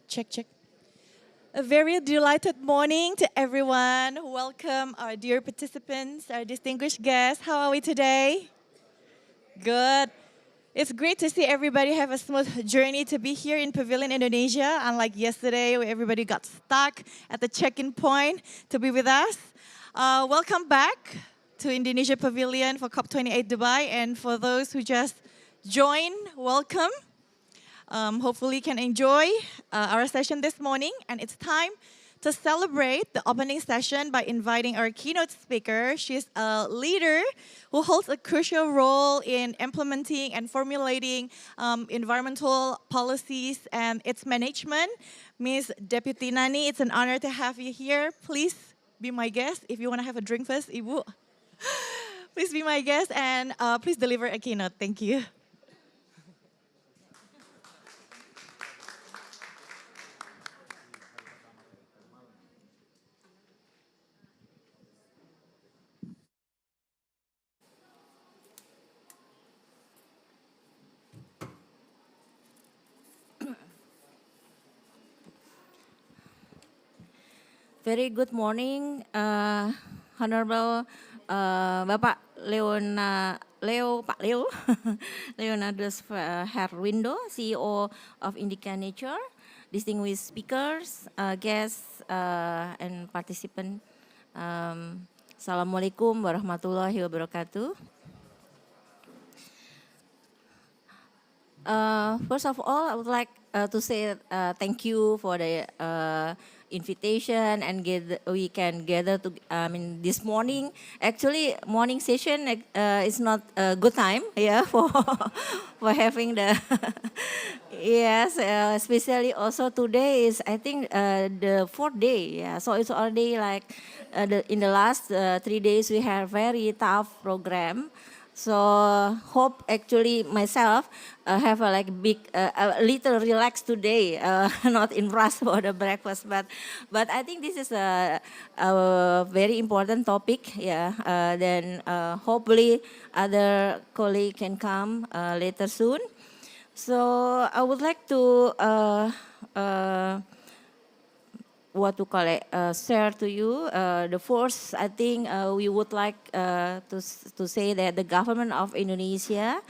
Check, check. A very delighted morning to everyone. Welcome our dear participants, our distinguished guests. How are we today? Good. It's great to see everybody have a smooth journey to be here in Pavilion, Indonesia, unlike yesterday where everybody got stuck at the check-in point to be with us. Welcome back to Indonesia Pavilion for COP28 Dubai, and for those who just joined, welcome. Hopefully you can enjoy our session this morning, and it's time to celebrate the opening session by inviting our keynote speaker. She's a leader who holds a crucial role in implementing and formulating environmental policies and its management. Ms. Deputy Nani, it's an honor to have you here. Please be my guest. If you want to have a drink first, Ibu, please be my guest and please deliver a keynote. Thank you. Very good morning, Honorable Bapak Pak Leo, Leonardus Herwindo, CEO of Indica Nature, distinguished speakers, guests, and participants. Assalamualaikum warahmatullahi wabarakatuh. First of all, I would like to say thank you for the invitation, and we can gather to this morning. Actually, morning session is not a good time, yeah, for having the yes, especially also today is I think the fourth day, yeah. So it's already like in the last 3 days we have very tough program. So hope actually myself have a a little relaxed today, not in rush for the breakfast, but I think this is a very important topic, yeah. Then hopefully other colleague can come later soon. So I would like to share to you. The first, I think we would like to say that the government of Indonesia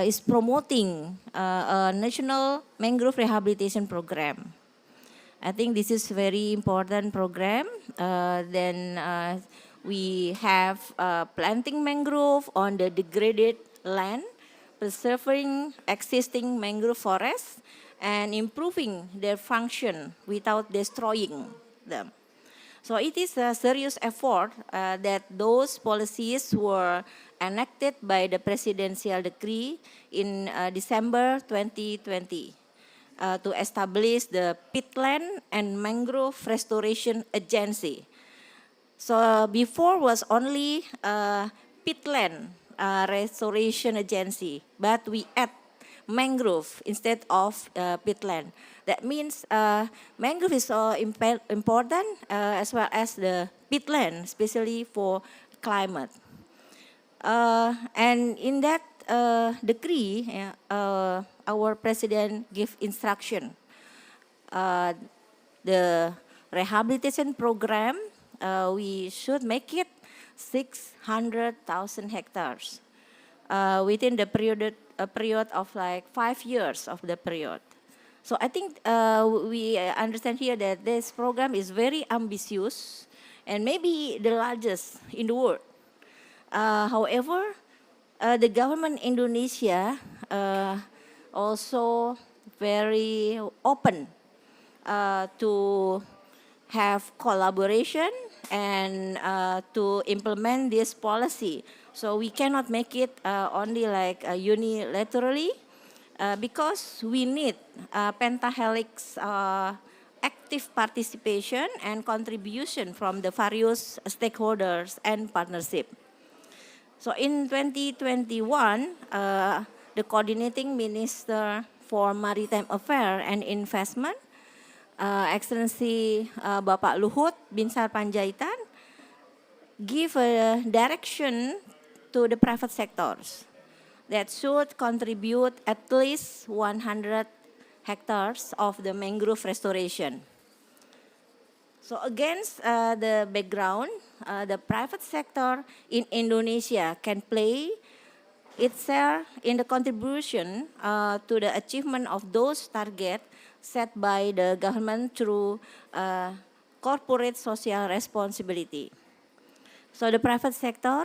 is promoting a national mangrove rehabilitation program. I think this is very important program. Then we have planting mangrove on the degraded land, preserving existing mangrove forests, and improving their function without destroying them. So it is a serious effort that those policies were enacted by the presidential decree in December 2020 to establish the Peatland and Mangrove Restoration Agency. So before was only Peatland Restoration Agency, but we add mangrove instead of peatland. That means mangrove is important as well as the peatland, especially for climate. And in that decree, our president gave instruction. The rehabilitation program, we should make it 600,000 hectares within the period of like 5 years of the period. So I think we understand here that this program is very ambitious and maybe the largest in the world. However, the government Indonesia also very open to have collaboration and to implement this policy. So we cannot make it only like unilaterally because we need pentahelix active participation and contribution from the various stakeholders and partnership. So in 2021, the coordinating minister for Maritime Affairs and Investment, Excellency Bapak Luhut Binsar Panjaitan, give a direction to the private sectors that should contribute at least 100 hectares of the mangrove restoration. So against the background, the private sector in Indonesia can play its share in the contribution to the achievement of those targets set by the government through corporate social responsibility. So the private sector,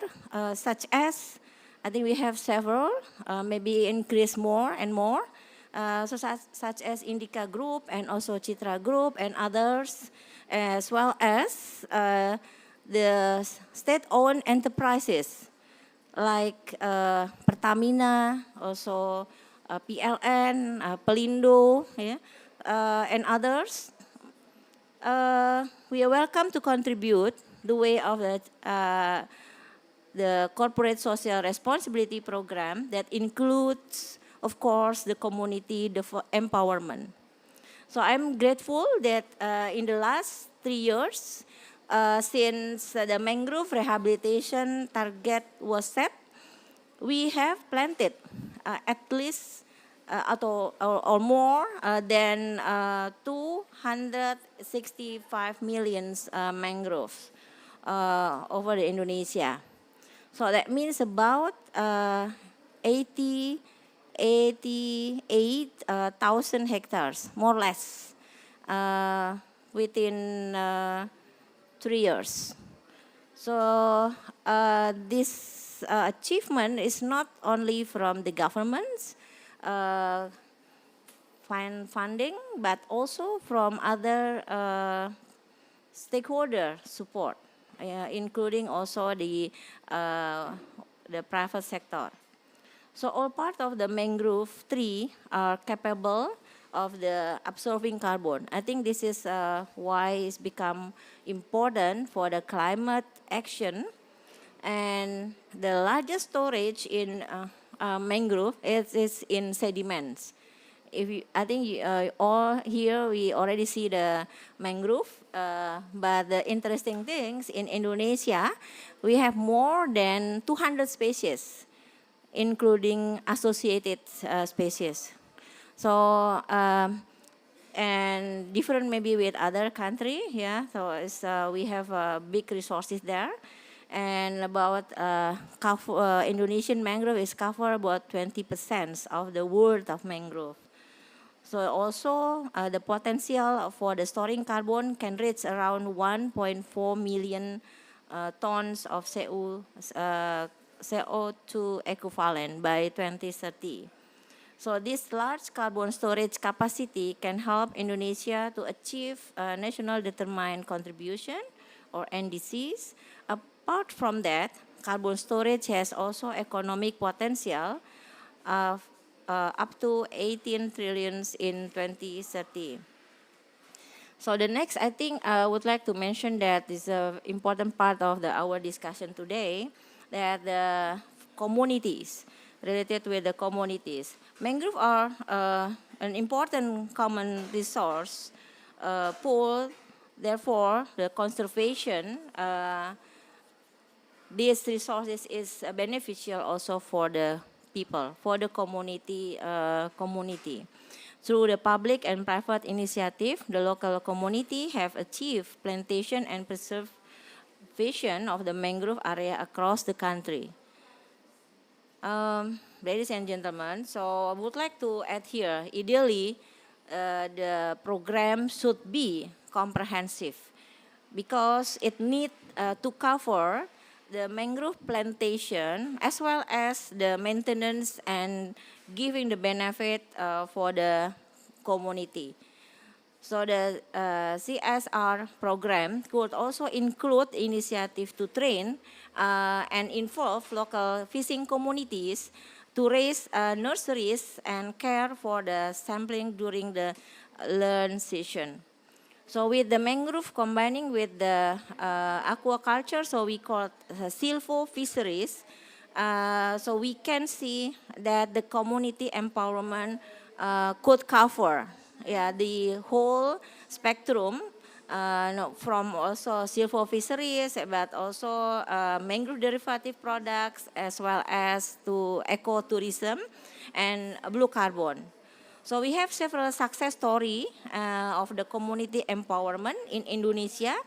such as, I think we have several, maybe increase more and more, so such as Indica Group and also Citra Group and others, as well as the state-owned enterprises like Pertamina, also PLN, Pelindo, yeah, and others. We are welcome to contribute the way of the corporate social responsibility program that includes, of course, the community empowerment. So I'm grateful that in the last 3 years, since the mangrove rehabilitation target was set, we have planted at least or more than 265 million mangroves over Indonesia. So that means about 88,000 hectares, more or less, within 3 years. So this achievement is not only from the government's funding, but also from other stakeholder support, including also the private sector. So all part of the mangrove tree are capable of the absorbing carbon. I think this is why it's become important for the climate action. And the largest storage in mangrove is in sediments. I think all here we already see the mangrove, but the interesting things in Indonesia, we have more than 200 species, including associated species. So and different maybe with other country, yeah. So it's, we have big resources there. And about Indonesian mangrove is cover about 20% of the world of mangrove. So also the potential for the storing carbon can reach around 1.4 million tons of CO2 equivalent by 2030. So this large carbon storage capacity can help Indonesia to achieve national determined contribution or NDCs. Apart from that, carbon storage has also economic potential of up to 18 trillion in 2030. So the next, I think I would like to mention that is an important part of our discussion today, that the communities, related with the communities. Mangrove are an important common resource pool. Therefore, the conservation these resources is beneficial also for the people, for the community. Through the public and private initiative, the local community have achieved plantation and preservation of the mangrove area across the country. Ladies and gentlemen, so I would like to add here, ideally, the program should be comprehensive because it needs to cover the mangrove plantation as well as the maintenance and giving the benefit for the community. So the CSR program could also include initiative to train and involve local fishing communities to raise nurseries and care for the sampling during the learn session. So with the mangrove combining with the aquaculture, so we call it silvo fisheries, so we can see that the community empowerment could cover the whole spectrum from also silvo fisheries, but also mangrove derivative products as well as to ecotourism and blue carbon. So we have several success stories of the community empowerment in Indonesia.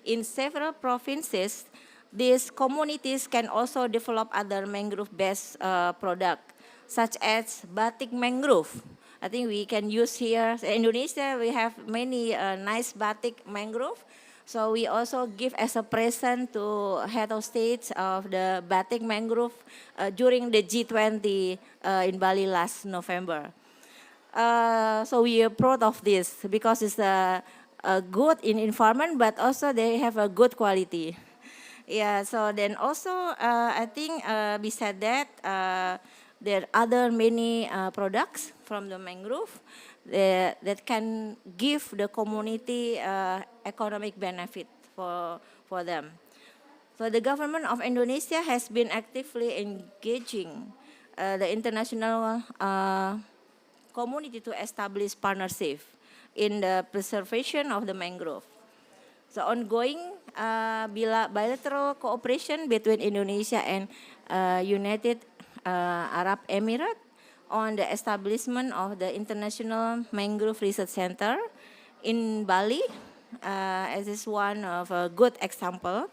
In several provinces, these communities can also develop other mangrove-based products, such as batik mangrove. I think we can use here, in Indonesia, we have many nice batik mangrove. So we also give as a present to head of states of the batik mangrove during the G20 in Bali last November. So we are proud of this because it's a good in environment, but also they have a good quality. Yeah, so then also I think beside that, there are other many products from the mangrove that can give the community economic benefit for them. So the government of Indonesia has been actively engaging the international community to establish partnership in the preservation of the mangrove. So ongoing bilateral cooperation between Indonesia and United Arab Emirates on the establishment of the International Mangrove Research Center in Bali as is one of a good example.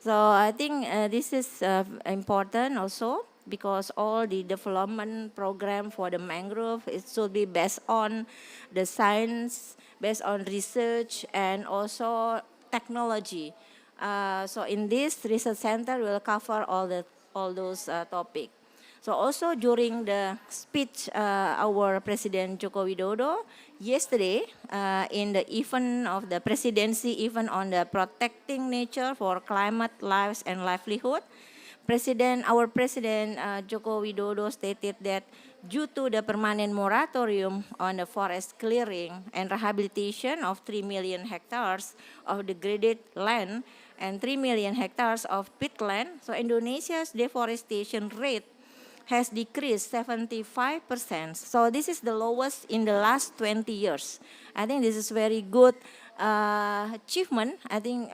So I think this is important also because all the development program for the mangrove, it should be based on the science, based on research and also technology. So in this research center, we'll cover all those topics. So also during the speech, our President Joko Widodo yesterday in the event of the presidency, event on the protecting nature for climate, lives and livelihood, our President Joko Widodo stated that due to the permanent moratorium on the forest clearing and rehabilitation of 3 million hectares of degraded land and 3 million hectares of peatland, so Indonesia's deforestation rate has decreased 75%. So this is the lowest in the last 20 years. I think this is very good achievement. I think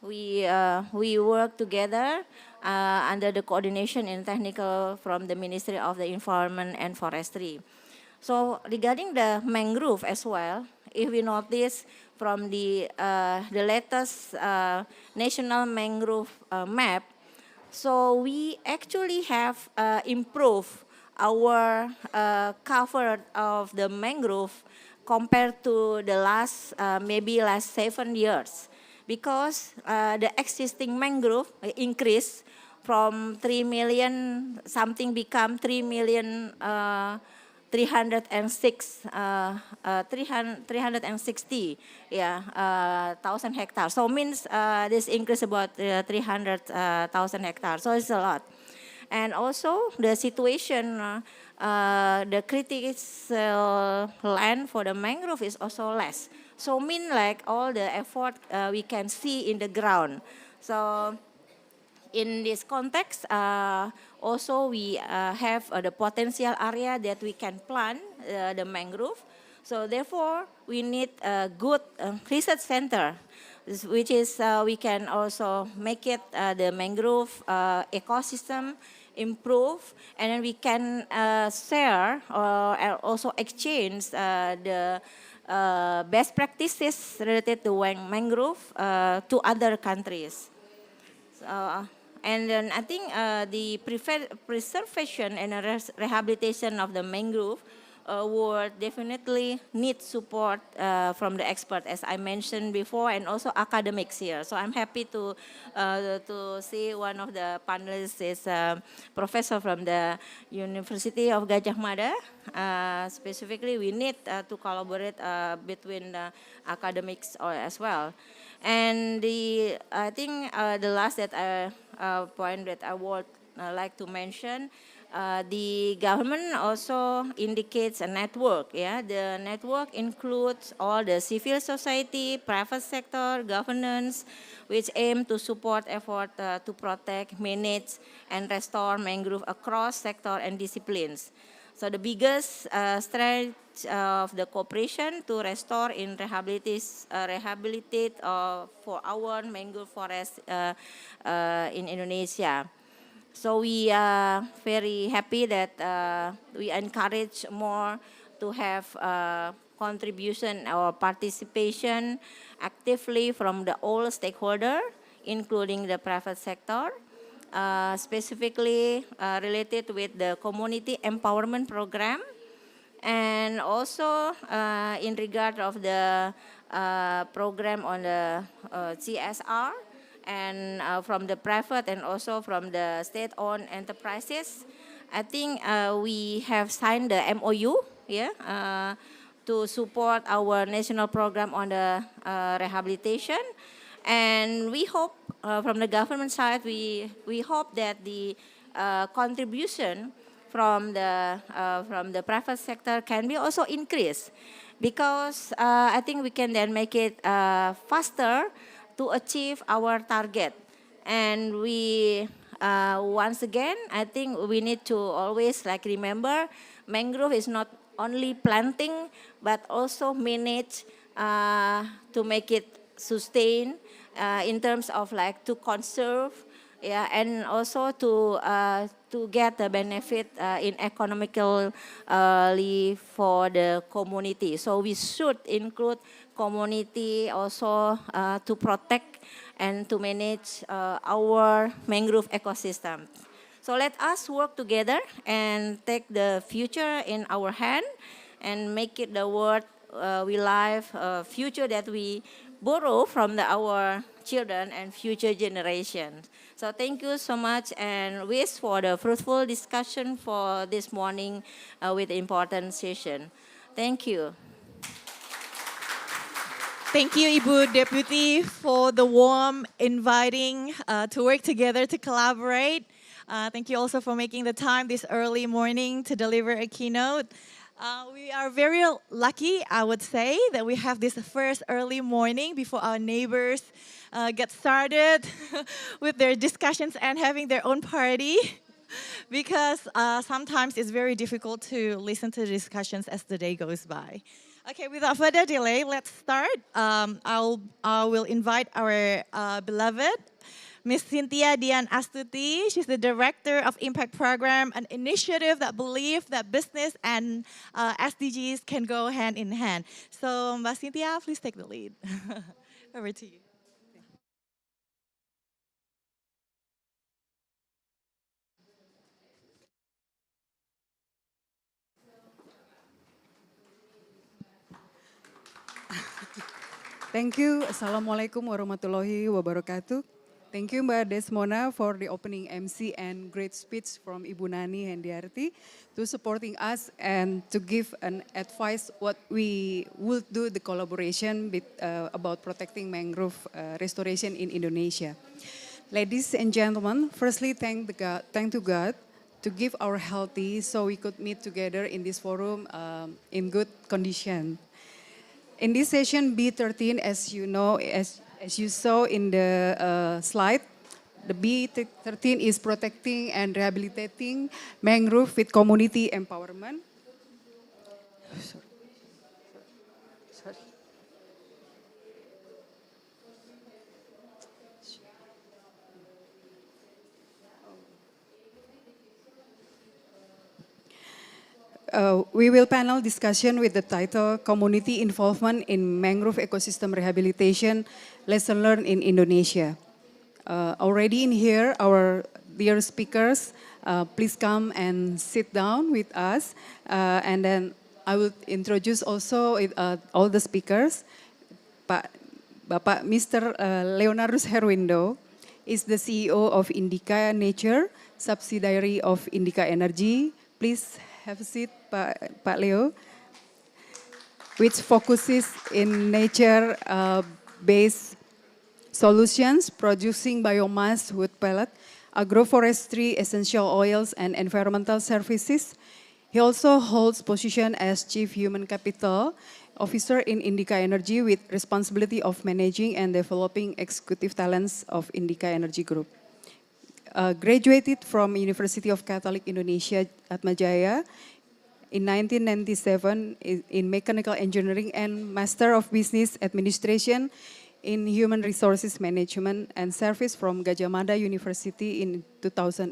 we work together under the coordination and technical from the Ministry of the Environment and Forestry. So regarding the mangrove as well, if we notice from the latest national mangrove map, so we actually have improved our cover of the mangrove compared to the last 7 years, because the existing mangrove increased from 3 million something become 3 million 360 thousand hectares. So means this increase about 300,000 hectares. So it's a lot. And also the situation, the critical land for the mangrove is also less. So mean like all the effort we can see in the ground. So in this context, also we have the potential area that we can plant the mangrove. So therefore, we need a good research center, which is we can also make it the mangrove ecosystem improve, and then we can share or also exchange the best practices related to mangrove to other countries. And then I think the preservation and rehabilitation of the mangrove would definitely need support from the expert, as I mentioned before, and also academics here. So I'm happy to see one of the panelists is a professor from the University of Gajah Mada. Specifically, we need to collaborate between the academics as well. And I think the last point that I would like to mention, the government also indicates a network. Yeah, the network includes all the civil society, private sector, governance, which aim to support effort to protect, manage, and restore mangrove across sector and disciplines. So the biggest strength of the cooperation to restore and rehabilitate for our mangrove forest in Indonesia. So we are very happy that we encourage more to have contribution or participation actively from the all stakeholder, including the private sector, specifically related with the community empowerment program, and also in regard of the program on the CSR, and from the private and also from the state-owned enterprises. I think we have signed the MOU, yeah, to support our national program on the rehabilitation. And we hope from the government side, we hope that the contribution from the private sector can be also increased, because I think we can then make it faster to achieve our target. And we once again, I think we need to always like remember, mangrove is not only planting but also manage to make it sustain in terms of like to conserve, yeah, and also to get the benefit in economically for the community. So we should include community also to protect and to manage our mangrove ecosystem. So let us work together and take the future in our hand and make it the world we live, future that we borrow from our children and future generations. So thank you so much, and wish for the fruitful discussion for this morning with the important session. Thank you. Thank you, Ibu Deputy, for the warm inviting to work together to collaborate. Thank you also for making the time this early morning to deliver a keynote. We are very lucky, I would say, that we have this first early morning before our neighbors get started with their discussions and having their own party. Because sometimes it's very difficult to listen to the discussions as the day goes by. Okay, without further delay, let's start. I will invite our beloved Miss Cynthia Dian Astuti. She's the Director of Impact Program, an initiative that believes that business and SDGs can go hand in hand. So, Mbak Cynthia, please take the lead. Over to you. Thank you. Assalamualaikum warahmatullahi wabarakatuh. Thank you Mbak Desmona for the opening MC and great speech from Ibu Nani Hendiarti to supporting us and to give an advice what we will do the collaboration with, about protecting mangrove restoration in Indonesia. Ladies and gentlemen, firstly thank to God to give our healthy so we could meet together in this forum in good condition. In this session B13, as you know, as you saw in the slide, the B13 is protecting and rehabilitating mangrove with community empowerment. We will panel discussion with the title Community Involvement in Mangrove Ecosystem Rehabilitation, Lesson Learned in Indonesia. Already in here, our dear speakers, please come and sit down with us. And then I will introduce also all the speakers. Bapak Mr. Leonardus Herwindo is the CEO of Indica Nature, subsidiary of Indica Energy. Please have a seat, Pak Leo, which focuses in nature-based solutions, producing biomass, wood pellet, agroforestry, essential oils, and environmental services. He also holds position as Chief Human Capital Officer in Indica Energy with responsibility of managing and developing executive talents of Indica Energy Group. Graduated from University of Catholic Indonesia Atmajaya in 1997 in Mechanical Engineering and Master of Business Administration in Human Resources Management and Service from Gajah Mada University in 2004.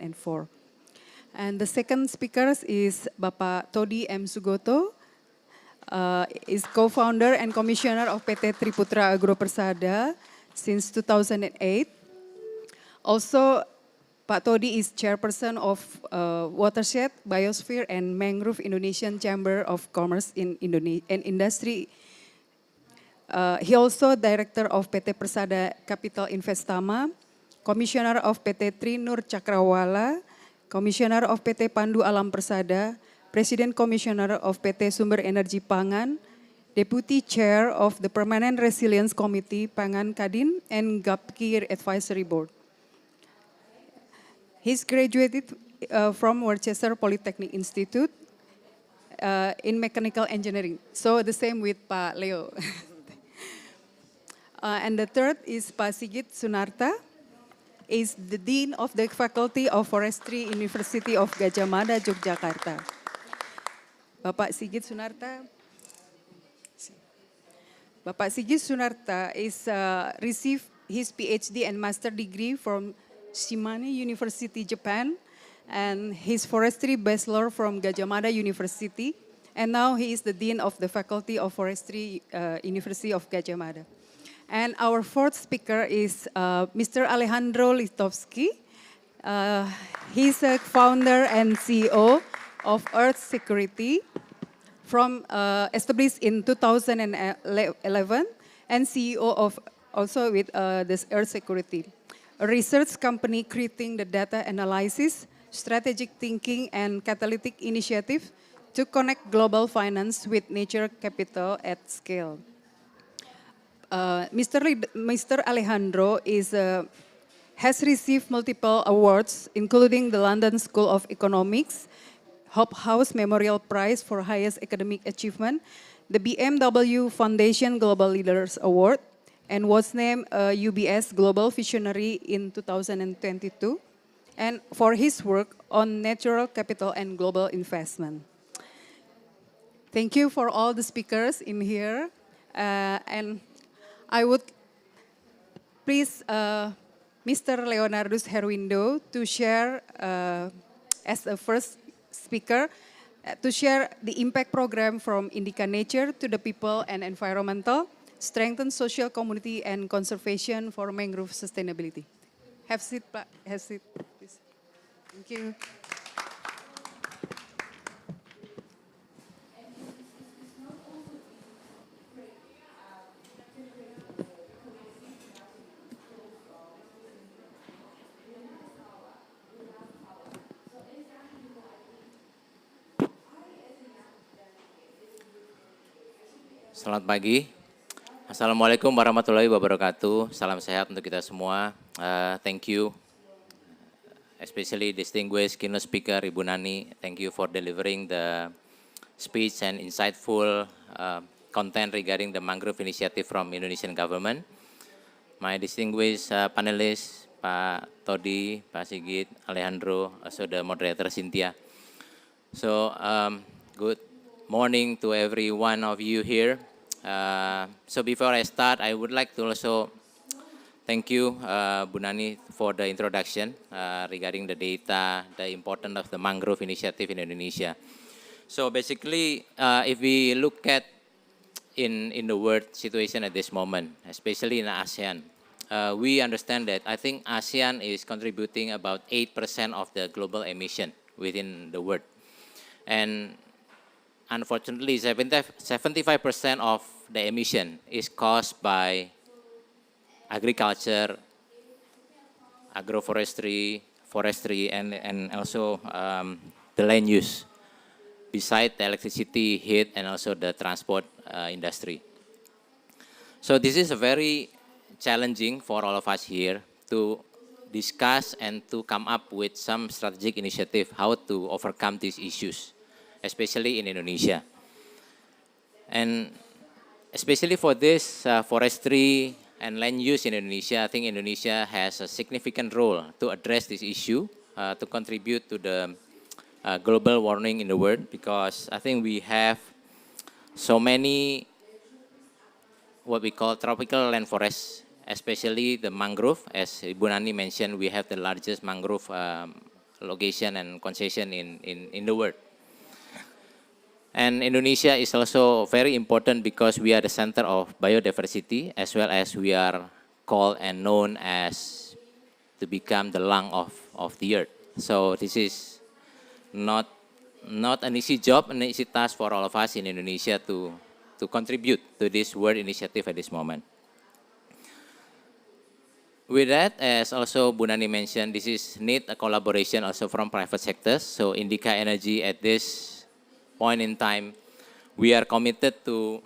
And the second speaker is Bapak Todi M. Sugoto, is co-founder and commissioner of PT Triputra Agro Persada since 2008. Also, Pak Todi is chairperson of Watershed, Biosphere, and Mangrove Indonesian Chamber of Commerce in Industry. He also director of PT Persada Capital Investama, commissioner of PT Trinur Cakrawala, commissioner of PT Pandu Alam Persada, president commissioner of PT Sumber Energi Pangan, deputy chair of the Permanent Resilience Committee Pangan Kadin, and GAPKI Advisory Board. He's graduated from Worcester Polytechnic Institute in Mechanical Engineering. So the same with Pak Leo. And the third is Pak Sigit Sunarta, is the Dean of the Faculty of Forestry, University of Gajah Mada, Yogyakarta. Bapak Sigit Sunarta. Bapak Sigit Sunarta is received his PhD and master degree from Shimane University, Japan, and his forestry bachelor from Gajah Mada University, and now he is the Dean of the Faculty of Forestry, University of Gajah Mada. And our fourth speaker is Mr. Alejandro Litovsky. He's a founder and CEO of Earth Security, from established in 2011, and CEO of also with this Earth Security, a research company creating the data analysis, strategic thinking, and catalytic initiative to connect global finance with nature capital at scale. Mr. Alejandro has received multiple awards, including the London School of Economics, Hobhouse Memorial Prize for Highest Academic Achievement, the BMW Foundation Global Leaders Award, and was named UBS Global Visionary in 2022, and for his work on natural capital and global investment. Thank you for all the speakers in here, and I would please Mr. Leonardus Herwindo to share as a first speaker to share the impact program from Indica Nature to the people and environmental, strengthen social community and conservation for mangrove sustainability. Have a seat, Pak. Have a seat, please. Thank you. Selamat pagi. Assalamualaikum warahmatullahi wabarakatuh. Salam sehat untuk kita semua. Thank you, especially distinguished keynote speaker Ibu Nani. Thank you for delivering the speech and insightful content regarding the mangrove initiative from Indonesian government. My distinguished panelists, Pak Todi, Pak Sigit, Alejandro, also the moderator Cynthia. So good morning to every one of you here. So before I start, I would like to also thank you, Bu Nani, for the introduction regarding the data, the importance of the mangrove initiative in Indonesia. So basically, if we look at in the world situation at this moment, especially in ASEAN, we understand that I think ASEAN is contributing about 8% of the global emission within the world. And unfortunately, 75% of the emission is caused by agriculture, agroforestry, forestry, and also the land use, besides the electricity, heat, and also the transport industry. So this is a very challenging for all of us here to discuss and to come up with some strategic initiative how to overcome these issues, especially in Indonesia. And especially for this forestry and land use in Indonesia, I think Indonesia has a significant role to address this issue, to contribute to the global warming in the world, because I think we have so many what we call tropical rainforests especially the mangrove. As Ibu Nani mentioned, we have the largest mangrove location and concession in the world. And Indonesia is also very important because we are the center of biodiversity, as well as we are called and known as to become the lung of the earth. So this is not an easy job, an easy task for all of us in Indonesia to contribute to this world initiative at this moment. With that, as also Bu Nani mentioned, this is need a collaboration also from private sectors. So Indica Energy at this point in time, we are committed to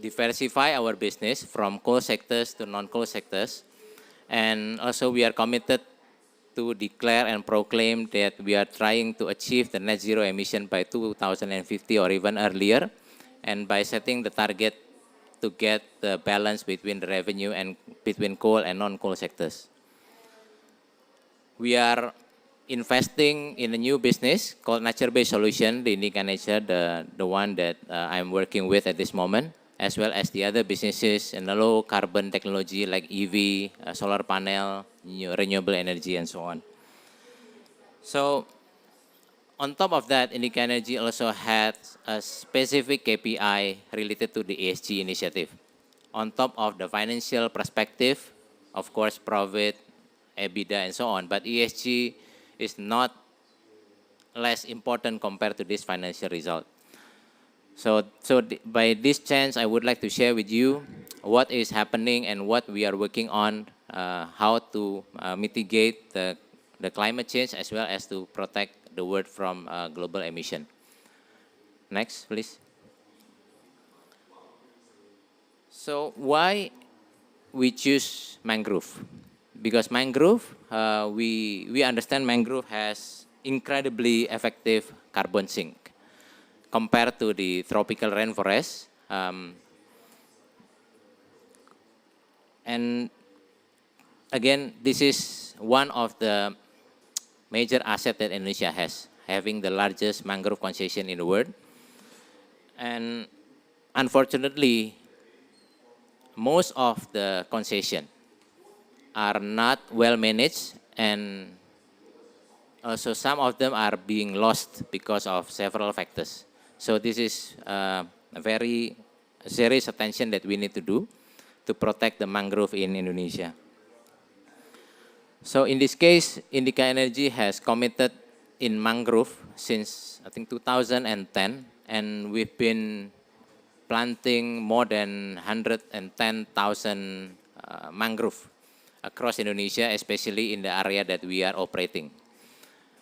diversify our business from coal sectors to non-coal sectors. And also we are committed to declare and proclaim that we are trying to achieve the net zero emission by 2050 or even earlier. And by setting the target to get the balance between the revenue and between coal and non-coal sectors. We are investing in a new business called nature-based solution, the Indica Nature, the one that I'm working with at this moment, as well as the other businesses in the low carbon technology like EV, solar panel, renewable energy, and so on. So on top of that, Indica Energy also had a specific KPI related to the ESG initiative. On top of the financial perspective, of course, profit, EBITDA, and so on, but ESG is not less important compared to this financial result. So by this chance, I would like to share with you what is happening and what we are working on, how to mitigate the climate change as well as to protect the world from global emission. Next, please. So why we choose mangrove? Because mangrove, we understand mangrove has incredibly effective carbon sink compared to the tropical rainforest. And again, this is one of the major assets that Indonesia has, having the largest mangrove concession in the world. And unfortunately, most of the concession are not well managed, and also some of them are being lost because of several factors. So this is a very serious attention that we need to do to protect the mangrove in Indonesia. So in this case, Indica Energy has committed in mangrove since I think 2010, and we've been planting more than 110,000 mangrove across Indonesia, especially in the area that we are operating.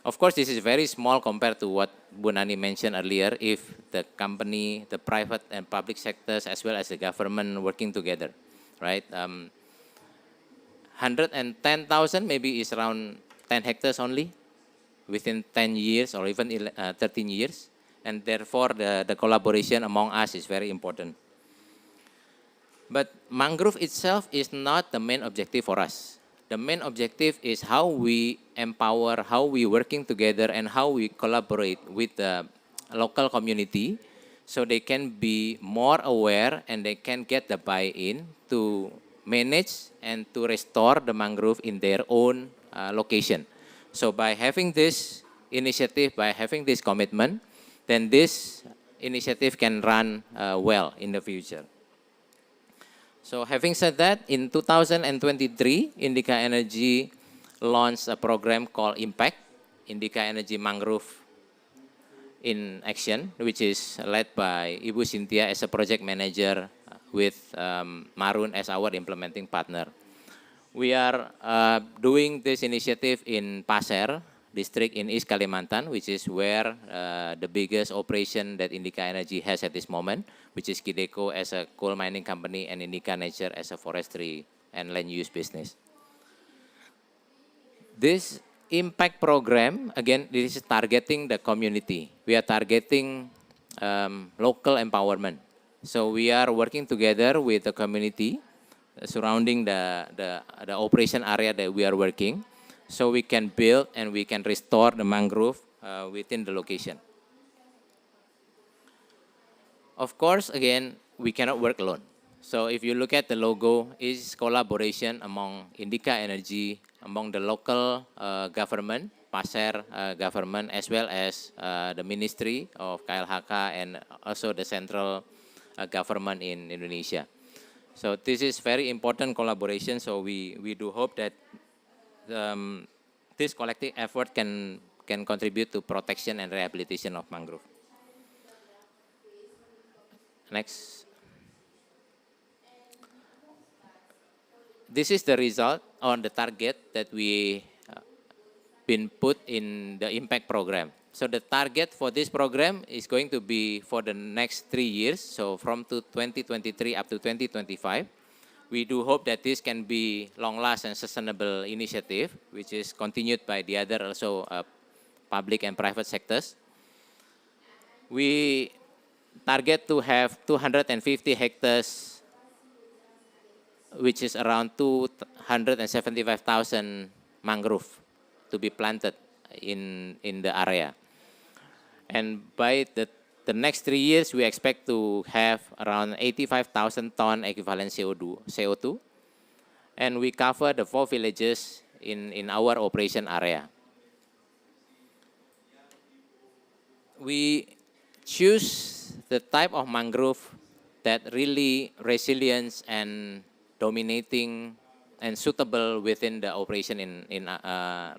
Of course, this is very small compared to what Bu Nani mentioned earlier, if the company, the private and public sectors, as well as the government working together, right? 110,000 maybe is around 10 hectares only within 10 years or even 13 years. And therefore, the collaboration among us is very important. But mangrove itself is not the main objective for us. The main objective is how we empower, how we working together, and how we collaborate with the local community so they can be more aware and they can get the buy-in to manage and to restore the mangrove in their own location. So by having this initiative, by having this commitment, then this initiative can run well in the future. So having said that, in 2023, Indica Energy launched a program called Impact, Indica Energy Mangrove in Action, which is led by Ibu Cynthia as a project manager with Marun as our implementing partner. We are doing this initiative in Pasir district in East Kalimantan, which is where the biggest operation that Indica Energy has at this moment, which is Kideco as a coal mining company and Indica Nature as a forestry and land use business. This impact program, again, this is targeting the community. We are targeting local empowerment. So we are working together with the community surrounding the operation area that we are working, so we can build and we can restore the mangrove within the location. Of course, again, we cannot work alone. So if you look at the logo, it's collaboration among Indica Energy, among the local government, Pasir government, as well as the Ministry of KLHK and also the central government in Indonesia. So this is very important collaboration. So we do hope that this collective effort can contribute to protection and rehabilitation of mangrove. Next. This is the result on the target that we been put in the impact program. So the target for this program is going to be for the next 3 years. So from 2023 up to 2025. We do hope that this can be long-lasting and sustainable initiative, which is continued by the other also public and private sectors. We target to have 250 hectares, which is around 275,000 mangrove to be planted in the area. And by the next 3 years, we expect to have around 85,000 ton equivalent CO2. And we cover the 4 villages in our operation area. We choose the type of mangrove that really resilient and dominating and suitable within the operation in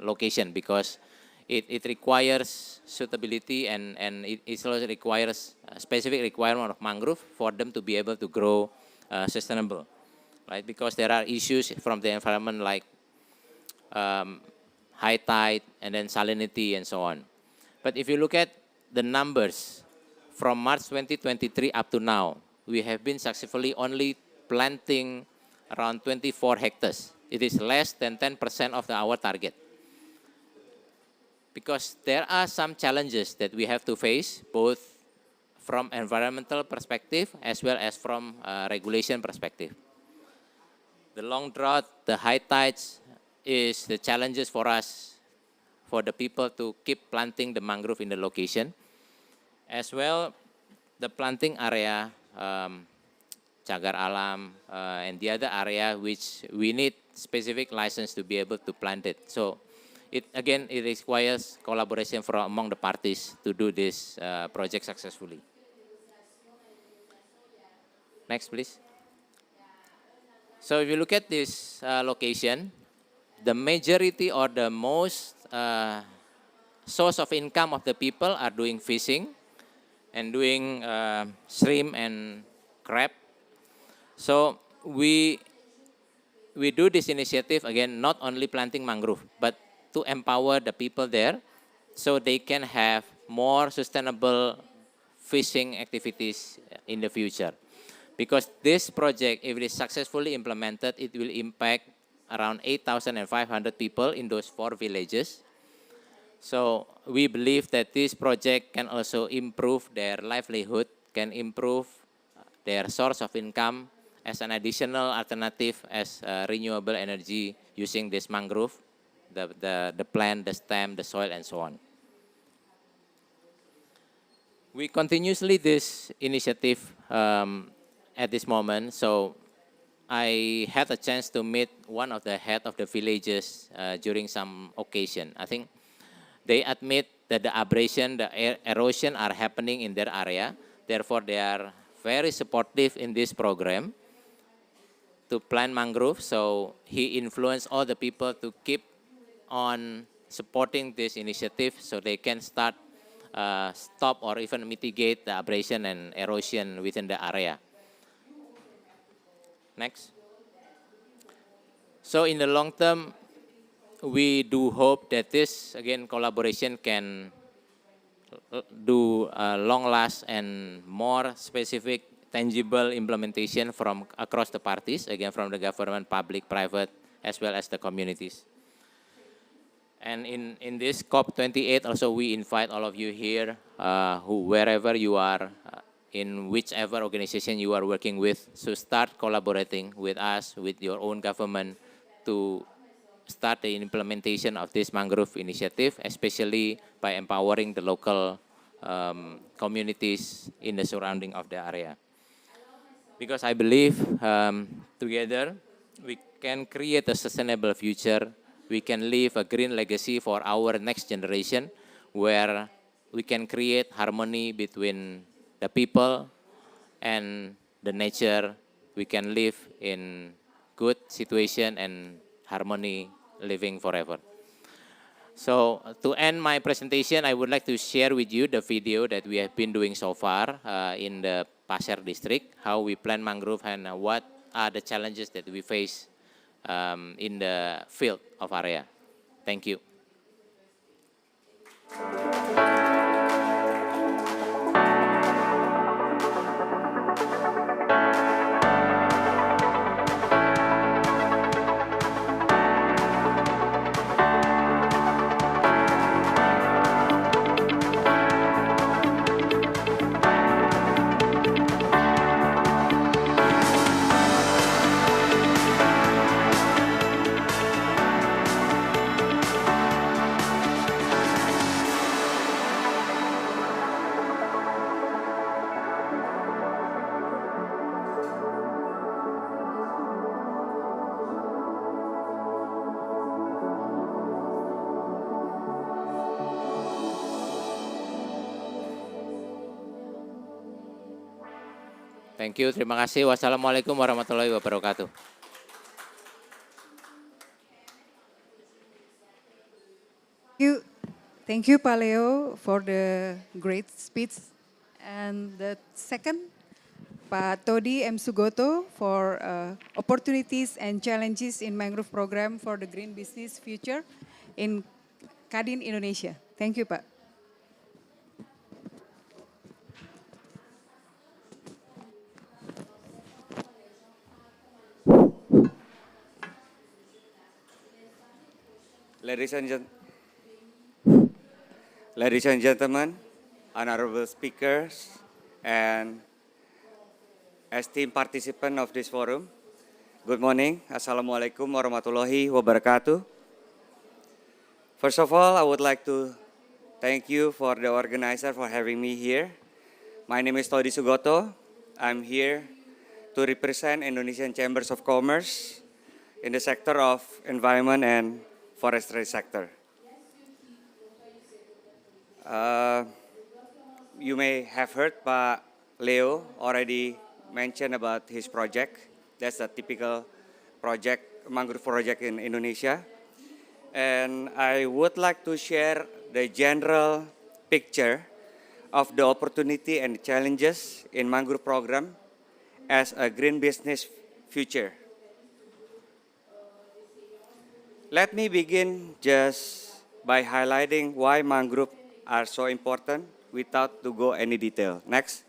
location, because it requires suitability and it also requires a specific requirement of mangrove for them to be able to grow sustainable, right? Because there are issues from the environment like high tide and then salinity and so on. But if you look at the numbers from March 2023 up to now, we have been successfully only planting around 24 hectares. It is less than 10% of our target. Because there are some challenges that we have to face, both from environmental perspective as well as from regulation perspective. The long drought, the high tides is the challenges for us, for the people to keep planting the mangrove in the location. As well, the planting area, cagar alam, and the other area which we need specific license to be able to plant it. So it requires collaboration from among the parties to do this project successfully. Next, please. So if you look at this location, the majority or the most source of income of the people are doing fishing and doing shrimp and crab. So we do this initiative, again, not only planting mangrove, but to empower the people there so they can have more sustainable fishing activities in the future. Because this project, if it is successfully implemented, it will impact around 8,500 people in those 4 villages. So we believe that this project can also improve their livelihood, can improve their source of income as an additional alternative as renewable energy using this mangrove, the plant, the stem, the soil, and so on. We continuously this initiative at this moment. So I had a chance to meet one of the head of the villages during some occasion. I think they admit that the abrasion, the erosion are happening in their area. Therefore, they are very supportive in this program to plant mangrove. So he influenced all the people to keep on supporting this initiative so they can start stop or even mitigate the abrasion and erosion within the area. Next. So in the long term, we do hope that this, again, collaboration can do long last and more specific, tangible implementation from across the parties, again, from the government, public, private, as well as the communities. And in this COP28, also we invite all of you here, wherever you are, in whichever organization you are working with, to start collaborating with us, with your own government, to start the implementation of this mangrove initiative, especially by empowering the local communities in the surrounding of the area. because I believe together we can create a sustainable future. We can leave a green legacy for our next generation, where we can create harmony between the people and the nature. We can live in good situation and harmony, living forever. So to end my presentation, I would like to share with you the video that we have been doing so far in the Pasir district, how we plant mangrove and what are the challenges that we face in the field of area. Thank you. Thank you, terima kasih. Wassalamualaikum warahmatullahi wabarakatuh. Thank you, Pak Leo, for the great speech. And the second, Pak Todi M. Sugoto for opportunities and challenges in mangrove program for the green business future in Kadin, Indonesia. Thank you, Pak. Ladies and gentlemen, honorable speakers, and esteemed participants of this forum, good morning. Assalamualaikum warahmatullahi wabarakatuh. First of all, I would like to thank you for the organizer for having me here. My name is Todi Sugoto. I'm here to represent Indonesian Chambers of Commerce in the sector of environment and forestry sector. You may have heard Pak Leo already mention about his project. That's a typical project, mangrove project in Indonesia. And I would like to share the general picture of the opportunity and challenges in mangrove program as a green business future. Let me begin just by highlighting why mangrove are so important without to go any detail. Next.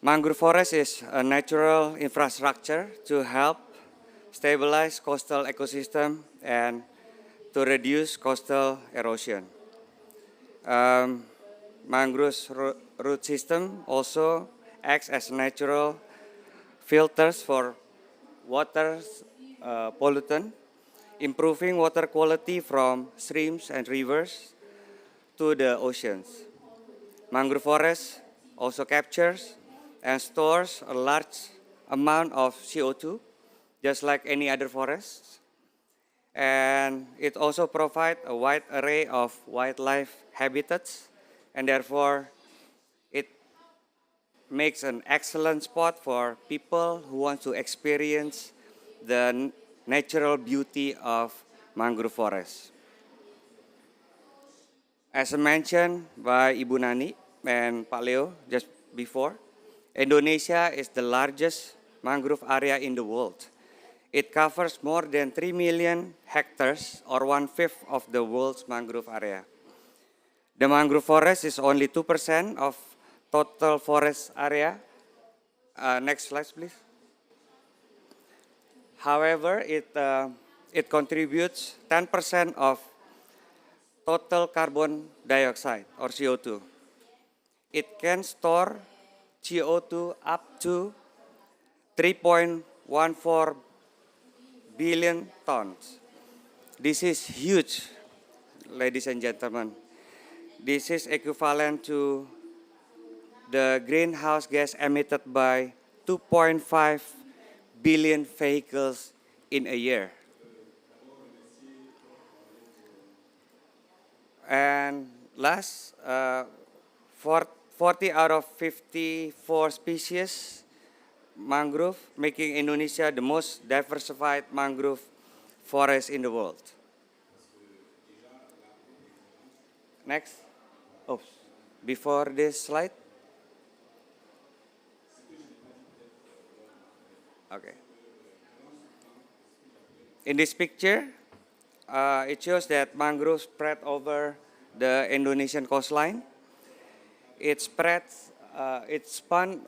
Mangrove forest is a natural infrastructure to help stabilize coastal ecosystem and to reduce coastal erosion. Mangrove's root system also acts as natural filters for water pollutant, improving water quality from streams and rivers to the oceans. Mangrove forest also captures and stores a large amount of CO2, just like any other forests. And it also provides a wide array of wildlife habitats, and therefore it makes an excellent spot for people who want to experience the natural beauty of mangrove forests. As mentioned by Ibu Nani and Pak Leo just before, Indonesia is the largest mangrove area in the world. It covers more than 3 million hectares, or 1/5 of the world's mangrove area. The mangrove forest is only 2% of total forest area. Next slide, please. However, it contributes 10% of total carbon dioxide, or CO2. It can store CO2 up to 3.14 billion tons. This is huge, ladies and gentlemen. This is equivalent to the greenhouse gas emitted by 2.5 billion vehicles in a year. And last, 40 out of 54 species mangrove, making Indonesia the most diversified mangrove forest in the world. Next. Oh, before this slide. Okay. In this picture, it shows that mangrove spread over the Indonesian coastline. It spanned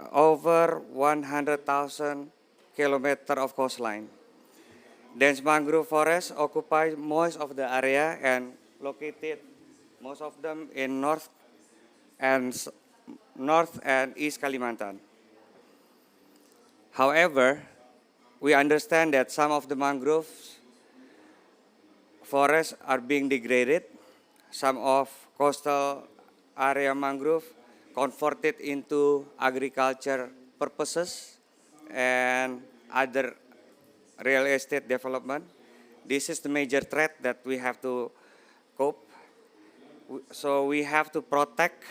over 100,000 kilometers of coastline. Dense mangrove forests occupy most of the area and located most of them in North and East Kalimantan. However, we understand that some of the mangrove forests are being degraded. Some of coastal area mangrove converted into agriculture purposes and other real estate development. This is the major threat that we have to cope. So we have to protect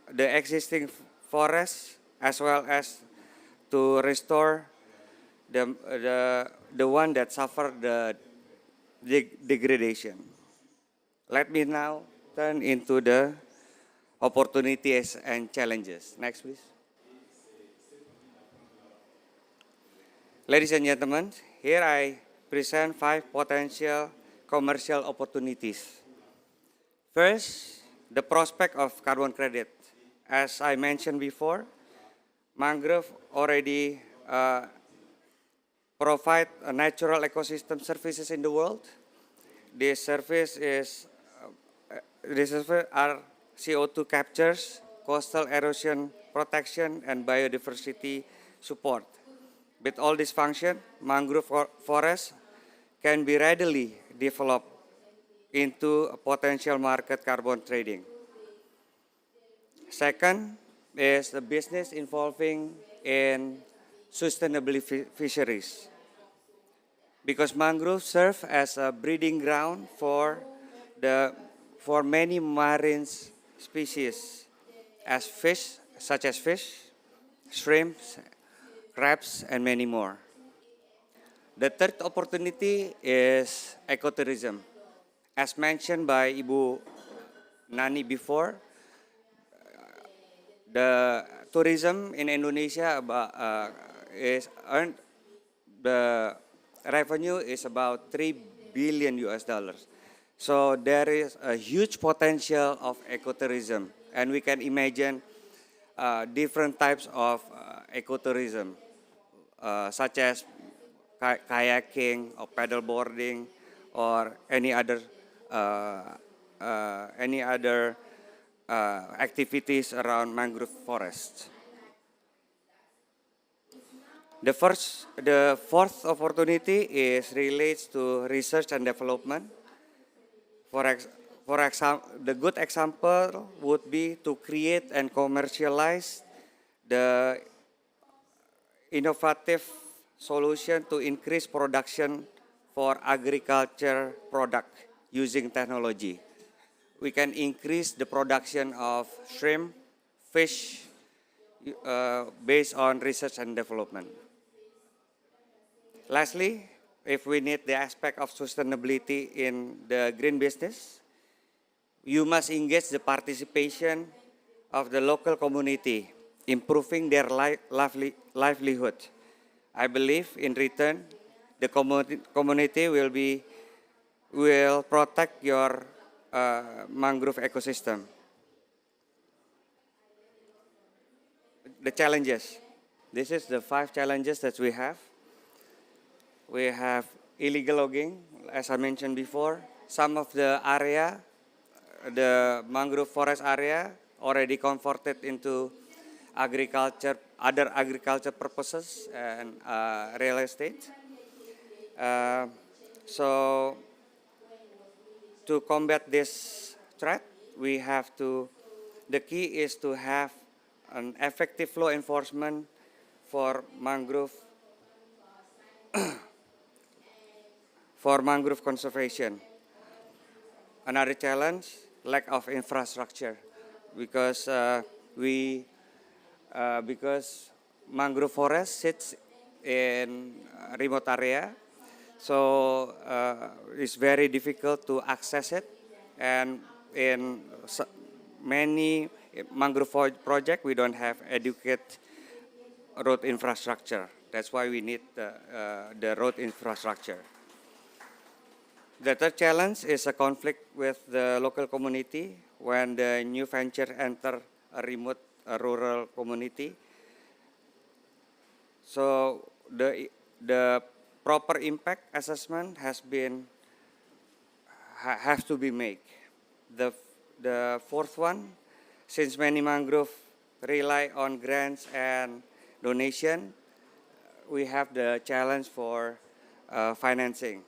the existing forests as well as to restore the one that suffered the degradation. Let me now turn into the opportunities and challenges. Next, please. Ladies and gentlemen, here I present 5 potential commercial opportunities. First, the prospect of carbon credit. As I mentioned before, mangrove already provide natural ecosystem services in the world. These services are CO2 captures, coastal erosion protection, and biodiversity support. With all this function, mangrove forests can be readily developed into a potential market carbon trading. Second is the business involving in sustainable fisheries. Because mangroves serve as a breeding ground for many marine species, such as fish, shrimps, crabs, and many more. The third opportunity is ecotourism. As mentioned by Ibu Nani before, the tourism in Indonesia the revenue is about 3 billion US dollars. So there is a huge potential of ecotourism, and we can imagine different types of ecotourism, such as kayaking or paddleboarding or any other activities around mangrove forests. The fourth opportunity relates to research and development. For example, the good example would be to create and commercialize the innovative solution to increase production for agriculture product using technology. We can increase the production of shrimp, fish, based on research and development. Lastly, if we need the aspect of sustainability in the green business, you must engage the participation of the local community, improving their livelihood. I believe in return, the community will protect your mangrove ecosystem. The challenges. This is the 5 challenges that we have. We have illegal logging, as I mentioned before. Some of the area, the mangrove forest area, already converted into other agriculture purposes and real estate. So to combat these threat, we have to, the key is to have an effective law enforcement for mangrove conservation. Another challenge, lack of infrastructure, because because mangrove forest sits in a remote area, so it's very difficult to access it, and in many mangrove project we don't have adequate road infrastructure. That's why we need the road infrastructure. The third challenge is a conflict with the local community when the new venture enter a remote rural community. So the proper impact assessment has to be made. The fourth one, since many mangrove rely on grants and donation, we have the challenge for financing.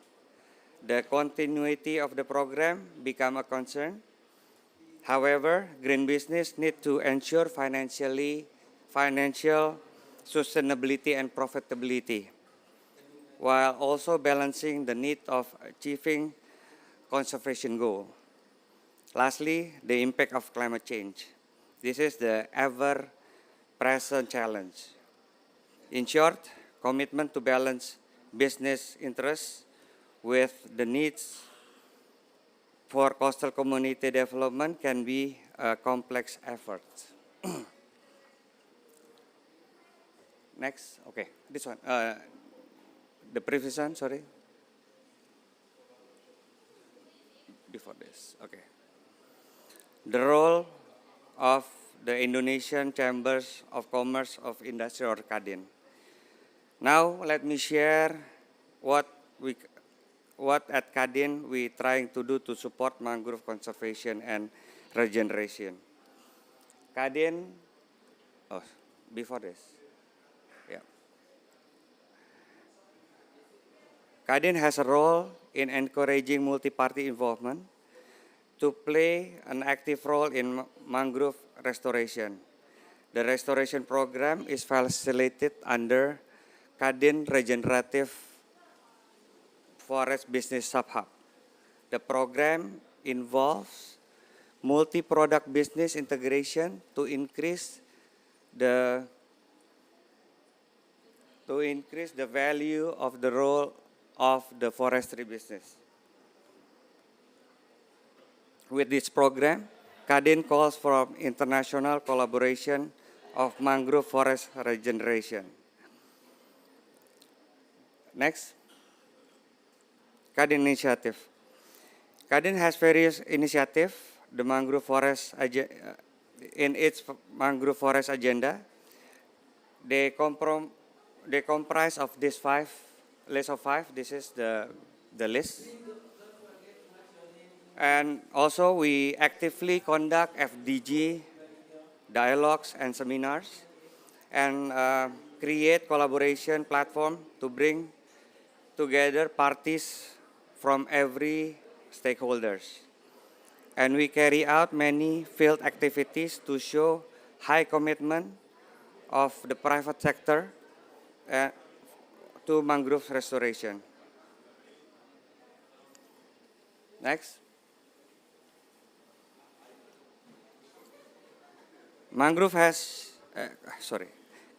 The continuity of the program become a concern. However, green business need to ensure financial sustainability and profitability, while also balancing the need of achieving conservation goal. Lastly, the impact of climate change. This is the ever-present challenge. In short, commitment to balance business interests with the needs for coastal community development can be a complex effort. Next, okay, this one, the previous one, sorry. Before this, okay. The role of the Indonesian Chambers of Commerce of Industry or KADIN. Now let me share what at KADIN we trying to do to support mangrove conservation and regeneration. KADIN, oh, before this, yeah. KADIN has a role in encouraging multi-party involvement to play an active role in mangrove restoration. The restoration program is facilitated under KADIN Regenerative Forest Business Subhub. The program involves multi-product business integration to increase the value of the role of the forestry business. With this program, KADIN calls for international collaboration of mangrove forest regeneration. Next, KADIN initiative. KADIN has various initiatives. The mangrove forest in its mangrove forest agenda, they comprise of this list of five. This is the list. And also we actively conduct FDG dialogues and seminars, and create collaboration platform to bring together parties from every stakeholders. And we carry out many field activities to show high commitment of the private sector to mangrove restoration. Next.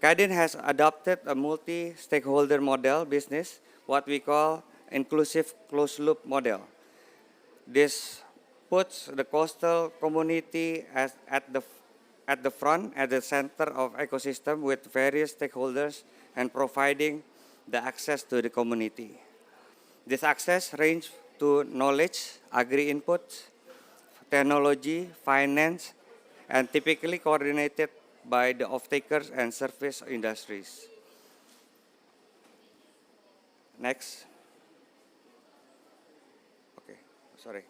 KADIN has adopted a multi-stakeholder model business, what we call inclusive closed-loop model. This puts the coastal community at the front, at the center of ecosystem with various stakeholders and providing the access to the community. This access ranges to knowledge, agri-input, technology, finance, and typically coordinated by the off-takers and service industries. Next. Okay, sorry.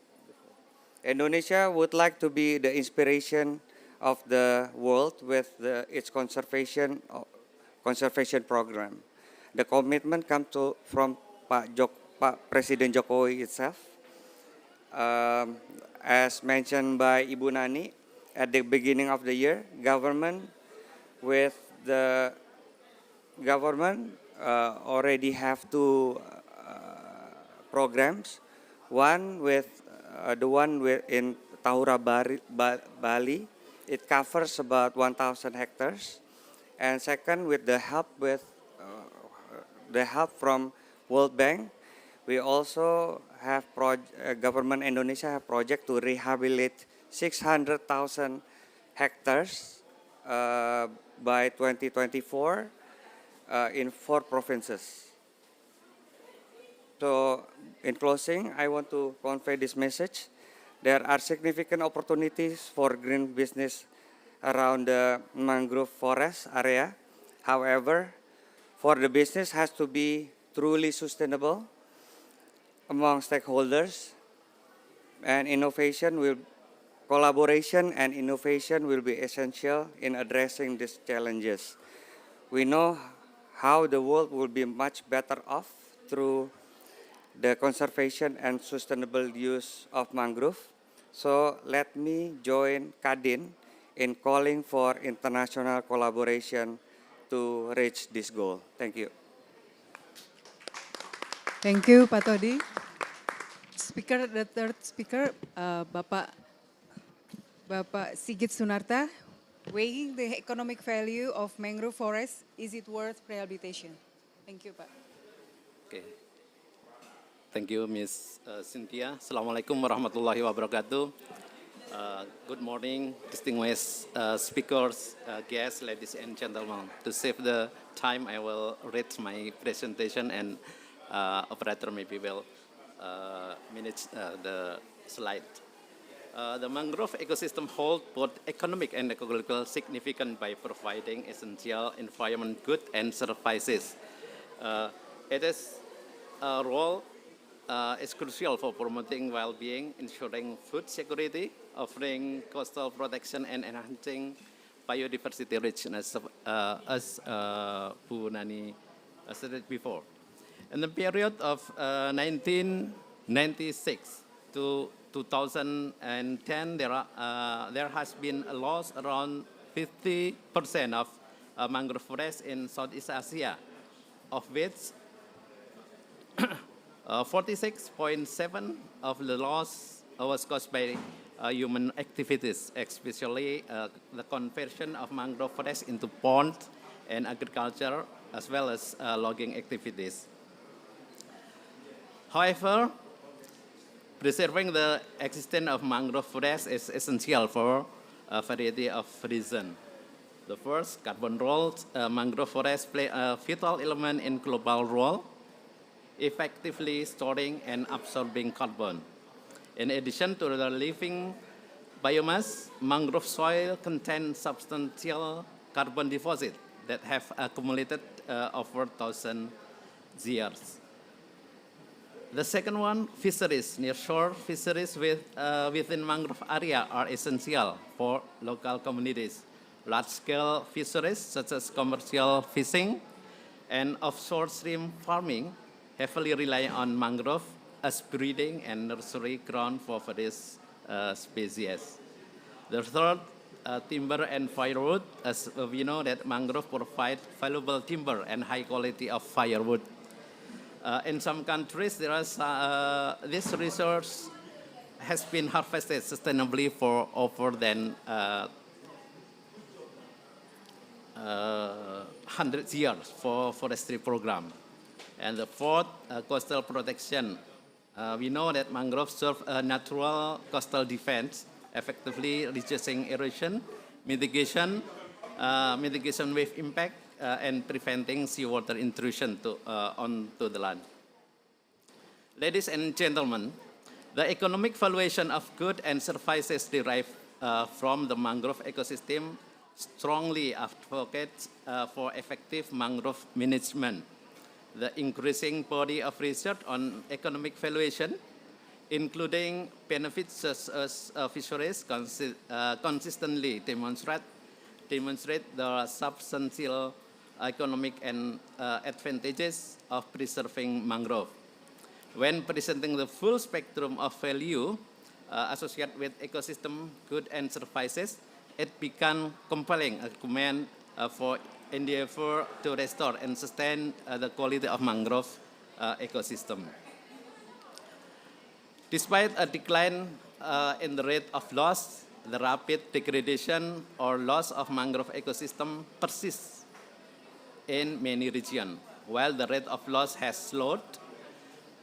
Indonesia would like to be the inspiration of the world with its conservation program. The commitment comes from Pak Presiden Jokowi itself. as mentioned by Ibu Nani at the beginning of the year, with the government already have two programs. One with the one in Tahura Bali, it covers about 1,000 hectares, and second with the help from World Bank, we also have government Indonesia have project to rehabilitate 600,000 hectares by 2024 in 4 provinces. So in closing, I want to convey this message. There are significant opportunities for green business around the mangrove forest area. However, for the business has to be truly sustainable among stakeholders, and collaboration and innovation will be essential in addressing these challenges. We know how the world will be much better off through the conservation and sustainable use of mangrove. So let me join Kadin in calling for international collaboration to reach this goal. Thank you. Thank you, Pak Todi. The third speaker, Bapak Sigit Sunarta, weighing the economic value of mangrove forest, is it worth rehabilitation? Thank you, Pak. Okay. Thank you, Ms. Cynthia. Assalamualaikum warahmatullahi wabarakatuh. Good morning, distinguished speakers, guests, ladies and gentlemen. To save the time, I will read my presentation, and operator maybe will manage the slide. The mangrove ecosystem holds both economic and ecological significance by providing essential environment goods and services. It is a role is crucial for promoting well-being, ensuring food security, offering coastal protection, and enhancing biodiversity richness, as Bu Nani stated before. In the period of 1996 to 2010, there has been a loss around 50% of mangrove forests in Southeast Asia, of which 46.7% of the loss was caused by human activities, especially the conversion of mangrove forests into ponds and agriculture, as well as logging activities. However, preserving the existence of mangrove forests is essential for a variety of reasons. The first, carbon roles. Mangrove forests play a vital element in global role, effectively storing and absorbing carbon. In addition to the living biomass, mangrove soil contains substantial carbon deposits that have accumulated over 1,000 years. The second one, fisheries. Nearshore fisheries within mangrove area are essential for local communities. Large-scale fisheries, such as commercial fishing and offshore shrimp farming, heavily rely on mangrove as breeding and nursery ground for various species. The third, timber and firewood. As we know that mangrove provide valuable timber and high quality of firewood. In some countries, this resource has been harvested sustainably for over than 100 years for forestry program. And the fourth, coastal protection. We know that mangroves serve a natural coastal defense, effectively reducing erosion, mitigation wave impact, and preventing seawater intrusion onto the land. Ladies and gentlemen, the economic valuation of goods and services derived from the mangrove ecosystem strongly advocates for effective mangrove management. The increasing body of research on economic valuation, including benefits such as fisheries, consistently demonstrate the substantial economic and advantages of preserving mangrove. When presenting the full spectrum of value, associated with ecosystem goods and services, it became compelling argument for endeavor to restore and sustain the quality of mangrove ecosystem. Despite a decline in the rate of loss, the rapid degradation or loss of mangrove ecosystem persists in many regions. While the rate of loss has slowed,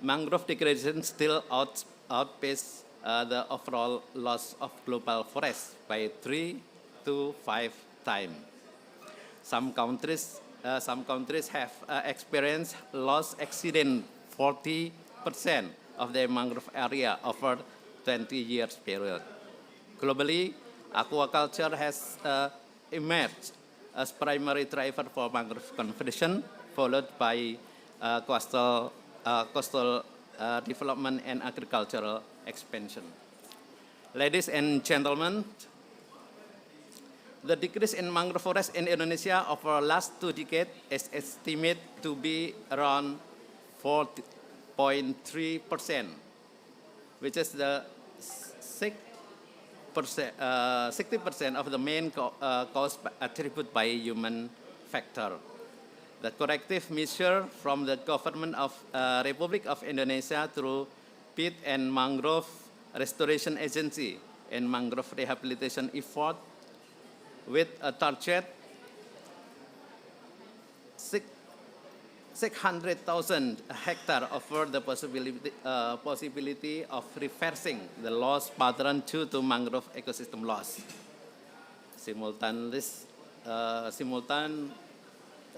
mangrove degradation still outpaces the overall loss of global forests by 3 to 5 times. Some countries have experienced loss exceeding 40% of their mangrove area over 20 years period. Globally, aquaculture has emerged as primary driver for mangrove conservation, followed by coastal development and agricultural expansion. Ladies and gentlemen, the decrease in mangrove forest in Indonesia over the last 2 decades is estimated to be around 4.3%, which is the 60% of the main cause attributed by human factor. The corrective measure from the government of Republic of Indonesia through peat and mangrove restoration agency and mangrove rehabilitation effort with a target 600,000 hectares offer the possibility of reversing the loss pattern due to mangrove ecosystem loss.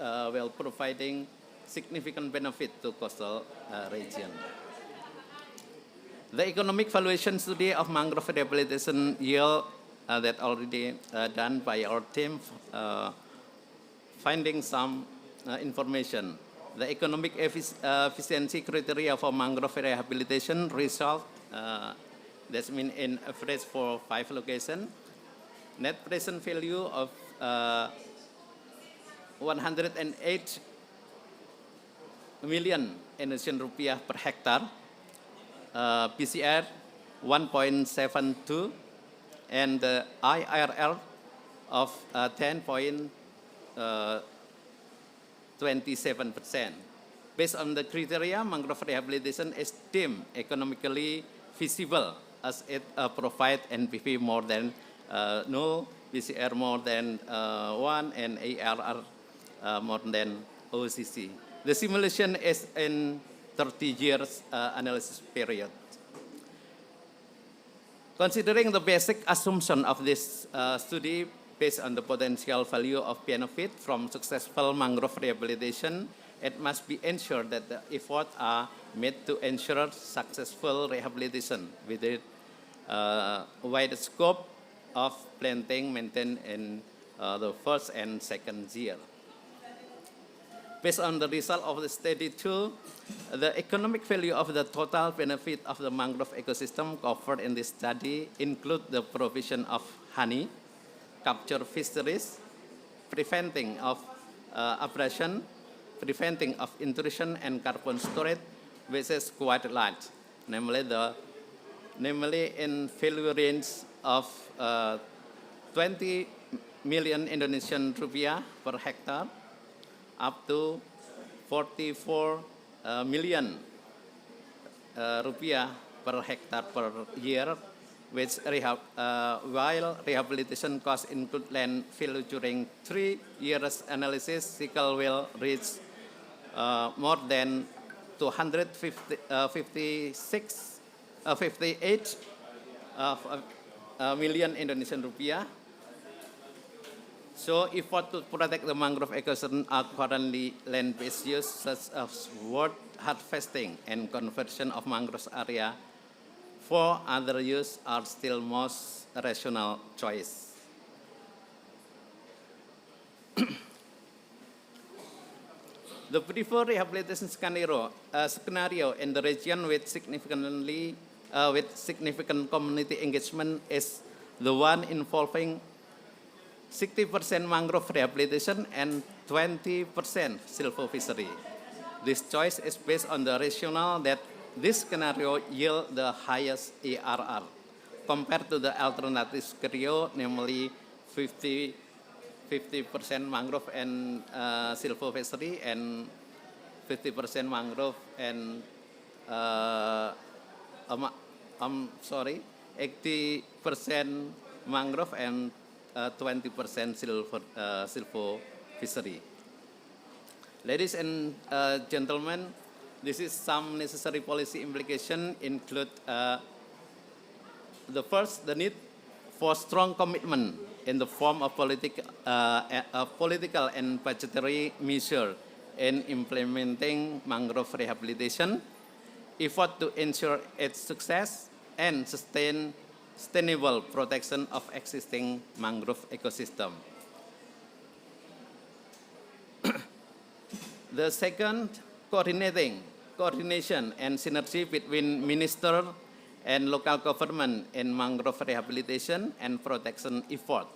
While providing significant benefit to coastal region. The economic valuation study of mangrove rehabilitation yield that already done by our team, finding some information. The economic efficiency criteria for mangrove rehabilitation result, that's mean in average for 5 locations, net present value of 108 million Indonesian rupiah per hectare, PCR 1.72, and the IRR of 10.27%. Based on the criteria, mangrove rehabilitation is deemed economically feasible as it provides NPV more than 0, PCR more than 1, and ARR more than OCC. The simulation is in 30 years analysis period. Considering the basic assumption of this study based on the potential value of benefit from successful mangrove rehabilitation, it must be ensured that the efforts are made to ensure successful rehabilitation within wide scope of planting maintained in the first and second year. Based on the result of the study 2, the economic value of the total benefit of the mangrove ecosystem covered in this study include the provision of honey, capture fisheries, preventing of abrasion, preventing of intrusion and carbon storage, which is quite large, namely in value range of 20 million Indonesian rupiah per hectare up to 44 million rupiah per hectare per year, which while rehabilitation costs include land value during 3 years analysis, cycle will reach more than 58 million Indonesian rupiah. So effort to protect the mangrove ecosystem are currently land-based use such as wood harvesting and conversion of mangrove area for other use are still most rational choice. The preferred rehabilitation scenario in the region with significant community engagement is the one involving 60% mangrove rehabilitation and 20% silvophishery. This choice is based on the rationale that this scenario yield the highest ARR. compared to the alternative scenario, namely 50% mangrove and silvo fishery and 50% mangrove and sorry, 80% mangrove and 20% silvo fishery. Ladies and gentlemen, this is some necessary policy implication include the first, the need for strong commitment in the form of political and budgetary measure in implementing mangrove rehabilitation, effort to ensure its success, and sustainable protection of existing mangrove ecosystem. The second, coordination and synergy between minister and local government in mangrove rehabilitation and protection effort,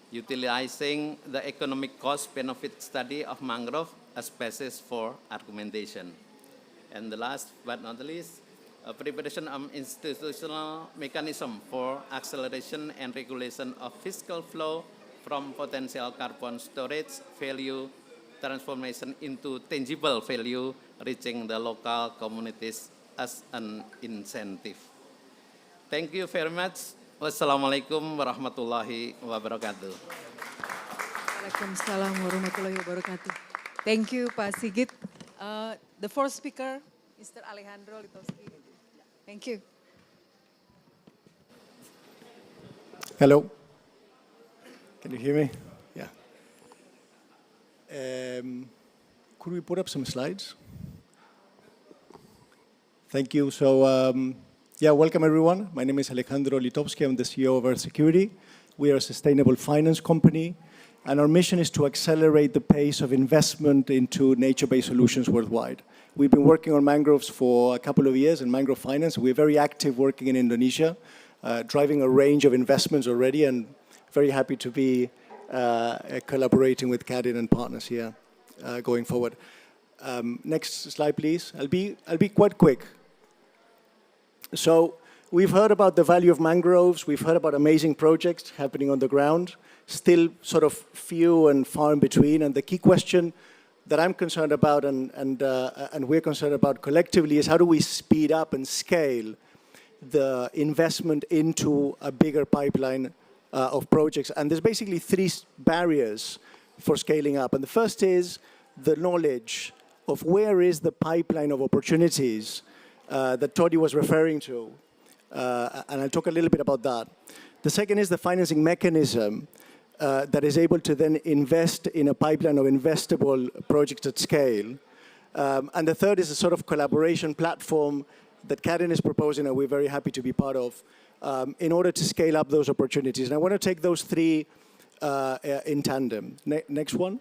utilizing the economic cost-benefit study of mangrove as basis for argumentation. And the last but not least, preparation of institutional mechanism for acceleration and regulation of fiscal flow from potential carbon storage value transformation into tangible value, reaching the local communities as an incentive. Thank you very much. Wassalamualaikum warahmatullahi wabarakatuh. Waalaikumsalam warahmatullahi wabarakatuh. Thank you, Pak Sigit. The fourth speaker, Mr. Alejandro Litowski. Thank you. Hello. Can you hear me? Yeah. Could we put up some slides? Thank you. So, yeah, welcome everyone. My name is Alejandro Litowski. I'm the CEO of Earth Security. We are a sustainable finance company, and our mission is to accelerate the pace of investment into nature-based solutions worldwide. We've been working on mangroves for a couple of years in mangrove finance. We're very active working in Indonesia, driving a range of investments already, and very happy to be collaborating with Kadin and partners here going forward. Next slide, please. I'll be quite quick. So we've heard about the value of mangroves. We've heard about amazing projects happening on the ground, still sort of few and far in between. And the key question that I'm concerned about and we're concerned about collectively is how do we speed up and scale the investment into a bigger pipeline of projects. And there's basically three barriers for scaling up. And the first is the knowledge of where is the pipeline of opportunities that Toddy was referring to. And I'll talk a little bit about that. The second is the financing mechanism that is able to then invest in a pipeline of investable projects at scale. And the third is a sort of collaboration platform that Kadin is proposing and we're very happy to be part of in order to scale up those opportunities. And I want to take those three in tandem. Next one.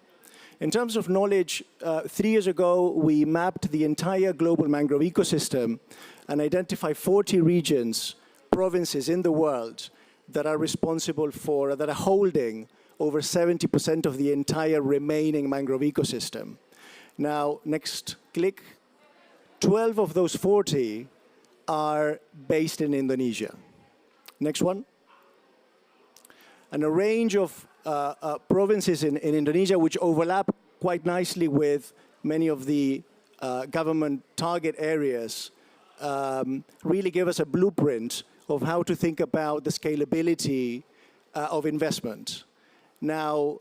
In terms of knowledge, 3 years ago, we mapped the entire global mangrove ecosystem and identified 40 regions, provinces in the world that are responsible for, that are holding over 70% of the entire remaining mangrove ecosystem. Now, next click. 12 of those 40 are based in Indonesia. Next one. And a range of provinces in Indonesia which overlap quite nicely with many of the government target areas really give us a blueprint of how to think about the scalability of investment. Now,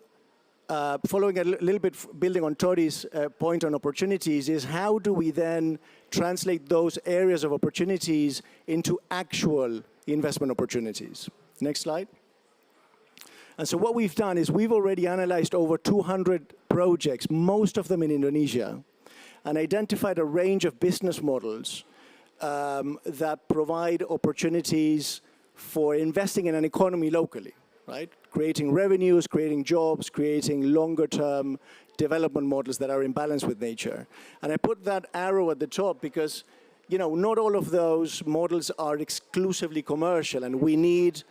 following a little bit, building on Toddy's point on opportunities, is how do we then translate those areas of opportunities into actual investment opportunities? Next slide. And so what we've done is we've already analyzed over 200 projects, most of them in Indonesia, and identified a range of business models that provide opportunities for investing in an economy locally, right? Creating revenues, creating jobs, creating longer-term development models that are in balance with nature. And I put that arrow at the top because, you know, not all of those models are exclusively commercial, and we need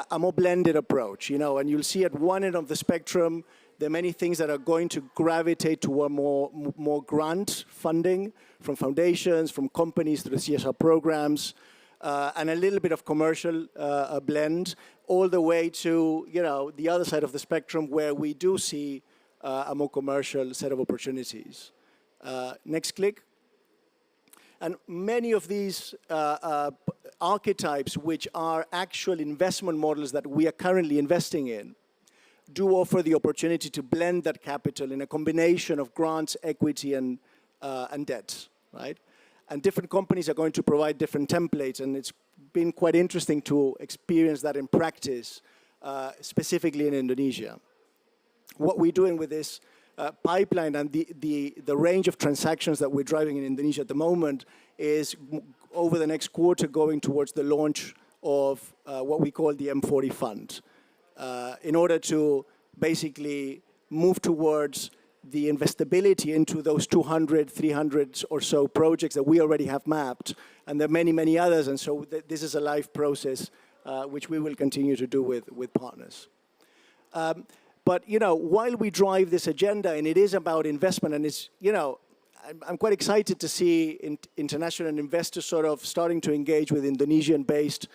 a more blended approach, you know, and you'll see at one end of the spectrum, there are many things that are going to gravitate toward more grant funding from foundations, from companies through the CSR programs. and a little bit of commercial blend, all the way to the other side of the spectrum where we do see a more commercial set of opportunities. Next click. And many of these archetypes, which are actual investment models that we are currently investing in, do offer the opportunity to blend that capital in a combination of grants, equity, and debt, right? And different companies are going to provide different templates, and it's been quite interesting to experience that in practice, specifically in Indonesia. What we're doing with this pipeline and the range of transactions that we're driving in Indonesia at the moment is over the next quarter going towards the launch of what we call the M40 fund, in order to basically move towards the investability into those 200, 300 or so projects that we already have mapped, and there are many, many others, and so this is a live process which we will continue to do with partners. But, while we drive this agenda, and it is about investment, and it's, I'm quite excited to see international investors sort of starting to engage with Indonesian-based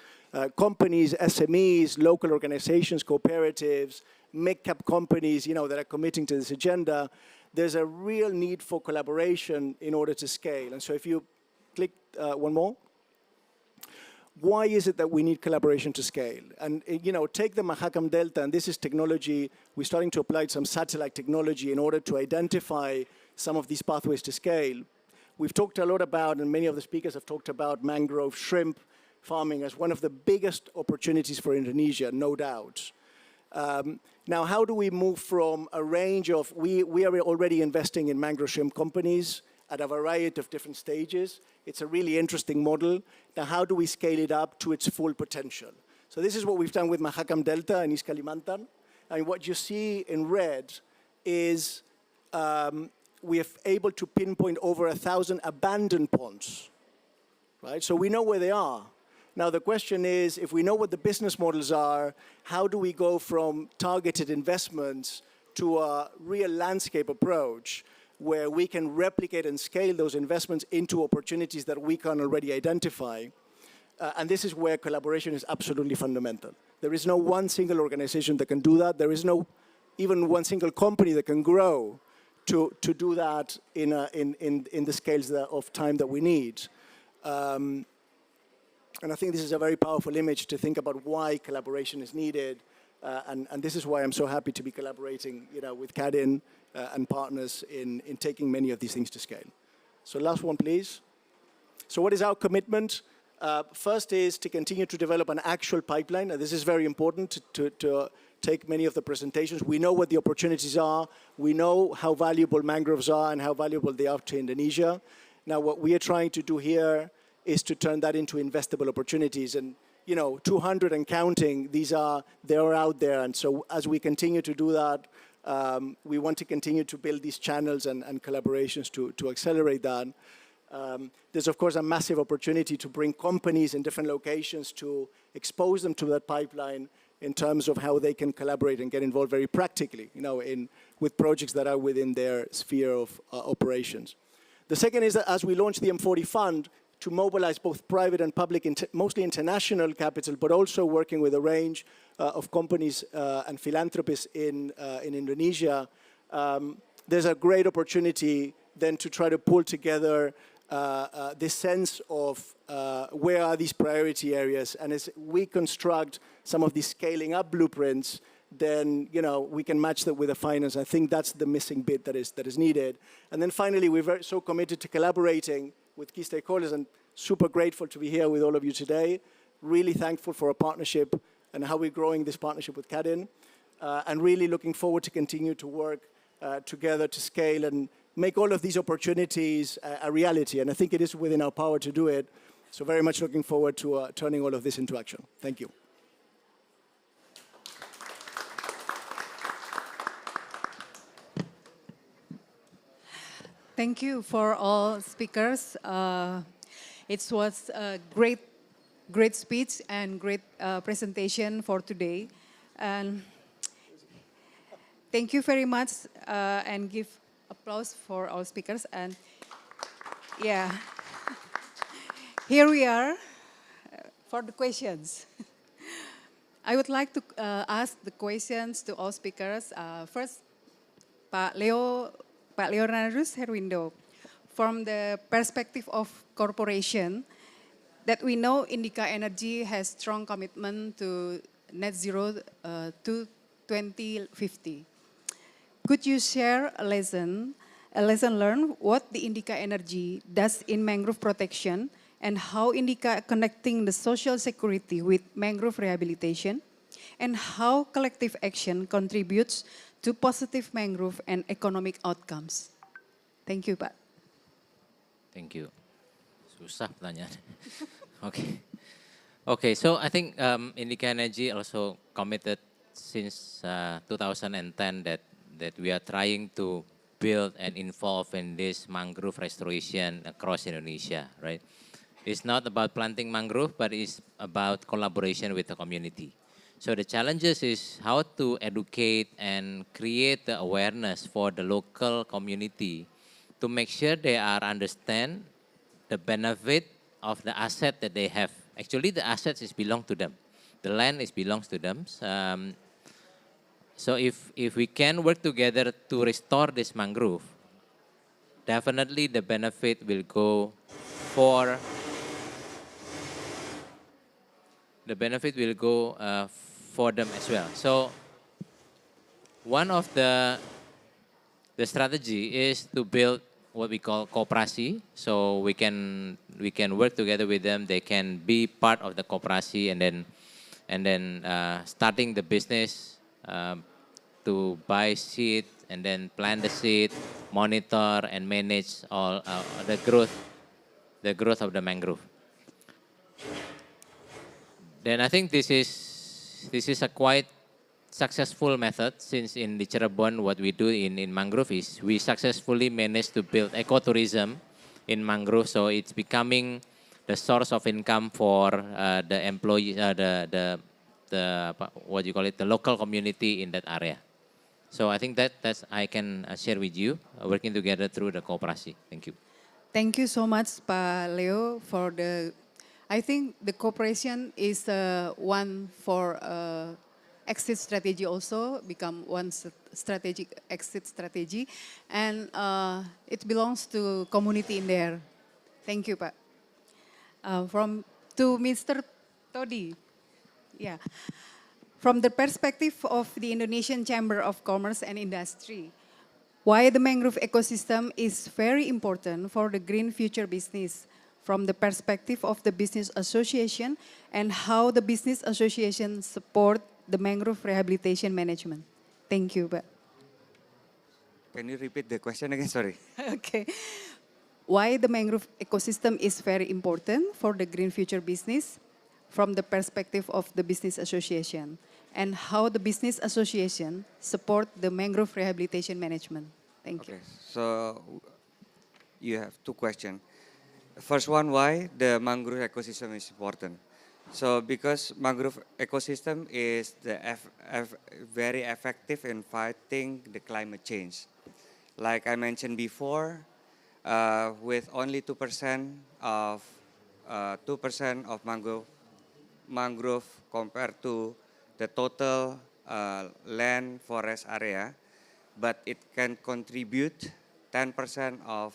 companies, SMEs, local organizations, cooperatives, mid-cap companies, that are committing to this agenda. There's a real need for collaboration in order to scale. And so if you click one more. Why is it that we need collaboration to scale? And, take the Mahakam Delta, and this is technology. We're starting to apply some satellite technology in order to identify some of these pathways to scale. We've talked a lot about, and many of the speakers have talked about, mangrove shrimp farming as one of the biggest opportunities for Indonesia, no doubt. Now, how do we move from a range of, we are already investing in mangrove shrimp companies at a variety of different stages. It's a really interesting model. Now, how do we scale it up to its full potential? So this is what we've done with Mahakam Delta in East Kalimantan. And what you see in red is we are able to pinpoint over 1,000 abandoned ponds, right? So we know where they are. Now, the question is, if we know what the business models are, how do we go from targeted investments to a real landscape approach where we can replicate and scale those investments into opportunities that we can already identify? And this is where collaboration is absolutely fundamental. There is no one single organization that can do that. There is no even one single company that can grow to do that in the scales of time that we need. And I think this is a very powerful image to think about why collaboration is needed. And this is why I'm so happy to be collaborating with CADIN and partners in taking many of these things to scale. So last one, please. So what is our commitment? First is to continue to develop an actual pipeline. And this is very important to take many of the presentations. We know what the opportunities are. We know how valuable mangroves are and how valuable they are to Indonesia. Now, what we are trying to do here is to turn that into investable opportunities. And 200 and counting, they're out there. And so as we continue to do that, we want to continue to build these channels and collaborations to accelerate that. There's, of course, a massive opportunity to bring companies in different locations to expose them to that pipeline in terms of how they can collaborate and get involved very practically, with projects that are within their sphere of operations. The second is that as we launch the M40 fund, to mobilize both private and public, mostly international capital, but also working with a range of companies and philanthropists in Indonesia, there's a great opportunity then to try to pull together this sense of where are these priority areas. And as we construct some of these scaling up blueprints, then we can match that with the finance. I think that's the missing bit that is needed. And then finally, we're so committed to collaborating with key stakeholders, and super grateful to be here with all of you today. Really thankful for our partnership and how we're growing this partnership with CADIN, and really looking forward to continue to work together to scale and make all of these opportunities a reality. And I think it is within our power to do it. So very much looking forward to turning all of this into action. Thank you. Thank you for all speakers. It was a great speech and great presentation for today. And thank you very much, and give applause for all speakers. And yeah, here we are for the questions. I would like to ask the questions to all speakers. First, Pak Leonardus Herwindo, from the perspective of corporation, that we know Indica Energy has strong commitment to net zero to 2050. Could you share a lesson learned, what the Indica Energy does in mangrove protection and how Indica connecting the social security with mangrove rehabilitation, and how collective action contributes to positive mangrove and economic outcomes? Thank you, Pak. Thank you. Susah pertanyaan. Okay. Okay, so I think Indica Energy also committed since 2010 that we are trying to build and involve in this mangrove restoration across Indonesia, right? It's not about planting mangrove, but it's about collaboration with the community. So the challenges is how to educate and create the awareness for the local community to make sure they are understand the benefit of the asset that they have. Actually, the assets is belong to them. The land is belongs to them. So if we can work together to restore this mangrove, definitely the benefit will go for for them as well. So one of the strategy is to build what we call kooperasi. So we can work together with them. They can be part of the kooperasi, and then starting the business to buy seed and then plant the seed, monitor and manage all the growth of the mangrove. Then I think this is a quite successful method, since in the Cirebon what we do in mangrove is we successfully managed to build ecotourism in mangrove, so it's becoming the source of income for the employees, the what you call it, the local community in that area. So I think that's I can share with you, working together through the cooperation. Thank you. Thank you so much, Pa Leo, for the. I think the cooperation is one for exit strategy also, become one strategic exit strategy, and it belongs to community in there. Thank you, Pak. To Mr. Todi, yeah. From the perspective of the Indonesian Chamber of Commerce and Industry, why the mangrove ecosystem is very important for the green future business, from the perspective of the business association, and how the business association support the mangrove rehabilitation management. Thank you, Pak. Can you repeat the question again? Sorry. Okay. Why the mangrove ecosystem is very important for the green future business from the perspective of the business association, and how the business association support the mangrove rehabilitation management. Thank you. Okay, so you have two questions. First one, why the mangrove ecosystem is important. So because mangrove ecosystem is very effective in fighting the climate change. Like I mentioned before, with only 2% of mangrove compared to the total land forest area, but it can contribute 10% of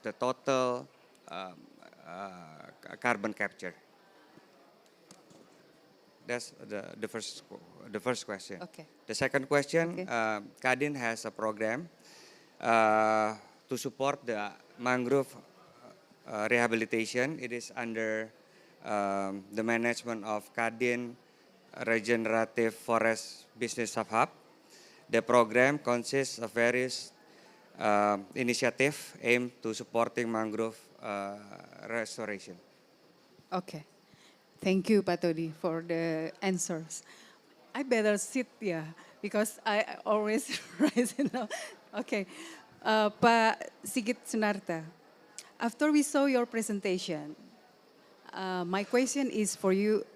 the total carbon capture. That's the first question. Okay. The second question, Okay. Kadin has a program to support the mangrove rehabilitation. It is under the management of Kadin Regenerative Forest Business Hub. The program consists of various initiatives aimed to supporting mangrove restoration. Okay. Thank you, Pak Todi, for the answers. I better sit, yeah, because I always rise. Okay. Pak Sigit Sunarta, after we saw your presentation, my question is for you,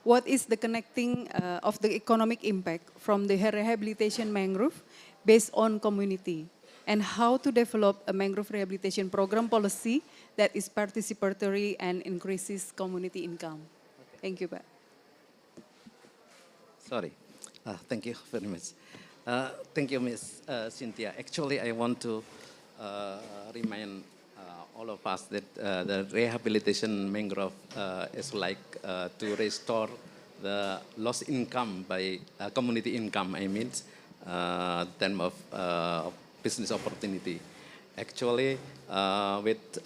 what is the connecting of the economic impact from the rehabilitation mangrove based on community? and how to develop a mangrove rehabilitation program policy that is participatory and increases community income. Thank you, Pak. Sorry. Thank you very much. Thank you, Ms. Cynthia. Actually, I want to remind all of us that the rehabilitation mangrove is like to restore the lost income by community income, I mean, term of business opportunity. Actually, with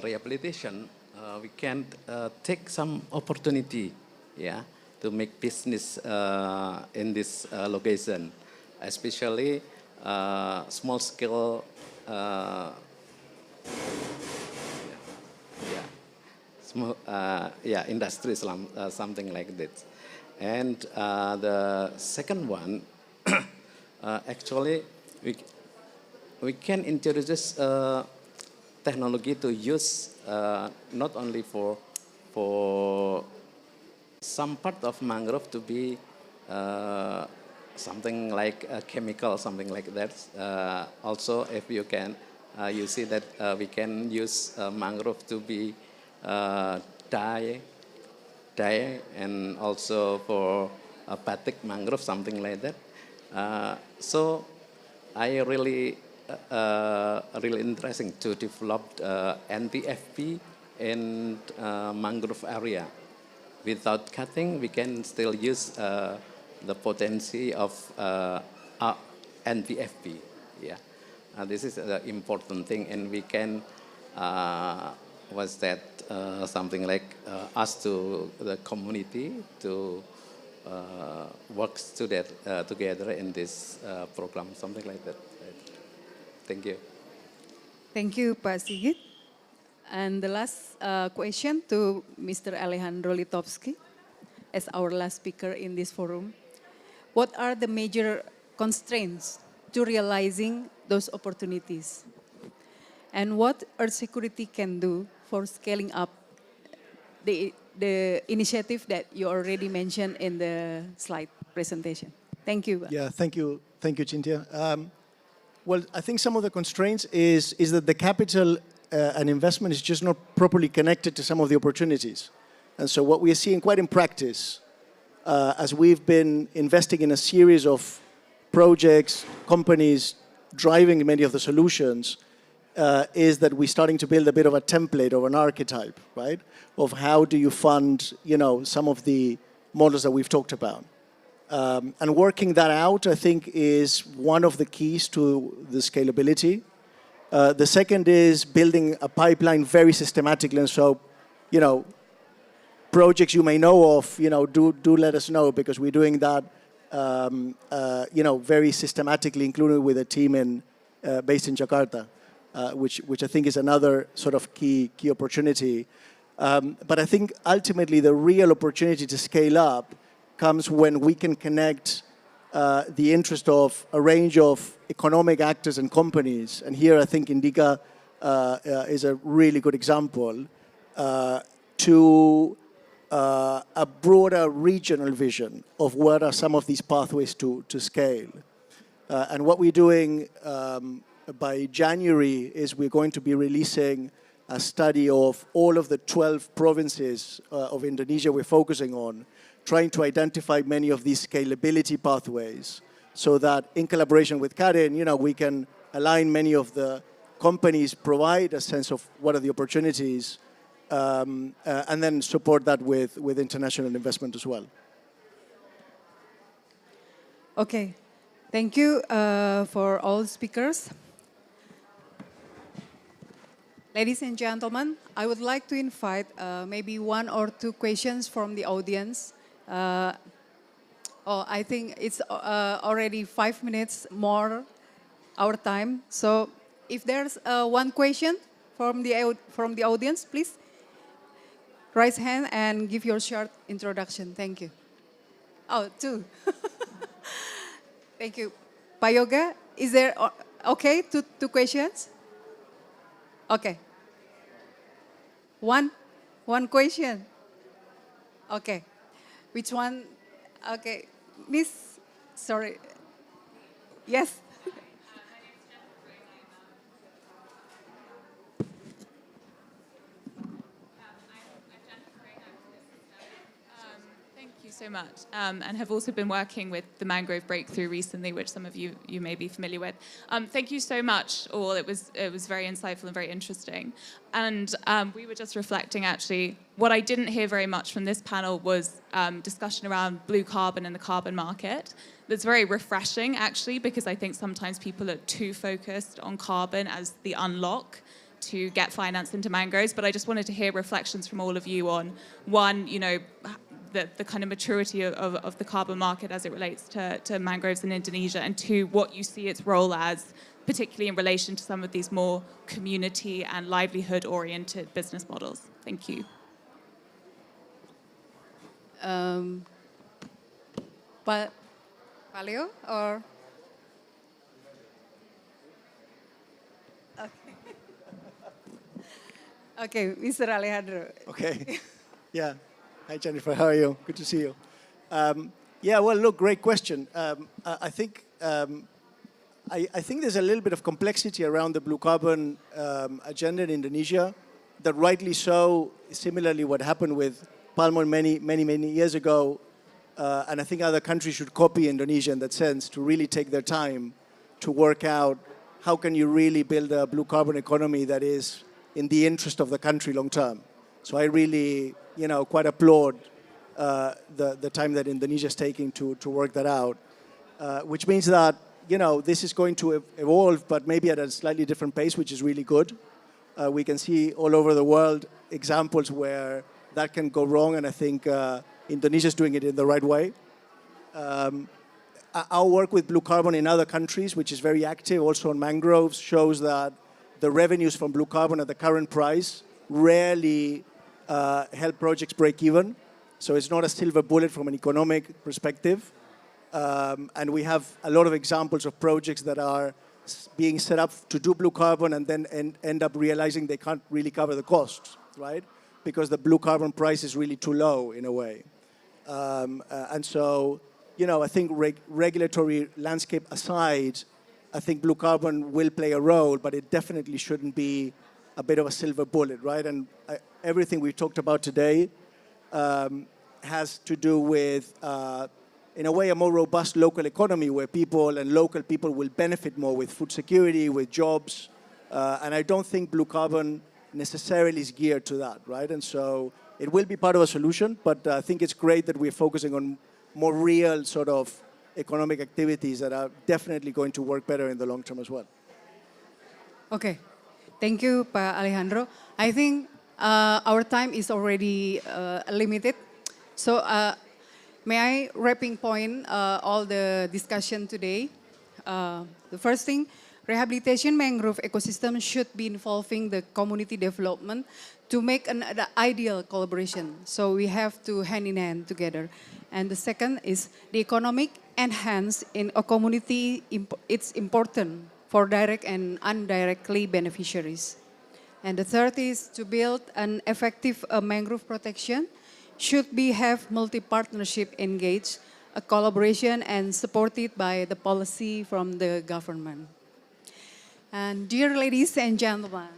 rehabilitation, we can take some opportunity, yeah, to make business in this location, especially small scale small industries, something like that. And the second one, actually, we can introduce technology to use not only for some part of mangrove to be something like a chemical, something like that. Also, if you can, you see that we can use mangrove to be dye, and also for batik mangrove, something like that. So I really interesting to develop NTFP in mangrove area. Without cutting, we can still use the potency of NTFP. Yeah, this is the important thing, and we can something like us to the community to work together in this program, something like that. Thank you. Thank you, Pak Sigit. And the last question to Mr. Alejandro Litovsky, as our last speaker in this forum. What are the major constraints to realizing those opportunities? And what Earth Security can do for scaling up the initiative that you already mentioned in the slide presentation? Thank you. Yeah, thank you, Cynthia. Well, I think some of the constraints is that the capital and investment is just not properly connected to some of the opportunities. And so what we are seeing quite in practice, as we've been investing in a series of projects, companies driving many of the solutions, is that we're starting to build a bit of a template or an archetype, right? Of how do you fund, some of the models that we've talked about. And working that out, I think, is one of the keys to the scalability. The second is building a pipeline very systematically. And so, projects you may know of, do let us know, because we're doing that, very systematically, including with a team based in Jakarta, which I think is another sort of key opportunity. But I think ultimately the real opportunity to scale up comes when we can connect the interest of a range of economic actors and companies. And here I think Indica is a really good example to a broader regional vision of what are some of these pathways to scale. And what we're doing by January is we're going to be releasing a study of all of the 12 provinces of Indonesia we're focusing on, trying to identify many of these scalability pathways so that in collaboration with Karen, we can align many of the companies, provide a sense of what are the opportunities, and then support that with international investment as well. Okay, thank you for all speakers. Ladies and gentlemen, I would like to invite maybe one or two questions from the audience. I think it's already 5 minutes more our time. So if there's one question from the audience, please raise hand and give your short introduction. Thank you. Oh, two. Thank you. Pak Yoga, is there, okay, two questions? Okay. One question. Okay. Which one? Okay. Miss, sorry. Yes. so much, and have also been working with the Mangrove Breakthrough recently, which some of you may be familiar with. Thank you so much, all. It was very insightful and very interesting. And we were just reflecting, actually, what I didn't hear very much from this panel was discussion around blue carbon and the carbon market. That's very refreshing, actually, because I think sometimes people are too focused on carbon as the unlock to get finance into mangroves. But I just wanted to hear reflections from all of you on, one, you know, the kind of maturity of the carbon market as it relates to mangroves in Indonesia, and two, what you see its role as, particularly in relation to some of these more community and livelihood-oriented business models. Thank you. Paleo or? Okay, Mr. Alejandro. Okay. Yeah. Hi, Jennifer. How are you? Good to see you. Yeah, well, look, great question. I think there's a little bit of complexity around the blue carbon agenda in Indonesia that rightly so, similarly what happened with palm oil many years ago, and I think other countries should copy Indonesia in that sense, to really take their time to work out how can you really build a blue carbon economy that is in the interest of the country long term. So I really, quite applaud the time that Indonesia is taking to work that out, which means that, this is going to evolve, but maybe at a slightly different pace, which is really good. We can see all over the world examples where that can go wrong, and I think Indonesia is doing it in the right way. Our work with blue carbon in other countries, which is very active, also on mangroves, shows that the revenues from blue carbon at the current price rarely help projects break even. So it's not a silver bullet from an economic perspective. And we have a lot of examples of projects that are being set up to do blue carbon and then end up realizing they can't really cover the costs, right? Because the blue carbon price is really too low in a way. And so, I think regulatory landscape aside, I think blue carbon will play a role, but it definitely shouldn't be a bit of a silver bullet, right? And everything we've talked about today has to do with, in a way, a more robust local economy where people and local people will benefit more with food security, with jobs. And I don't think blue carbon necessarily is geared to that, right? And so it will be part of a solution, but I think it's great that we're focusing on more real sort of economic activities that are definitely going to work better in the long term as well. Okay, thank you, Pa Alejandro. I think our time is already limited. So may I wrapping point all the discussion today? The first thing, rehabilitation mangrove ecosystem should be involving the community development to make an ideal collaboration. So we have to hand in hand together. And the second is the economic enhance in a community, it's important for direct and indirectly beneficiaries. And the third is to build an effective mangrove protection should be have multi-partnership engaged, a collaboration and supported by the policy from the government. And dear ladies and gentlemen,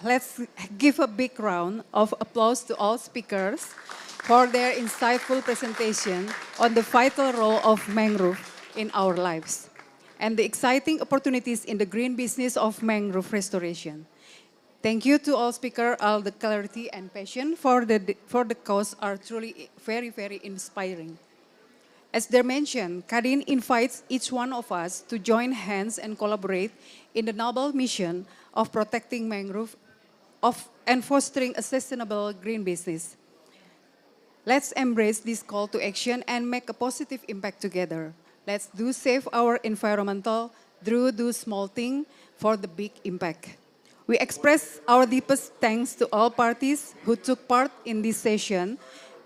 let's give a big round of applause to all speakers for their insightful presentation on the vital role of mangrove in our lives and the exciting opportunities in the green business of mangrove restoration. Thank you to all speakers. All the clarity and passion for the cause are truly very, very inspiring. As they mentioned, Kadin invites each one of us to join hands and collaborate in the noble mission of protecting mangrove and fostering a sustainable green business. Let's embrace this call to action and make a positive impact together. Let's do save our environmental through do small things for the big impact. We express our deepest thanks to all parties who took part in this session.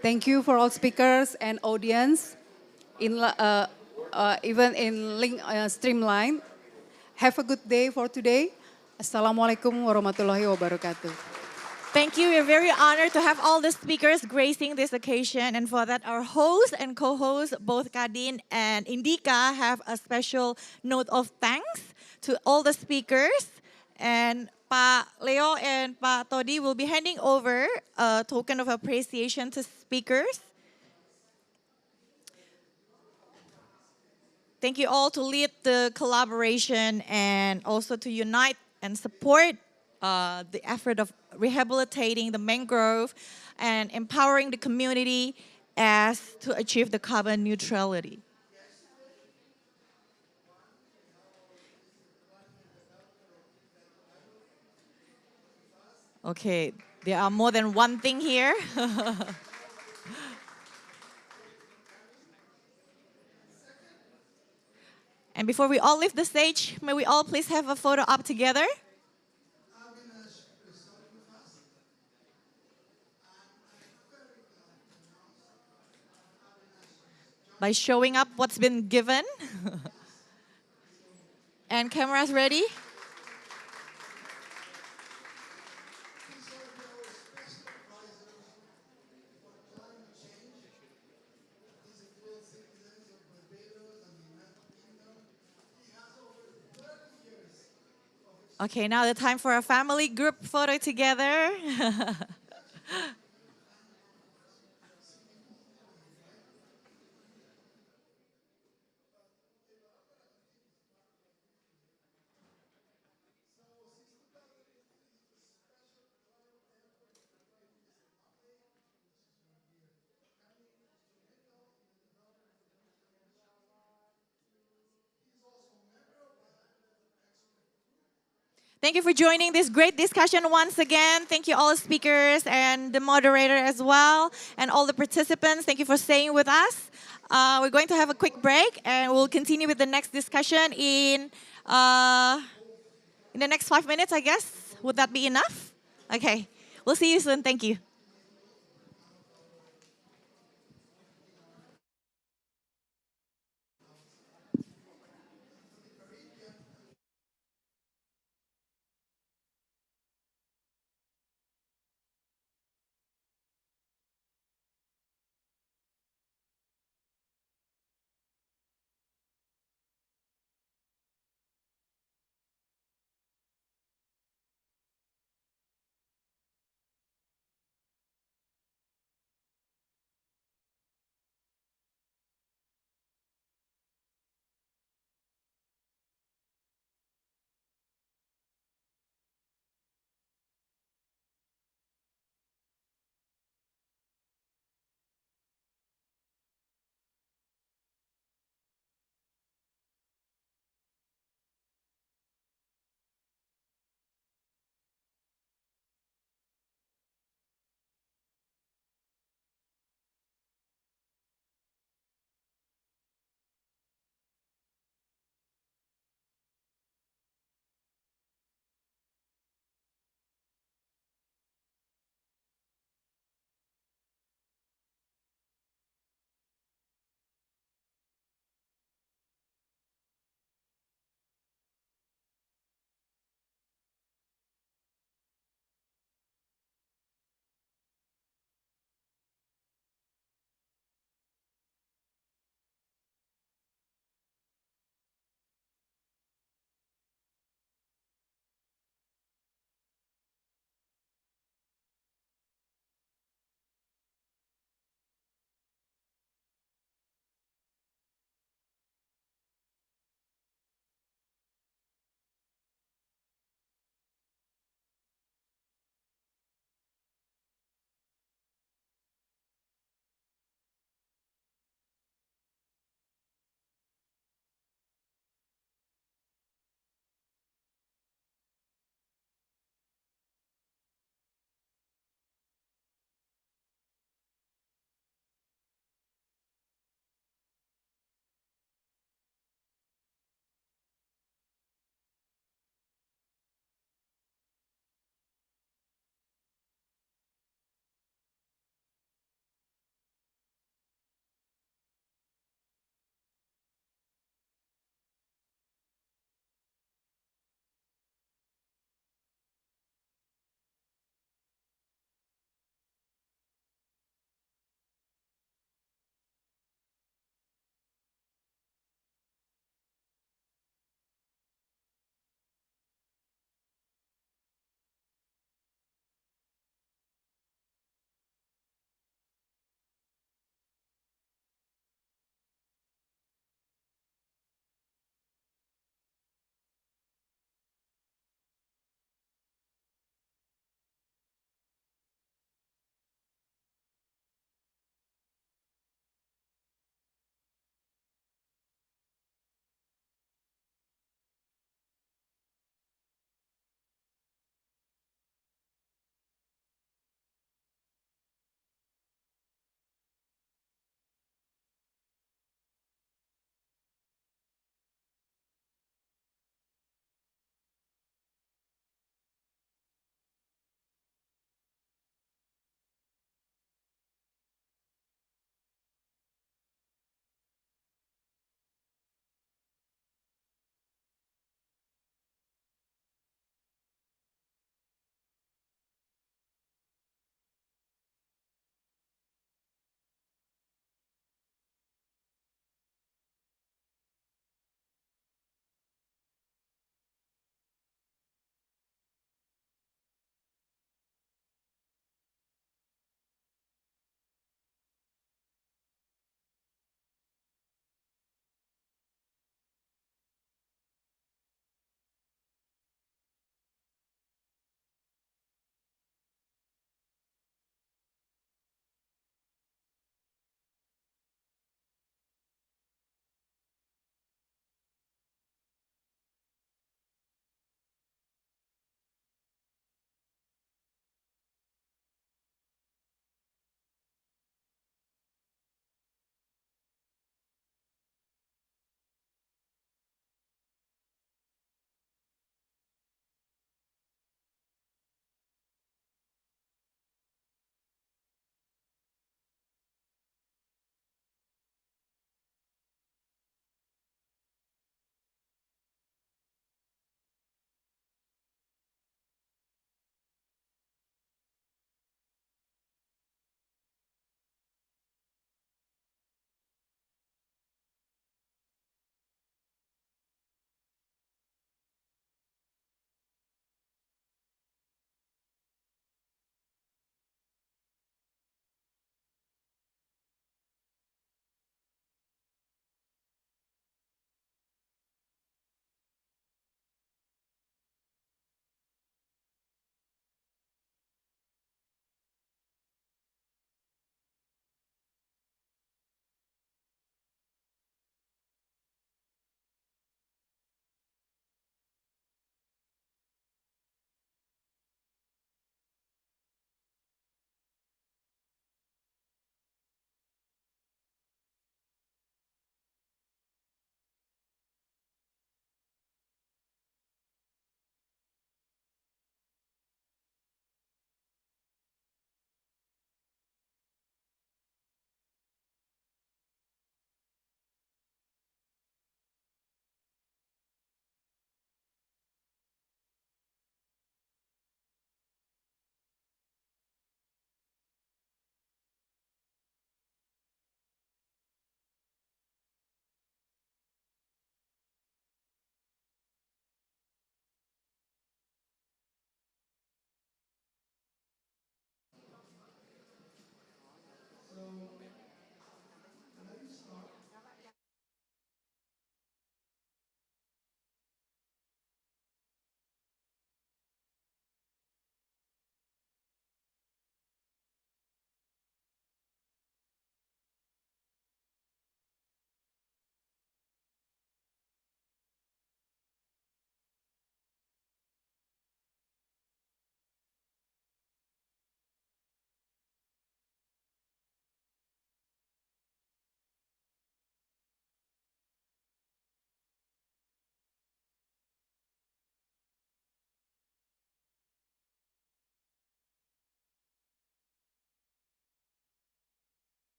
Thank you for all speakers and audience, even in link streamline. Have a good day for today. Assalamualaikum warahmatullahi wabarakatuh. Thank you. We're very honored to have all the speakers gracing this occasion. And for that, our host and co-host, both Kadin and Indika, have a special note of thanks to all the speakers. And Pa Leo and Pa Todi will be handing over a token of appreciation to speakers. Thank you all to lead the collaboration and also to unite and support the effort of rehabilitating the mangrove and empowering the community as to achieve the carbon neutrality. Okay, there are more than one thing here. And before we all leave the stage, may we all please have a photo up together? By showing up what's been given. And cameras ready? Okay, now the time for a family group photo together. Thank you for joining this great discussion once again. Thank you all speakers and the moderator as well, and all the participants. Thank you for staying with us. We're going to have a quick break, and we'll continue with the next discussion in the next 5 minutes, I guess. Would that be enough? Okay, we'll see you soon. Thank you.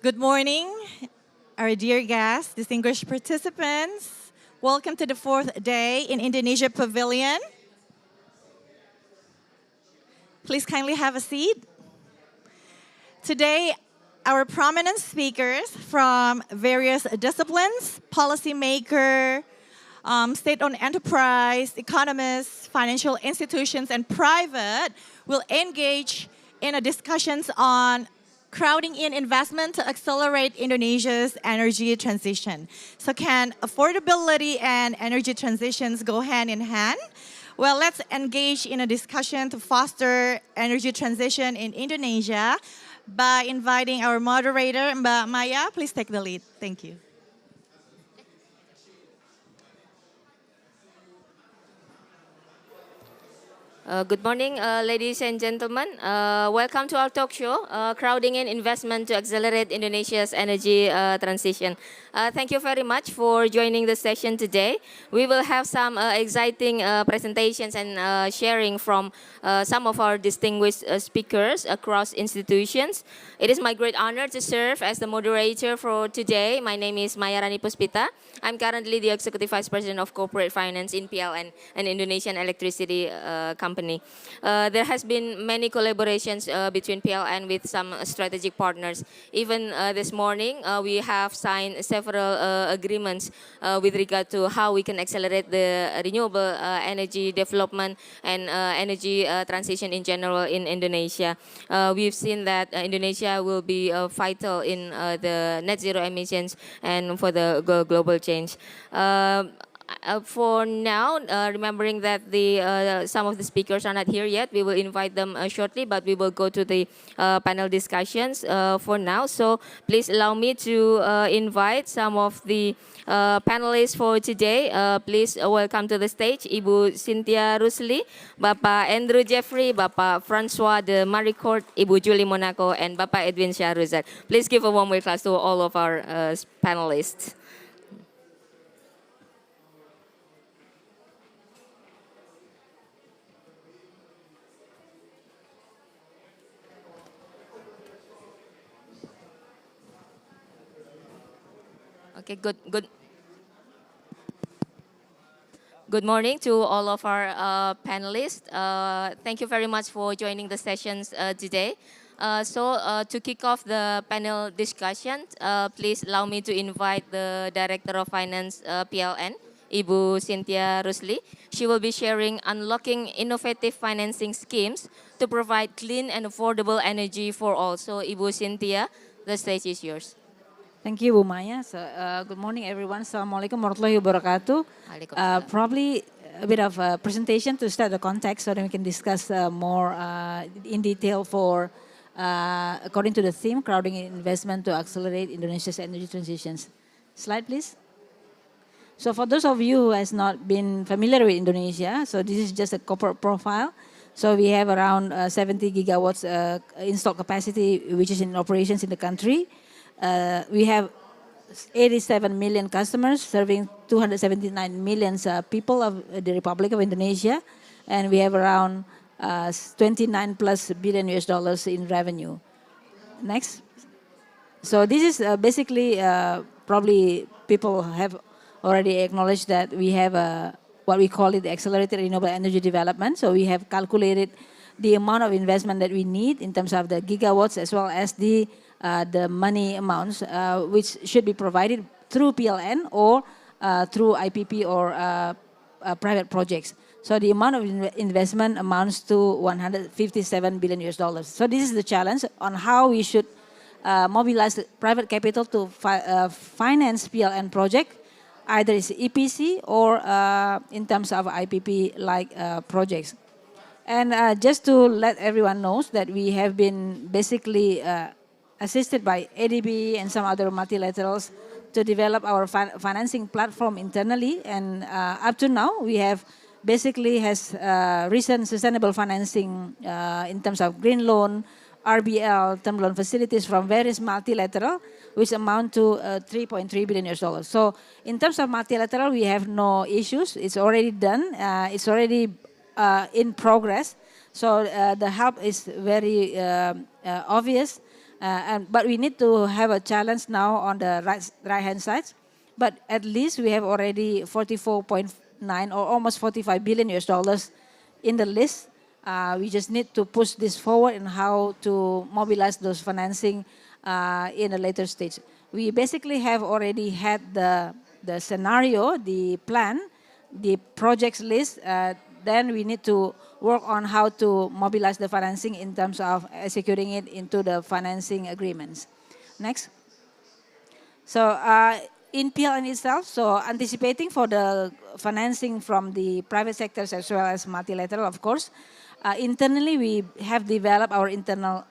Good morning, our dear guests, distinguished participants. Welcome to the fourth day in Indonesia Pavilion. Please kindly have a seat. Today, our prominent speakers from various disciplines, policymaker, state-owned enterprise, economists, financial institutions, and private will engage in a discussions on crowding in investment to accelerate Indonesia's energy transition. So can affordability and energy transitions go hand in hand? Well, let's engage in a discussion to foster energy transition in Indonesia by inviting our moderator, Mbak Maya. Please take the lead. Thank you. Good morning, ladies and gentlemen. Welcome to our talk show, Crowding in Investment to Accelerate Indonesia's Energy Transition. Thank you very much for joining the session today. We will have some exciting presentations and sharing from some of our distinguished speakers across institutions. It is my great honor to serve as the moderator for today. My name is Maya Rani Puspita. I'm currently the Executive Vice President of Corporate Finance in PLN, an Indonesian electricity company. There has been many collaborations between PLN with some strategic partners. Even this morning, we have signed several agreements with regard to how we can accelerate the renewable energy development and energy transition in general in Indonesia. We've seen that Indonesia will be vital in the net zero emissions and for the global change. For now, remembering that some of the speakers are not here yet, we will invite them shortly, but we will go to the panel discussions for now. So please allow me to invite some of the panelists for today. Please welcome to the stage Ibu Cynthia Rusli, Bapak Andrew Jeffrey, Bapak Francois de Maricourt, Ibu Julie Monaco, and Bapak Edwin Shahruzad. Please give a warm welcome to all of our panelists. Okay, good morning to all of our panelists. Thank you very much for joining the sessions today. To kick off the panel discussion, please allow me to invite the Director of Finance PLN, Ibu Cynthia Rusli. She will be sharing unlocking innovative financing schemes to provide clean and affordable energy for all. So, Ibu Cynthia, the stage is yours. Thank you, Bu Maya. So, good morning, everyone. Assalamualaikum warahmatullahi wabarakatuh. Probably a bit of a presentation to start the context so that we can discuss more in detail for, according to the theme, crowding in investment to accelerate Indonesia's energy transitions. Slide, please. So for those of you who has not been familiar with Indonesia, so this is just a corporate profile. So we have around 70 gigawatts installed capacity, which is in operations in the country. We have 87 million customers serving 279 million people of the Republic of Indonesia, and we have around 29 plus billion US dollars in revenue. Next. So this is basically probably people have already acknowledged that we have what we call it the accelerated renewable energy development. So we have calculated the amount of investment that we need in terms of the gigawatts as well as the money amounts which should be provided through PLN or through IPP or private projects. So the amount of investment amounts to 157 billion US dollars. So this is the challenge on how we should mobilize private capital to finance PLN project, either it's EPC or in terms of IPP like projects. And just to let everyone know that we have been basically assisted by ADB and some other multilaterals to develop our financing platform internally. And up to now, we have basically has recent sustainable financing in terms of green loan, RBL, term loan facilities from various multilateral, which amount to 3.3 billion US dollars. So in terms of multilateral, we have no issues. It's already done. It's already in progress. So the help is very obvious. But we need to have a challenge now on the right-hand side. But at least we have already 44.9 or almost 45 billion US dollars in the list. We just need to push this forward and how to mobilize those financing in a later stage. We basically have already had the scenario, the plan, the projects list. Then we need to work on how to mobilize the financing in terms of executing it into the financing agreements. Next. So in PLN itself, so anticipating for the financing from the private sectors as well as multilateral, of course, internally we have developed our internal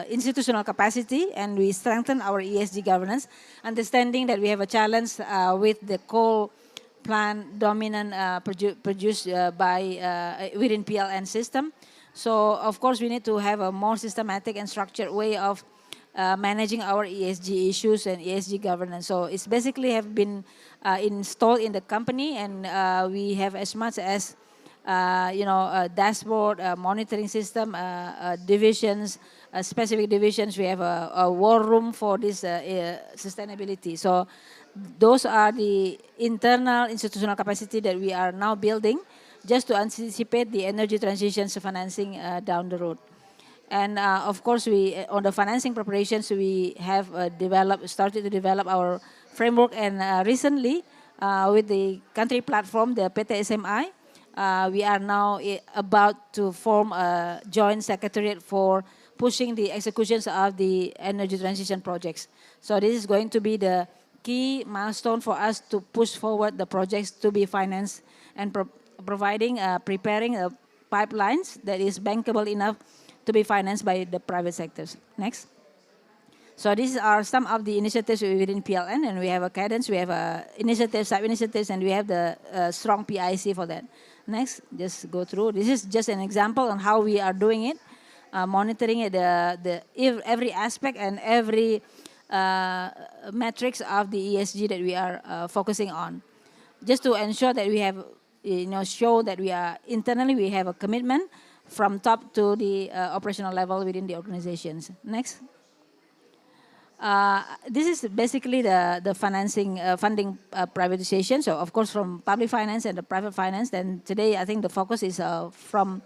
institutional capacity and we strengthen our ESG governance, understanding that we have a challenge with the coal plant dominant produced by within PLN system. So of course we need to have a more systematic and structured way of managing our ESG issues and ESG governance. So it's basically have been installed in the company, and we have as much as a dashboard, monitoring system, divisions, specific divisions. We have a war room for this sustainability. So those are the internal institutional capacity that we are now building just to anticipate the energy transitions financing down the road. And of course, we on the financing preparations, we have started to develop our framework. And recently, with the country platform, the PTSMI, we are now about to form a joint secretariat for pushing the executions of the energy transition projects. So this is going to be the key milestone for us to push forward the projects to be financed and preparing pipelines that is bankable enough to be financed by the private sectors. Next. So these are some of the initiatives within PLN, and we have a cadence, we have initiatives, sub-initiatives, and we have the strong PIC for that. Next, just go through. This is just an example on how we are doing it, monitoring it, every aspect and every metrics of the ESG that we are focusing on, just to ensure that we have, show that we are internally we have a commitment from top to the operational level within the organizations. Next. This is basically the financing, funding privatization. So of course from public finance and the private finance. Then today I think the focus is from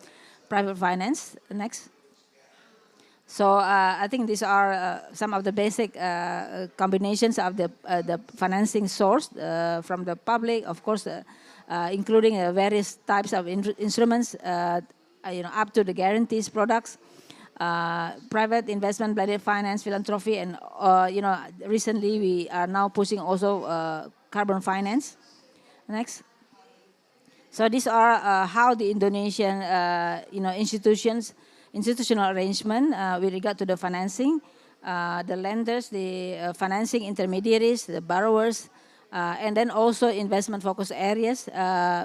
private finance. Next. So I think these are some of the basic combinations of the financing source from the public, of course, including various types of instruments, up to the guarantees products, private investment, blended finance, philanthropy, and recently we are now pushing also carbon finance. Next. So these are how the Indonesian institutional arrangement with regard to the financing, the lenders, the financing intermediaries, the borrowers, and then also investment focus areas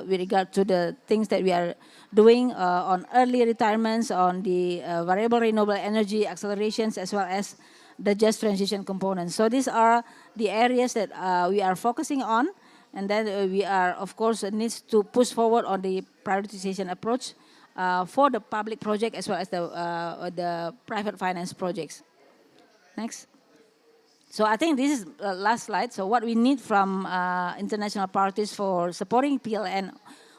with regard to the things that we are doing on early retirements, on the variable renewable energy accelerations, as well as the just transition components. So these are the areas that we are focusing on, and then we are, of course, needs to push forward on the prioritization approach for the public project as well as the private finance projects. Next. So I think this is the last slide. So what we need from international parties for supporting PLN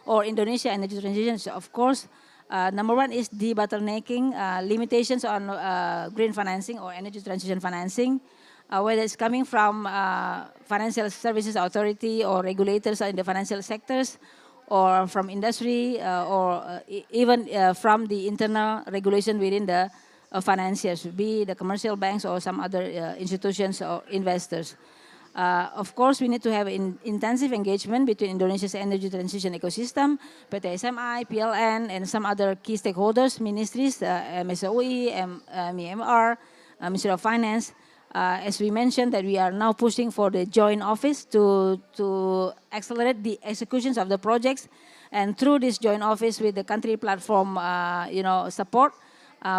or Indonesia energy transition, so of course, number one is debottlenecking, limitations on green financing or energy transition financing, whether it's coming from financial services authority or regulators in the financial sectors, or from industry, or even from the internal regulation within the financiers, be the commercial banks or some other institutions or investors. Of course, we need to have intensive engagement between Indonesia's energy transition ecosystem, PTSMI, PLN, and some other key stakeholders, ministries, MSOE, MEMR, Ministry of Finance. As we mentioned, that we are now pushing for the joint office to accelerate the executions of the projects, and through this joint office with the country platform, support,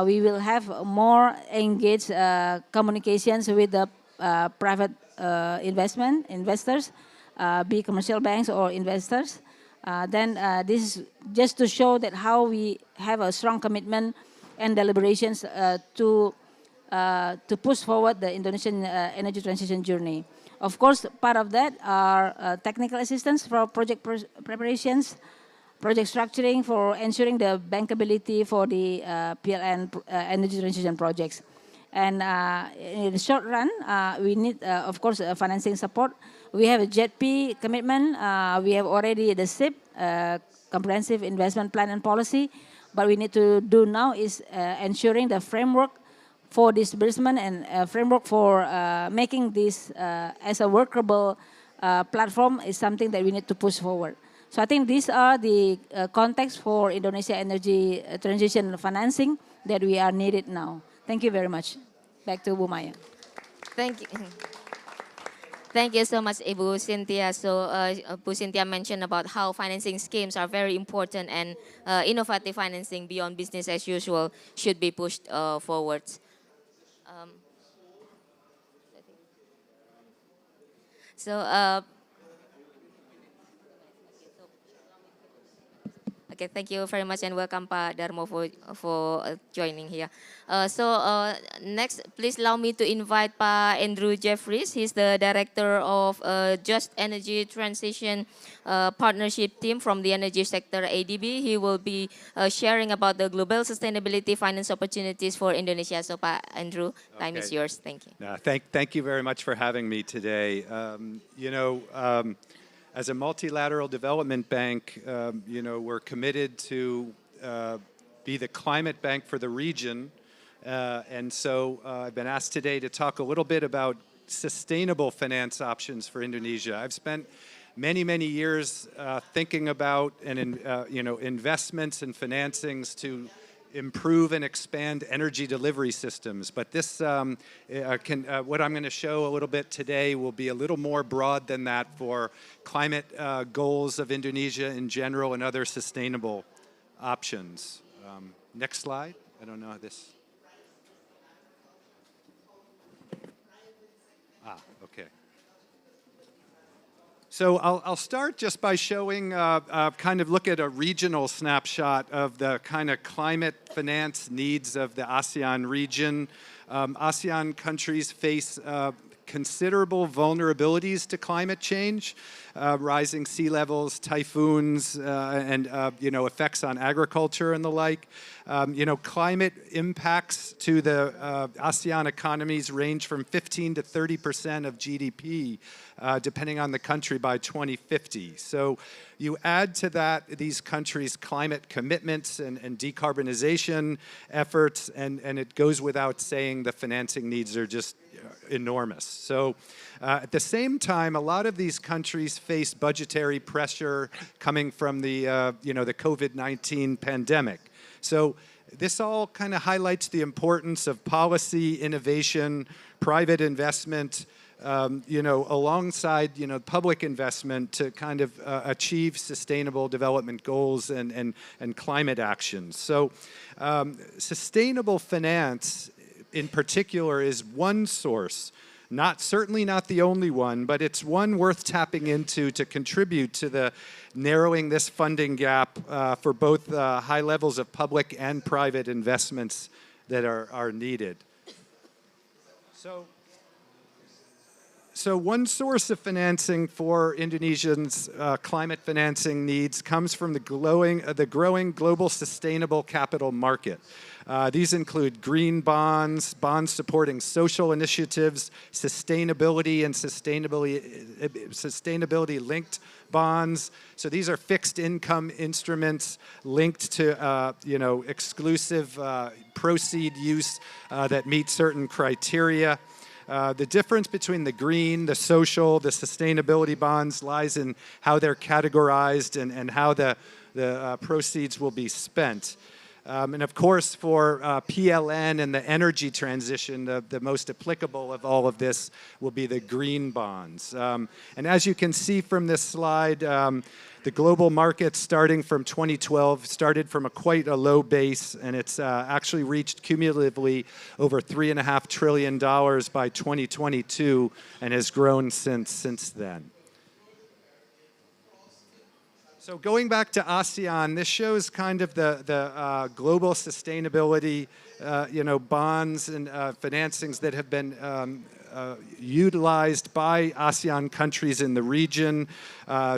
we will have more engaged communications with the private investors, be commercial banks or investors. Then this is just to show that how we have a strong commitment and deliberations to to push forward the Indonesian energy transition journey. Of course, part of that are technical assistance for project preparations, project structuring for ensuring the bankability for the PLN energy transition projects. And in the short run, we need, of course, financing support. We have a JETP commitment. We have already the SIP, Comprehensive Investment Plan and Policy. But we need to do now is ensuring the framework for disbursement and framework for making this as a workable platform is something that we need to push forward. So I think these are the context for Indonesia energy transition financing that we are needed now. Thank you very much. Back to Bu Maya. Thank you. Thank you so much, Ibu Cynthia. So, Bu Cynthia mentioned about how financing schemes are very important and innovative financing beyond business as usual should be pushed forward. So, okay, thank you very much and welcome Pak Darmo for joining here. Next, please allow me to invite Pak Andrew Jeffries. He's the Director of Just Energy Transition Partnership Team from the Energy Sector ADB. He will be sharing about the global sustainability finance opportunities for Indonesia. So Pak Andrew, time is yours. Thank you. Thank you very much for having me today. As a multilateral development bank, we're committed to be the climate bank for the region. And so I've been asked today to talk a little bit about sustainable finance options for Indonesia. I've spent many, many years thinking about investments and financings to improve and expand energy delivery systems. But this, what I'm going to show a little bit today will be a little more broad than that for climate goals of Indonesia in general and other sustainable options. Next slide. I don't know how this. Okay. So I'll start just by showing, kind of look at a regional snapshot of the kind of climate finance needs of the ASEAN region. ASEAN countries face considerable vulnerabilities to climate change, rising sea levels, typhoons, and effects on agriculture and the like. Climate impacts to the ASEAN economies range from 15 to 30% of GDP, depending on the country by 2050. So you add to that these countries' climate commitments and decarbonization efforts, and it goes without saying the financing needs are just enormous. So at the same time, a lot of these countries face budgetary pressure coming from the COVID-19 pandemic. So this all kind of highlights the importance of policy, innovation, private investment, alongside, public investment to kind of achieve sustainable development goals and climate actions. So sustainable finance in particular is one source, certainly not the only one, but it's one worth tapping into to contribute to the narrowing this funding gap for both high levels of public and private investments that are needed. So one source of financing for Indonesians' climate financing needs comes from the growing global sustainable capital market. These include green bonds, bonds supporting social initiatives, sustainability and sustainability-linked bonds. So these are fixed income instruments linked to exclusive proceed use that meet certain criteria. The difference between the green, the social, the sustainability bonds lies in how they're categorized and how the proceeds will be spent. And of course, for PLN and the energy transition, the most applicable of all of this will be the green bonds. And as you can see from this slide, the global market starting from 2012 started from quite a low base, and it's actually reached cumulatively over $3.5 trillion by 2022 and has grown since then. So going back to ASEAN, this shows kind of the global sustainability, bonds and financings that have been utilized by ASEAN countries in the region,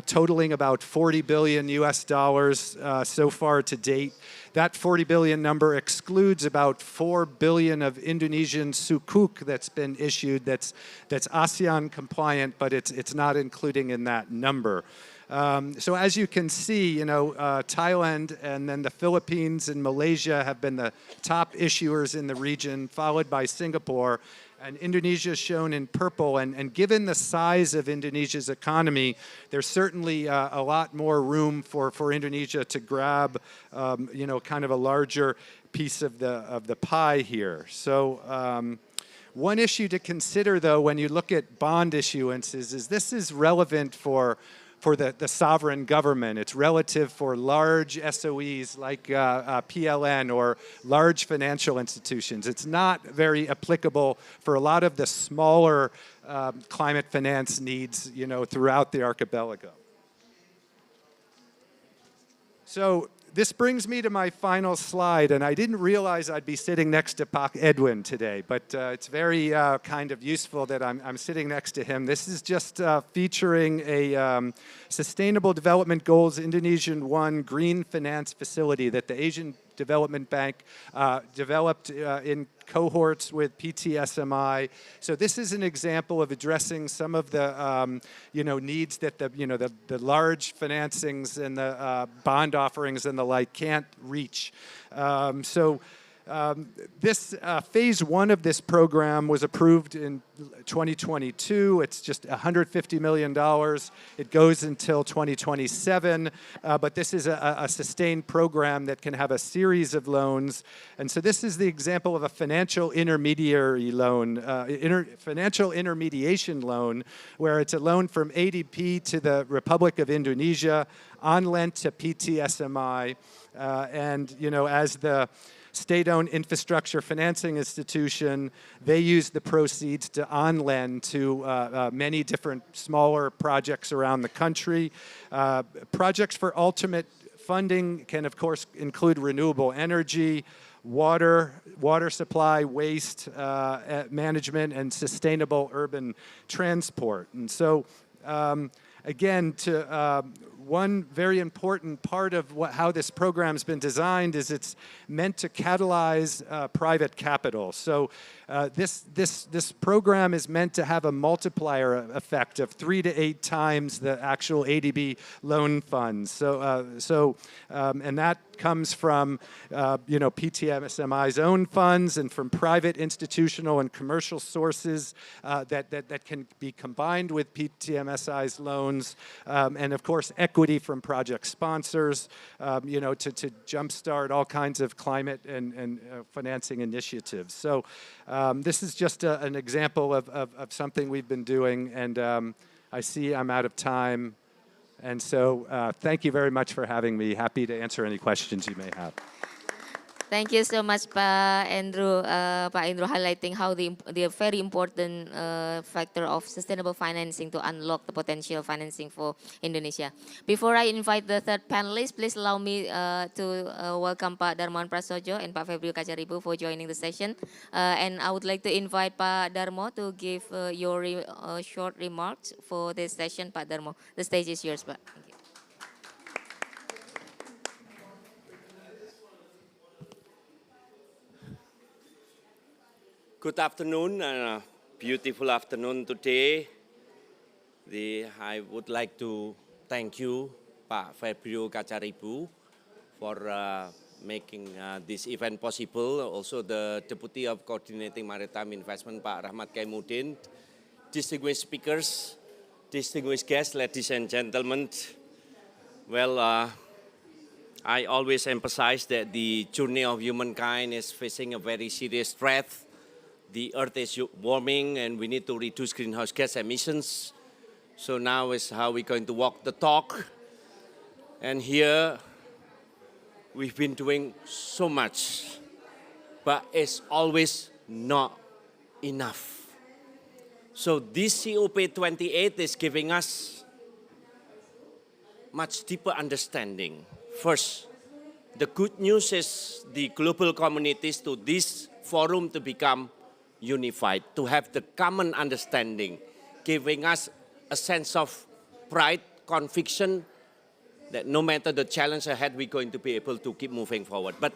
totaling about 40 billion US dollars so far to date. That 40 billion number excludes about 4 billion of Indonesian sukuk that's been issued that's ASEAN compliant, but it's not including in that number. So as you can see, Thailand and then the Philippines and Malaysia have been the top issuers in the region, followed by Singapore. And Indonesia is shown in purple. And given the size of Indonesia's economy, there's certainly a lot more room for Indonesia to grab, kind of a larger piece of the pie here. So one issue to consider, though, when you look at bond issuances is this is relevant for the sovereign government. It's relative for large SOEs like PLN or large financial institutions. It's not very applicable for a lot of the smaller climate finance needs, throughout the archipelago. So this brings me to my final slide, and I didn't realize I'd be sitting next to Pak Edwin today, but it's very kind of useful that I'm sitting next to him. This is just featuring a Sustainable Development Goals Indonesian 1 Green Finance Facility that the Asian Development Bank developed in cohorts with PTSMI. So this is an example of addressing some of the needs that the large financings and the bond offerings and the like can't reach. This phase 1 of this program was approved in 2022. It's just $150 million. It goes until 2027, but this is a sustained program that can have a series of loans. And so this is the example of a financial intermediary loan, financial intermediation loan, where it's a loan from ADP to the Republic of Indonesia, on lent to PTSMI, and as the state-owned infrastructure financing institution, they use the proceeds to on-lend to many different smaller projects around the country. Projects for ultimate funding can, of course, include renewable energy, water supply, waste management, and sustainable urban transport. And so, again, one very important part of how this program's been designed is it's meant to catalyze private capital. So this program is meant to have a multiplier effect of 3 to 8 times the actual ADB loan funds. And that comes from PTSMI's own funds and from private institutional and commercial sources that can be combined with PTSMI's loans, and of course equity from project sponsors, to jumpstart all kinds of climate and financing initiatives. So this is just an example of something we've been doing, and I see I'm out of time. And so thank you very much for having me. Happy to answer any questions you may have. Thank you so much, Pak Andrew. Pak Andrew highlighting how the very important factor of sustainable financing to unlock the potential financing for Indonesia. Before I invite the third panelist, please allow me to welcome Pak Darmawan Prasojo and Pak Febrio Kacaribu for joining the session. And I would like to invite Pak Darmo to give your short remarks for this session. Pak Darmo, the stage is yours, Pak. Thank you. Good afternoon, beautiful afternoon today. I would like to thank you, Pak Febrio Kacaribu, for making this event possible. Also the Deputy of Coordinating Maritime Investment, Pak Rahmat Kaimuddin, distinguished speakers, distinguished guests, ladies and gentlemen. Well, I always emphasize that the journey of humankind is facing a very serious threat. The earth is warming and we need to reduce greenhouse gas emissions. So now is how we're going to walk the talk. And here we've been doing so much, but it's always not enough. So this COP28 is giving us much deeper understanding. First, the good news is the global communities to this forum to become unified, to have the common understanding, giving us a sense of pride, conviction that no matter the challenge ahead, we're going to be able to keep moving forward. But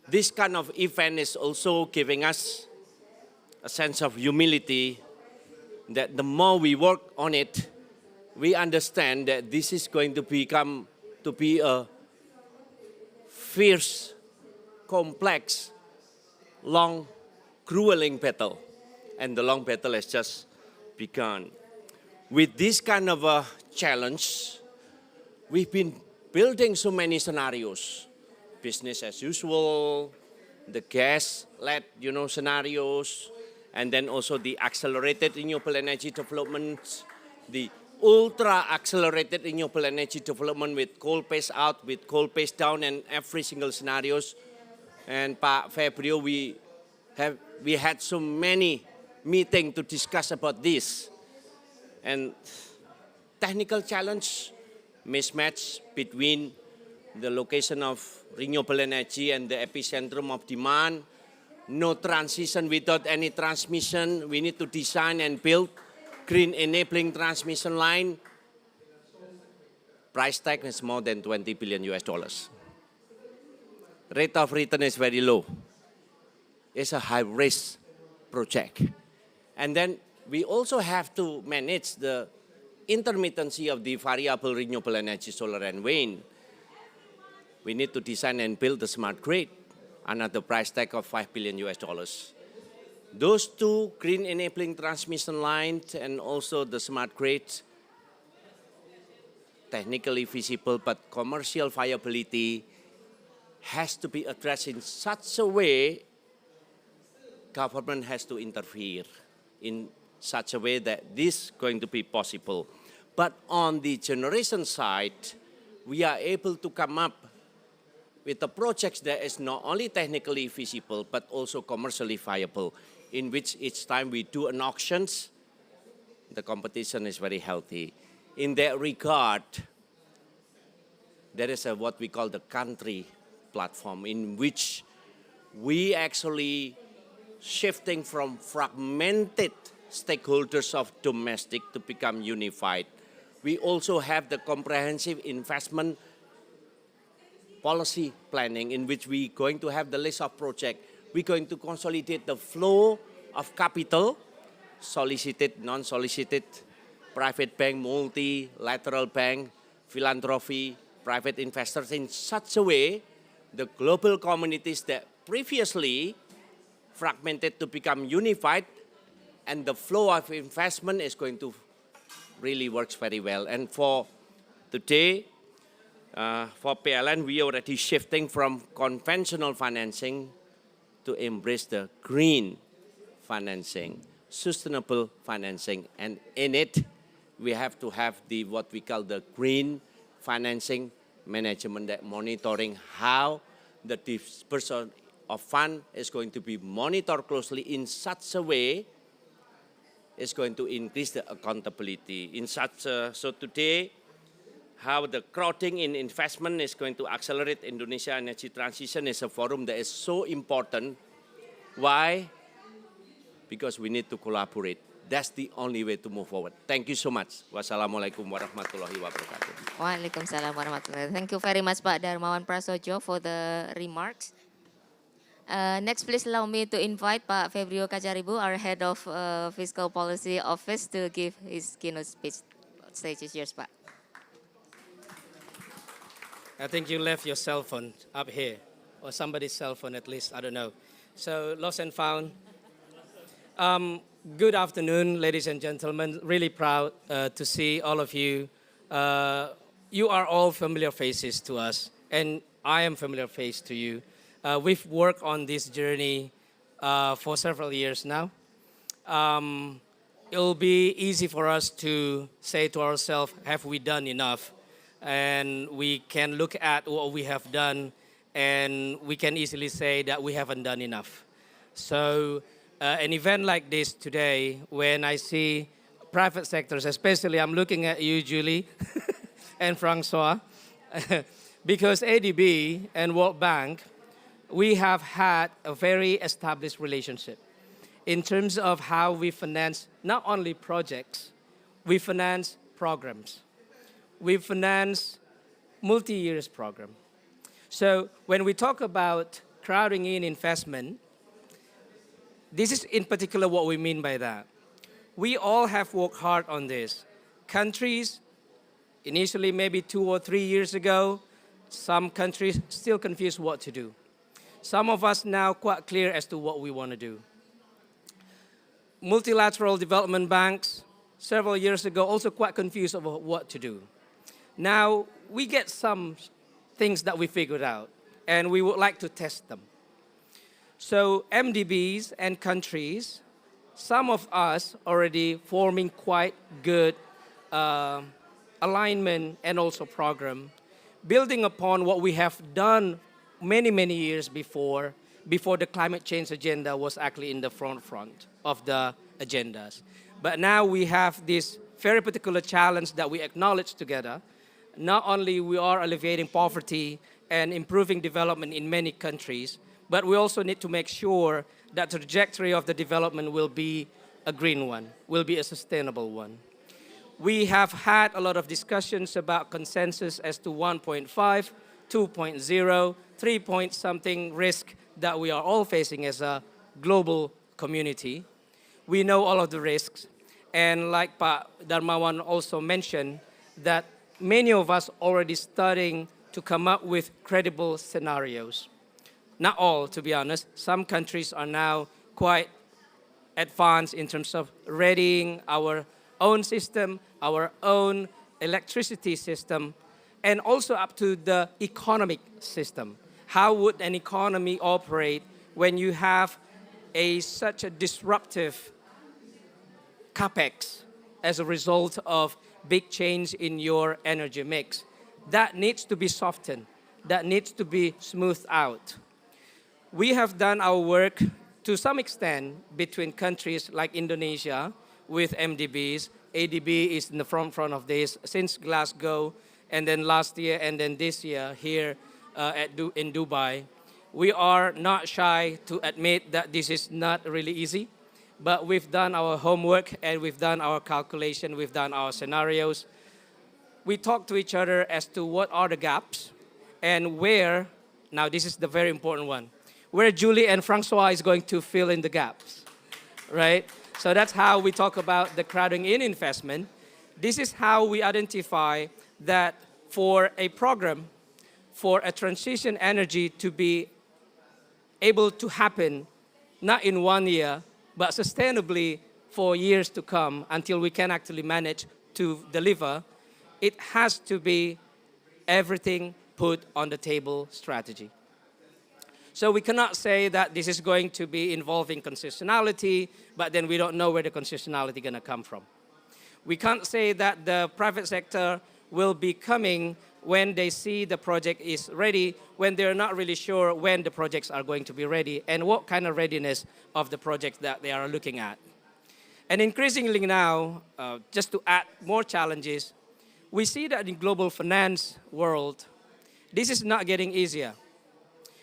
this kind of event is also giving us a sense of humility that the more we work on it, we understand that this is going to become to be a fierce, complex, long, grueling battle. And the long battle has just begun. With this kind of a challenge, we've been building so many scenarios. Business as usual, the gas-led, scenarios, and then also the accelerated renewable energy development, the ultra-accelerated renewable energy development with coal phase out, with coal phase down, and every single scenarios. And Pak Febrio, we had so many meetings to discuss about this. And technical challenge, mismatch between the location of renewable energy and the epicentrum of demand, no transition without any transmission. We need to design and build green enabling transmission line. Price tag is more than 20 billion US dollars. Rate of return is very low. It's a high risk project. And then we also have to manage the intermittency of the variable renewable energy, solar and wind. We need to design and build the smart grid, another price tag of 5 billion US dollars. Those two green enabling transmission lines and also the smart grid, technically feasible but commercial viability has to be addressed in such a way government has to interfere in such a way that this is going to be possible. But on the generation side, we are able to come up with a project that is not only technically feasible, but also commercially viable, in which each time we do an auctions, the competition is very healthy. In that regard, there is what we call the country platform, in which we actually shifting from fragmented stakeholders of domestic to become unified. We also have the comprehensive investment policy planning, in which we're going to have the list of projects. We're going to consolidate the flow of capital, solicited, non-solicited, private bank, multilateral bank, philanthropy, private investors, in such a way the global communities that previously fragmented to become unified, and the flow of investment is going to really works very well. And for today, for PLN, we are already shifting from conventional financing to embrace the green financing, sustainable financing. And in it, we have to have what we call the green financing management, that monitoring how the disbursement of fund is going to be monitored closely in such a way is going to increase the accountability. So today, how the crowding in investment is going to accelerate Indonesia energy transition is a forum that is so important. Why? Because we need to collaborate. That's the only way to move forward. Thank you so much. Wassalamualaikum warahmatullahi wabarakatuh. Waalaikumsalam warahmatullahi wabarakatuh. Thank you very much, Pak Darmawan Prasojo, for the remarks. Next, please allow me to invite Pak Febrio Kacaribu, our Head of Fiscal Policy Office, to give his keynote speech. Stage is yours, Pak. I think you left your cell phone up here, or somebody's cell phone at least, I don't know. So, lost and found. Good afternoon, ladies and gentlemen. Really proud to see all of you. You are all familiar faces to us, and I am familiar face to you. We've worked on this journey for several years now. It'll be easy for us to say to ourselves, have we done enough? And we can look at what we have done, and we can easily say that we haven't done enough. So an event like this today, when I see private sectors, especially I'm looking at you, Julie, and Francois, because ADB and World Bank, we have had a very established relationship in terms of how we finance not only projects, we finance programs. We finance multi-years program. So when we talk about crowding in investment, this is in particular what we mean by that. We all have worked hard on this. Countries, initially maybe 2 or 3 years ago, some countries still confused what to do. Some of us now quite clear as to what we want to do. Multilateral development banks, several years ago, also quite confused about what to do. Now, we get some things that we figured out, and we would like to test them. So MDBs and countries, some of us already forming quite good alignment and also program, building upon what we have done many, many years before the climate change agenda was actually in the front of the agendas. But now we have this very particular challenge that we acknowledge together. Not only we are alleviating poverty and improving development in many countries, but we also need to make sure that the trajectory of the development will be a green one, will be a sustainable one. We have had a lot of discussions about consensus as to 1.5, 2.0, 3 point something risk that we are all facing as a global community. We know all of the risks, and like Pak Darmawan also mentioned, that many of us already starting to come up with credible scenarios. Not all, to be honest. Some countries are now quite advanced in terms of readying our own system, our own electricity system, and also up to the economic system. How would an economy operate when you have such a disruptive capex as a result of big change in your energy mix? That needs to be softened. That needs to be smoothed out. We have done our work to some extent between countries like Indonesia with MDBs. ADB is in the front of this since Glasgow, and then last year, and then this year here in Dubai. We are not shy to admit that this is not really easy, but we've done our homework and we've done our calculation, we've done our scenarios. We talk to each other as to what are the gaps and where, now this is the very important one, where Julie and Francois is going to fill in the gaps, right? So that's how we talk about the crowding in investment. This is how we identify that for a program, for a transition energy to be able to happen, not in 1 year, but sustainably for years to come until we can actually manage to deliver, it has to be everything put on the table strategy. So we cannot say that this is going to be involving constitutionality, but then we don't know where the constitutionality is going to come from. We can't say that the private sector will be coming when they see the project is ready, when they're not really sure when the projects are going to be ready and what kind of readiness of the projects that they are looking at. And increasingly now, just to add more challenges, we see that in global finance world, this is not getting easier.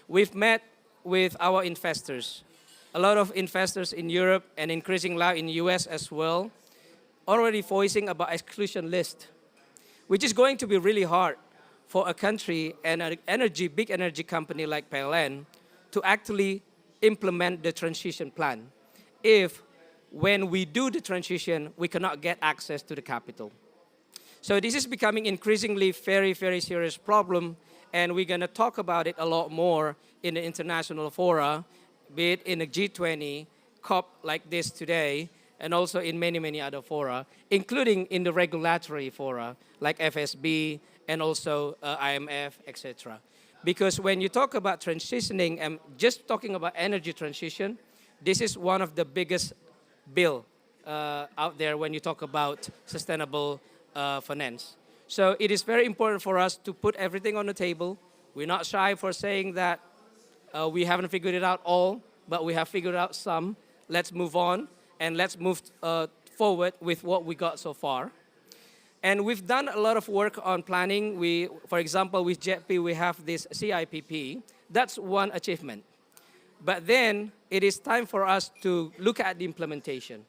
We've met with our investors. A lot of investors in Europe and increasingly now in the US as well, already voicing about exclusion list, which is going to be really hard for a country and an big energy company like PLN to actually implement the transition plan if when we do the transition, we cannot get access to the capital. So this is becoming increasingly very, very serious problem, and we're going to talk about it a lot more in the international fora, be it in the G20, COP like this today, and also in many, many other fora, including in the regulatory fora, like FSB and also IMF, etc. Because when you talk about transitioning and just talking about energy transition, this is one of the biggest bill out there when you talk about sustainable finance. So it is very important for us to put everything on the table. We're not shy for saying that we haven't figured it out all, but we have figured out some. Let's move on and let's move forward with what we got so far. And we've done a lot of work on planning. For example, with JETP, we have this CIPP. That's one achievement. But then it is time for us to look at the implementation.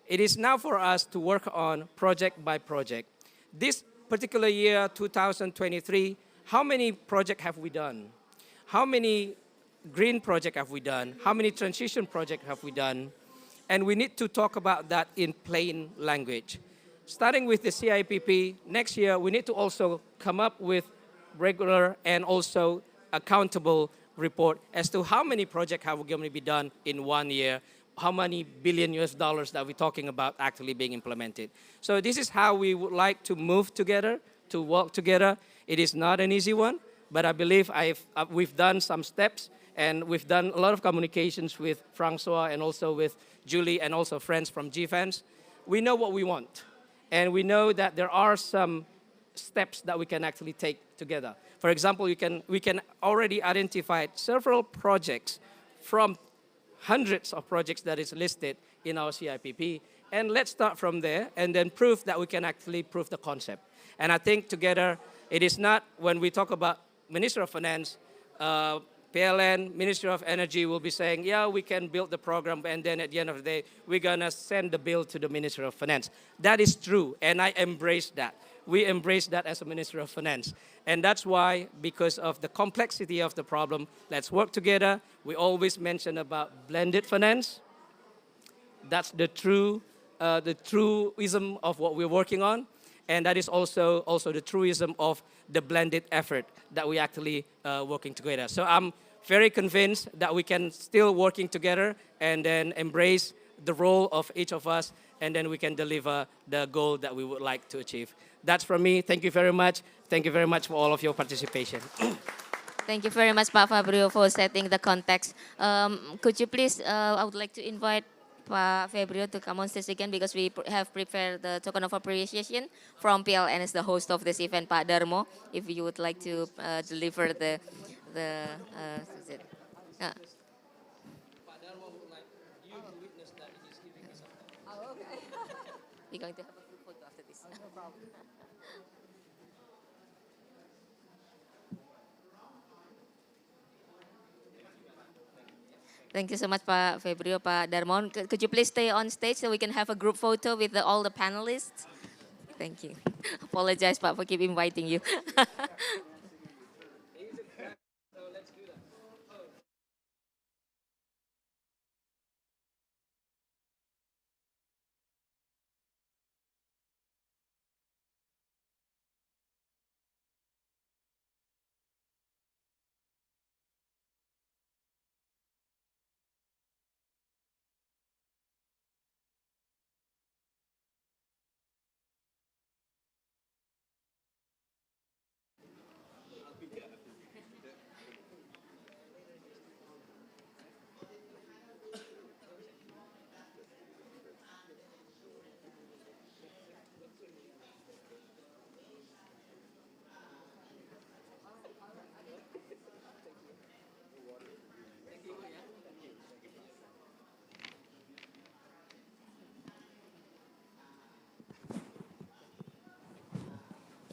It is now for us to work on project by project. This particular year, 2023, how many projects have we done? How many green projects have we done? How many transition projects have we done? And we need to talk about that in plain language. Starting with the CIPP, next year we need to also come up with regular and also accountable report as to how many projects have going to be done in 1 year, how many billion US dollars that we're talking about actually being implemented. So this is how we would like to move together, to work together. It is not an easy one, but I believe we've done some steps, and we've done a lot of communications with Francois and also with Julie and also friends from GFANS. We know what we want. And we know that there are some steps that we can actually take together. For example, we can already identify several projects from hundreds of projects that is listed in our CIPP. And let's start from there and then prove that we can actually prove the concept. And I think together, it is not when we talk about Minister of Finance, PLN, Ministry of Energy will be saying, yeah, we can build the program, and then at the end of the day, we're gonna send the bill to the Ministry of Finance. That is true, and I embrace that. We embrace that as a Ministry of Finance. And that's why, because of the complexity of the problem, let's work together. We always mention about blended finance. That's the truism of what we're working on. And that is also the truism of the blended effort that we actually working together. So I'm very convinced that we can still working together and then embrace the role of each of us, and then we can deliver the goal that we would like to achieve. That's from me. Thank you very much. Thank you very much for all of your participation. Thank you very much, Pak Fabrio, for setting the context. Could you please, I would like to invite Pak Fabrio to come on stage again, because we have prepared the token of appreciation from PLN as the host of this event, Pak Darmo. If you would like to deliver the we're going to have a group photo after this. No problem. Thank you so much, Pak Fabrio, Pak Darmon. Could you please stay on stage so we can have a group photo with all the panelists? Thank you. Apologize, Pak, for keep inviting you.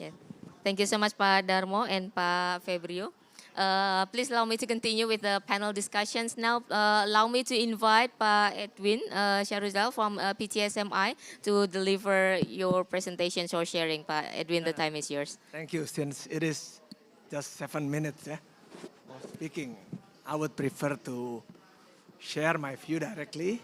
Yeah. Thank you so much, Pak Darmo and Pak Fabrio. Please allow me to continue with the panel discussions now. Allow me to invite Pak Edwin Syarizal from PTSMI to deliver your presentations or sharing. Pak Edwin, the time is yours. Thank you. Since it is just 7 minutes of speaking, I would prefer to share my view directly.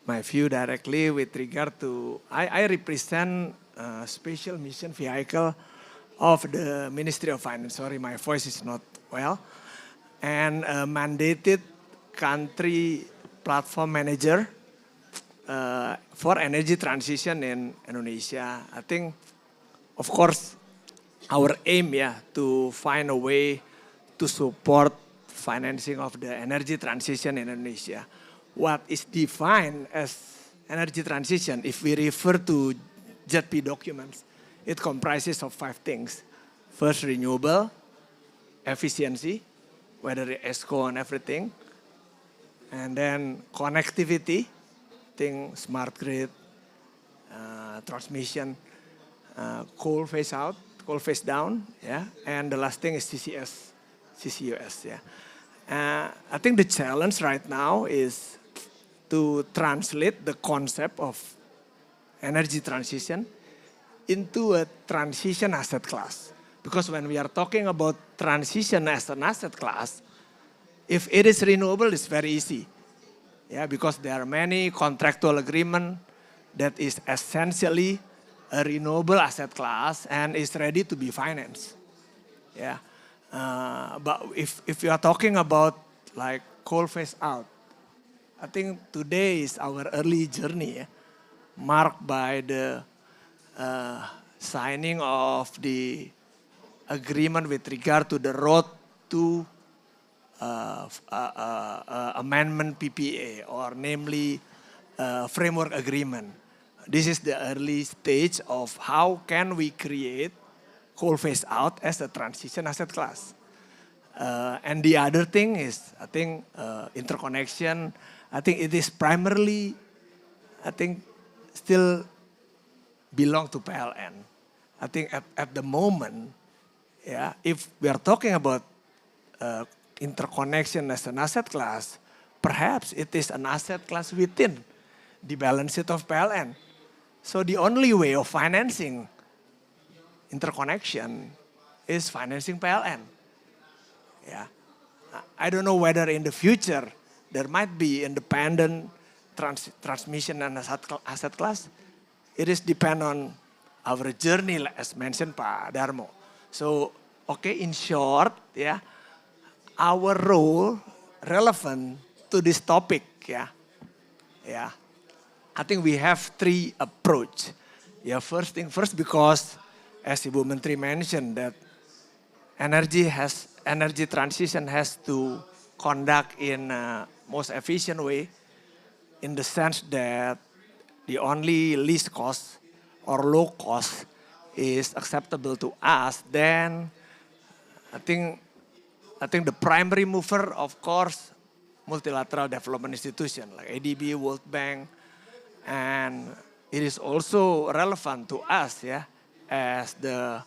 My view directly with regard to, I represent a special mission vehicle of the Ministry of Finance. Sorry, my voice is not well. And a mandated country platform manager for energy transition in Indonesia. I think, of course, our aim, to find a way to support financing of the energy transition in Indonesia. What is defined as energy transition, if we refer to JETP documents, it comprises of 5 things. First, renewable, efficiency, whether ESCO and everything. And then connectivity, think smart grid, transmission, coal phase out, coal phase down, yeah, and the last thing is CCUS, yeah. I think the challenge right now is to translate the concept of energy transition into a transition asset class. Because when we are talking about transition as an asset class, if it is renewable, it's very easy. Yeah, because there are many contractual agreement that is essentially a renewable asset class and is ready to be financed. Yeah, but if you are talking about like coal phase out, I think today is our early journey, yeah, marked by the signing of the agreement with regard to the road to amendment PPA, or namely framework agreement. This is the early stage of how can we create coal phase out as a transition asset class. And the other thing is, I think, interconnection. I think it is primarily, I think, still belong to PLN. I think at the moment, yeah, if we are talking about interconnection as an asset class, perhaps it is an asset class within the balance sheet of PLN. So the only way of financing interconnection is financing PLN. Yeah, I don't know whether in the future there might be independent transmission and asset class. It is depend on our journey, as mentioned Pak Darmo. So, okay, in short, yeah, our role relevant to this topic, yeah. I think we have three approach. Yeah, first thing first, because as Ibu Menteri mentioned that energy transition has to conduct in a most efficient way, in the sense that the only least cost or low cost is acceptable to us, then I think the primary mover, of course, multilateral development institution like ADB, World Bank, and it is also relevant to us, yeah, as the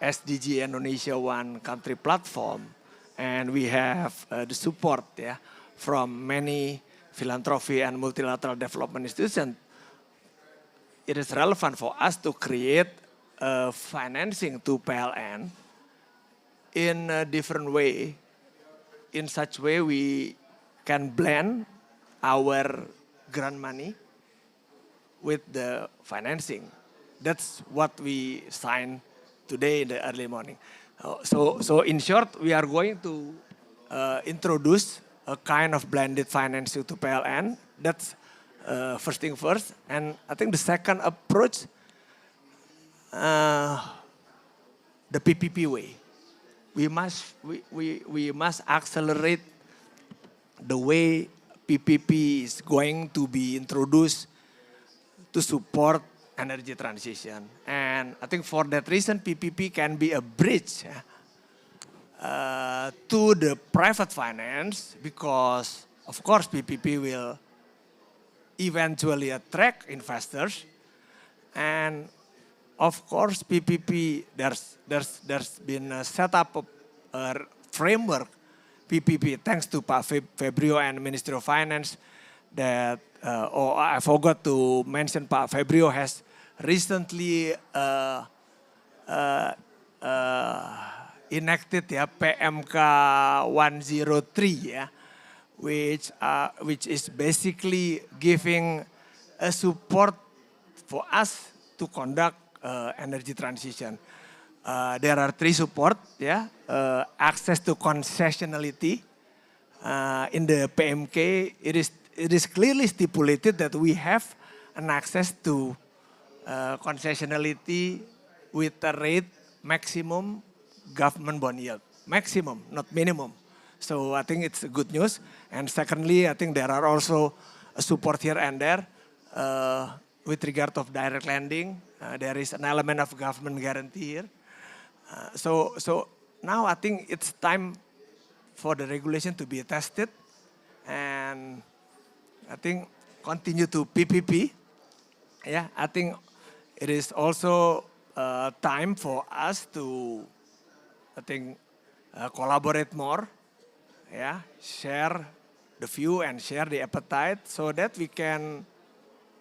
SDG Indonesia One Country Platform, and we have the support, yeah, from many philanthropy and multilateral development institutions. It is relevant for us to create financing to PLN in a different way. In such way, we can blend our grant money with the financing. That's what we signed today in the early morning. So in short, we are going to introduce a kind of blended financing to PLN. That's first thing first. And I think the second approach, the PPP way. We must accelerate the way PPP is going to be introduced to support energy transition. And I think for that reason, PPP can be a bridge to the private finance, because of course PPP will eventually attract investors. And of course PPP, there's been a set up a framework PPP, thanks to Pak Febrio and Ministry of Finance, that, I forgot to mention, Pak Febrio has recently enacted, yeah, PMK 103, yeah, which is basically giving a support for us to conduct energy transition. There are three support, yeah, access to concessionality. In the PMK, it is clearly stipulated that we have an access to concessionality with a rate maximum government bond yield. Maximum, not minimum. So I think it's good news. And secondly, I think there are also support here and there with regard of direct lending. There is an element of government guarantee here. So now I think it's time for the regulation to be tested and I think continue to PPP. Yeah, I think it is also time for us to, I think, collaborate more. Yeah, share the view and share the appetite so that we can,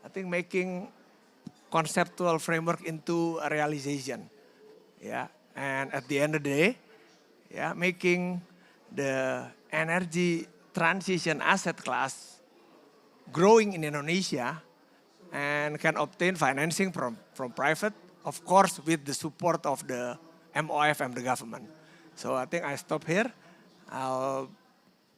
I think, making conceptual framework into a realization. Yeah, and at the end of the day, yeah, making the energy transition asset class growing in Indonesia and can obtain financing from private, of course, with the support of the MOF and the government. So I think I stop here. I'll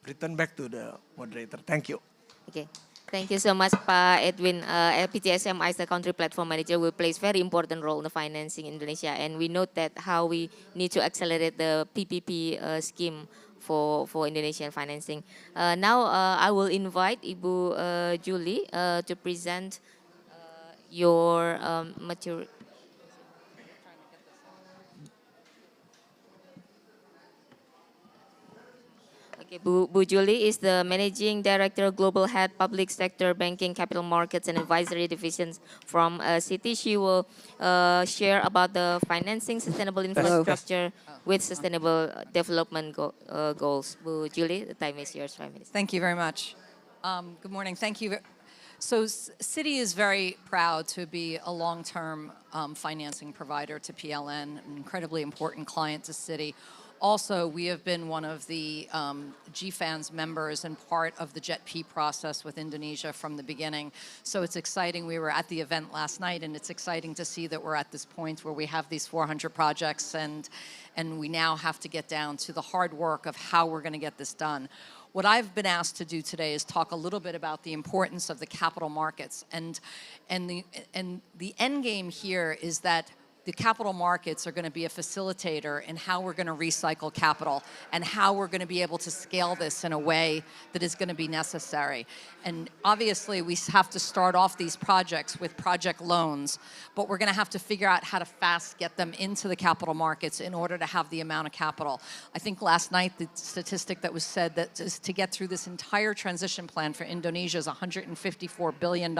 return back to the moderator. Thank you. Okay. Thank you so much, Pak Edwin. LPTSM as the country platform manager will play a very important role in the financing in Indonesia, and we note that how we need to accelerate the PPP scheme for Indonesian financing. Now I will invite Ibu Julie to present your material. Okay, Bu Julie is the Managing Director, Global Head, Public Sector, Banking, Capital Markets, and Advisory Divisions from Citi. She will share about the financing sustainable infrastructure with sustainable development goals. Bu Julie, the time is yours, 5 minutes. Thank you very much. Good morning. Thank you. So Citi is very proud to be a long-term financing provider to PLN, an incredibly important client to Citi. Also, we have been one of the GFANZ members and part of the JET-P process with Indonesia from the beginning. So it's exciting. We were at the event last night, and it's exciting to see that we're at this point where we have these 400 projects, and we now have to get down to the hard work of how we're going to get this done. What I've been asked to do today is talk a little bit about the importance of the capital markets. And the end game here is that the capital markets are going to be a facilitator in how we're going to recycle capital and how we're going to be able to scale this in a way that is going to be necessary. And obviously, we have to start off these projects with project loans, but we're going to have to figure out how to fast get them into the capital markets in order to have the amount of capital. I think last night the statistic that was said that is to get through this entire transition plan for Indonesia is $154 billion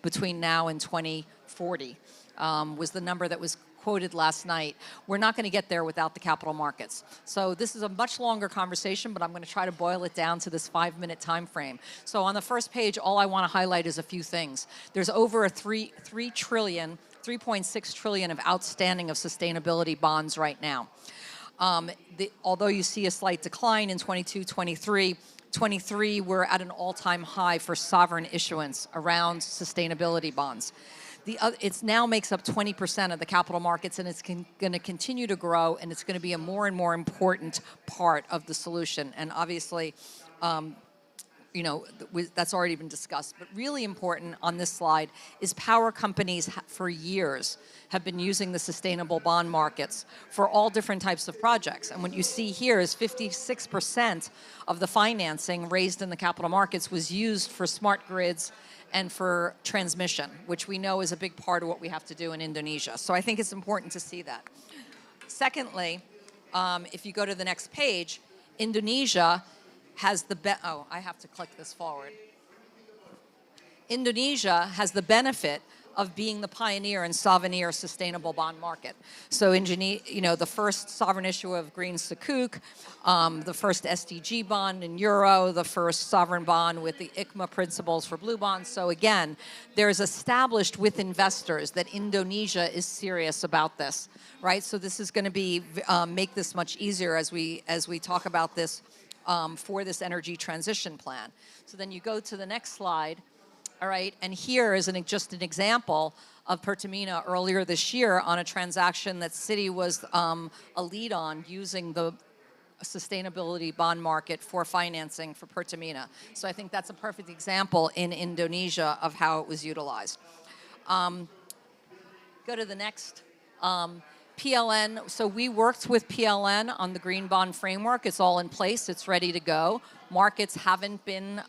between now and 2040. Was the number that was quoted last night. We're not going to get there without the capital markets. So this is a much longer conversation, but I'm going to try to boil it down to this 5-minute time frame. So on the first page, all I want to highlight is a few things. There's over a 3.6 trillion of outstanding of sustainability bonds right now. Although you see a slight decline in 22, 23, we're at an all-time high for sovereign issuance around sustainability bonds. It now makes up 20% of the capital markets, and it's going to continue to grow, and it's going to be a more and more important part of the solution. And obviously, that's already been discussed. But really important on this slide is power companies for years have been using the sustainable bond markets for all different types of projects. And what you see here is 56% of the financing raised in the capital markets was used for smart grids and for transmission, which we know is a big part of what we have to do in Indonesia. So I think it's important to see that. Secondly, if you go to the next page, Indonesia has I have to click this forward. Indonesia has the benefit of being the pioneer and souvenir sustainable bond market. So, the first sovereign issue of green sukuk, the first SDG bond in euro, the first sovereign bond with the ICMA principles for blue bonds. So again, there's established with investors that Indonesia is serious about this, right? So this is going to be make this much easier as we talk about this for this energy transition plan. So then you go to the next slide. All right, and here is just an example of Pertamina earlier this year on a transaction that Citi was a lead on using the sustainability bond market for financing for Pertamina. So I think that's a perfect example in Indonesia of how it was utilized. Go to the next. PLN, so we worked with PLN on the green bond framework. It's all in place, it's ready to go. Markets haven't been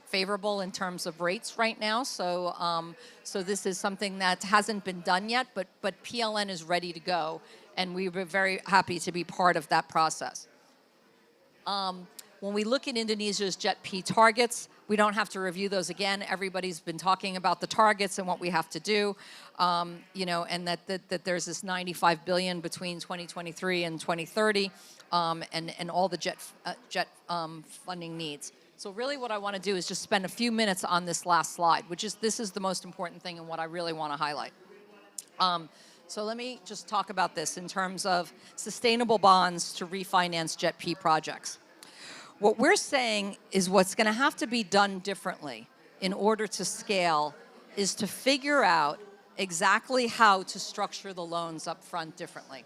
favorable in terms of rates right now. So this is something that hasn't been done yet, but PLN is ready to go, and we were very happy to be part of that process. When we look at Indonesia's JET-P targets, we don't have to review those again. Everybody's been talking about the targets and what we have to do, and that there's this 95 billion between 2023 and 2030, and all the jet funding needs. So really what I want to do is just spend a few minutes on this last slide, this is the most important thing and what I really want to highlight. So let me just talk about this in terms of sustainable bonds to refinance JET-P projects. What we're saying is what's going to have to be done differently in order to scale is to figure out exactly how to structure the loans up front differently.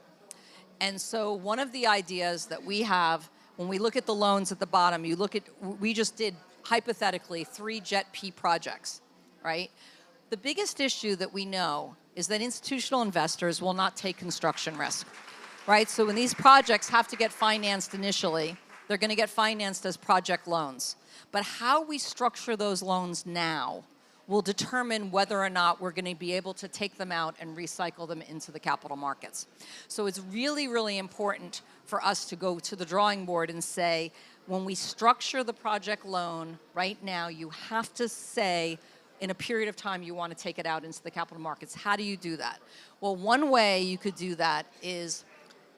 And so one of the ideas that we have, when we look at the loans at the bottom, we just did hypothetically 3 JET-P projects, right? The biggest issue that we know is that institutional investors will not take construction risk, right? So when these projects have to get financed initially, they're going to get financed as project loans. But how we structure those loans now will determine whether or not we're going to be able to take them out and recycle them into the capital markets. So it's really, really important for us to go to the drawing board and say, when we structure the project loan right now, you have to say, in a period of time, you want to take it out into the capital markets. How do you do that? Well, one way you could do that is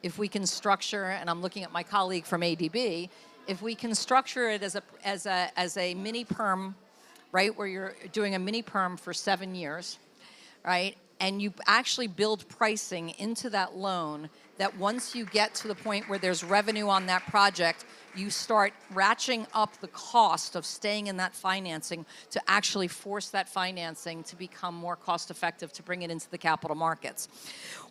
if we can structure, and I'm looking at my colleague from ADB, if we can structure it as a mini perm, right, where you're doing a mini perm for 7 years, right, and you actually build pricing into that loan that once you get to the point where there's revenue on that project, you start ratcheting up the cost of staying in that financing to actually force that financing to become more cost effective to bring it into the capital markets.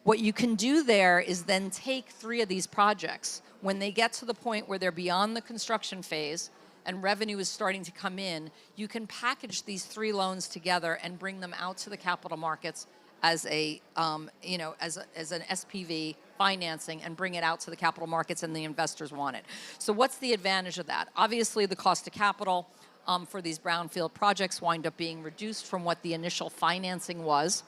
What you can do there is then take 3 of these projects, when they get to the point where they're beyond the construction phase and revenue is starting to come in, you can package these 3 loans together and bring them out to the capital markets as an SPV financing and bring it out to the capital markets and the investors want it. So what's the advantage of that? Obviously, the cost of capital for these brownfield projects wind up being reduced from what the initial financing was.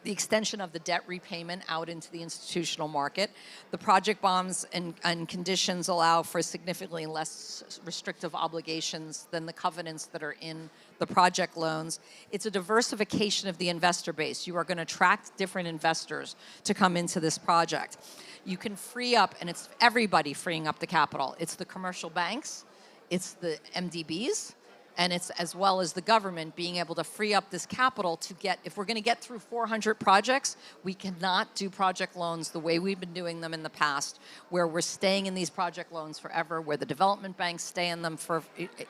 The extension of the debt repayment out into the institutional market. The project bonds and conditions allow for significantly less restrictive obligations than the covenants that are in the project loans. It's a diversification of the investor base. You are going to attract different investors to come into this project. You can free up, and it's everybody freeing up the capital. It's the commercial banks, it's the MDBs, and it's as well as the government being able to free up this capital to get, if we're going to get through 400 projects, we cannot do project loans the way we've been doing them in the past, where we're staying in these project loans forever, where the development banks stay in them for,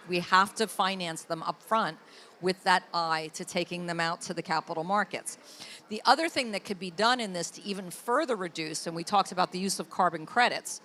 we have to finance them up front with that eye to taking them out to the capital markets. The other thing that could be done in this to even further reduce, and we talked about the use of carbon credits,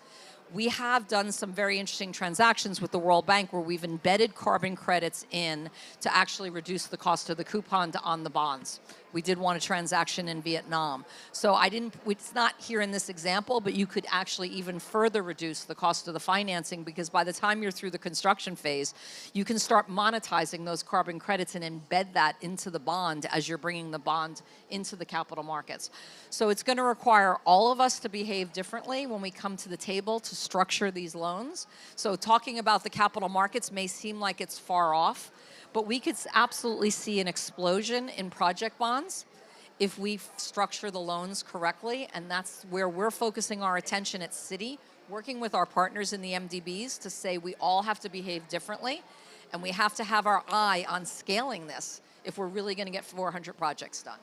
we have done some very interesting transactions with the World Bank where we've embedded carbon credits in to actually reduce the cost of the coupon on the bonds. We did want a transaction in Vietnam. So it's not here in this example, but you could actually even further reduce the cost of the financing because by the time you're through the construction phase, you can start monetizing those carbon credits and embed that into the bond as you're bringing the bond into the capital markets. So it's going to require all of us to behave differently when we come to the table to structure these loans. So talking about the capital markets may seem like it's far off, but we could absolutely see an explosion in project bonds if we structure the loans correctly, and that's where we're focusing our attention at Citi, working with our partners in the MDBs to say we all have to behave differently, and we have to have our eye on scaling this if we're really going to get 400 projects done.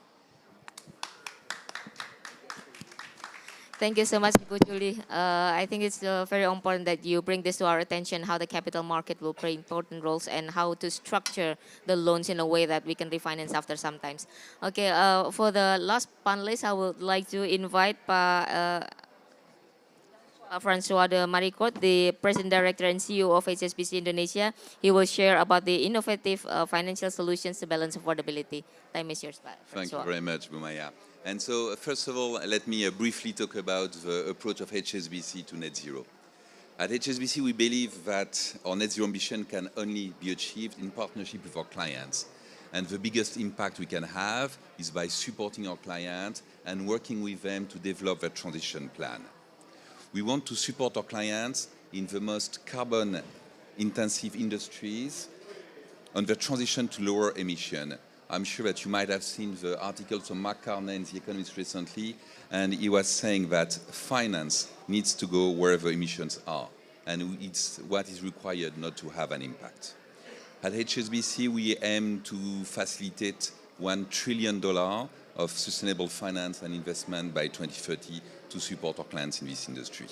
Thank you so much, Bu Julie. I think it's very important that you bring this to our attention, how the capital market will play important roles and how to structure the loans in a way that we can refinance after sometimes. Okay, for the last panelist, I would like to invite Francois de Maricourt, the President Director and CEO of HSBC Indonesia. He will share about the innovative financial solutions to balance affordability. Time is yours, Francois. Thank you very much, Bumaya. And so, first of all, let me briefly talk about the approach of HSBC to net zero. At HSBC, we believe that our net zero ambition can only be achieved in partnership with our clients. And the biggest impact we can have is by supporting our clients and working with them to develop their transition plan. We want to support our clients in the most carbon-intensive industries on the transition to lower emission. I'm sure that you might have seen the articles from Mark Carney in The Economist recently, and he was saying that finance needs to go wherever emissions are, and it's what is required not to have an impact. At HSBC, we aim to facilitate $1 trillion of sustainable finance and investment by 2030 to support our clients in this industry.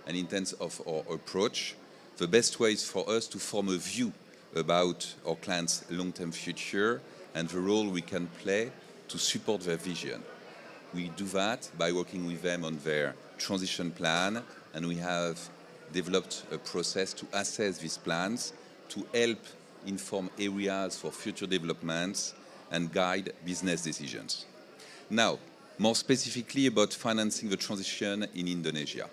And in terms of our approach, the best way is for us to form a view about our clients' long-term future and the role we can play to support their vision. We do that by working with them on their transition plan, and we have developed a process to assess these plans to help inform areas for future developments and guide business decisions. Now, more specifically about financing the transition in Indonesia.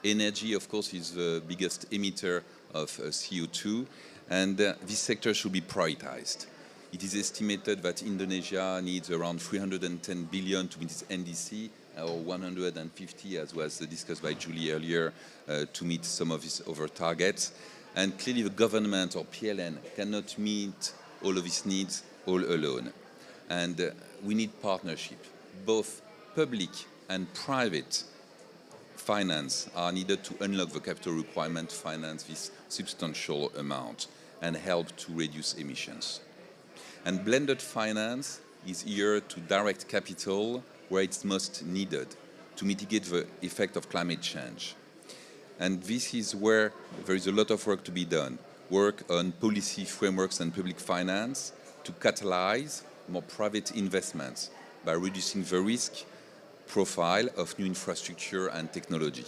Energy, of course, is the biggest emitter of CO2, and this sector should be prioritized. It is estimated that Indonesia needs around 310 billion to meet its NDC, or 150, as was discussed by Julie earlier, to meet some of its other targets. And clearly the government or PLN cannot meet all of its needs all alone. And we need partnership. Both public and private finance are needed to unlock the capital requirement to finance this substantial amount and help to reduce emissions. And blended finance is here to direct capital where it's most needed to mitigate the effect of climate change. And this is where there is a lot of work to be done. Work on policy frameworks and public finance to catalyze more private investments by reducing the risk profile of new infrastructure and technology.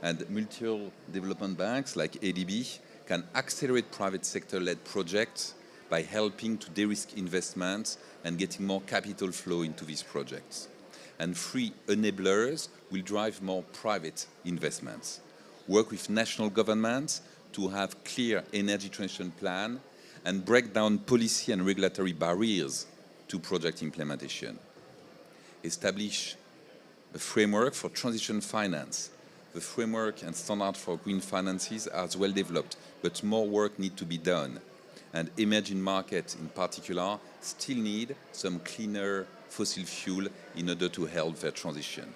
And multilateral development banks like ADB can accelerate private sector-led projects by helping to de-risk investments and getting more capital flow into these projects. And free enablers will drive more private investments. Work with national governments to have clear energy transition plan and break down policy and regulatory barriers to project implementation. Establish a framework for transition finance. The framework and standard for green finances are well developed, but more work needs to be done. And emerging markets in particular still need some cleaner fossil fuel in order to help their transition.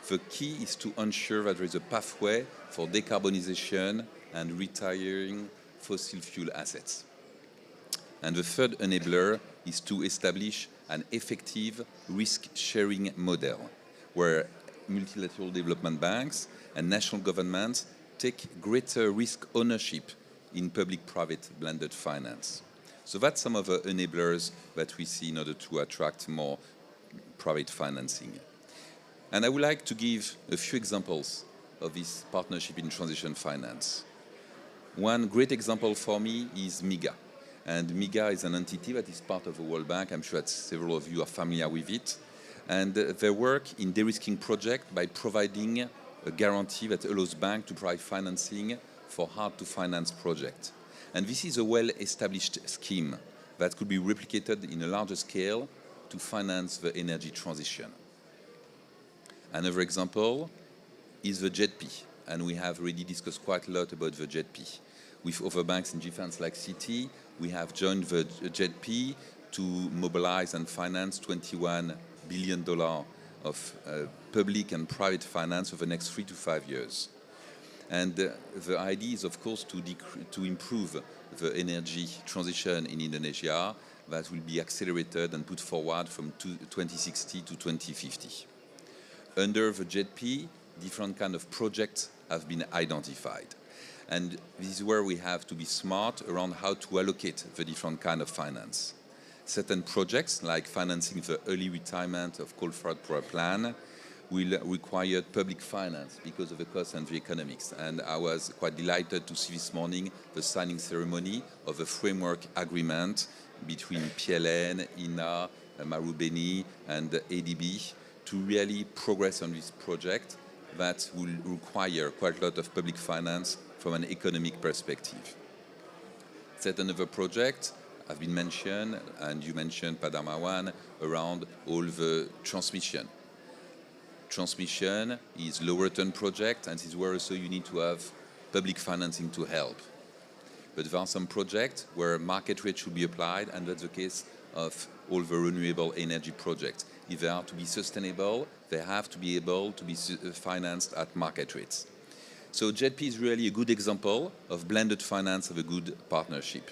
The key is to ensure that there is a pathway for decarbonization and retiring fossil fuel assets. And the third enabler is to establish an effective risk-sharing model where multilateral development banks and national governments take greater risk ownership in public-private blended finance. So that's some of the enablers that we see in order to attract more private financing. And I would like to give a few examples of this partnership in transition finance. One great example for me is MIGA. And MIGA is an entity that is part of the World Bank. I'm sure that several of you are familiar with it. And they work in de-risking projects by providing a guarantee that allows banks to provide financing for hard-to-finance projects. And this is a well-established scheme that could be replicated in a larger scale to finance the energy transition. Another example is the JETP, and we have already discussed quite a lot about the JETP. With other banks in defense like Citi, we have joined the JETP to mobilize and finance $21 billion of public and private finance over the next 3 to 5 years. And the idea is, of course, to improve the energy transition in Indonesia that will be accelerated and put forward from 2060 to 2050. Under the JETP, different kinds of projects have been identified. And this is where we have to be smart around how to allocate the different kinds of finance. Certain projects, like financing the early retirement of coal-fired power plant, will require public finance because of the cost and the economics. And I was quite delighted to see this morning the signing ceremony of a framework agreement between PLN, INA, Marubeni, and ADB to really progress on this project that will require quite a lot of public finance from an economic perspective. Certain other projects have been mentioned, and you mentioned, Padamawan, around all the transmission. Transmission is low return project, and this is where also you need to have public financing to help. But there are some projects where market rate should be applied, and that's the case of all the renewable energy projects. If they are to be sustainable, they have to be able to be financed at market rates. So JETP is really a good example of blended finance of a good partnership.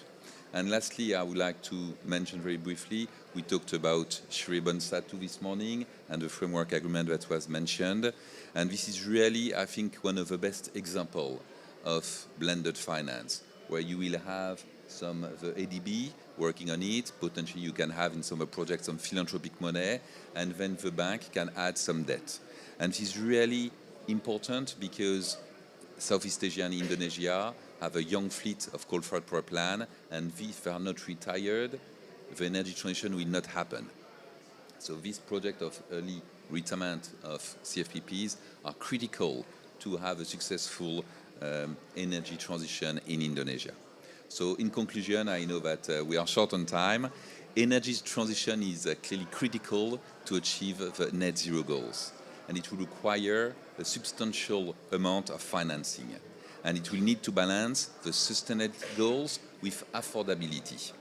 And lastly, I would like to mention very briefly, we talked about Shriban Satu this morning and the framework agreement that was mentioned. And this is really, I think, one of the best examples of blended finance, where you will have some of the ADB working on it. Potentially you can have in some projects some philanthropic money, and then the bank can add some debt. And this is really important because Southeast Asia and Indonesia have a young fleet of coal-fired power plants, and if they are not retired, the energy transition will not happen. So this project of early retirement of CFPPs are critical to have a successful energy transition in Indonesia. So in conclusion, I know that we are short on time. Energy transition is clearly critical to achieve the net zero goals, and it will require a substantial amount of financing, and it will need to balance the sustainability goals with affordability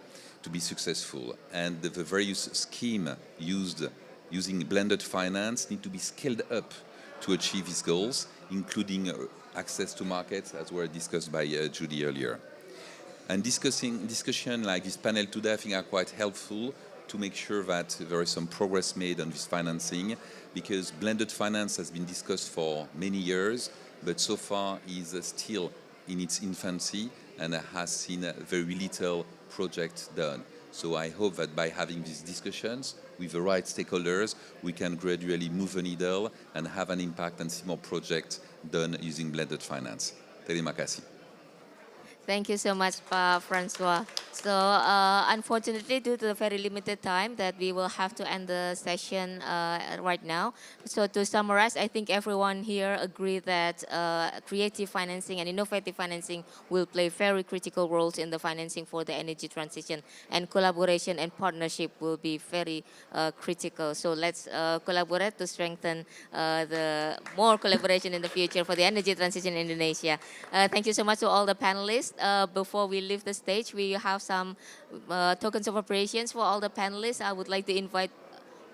to be successful. And the various schemes using blended finance need to be scaled up to achieve these goals, including access to markets, as were discussed by Judy earlier. And discussion like this panel today, I think, are quite helpful to make sure that there is some progress made on this financing, because blended finance has been discussed for many years, but so far is still in its infancy and has seen very little project done. So I hope that by having these discussions with the right stakeholders, we can gradually move the needle and have an impact and see more projects done using blended finance. Terima kasih. Thank you so much, Pa Francois. So unfortunately, due to the very limited time, that we will have to end the session right now. So to summarize, I think everyone here agree that creative financing and innovative financing will play very critical roles in the financing for the energy transition, and collaboration and partnership will be very critical. So let's collaborate to strengthen the more collaboration in the future for the energy transition in Indonesia. Thank you so much to all the panelists. Before we leave the stage, we have some tokens of appreciation for all the panelists. I would like to invite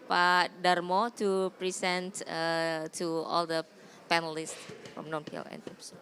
Pak Darmo to present to all the panelists from non-PLN groups.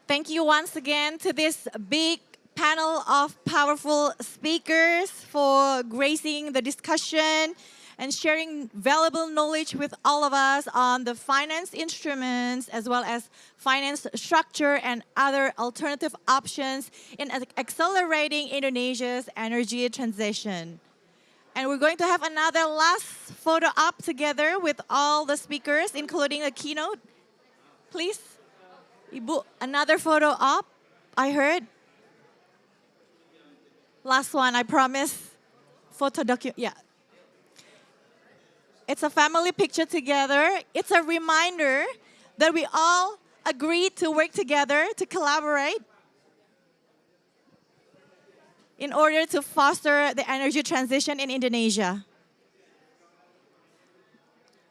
Thank you once again to this big panel of powerful speakers for gracing the discussion and sharing valuable knowledge with all of us on the finance instruments as well as finance structure and other alternative options in accelerating Indonesia's energy transition. And we're going to have another last photo op together with all the speakers, including a keynote. Please. Ibu, another photo op, I heard. Last one, I promise. Photo document, yeah. It's a family picture together. It's a reminder that we all agreed to work together, to collaborate in order to foster the energy transition in Indonesia.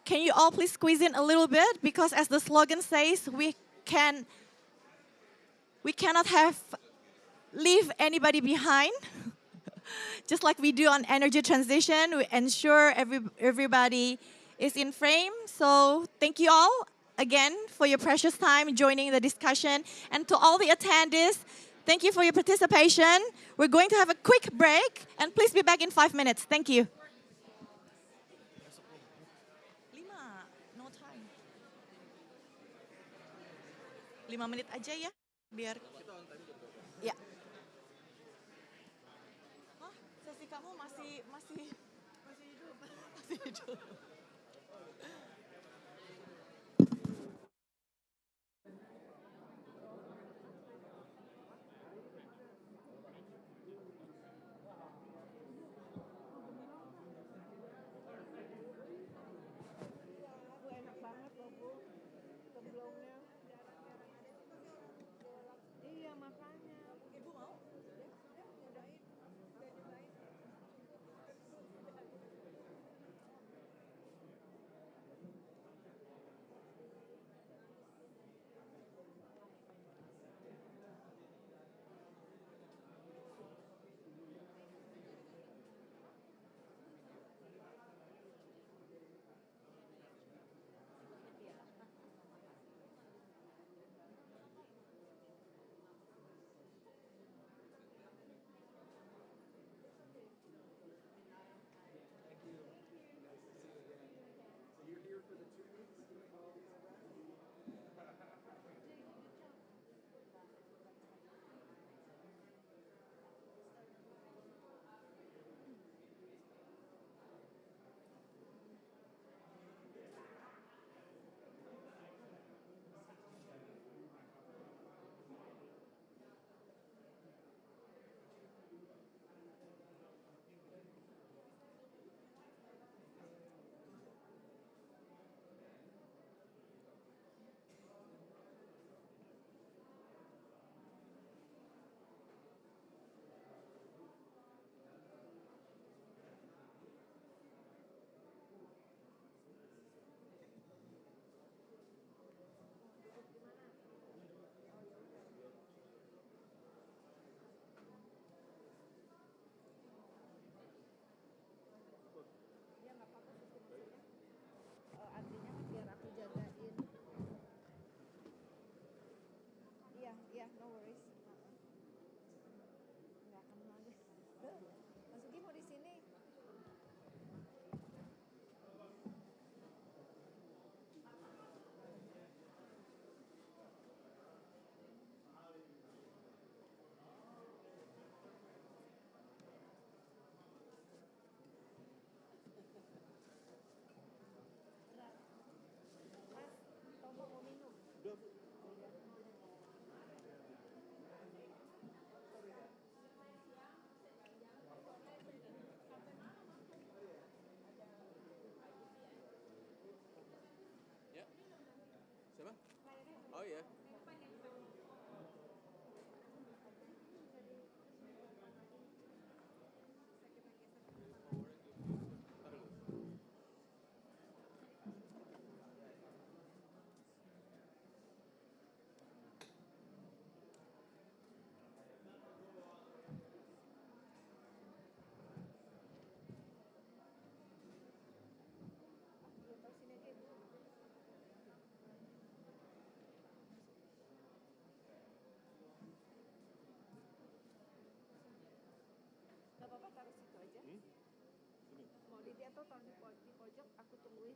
Can you all please squeeze in a little bit? Because as the slogan says, we cannot leave anybody behind. Just like we do on energy transition, we ensure everybody is in frame. So thank you all again for your precious time joining the discussion. And to all the attendees, thank you for your participation. We're going to have a quick break, and please be back in 5 minutes. Thank you. No time. 5 menit aja ya, biar. Ya. Hah? Sesi kamu masih hidup. Masih hidup. Ya nggak apa-apa sih maksudnya. Artinya kan biar aku jagain. Iya, iya, no worries. Nggak kenal deh. Mas Ugi mau di sini. Mas, Tomo mau minum? Udah, Bu. Ya. Siapa? Oh iya. Tahu sini aja, Bu. Gak apa-apa, taruh situ aja. Mau di dia atau taruh di pojok, aku tungguin.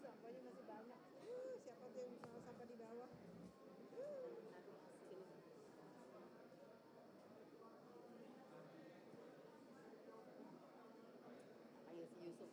Sampahnya masih banyak. Siapa tuh yang mau sampah di bawah? Ayo si Yusuf.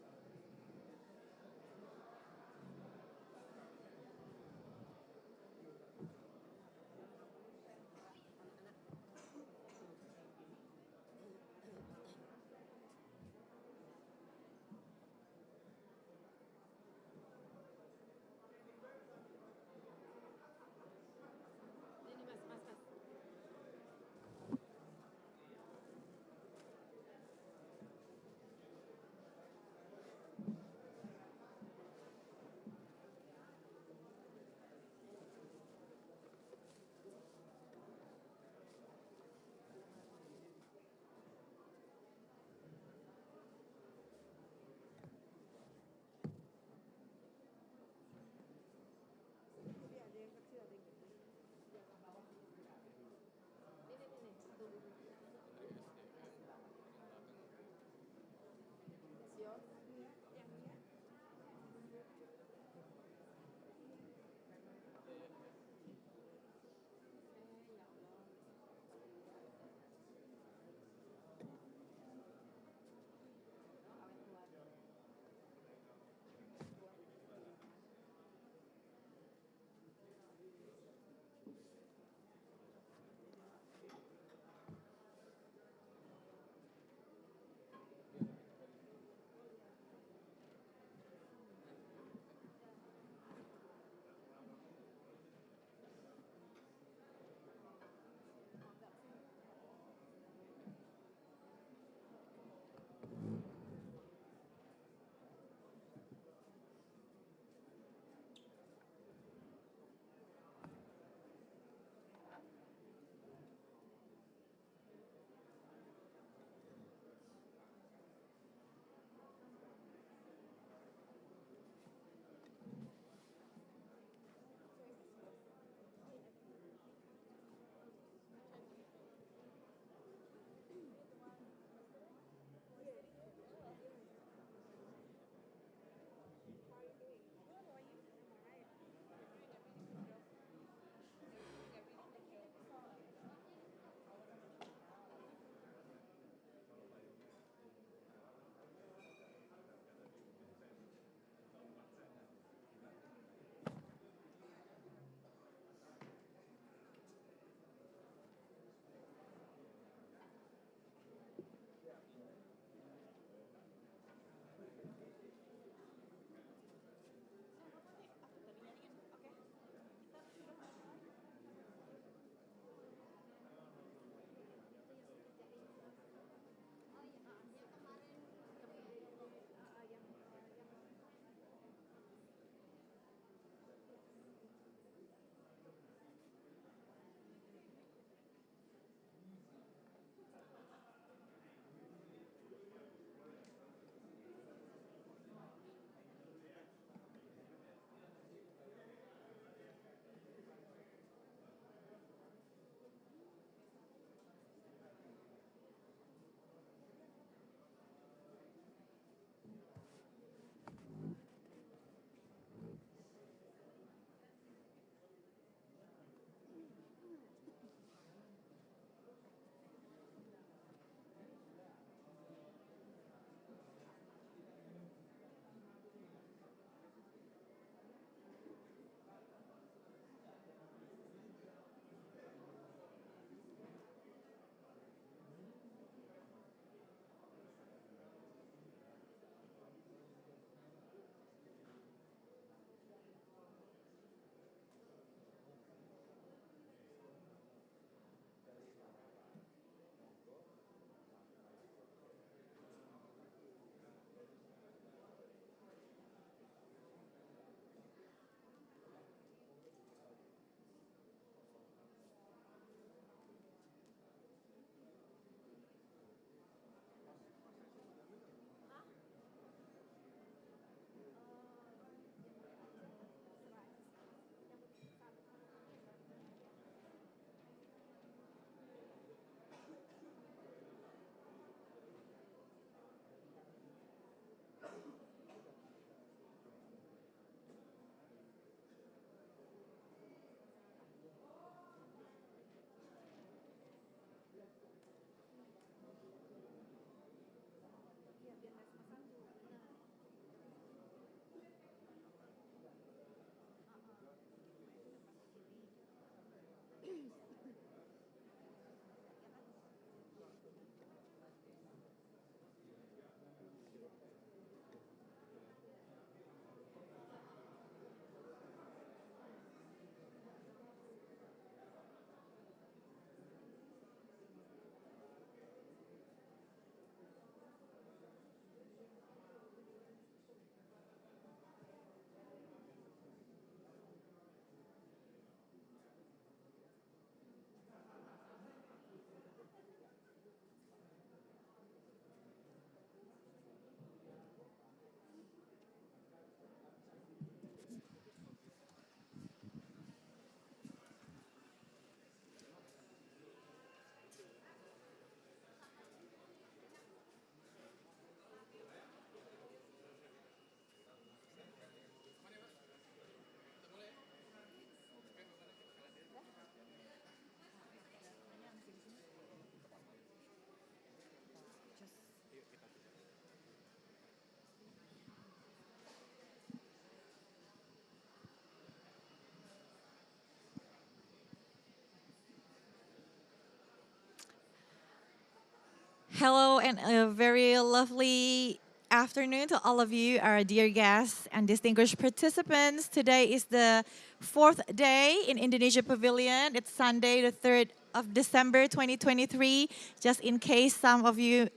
Hello and a very lovely afternoon to all of you, our dear guests and distinguished participants. Today is the fourth day in Indonesia Pavilion. It's Sunday, the 3rd of December 2023. Just in case some of you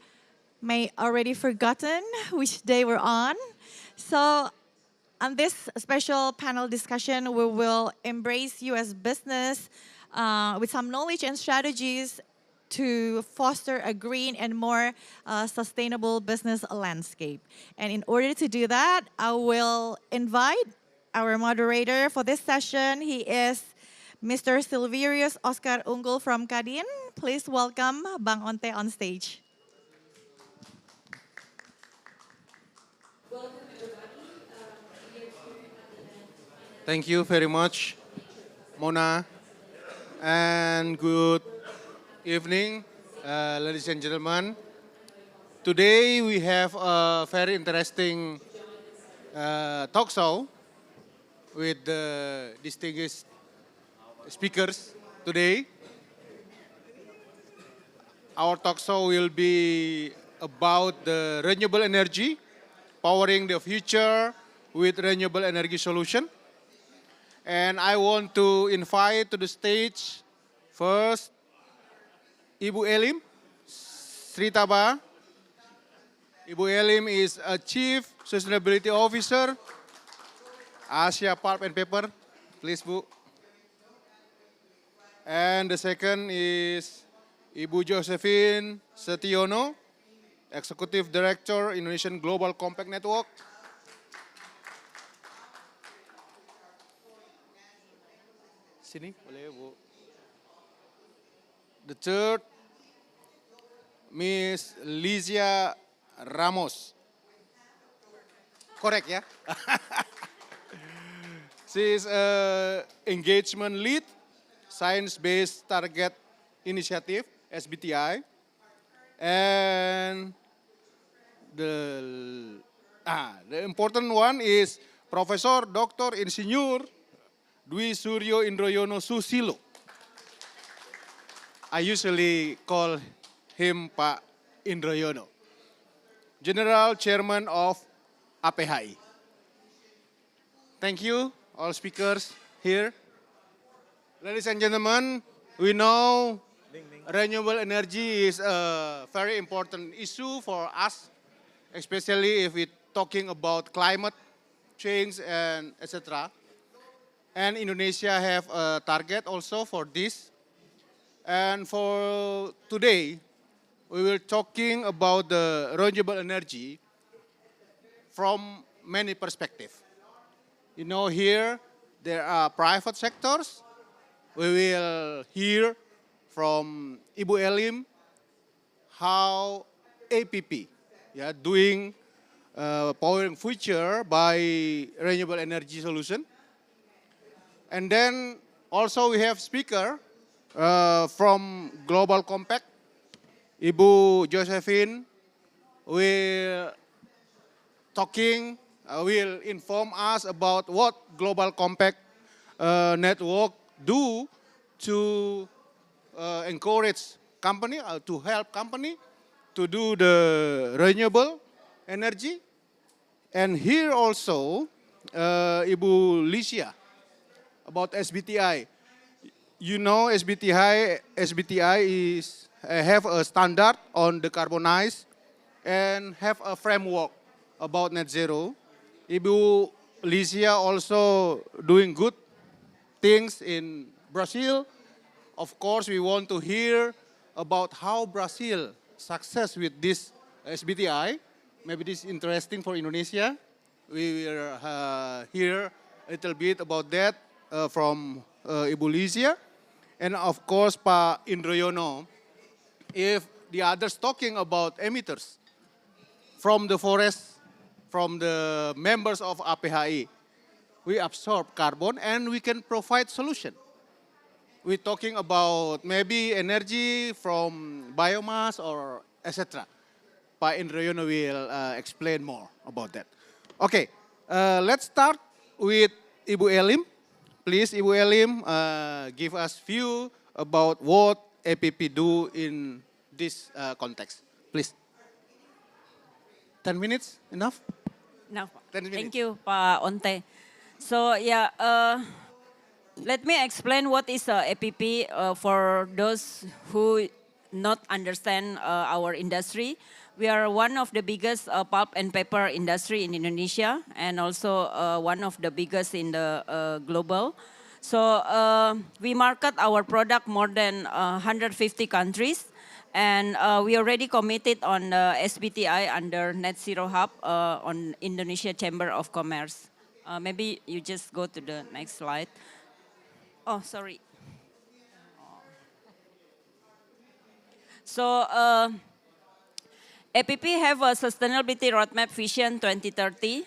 may already forgotten which day we're on. So on this special panel discussion, we will embrace you as business with some knowledge and strategies to foster a green and more sustainable business landscape. And in order to do that, I will invite our moderator for this session. He is Mr. Silverius Oscar Unggul from Kadin. Please welcome Bang Onte on stage. Thank you very much, Mona, and good evening, ladies and gentlemen. Today we have a very interesting talk show with the distinguished speakers today. Our talk show will be about the renewable energy, powering the future with renewable energy solution. And I want to invite to the stage first Ibu Elim Sritaba. Ibu Elim is a Chief Sustainability Officer, Asia Pulp and Paper. Please, Bu. And the second is Ibu Josephine Setiono, Executive Director, Indonesian Global Compact Network. Sini, boleh Bu. The third, Miss Lizia Ramos. Correct, ya? She is engagement lead, science-based target initiative, SBTI. And the important one is Professor Dr. Insinyur Dwi Suryo Indroyono Susilo. I usually call him Pak Indroyono, General Chairman of APHI. Thank you, all speakers here. Ladies and gentlemen, we know renewable energy is a very important issue for us, especially if we're talking about climate change and etc. And Indonesia have a target also for this. And for today, we will talking about the renewable energy from many perspectives. You know, here there are private sectors. We will hear from Ibu Elim how APP doing powering future by renewable energy solution. And then also we have speaker from Global Compact, Ibu Josephine will will inform us about what Global Compact network do to encourage company, to help company to do the renewable energy. And here also, Ibu Licia about SBTI. You know, SBTI is have a standard on decarbonize and have a framework about net zero. Ibu Licia also doing good things in Brazil. Of course, we want to hear about how Brazil success with this SBTI. Maybe this is interesting for Indonesia. We will hear a little bit about that from Ibu Licia. And of course, Pak Indroyono, if the others talking about emitters from the forest, from the members of APHI, we absorb carbon and we can provide solution. We're talking about maybe energy from biomass or etc. Pak Indroyono will explain more about that. Okay, let's start with Ibu Elim. Please, Ibu Elim, give us view about what APP do in this context. please. 10 minutes, enough? No, 10 minutes. thank you, Pak Onte. So yeah, let me explain what is APP for those who not understand our industry. We are one of the biggest pulp and paper industry in Indonesia, and also one of the biggest in the global. So we market our product more than 150 countries. And we already committed on SBTI under Net Zero Hub on Indonesia Chamber of Commerce. Maybe you just go to the next slide. Oh, sorry. So APP have a sustainability roadmap vision 2030,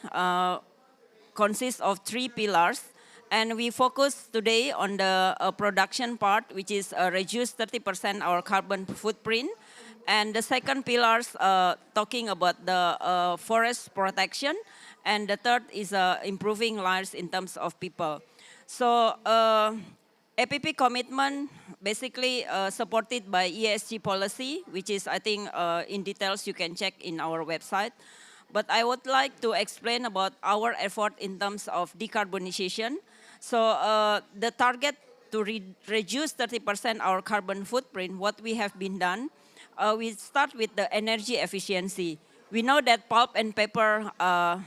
consists of 3 pillars. And we focus today on the production part, which is reduce 30% our carbon footprint. And the second pillars talking about the forest protection. And the third is improving lives in terms of people. So APP commitment basically supported by ESG policy, which is I think in details you can check in our website. But I would like to explain about our effort in terms of decarbonization. So the target to reduce 30% our carbon footprint, what we have been done, we start with the energy efficiency. We know that pulp and paper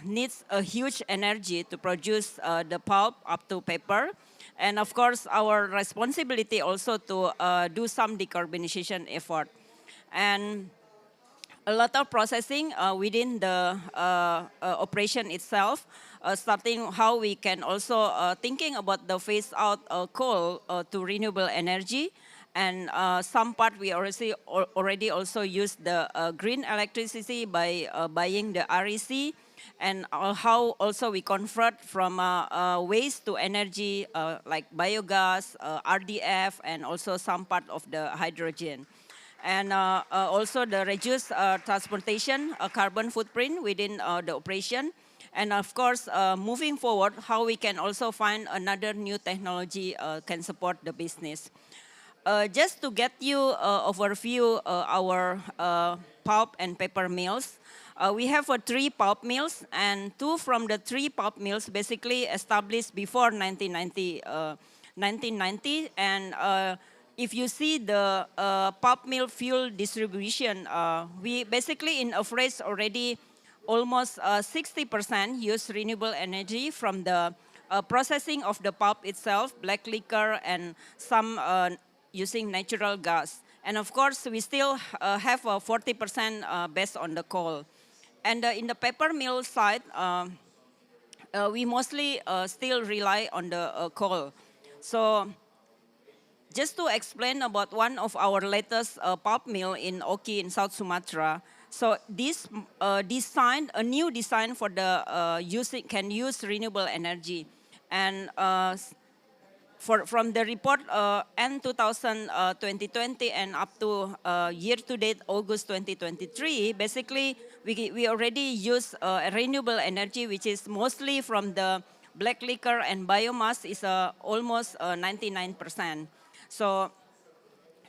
needs a huge energy to produce the pulp up to paper. And of course, our responsibility also to do some decarbonization effort. And a lot of processing within the operation itself, starting how we can also thinking about the phase out coal to renewable energy. And some part we already also use the green electricity by buying the REC, and how also we convert from waste to energy like biogas, RDF, and also some part of the hydrogen. And also the reduce transportation carbon footprint within the operation. And of course, moving forward, how we can also find another new technology can support the business. Just to get you overview our pulp and paper mills, we have 3 pulp mills, and 2 from the 3 pulp mills basically established before 1990. And if you see the pulp mill fuel distribution, we basically in average already almost 60% use renewable energy from the processing of the pulp itself, black liquor, and some using natural gas. And of course, we still have 40% based on the coal. And in the paper mill side, we mostly still rely on the coal. So just to explain about one of our latest pulp mill in Oki in South Sumatra. So this design, a new design for the can use renewable energy. And from the report end 2020 and up to year to date August 2023, basically we already use renewable energy, which is mostly from the black liquor and biomass is almost 99%. So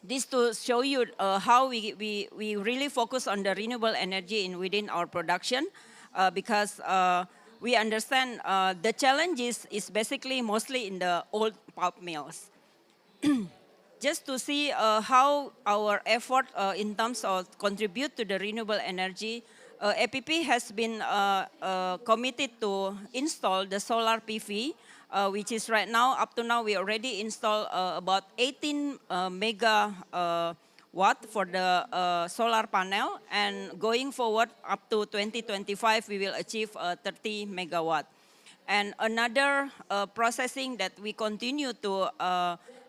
this to show you how we really focus on the renewable energy within our production, because we understand the challenges is basically mostly in the old pulp mills. Just to see how our effort in terms of contribute to the renewable energy, APP has been committed to install the solar PV, which is right now, up to now, we already installed about 18 megawatt for the solar panel, and going forward up to 2025, we will achieve 30 megawatt. And another processing that we continue to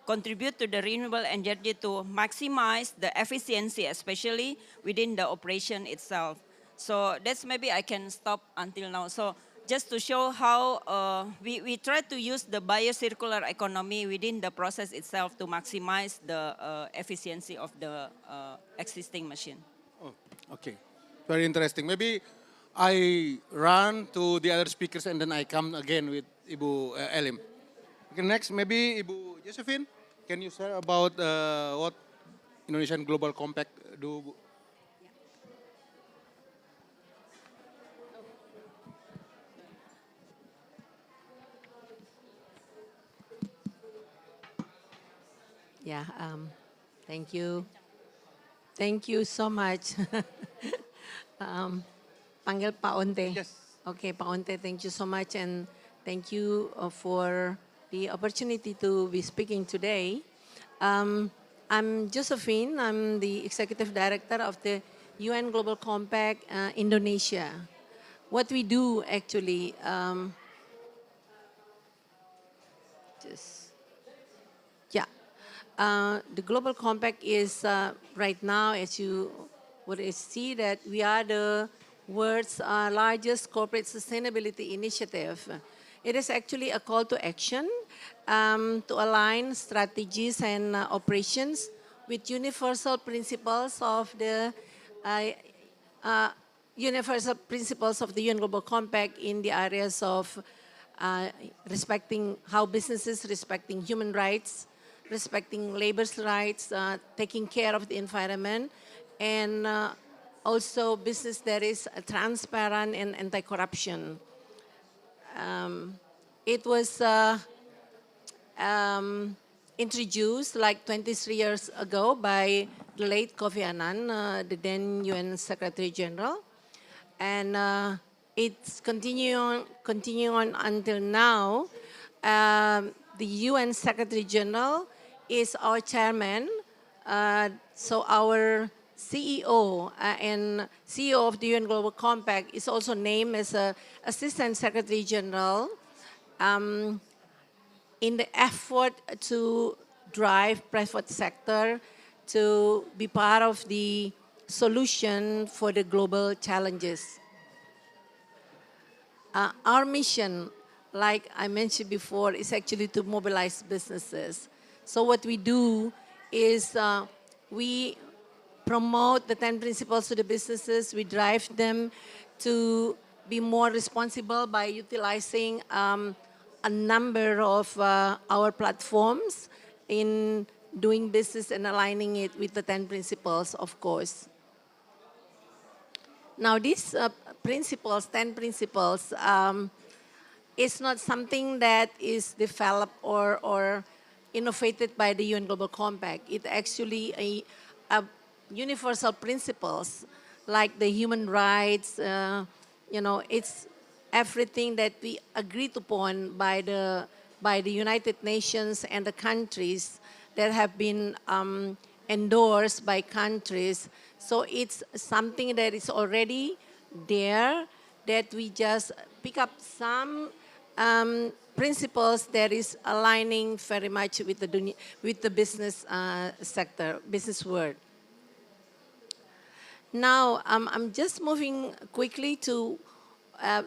contribute to the renewable energy to maximize the efficiency, especially within the operation itself. So that's maybe I can stop until now. So just to show how we try to use the biocircular economy within the process itself to maximize the efficiency of the existing machine. Oh, okay, very interesting. Maybe I run to the other speakers and then I come again with Ibu Elim. Okay, next maybe Ibu Josephine, can you share about what Indonesian Global Compact do? Yeah, thank you. Thank you so much. Panggil Pak Onte. Yes. Okay, Pak Onte, thank you so much, and thank you for the opportunity to be speaking today. I'm Josephine. I'm the Executive Director of the UN Global Compact Indonesia. What we do actually, yeah. The Global Compact is right now, as you would see, that we are the world's largest corporate sustainability initiative. It is actually a call to action to align strategies and operations with universal principles of the UN Global Compact in the areas of respecting how businesses respecting human rights, respecting labor's rights, taking care of the environment, and also business that is transparent and anti-corruption. It was introduced like 23 years ago by the late Kofi Annan, the then UN Secretary General, and it's continuing on until now. The UN Secretary General is our chairman, so our CEO and CEO of the UN Global Compact is also named as Assistant Secretary General in the effort to drive private sector to be part of the solution for the global challenges. Our mission, like I mentioned before, is actually to mobilize businesses. So what we do is we promote the 10 principles to the businesses. We drive them to be more responsible by utilizing a number of our platforms in doing business and aligning it with the 10 principles, of course. Now, these principles, 10 principles, is not something that is developed or innovated by the UN Global Compact. It actually a universal principles like the human rights, it's everything that we agreed upon by the United Nations and the countries that have been endorsed by countries. So it's something that is already there, that we just pick up some principles that is aligning very much with the business sector, business world. Now, I'm just moving quickly to our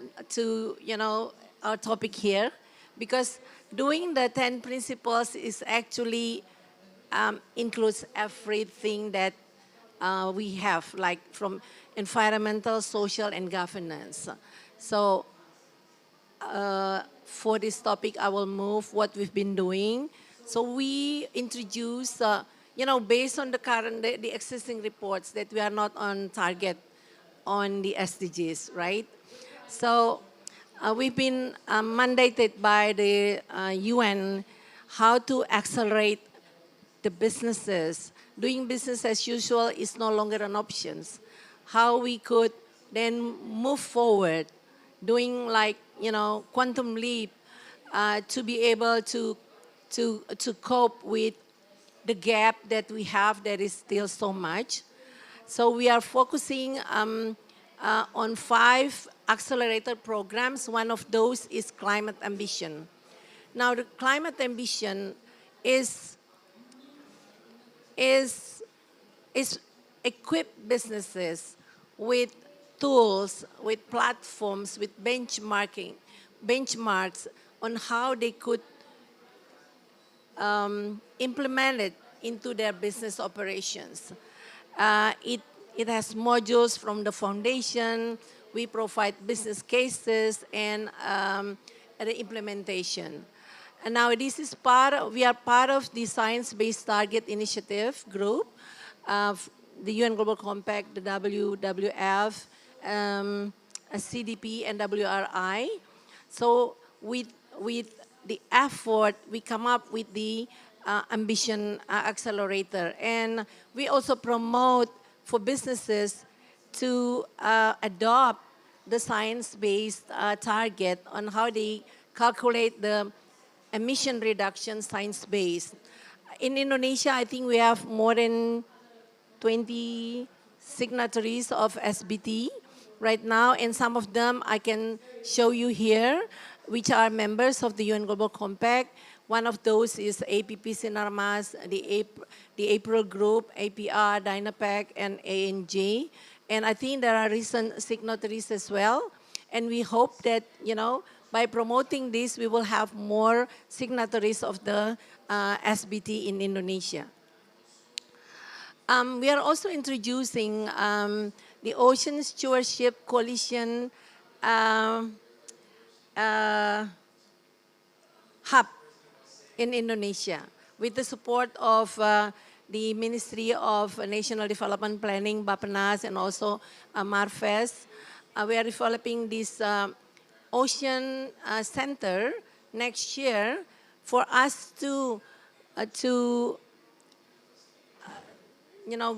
topic here, because doing the 10 principles is actually includes everything that we have, like from environmental, social, and governance. So for this topic, I will move what we've been doing. So we introduce, based on the existing reports, that we are not on target on the SDGs, right? So we've been mandated by the UN how to accelerate the businesses. Doing business as usual is no longer an option. How we could then move forward, doing like, quantum leap to be able to cope with the gap that we have that is still so much. So we are focusing on 5 accelerator programs. One of those is climate ambition. Now, the climate ambition is equip businesses with tools, with platforms, with benchmarks on how they could implement it into their business operations. It has modules from the foundation. We provide business cases and the implementation. And now this is we are part of the Science-Based Target Initiative group of the UN Global Compact, the WWF, CDP, and WRI. So with the effort, we come up with the Ambition Accelerator. And we also promote for businesses to adopt the science-based target on how they calculate the emission reduction science-based. In Indonesia, I think we have more than 20 signatories of SBT right now, and some of them I can show you here, which are members of the UN Global Compact. One of those is APP Sinarmas, the April Group, APR, Dynapac, and ANJ. And I think there are recent signatories as well. And we hope that, by promoting this, we will have more signatories of the SBT in Indonesia. We are also introducing the Ocean Stewardship Coalition hub in Indonesia with the support of the Ministry of National Development Planning, Bappenas, and also Marves. We are developing this ocean center next year for us to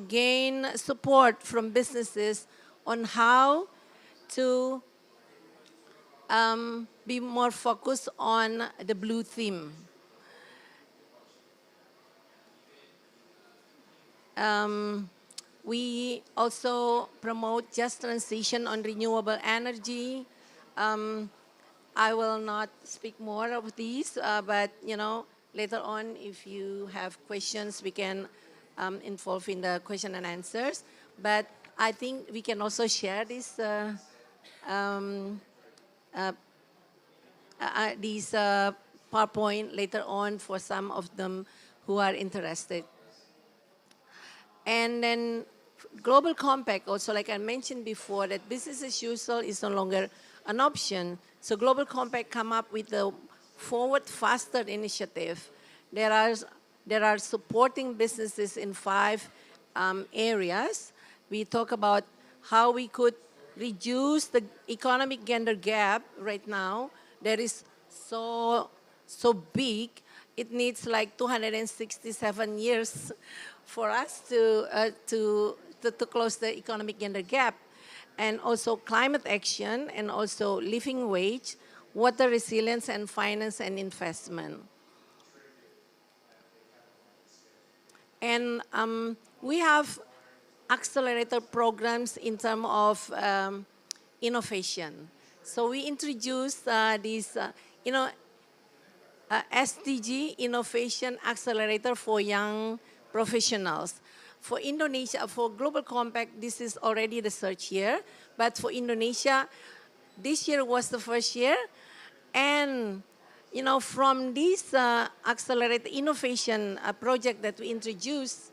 gain support from businesses on how to be more focused on the blue theme. We also promote just transition on renewable energy. I will not speak more of these, but later on, if you have questions, we can involve in the question and answers. But I think we can also share this PowerPoint later on for some of them who are interested. And then Global Compact also, like I mentioned before, that business as usual is no longer an option. So Global Compact come up with the Forward Faster initiative. There are supporting businesses in 5 areas. We talk about how we could reduce the economic gender gap right now. That is so big. It needs like 267 years for us to close the economic gender gap. And also climate action, and also living wage, water resilience, and finance and investment. And we have accelerator programs in terms of innovation. So we introduced this, SDG Innovation Accelerator for Young Professionals. For Indonesia, for Global Compact, this is already the third year. But for Indonesia, this year was the first year. And, from this accelerated innovation project that we introduced,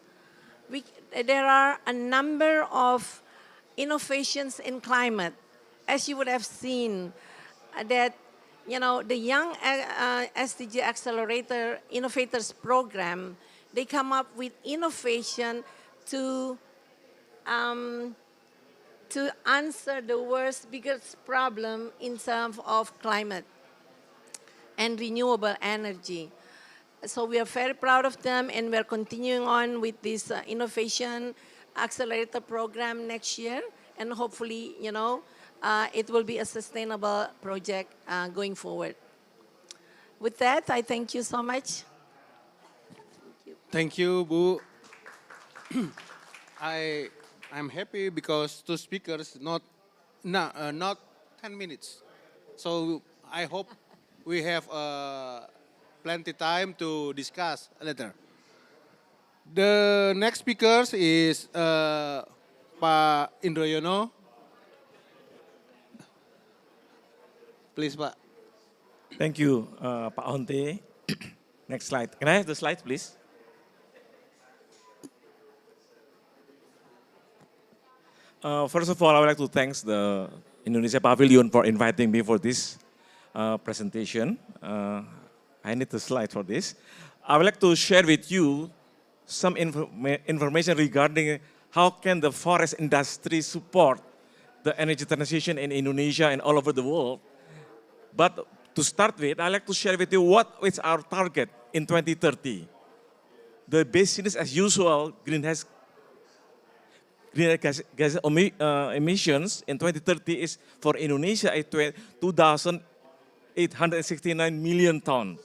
there are a number of innovations in climate. As you would have seen, that, the Young SDG Accelerator Innovators Program, they come up with innovation to answer the world's biggest problem in terms of climate and renewable energy. So we are very proud of them, and we are continuing on with this innovation accelerator program next year, and hopefully, it will be a sustainable project going forward. With that, I thank you so much. Thank you, Bu. I'm happy because 2 speakers, not 10 minutes. So I hope we have plenty time to discuss later. The next speakers is Pak Indroyono. Please, Pak. Thank you, Pak Onte. Next slide. Can I have the slide, please? First of all, I would like to thank the Indonesia Pavilion for inviting me for this presentation. I need the slide for this. I would like to share with you some information regarding how can the forest industry support the energy transition in Indonesia and all over the world. But to start with, I'd like to share with you what is our target in 2030. the business as usual greenhouse gas emissions in 2030 is for Indonesia is 2,869 million tons.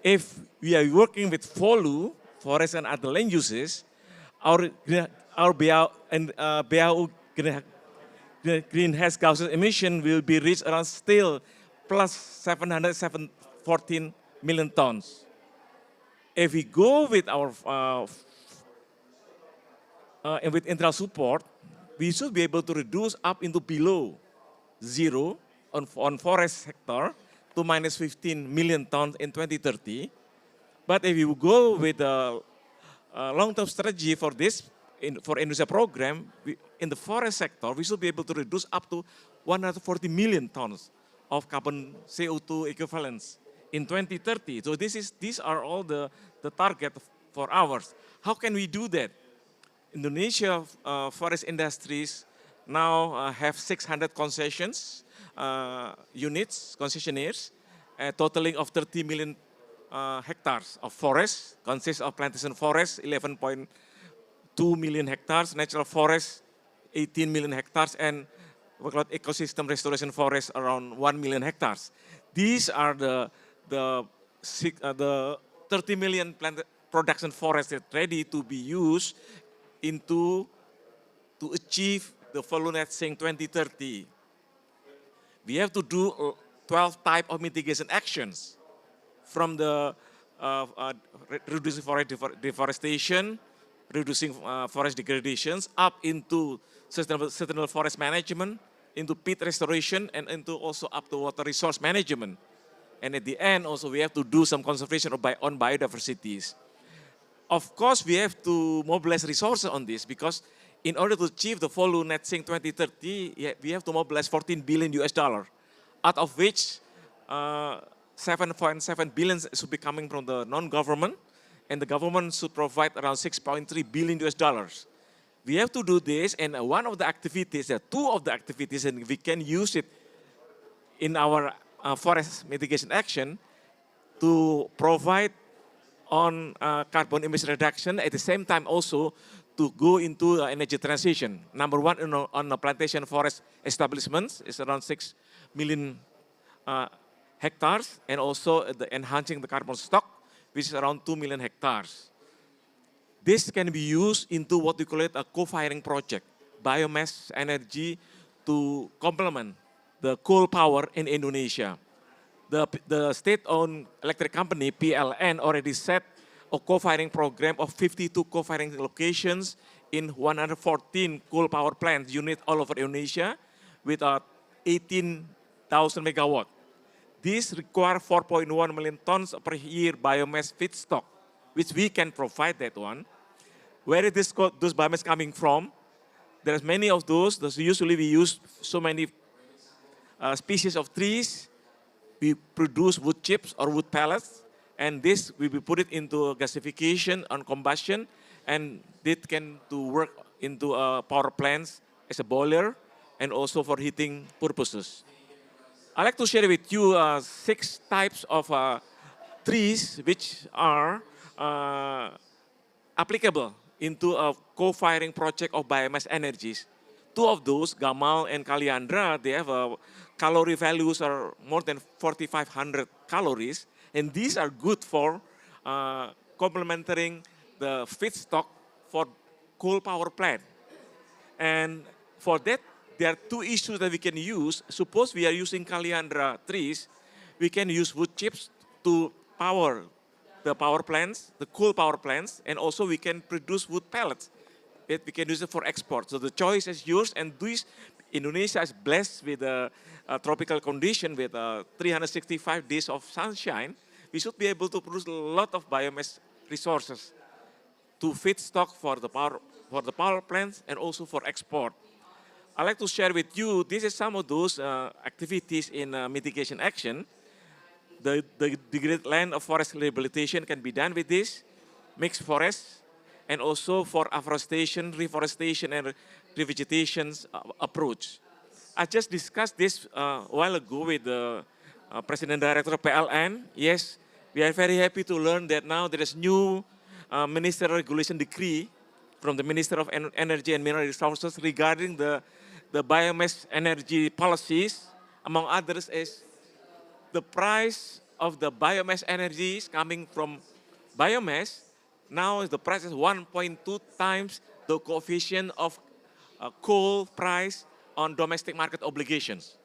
If we are working with FOLU, forest and other land uses, our BAU greenhouse gas emission will be reached around still plus 714 million tons. If we go with our with internal support, we should be able to reduce up into below zero on forest sector to minus 15 million tons in 2030. But if you go with a long-term strategy for this, for Indonesia program, in the forest sector, we should be able to reduce up to 140 million tons of carbon CO2 equivalents in 2030. So these are all the target for ours. How can we do that? Indonesia forest industries now have 600 concessions, units, concessionaires, totaling of 30 million hectares of forest, consists of plantation forest, 11.2 million hectares, natural forest, 18 million hectares, and we call it ecosystem restoration forest, around 1 million hectares. These are the 30 million production forests that ready to be used to achieve the full net sink 2030. We have to do 12 type of mitigation actions, from the reducing forest deforestation, reducing forest degradations, up into sustainable forest management, into peat restoration, and into also up to water resource management. And at the end, also we have to do some conservation on biodiversities. Of course, we have to mobilize resources on this, because in order to achieve the full net sink 2030, we have to mobilize 14 billion US dollar, out of which 7.7 billion should be coming from the non-government, and the government should provide around 6.3 billion US dollars. We have to do this, and one of the activities, two of the activities, and we can use it in our forest mitigation action to provide on carbon emission reduction, at the same time also to go into energy transition. Number one, on the plantation forest establishments is around 6 million hectares, and also enhancing the carbon stock, which is around 2 million hectares. This can be used into what we call it a co-firing project, biomass energy to complement the coal power in Indonesia. The state-owned electric company, PLN, already set a co-firing program of 52 co-firing locations in 114 coal power plant units all over Indonesia with 18,000 megawatt. This requires 4.1 million tons per year biomass feedstock, which we can provide that one. Where is those biomass coming from? There's many of those. Usually we use so many species of trees. We produce wood chips or wood pellets, and this we will put it into gasification and combustion, and it can work into power plants as a boiler and also for heating purposes. I'd like to share with you 6 types of trees which are applicable into a co-firing project of biomass energies. 2 of those, Gamal and Kaliandra, they have calorie values are more than 4,500 calories, and these are good for complementing the feedstock for coal power plant. And for that, there are 2 issues that we can use. Suppose we are using Kaliandra trees, we can use wood chips to power the power plants, the coal power plants, and also we can produce wood pellets. We can use it for export. So the choice is yours, and Indonesia is blessed with a tropical condition with 365 days of sunshine. We should be able to produce a lot of biomass resources to feedstock for the power plants and also for export. I'd like to share with you, this is some of those activities in mitigation action. The degraded land of forest rehabilitation can be done with this, mixed forests, and also for afforestation, reforestation, and revegetation approach. I just discussed this a while ago with the President Director of PLN. Yes, We are very happy to learn that now there is new ministerial regulation decree from the Minister of Energy and Mineral Resources regarding the biomass energy policies. Among others is the price of the biomass energy is coming from biomass. Now the price is 1.2 times the coefficient of coal price on domestic market obligations.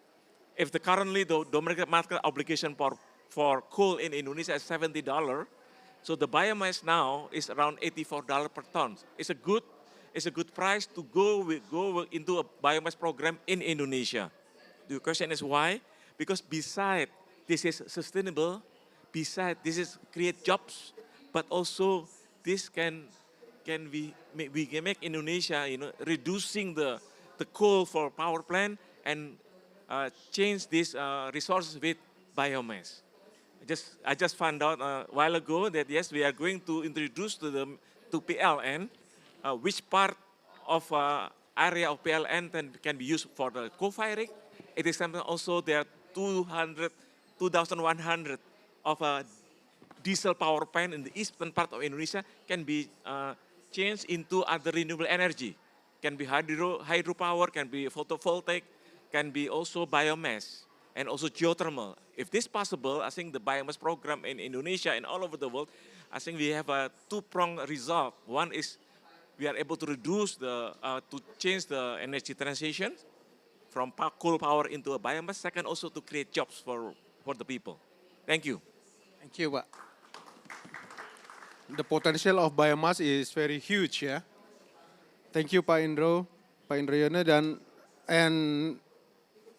If currently the domestic market obligation for coal in Indonesia is $70, so the biomass now is around $84 per ton. It's a good price to go into a biomass program in Indonesia. The question is why? Because beside this is sustainable, beside this is create jobs, but also this can make Indonesia, reducing the coal for power plant and change these resources with biomass. I just found out a while ago that yes, we are going to introduce to PLN which part of area of PLN can be used for the co-firing. It is something also there are 2,100 of a diesel power plant in the eastern part of Indonesia can be changed into other renewable energy. Can be hydropower, can be photovoltaic, can be also biomass, and also geothermal. If this is possible, I think the biomass program in Indonesia and all over the world, I think we have a two-pronged result. One is we are able to reduce to change the energy transition from coal power into a biomass. Second, also to create jobs for the people. Thank you. Thank you, Pak. The potential of biomass is very huge, yeah. Thank you, Pak Indro, Pak Indroyono, and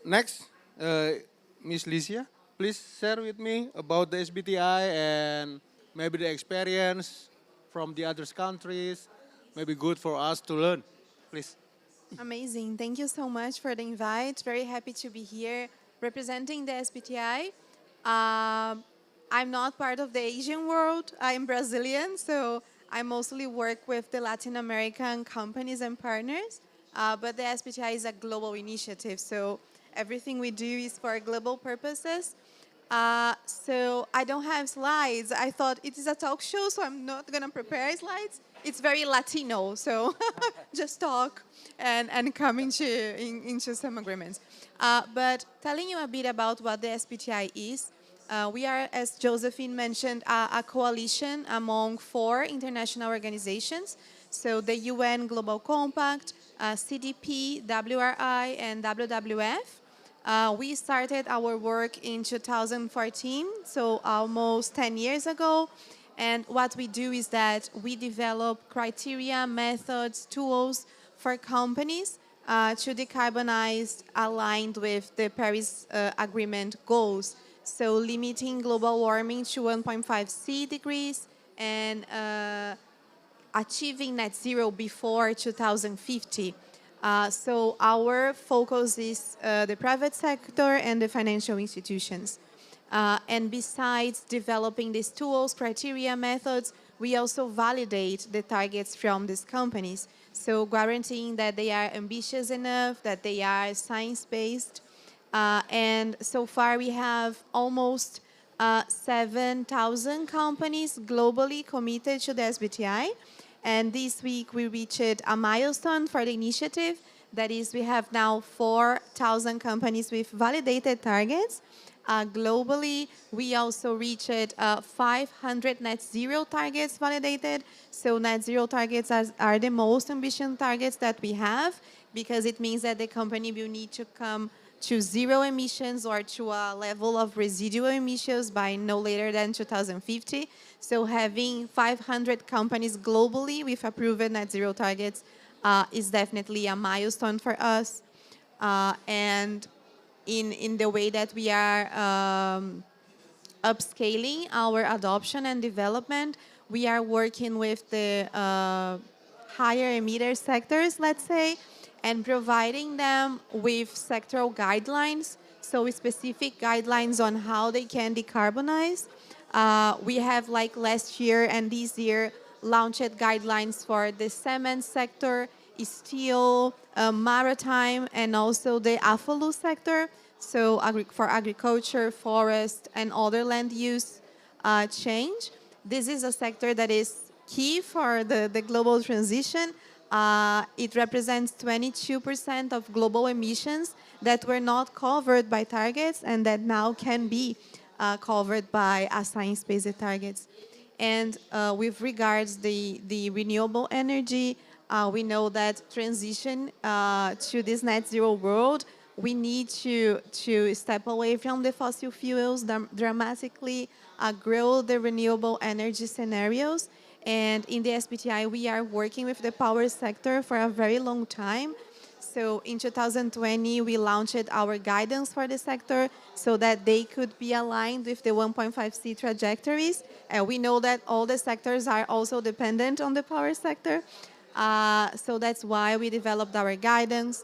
next, Miss Licia, please share with me about the SBTI and maybe the experience from the other countries. Maybe good for us to learn, please. Amazing. Thank you so much for the invite. Very happy to be here representing the SBTI. I'm not part of the Asian world. I'm Brazilian, so I mostly work with the Latin American companies and partners. But the SBTI is a global initiative, so everything we do is for global purposes. So I don't have slides. I thought it is a talk show, so I'm not going to prepare slides. It's very Latino, so just talk and come into some agreements. But telling you a bit about what the SBTI is, we are, as Josephine mentioned, a coalition among 4 international organizations. So the UN Global Compact, CDP, WRI, and WWF. We started our work in 2014, so almost 10 years ago. And what we do is that we develop criteria, methods, tools for companies to decarbonize aligned with the Paris Agreement goals. So limiting global warming to 1.5 degrees and achieving net zero before 2050. So our focus is the private sector and the financial institutions. And besides developing these tools, criteria, methods, we also validate the targets from these companies. So guaranteeing that they are ambitious enough, that they are science-based. And so far we have almost 7,000 companies globally committed to the SBTI. And this week we reached a milestone for the initiative. That is, we have now 4,000 companies with validated targets. Globally, we also reached 500 net zero targets validated. So net zero targets are the most ambitious targets that we have, because it means that the company will need to come to zero emissions or to a level of residual emissions by no later than 2050. So having 500 companies globally with approved net zero targets is definitely a milestone for us. And in the way that we are upscaling our adoption and development, we are working with the higher emitter sectors, let's say, and providing them with sectoral guidelines, so specific guidelines on how they can decarbonize. We have, like last year and this year, launched guidelines for the cement sector, steel, maritime, and also the AFOLU sector, so for agriculture, forest, and other land use. change. This is a sector that is key for the global transition. It represents 22% of global emissions that were not covered by targets and that now can be covered by science-based targets. And with regards the renewable energy, we know that transition to this net zero world, we need to step away from the fossil fuels, dramatically grow the renewable energy scenarios. And in the SBTI, we are working with the power sector for a very long time. So in 2020, we launched our guidance for the sector so that they could be aligned with the 1.5C trajectories. We know that all the sectors are also dependent on the power sector. So that's why we developed our guidance.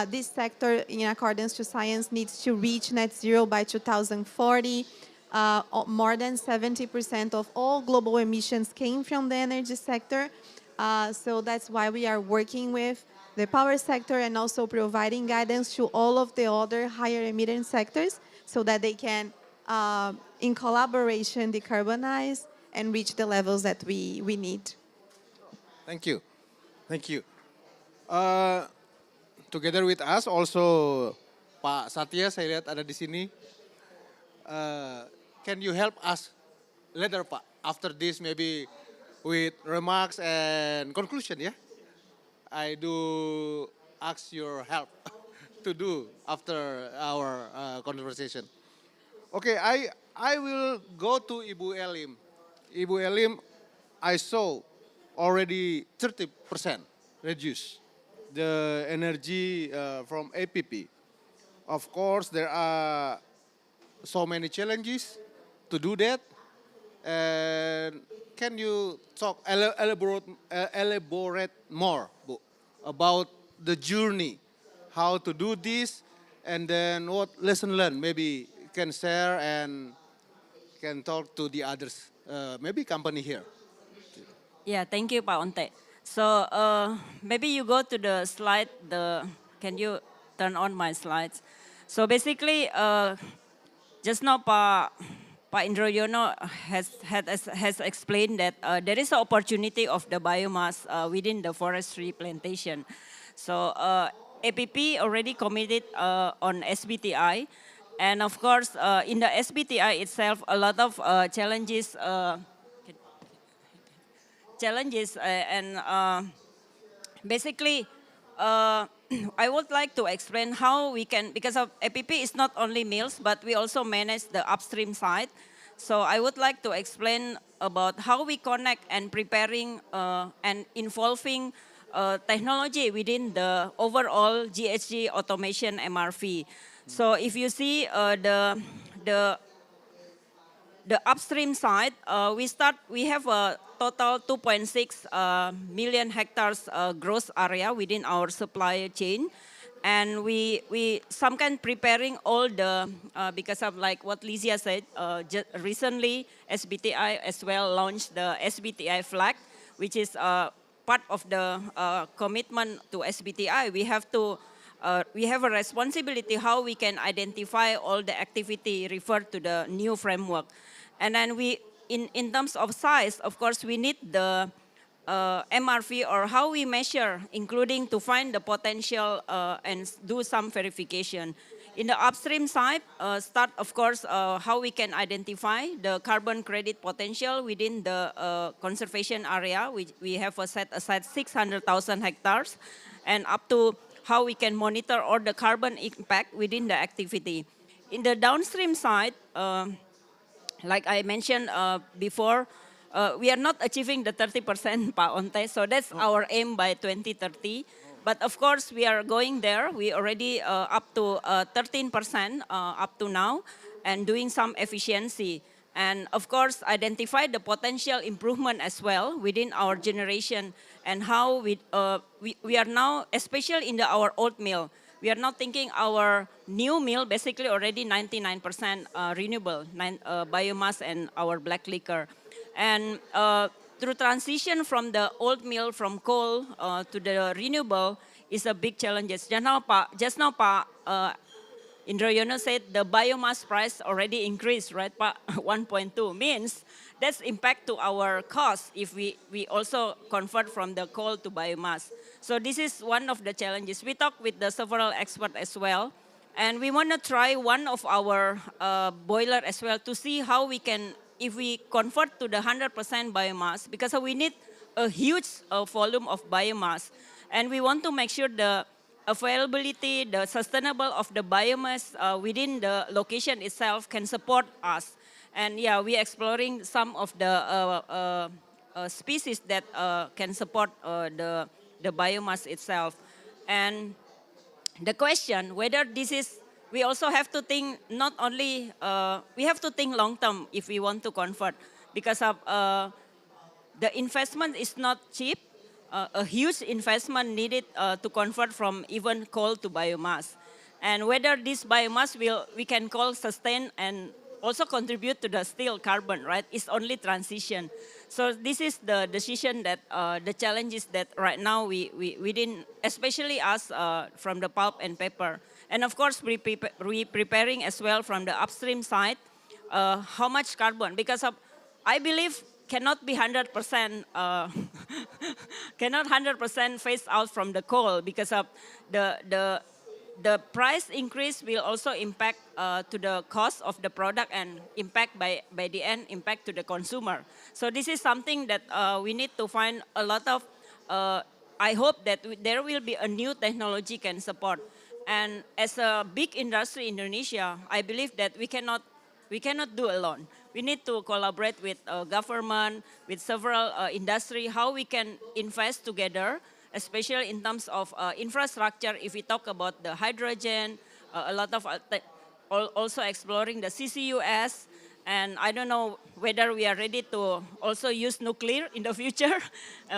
This sector, in accordance to science, needs to reach net zero by 2040. More than 70% of all global emissions came from the energy sector. So that's why we are working with the power sector and also providing guidance to all of the other higher emitting sectors so that they can, in collaboration, decarbonize and reach the levels that we need. Thank you. Thank you. Together with us also Pak Satya, saya lihat ada di sini. Can you help us later, Pak? After this, maybe with remarks and conclusion, yeah? I do ask your help to do after our conversation. Okay, I will go to Ibu Elim. Ibu Elim, I saw already 30% reduce the energy from APP. Of course, there are so many challenges to do that. And can you talk, elaborate more, Bu, about the journey, how to do this, and then what lesson learned maybe you can share and can talk to the others, maybe company here. Yeah, thank you, Pak Onte. So maybe you go to the slide. Can you turn on my slides? So basically, just now Pak Indroyono has explained that there is an opportunity of the biomass within the forestry plantation. So APP already committed on SBTI. And of course, in the SBTI itself, a lot of challenges and basically I would like to explain how we can, because of APP is not only mills, but we also manage the upstream side. So I would like to explain about how we connect and preparing and involving technology within the overall GHG automation MRV. So if you see the upstream side, we have a total 2.6 million hectares gross area within our supply chain. And we some kind preparing all the, because of like what Lysia said, recently SBTI as well launched the SBTI flag, which is part of the commitment to SBTI. We have a responsibility how we can identify all the activity referred to the new framework. And then in terms of size, of course, we need the MRV or how we measure, including to find the potential and do some verification. In the upstream side, of course, how we can identify the carbon credit potential within the conservation area. We have set aside 600,000 hectares, and up to how we can monitor all the carbon impact within the activity. In the downstream side, like I mentioned before, we are not achieving the 30%, Pak Onte, so that's our aim by 2030. But of course, we are going there. We already up to 13% up to now and doing some efficiency. And of course, identify the potential improvement as well within our generation and how we are now, especially in our old mill, we are now thinking our new mill, basically already 99% renewable, biomass and our black liquor. And through transition from the old mill, from coal to the renewable is a big challenge. Just now, Pak Indroyono said the biomass price already increased, right? 1.2 means that's impact to our cost if we also convert from the coal to biomass. So this is one of the challenges. We talked with the several experts as well, and we want to try one of our boiler as well to see how we can, if we convert to the 100% biomass, because we need a huge volume of biomass, and we want to make sure the availability, the sustainable of the biomass within the location itself can support us. And yeah, we're exploring some of the species that can support the biomass itself. And the question whether this is, we also have to think not only, we have to think long term if we want to convert, because of the investment is not cheap. A huge investment needed to convert from even coal to biomass. And whether this biomass we can call sustain and also contribute to the still carbon, right? It's only transition. So this is the decision that, the challenges that right now we didn't, especially us from the pulp and paper. And of course, we preparing as well from the upstream side, how much carbon, because of, I believe cannot be 100%, cannot 100% phase out from the coal, because of the price increase will also impact to the cost of the product and impact by the end, impact to the consumer. So this is something that we need to find a lot of, I hope that there will be a new technology can support. And as a big industry in Indonesia, I believe that we cannot do alone. We need to collaborate with government, with several industry, how we can invest together, especially in terms of infrastructure. If we talk about the hydrogen, a lot of also exploring the CCUS, and I don't know whether we are ready to also use nuclear in the future.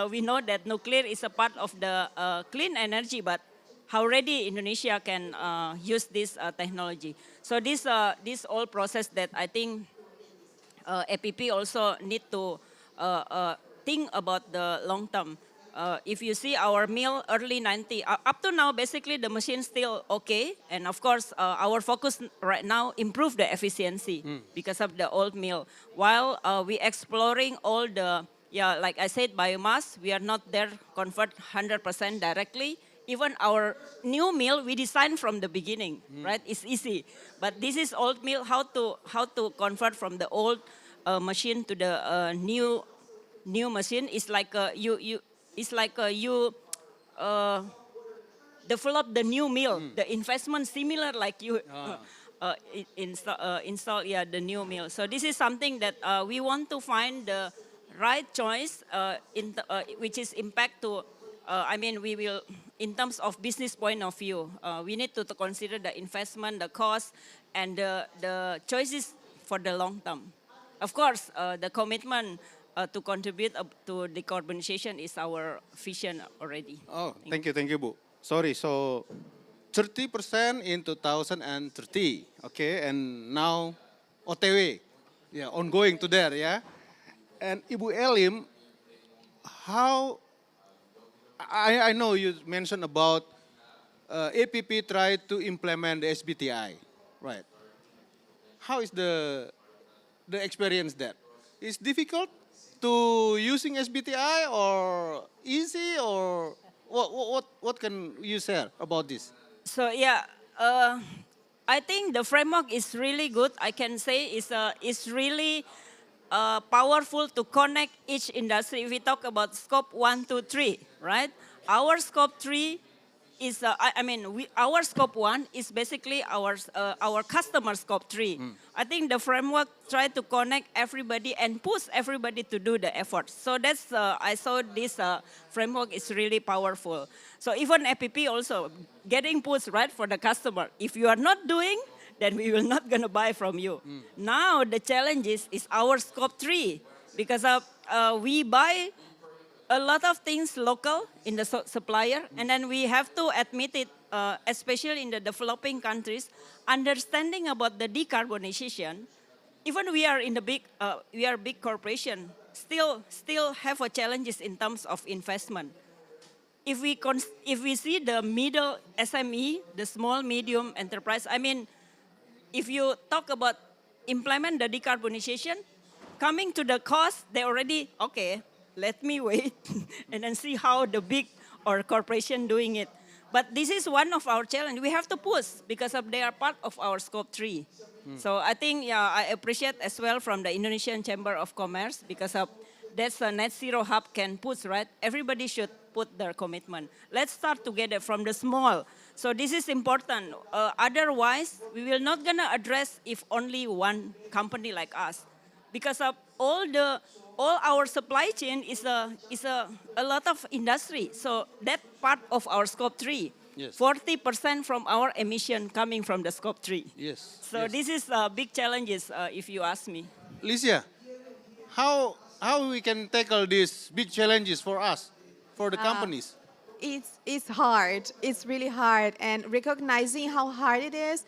We know that nuclear is a part of the clean energy, but how ready Indonesia can use this technology. So this all process that I think APP also need to think about the long term. If you see our mill early 90, up to now, basically the machine still okay. And of course, our focus right now improve the efficiency because of the old mill. While we exploring all the, like I said, biomass, we are not there convert 100% directly. Even our new mill, we designed from the beginning, right? It's easy. But this is old mill, how to convert from the old machine to the new machine. It's like you develop the new mill. The investment similar like you install the new mill. So this is something that we want to find the right choice which is impact to, we will, in terms of business point of view, we need to consider the investment, the cost, and the choices for the long term. Of course, the commitment to contribute to decarbonization is our vision already. Oh, thank you, Bu. Sorry, so 30% in 2030, okay, and now OTW, ongoing to there, And Ibu Elim, how, I know you mentioned about APP tried to implement the SBTI, right? How is the experience there? Is difficult to using SBTI or easy, or what can you share about this? So I think the framework is really good. I can say it's really powerful to connect each industry. If we talk about scope 1, 2, 3, right? Our scope 3 is, our scope 1 is basically our customer scope 3. I think the framework tried to connect everybody and push everybody to do the effort. So that's, I saw this framework is really powerful. So even APP also getting pushed, right, for the customer. If you are not doing, then we will not gonna buy from you. Now the challenge is our scope 3, because we buy a lot of things local in the supplier, and then we have to admit it, especially in the developing countries, understanding about the decarbonization. Even we are in the big corporation, still have a challenges in terms of investment. If we see the middle SME, the small medium enterprise, if you talk about implement the decarbonization, coming to the cost, they already, okay, let me wait and then see how the big or corporation doing it. But this is one of our challenge. We have to push because of they are part of our scope 3. So I think, yeah, I appreciate as well from the Indonesian Chamber of Commerce because of that's a net zero hub can push, right? Everybody should put their commitment. Let's start together from the small. So this is important. Otherwise, we will not gonna address if only one company like us, because of all our supply chain is a lot of industry. So that part of our scope 3. Yes. 40% from our emission coming from the scope 3. Yes. So yes. this is big challenges if you ask me. Licia, how we can tackle these big challenges for us, for the companies? It's hard. It's really hard. And recognizing how hard it is,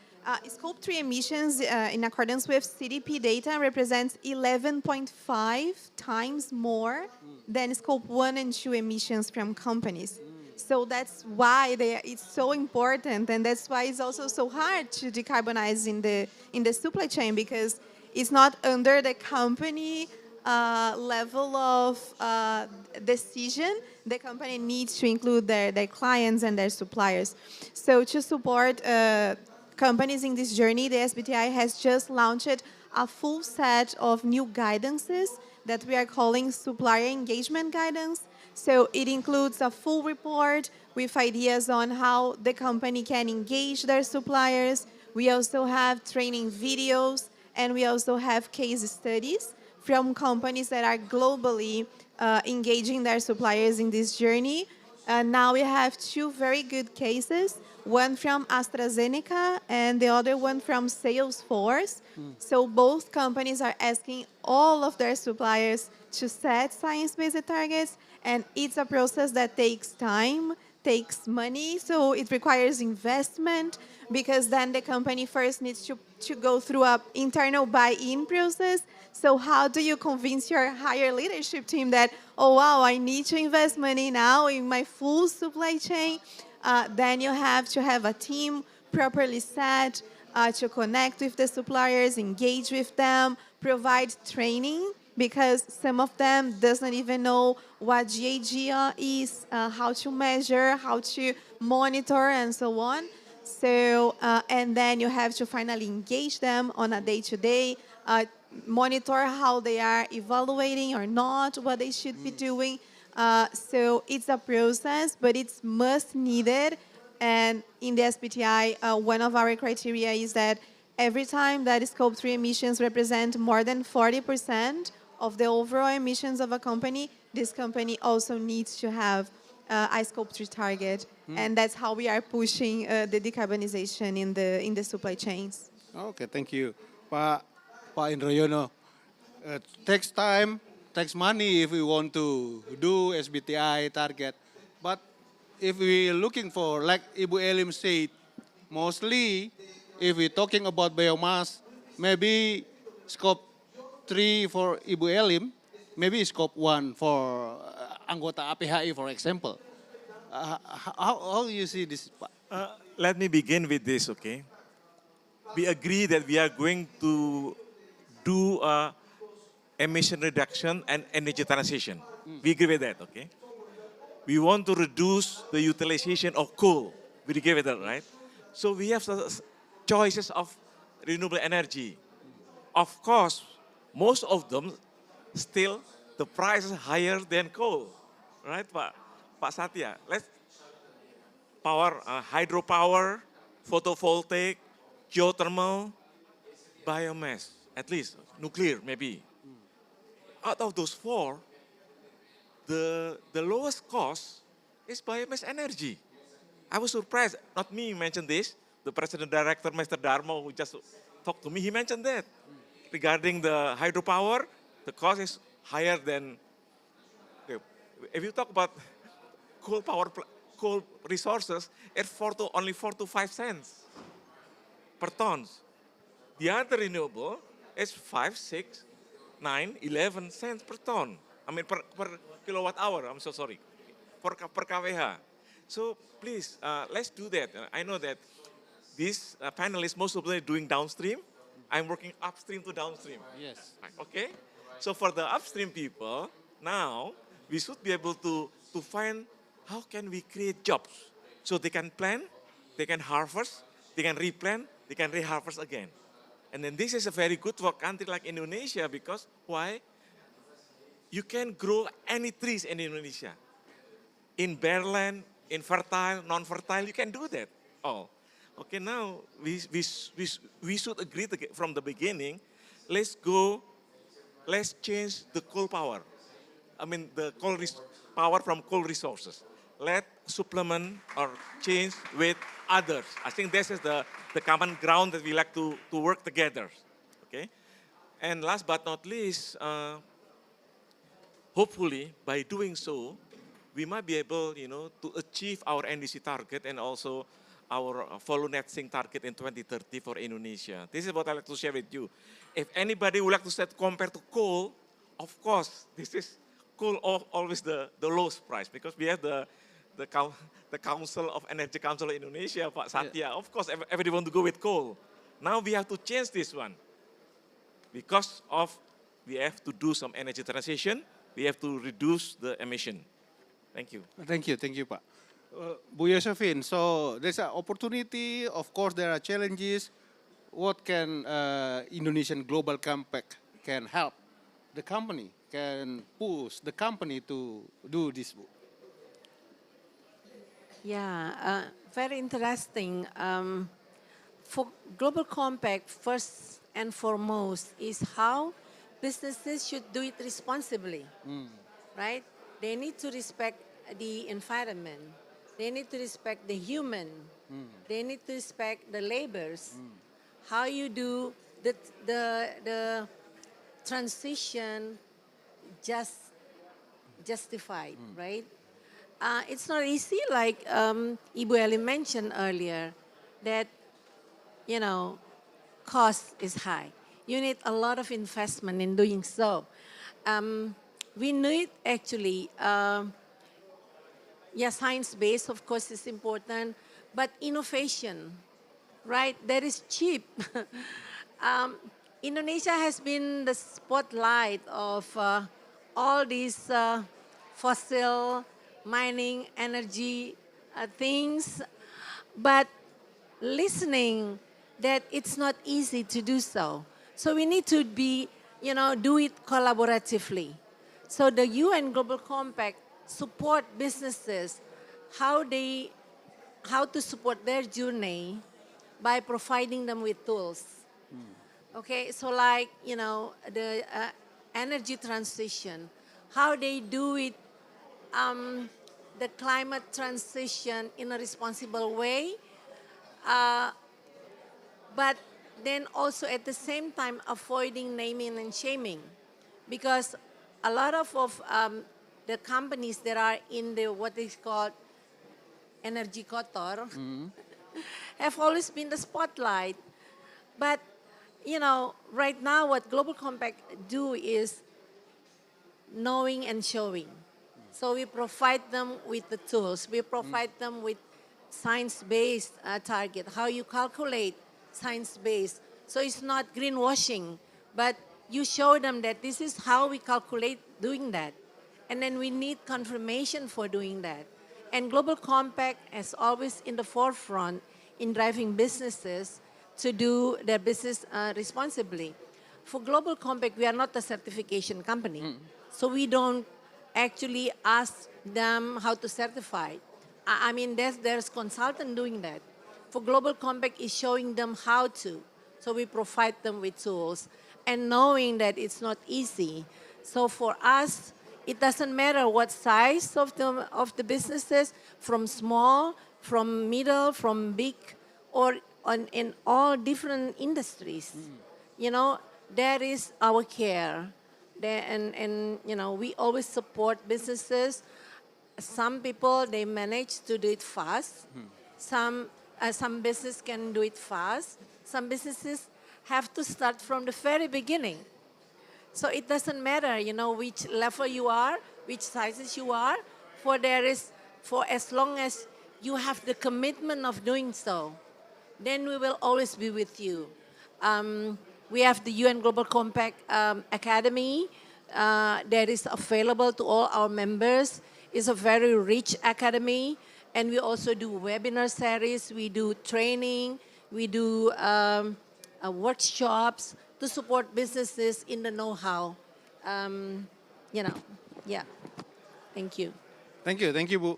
Scope 3 emissions, in accordance with CDP data, represents 11.5 times more than Scope 1 and 2 emissions from companies. So that's why it's so important, and that's why it's also so hard to decarbonize in the supply chain, because it's not under the company level of decision. The company needs to include their clients and their suppliers. So to support companies in this journey, the SBTi has just launched a full set of new guidances that we are calling supplier engagement guidance. So it includes a full report with ideas on how the company can engage their suppliers. We also have training videos, and we also have case studies from companies that are globally engaging their suppliers in this journey. Now we have two very good cases, one from AstraZeneca and the other one from Salesforce. So both companies are asking all of their suppliers to set science-based targets, and it's a process that takes time, takes money, so it requires investment, because then the company first needs to go through an internal buy-in process. So how do you convince your higher leadership team that, oh wow, I need to invest money now in my full supply chain? Then you have to have a team properly set to connect with the suppliers, engage with them, provide training, because some of them doesn't even know what GHG is, how to measure, how to monitor, and so on. So, and then you have to finally engage them on a day-to-day, monitor how they are evaluating or not, what they should be doing. So it's a process, but it's must needed. And in the SBTi, one of our criteria is that every time that Scope 3 emissions represent more than 40% of the overall emissions of a company, this company also needs to have a Scope 3 target. And that's how we are pushing the decarbonization in the supply chains. Okay, thank you. Pak Indroyono, takes time, takes money if we want to do SBTi target. But if we're looking for, like Ibu Elim said, mostly if we're talking about biomass, maybe scope 3 for Ibu Elim, maybe scope 1 for anggota APHI, for example. How do you see this, Pak? Let me begin with this, okay? We agree that we are going to do emission reduction and energy transition. We agree with that, okay? We want to reduce the utilization of coal. We agree with that, right? So we have choices of renewable energy. Of course, most of them still the price is higher than coal, right, Pak Satya? Let's power, hydropower, photovoltaic, geothermal, biomass, at least nuclear maybe. Out of those four, the lowest cost is biomass energy. I was surprised, not me mentioned this, the President Director, Mr. Darmo, who just talked to me, he mentioned that. Regarding the hydropower, the cost is higher than, if you talk about coal resources, it's only 4 to 5 cents per ton. The other renewable is 5, 6, 9, 11 cents per ton. I mean, per kilowatt hour, I'm so sorry, per kWh. So please, let's do that. I know that these panelists, most of them are doing downstream. I'm working upstream to downstream. Yes. Okay? So for the upstream people, now we should be able to find how can we create jobs so they can plant, they can harvest, they can replant, they can reharvest again. And then this is a very good for a country like Indonesia because why? You can grow any trees in Indonesia. In bare land, in fertile, non-fertile, you can do that all. Okay, now we should agree from the beginning, let's change the coal power. I mean, the power from coal resources. Let supplement or change with others. I think this is the common ground that we like to work together. Okay, and last but not least, hopefully by doing so, we might be able, to achieve our NDC target and also our follow net sink target in 2030 for Indonesia. This is what I'd like to share with you. If anybody would like to set compare to coal, of course, this is coal always the lowest price because we have the Council of Energy Council of Indonesia, Pak Satya. Yeah. Of course, everybody want to go with coal. Now we have to change this one because we have to do some energy transition. We have to reduce the emission. Thank you. Thank you, Pak. Bu Yosefin, so there's an opportunity, of course there are challenges. What can Indonesian Global Compact can help the company, can push the company to do this? Yeah, very interesting. For Global Compact, first and foremost is how businesses should do it responsibly, right? They need to respect the environment. They need to respect the human. They need to respect the laborers. How you do the transition justified, right? It's not easy, like Ibu Eli mentioned earlier, that, cost is high. You need a lot of investment in doing so. We need actually, science-based, of course, is important, but innovation, right? That is cheap. Indonesia has been the spotlight of all these fossil mining energy things, but listening that it's not easy to do so. So we need to do it collaboratively. So the UN Global Compact support businesses how to support their journey by providing them with tools. Okay, so like, the energy transition, how they do it, the climate transition in a responsible way, but then also at the same time avoiding naming and shaming. Because a lot of the companies that are in the what is called energy kotor have always been the spotlight. But, right now what Global Compact do is knowing and showing. So we provide them with the tools. We provide them with science-based target, how you calculate science-based. So it's not greenwashing, but you show them that this is how we calculate doing that. And then we need confirmation for doing that. And Global Compact is always in the forefront in driving businesses to do their business responsibly. For Global Compact, we are not a certification company. So we don't actually ask them how to certify. I mean, there's consultant doing that. For Global Compact is showing them how to. So we provide them with tools and knowing that it's not easy. So for us, it doesn't matter what size of the businesses, from small, from middle, from big, or in all different industries. There is our care. And we always support businesses. Some people, they manage to do it fast. Some business can do it fast. Some businesses have to start from the very beginning. So it doesn't matter, which level you are, which sizes you are, for as long as you have the commitment of doing so. then we will always be with you. We have the UN Global Compact Academy that is available to all our members. It's a very rich academy, and we also do webinar series, we do training, we do workshops to support businesses in the know-how. Yeah. Thank you. Thank you, Bu.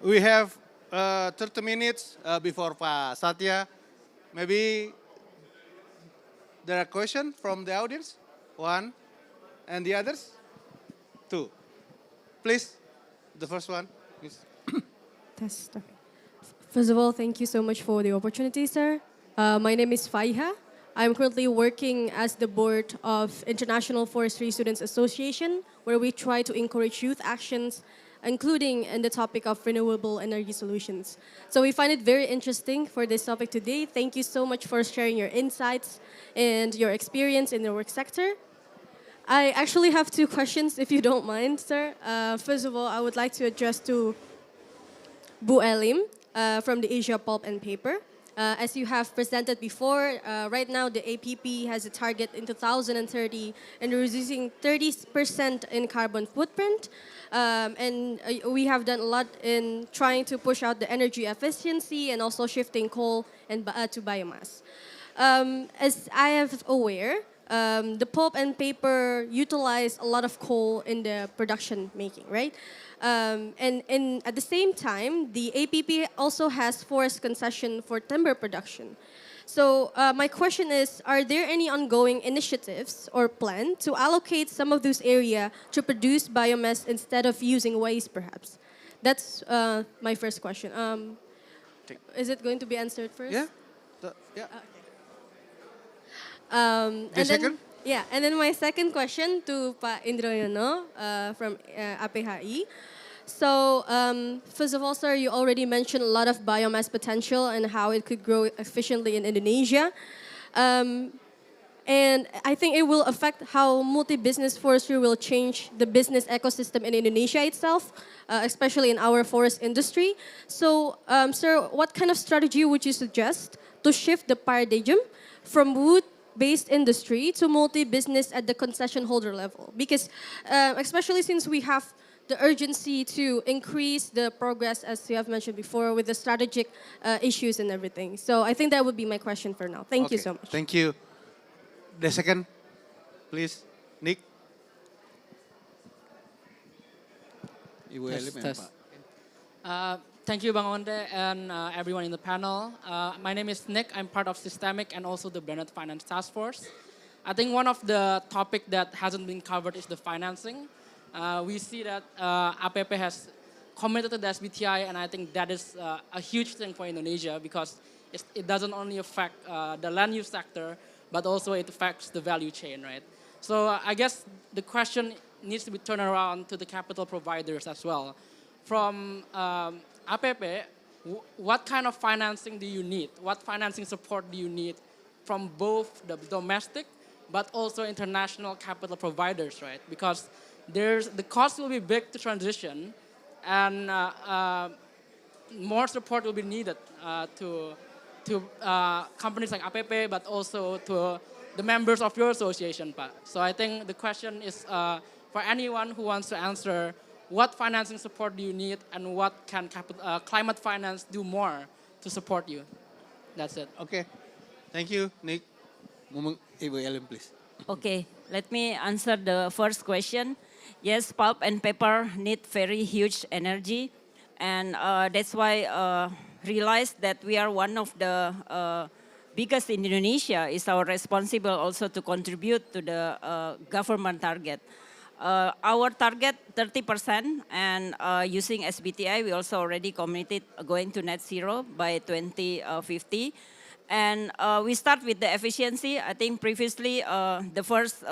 We have 30 minutes before Pak Satya. Maybe there are questions from the audience? One, and the others? Two. Please, the first one. Please. Test. Okay. First of all, thank you so much for the opportunity, sir. My name is Faiha. I'm currently working as the board of International Forestry Students Association, where we try to encourage youth actions, including in the topic of renewable energy solutions. So we find it very interesting for this topic today. Thank you so much for sharing your insights and your experience in the work sector. I actually have two questions, if you don't mind, sir. First of all, I would like to address to Bu Elim from the Asia Pulp and Paper. As you have presented before, right now the APP has a target in 2030 and reducing 30% in carbon footprint. And we have done a lot in trying to push out the energy efficiency and also shifting coal and to biomass. As I am aware, the pulp and paper utilize a lot of coal in the production making, right? And at the same time, the APP also has forest concession for timber production. So my question is, are there any ongoing initiatives or plan to allocate some of those areas to produce biomass instead of using waste, perhaps? That's my first question. Is it going to be answered first? Yeah. Yeah. And then, yeah, and then my second question to Pak Indroyono from APHI. So, first of all, sir, you already mentioned a lot of biomass potential and how it could grow efficiently in Indonesia. And I think it will affect how multi-business forestry will change the business ecosystem in Indonesia itself, especially in our forest industry. So, sir, what kind of strategy would you suggest to shift the paradigm from wood-based industry to multi-business at the concession holder level? Because especially since we have the urgency to increase the progress, as you have mentioned before, with the strategic issues and everything. So I think that would be my question for now. Thank you so much. Thank you. The second, please, Nick. Ibu Elim ya, Pak. Thank you, Bang Onde, and everyone in the panel. My name is Nick. I'm part of Systemic and also the Blended Finance Task Force. I think one of the topic that hasn't been covered is the financing. We see that APP has committed to the SBTI, and I think that is a huge thing for Indonesia because it doesn't only affect the land use sector, but also it affects the value chain, right? So I guess the question needs to be turned around to the capital providers as well. From APP, what kind of financing do you need? What financing support do you need from both the domestic but also international capital providers, right? Because the cost will be big to transition, and more support will be needed to companies like APP, but also to the members of your association, Pak. So I think the question is for anyone who wants to answer, what financing support do you need, and what can climate finance do more to support you? That's it. Okay. Thank you, Nick. Ibu Elim, please. Okay, let me answer the first question. Yes, pulp and paper need very huge energy, and that's why realize that we are one of the biggest in Indonesia. Is our responsible also to contribute to the government target. Our target 30%, and using SBTI, we also already committed going to net zero by 2050. And we start with the efficiency. I think previously the first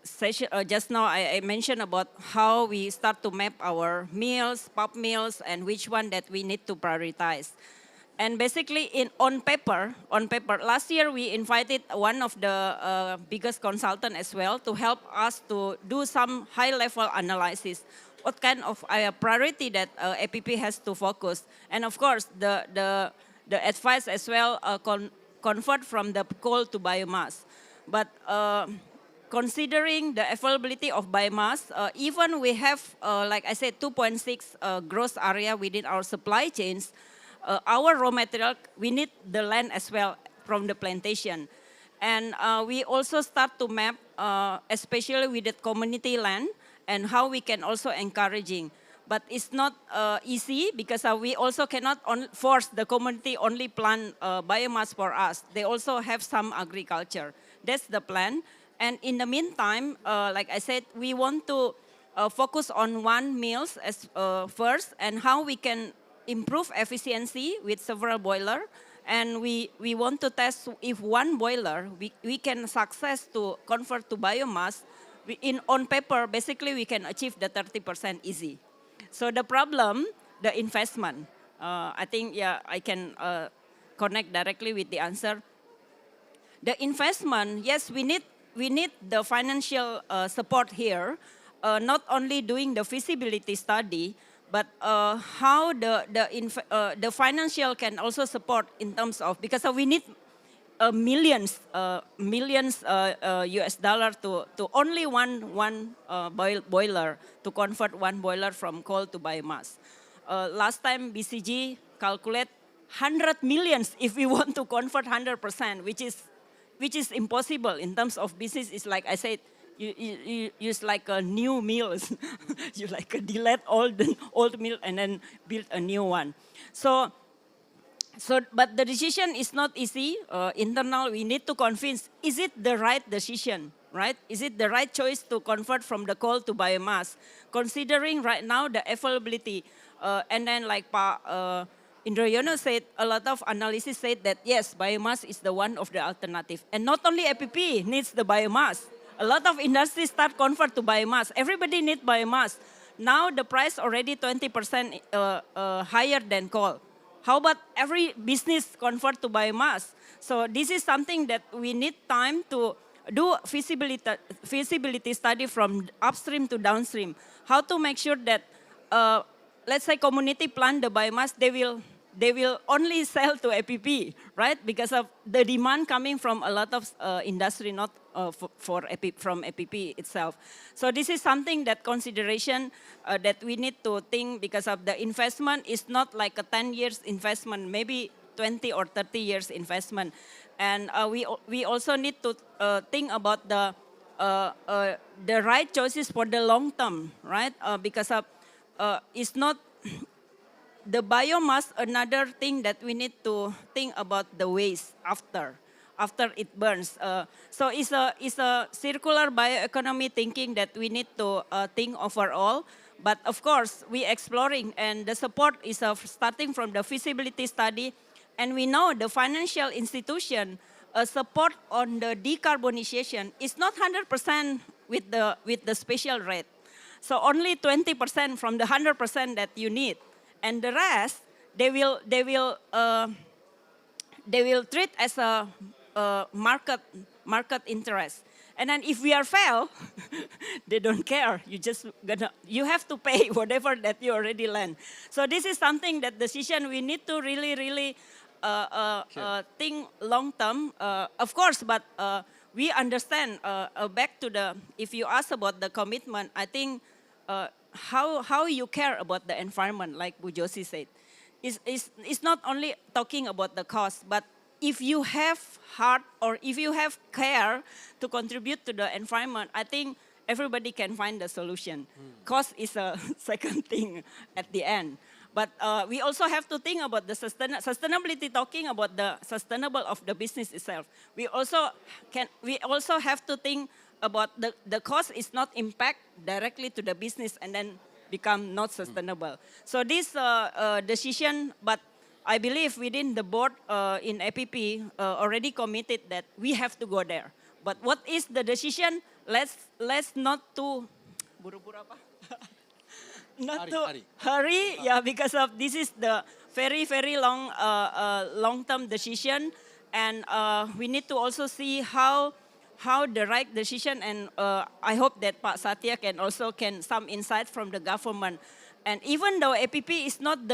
session, just now I mentioned about how we start to map our mills, pulp mills, and which one that we need to prioritize. And basically on paper, last year we invited one of the biggest consultant as well to help us to do some high-level analysis. What kind of priority that APP has to focus. And of course, the the advice as well, convert from the coal to biomass. But considering the availability of biomass, even we have, like I said, 2.6 gross area within our supply chains, our raw material, we need the land as well from the plantation. And we also start to map, especially with the community land, and how we can also encouraging. But it's not easy because we also cannot force the community only plant biomass for us. They also have some agriculture. That's the plan. And in the meantime, like I said, we want to focus on one mills as first, and how we can improve efficiency with several boiler. And we want to test if one boiler, we can success to convert to biomass. On paper, basically we can achieve the 30% easy. So the problem, the investment. I think, yeah, I can connect directly with the answer. The investment, yes, we need the financial support here, not only doing the feasibility study, but how the financial can also support in terms of, because we need millions US dollar to only one boiler, to convert one boiler from coal to biomass. Last time BCG calculate 100 millions if we want to convert 100%, which is impossible in terms of business. It's like I said, you use like a new mills. You like delete old mill and then build a new one. So, but the decision is not easy. Internal, we need to convince, is it the right decision, right? Is it the right choice to convert from the coal to biomass? Considering right now the availability, and then like Indroyono said, a lot of analysis said that yes, biomass is the one of the alternative. And not only APP needs the biomass. A lot of industries start convert to biomass. Everybody needs biomass. Now the price already 20% higher than coal. How about every business convert to biomass? So this is something that we need time to do feasibility study from upstream to downstream. How to make sure that, let's say community plant the biomass, they will only sell to APP, right? Because of the demand coming from a lot of industry, not from APP itself. So this is something that consideration that we need to think, because of the investment is not like a 10 years investment, maybe 20 or 30 years investment. And we also need to think about the right choices for the long term, right? Because of it's not the biomass. Another thing that we need to think about the waste after it burns. So it's a circular bioeconomy thinking that we need to think overall. But of course, we exploring, and the support is starting from the feasibility study. And we know the financial institution support on the decarbonization is not 100% with the special rate. So only 20% from the 100% that you need, and the rest they will treat as a market interest. And then if we are fail, they don't care. You have to pay whatever that you already lend. So this is something that decision we need to really think long term. Of course, but we understand. Back to if you ask about the commitment, I think how you care about the environment, like Bu Josie said, it's not only talking about the cost, but if you have heart or if you have care to contribute to the environment, I think everybody can find the solution. Cost is a second thing at the end. But we also have to think about the sustainability, talking about the sustainable of the business itself. We also have to think about the cost is not impact directly to the business and then become not sustainable. So this decision, but I believe within the board in APP already committed that we have to go there. But what is the decision? Let's not to buru-buru apa? Not to hurry, yeah, because of this is the very long-term decision, and we need to also see how the right decision, and I hope that Pak Satya can some insight from the government. And even though APP is not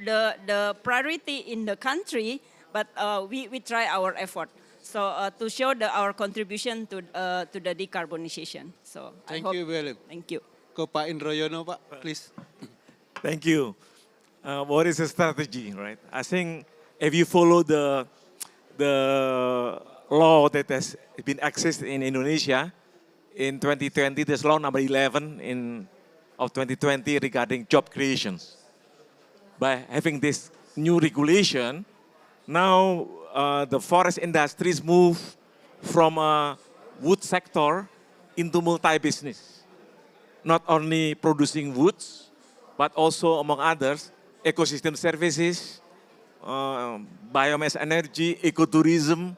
the priority in the country, but we try our effort. So to show our contribution to the decarbonization. So Thank you, William. Thank you. Ke Pak Indroyono, Pak, please. Thank you. What is the strategy, right? I think if you follow the law that has been accessed in Indonesia in 2020, there's law number 11 of 2020 regarding job creations. By having this new regulation, now the forest industries move from a wood sector into multi-business. Not only producing woods, but also among others, ecosystem services, biomass energy, ecotourism,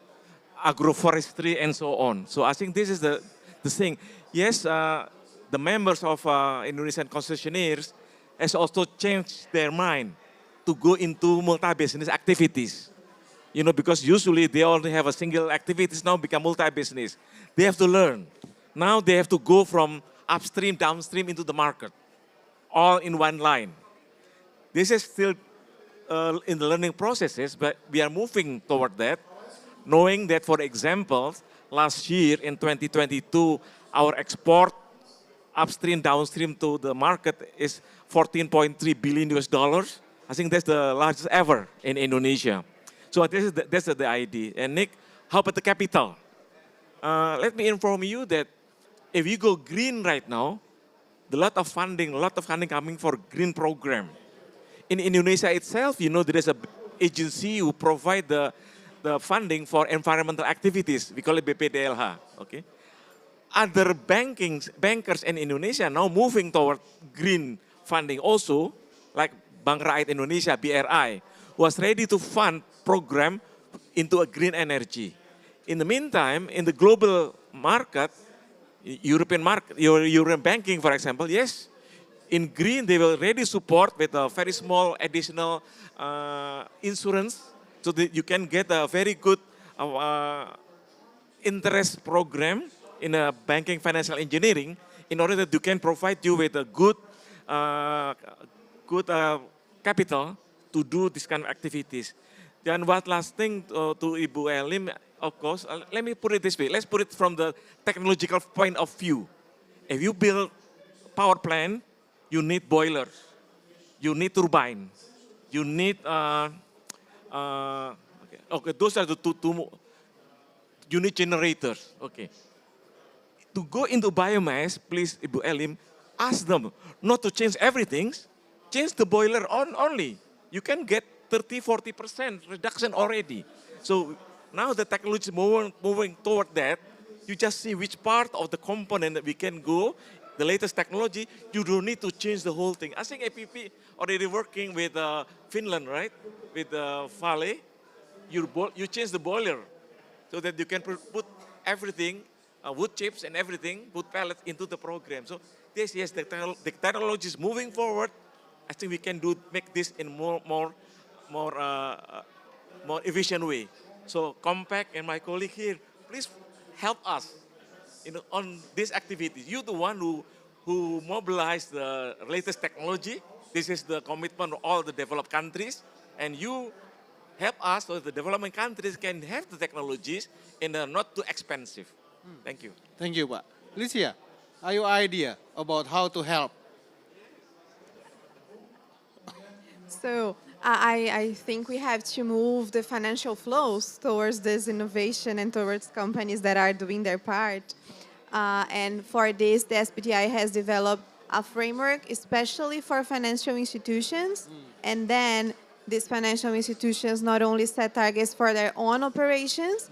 agroforestry, and so on. So I think this is the thing. Yes, the members of Indonesian concessionaires has also changed their mind to go into multi-business activities. You know, because usually they only have a single activities, now become multi-business. They have to learn. Now they have to go from upstream, downstream into the market, all in one line. This is still in the learning processes, but we are moving toward that, knowing that, for example, last year in 2022, our export upstream, downstream to the market is $14.3 billion US. I think that's the largest ever in Indonesia. So that's the idea. And Nick, how about the capital? Let me inform you that if you go green right now, a lot of funding coming for green program. In Indonesia itself, you know, there is an agency who provide the funding for environmental activities. We call it BPDLH. Okay. Other bankers in Indonesia now moving toward green funding also, like Bank Rakyat Indonesia, BRI, was ready to fund program into a green energy. In the meantime, in the global market, European banking, for example, yes, in green they will ready support with a very small additional insurance, so that you can get a very good interest program in a banking financial engineering, in order that you can provide you with a good capital to do this kind of activities. Then one last thing to Ibu Elim, of course, let me put it this way. Let's put it from the technological point of view. If you build power plant, you need boilers, you need turbine, you need, those are the two, you need generators, okay. To go into biomass, please, Ibu Elim, ask them not to change everything, change the boiler only. You can get 30-40% reduction already. So now the technology is moving toward that. You just see which part of the component that we can go, the latest technology, you don't need to change the whole thing. I think APP already working with Finland, right? With Vale, you change the boiler so that you can put everything, wood chips and everything, wood pellets into the program. So this, yes, the technology is moving forward. I think we can make this in more efficient way. So Compact and my colleague here, please help us, on this activity. You're the one who mobilized the latest technology. This is the commitment of all the developed countries, and you help us so the developing countries can have the technologies in a not too expensive. Thank you. Thank you, Pak. Licia, are your idea about how to help? So I think we have to move the financial flows towards this innovation and towards companies that are doing their part. And for this, the SBTI has developed a framework especially for financial institutions. And then these financial institutions not only set targets for their own operations,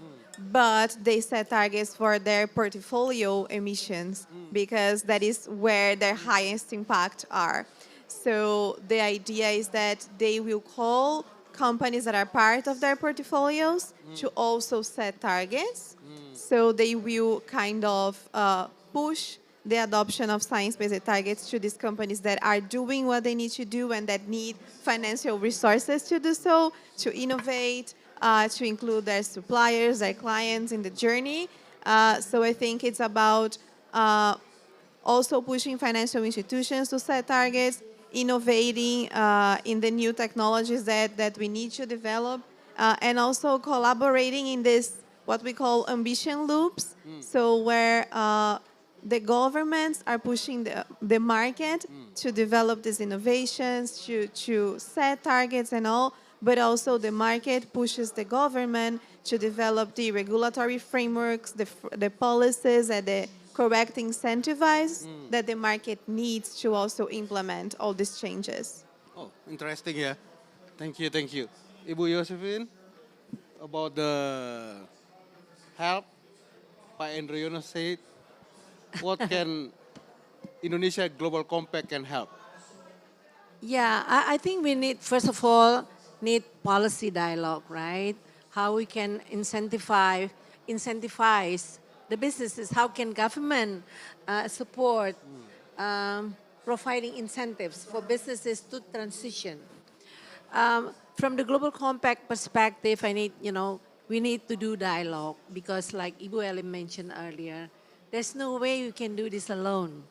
but they set targets for their portfolio emissions, because that is where their highest impact are. So the idea is that they will call companies that are part of their portfolios to also set targets. So they will kind of push the adoption of science-based targets to these companies that are doing what they need to do and that need financial resources to do so, to innovate, to include their suppliers, their clients in the journey. So I think it's about also pushing financial institutions to set targets. innovating in the new technologies that we need to develop, and also collaborating in this, what we call ambition loops. So where the governments are pushing the market to develop these innovations, to set targets and all, but also the market pushes the government to develop the regulatory frameworks, the policies, and the correct incentivize that the market needs to also implement all these changes. Oh, interesting, yeah. Thank you, thank you. Ibu Josephine, about the help, Pak Endroyono said, what can Indonesia Global Compact can help? Yeah, I think we need, first of all, need policy dialogue, right? How we can incentivize the businesses. How can government support providing incentives for businesses to transition? From the Global Compact perspective, we need to do dialogue because like Ibu Eli mentioned earlier, there's no way you can do this alone.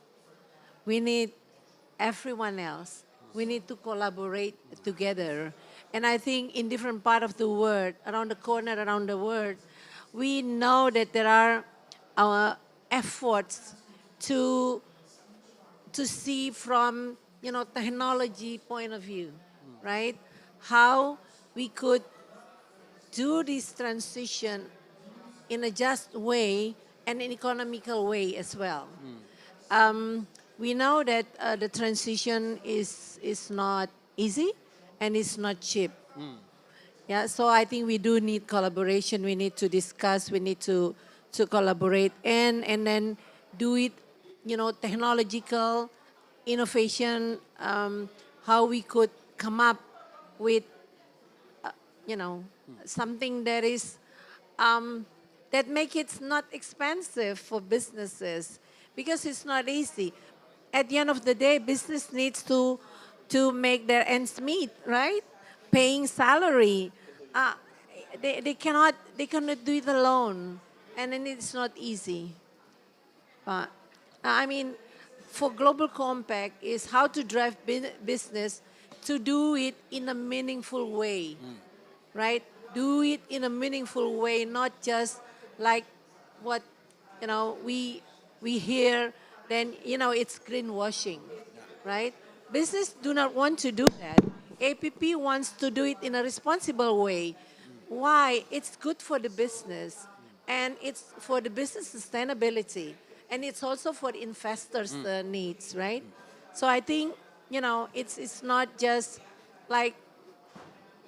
We need everyone else. We need to collaborate together. And I think in different part of the world, around the corner, around the world, we know that there are efforts to see from, technology point of view, right? How we could do this transition in a just way and an economical way as well. We know that the transition is not easy and it's not cheap. Yeah, so I think we do need collaboration. We need to discuss. We need to collaborate and then do it, technological innovation, how we could come up with, something that is, that make it not expensive for businesses because it's not easy. At the end of the day, business needs to make their ends meet, right? Paying salary. They cannot do it alone. And then it's not easy. But for Global Compact is how to drive business to do it in a meaningful way, right? Do it in a meaningful way, not just like what, we hear, then, it's greenwashing, right? Business do not want to do that. APP wants to do it in a responsible way. Why? It's good for the business, and it's for the business sustainability, and it's also for the investors' needs, right? So I think, it's not just like,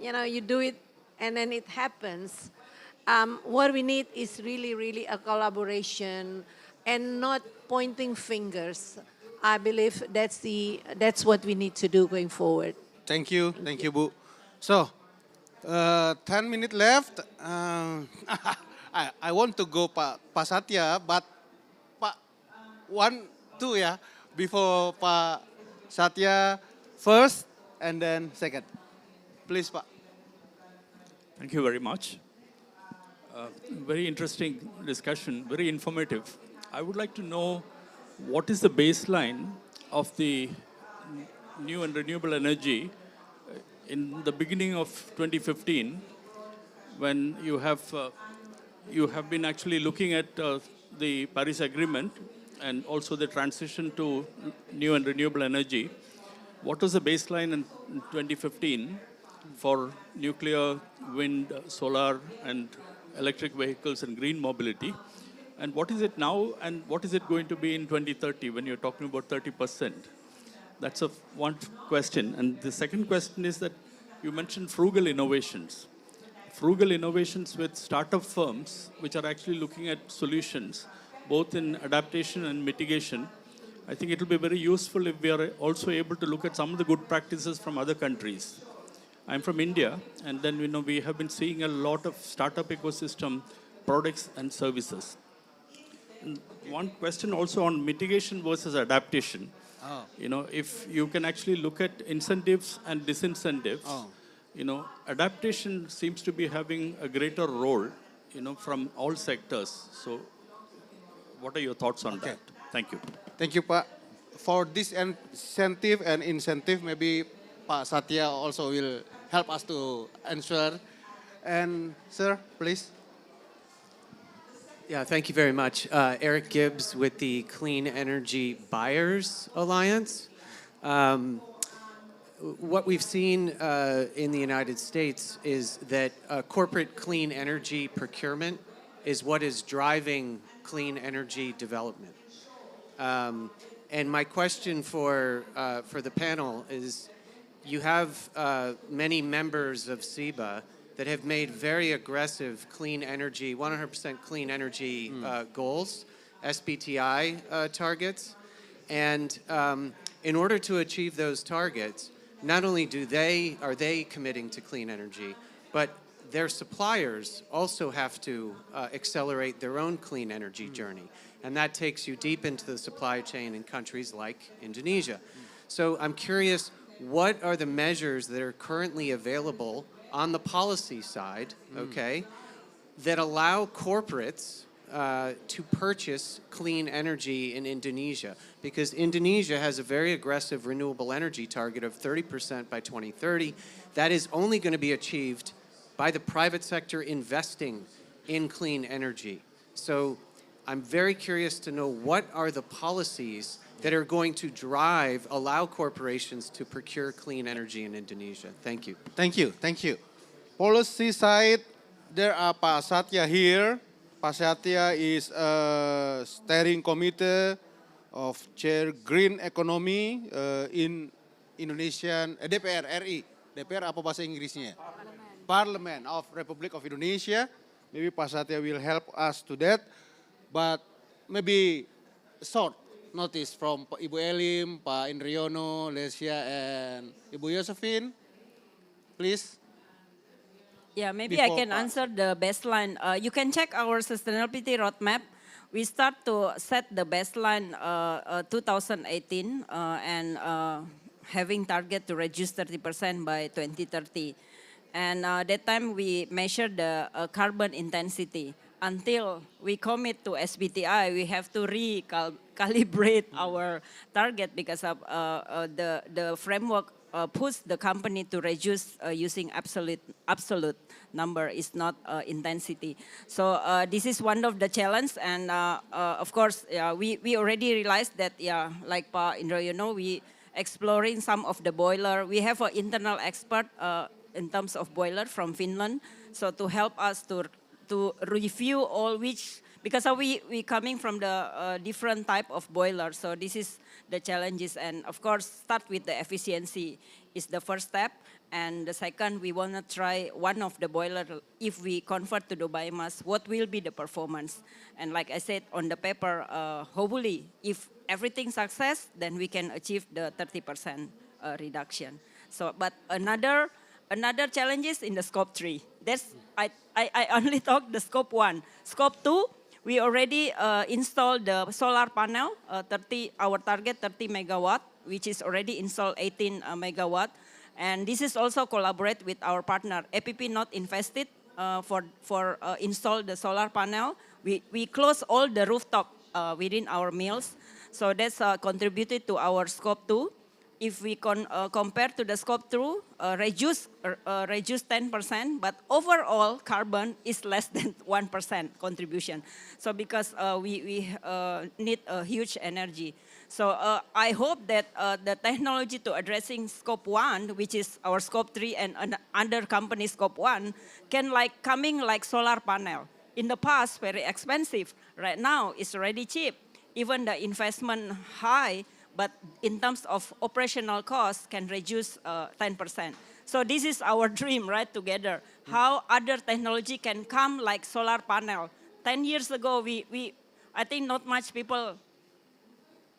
you do it and then it happens. What we need is really, really a collaboration and not pointing fingers. I believe that's what we need to do going forward. Thank you, Bu. So, 10 minutes left. I want to go Pak Satya, but Pak 1, 2 ya, before Pak Satya first and then second. Please, Pak. Thank you very much. Very interesting discussion, very informative. I would like to know what is the baseline of the new and renewable energy in the beginning of 2015 when you have been actually looking at the Paris Agreement and also the transition to new and renewable energy. What was the baseline in 2015 for nuclear, wind, solar, and electric vehicles and green mobility? And what is it now, and what is it going to be in 2030 when you're talking about 30%? That's one question. And the second question is that you mentioned frugal innovations. Frugal innovations with startup firms, which are actually looking at solutions, both in adaptation and mitigation. I think it will be very useful if we are also able to look at some of the good practices from other countries. I'm from India, and then we have been seeing a lot of startup ecosystem products and services. And one question also on mitigation versus adaptation. Oh. If you can actually look at incentives and disincentives, adaptation seems to be having a greater role, from all sectors. So what are your thoughts on that? Thank you. Thank you, Pak. for this incentive and incentive, maybe Pak Satya also will help us to answer. And sir, please. Yeah, thank you very much. Eric Gibbs with the Clean Energy Buyers Alliance. What we've seen in the United States is that corporate clean energy procurement is what is driving clean energy development. And my question for the panel is, you have many members of SEBA that have made very aggressive clean energy, 100% clean energy goals, SBTI targets. And in order to achieve those targets, not only are they committing to clean energy, but their suppliers also have to accelerate their own clean energy journey. And that takes you deep into the supply chain in countries like Indonesia. So I'm curious, what are the measures that are currently available on the policy side, okay, that allow corporates to purchase clean energy in Indonesia? Because Indonesia has a very aggressive renewable energy target of 30% by 2030. That is only going to be achieved by the private sector investing in clean energy. So I'm very curious to know, what are the policies that are going to allow corporations to procure clean energy in Indonesia? Thank you. Thank you, thank you. Policy side, there are Pak Satya here. Pak Satya is a steering committee of Chair Green Economy in Indonesian DPR RI. DPR apa bahasa Inggrisnya? Parliament of Republic of Indonesia. Maybe Pak Satya will help us to that. But maybe short notice from Ibu Elim, Pak Indriono, Lesia, and Ibu Josephine, please. Yeah, maybe I can answer the baseline. You can check our sustainability roadmap. We start to set the baseline 2018 and having target to reduce 30% by 2030. And that time we measured the carbon intensity. Until we commit to SBTI, we have to recalibrate our target because of the framework push the company to reduce using absolute number, is not intensity. So this is one of the challenges, and of course we already realized that, like Pa Indra, we exploring some of the boiler. We have an internal expert in terms of boiler from Finland, so to help us to review all which, because we coming from the different type of boiler, so this is the challenges. And of course, start with the efficiency is the first step. And the second, we want to try one of the boiler. If we convert to the biomass, what will be the performance? And like I said on the paper, hopefully, if everything success, then we can achieve the 30% reduction. So, but another challenge is in the scope 3. That's I only talk the scope 1. Scope 2, we already installed the solar panel, our target 30 megawatt, which is already installed 18 megawatt. And this is also collaborate with our partner. APP not invested for install the solar panel. We close all the rooftop within our mills. So that's contributed to our scope 2. If we compare to the scope 2, reduce 10%, but overall carbon is less than 1% contribution. So because we need a huge energy. So I hope that the technology to addressing scope 1, which is our scope 3 and other company scope 1, can coming like solar panel. In the past, very expensive. Right now, it's already cheap. Even the investment high, but in terms of operational costs can reduce 10%. So this is our dream, right, together. How other technology can come like solar panel. 10 years ago, I think not much people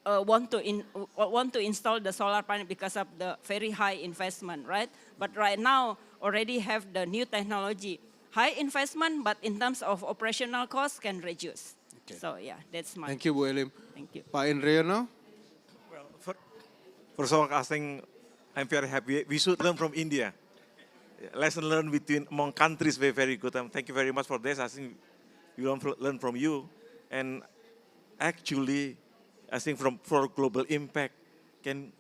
want to install the solar panel because of the very high investment, right? But right now, already have the new technology. High investment, but in terms of operational costs can reduce. Okay. So yeah, that's my... Thank you, Bu Elim. Thank you. Pak Indriono? First of all, I think I'm very happy. We should learn from India. Lesson learned among countries, very, very good. Thank you very much for this. I think we learn from you. And actually, I think for global impact, can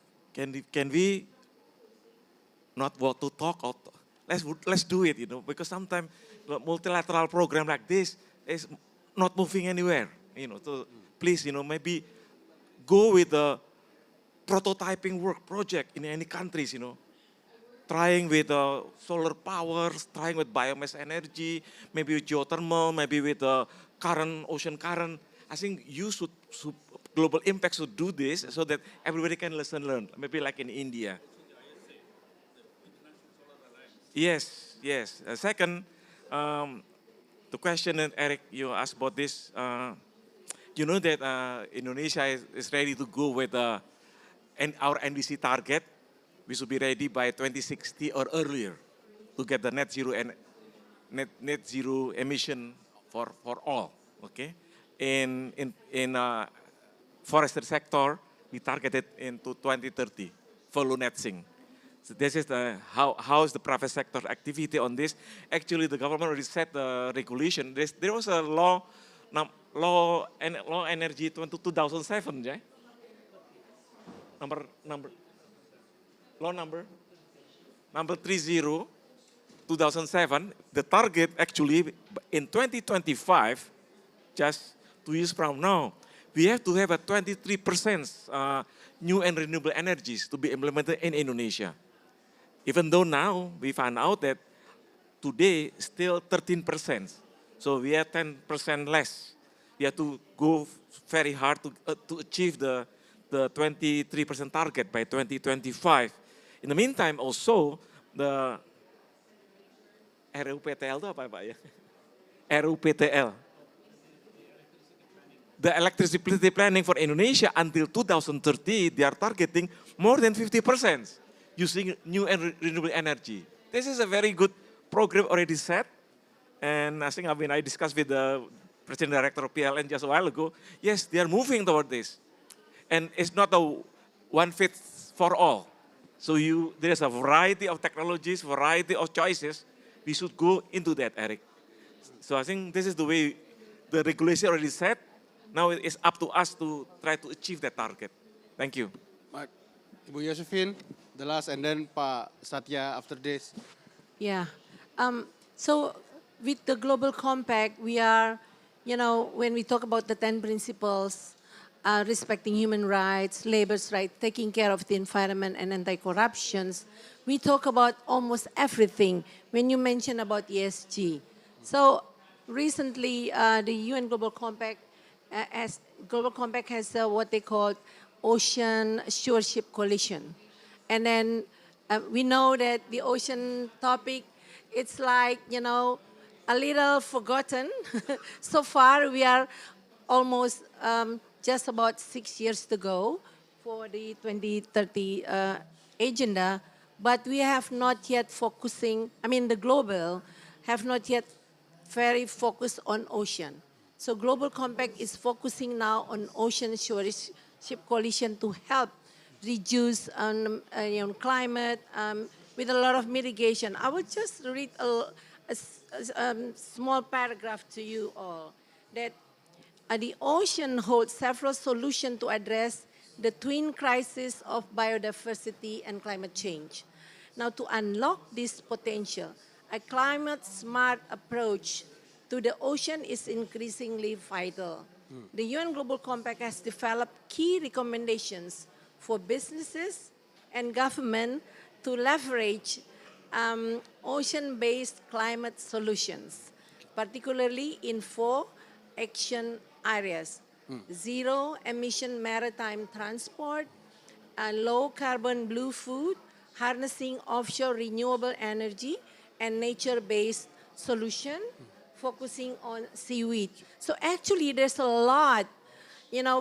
we not what to talk or let's do it, because sometimes the multilateral program like this is not moving anywhere, So please, maybe go with the prototyping work project in any countries, trying with solar power, trying with biomass energy, maybe with geothermal, maybe with ocean current. I think global impact should do this so that everybody can learn, maybe like in India. Yes, yes. Second, the question that Eric, you asked about this, you know that Indonesia is ready to go with our NDC target. We should be ready by 2060 or earlier to get the net zero emission for all. Okay, in forestry sector, we targeted into 2030 for net sink. So this is how is the private sector activity on this. Actually, the government already set the regulation. There was a law energy 2007, yeah? Law number 30, 2007. The target actually in 2025, just 2 years from now, we have to have a 23% new and renewable energies to be implemented in Indonesia. Even though now we find out that today still 13%. So we have 10% less. We have to go very hard to achieve the 23% target by 2025. In the meantime also, the RUPTL itu apa Pak ya? RUPTL. The electricity planning for Indonesia until 2030, they are targeting more than 50% using new and renewable energy. This is a very good program already set. And I think I discussed with the President Director of PLN just a while ago. Yes, they are moving toward this. And it's not a one fits for all. So there's a variety of technologies, variety of choices. We should go into that, Eric. So I think this is the way the regulation already set. Now it's up to us to try to achieve that target. Thank you. Ibu Josephine, the last, and then Pak Satya after this. Yeah. So with the Global Compact, we are, when we talk about the 10 principles, respecting human rights, labor's rights, taking care of the environment and anti-corruptions, we talk about almost everything when you mention about ESG. So recently, the UN Global Compact has what they call Ocean Stewardship Coalition. And then we know that the ocean topic, it's like, a little forgotten. So far, we are almost just about 6 years to go for the 2030 agenda, but we have not yet the global have not yet very focused on ocean. So Global Compact is focusing now on Ocean Stewardship Coalition to help reduce climate with a lot of mitigation. I will just read a small paragraph to you all that the ocean holds several solutions to address the twin crises of biodiversity and climate change. Now, to unlock this potential, a climate-smart approach to the ocean is increasingly vital. The UN Global Compact has developed key recommendations for businesses and government to leverage ocean-based climate solutions, particularly in 4 action areas: zero emission maritime transport, low carbon blue food, harnessing offshore renewable energy, and nature-based solution, focusing on seaweed. So actually there's a lot,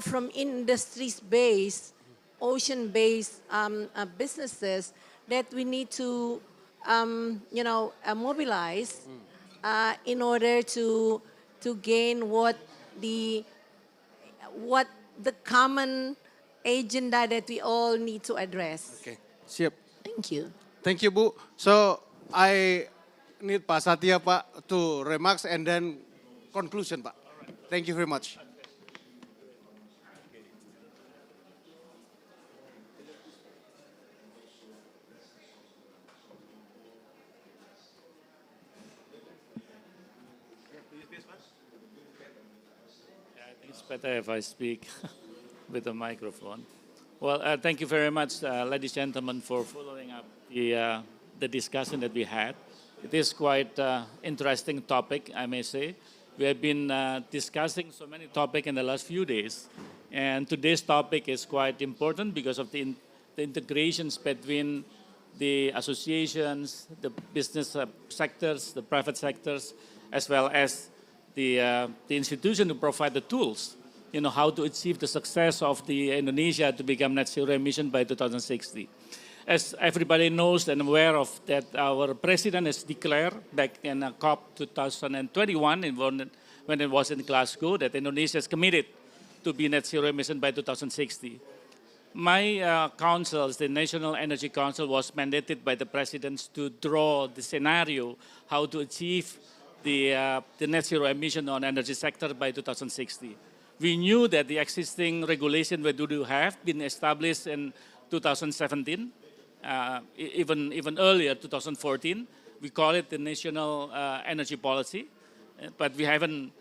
from industries-based, ocean-based businesses that we need to, mobilize in order to gain what the common agenda that we all need to address. Okay, siap. Thank you. Thank you, Bu. So I need Pak Satya, Pak, to remarks and then conclusion, Pak. Thank you very much. better if I speak with a microphone. Well, thank you very much, ladies and gentlemen, for following up the discussion that we had. It is quite interesting topic, I may say. We have been discussing so many topics in the last few days, and today's topic is quite important because of the integrations between the associations, the business sectors, the private sectors, as well as the institution to provide the tools, how to achieve the success of the Indonesia to become net zero emission by 2060. As everybody knows and aware of that, our president has declared back in COP 2021 when it was in Glasgow that Indonesia is committed to be net zero emission by 2060. My council, the National Energy Council, was mandated by the presidents to draw the scenario how to achieve the net zero emission on energy sector by 2060. We knew that the existing regulation we do have been established in 2017, even earlier, 2014. We call it the National Energy Policy, but we haven't,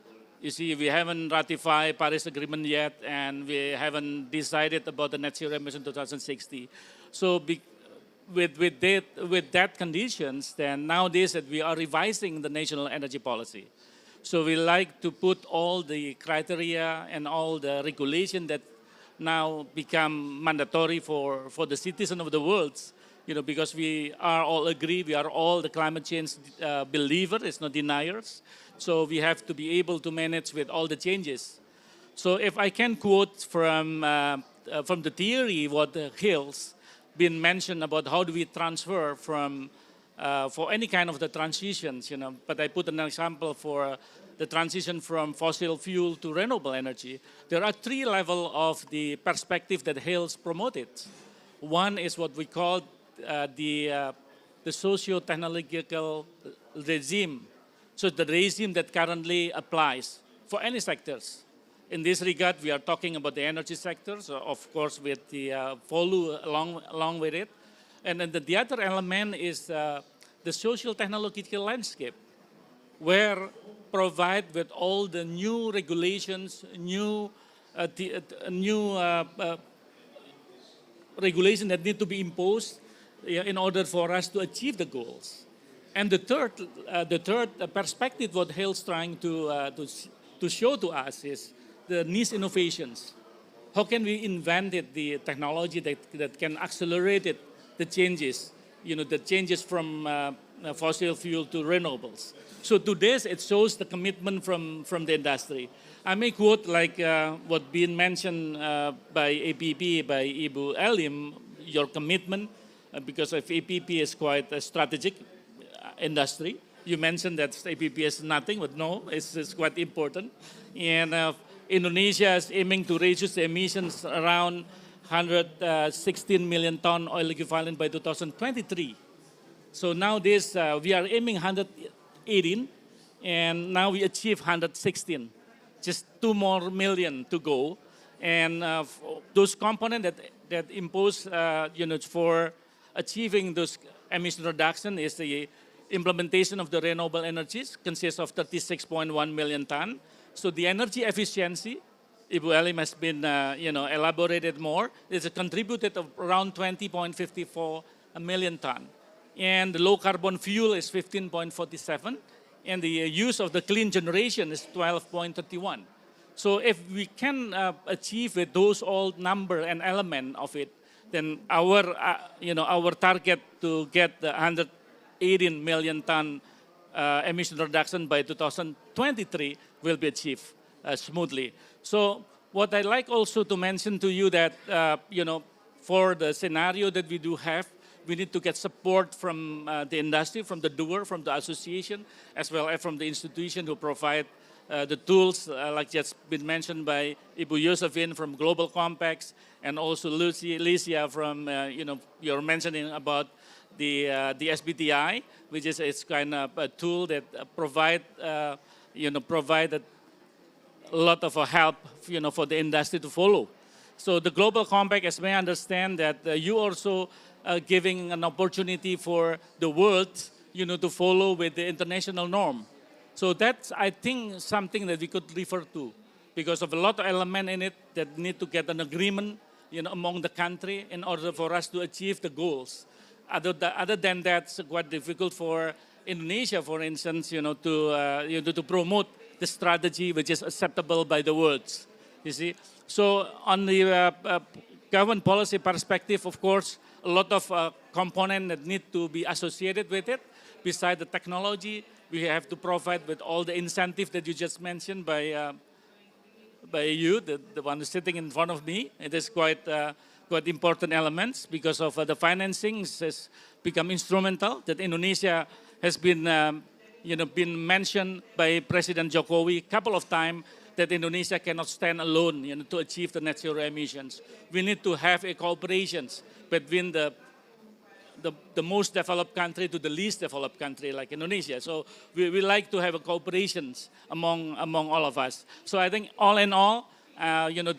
we haven't ratified Paris Agreement yet, and we haven't decided about the net zero emission 2060. So with that conditions, then nowadays that we are revising the National Energy Policy. So we like to put all the criteria and all the regulation that now become mandatory for the citizen of the world, because we are all agree, we are all the climate change believers, it's not deniers. So we have to be able to manage with all the changes. So if I can quote from the theory what the Hills been mentioned about how do we transfer from for any kind of the transitions, but I put an example for the transition from fossil fuel to renewable energy. There are 3 levels of the perspective that Hills promoted. One is what we call the socio-technological regime. So the regime that currently applies for any sectors. In this regard, we are talking about the energy sector, so of course with the follow along with it. And then the other element is the social technological landscape, where provide with all the new regulations, new regulation that need to be imposed in order for us to achieve the goals. And the third perspective what Hale's trying to show to us is the niche innovations. How can we invent the technology that can accelerate the changes, the changes from fossil fuel to renewables. So to this, it shows the commitment from the industry. I may quote like what being mentioned by APP, by Ibu Elim, your commitment, because of APP is quite a strategic industry. You mentioned that APP is nothing, but no, it's quite important. And Indonesia is aiming to reduce the emissions around 116 million ton oil equivalent by 2023. So nowadays, we are aiming 118, and now we achieve 116. Just 2 more million to go. And those components that impose, for achieving those emission reduction is the implementation of the renewable energies, consists of 36.1 million ton. So the energy efficiency, Ibu Elim has been, elaborated more. It's contributed of around 20.54 million ton. And the low carbon fuel is 15.47. And the use of the clean generation is 12.31. So if we can achieve with those all number and element of it, then our target to get the 118 million ton emission reduction by 2023 will be achieved smoothly. So what I like also to mention to you that, for the scenario that we do have, we need to get support from the industry, from the doer, from the association, as well as from the institution who provide the tools, like just been mentioned by Ibu Josephine from Global Compacts, and also Licia from, you're mentioning about the SBTI, which is it's kind of a tool that provide a lot of help, for the industry to follow. So the Global Compact, as may understand that you also giving an opportunity for the world, to follow with the international norm. So that's, I think, something that we could refer to. because of a lot of element in it that need to get an agreement, among the country in order for us to achieve the goals. Other than that, it's quite difficult for Indonesia, for instance, to promote the strategy which is acceptable by the world. You see, so on the government policy perspective, of course, a lot of components that need to be associated with it. Besides the technology, we have to provide with all the incentive that you just mentioned by you, the one who's sitting in front of me. It is quite important elements because of the financing has become instrumental. That Indonesia has been, been mentioned by President Jokowi a couple of times that Indonesia cannot stand alone, to achieve the net zero emissions. We need to have a cooperation between the most developed country to the least developed country like Indonesia. So we like to have a cooperation among all of us. So I think all in all,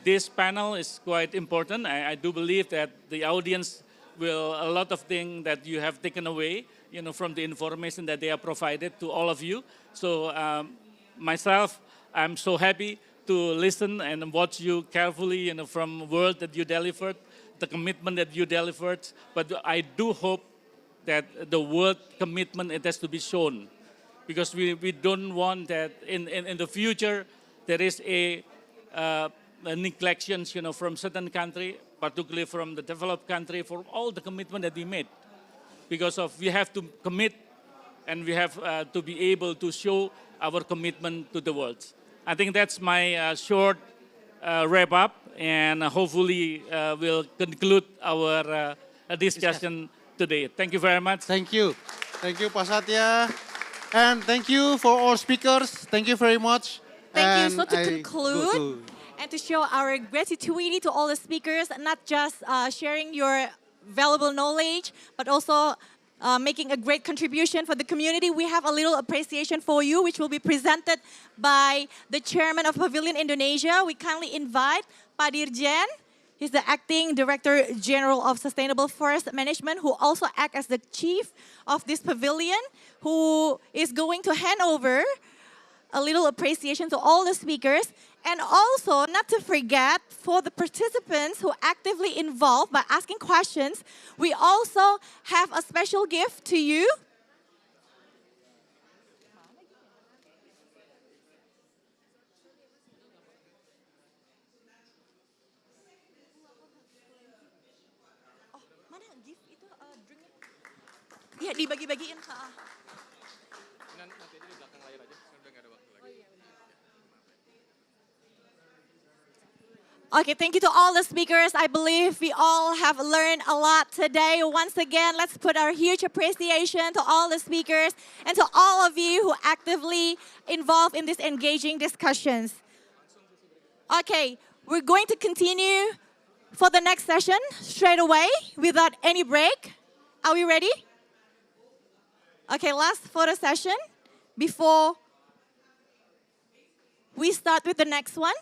this panel is quite important. I do believe that the audience will, a lot of things that you have taken away, from the information that they have provided to all of you. So myself, I'm so happy to listen and watch you carefully, from word that you delivered, the commitment that you delivered. But I do hope that the word commitment, it has to be shown. Because we don't want that in the future, there is a neglection, from certain country, particularly from the developed country, for all the commitment that we made. Because we have to commit and we have to be able to show our commitment to the world. I think that's my short wrap up, and hopefully we'll conclude our discussion today. Thank you very much. Thank you. Thank you, Pak Satya. And thank you for all speakers. Thank you very much. Thank you. So to conclude and to show our gratitude to all the speakers, not just sharing your valuable knowledge, but also making a great contribution for the community. We have a little appreciation for you, which will be presented by the chairman of Pavilion Indonesia. We kindly invite Pak Dirjen. He's the acting director general of Sustainable Forest Management, who also acts as the chief of this pavilion, who is going to hand over a little appreciation to all the speakers. And also, not to forget, for the participants who actively involved by asking questions, we also have a special gift to you. Iya, dibagi-bagiin. Okay, thank you to all the speakers. I believe we all have learned a lot today. Once again, let's put our huge appreciation to all the speakers and to all of you who actively involved in these engaging discussions. Okay, we're going to continue for the next session straight away without any break. Are we ready? Okay, last photo session before we start with the next one.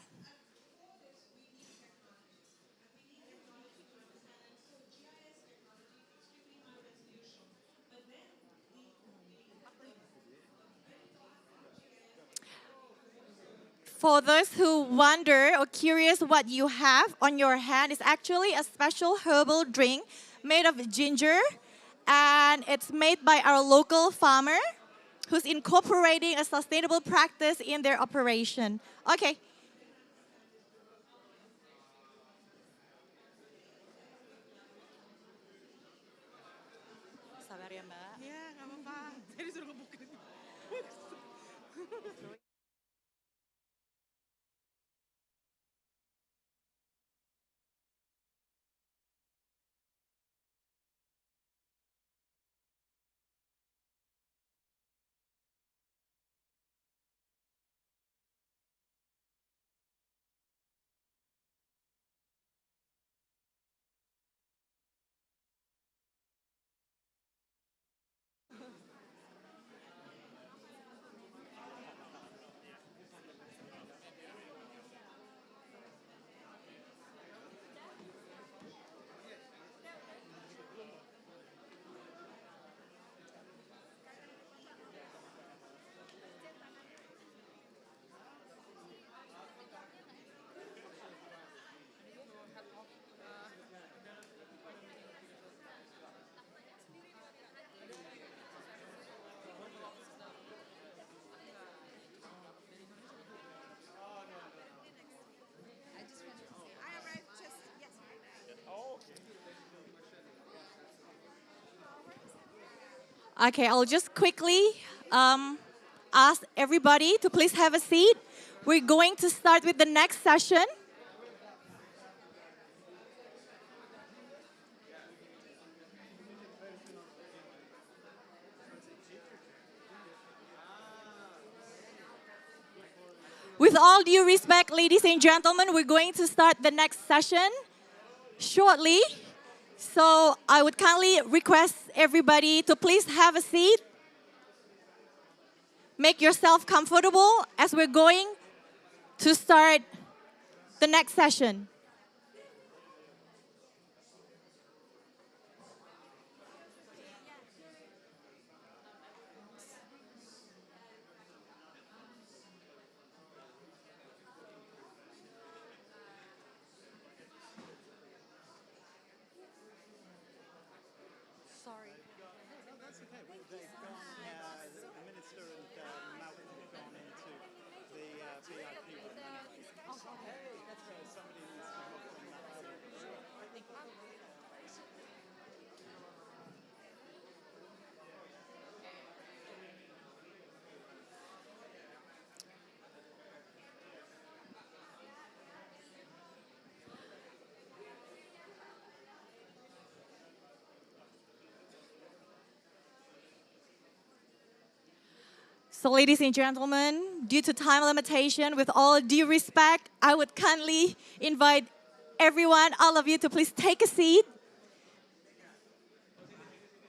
For those who wonder or curious what you have on your hand, it's actually a special herbal drink made of ginger, and it's made by our local farmer who's incorporating a sustainable practice in their operation. Okay. Sabar ya, Mbak. Ya, nggak apa-apa. Saya disuruh ngebukin. Okay, I'll just quickly ask everybody to please have a seat. We're going to start with the next session. With all due respect, ladies and gentlemen, we're going to start the next session shortly. So I would kindly request everybody to please have a seat. Make yourself comfortable as we're going to start the next session. Sorry. No, that's okay. The minister and Malcolm have gone into the VIP room. Oh, okay. That's right. Somebody needs to help bring that out. Thank you. So ladies and gentlemen, due to time limitation, with all due respect, I would kindly invite everyone, all of you, to please take a seat.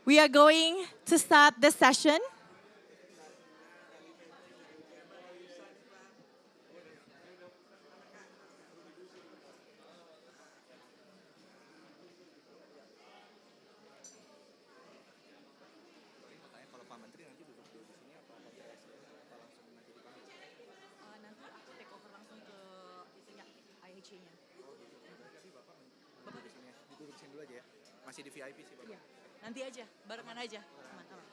We are going to start the session. Masih di VIP sih, Bapak. Iya, nanti aja, barengan aja, teman-teman.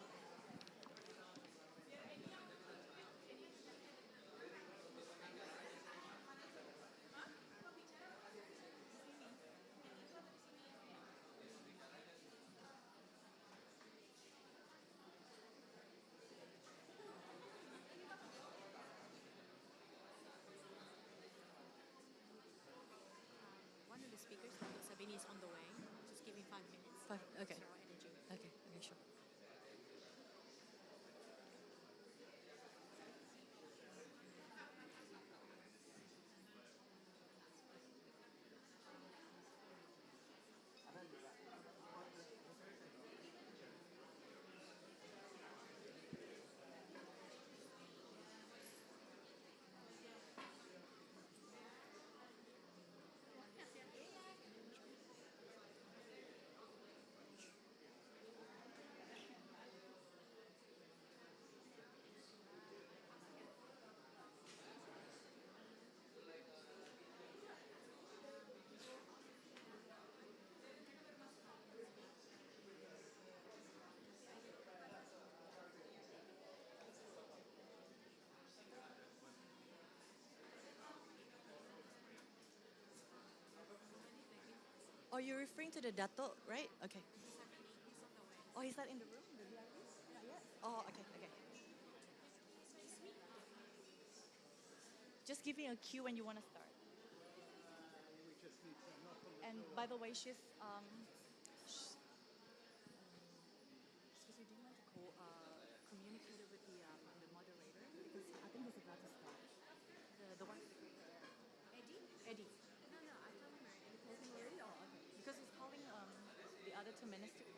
One of the speakers, Dr. Sabini, is on the way. Just give me 5 minutes. Okay. Okay, sure. Oh, you're referring to the Dato, right? Okay. Oh, he's not in the room? The VIP? Not yet? Oh, okay. Just give me a cue when you want to start. And by the way, she's excuse me, do you want to communicate with the moderator? Because I think he's about to start. The one. Eddie. No, I told him already. You told him already? Oh, okay. Because he's calling the other two ministers.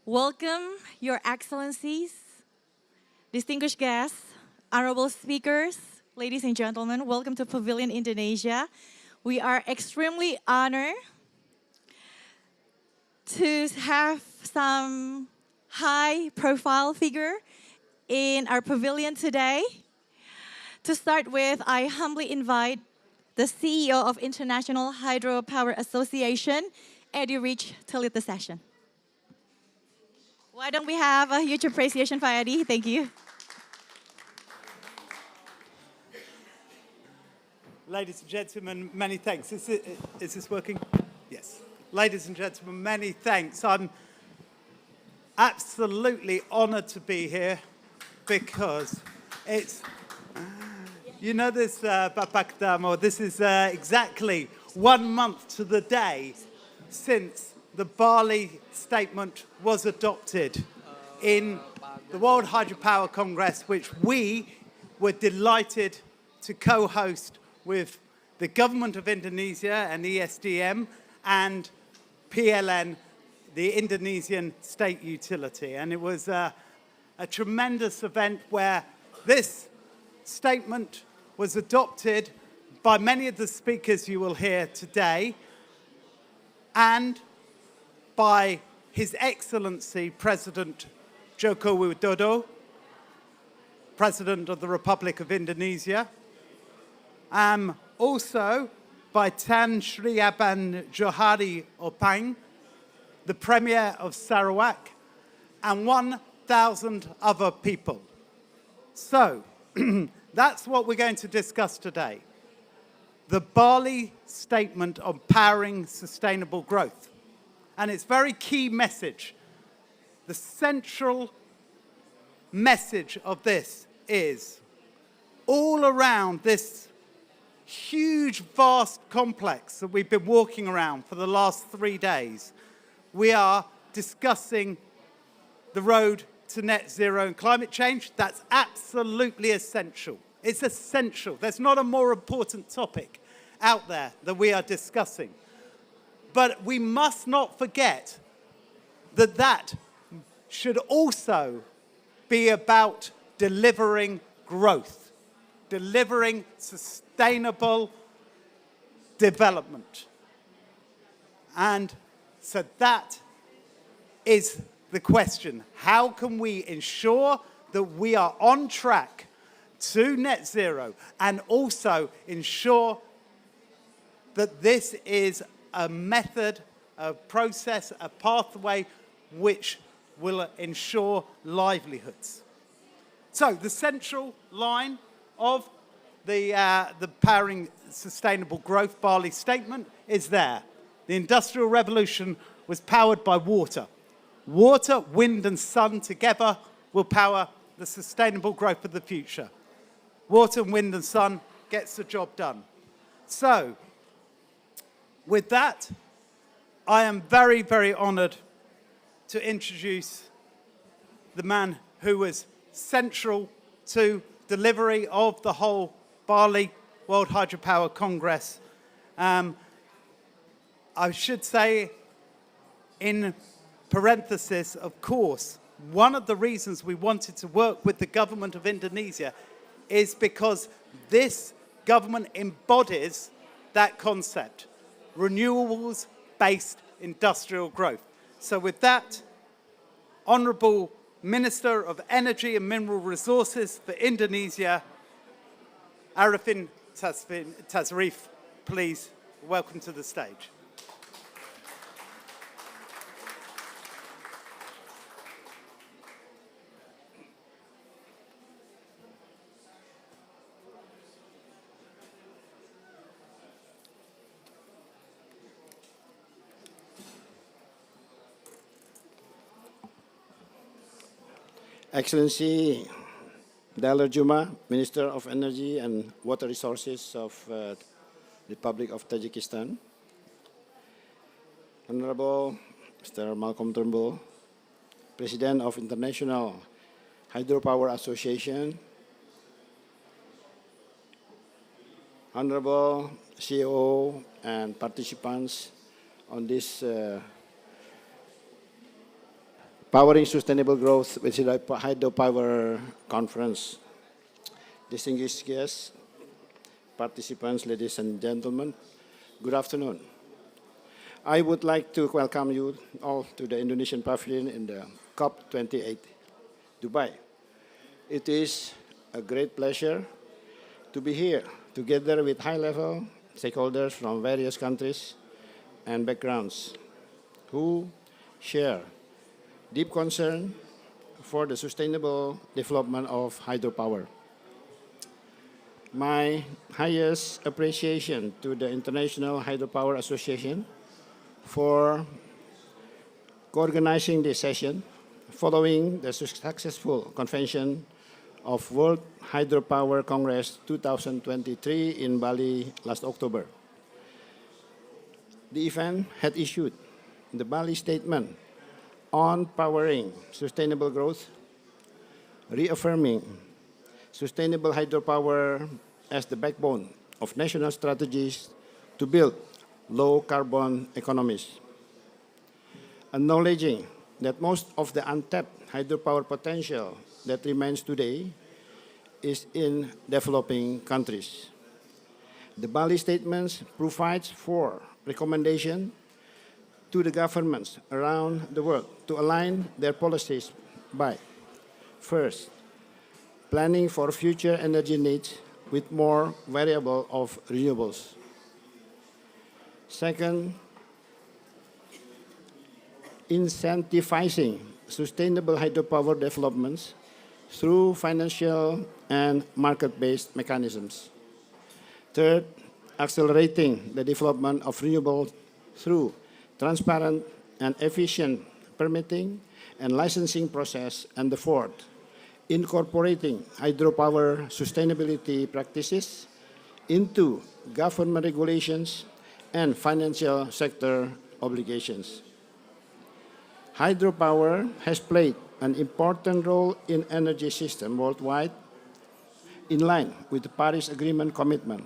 Welcome, Your Excellencies, distinguished guests, honorable speakers, ladies and gentlemen. Welcome to Pavilion Indonesia. We are extremely honored to have some high-profile figure in our pavilion today. To start with, I humbly invite the CEO of International Hydropower Association, Eddie Rich, to lead the session. Why don't we have a huge appreciation for Eddie? Thank you. Ladies and gentlemen, many thanks. Is this working? Yes. Ladies and gentlemen, many thanks. I'm absolutely honored to be here because it's, you know this, Bapak Damo, this is exactly 1 month to the day since the Bali Statement was adopted in the World Hydropower Congress, which we were delighted to co-host with the government of Indonesia and ESDM and PLN, the Indonesian state utility. And it was a tremendous event where this statement was adopted by many of the speakers you will hear today and by His Excellency President Joko Widodo, President of the Republic of Indonesia, also by Tan Sri Aban Johari Opang, the Premier of Sarawak, and 1,000 other people. So, that's what we're going to discuss today. The Bali Statement on Powering Sustainable Growth. And its very key message, the central message of this is all around this huge, vast complex that we've been walking around for the last 3 days, we are discussing the road to net zero and climate change. That's absolutely essential. It's essential. There's not a more important topic out there that we are discussing. But we must not forget that that should also be about delivering growth, delivering sustainable development. And so that is the question. How can we ensure that we are on track to net zero and also ensure that this is a method, a process, a pathway which will ensure livelihoods? So the central line of the Powering Sustainable Growth Bali Statement is there. The Industrial Revolution was powered by water. Water, wind and sun together will power the sustainable growth of the future. Water, wind and sun gets the job done. So, with that, I am very, very honored to introduce the man who was central to delivery of the whole Bali World Hydropower Congress. I should say, in parenthesis, of course, one of the reasons we wanted to work with the government of Indonesia is because this government embodies that concept, renewables-based industrial growth. So with that, Honourable Minister of Energy and Mineral Resources for Indonesia, Arifin Tasrif, please welcome to the stage. Excellency Daler Juma, Minister of Energy and Water Resources of the Republic of Tajikistan. Honorable Mr. Malcolm Turnbull, President of International Hydropower Association. Honorable CEO and participants on this Powering Sustainable Growth with Hydropower Conference. Distinguished guests, participants, ladies and gentlemen, good afternoon. I would like to welcome you all to the Indonesian Pavilion in the COP28, Dubai. It is a great pleasure to be here together with high-level stakeholders from various countries and backgrounds who share deep concern for the sustainable development of hydropower. My highest appreciation to the International Hydropower Association for co-organizing this session following the successful convention of World Hydropower Congress 2023 in Bali last October. The event had issued the Bali Statement on Powering Sustainable Growth, reaffirming sustainable hydropower as the backbone of national strategies to build low-carbon economies, acknowledging that most of the untapped hydropower potential that remains today is in developing countries. The Bali Statement provides 4 recommendations to the governments around the world to align their policies by, first, planning for future energy needs with more variable of renewables. Second, incentivizing sustainable hydropower developments through financial and market-based mechanisms. Third, accelerating the development of renewables through transparent and efficient permitting and licensing process. And the fourth, incorporating hydropower sustainability practices into government regulations and financial sector obligations. Hydropower has played an important role in energy system worldwide in line with the Paris Agreement commitment.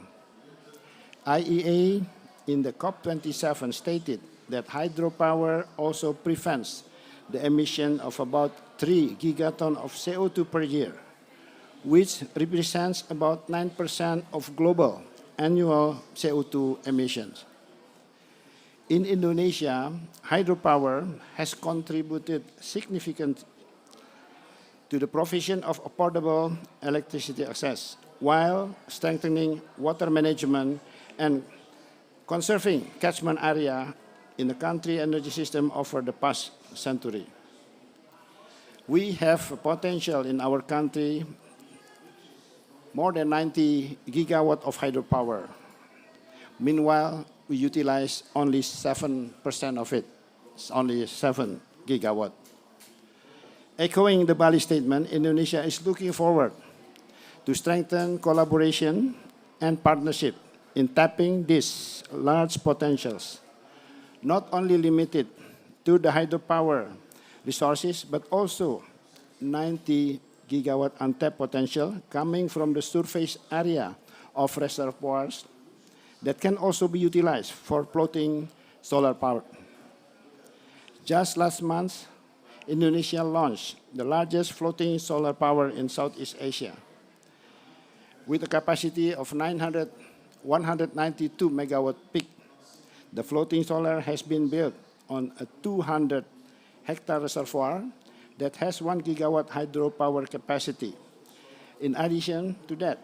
IEA in the COP27 stated that hydropower also prevents the emission of about 3 gigatons of CO2 per year, which represents about 9% of global annual CO2 emissions. In Indonesia, hydropower has contributed significantly to the provision of affordable electricity access, while strengthening water management and conserving catchment area in the country energy system over the past century. We have a potential in our country more than 90 gigawatts of hydropower. Meanwhile, we utilize only 7% of it. It's only 7 gigawatts. Echoing the Bali Statement, Indonesia is looking forward to strengthen collaboration and partnership in tapping these large potentials, not only limited to the hydropower resources, but also 90 gigawatt untapped potential coming from the surface area of reservoirs that can also be utilized for floating solar power. Just last month, Indonesia launched the largest floating solar power in Southeast Asia with a capacity of 192 megawatt peak. The floating solar has been built on a 200-hectare reservoir that has 1 gigawatt hydropower capacity. In addition to that,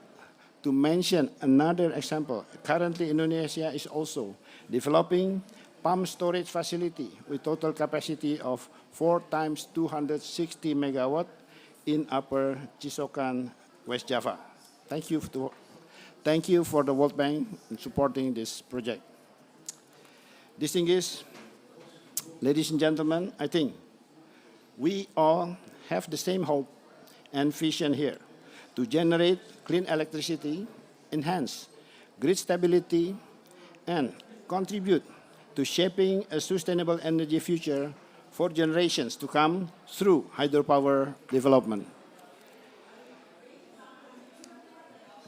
to mention another example, currently Indonesia is also developing pump storage facility with total capacity of 4 times 260 megawatt in Upper Cisokan, West Java. Thank you for the World Bank in supporting this project. Distinguished ladies and gentlemen, I think we all have the same hope and vision here to generate clean electricity, enhance grid stability, and contribute to shaping a sustainable energy future for generations to come through hydropower development.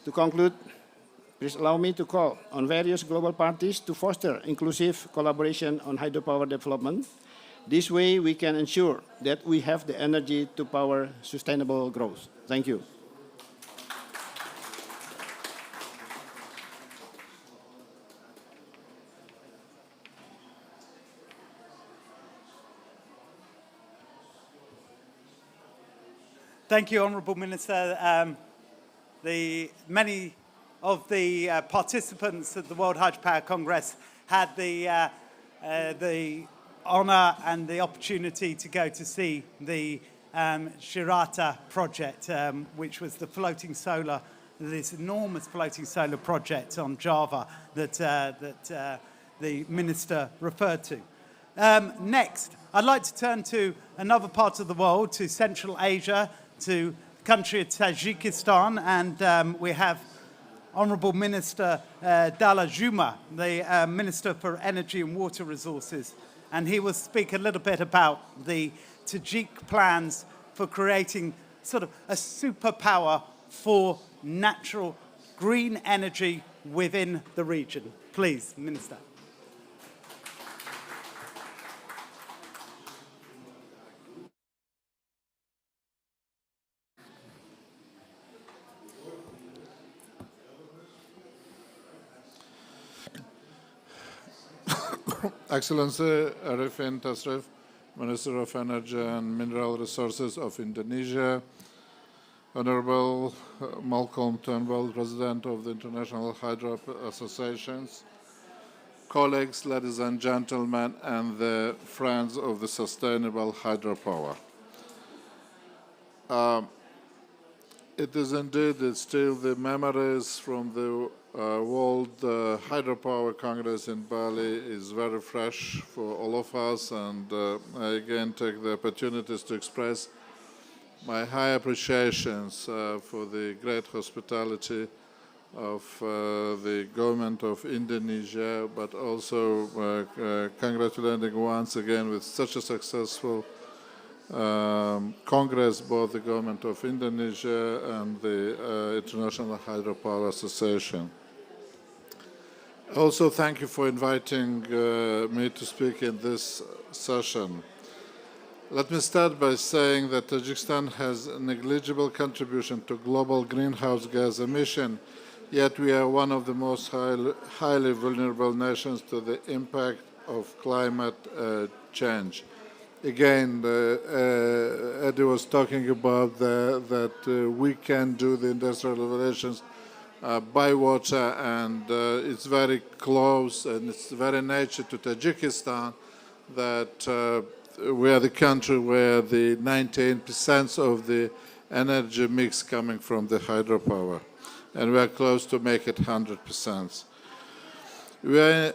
To conclude, please allow me to call on various global parties to foster inclusive collaboration on hydropower development. This way, we can ensure that we have the energy to power sustainable growth. Thank you. Thank you, Honourable Minister. Many of the participants at the World Hydropower Congress had the honour and the opportunity to go to see the Shirata project, which was the floating solar, this enormous floating solar project on Java that the Minister referred to. Next, I'd like to turn to another part of the world, to Central Asia, to the country of Tajikistan, and we have Honourable Minister Dala Juma, the Minister for Energy and Water Resources, and he will speak a little bit about the Tajik plans for creating sort of a superpower for natural green energy within the region. Please, Minister. Excellency Arifin Tasrif, Minister of Energy and Mineral Resources of Indonesia, Honorable Malcolm Turnbull, President of the International Hydro Associations, colleagues, ladies and gentlemen, and the friends of the sustainable hydropower. It is indeed still the memories from the World Hydropower Congress in Bali is very fresh for all of us, and I again take the opportunities to express my high appreciations for the great hospitality of the government of Indonesia, but also congratulating once again with such a successful Congress, both the government of Indonesia and the International Hydropower Association. Also, thank you for inviting me to speak in this session. Let me start by saying that Tajikistan has a negligible contribution to global greenhouse gas emission, yet we are one of the most highly vulnerable nations to the impact of climate change. Again, Eddie was talking about that we can do the industrial relations by water, and it's very close and it's very nature to Tajikistan that we are the country where the 98% of the energy mix coming from the hydropower, and we are close to make it 100%. We are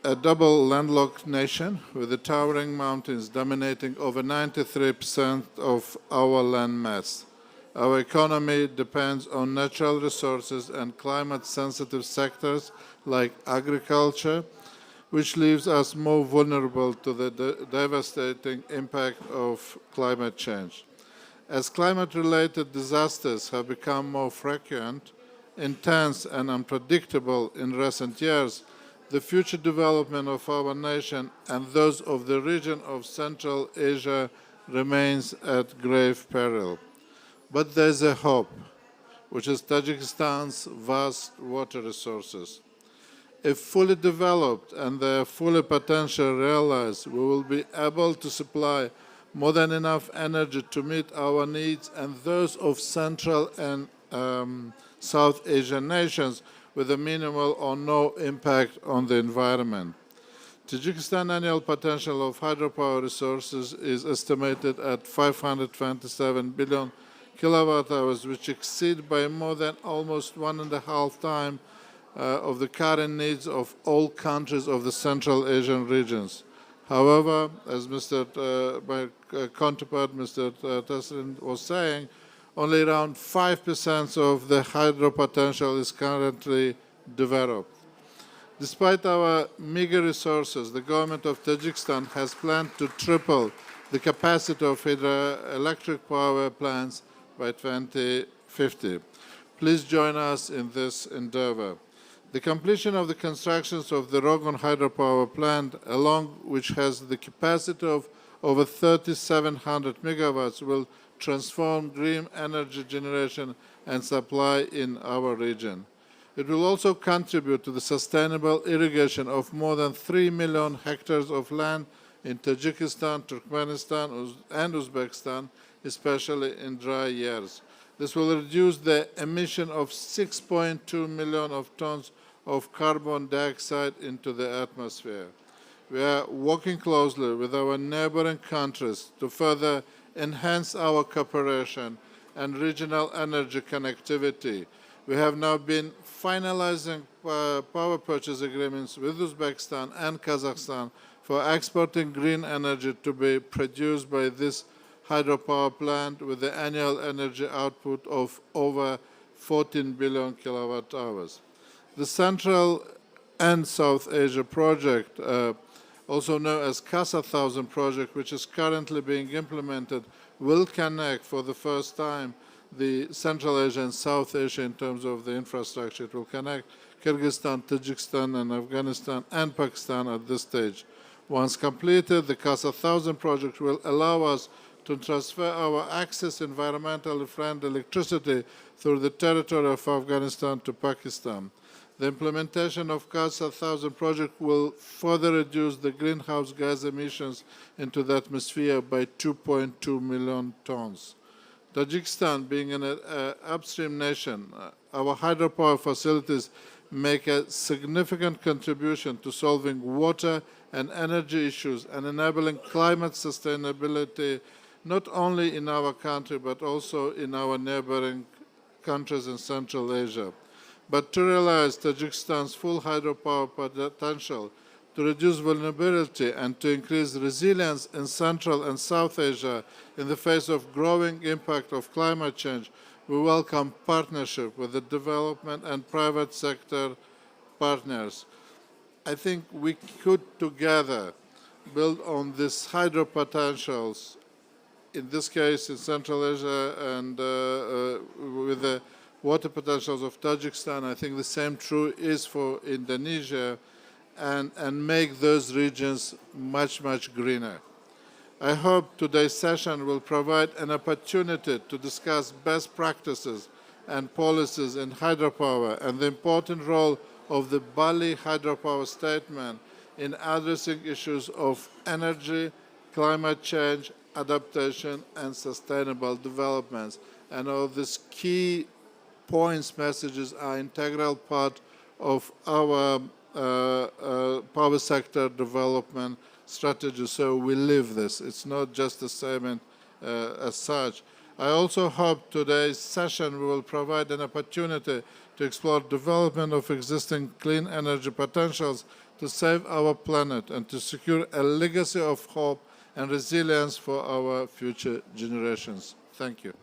a double landlocked nation with the towering mountains dominating over 93% of our land mass. Our economy depends on natural resources and climate-sensitive sectors like agriculture, which leaves us more vulnerable to the devastating impact of climate change. As climate-related disasters have become more frequent, intense, and unpredictable in recent years, the future development of our nation and those of the region of Central Asia remains at grave peril. But there's a hope, which is Tajikistan's vast water resources. If fully developed and their full potential realized, we will be able to supply more than enough energy to meet our needs and those of Central and South Asian nations with a minimal or no impact on the environment. Tajikistan's annual potential of hydropower resources is estimated at 527 billion kilowatt hours, which exceed by more than almost 1.5 times of the current needs of all countries of the Central Asian regions. However, as my counterpart, Mr. Tasrin, was saying, only around 5% of the hydro potential is currently developed. Despite our meager resources, the government of Tajikistan has planned to triple the capacity of hydroelectric power plants by 2050. Please join us in this endeavor. The completion of the constructions of the Rogon hydropower plant, along which has the capacity of over 3,700 megawatts, will transform green energy generation and supply in our region. It will also contribute to the sustainable irrigation of more than 3 million hectares of land in Tajikistan, Turkmenistan, and Uzbekistan, especially in dry years. This will reduce the emission of 6.2 million of tons of carbon dioxide into the atmosphere. We are working closely with our neighboring countries to further enhance our cooperation and regional energy connectivity. We have now been finalizing power purchase agreements with Uzbekistan and Kazakhstan for exporting green energy to be produced by this hydropower plant with the annual energy output of over 14 billion kilowatt hours. The Central and South Asia project, also known as CASA 1000 project, which is currently being implemented, will connect for the first time the Central Asia and South Asia in terms of the infrastructure. It will connect Kyrgyzstan, Tajikistan, and Afghanistan and Pakistan at this stage. Once completed, the CASA 1000 project will allow us to transfer our access environmentally friendly electricity through the territory of Afghanistan to Pakistan. The implementation of CASA 1000 project will further reduce the greenhouse gas emissions into the atmosphere by 2.2 million tons. Tajikistan being an upstream nation, our hydropower facilities make a significant contribution to solving water and energy issues and enabling climate sustainability not only in our country but also in our neighboring countries in Central Asia. But to realize Tajikistan's full hydropower potential, to reduce vulnerability and to increase resilience in Central and South Asia in the face of growing impact of climate change, we welcome partnership with the development and private sector partners. I think we could together build on these hydro potentials, in this case in Central Asia and with the water potentials of Tajikistan. I think the same true is for Indonesia, and make those regions much, much greener. I hope today's session will provide an opportunity to discuss best practices and policies in hydropower and the important role of the Bali hydropower statement in addressing issues of energy, climate change, adaptation, and sustainable developments. And all these key points, messages are an integral part of our power sector development strategy, so we live this. It's not just a statement as such. I also hope today's session will provide an opportunity to explore development of existing clean energy potentials to save our planet and to secure a legacy of hope and resilience for our future generations. Thank you.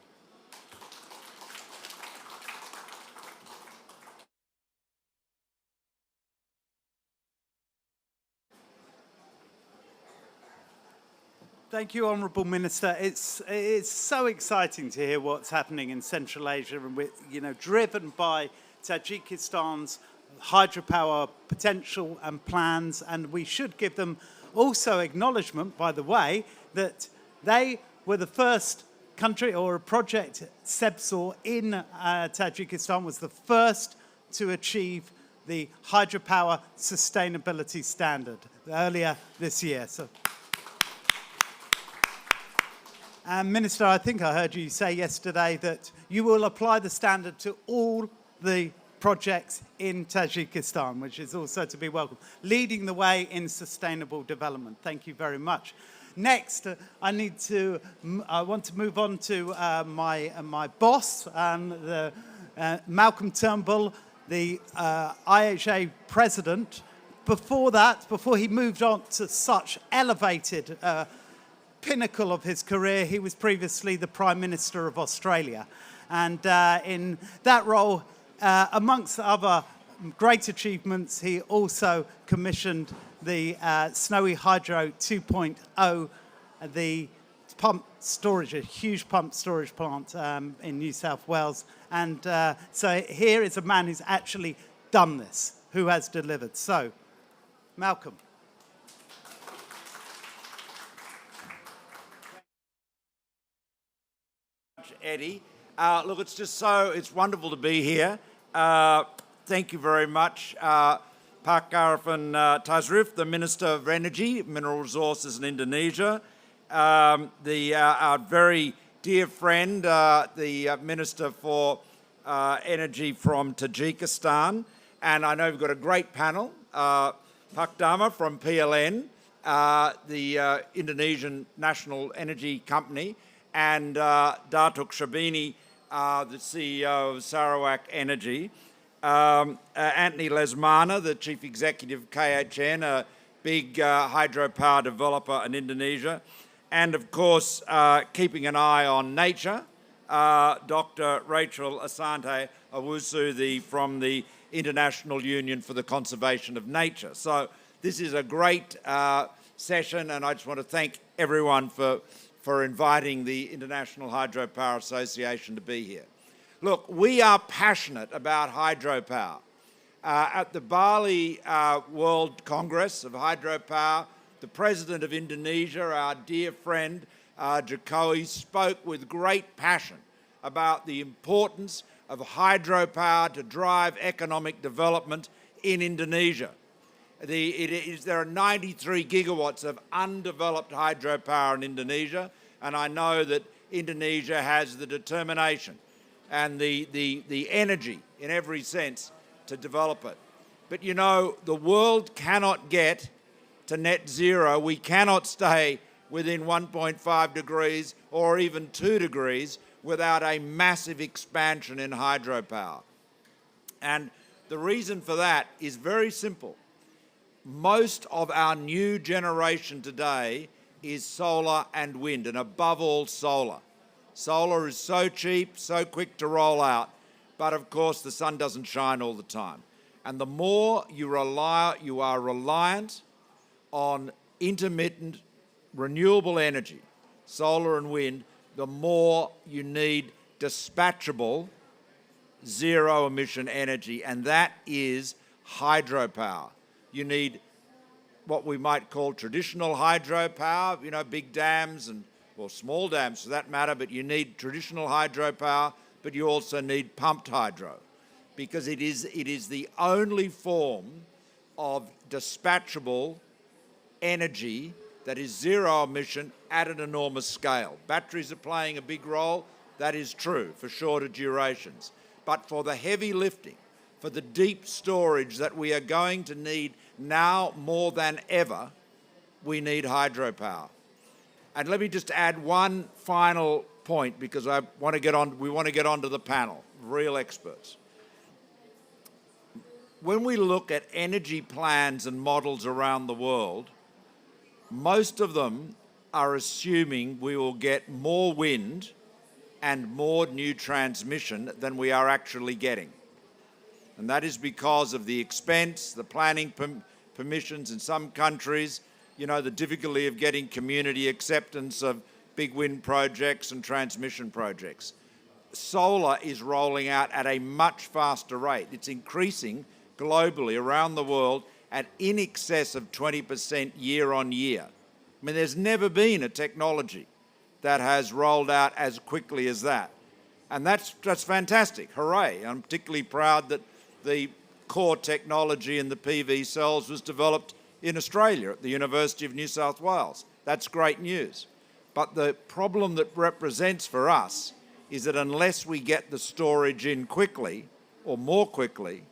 Thank you, Honourable Minister. It's so exciting to hear what's happening in Central Asia, and we're driven by Tajikistan's hydropower potential and plans, and we should give them also acknowledgement, by the way, that they were the first country, or a project, Sebsor in Tajikistan was the first to achieve the hydropower sustainability standard earlier this year. So. And Minister, I think I heard you say yesterday that you will apply the standard to all the projects in Tajikistan, which is also to be welcomed, leading the way in sustainable development. Thank you very much. Next, I want to move on to my boss, Malcolm Turnbull, the IHA president. Before he moved on to such elevated pinnacle of his career, he was previously the Prime Minister of Australia. And in that role, amongst other great achievements, he also commissioned the Snowy Hydro 2.0, the pump storage, a huge pump storage plant in New South Wales. And so here is a man who's actually done this, who has delivered. So, Malcolm. Eddie. Look, it's wonderful to be here. Thank you very much. Pak Arifin Tasrif, the Minister of Energy, Mineral Resources in Indonesia. Our very dear friend, the Minister for Energy from Tajikistan. And I know we've got a great panel. Pak Dama from PLN, the Indonesian National Energy Company, and Datuk Shabini, the CEO of Sarawak Energy. Anthony Lesmana, the Chief Executive of KHN, a big hydropower developer in Indonesia. And of course, keeping an eye on nature, Dr. Rachel Asante Owusu from the International Union for the Conservation of Nature. So this is a great session, and I just want to thank everyone for inviting the International Hydropower Association to be here. Look, we are passionate about hydropower. At the Bali World Congress of Hydropower, the President of Indonesia, our dear friend Jokowi, spoke with great passion about the importance of hydropower to drive economic development in Indonesia. There are 93 gigawatts of undeveloped hydropower in Indonesia, and I know that Indonesia has the determination and the energy in every sense to develop it. But you know, the world cannot get to net zero. We cannot stay within 1.5 degrees or even 2 degrees without a massive expansion in hydropower. And the reason for that is very simple. Most of our new generation today is solar and wind, and above all solar. Solar is so cheap, so quick to roll out, but of course the sun doesn't shine all the time. And the more you are reliant on intermittent renewable energy, solar and wind, the more you need dispatchable zero-emission energy, and that is hydropower. You need what we might call traditional hydropower, you know, big dams or small dams for that matter, but you need traditional hydropower, but you also need pumped hydro, because it is the only form of dispatchable energy that is zero emission at an enormous scale. Batteries are playing a big role, that is true, for shorter durations. But for the heavy lifting, for the deep storage that we are going to need now more than ever, we need hydropower. And let me just add one final point, because we want to get on to the panel, real experts. When we look at energy plans and models around the world, most of them are assuming we will get more wind and more new transmission than we are actually getting. And that is because of the expense, the planning permissions in some countries, you know, the difficulty of getting community acceptance of big wind projects and transmission projects. Solar is rolling out at a much faster rate. It's increasing globally around the world at in excess of 20% year on year. I mean, there's never been a technology that has rolled out as quickly as that. And that's fantastic, hooray. I'm particularly proud that the core technology in the PV cells was developed in Australia at the University of New South Wales. That's great news. But the problem that represents for us is that unless we get the storage in quickly, or more quickly,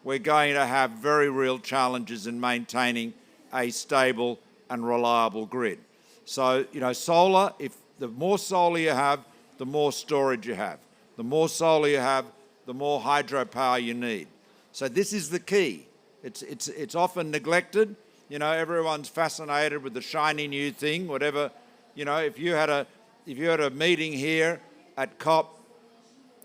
we're going to have very real challenges in maintaining a stable and reliable grid. So, you know, solar, if the more solar you have, the more storage you have. The more solar you have, the more hydropower you need. So this is the key. It's often neglected. You know, everyone's fascinated with the shiny new thing, whatever. You know, if you had a meeting here at COP,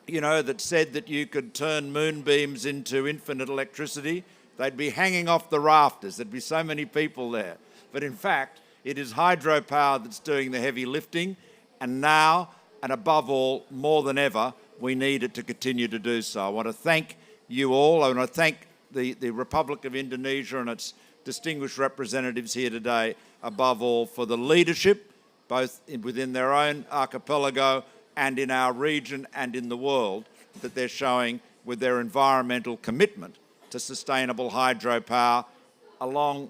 you know, that said that you could turn moonbeams into infinite electricity, they'd be hanging off the rafters. There'd be so many people there. But in fact, it is hydropower that's doing the heavy lifting, And now, and above all, more than ever, we need it to continue to do so. I want to thank you all. I want to thank the Republic of Indonesia and its distinguished representatives here today, above all, for the leadership, both within their own archipelago and in our region and in the world, that they're showing with their environmental commitment to sustainable hydropower, along,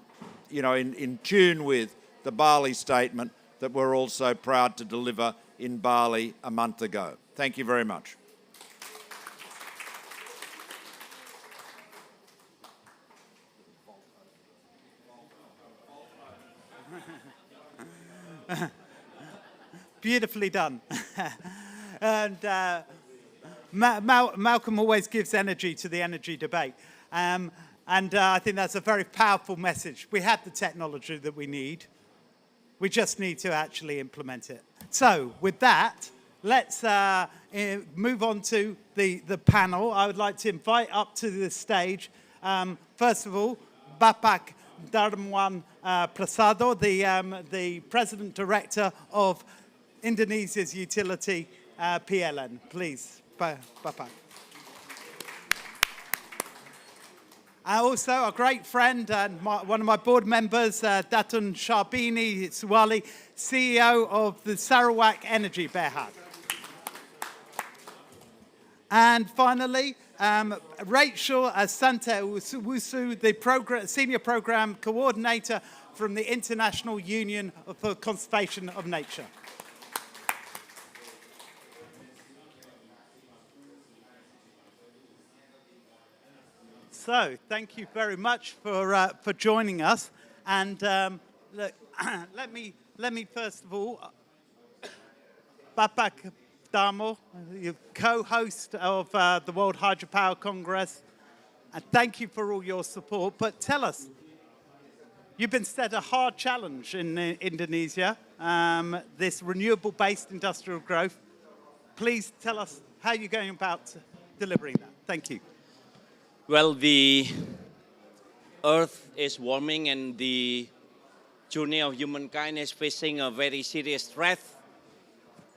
in tune with the Bali statement that we're also proud to deliver in Bali a month ago. Thank you very much. Beautifully done. And Malcolm always gives energy to the energy debate. And I think that's a very powerful message. We have the technology that we need. We just need to actually implement it. So with that, let's move on to the panel. I would like to invite up to the stage, first of all, Bapak Darmawan Prasado, the President Director of Indonesia's utility PLN. Please, Bapak. Also, a great friend and one of my board members, Datun Sharbini Suwali, CEO of the Sarawak Energy Berhad. And finally, Rachel Asante Wusu, the Senior Program Coordinator from the International Union for Conservation of Nature. So, thank you very much for joining us. And look, let me first of all, Bapak Darmo, you co-host of the World Hydropower Congress, and thank you for all your support. But tell us, you've been set a hard challenge in Indonesia, this renewable-based industrial growth. Please tell us how you're going about delivering that. Thank you. Well, the Earth is warming and the journey of humankind is facing a very serious threat.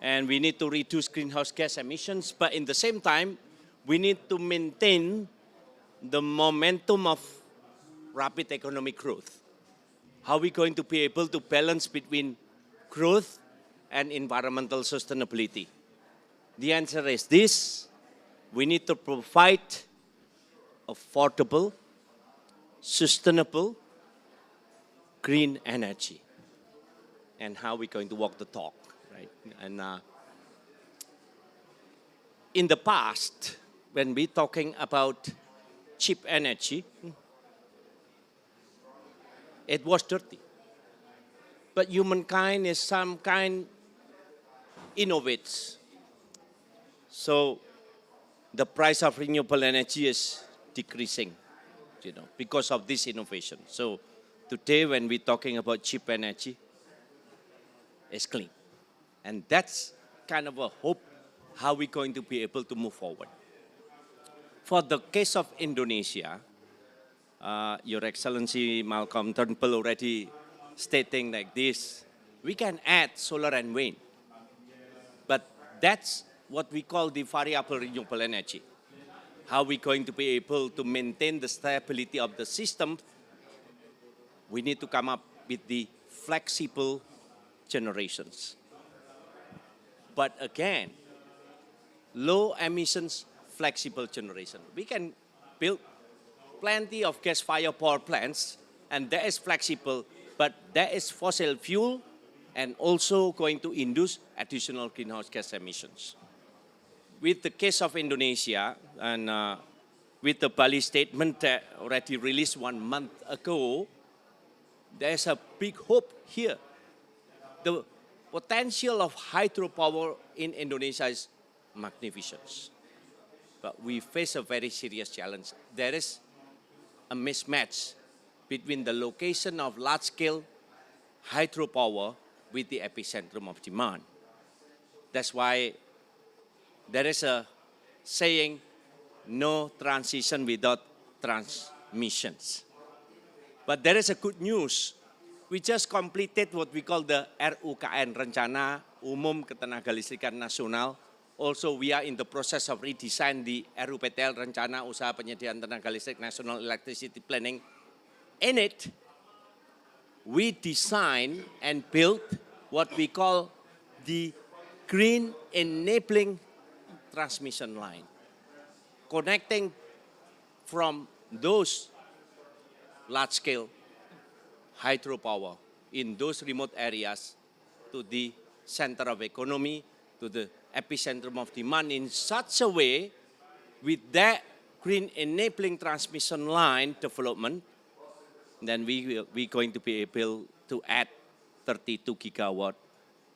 And we need to reduce greenhouse gas emissions. But in the same time, we need to maintain the momentum of rapid economic growth. How are we going to be able to balance between growth and environmental sustainability? The answer is this: we need to provide affordable, sustainable, green energy. And how are we going to walk the talk, right? And in the past, when we're talking about cheap energy, it was dirty. But humankind is some kind innovates. So the price of renewable energy is decreasing, because of this innovation. So today, when we're talking about cheap energy, it's clean. And that's kind of a hope how we're going to be able to move forward. For the case of Indonesia, Your Excellency Malcolm Turnbull already stating like this: we can add solar and wind, but that's what we call the variable renewable energy. How are we going to be able to maintain the stability of the system? We need to come up with the flexible generations. But again, low emissions flexible generation. We can build plenty of gas-fired power plants, and that is flexible, but that is fossil fuel and also going to induce additional greenhouse gas emissions. With the case of Indonesia, and with the Bali statement that already released 1 month ago, there's a big hope here. The potential of hydropower in Indonesia is magnificent. But we face a very serious challenge. There is a mismatch between the location of large-scale hydropower with the epicentrum of demand. That's why there is a saying, no transition without transmissions. But there is a good news. We just completed what we call the RUKN, Rencana Umum Ketenagalistrikan Nasional. Also, we are in the process of redesign the RUPTL, Rencana Usaha Penyediaan Tenaga Listrik National Electricity Planning. In it, we design and build what we call the green enabling transmission line, connecting from those large-scale hydropower in those remote areas to the center of economy, to the epicentrum of demand in such a way, with that green enabling transmission line development, then we're going to be able to add 32 gigawatt,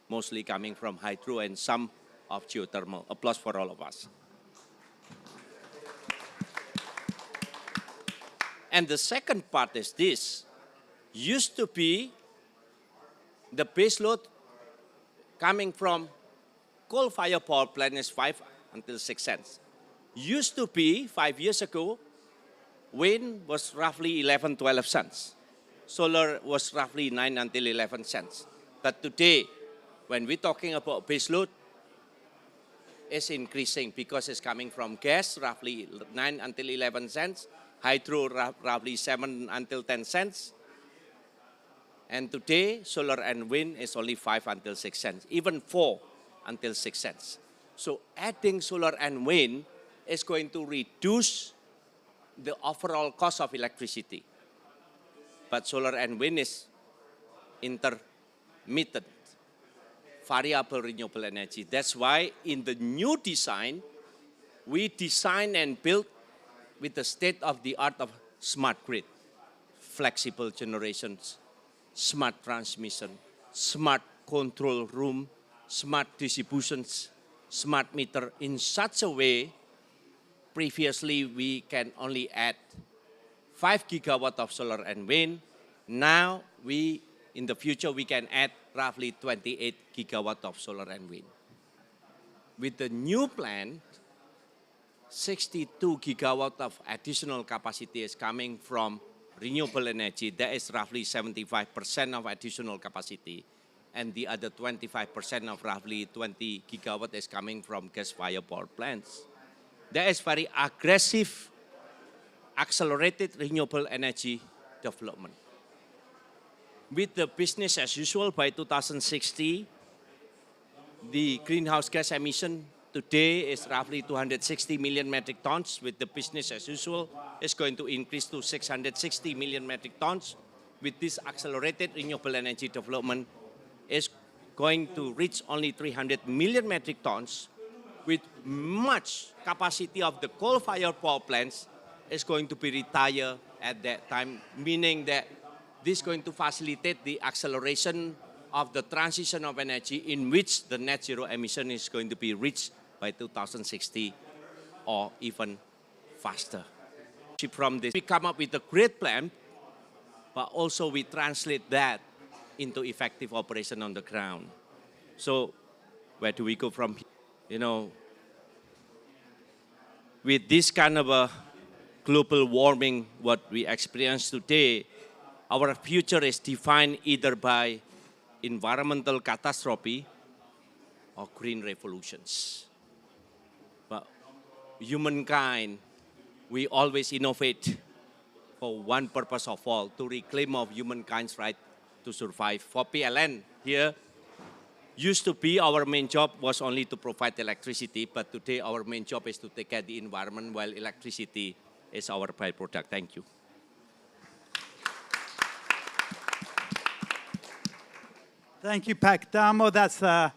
mostly coming from hydro and some of geothermal. Applause for all of us. And the second part is this. Used to be the base load coming from coal-fired power plant is 5 until 6 cents. Used to be, 5 years ago, wind was roughly 11, 12 cents. Solar was roughly 9 until 11 cents. But today, when we're talking about base load, it's increasing because it's coming from gas, roughly 9 until 11 cents, hydro roughly 7 until 10 cents. And today, solar and wind is only 5 until 6 cents, even 4 until 6 cents. So adding solar and wind is going to reduce the overall cost of electricity. But solar and wind is intermittent, variable renewable energy. That's why in the new design, we design and build with the state-of-the-art of smart grid, flexible generations, smart transmission, smart control room, smart distributions, smart meter in such a way. Previously, we can only add 5 gigawatt of solar and wind. Now, in the future, we can add roughly 28 gigawatt of solar and wind. With the new plan, 62 gigawatt of additional capacity is coming from renewable energy. That is roughly 75% of additional capacity. And the other 25% of roughly 20 gigawatt is coming from gas-fired power plants. That is very aggressive, accelerated renewable energy development. With the business as usual by 2060, the greenhouse gas emission today is roughly 260 million metric tons. With the business as usual, it's going to increase to 660 million metric tons. With this accelerated renewable energy development, it's going to reach only 300 million metric tons. With much capacity of the coal-fired power plants is going to be retired at that time, meaning that this is going to facilitate the acceleration of the transition of energy in which the net zero emission is going to be reached by 2060 or even faster. From this, we come up with a great plan, but also we translate that into effective operation on the ground. So where do we go from here? You know, with this kind of a global warming, what we experience today, our future is defined either by environmental catastrophe or green revolutions. But humankind, we always innovate for one purpose of all, to reclaim of humankind's right to survive. For PLN here, used to be our main job was only to provide electricity, but today our main job is to take care of the environment while electricity is our byproduct. Thank you. Thank you, Pak Damo. That's a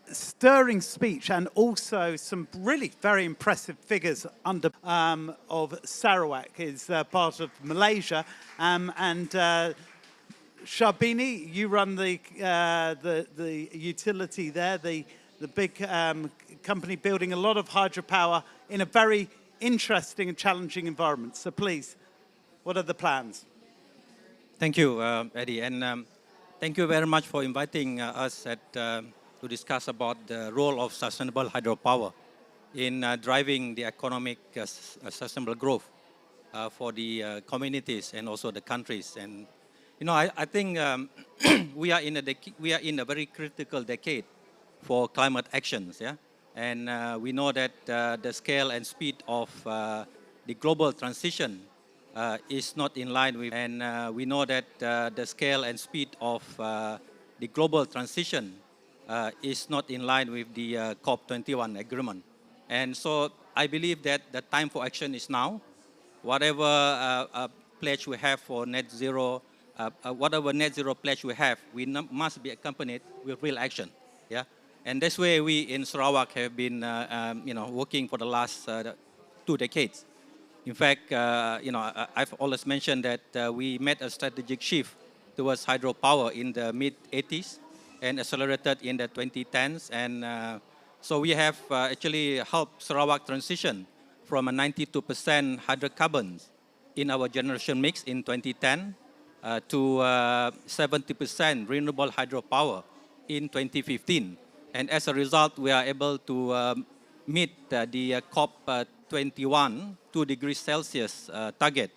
stirring speech and also some really very impressive figures of Sarawak is part of Malaysia. Sharbini, you run the utility there, the big company building a lot of hydropower in a very interesting and challenging environment. So please, what are the plans? Thank you, Eddie, and thank you very much for inviting us to discuss about the role of sustainable hydropower in driving the economic sustainable growth for the communities and also the countries. And you know, I think we are in a very critical decade for climate actions. Yeah? And we know that the scale and speed of the global transition is not in line with, and we know that the scale and speed of the global transition is not in line with the COP21 agreement. And so I believe that the time for action is now. Whatever pledge we have for net zero, whatever net zero pledge we have, we must be accompanied with real action. Yeah, and that's where we in Sarawak have been, working for the last 2 decades. In fact, I've always mentioned that we made a strategic shift towards hydropower in the mid-80s and accelerated in the 2010s. And so we have actually helped Sarawak transition from a 92% hydrocarbons in our generation mix in 2010 to 70% renewable hydropower in 2015. And as a result, we are able to meet the COP21 2 degrees Celsius target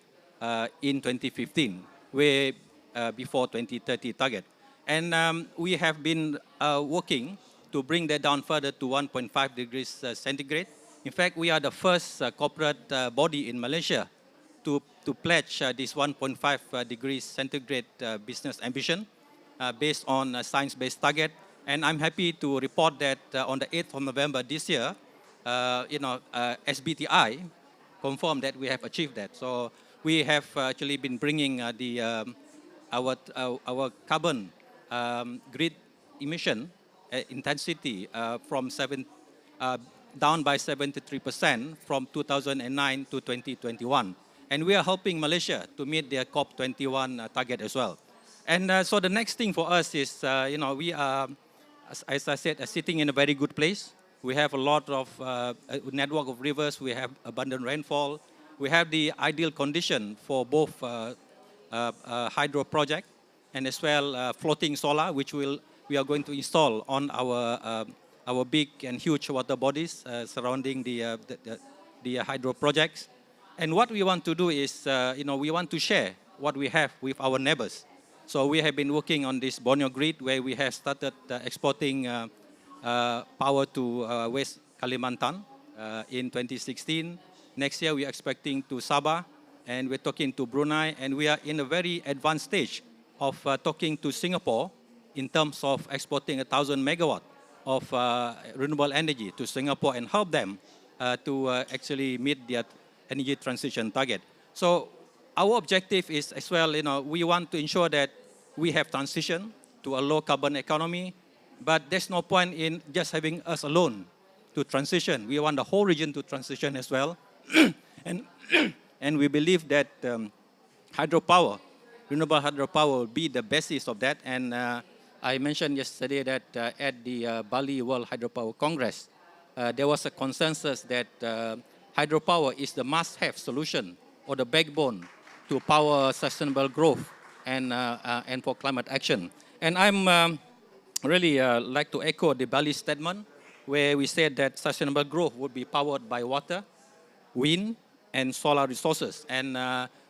in 2015, way before 2030 target. And we have been working to bring that down further to 1.5 degrees centigrade. In fact, we are the first corporate body in Malaysia to pledge this 1.5 degrees centigrade business ambition based on a science-based target. And I'm happy to report that on the 8th of November this year, SBTI confirmed that we have achieved that. So we have actually been bringing our carbon grid emission intensity from down by 73% from 2009 to 2021. And we are helping Malaysia to meet their COP21 target as well. And so the next thing for us is, we are, as I said, sitting in a very good place. We have a lot of network of rivers. We have abundant rainfall. We have the ideal condition for both hydro project and as well floating solar, which we are going to install on our big and huge water bodies surrounding the hydro projects. And what we want to do is, we want to share what we have with our neighbors. So we have been working on this Borneo grid where we have started exporting power to West Kalimantan in 2016. Next year, we are expecting to Sabah, and we're talking to Brunei, and we are in a very advanced stage of talking to Singapore in terms of exporting 1,000 megawatt of renewable energy to Singapore and help them to actually meet their energy transition target. So our objective is as well, we want to ensure that we have transition to a low carbon economy, but there's no point in just having us alone to transition. We want the whole region to transition as well. and we believe that hydropower, renewable hydropower will be the basis of that. And I mentioned yesterday that at the Bali World Hydropower Congress, there was a consensus that hydropower is the must-have solution or the backbone to power sustainable growth and for climate action. And I'm really like to echo the Bali statement where we said that sustainable growth would be powered by water, wind, and solar resources. And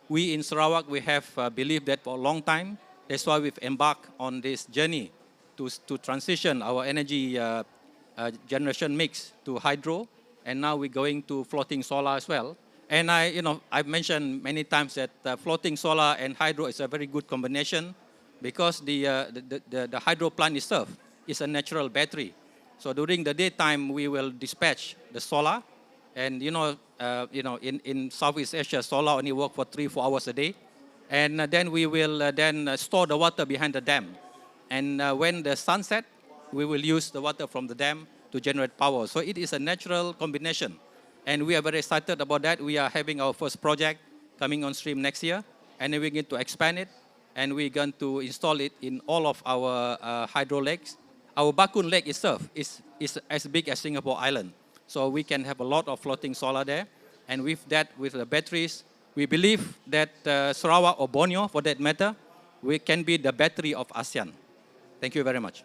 we in Sarawak, we have believed that for a long time. That's why we've embarked on this journey to transition our energy generation mix to hydro, and now we're going to floating solar as well. And I've mentioned many times that floating solar and hydro is a very good combination because the hydro plant itself is a natural battery. So during the daytime, we will dispatch the solar, and in Southeast Asia, solar only work for 3-4 hours a day, and then we will then store the water behind the dam, and when the sun sets, we will use the water from the dam to generate power. So it is a natural combination, and we are very excited about that. We are having our first project coming on stream next year, and then we're going to expand it, and we're going to install it in all of our hydro lakes. Our Bakun Lake itself is as big as Singapore Island. So we can have a lot of floating solar there. And with that, with the batteries, we believe that Sarawak or Borneo, for that matter, we can be the battery of ASEAN. Thank you very much.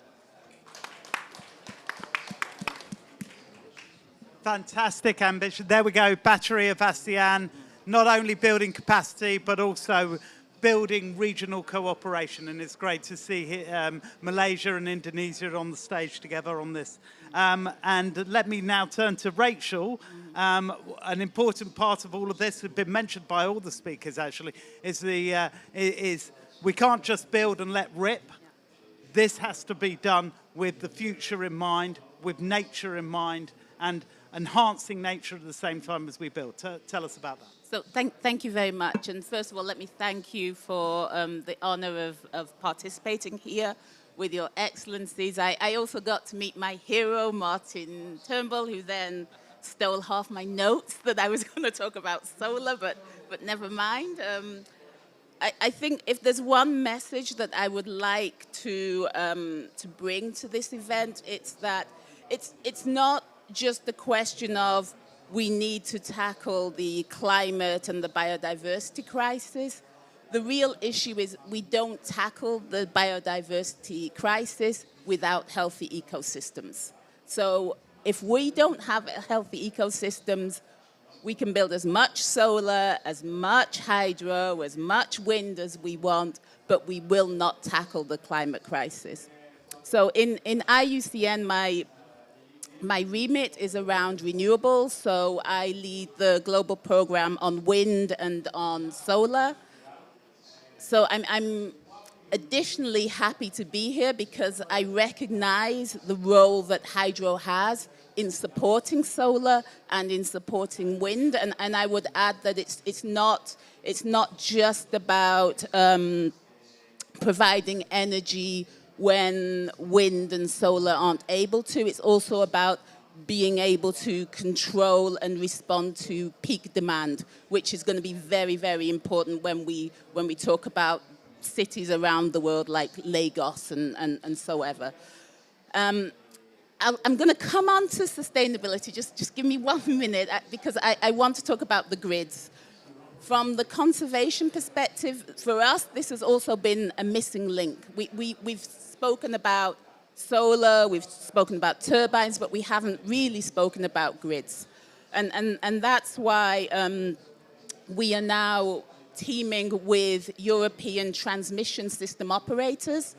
Fantastic ambition. There we go, battery of ASEAN, not only building capacity, but also building regional cooperation, and it's great to see Malaysia and Indonesia on the stage together on this. And let me now turn to Rachel. An important part of all of this, has been mentioned by all the speakers actually, is we can't just build and let rip. This has to be done with the future in mind, with nature in mind, and enhancing nature at the same time as we build. Tell us about that. So thank you very much. And first of all, let me thank you for the honor of participating here with your excellencies. I also got to meet my hero, Martin Turnbull, who then stole half my notes that I was going to talk about solar, but never mind. I think if there's one message that I would like to bring to this event, it's that it's not just the question of we need to tackle the climate and the biodiversity crisis. The real issue is we don't tackle the biodiversity crisis without healthy ecosystems. So if we don't have healthy ecosystems, we can build as much solar, as much hydro, as much wind as we want, but we will not tackle the climate crisis. So in IUCN, my remit is around renewables, so I lead the global program on wind and on solar. So I'm additionally happy to be here because I recognize the role that hydro has in supporting solar and in supporting wind. And I would add that it's not just about providing energy when wind and solar aren't able to. It's also about being able to control and respond to peak demand, which is going to be very, very important when we talk about cities around the world like Lagos and so ever. I'm going to come on to sustainability. Just give me 1 minute because I want to talk about the grids. From the conservation perspective, for us, this has also been a missing link. We've spoken about solar, we've spoken about turbines, but we haven't really spoken about grids. And that's why we are now teaming with European transmission system operators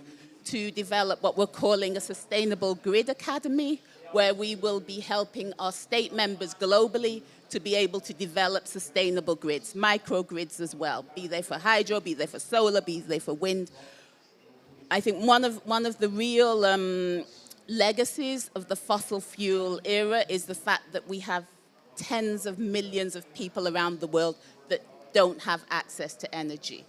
to develop what we're calling a Sustainable Grid Academy, where we will be helping our state members globally to be able to develop sustainable grids, microgrids as well, be they for hydro, be they for solar, be they for wind. I think one of the real legacies of the fossil fuel era is the fact that we have tens of millions of people around the world that don't have access to energy.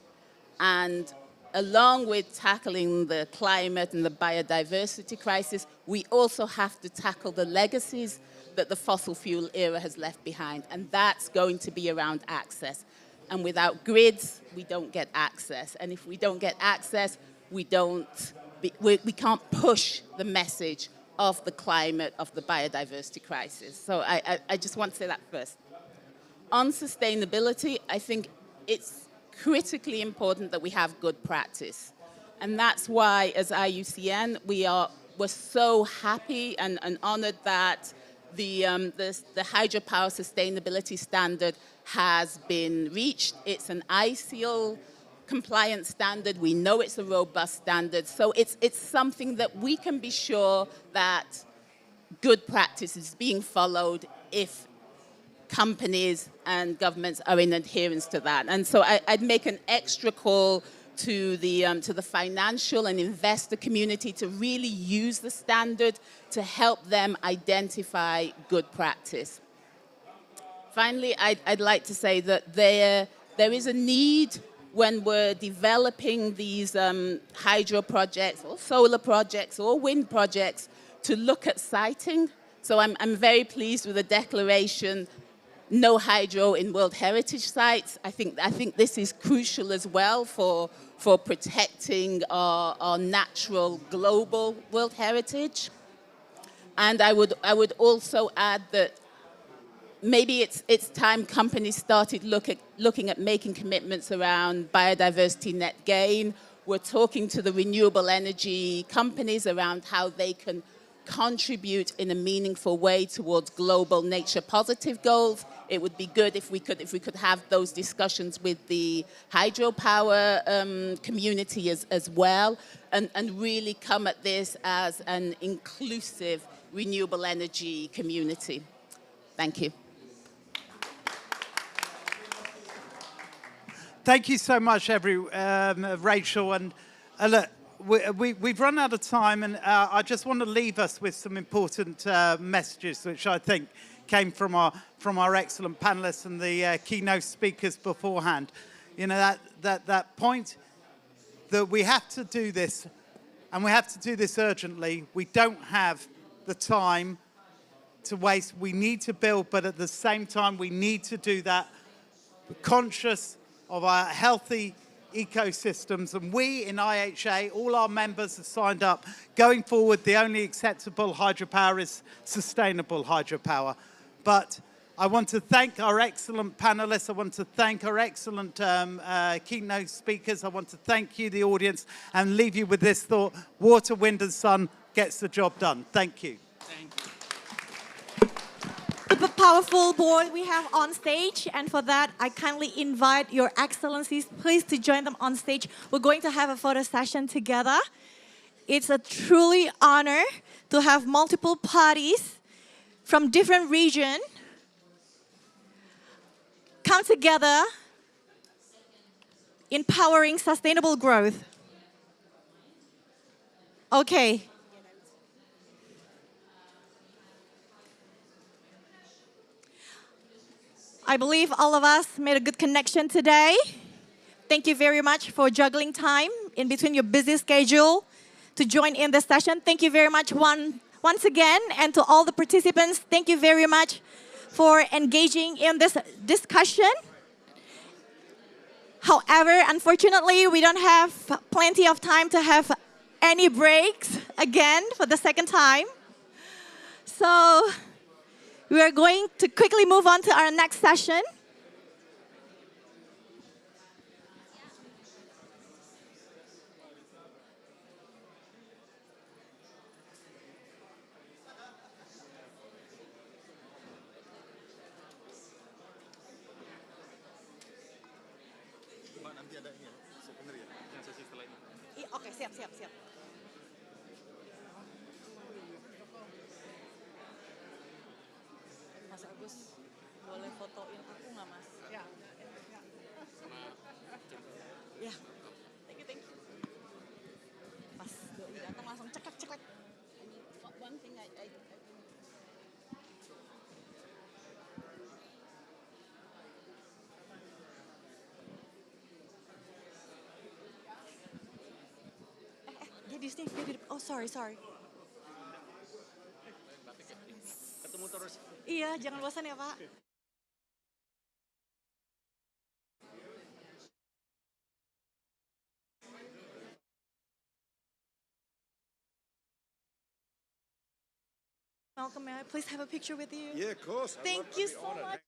And along with tackling the climate and the biodiversity crisis, we also have to tackle the legacies that the fossil fuel era has left behind. And that's going to be around access. And without grids, we don't get access. And if we don't get access, we can't push the message of the climate, of the biodiversity crisis. So I just want to say that first. On sustainability, I think it's critically important that we have good practice. And that's why, as IUCN, we're so happy and honored that the hydropower sustainability standard has been reached. It's an ICL compliant standard. We know it's a robust standard. So it's something that we can be sure that good practice is being followed if companies and governments are in adherence to that. And so I'd make an extra call to the financial and investor community to really use the standard to help them identify good practice. Finally, I'd like to say that there is a need when we're developing these hydro projects or solar projects or wind projects to look at siting. So I'm very pleased with the declaration, no hydro in World Heritage Sites. I think this is crucial as well for protecting our natural global World Heritage. And I would also add that maybe it's time companies started looking at making commitments around biodiversity net gain. We're talking to the renewable energy companies around how they can contribute in a meaningful way towards global nature positive goals it would be good if we could have those discussions with the hydropower community as well, and really come at this as an inclusive renewable energy community. Thank you. Thank you so much, Rachel. And look, we've run out of time, and I just want to leave us with some important messages, which I think came from our excellent panelists and the keynote speakers beforehand. You know, that point that we have to do this, and we have to do this urgently. We don't have the time to waste. We need to build, but at the same time, we need to do that conscious of our healthy ecosystems. And we in IHA, all our members have signed up. Going forward, the only acceptable hydropower is sustainable hydropower. But I want to thank our excellent panelists. I want to thank our excellent keynote speakers. I want to thank you, the audience, and leave you with this thought: water, wind, and sun gets the job done. Thank you. Super powerful board we have on stage, and for that I kindly invite your excellencies please to join them on stage. We're going to have a photo session together. It's a truly honor to have multiple parties from different regions come together in powering sustainable growth. Okay. I believe all of us made a good connection today. Thank you very much for juggling time in between your busy schedule to join in the session. Thank you very much once again, and to all the participants, thank you very much for engaging in this discussion. However, unfortunately, we don't have plenty of time to have any breaks again for the second time. So we are going to quickly move on to our next session. Oke, siap. Mas Agus, boleh fotoin aku nggak, Mas? Ya. Ya. Thank you. Pas doi datang langsung ceklek. One thing dia di sini. Oh, sorry. Ketemu terus. Iya, jangan bosan ya, Pak. Malcolm, may I please have a picture with you? Yeah, of course. Thank you so much.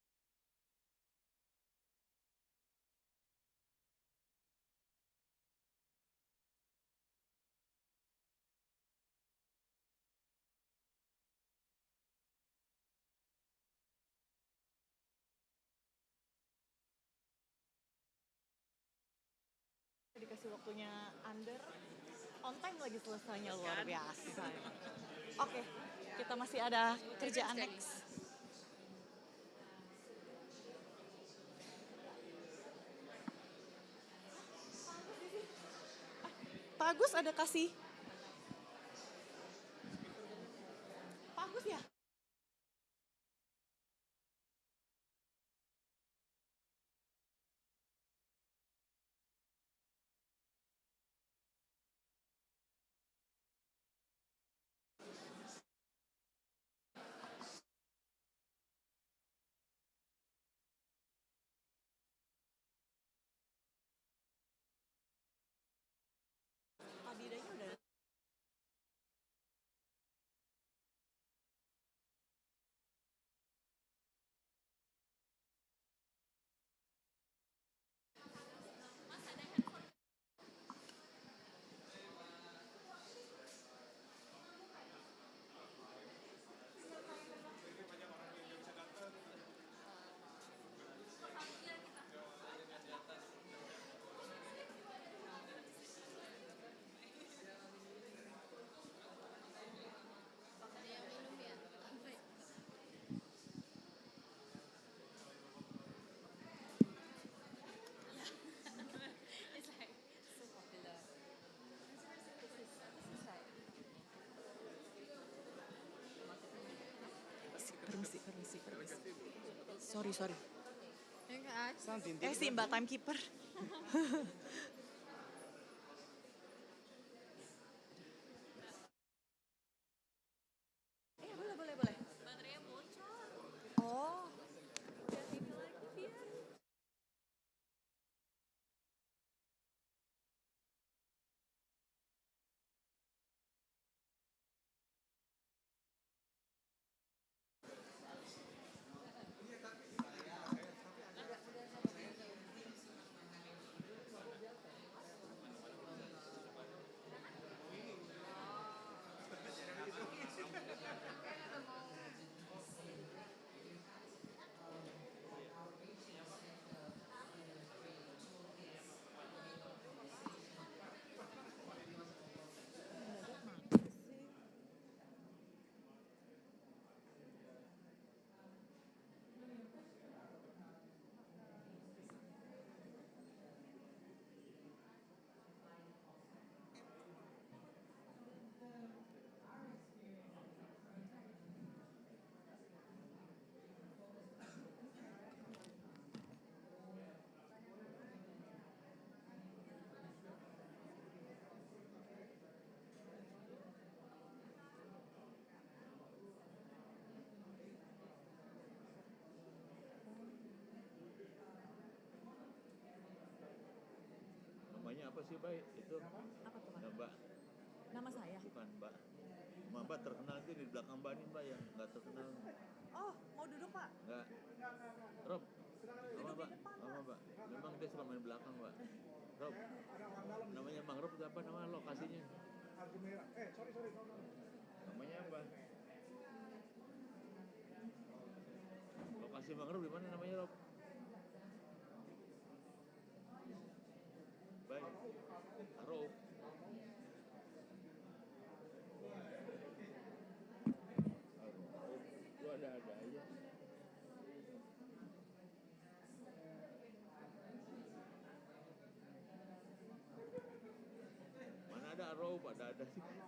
Dikasih waktunya under, on time lagi selesainya, luar biasa. Oke, kita masih ada kerjaan next. Pak Agus ada kasih. Pak Agus ya? Pak Bidanya udah Sorry, sorry. Something Si Mbak timekeeper. Boleh, boleh, boleh. Baterainya bocor. Oh. Lihat ini lagi dia. Namanya apa sih, Mbak? Itu Apa tuh, Pak? Mbak. Nama saya? Bukan Mbak. Mbak terkenal itu di belakang Mbak nih, Mbak, yang nggak terkenal. Oh, mau duduk, Pak? Nggak. Rob, sama Mbak. Sama Mbak. Memang dia suka main belakang, Mbak. Rob, namanya Mangrove itu apa nama lokasinya? Namanya apa? Lokasi Mangrove di mana namanya, Rob? Baik. Rob. Itu ada aja. Mana ada Rob, ada sih. Mana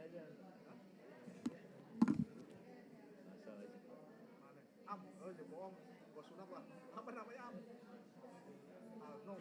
ada? Asal aja. Bohong, bos sunat lah. Apa namanya Am? No.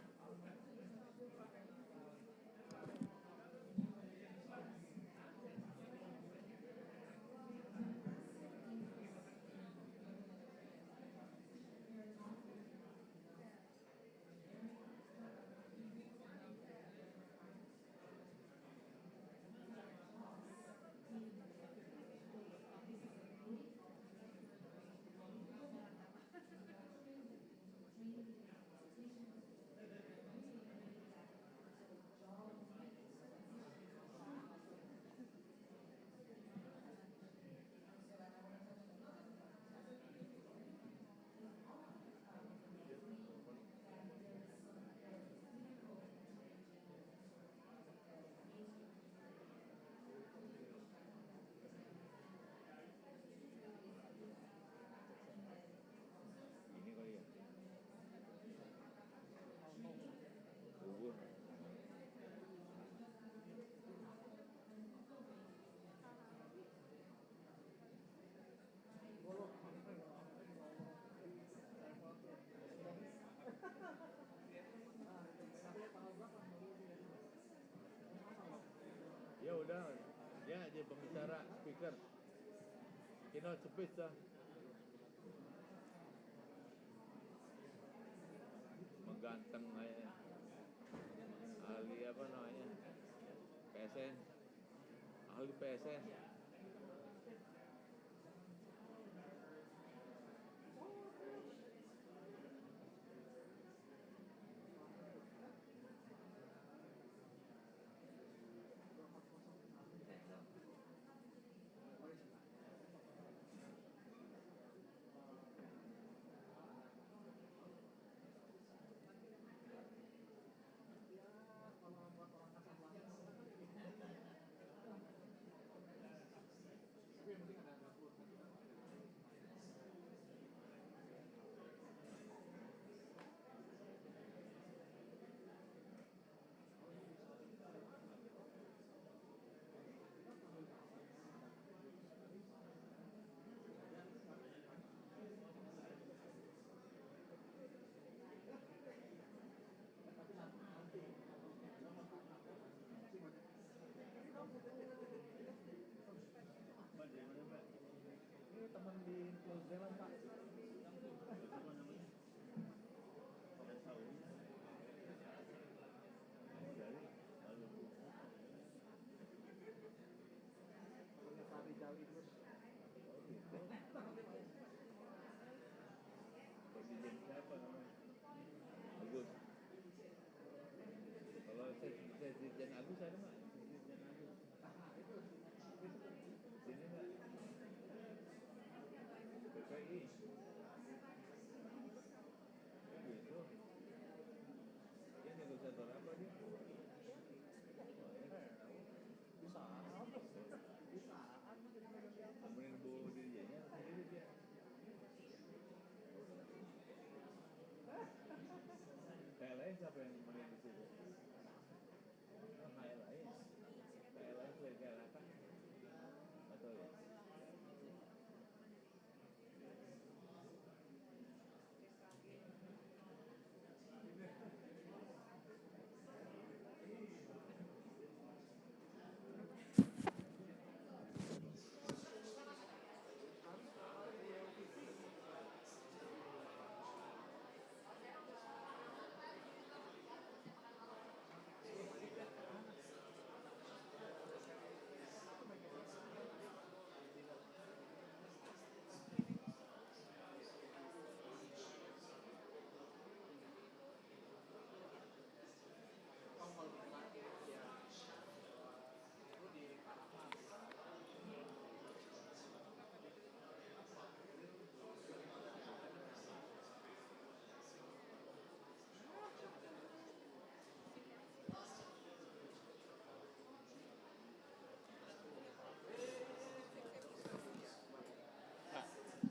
Ini kali ya. Bubur. Ya udah, dia aja pembicara, speaker. Keynote speech dah. Mengganteng aja. Ahli apa namanya? PSN. Ahli PSN.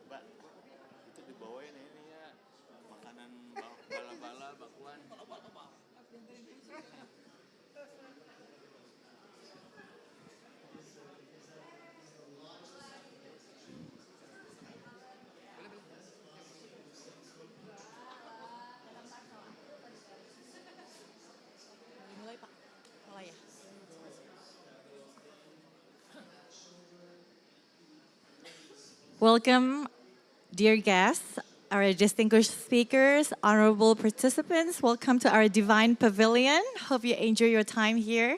Mbak, itu dibawain ini ya, makanan bala-bala, bakwan. Mulai Pak. Mulai ya. Welcome, dear guests, our distinguished speakers, honorable participants. Welcome to our Divine Pavilion. Hope you enjoy your time here.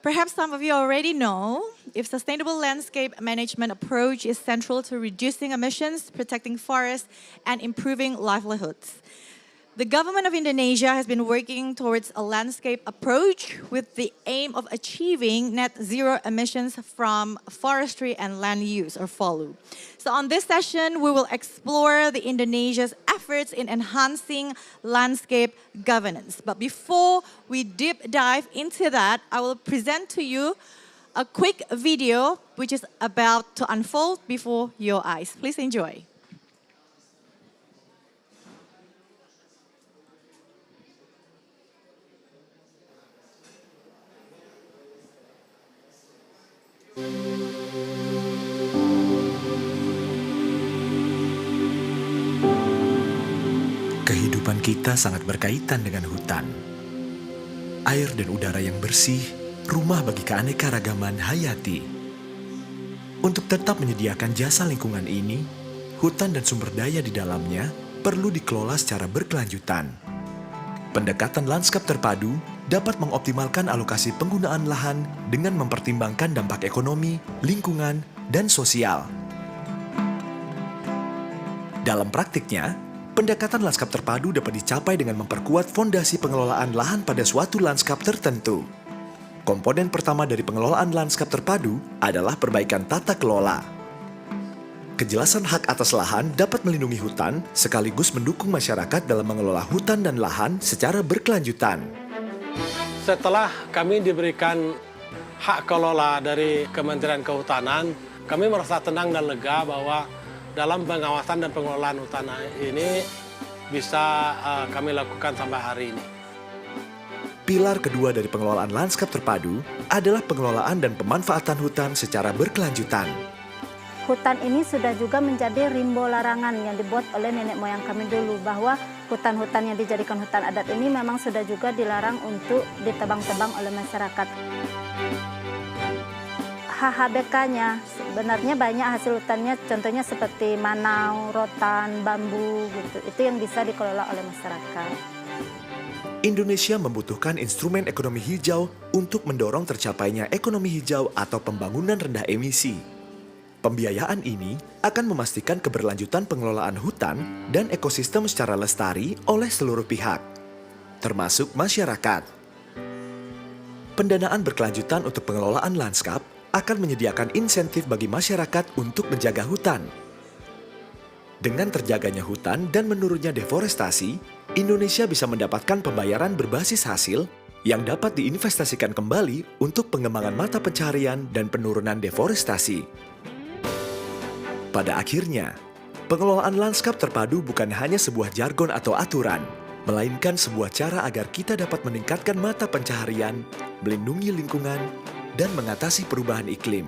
Perhaps some of you already know, if sustainable landscape management approach is central to reducing emissions, protecting forests, and improving livelihoods. The government of Indonesia has been working towards a landscape approach with the aim of achieving net zero emissions from forestry and land use, or FOLU. So on this session, we will explore the Indonesia's efforts in enhancing landscape governance. But before we deep dive into that, I will present to you a quick video which is about to unfold before your eyes. Please enjoy. Kehidupan kita sangat berkaitan dengan hutan. Air dan udara yang bersih, rumah bagi keanekaragaman hayati. Untuk tetap menyediakan jasa lingkungan ini, hutan dan sumber daya di dalamnya perlu dikelola secara berkelanjutan. Pendekatan lanskap terpadu dapat mengoptimalkan alokasi penggunaan lahan dengan mempertimbangkan dampak ekonomi, lingkungan, dan sosial. Dalam praktiknya, pendekatan lanskap terpadu dapat dicapai dengan memperkuat fondasi pengelolaan lahan pada suatu lanskap tertentu. Komponen pertama dari pengelolaan lanskap terpadu adalah perbaikan tata kelola. Kejelasan hak atas lahan dapat melindungi hutan sekaligus mendukung masyarakat dalam mengelola hutan dan lahan secara berkelanjutan. Setelah kami diberikan hak kelola dari Kementerian Kehutanan, kami merasa tenang dan lega bahwa dalam pengawasan dan pengelolaan hutan ini bisa kami lakukan sampai hari ini. Pilar kedua dari pengelolaan lanskap terpadu adalah pengelolaan dan pemanfaatan hutan secara berkelanjutan. Hutan ini sudah juga menjadi rimbo larangan yang dibuat oleh nenek moyang kami dulu, bahwa hutan-hutan yang dijadikan hutan adat ini memang sudah juga dilarang untuk ditebang-tebang oleh masyarakat. HHBK-nya sebenarnya banyak hasil hutannya, contohnya seperti manau, rotan, bambu gitu. Itu yang bisa dikelola oleh masyarakat. Indonesia membutuhkan instrumen ekonomi hijau untuk mendorong tercapainya ekonomi hijau atau pembangunan rendah emisi. Pembiayaan ini akan memastikan keberlanjutan pengelolaan hutan dan ekosistem secara lestari oleh seluruh pihak, termasuk masyarakat. Pendanaan berkelanjutan untuk pengelolaan lanskap akan menyediakan insentif bagi masyarakat untuk menjaga hutan. Dengan terjaganya hutan dan menurunnya deforestasi, Indonesia bisa mendapatkan pembayaran berbasis hasil yang dapat diinvestasikan kembali untuk pengembangan mata pencaharian dan penurunan deforestasi. Pada akhirnya, pengelolaan lanskap terpadu bukan hanya sebuah jargon atau aturan, melainkan sebuah cara agar kita dapat meningkatkan mata pencaharian, melindungi lingkungan, dan mengatasi perubahan iklim.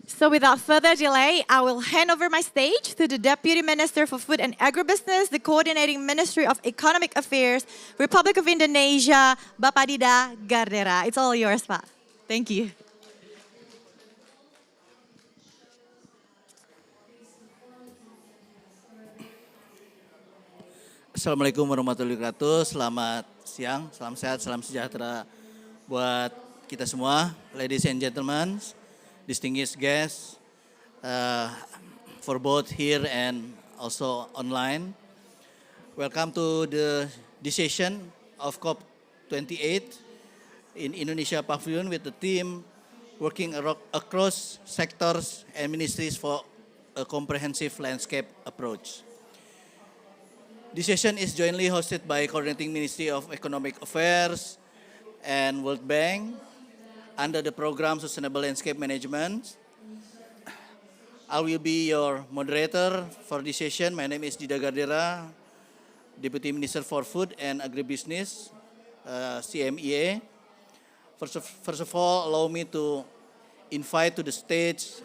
So without further delay, I will hand over my stage to the Deputy Minister for Food and Agribusiness, the Coordinating Ministry of Economic Affairs, Republic of Indonesia, Bapak Dida Gardera. It's all yours, Pak. Thank you. Assalamualaikum warahmatullahi wabarakatuh. Selamat siang, salam sehat, salam sejahtera buat kita semua, ladies and gentlemen, distinguished guests, for both here and also online. Welcome to this session of COP28 in Indonesia Pavilion with the team working across sectors and ministries for a comprehensive landscape approach. This session is jointly hosted by Coordinating Ministry of Economic Affairs and World Bank under the program Sustainable Landscape Management. I will be your moderator for this session. My name is Dida Gardera, Deputy Minister for Food and Agribusiness, CMEA. First of all, allow me to invite to the stage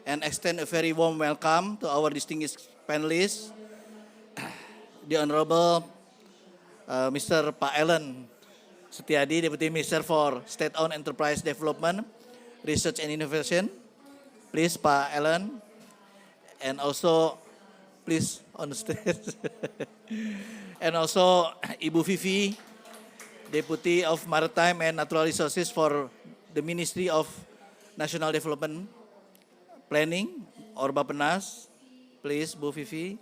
and extend a very warm welcome to our distinguished panelists, the Honorable Mr. Pak Ellen Setiadi, Deputy Minister for State-Owned Enterprise Development, Research and Innovation. Please, Pak Ellen. And also, please, on the stage. And also, Ibu Vivi, Deputy of Maritime and Natural Resources for the Ministry of National Development Planning, or Bappenas. Please, Bu Vivi.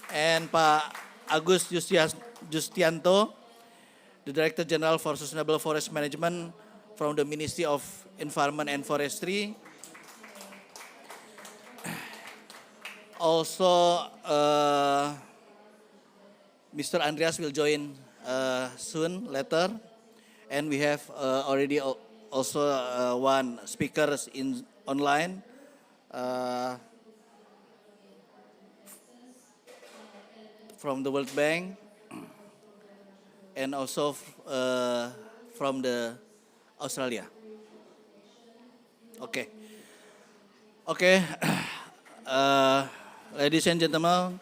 And Pak Agus Justianto, the Director General for Sustainable Forest Management from the Ministry of Environment and Forestry. Also, Mr. Andreas will join soon, later. And we have already also one speaker online. From the World Bank and also from the Australia. Okay. Ladies and gentlemen,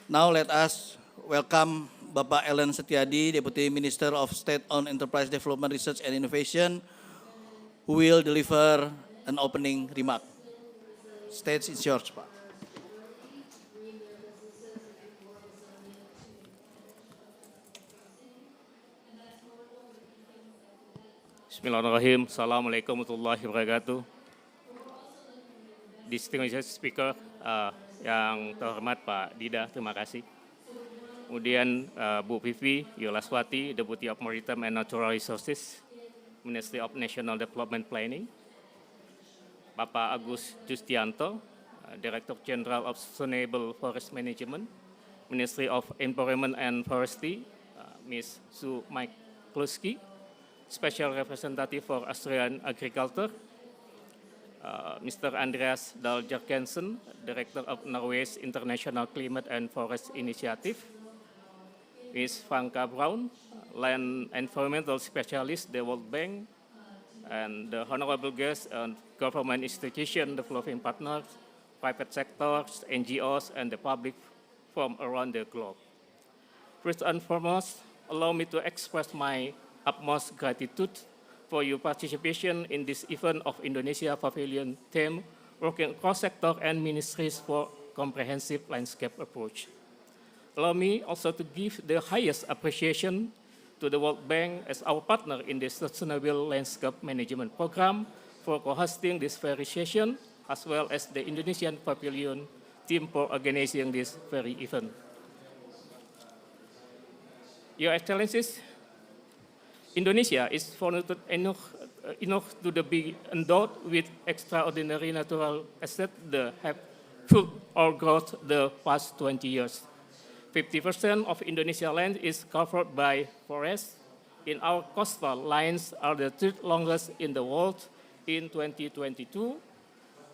now let us welcome Bapak Ellen Setiadi, Deputy Minister of State-Owned Enterprise Development, Research and Innovation, who will deliver an opening remark. Stage is yours, Pak. Bismillahirrahmanirrahim. Assalamualaikum warahmatullahi wabarakatuh. Distinguished speaker, yang terhormat Pak Dida, terima kasih. Kemudian Bu Vivi Yolaswati, Deputy of Maritime and Natural Resources, Ministry of National Development Planning. Bapak Agus Justianto, Director General of Sustainable Forest Management, Ministry of Environment and Forestry, Ms. Sue Mike Kluski, Special Representative for Australian Agriculture, Mr. Andreas Dahl Jørgensen, Director of Norway's International Climate and Forest Initiative, Ms. Franka Brown, Land Environmental Specialist, the World Bank, and the honorable guests and government institutions, developing partners, private sectors, NGOs, and the public from around the globe. First and foremost, allow me to express my utmost gratitude for your participation in this event of Indonesia Pavilion theme, working across sector and ministries for comprehensive landscape approach. Allow me also to give the highest appreciation to the World Bank as our partner in the Sustainable Landscape Management Program for co-hosting this very session, as well as the Indonesian Pavilion team for organizing this very event. Your Excellencies, Indonesia is fortunate enough to be endowed with extraordinary natural assets that have fueled our growth the past 20 years. 50% of Indonesia's land is covered by forests. In our coastal lines are the third longest in the world. In 2022,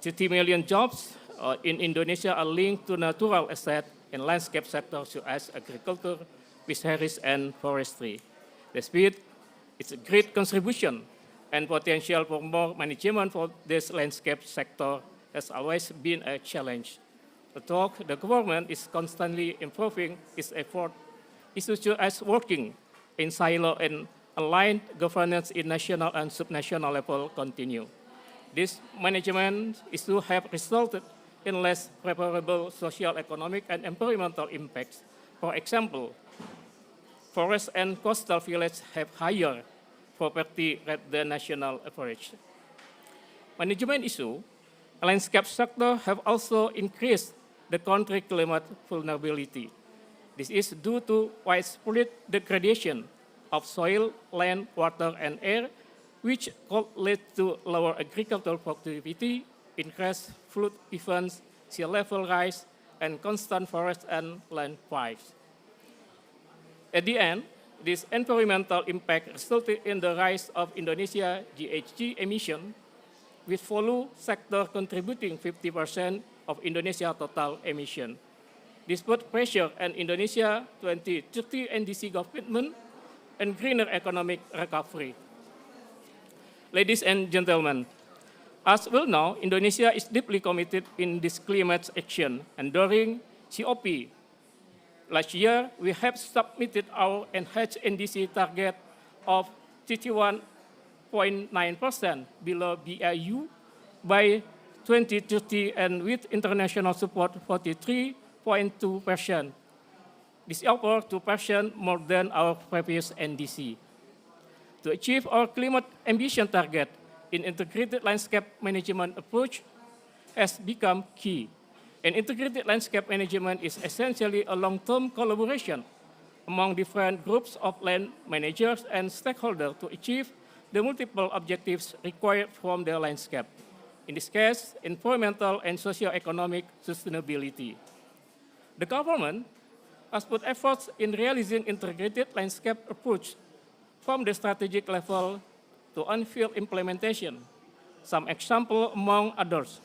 30 million jobs in Indonesia are linked to natural assets in landscape sectors such as agriculture, fisheries, and forestry. Despite its great contribution and potential for more management for this landscape sector has always been a challenge. Although the government is constantly improving its effort, issues such as working in silo and aligned governance in national and subnational level continue. This management issues have resulted in less favorable social, economic, and environmental impacts. For example, forests and coastal villages have higher poverty rate than national average. Management issue, landscape sector have also increased the country climate vulnerability. This is due to widespread degradation of soil, land, water, and air, which could lead to lower agricultural productivity, increased flood events, sea level rise, and constant forest and land fires. At the end, this environmental impact resulted in the rise of Indonesia GHG emission, with volume sector contributing 50% of Indonesia total emission. This put pressure on Indonesia 2030 NDC commitment and greener economic recovery. Ladies and gentlemen, as well now, Indonesia is deeply committed in this climate action, and during COP last year, we have submitted our enhanced NDC target of 31.9% below BIU by 2030, and with international support, 43.2%. This is over 2% more than our previous NDC. To achieve our climate ambition target, an integrated landscape management approach has become key. An integrated landscape management is essentially a long-term collaboration among different groups of land managers and stakeholders to achieve the multiple objectives required from the landscape. In this case, environmental and socio-economic sustainability. The government has put efforts in realizing integrated landscape approach from the strategic level to on-field implementation. Some examples among others: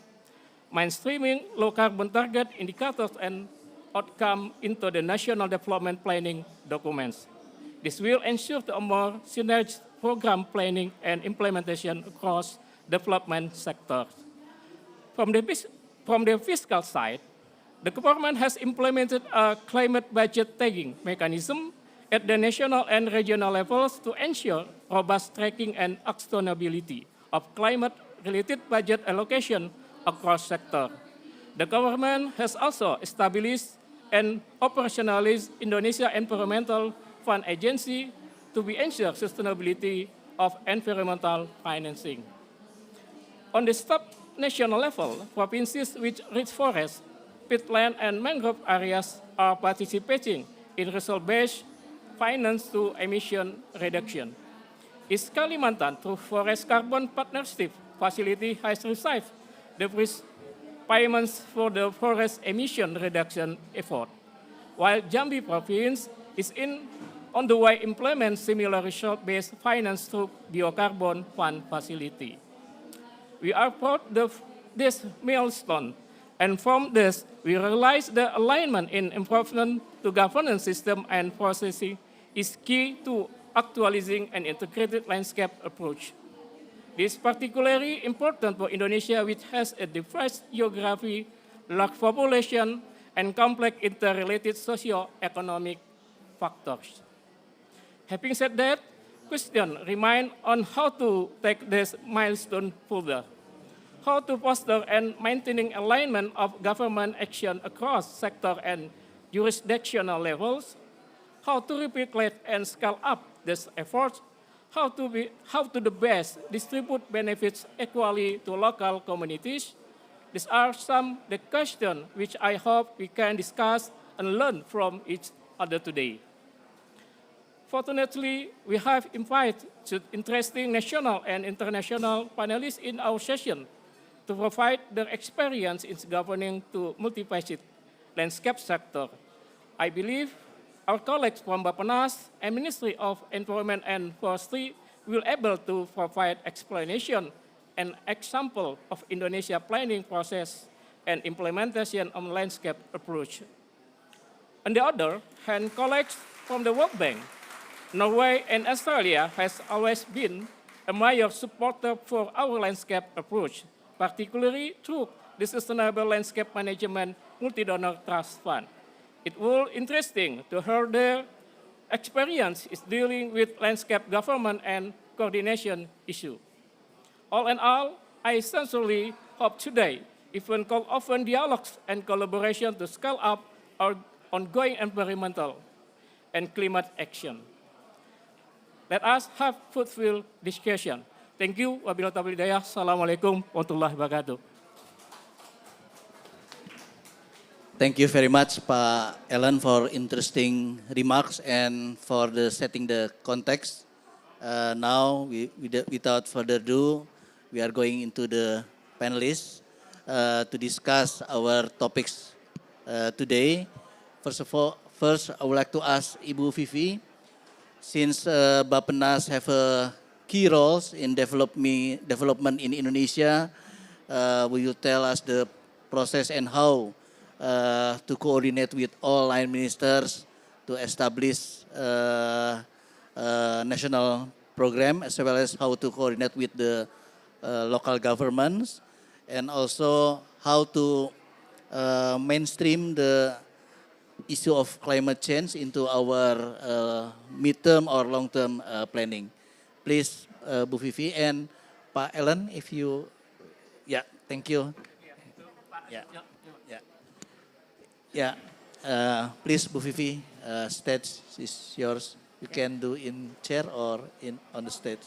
mainstreaming low carbon target indicators and outcome into the national development planning documents. This will ensure a more synergistic program planning and implementation across development sectors. From the fiscal side, the government has implemented a climate budget tagging mechanism at the national and regional levels to ensure robust tracking and actionability of climate-related budget allocation across sectors. The government has also established and operationalized Indonesia Environmental Fund Agency to ensure sustainability of environmental financing. On the sub-national level, provinces with rich forests, peatland, and mangrove areas are participating in resource-based finance to emission reduction. East Kalimantan, through Forest Carbon Partnership Facility, has received the first payments for the forest emission reduction effort, while Jambi province is on the way implement similar resource-based finance through Biocarbon Fund Facility. We are proud of this milestone, and from this, we realize the alignment in improvement to governance system and processing is key to actualizing an integrated landscape approach. This is particularly important for Indonesia, which has a diverse geography, large population, and complex interrelated socio-economic factors. Having said that, question remain on how to take this milestone further. How to foster and maintaining alignment of government action across sector and jurisdictional levels, how to replicate and scale up these efforts, how to the best distribute benefits equally to local communities. These are some of the questions which I hope we can discuss and learn from each other today. Fortunately, we have invited interesting national and international panelists in our session to provide their experience in governing to multifaceted landscape sector. I believe our colleagues from Bappenas and Ministry of Environment and Forestry will able to provide explanation and example of Indonesia planning process and implementation of landscape approach. On the other hand, colleagues from the World Bank, Norway and Australia has always been a major supporter for our landscape approach, particularly through the Sustainable Landscape Management Multi-Donor Trust Fund. It will be interesting to hear their experience is dealing with landscape government and coordination issue. All in all, I sincerely hope today, even call open dialogues and collaboration to scale up our ongoing environmental and climate action. Let us have fruitful discussion. Thank you. Wabillahi taufiq wal hidayah. Assalamualaikum warahmatullahi wabarakatuh. Thank you very much, Pak Ellen, for interesting remarks and for the setting the context. Now, without further ado, we are going into the panelists to discuss our topics today. First, I would like to ask Ibu Vivi, since Bappenas have a key roles in development in Indonesia, will you tell us the process and how to coordinate with all line ministers to establish national program, as well as how to coordinate with the local governments, and also how to mainstream the issue of climate change into our midterm or long-term planning. Please, Bu Vivi and Pak Ellen, if you, thank you. Please, Bu Vivi, stage is yours. You can do in chair or on the stage.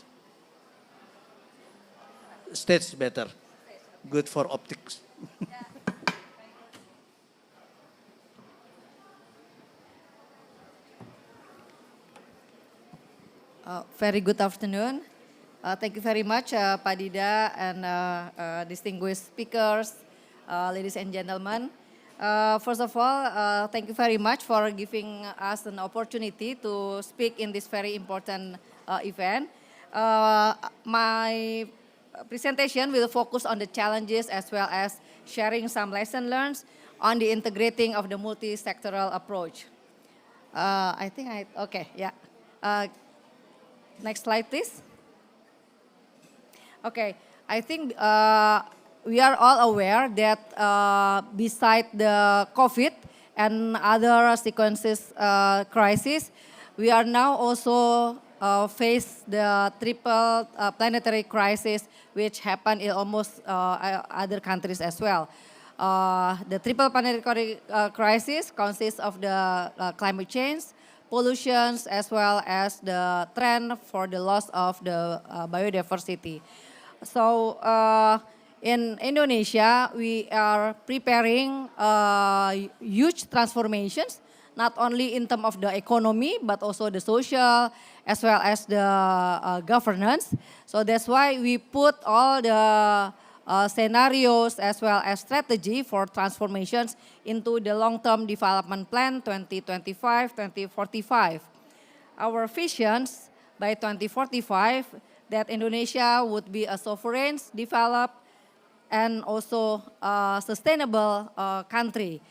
Stage is better. Good for optics. Very good afternoon. Thank you very much, Pak Dida and distinguished speakers, ladies and gentlemen. First of all, thank you very much for giving us an opportunity to speak in this very important event. My presentation will focus on the challenges as well as sharing some lessons learned on the integrating of the multi-sectoral approach. Next slide, please. Okay, I think we are all aware that beside the COVID and other sequences crisis, we are now also face the triple planetary crisis which happened in almost other countries as well. The triple planetary crisis consists of the climate change, pollutions, as well as the trend for the loss of the biodiversity. So in Indonesia, we are preparing huge transformations, not only in terms of the economy, but also the social, as well as the governance. So that's why we put all the scenarios as well as strategy for transformations into the long-term development plan 2025-2045. Our visions by 2045 that Indonesia would be a sovereign, developed, and also a sustainable country.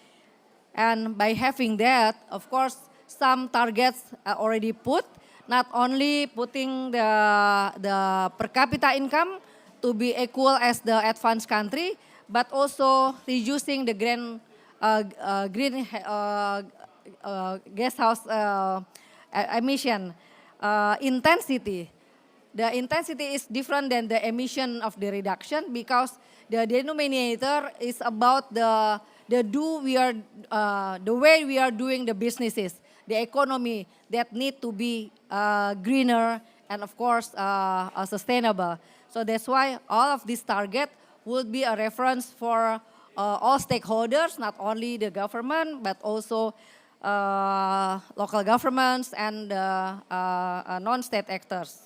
And by having that, of course, some targets are already put, not only putting the per capita income to be equal as the advanced country, gas house emission intensity. The intensity is different than the emission of the reduction because the denominator is about the way we are doing the businesses, the economy that need to be greener and of course sustainable. So that's why all of these target would be a reference for all stakeholders, not only the government but also local governments and non-state actors.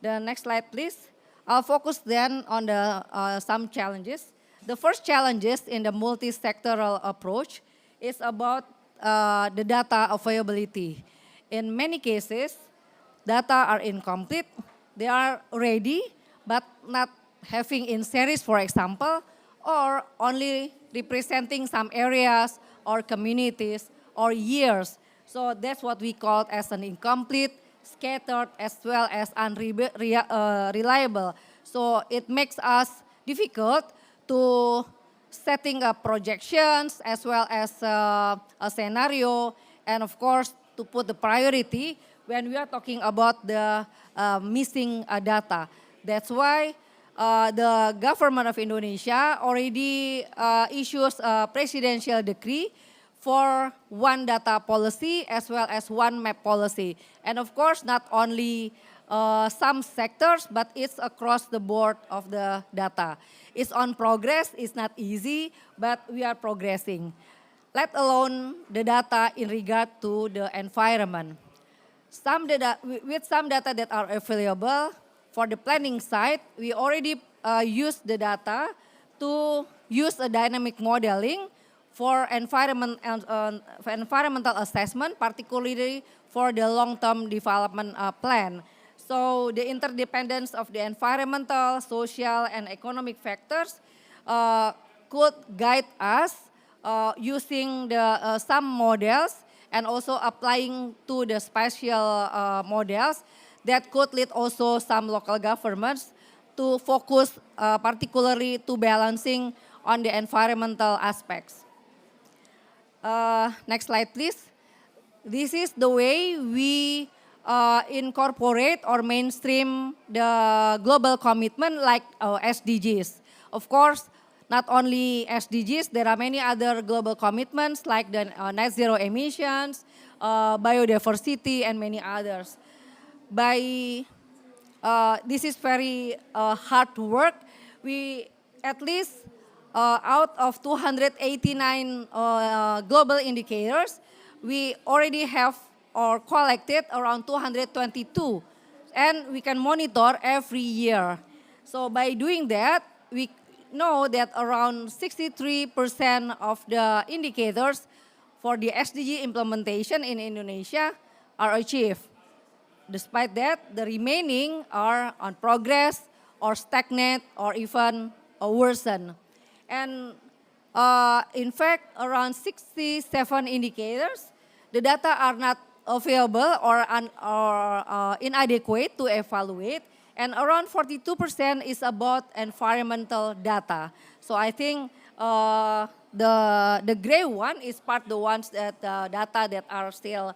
The next slide, please. I'll focus then on the some challenges. The first challenges in the multi-sectoral approach is about the data availability. In many cases, data are incomplete. They are ready, but not having in series, for example, or only representing some areas or communities or years. So that's what we call as an incomplete, scattered, as well as unreliable. So it makes us difficult to setting up projections as well as a scenario, and of course to put the priority when we are talking about the missing data. That's why the government of Indonesia already issues a presidential decree for one data policy as well as one map policy. And of course, not only some sectors, but it's across the board of the data. It's on progress, it's not easy, but we are progressing. Let alone the data in regard to the environment. With some data that are available, for the planning side, we already use the data to use a dynamic modeling for environmental assessment, particularly for the long-term development plan. So the interdependence of the environmental, social, and economic factors could guide us using some models and also applying to the spatial models that could lead also some local governments to focus particularly to balancing on the environmental aspects. Next slide, please. This is the way we incorporate or mainstream the global commitment like SDGs. Of course, not only SDGs, there are many other global commitments like the net zero emissions, biodiversity, and many others. This is very hard work. We at least out of 289 global indicators, we already have or collected around 222, and we can monitor every year. So by doing that, we know that around 63% of the indicators for the SDG implementation in Indonesia are achieved. Despite that, the remaining are on progress or stagnant or even worsen. And in fact, around 67 indicators, the data are not available or inadequate to evaluate, and around 42% is about environmental data. So I think the gray one is the ones that data that are still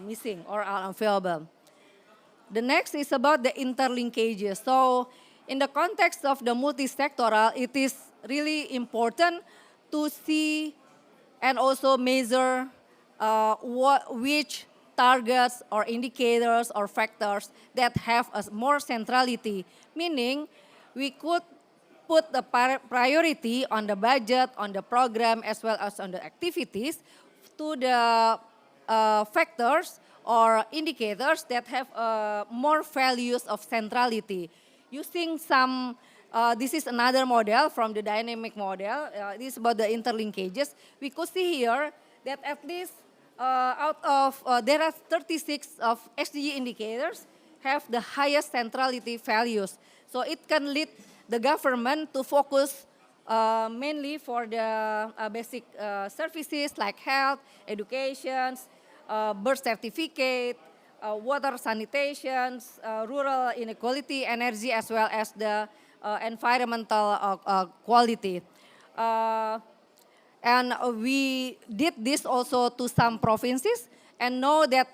missing or are unavailable. The next is about the interlinkages. So in the context of the multi-sectoral, it is really important to see and also measure which targets or indicators or factors that have a more centrality, meaning we could put the priority on the budget, on the program, as well as on the activities to the factors or indicators that have more values of centrality. Using some, this is another model from the dynamic model, this is about the interlinkages. We could see here that at least out of, there are 36 of SDG indicators have the highest centrality values. So it can lead the government to focus mainly for the basic services like health, education, birth certificate, water sanitation, rural inequality, energy, as well as the environmental quality. And we did this also to some provinces and know that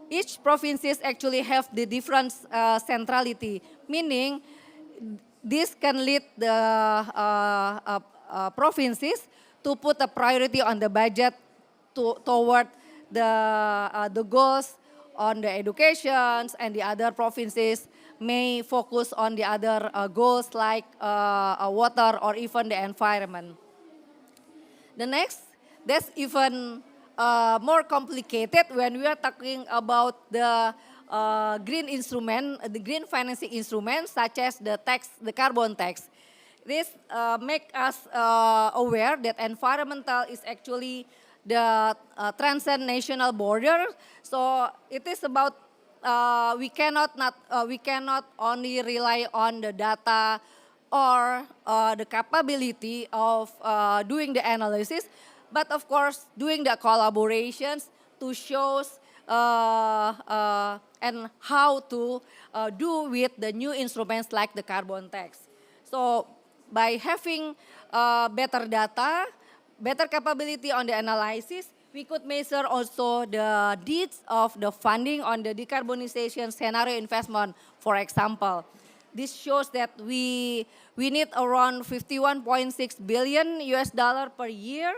each provinces actually have the different centrality, meaning this can lead the provinces to put a priority on the budget toward the goals on the educations, and the other provinces may focus on the other goals like water or even the environment. The next, that's even more complicated when we are talking about the green instrument, the green financing instruments such as the tax, the carbon tax. This make us aware that environmental is actually the transcend national border. So it is about we cannot only rely on the data or the capability of doing the analysis, but of course doing the collaborations to show and how to do with the new instruments like the carbon tax. So by having better data, better capability on the analysis, we could measure also the needs of the funding on the decarbonization scenario investment, for example. This shows that we need around 51.6 billion US dollar per year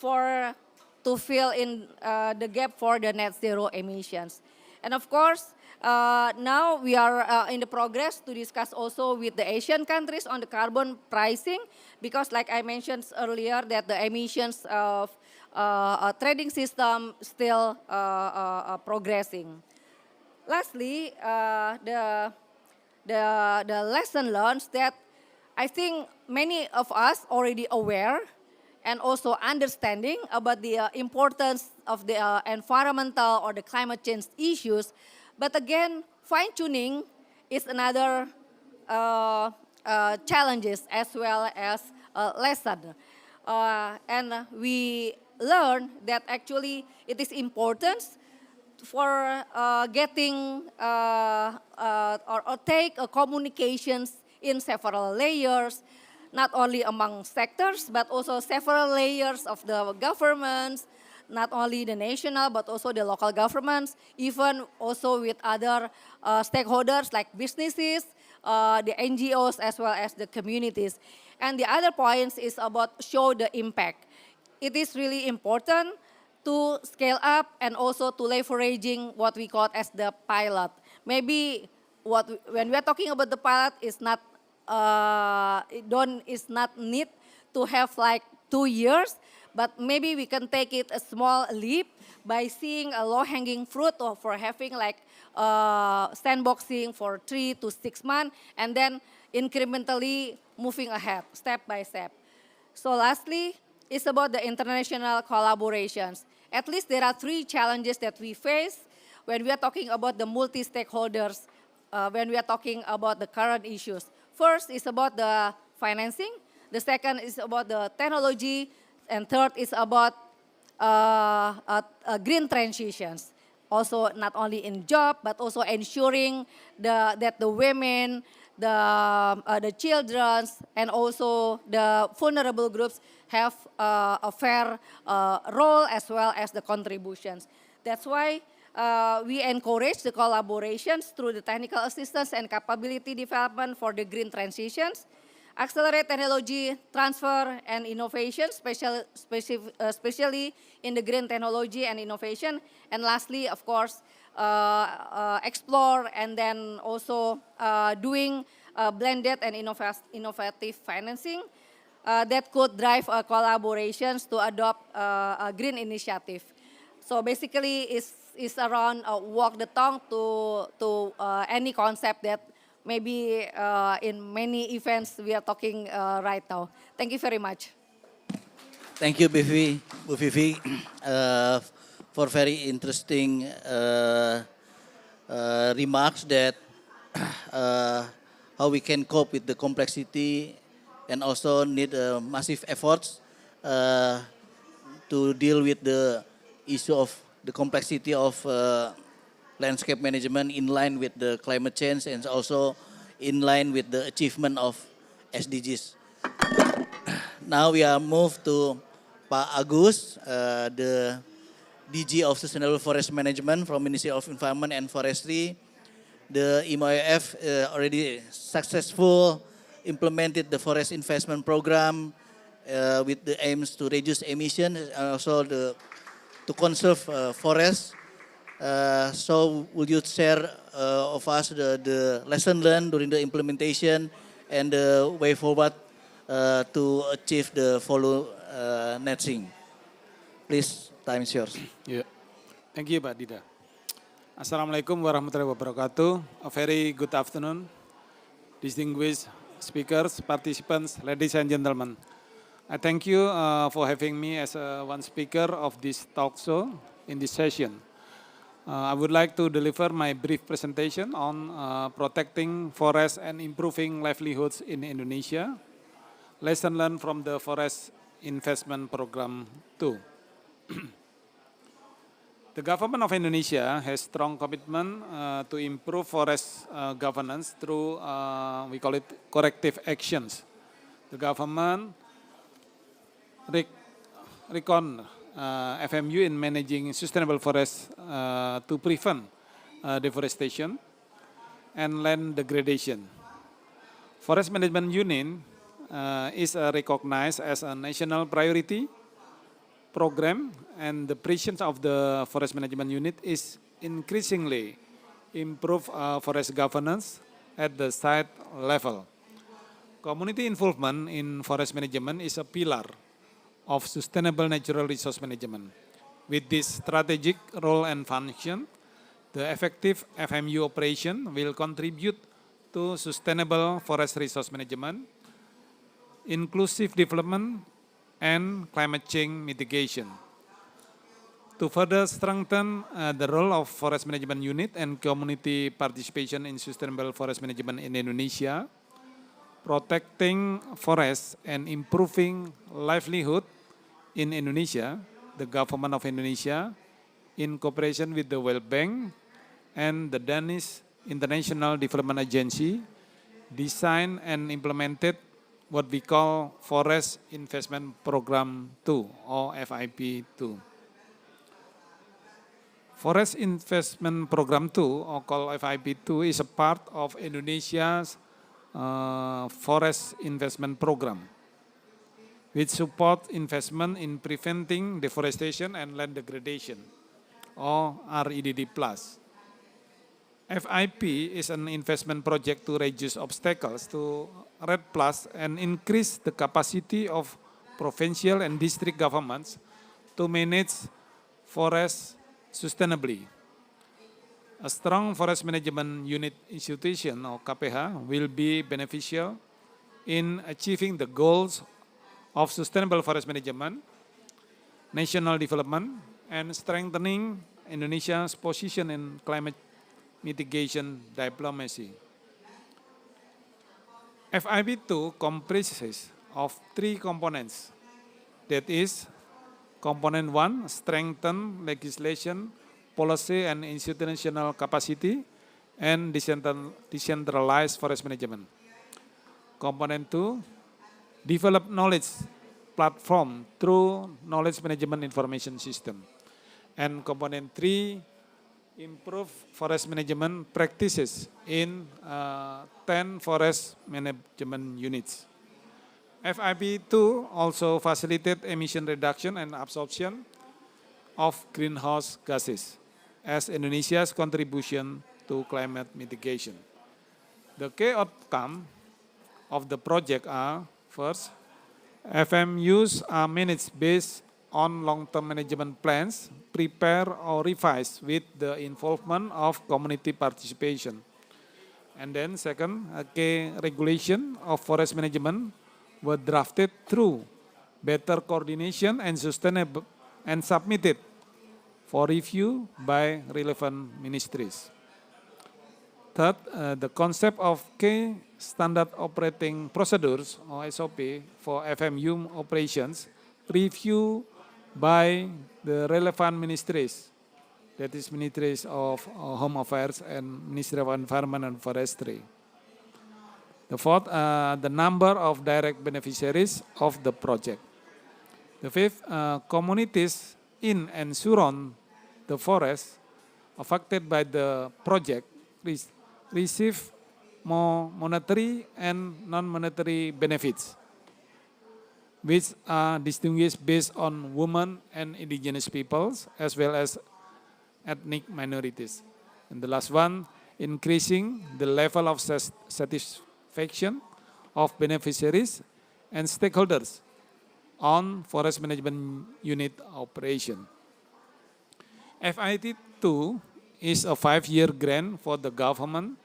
to fill in the gap for the net zero emissions. And of course, now we are in the progress to discuss also with the Asian countries on the carbon pricing, because like I mentioned earlier that the emissions of a trading system still progressing. Lastly, the lesson learned that I think many of us already aware and also understanding about the importance of the environmental or the climate change issues. But again, fine-tuning is another challenges as well as a lesson. And we learn that actually it is important for getting or take communications in several layers, not only among sectors, but also several layers of the governments, not only the national, but also the local governments, even also with other stakeholders like businesses, the NGOs, as well as the communities. And the other points is about show the impact. It is really important to scale up and also to leveraging what we call as the pilot. Maybe when we are talking about the pilot, it's not need to have like 2 years, but maybe we can take it a small leap by seeing a low-hanging fruit or for having like sandboxing for 3 to 6 months, and then incrementally moving ahead, step by step. So lastly, it's about the international collaborations. At least there are 3 challenges that we face when we are talking about the multi-stakeholders, when we are talking about the current issues. First is about the financing, the second is about the technology, and third is about green transitions. Also not only in job, but also ensuring that the women, the children, and also the vulnerable groups have a fair role as well as the contributions. That's why we encourage the collaborations through the technical assistance and capability development for the green transitions, accelerate technology transfer and innovation, especially in the green technology and innovation. And lastly, of course, explore and then also doing blended and innovative financing that could drive collaborations to adopt a green initiative. So basically, it's around walk the talk to any concept that maybe in many events we are talking right now. Thank you very much. Thank you, Bu Vivi, for very interesting remarks that how we can cope with the complexity and also need massive efforts to deal with the issue of the complexity of landscape management in line with the climate change and also in line with the achievement of SDGs. Now we are moved to Pak Agus, the DG of Sustainable Forest Management from Ministry of Environment and Forestry. The MOF already successful implemented the forest investment program with the aims to reduce emissions and also to conserve forests. So will you share of us the lesson learned during the implementation and the way forward to achieve the follow netting? Please, time is yours. Yeah. Thank you, Pak Dida. Assalamualaikum warahmatullahi wabarakatuh. A very good afternoon, distinguished speakers, participants, ladies and gentlemen. I thank you for having me as one speaker of this talk show in this session. I would like to deliver my brief presentation on protecting forests and improving livelihoods in Indonesia. Lesson learned from the Forest Investment Program 2. The government of Indonesia has strong commitment to improve forest governance through, we call it corrective actions. The government reckon FMU in managing sustainable forests to prevent deforestation and land degradation. Forest Management Unit is recognized as a national priority program, and the presence of the Forest Management Unit is increasingly improve forest governance at the site level. Community involvement in forest management is a pillar of sustainable natural resource management. With this strategic role and function, the effective FMU operation will contribute to sustainable forest resource management, inclusive development, and climate change mitigation. To further strengthen the role of Forest Management Unit and community participation in sustainable forest management in Indonesia, protecting forests and improving livelihood in Indonesia, the government of Indonesia, in cooperation with the World Bank and the Danish International Development Agency, designed and implemented what we call Forest Investment Program 2 or FIP 2. Forest Investment Program 2 or called FIP 2 is a part of Indonesia's Forest Investment Program, which supports investment in preventing deforestation and land degradation or REDD+. FIP is an investment project to reduce obstacles to REDD+ and increase the capacity of provincial and district governments to manage forests sustainably. A strong forest management unit institution or KPH will be beneficial in achieving the goals of sustainable forest management, national development, and strengthening Indonesia's position in climate mitigation diplomacy. FIP2 comprises of 3 components. That is, component 1, strengthen legislation, policy, and institutional capacity, and decentralized forest management. Component 2, develop knowledge platform through knowledge management information system. And component 3, improve forest management practices in 10 forest management units. FIP2 also facilitate emission reduction and absorption of greenhouse gases as Indonesia's contribution to climate mitigation. The key outcome of the project are, first, FMUs are managed based on long-term management plans, prepare or revise with the involvement of community participation. And then second, a key regulation of forest management were drafted through better coordination and sustainable and submitted for review by relevant ministries. Third, the concept of key standard operating procedures or SOP for FMU operations review by the relevant ministries, that is Ministries of Home Affairs and Ministry of Environment and Forestry. The fourth, the number of direct beneficiaries of the project. The fifth, communities in and surround the forest affected by the project receive more monetary and non-monetary benefits, which are distinguished based on women and indigenous peoples, as well as ethnic minorities. And the last one, increasing the level of satisfaction of beneficiaries and stakeholders on forest management unit operation. FIT2 is a 5-year grant for the government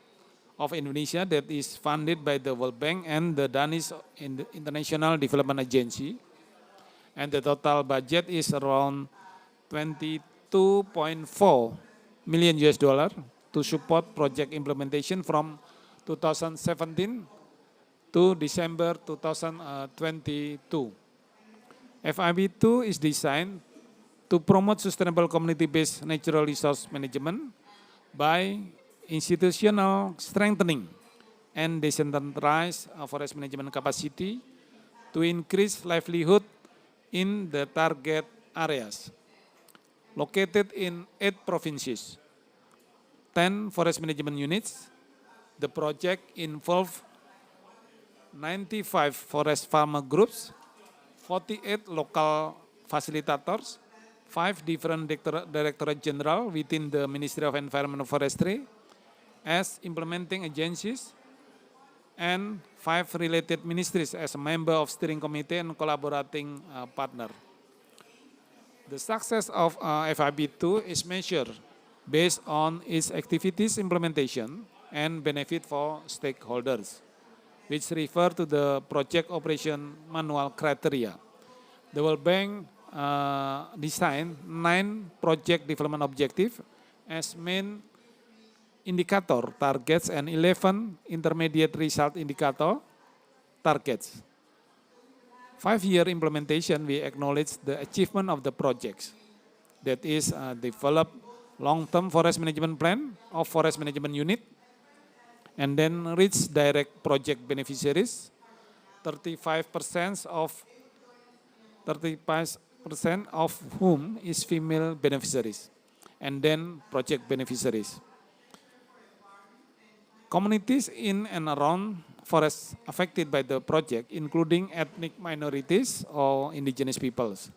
of Indonesia that is funded by the World Bank and the Danish International Development Agency. And the total budget is around 22.4 million US dollar to support project implementation from 2017 to December 2022. FIB2 is designed to promote sustainable community-based natural resource management by institutional strengthening and decentralized forest management capacity to increase livelihood in the target areas. Located in 8 provinces, 10 forest management units, the project involves 95 forest farmer groups, 48 local facilitators, 5 different Directorate General within the Ministry of Environment and Forestry as implementing agencies, and 5 related ministries as a member of steering committee and collaborating partner. The success of FIB2 is measured based on its activities implementation and benefit for stakeholders, which refer to the project operation manual criteria. The World Bank designed 9 project development objectives as main indicator targets and 11 intermediate result indicator targets. 5-year implementation, we acknowledge the achievement of the projects. That is, develop long-term forest management plan of forest management unit, and then reach direct project beneficiaries, 35% of whom is female beneficiaries, and then project beneficiaries. Communities in and around forests affected by the project, including ethnic minorities or indigenous peoples.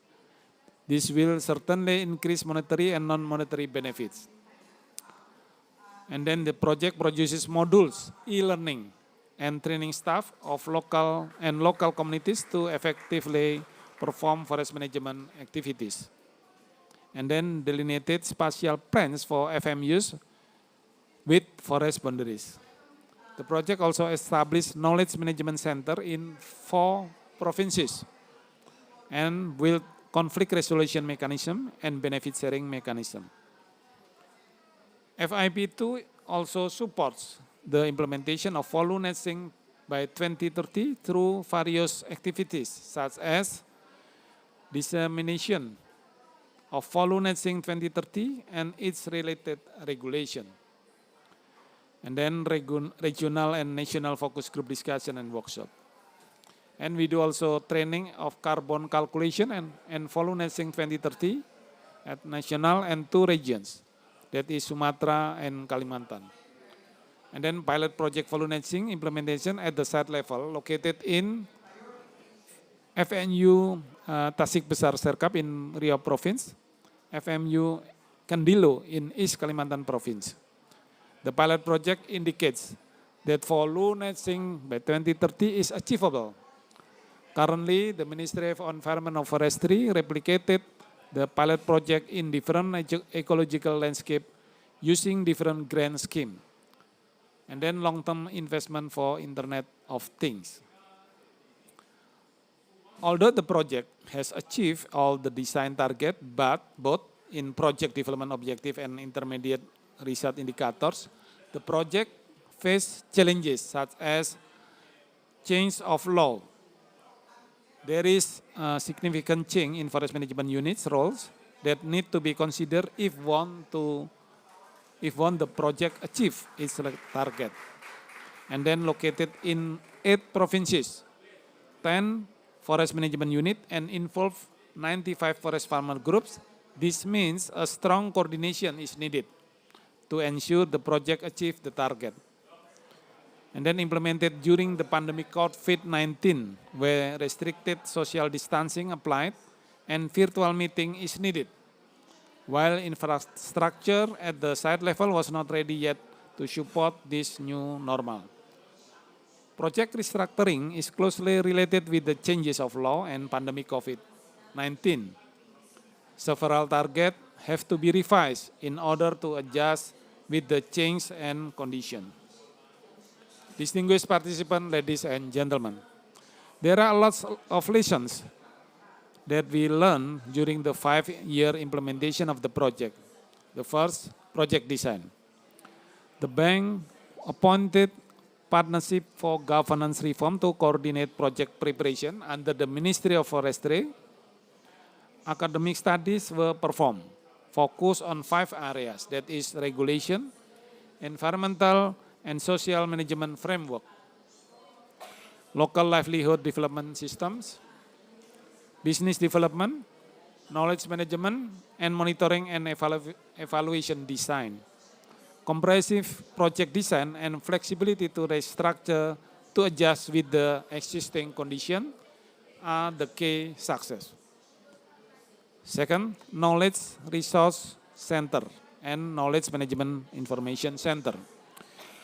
This will certainly increase monetary and non-monetary benefits. And then the project produces modules, e-learning, and training staff of local communities to effectively perform forest management activities. And then delineated spatial plans for FMUs with forest boundaries. The project also established knowledge management center in 4 provinces and built conflict resolution mechanism and benefit sharing mechanism. FIP2 also supports the implementation of value netting by 2030 through various activities such as dissemination of value netting 2030 and its related regulation. And then regional and national focus group discussion and workshop. And we do also training of carbon calculation and value netting 2030 at national and 2 regions, that is Sumatra and Kalimantan. And then pilot project value netting implementation at the site level located in FNU Tasik Besar Serkap in Riau Province, FMU Kandilo in East Kalimantan Province. The pilot project indicates that value netting by 2030 is achievable. Currently, the Ministry of Environment and Forestry replicated the pilot project in different ecological landscape using different grant scheme. And then long-term investment for Internet of Things. Although the project has achieved all the design target, but both in project development objective and intermediate result indicators, the project faced challenges such as change of law. There is a significant change in forest management units roles that need to be considered if the project achieve its target. And then located in 8 provinces, 10 forest management unit, and involve 95 forest farmer groups. This means a strong coordination is needed to ensure the project achieves the target. And then implemented during the pandemic COVID-19, where restricted social distancing applied and virtual meeting is needed, while infrastructure at the site level was not ready yet to support this new normal. Project restructuring is closely related with the changes of law and pandemic COVID-19. Several targets have to be revised in order to adjust with the change and condition. Distinguished participants, ladies and gentlemen, there are lots of lessons that we learned during the 5-year implementation of the project. The first, project design. The bank appointed Partnership for Governance Reform to coordinate project preparation under the Ministry of Forestry. Academic studies were performed, focused on 5 areas, that is regulation, environmental and social management framework, local livelihood development systems, business development, knowledge management, and monitoring and evaluation design. Comprehensive project design and flexibility to restructure to adjust with the existing condition are the key success. Second, knowledge resource center and knowledge management information center.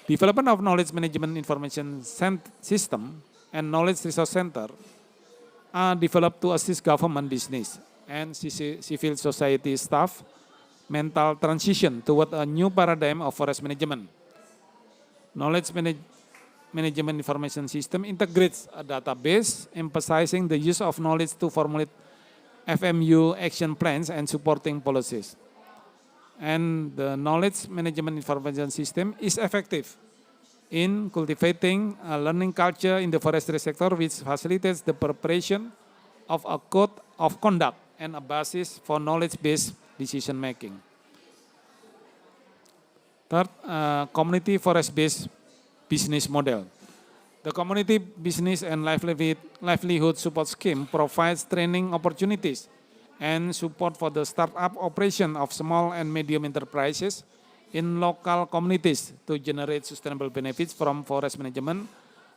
Development of knowledge management information system and knowledge resource center are developed to assist government, business, and civil society staff mental transition toward a new paradigm of forest management. Knowledge management information system integrates a database emphasizing the use of knowledge to formulate FMU action plans and supporting policies. And the knowledge management information system is effective in cultivating a learning culture in the forestry sector, which facilitates the preparation of a code of conduct and a basis for knowledge-based decision making. Third, community forest-based business model. The community business and livelihood support scheme provides training opportunities and support for the startup operation of small and medium enterprises in local communities to generate sustainable benefits from forest management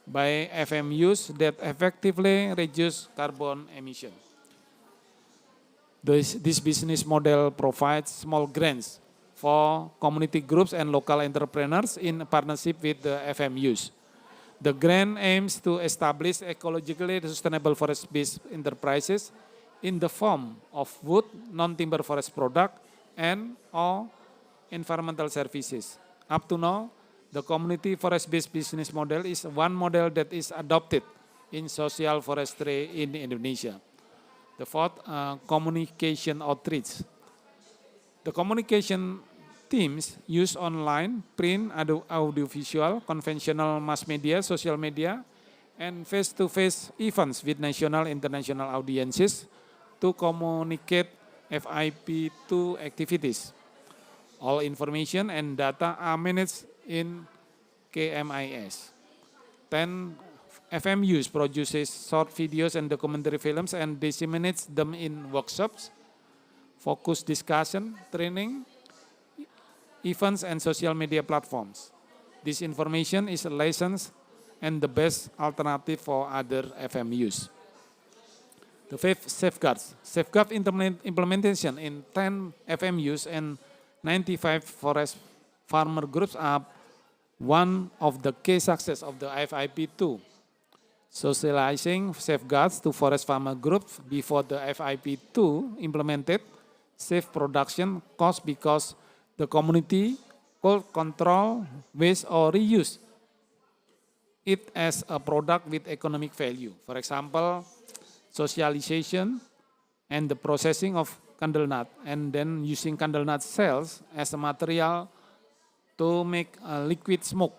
by FMUs that effectively reduce carbon emission. This business model provides small grants for community groups and local entrepreneurs in partnership with the FMUs. The grant aims to establish ecologically sustainable forest-based enterprises in the form of wood, non-timber forest product, and or environmental services. Up to now, the community forest-based business model is one model that is adopted in social forestry in Indonesia. The fourth, communication outreach. The communication teams use online, print, audiovisual, conventional mass media, social media, and face-to-face events with national and international audiences to communicate FIP2 activities. All information and data are managed in KMIS. 10 FMUs produces short videos and documentary films and disseminates them in workshops, focus discussion, training, events, and social media platforms. This information is licensed and the best alternative for other FMUs. The fifth, safeguards. Safeguard implementation in 10 FMUs and 95 forest farmer groups are one of the key success of the FIP2. Socializing safeguards to forest farmer groups before the FIP2 implemented safe production cost because the community could control, waste, or reuse it as a product with economic value. For example, socialization and the processing of candle nut, and then using candle nut cells as a material to make a liquid smoke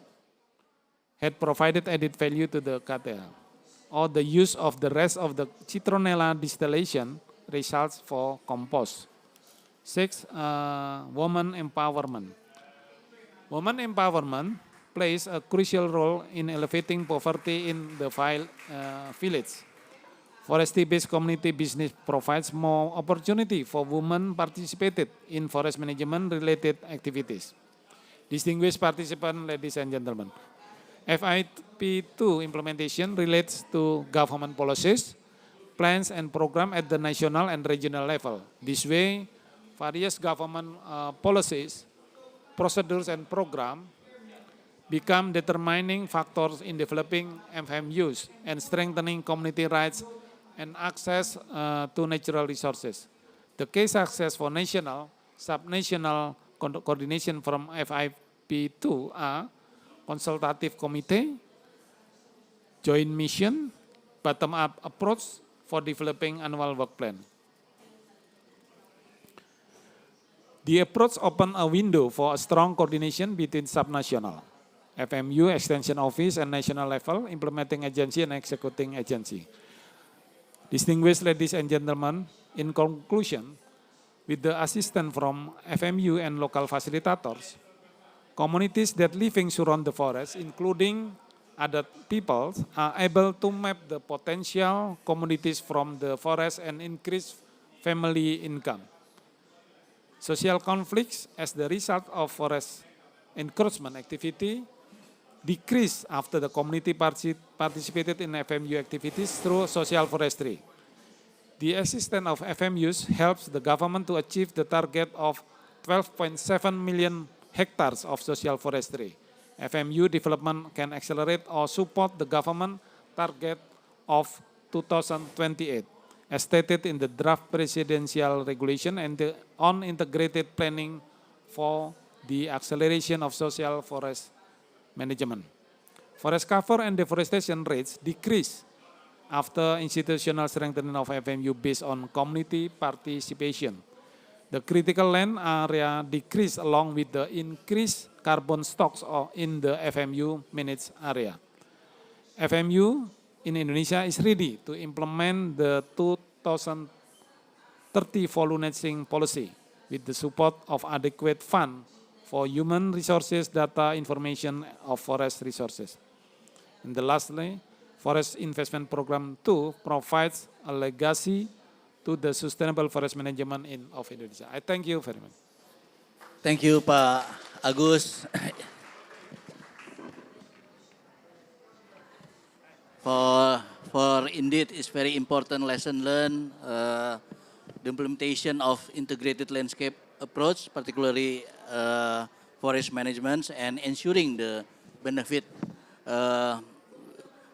had provided added value to the cartel. Or the use of the rest of the citronella distillation results for compost. 6, woman empowerment. Woman empowerment plays a crucial role in elevating poverty in the village. Forestry-based community business provides more opportunity for women participated in forest management-related activities. Distinguished participants, ladies and gentlemen, FIP2 implementation relates to government policies, plans and programs at the national and regional level. This way, various government policies, procedures and programs become determining factors in developing FMUs and strengthening community rights and access to natural resources. The case access for national, subnational coordination from FIP2 are consultative committee, joint mission, bottom-up approach for developing annual work plan. The approach opened a window for a strong coordination between subnational, FMU, Extension Office, and national level, implementing agency and executing agency. Distinguished ladies and gentlemen, in conclusion, with the assistance from FMU and local facilitators, communities that living surround the forest, including other peoples, are able to map the potential communities from the forest and increase family income. Social conflicts as the result of forest encroachment activity decrease after the community participated in FMU activities through social forestry. The existence of FMUs helps the government to achieve the target of 12.7 million hectares of social forestry. FMU development can accelerate or support the government target of 2028, as stated in the draft presidential regulation and on integrated planning for the acceleration of social forest management. Forest cover and deforestation rates decrease after institutional strengthening of FMU based on community participation. The critical land area decreased along with the increased carbon stocks in the FMU managed area. FMU in Indonesia is ready to implement the 2030 voluntary policy with the support of adequate fund for human resources, data, information of forest resources. And lastly, Forest Investment Program 2 provides a legacy to the sustainable forest management of Indonesia. I thank you very much. Thank you, Pak Agus. For indeed, it's very important lesson learned, the implementation of integrated landscape approach, particularly forest management, and ensuring the benefit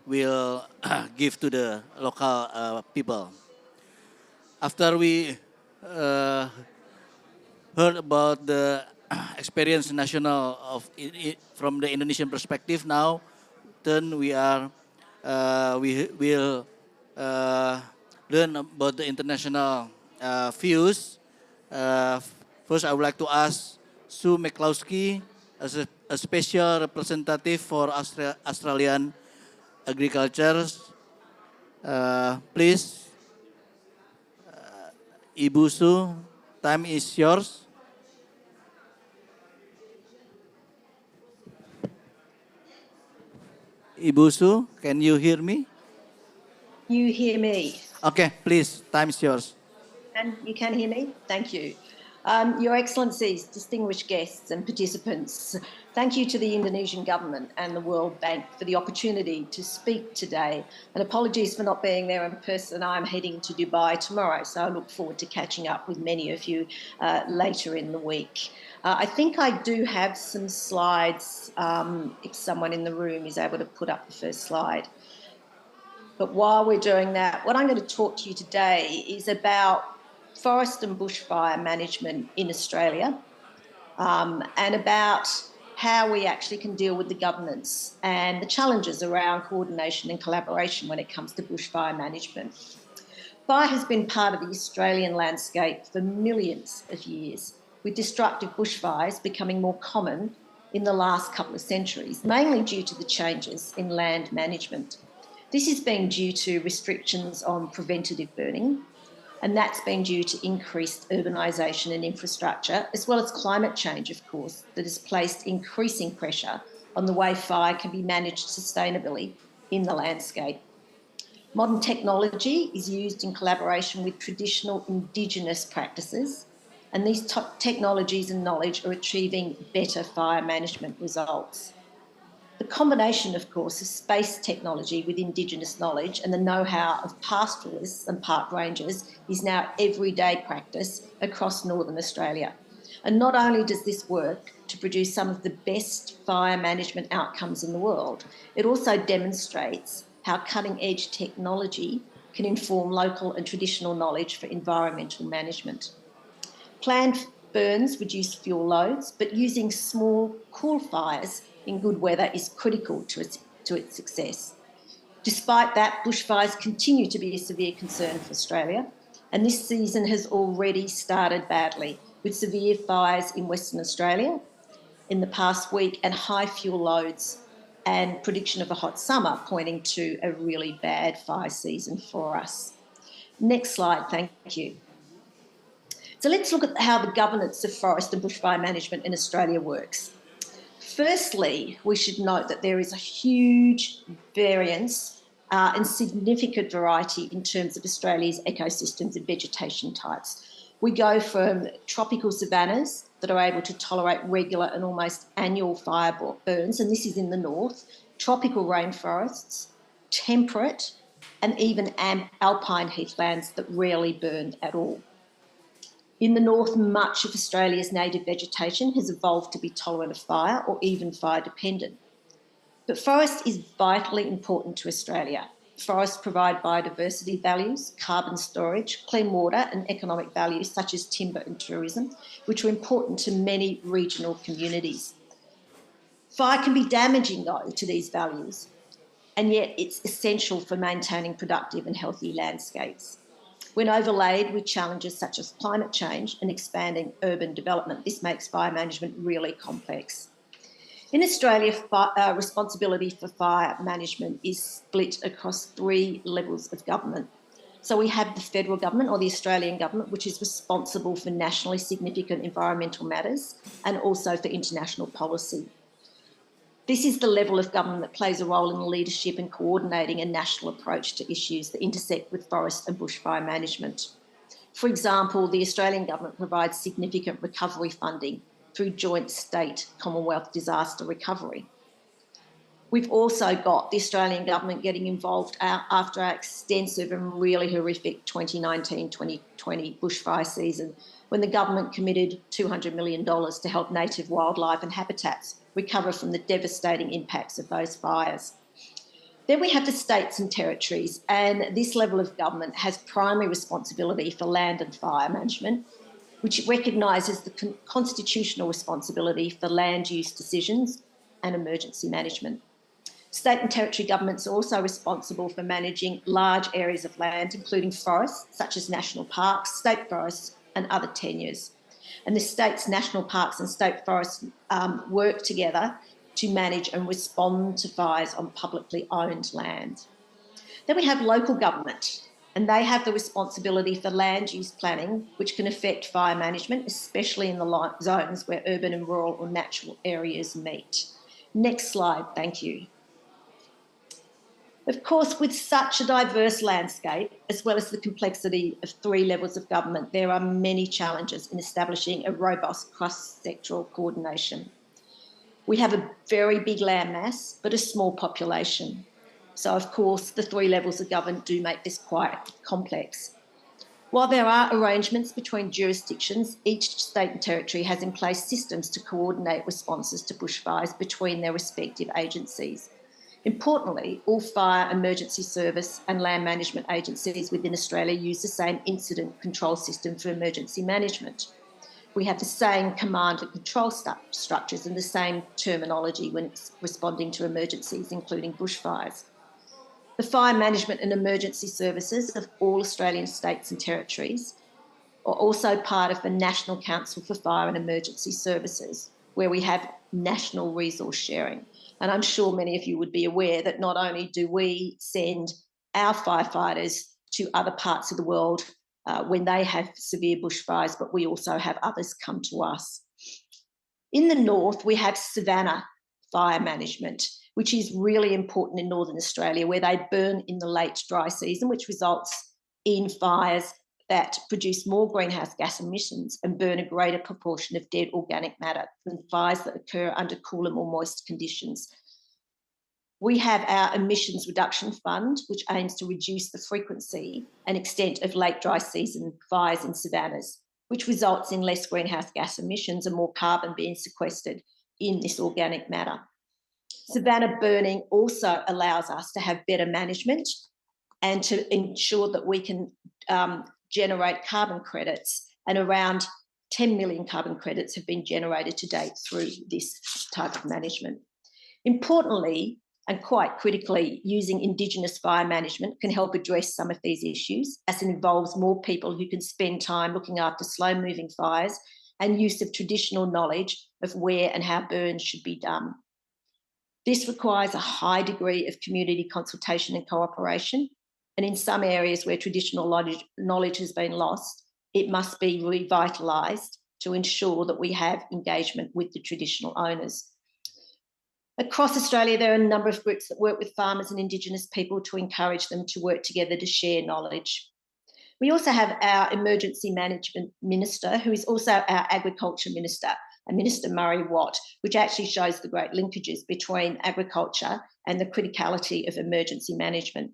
will give to the local people. After we heard about the experience national from the Indonesian perspective, now then we will learn about the international views. First, I would like to ask Sue McCloskey, as a special representative for Australian agriculture. Please, Ibu Sue, time is yours. Ibu Sue, can you hear me? You hear me? Okay, please, time is yours. And you can hear me? Thank you. Your Excellencies, distinguished guests and participants, thank you to the Indonesian government and the World Bank for the opportunity to speak today. And apologies for not being there in person. I'm heading to Dubai tomorrow, so I look forward to catching up with many of you later in the week. I think I do have some slides, if someone in the room is able to put up the first slide. But while we're doing that, what I'm going to talk to you today is about forest and bushfire management in Australia, and about how we actually can deal with the governance and the challenges around coordination and collaboration when it comes to bushfire management. Fire has been part of the Australian landscape for millions of years, with destructive bushfires becoming more common in the last couple of centuries, mainly due to the changes in land management. This has been due to restrictions on preventative burning, and that's been due to increased urbanisation and infrastructure, as well as climate change, of course, that has placed increasing pressure on the way fire can be managed sustainably in the landscape. Modern technology is used in collaboration with traditional Indigenous practices, and these technologies and knowledge are achieving better fire management results. The combination, of course, of space technology with Indigenous knowledge and the know-how of pastoralists and park rangers is now everyday practice across Northern Australia. And not only does this work to produce some of the best fire management outcomes in the world, it also demonstrates how cutting-edge technology can inform local and traditional knowledge for environmental management. Planned burns reduce fuel loads, but using small, cool fires in good weather is critical to its success. Despite that, bushfires continue to be a severe concern for Australia, and this season has already started badly, with severe fires in Western Australia in the past week and high fuel loads and prediction of a hot summer pointing to a really bad fire season for us. Next slide, thank you. So let's look at how the governance of forest and bushfire management in Australia works. Firstly, we should note that there is a huge variance and significant variety in terms of Australia's ecosystems and vegetation types. We go from tropical savannas that are able to tolerate regular and almost annual fire burns, and this is in the north, tropical rainforests, temperate, and even alpine heathlands that rarely burn at all. In the north, much of Australia's native vegetation has evolved to be tolerant of fire or even fire dependent. But forest is vitally important to Australia. Forests provide biodiversity values, carbon storage, clean water and economic values such as timber and tourism, which are important to many regional communities. Fire can be damaging though to these values, and yet it's essential for maintaining productive and healthy landscapes. When overlaid with challenges such as climate change and expanding urban development, this makes fire management really complex. In Australia, responsibility for fire management is split across 3 levels of government. So we have the federal government or the Australian government, which is responsible for nationally significant environmental matters and also for international policy. This is the level of government that plays a role in the leadership and coordinating a national approach to issues that intersect with forest and bushfire management. For example, the Australian government provides significant recovery funding through joint state Commonwealth disaster recovery. We've also got the Australian government getting involved after our extensive and really horrific 2019-2020 bushfire season, when the government committed $200 million to help native wildlife and habitats recover from the devastating impacts of those fires. Then we have the states and territories, and this level of government has primary responsibility for land and fire management, which recognises the constitutional responsibility for land use decisions and emergency management. State and territory governments are also responsible for managing large areas of land, including forests, such as national parks, state forests, and other tenures. And the state's national parks and state forests work together to manage and respond to fires on publicly owned land. Then we have local government, and they have the responsibility for land use planning, which can affect fire management, especially in the zones where urban and rural or natural areas meet. Next slide, thank you. Of course, with such a diverse landscape, as well as the complexity of 3 levels of government, there are many challenges in establishing a robust cross-sectoral coordination. We have a very big landmass, but a small population. So, of course, the 3 levels of government do make this quite complex. While there are arrangements between jurisdictions, each state and territory has in place systems to coordinate responses to bushfires between their respective agencies. Importantly, all fire, emergency service and land management agencies within Australia use the same incident control system for emergency management. We have the same command and control structures and the same terminology when responding to emergencies, including bushfires. The fire management and emergency services of all Australian states and territories are also part of the National Council for Fire and Emergency Services, where we have national resource sharing. And I'm sure many of you would be aware that not only do we send our firefighters to other parts of the world when they have severe bushfires, but we also have others come to us. In the north, we have savanna fire management, which is really important in Northern Australia, where they burn in the late dry season, which results in fires that produce more greenhouse gas emissions and burn a greater proportion of dead organic matter than fires that occur under cooler, more moist conditions. We have our Emissions Reduction Fund, which aims to reduce the frequency and extent of late dry season fires in savannas, which results in less greenhouse gas emissions and more carbon being sequestered in this organic matter. Savanna burning also allows us to have better management and to ensure that we can generate carbon credits, and around 10 million carbon credits have been generated to date through this type of management. Importantly, and quite critically, using Indigenous fire management can help address some of these issues, as it involves more people who can spend time looking after slow-moving fires and use of traditional knowledge of where and how burns should be done. This requires a high degree of community consultation and cooperation, and in some areas where traditional knowledge has been lost, it must be revitalised to ensure that we have engagement with the traditional owners. Across Australia, there are a number of groups that work with farmers and Indigenous people to encourage them to work together to share knowledge. We also have our Emergency Management Minister, who is also our Agriculture Minister, Minister Murray Watt, which actually shows the great linkages between agriculture and the criticality of emergency management.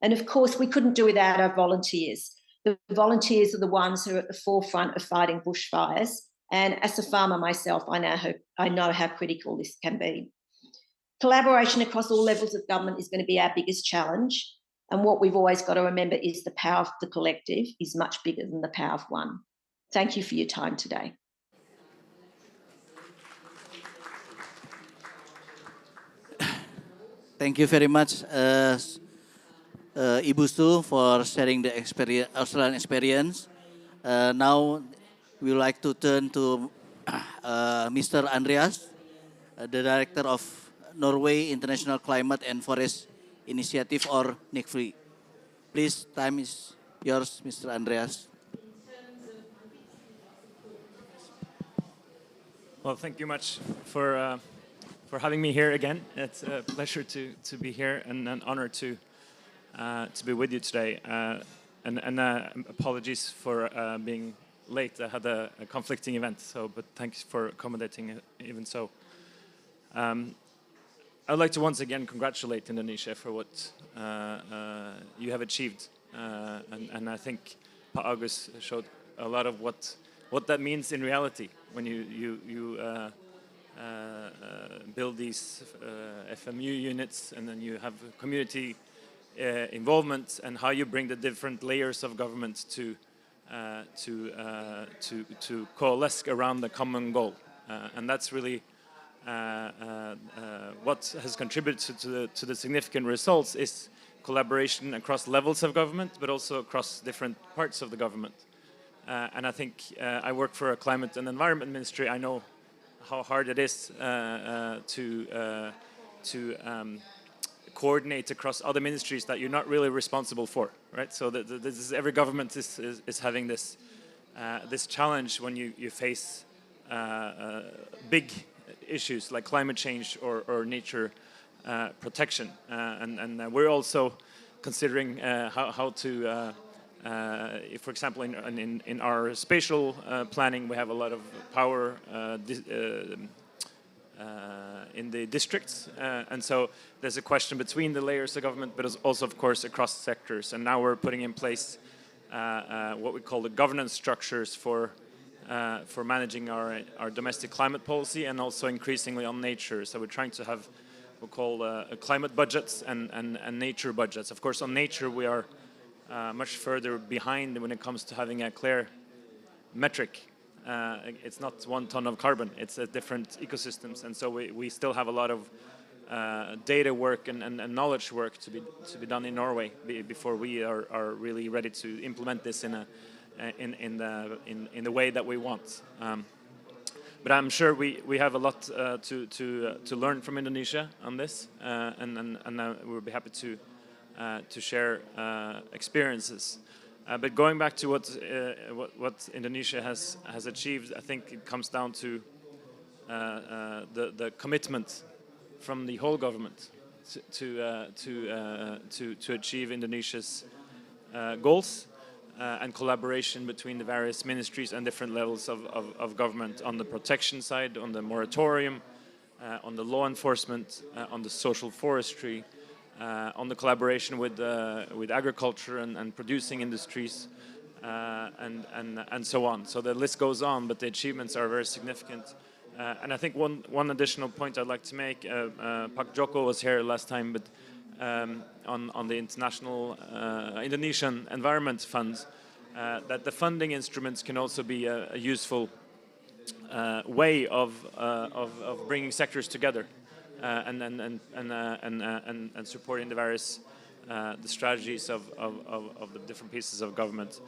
And of course, we couldn't do without our volunteers. The volunteers are the ones who are at the forefront of fighting bushfires. And as a farmer myself, I know how critical this can be. Collaboration across all levels of government is going to be our biggest challenge. And what we've always got to remember is the power of the collective is much bigger than the power of one. Thank you for your time today. Thank you very much, Ibu Stu, for sharing the Australian experience. Now, we would like to turn to Mr. Andreas, the Director of Norway International Climate and Forest Initiative, or NICFRI. Please, time is yours, Mr. Andreas. Well, thank you much for having me here again. It's a pleasure to be here and an honor to be with you today. And apologies for being late. I had a conflicting event, but thanks for accommodating it, even so. I'd like to once again congratulate Indonesia for what you have achieved. And I think Pa Agus showed a lot of what that means in reality when you build these FMU units, and then you have community involvement, and how you bring the different layers of government to coalesce around the common goal, and that's really what has contributed to the significant results is collaboration across levels of government, but also across different parts of the government. And I think I work for a climate and environment ministry. I know how hard it is to coordinate across other ministries that you're not really responsible for, right? So every government is having this challenge when you face big issues like climate change or nature protection, and we're also considering how to. If, for example, in our spatial planning, we have a lot of power in the districts, and so there's a question between the layers of government, but also, of course, across sectors. And now we're putting in place what we call the governance structures for managing our domestic climate policy, and also increasingly on nature. So we're trying to have what we call climate budgets and nature budgets. Of course, on nature we are much further behind when it comes to having a clear metric. It's not 1 ton of carbon, it's different ecosystems, and so we still have a lot of data work and knowledge work to be done in Norway before we are really ready to implement this in the way that we want. But I'm sure we have a lot to learn from Indonesia on this, and we'll be happy to share experiences. But going back to what Indonesia has achieved, I think it comes down to the commitment from the whole government to achieve Indonesia's goals, and collaboration between the various ministries and different levels of government on the protection side, on the moratorium, on the law enforcement, on the social forestry, on the collaboration with agriculture and producing industries, and so on. So the list goes on, but the achievements are very significant. And I think one additional point I'd like to make, Pak Joko was here last time, but on the international Indonesian Environment Fund, that the funding instruments can also be a useful way of bringing sectors together and supporting the various the strategies of the different pieces of government.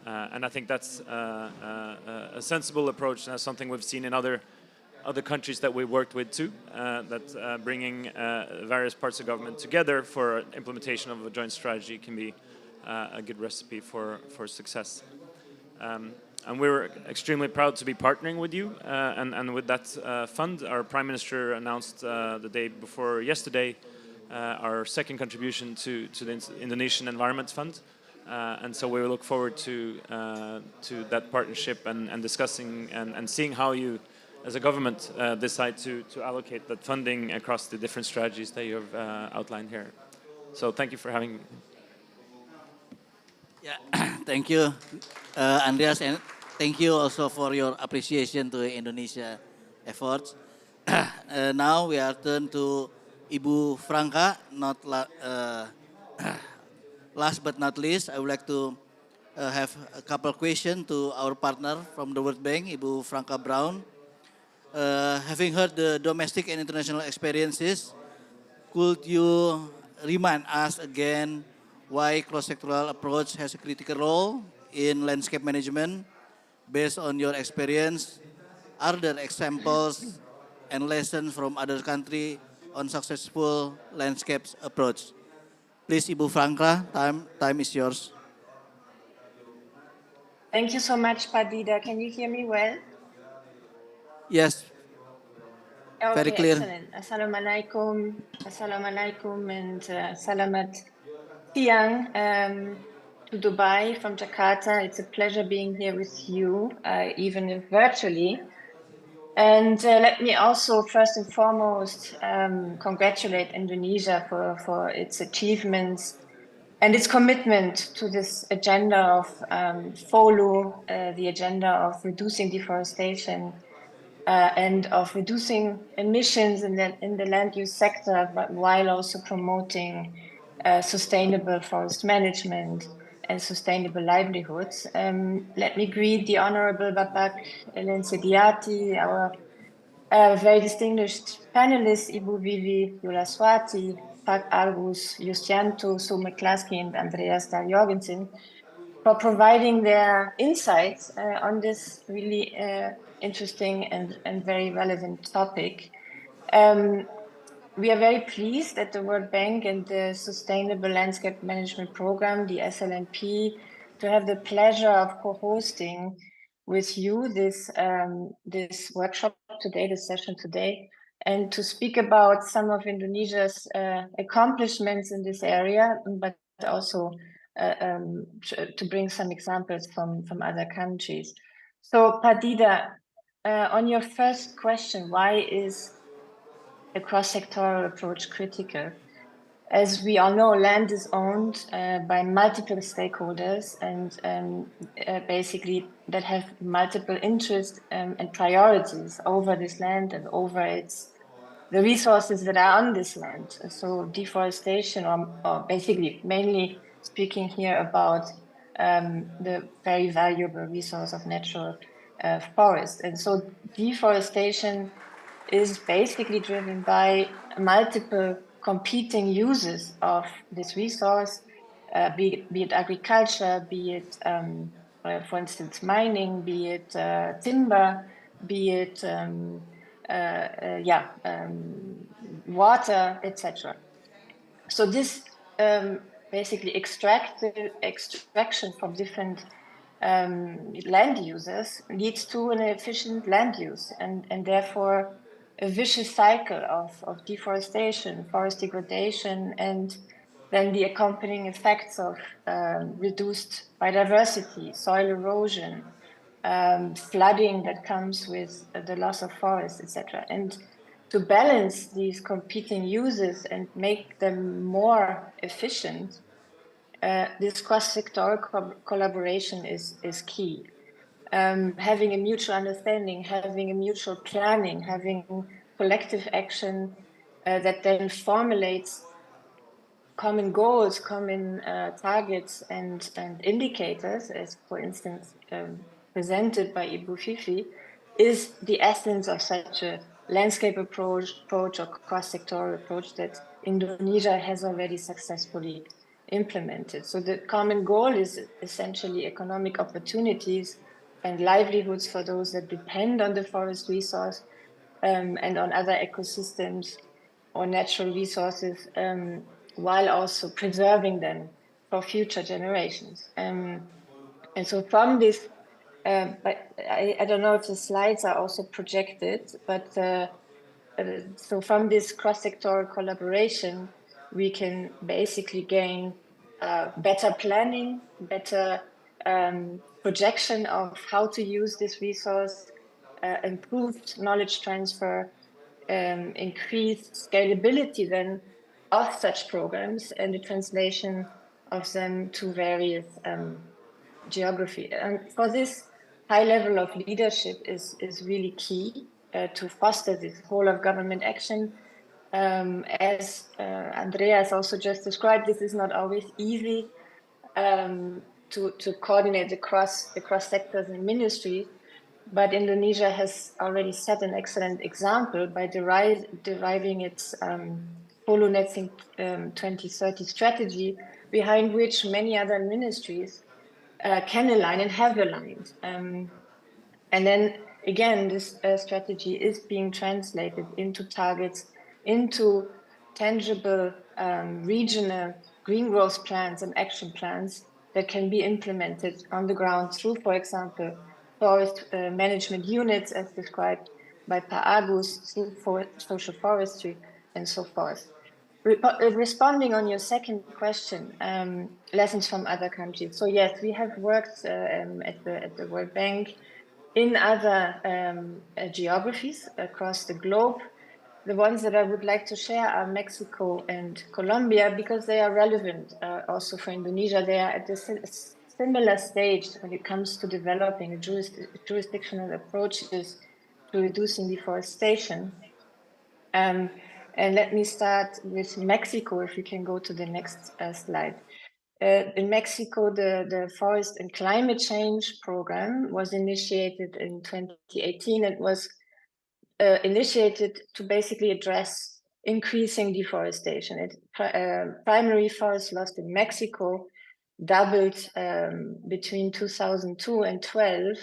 And I think that's a sensible approach, and that's something we've seen in other countries that we worked with too, that bringing various parts of government together for implementation of a joint strategy can be a good recipe for success. And we're extremely proud to be partnering with you, and with that fund. Our Prime Minister announced the day before yesterday our second contribution to the Indonesian Environment Fund, and so we look forward to that partnership and discussing and seeing how you, as a government, decide to allocate that funding across the different strategies that you have outlined here. So thank you for having me. Yeah, thank you, Andreas, and thank you also for your appreciation to Indonesia efforts. Now we are turned to Ibu Franca. Last but not least, I would like to have a couple questions to our partner from the World Bank, Ibu Franca Brown. Having heard the domestic and international experiences, could you remind us again why cross-sectoral approach has a critical role in landscape management? Based on your experience, are there examples and lessons from other countries on successful landscapes approach? Please, Ibu Franca, time is yours. Thank you so much, Padida. Can you hear me well? Yes. Okay, Very clear. Excellent. Assalamualaikum, and salamat siang to Dubai from Jakarta. It's a pleasure being here with you, even if virtually. And let me also, first and foremost, congratulate Indonesia for its achievements and its commitment to this agenda of follow the agenda of reducing deforestation and of reducing emissions in the land use sector, but while also promoting sustainable forest management and sustainable livelihoods. Let me greet the Honorable Bapak Ellen Sediati, our very distinguished panelists, Ibu Vivi Yulaswati, Pak Argus Justianto, Sue McClaskey, and Andreas Dahl Jorgensen, for providing their insights on this really interesting and very relevant topic. We are very pleased that the World Bank and the Sustainable Landscape Management Program, the SLNP, to have the pleasure of co-hosting with you this workshop today, this session today, and to speak about some of Indonesia's accomplishments in this area, but also to bring some examples from other countries. So, Padida, on your first question, why is a cross-sectoral approach critical? As we all know, land is owned by multiple stakeholders and basically that have multiple interests and priorities over this land and over the resources that are on this land. So deforestation, or basically mainly speaking here about the very valuable resource of natural forest. And so deforestation is basically driven by multiple competing uses of this resource, be it agriculture, be it, for instance, mining, be it timber, be it water, etc. So this basically extraction from different land uses leads to an efficient land use and therefore a vicious cycle of deforestation, forest degradation, and then the accompanying effects of reduced biodiversity, soil erosion, flooding that comes with the loss of forests, etc. And to balance these competing uses and make them more efficient, this cross-sectoral collaboration is key. Having a mutual understanding, having a mutual planning, having collective action that then formulates common goals, common targets and indicators, as for instance presented by Ibu Fifi, is the essence of such a landscape approach or cross-sectoral approach that Indonesia has already successfully implemented. So the common goal is essentially economic opportunities and livelihoods for those that depend on the forest resource and on other ecosystems or natural resources, while also preserving them for future generations. And so from this, but I don't know if the slides are also projected, but so from this cross-sectoral collaboration, we can basically gain better planning, better projection of how to use this resource, improved knowledge transfer, increased scalability then of such programs and the translation of them to various geography. And for this, high level of leadership is really key to foster this whole of government action. As Andreas also just described, this is not always easy to coordinate across sectors and ministries, but Indonesia has already set an excellent example by deriving its Polo Netting 2030 strategy, behind which many other ministries can align and have aligned. And then again, this strategy is being translated into targets, into tangible regional green growth plans and action plans that can be implemented on the ground through, for example, forest management units as described by Pa Agus, through social forestry and so forth. Responding on your second question, lessons from other countries. So yes, we have worked at the World Bank in other geographies across the globe. The ones that I would like to share are Mexico and Colombia because they are relevant also for Indonesia. They are at a similar stage when it comes to developing jurisdictional approaches to reducing deforestation. And let me start with Mexico, if you can go to the next slide. In Mexico, the Forest and Climate Change Program was initiated in 2018. It was initiated to basically address increasing deforestation. Primary forest loss in Mexico doubled between 2002 and 12.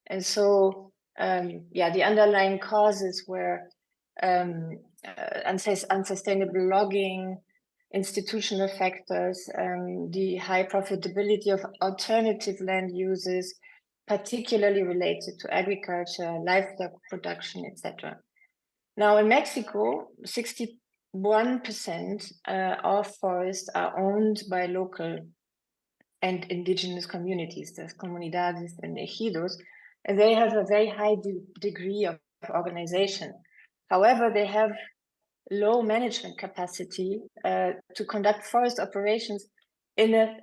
And so, the underlying causes were unsustainable logging, institutional factors, the high profitability of alternative land uses, particularly related to agriculture, livestock production, etc. Now in Mexico, 61% of forests are owned by local and indigenous communities, there's comunidades and ejidos, and they have a very high degree of organization. However, they have low management capacity to conduct forest operations in an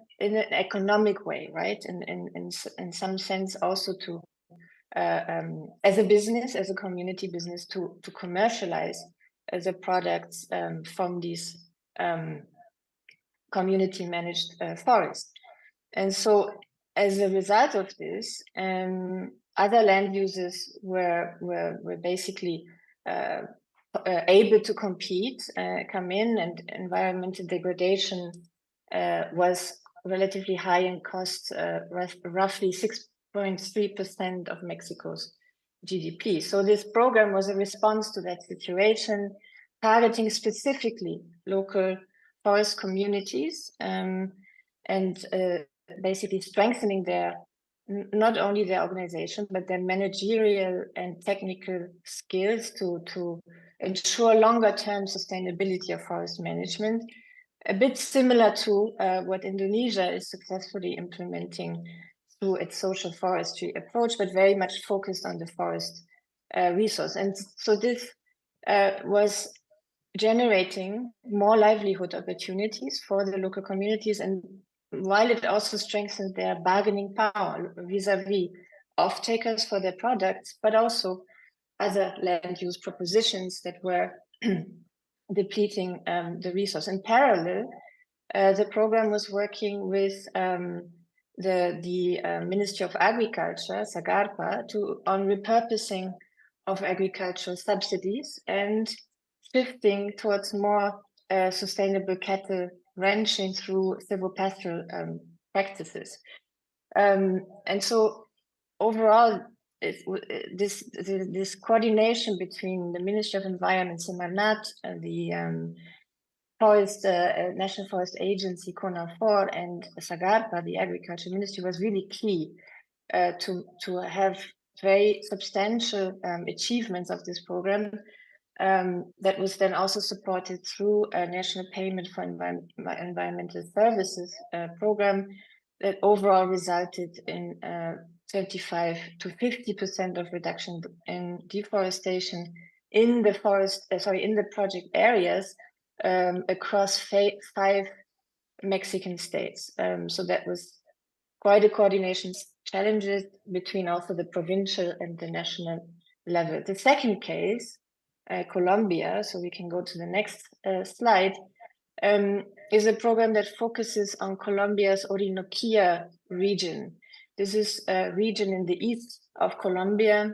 economic way, right? In some sense, also to as a business, as a community business, to commercialize the products from these community managed forests. And so, as a result of this, other land users were basically able to compete, come in, and environmental degradation was relatively high and cost roughly 6.3% of Mexico's GDP. So this program was a response to that situation, targeting specifically local forest communities and basically strengthening their not only their organization, but their managerial and technical skills to ensure longer-term sustainability of forest management, a bit similar to what Indonesia is successfully implementing through its social forestry approach, but very much focused on the forest resource. And so this was generating more livelihood opportunities for the local communities, and while it also strengthened their bargaining power vis-a-vis off-takers for their products, but also other land use propositions that were depleting the resource. In parallel, the program was working with the Ministry of Agriculture, Sagarpa, on repurposing of agricultural subsidies and shifting towards more sustainable cattle ranching through silvopastoral practices. And so overall, this coordination between the Ministry of Environment, Semarnat, and the National Forest Agency, CONAFOR, and Sagarpa, the Agriculture Ministry, was really key to have very substantial achievements of this program that was then also supported through a National Payment for Environmental Services program that overall resulted in 25 to 50% of reduction in deforestation in the in the project areas across 5 Mexican states. So that was quite a coordination challenges between also the provincial and the national level. The second case, Colombia, so we can go to the next slide, is a program that focuses on Colombia's Orinoquia region. This is a region in the east of Colombia,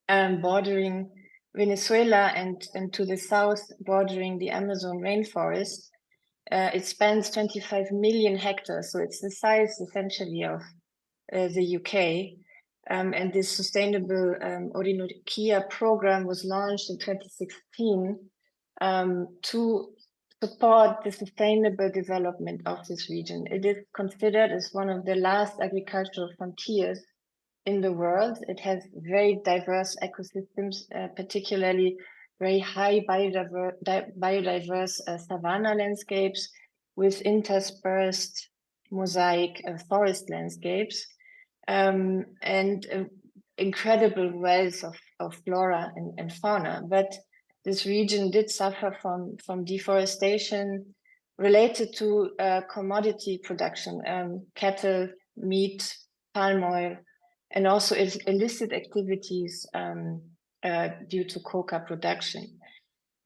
bordering Venezuela, and to the south bordering the Amazon rainforest. It spans 25 million hectares, so it's the size essentially of the UK. And this sustainable Orinoquia program was launched in 2016 to support the sustainable development of this region. It is considered as one of the last agricultural frontiers in the world. It has very diverse ecosystems, particularly very high biodiverse savanna landscapes with interspersed mosaic forest landscapes, and incredible wealth of flora and fauna. But this region did suffer from deforestation related to commodity production, cattle, meat, palm oil, and also illicit activities due to coca production.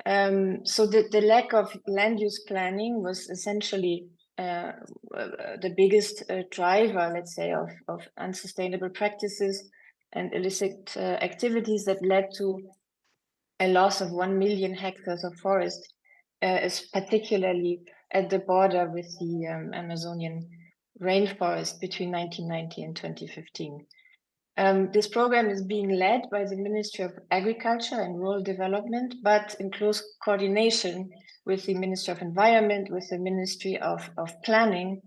So the lack of land use planning was essentially the biggest driver, let's say, of unsustainable practices and illicit activities that led to a loss of 1 million hectares of forest, particularly at the border with the Amazonian rainforest between 1990 and 2015. This program is being led by the Ministry of Agriculture and Rural Development, but in close coordination with the Ministry of Environment, with the Ministry of Planning,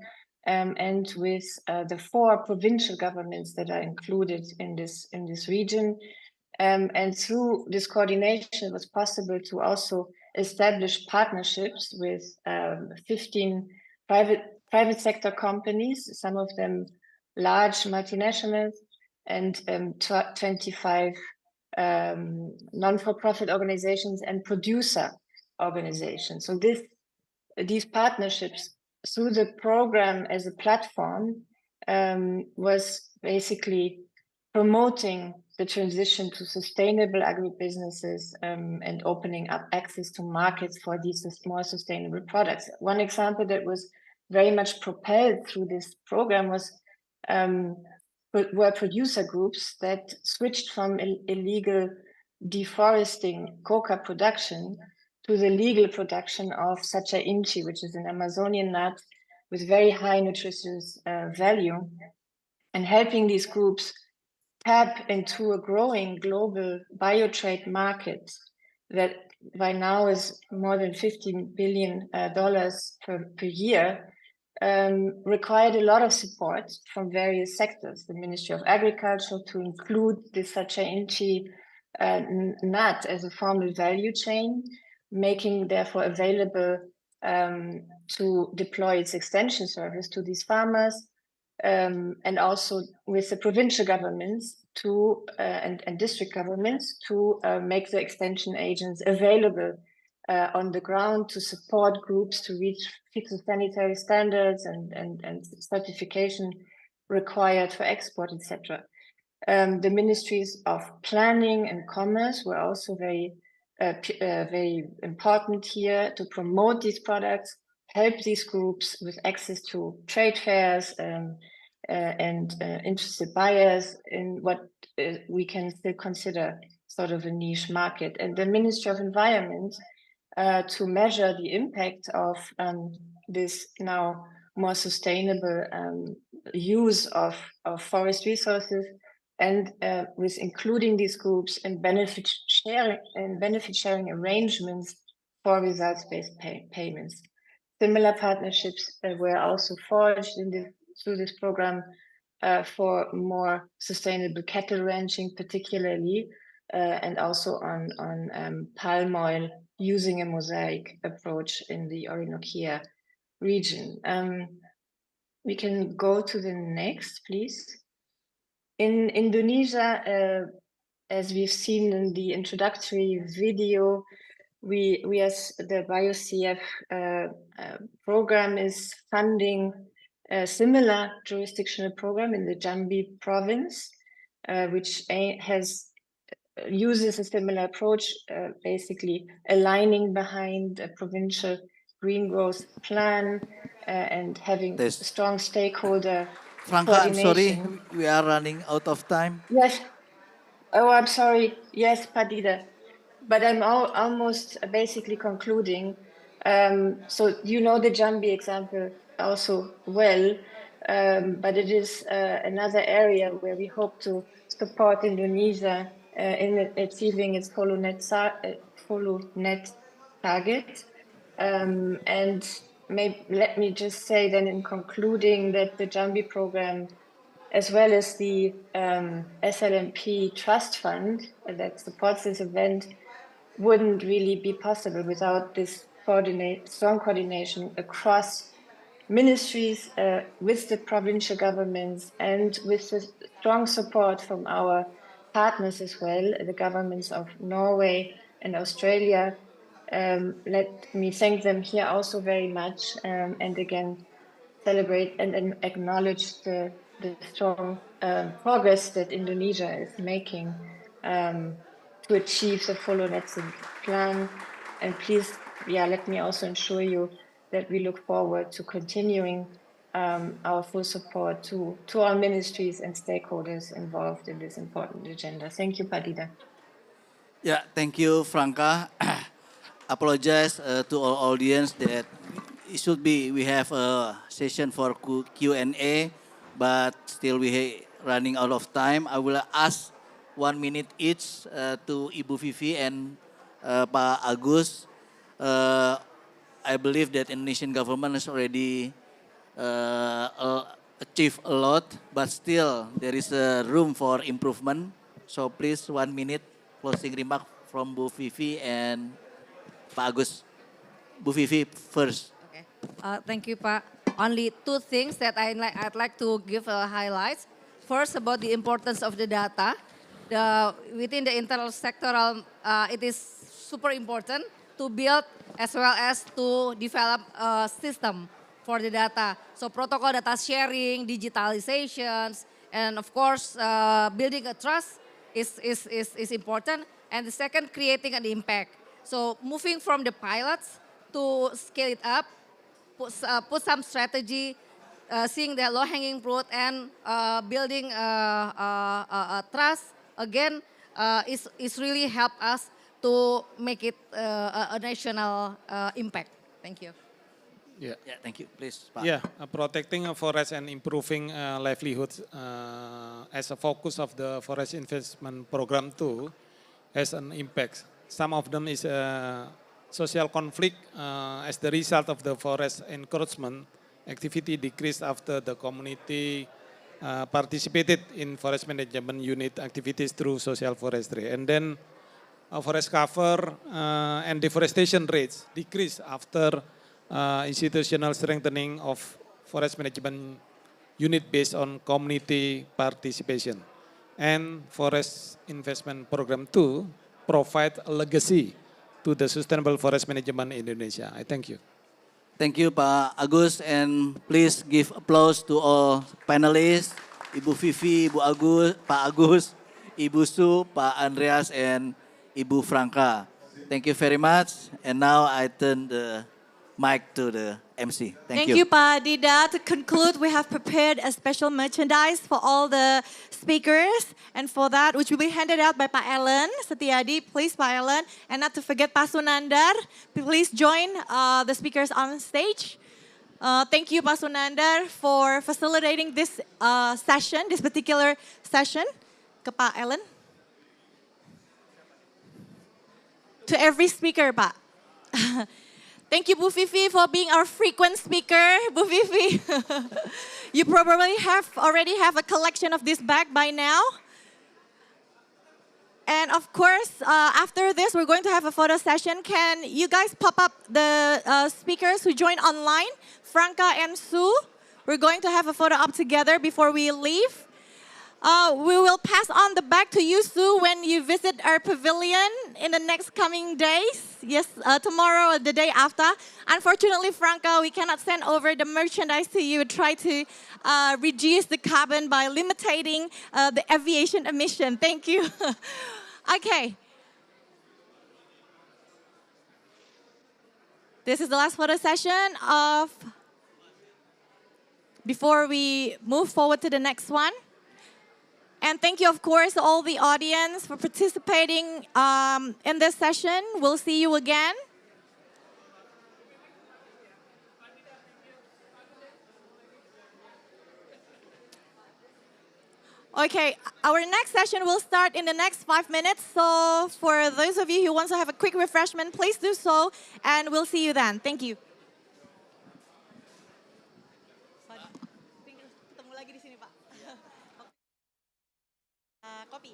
and with the 4 provincial governments that are included in this region. And through this coordination, it was possible to also establish partnerships with 15 private sector companies, some of them large multinationals, and 25 non-for-profit organizations and producer organizations. So these partnerships through the program as a platform was basically promoting the transition to sustainable agribusinesses and opening up access to markets for these more sustainable products. One example that was very much propelled through this program were producer groups that switched from illegal deforesting coca production to the legal production of sacha inchi, which is an Amazonian nut with very high nutritious value, and helping these groups tap into a growing global biotrade market that by now is more than $15 billion per year, required a lot of support from various sectors. The Ministry of Agriculture to include the Sacha Inchi nut as a formal value chain, making therefore available to deploy its extension service to these farmers, and also with the provincial governments to and district governments to make the extension agents available on the ground to support groups to reach phytosanitary standards and certification required for export, etc. The ministries of planning and commerce were also very important here to promote these products, help these groups with access to trade fairs and interested buyers in what we can still consider sort of a niche market. And the Ministry of Environment to measure the impact of this now more sustainable use of forest resources, and with including these groups and benefit sharing arrangements for results-based payments. Similar partnerships were also forged through this program for more sustainable cattle ranching, particularly, and also on palm oil, using a mosaic approach in the Orinoquia region. We can go to the next, please. In Indonesia, as we've seen in the introductory video, we as the BioCF program is funding a similar jurisdictional program in the Jambi province, which uses a similar approach, basically aligning behind a provincial green growth plan and having a strong stakeholder Franca, I'm sorry, coordination. we are running out of time. Yes. Oh, I'm sorry. Yes, Padida. But I'm almost basically concluding. So you know the Jambi example also well, but it is another area where we hope to support Indonesia in achieving its follow net target. And let me just say then in concluding that the Jambi program, as well as the SLMP Trust Fund that supports this event, wouldn't really be possible without this strong coordination across ministries, with the provincial governments, and with the strong support from our partners as well, the governments of Norway and Australia. Let me thank them here also very much, and again celebrate and acknowledge the strong progress that Indonesia is making to achieve the follow net plan. And please, let me also assure you that we look forward to continuing our full support to our ministries and stakeholders involved in this important agenda. Thank you, Padida. Yeah, thank you, Franca. Apologize to all audience that we have a session for Q&A, but still we running out of time. I will ask 1 minute each to Ibu Vivi and Pak Agus. I believe that Indonesian government has already achieved a lot, but still there is a room for improvement. So please 1 minute closing remark from Bu Vivi and Pak Agus. Bu Vivi first. Okay. Thank you, Pak. Only two things that I'd like to give highlights. First, about the importance of the data. Within the intersectoral, it is super important to build as well as to develop a system for the data. So protocol data sharing, digitalizations, and of course, building a trust is important. And the second, creating an impact. So moving from the pilots to scale it up, put some strategy, seeing the low-hanging fruit and building a trust, again, is really help us to make it a national impact. Thank you. Yeah, thank you. Please, Pak. Yeah, protecting a forest and improving livelihoods as a focus of the forest investment program too has an impact. Some of them is social conflict as the result of the forest encroachment activity decreased after the community participated in forest management unit activities through social forestry. And then forest cover and deforestation rates decreased after institutional strengthening of forest management unit based on community participation. And Forest Investment Program 2 provide a legacy to the sustainable forest management in Indonesia. I thank you. Thank you, Pak Agus, and please give applause to all panelists, Ibu Vivi, Ibu Agus, Pak Agus, Ibu Su, Pak Andreas, and Ibu Franca. Thank you very much. And now I turn the mic to the MC. Thank you. Thank you, Pak Dida. To conclude, we have prepared a special merchandise for all the speakers. And for that, which will be handed out by Pak Ellen Setiadi. Please, Pak Ellen. And not to forget Pak Sunandar. Please join the speakers on stage. Thank you, Pak Sunandar, for facilitating this session, this particular session. Ke Pak Ellen. To every speaker, Pak. Thank you, Bu Vivi, for being our frequent speaker. Bu Vivi, you probably already have a collection of this bag by now. And of course, after this, we're going to have a photo session. Can you guys pop up the speakers who joined online? Franca and Sue, we're going to have a photo up together before we leave. We will pass on the bag to you, Sue, when you visit our pavilion in the next coming days. Yes, tomorrow or the day after. Unfortunately, Franca, we cannot send over the merchandise to you. Try to reduce the carbon by limiting the aviation emission. Thank you. Okay. This is the last photo session before we move forward to the next one. And thank you, of course, all the audience for participating in this session. We'll see you again. Okay, our next session will start in the next 5 minutes. So for those of you who want to have a quick refreshment, please do so. And we'll see you then. Thank you. Ketemu lagi di sini, Pak. Kopi.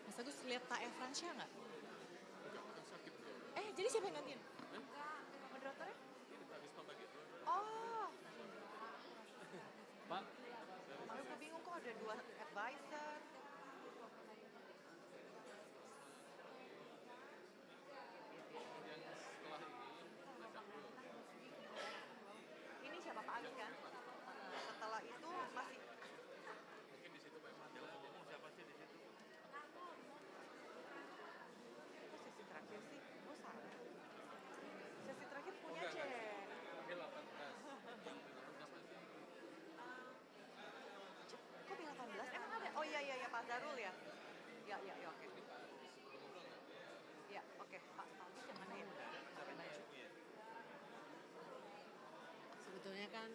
Mas Agus lihat Pak Efransya nggak? Jadi siapa yang gantiin? Moderatornya? Oh. Pak. Aku bingung kok ada 2 advisor. Ini siapa Pak Agus kan? Setelah itu masih. Mungkin di situ Pak Emil ngomong siapa sih di situ? Sesi terakhir sih, salah. Sesi terakhir punya Cek. Terakhir 18. Kok di 18? Emang ada? Oh iya Pak Zarul ya? Ya oke. Ya oke Pak Agus yang mana ya? Pakai baju. Sebetulnya kan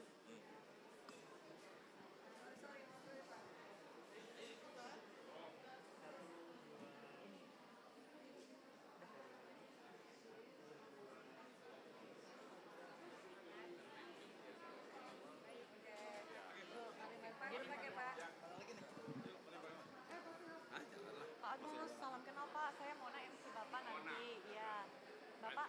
Pak Agus, salam kenal Pak. Saya Mona MC Bapak nanti. Iya. Bapak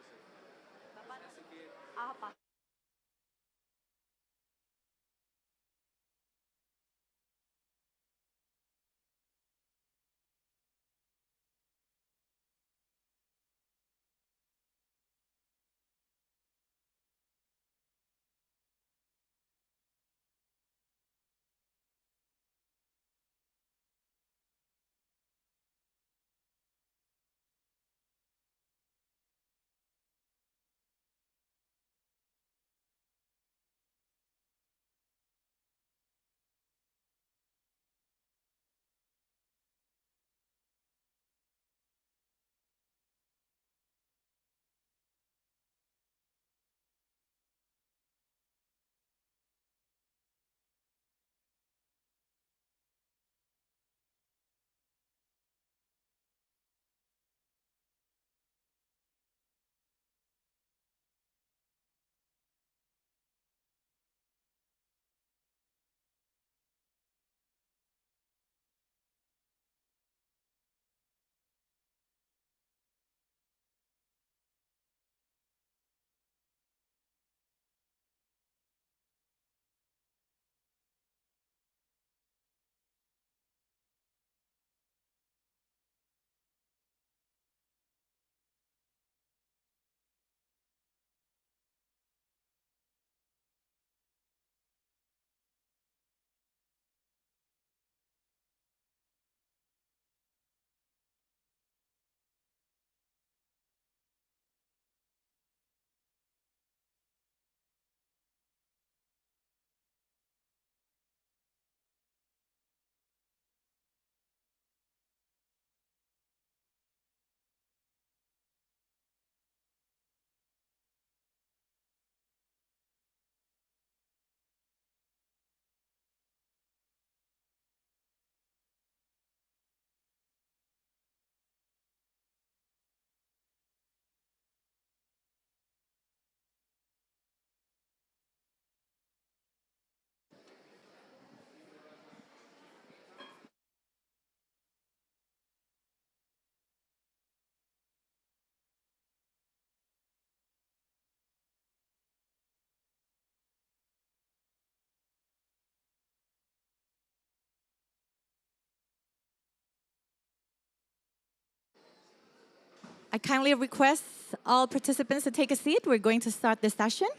I kindly request all participants to take a seat. We're going to start this session.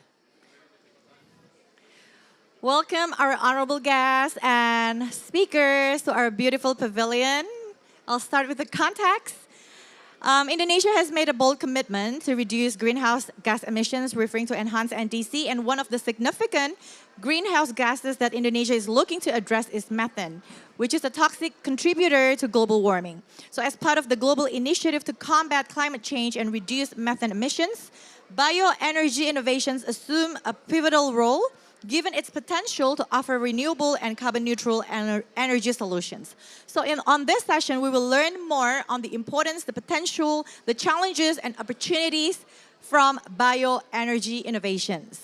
Welcome our honorable guests and speakers to our beautiful pavilion. I'll start with the context. Indonesia has made a bold commitment to reduce greenhouse gas emissions, referring to enhanced NDC, and one of the significant greenhouse gases that Indonesia is looking to address is methane, which is a toxic contributor to global warming. So as part of the global initiative to combat climate change and reduce methane emissions, bioenergy innovations assume a pivotal role given its potential to offer renewable and carbon-neutral energy solutions. So on this session, we will learn more on the importance, the potential, the challenges, and opportunities from bioenergy innovations.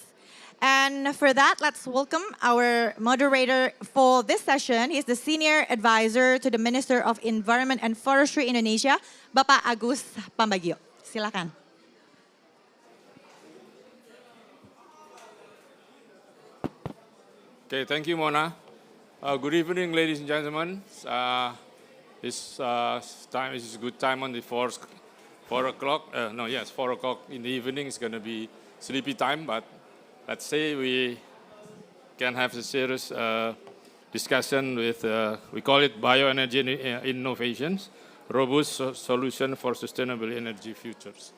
And for that, let's welcome our moderator for this session. He's the Senior Advisor to the Minister of Environment and Forestry Indonesia, Bapak Agus Pambagio. Silakan. Okay, thank you, Mona. Good evening, ladies and gentlemen. This time is a good time on the 4 o'clock. 4 o'clock in the evening is going to be sleepy time, but let's say we can have a serious discussion with, we call it bioenergy innovations, robust solution for sustainable energy futures.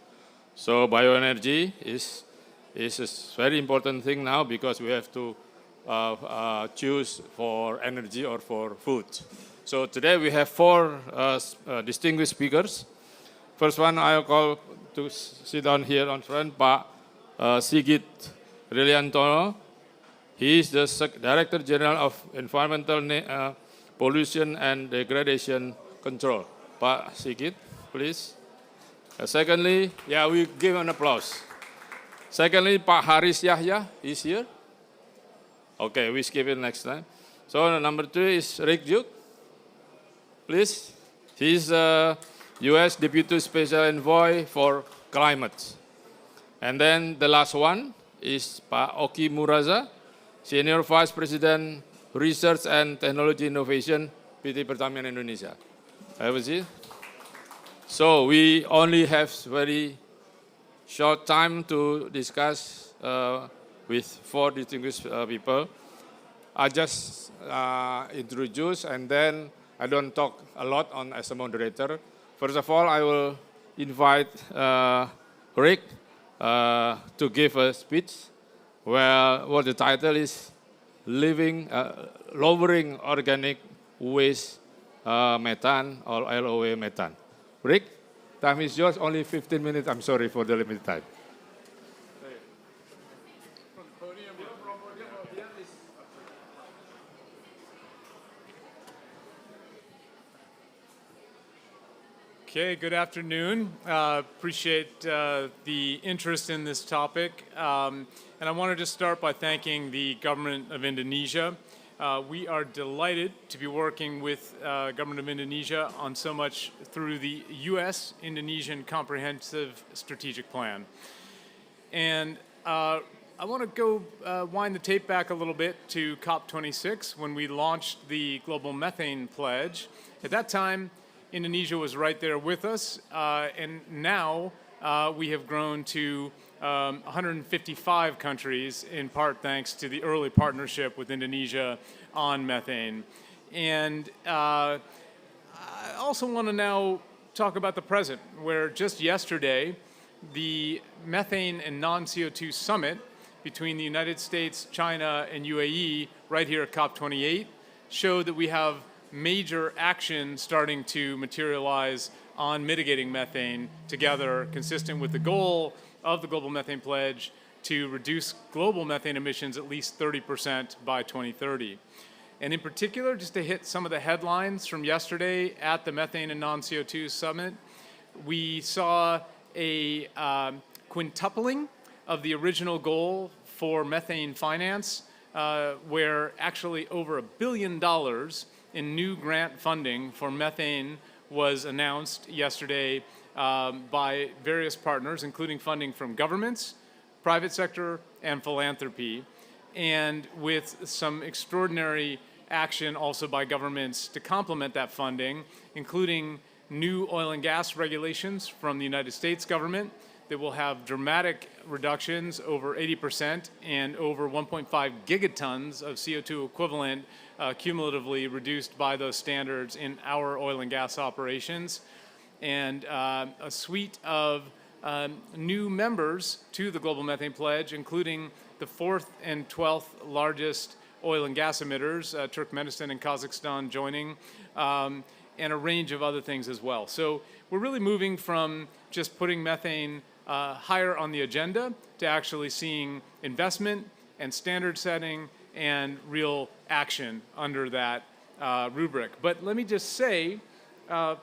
So bioenergy is a very important thing now because we have to choose for energy or for food. So today we have 4 distinguished speakers. First one I'll call to sit down here on front, Pak Sigit Riliantono. He is the Director General of Environmental Pollution and Degradation Control. Pak Sigit, please. Secondly, we give an applause. Secondly, Pak Haris Yahya is here. Okay, we skip it next time. So number 3 is Rick Duke. Please. He's U.S. Deputy Special Envoy for Climate. And then the last one is Pak Oki Muraza, Senior Vice President, Research and Technology Innovation, PT Pertamina Indonesia. Have a seat. So we only have very short time to discuss with 4 distinguished people. I just introduce and then I don't talk a lot on as a moderator. First of all, I will invite Rick to give a speech where what the title is lowering organic waste methane or LOA methane. Rick, time is yours, only 15 minutes. I'm sorry for the limited time. Okay, good afternoon. Appreciate the interest in this topic. And I wanted to start by thanking the government of Indonesia. We are delighted to be working with government of Indonesia on so much through the U.S.-Indonesian Comprehensive Strategic Plan. And I want to go wind the tape back a little bit to COP26 when we launched the Global Methane Pledge. At that time, Indonesia was right there with us, and now we have grown to 155 countries, in part thanks to the early partnership with Indonesia on methane. And I also want to now talk about the present, where just yesterday, the Methane and Non-CO2 Summit between the United States, China, and UAE, right here at COP28, showed that we have major action starting to materialize on mitigating methane together, consistent with the goal of the Global Methane Pledge to reduce global methane emissions at least 30% by 2030. And in particular, just to hit some of the headlines from yesterday at the Methane and Non-CO2 Summit, we saw a quintupling of the original goal for methane finance, where actually over $1 billion in new grant funding for methane was announced yesterday by various partners, including funding from governments, private sector, and philanthropy, and with some extraordinary action also by governments to complement that funding, including new oil and gas regulations from the United States government that will have dramatic reductions, over 80% and over 1.5 gigatons of CO2 equivalent cumulatively reduced by those standards in our oil and gas operations, and a suite of new members to the Global Methane Pledge, including the 4th and 12th largest oil and gas emitters, Turkmenistan and Kazakhstan joining, and a range of other things as well. So we're really moving from just putting methane higher on the agenda to actually seeing investment and standard setting and real action under that rubric. But let me just say,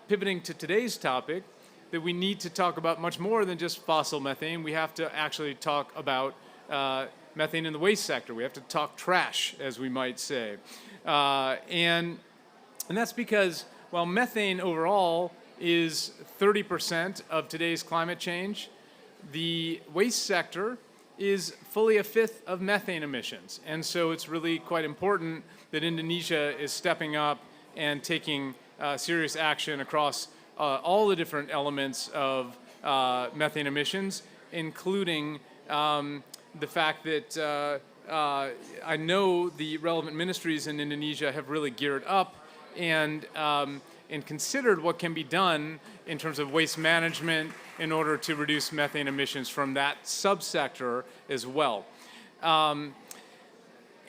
pivoting to today's topic, that we need to talk about much more than just fossil methane. We have to actually talk about methane in the waste sector. We have to talk trash, as we might say. And that's because while methane overall is 30% of today's climate change, the waste sector is fully a fifth of methane emissions. And so it's really quite important that Indonesia is stepping up and taking serious action across all the different elements of methane emissions, including the fact that I know the relevant ministries in Indonesia have really geared up and considered what can be done in terms of waste management in order to reduce methane emissions from that subsector as well.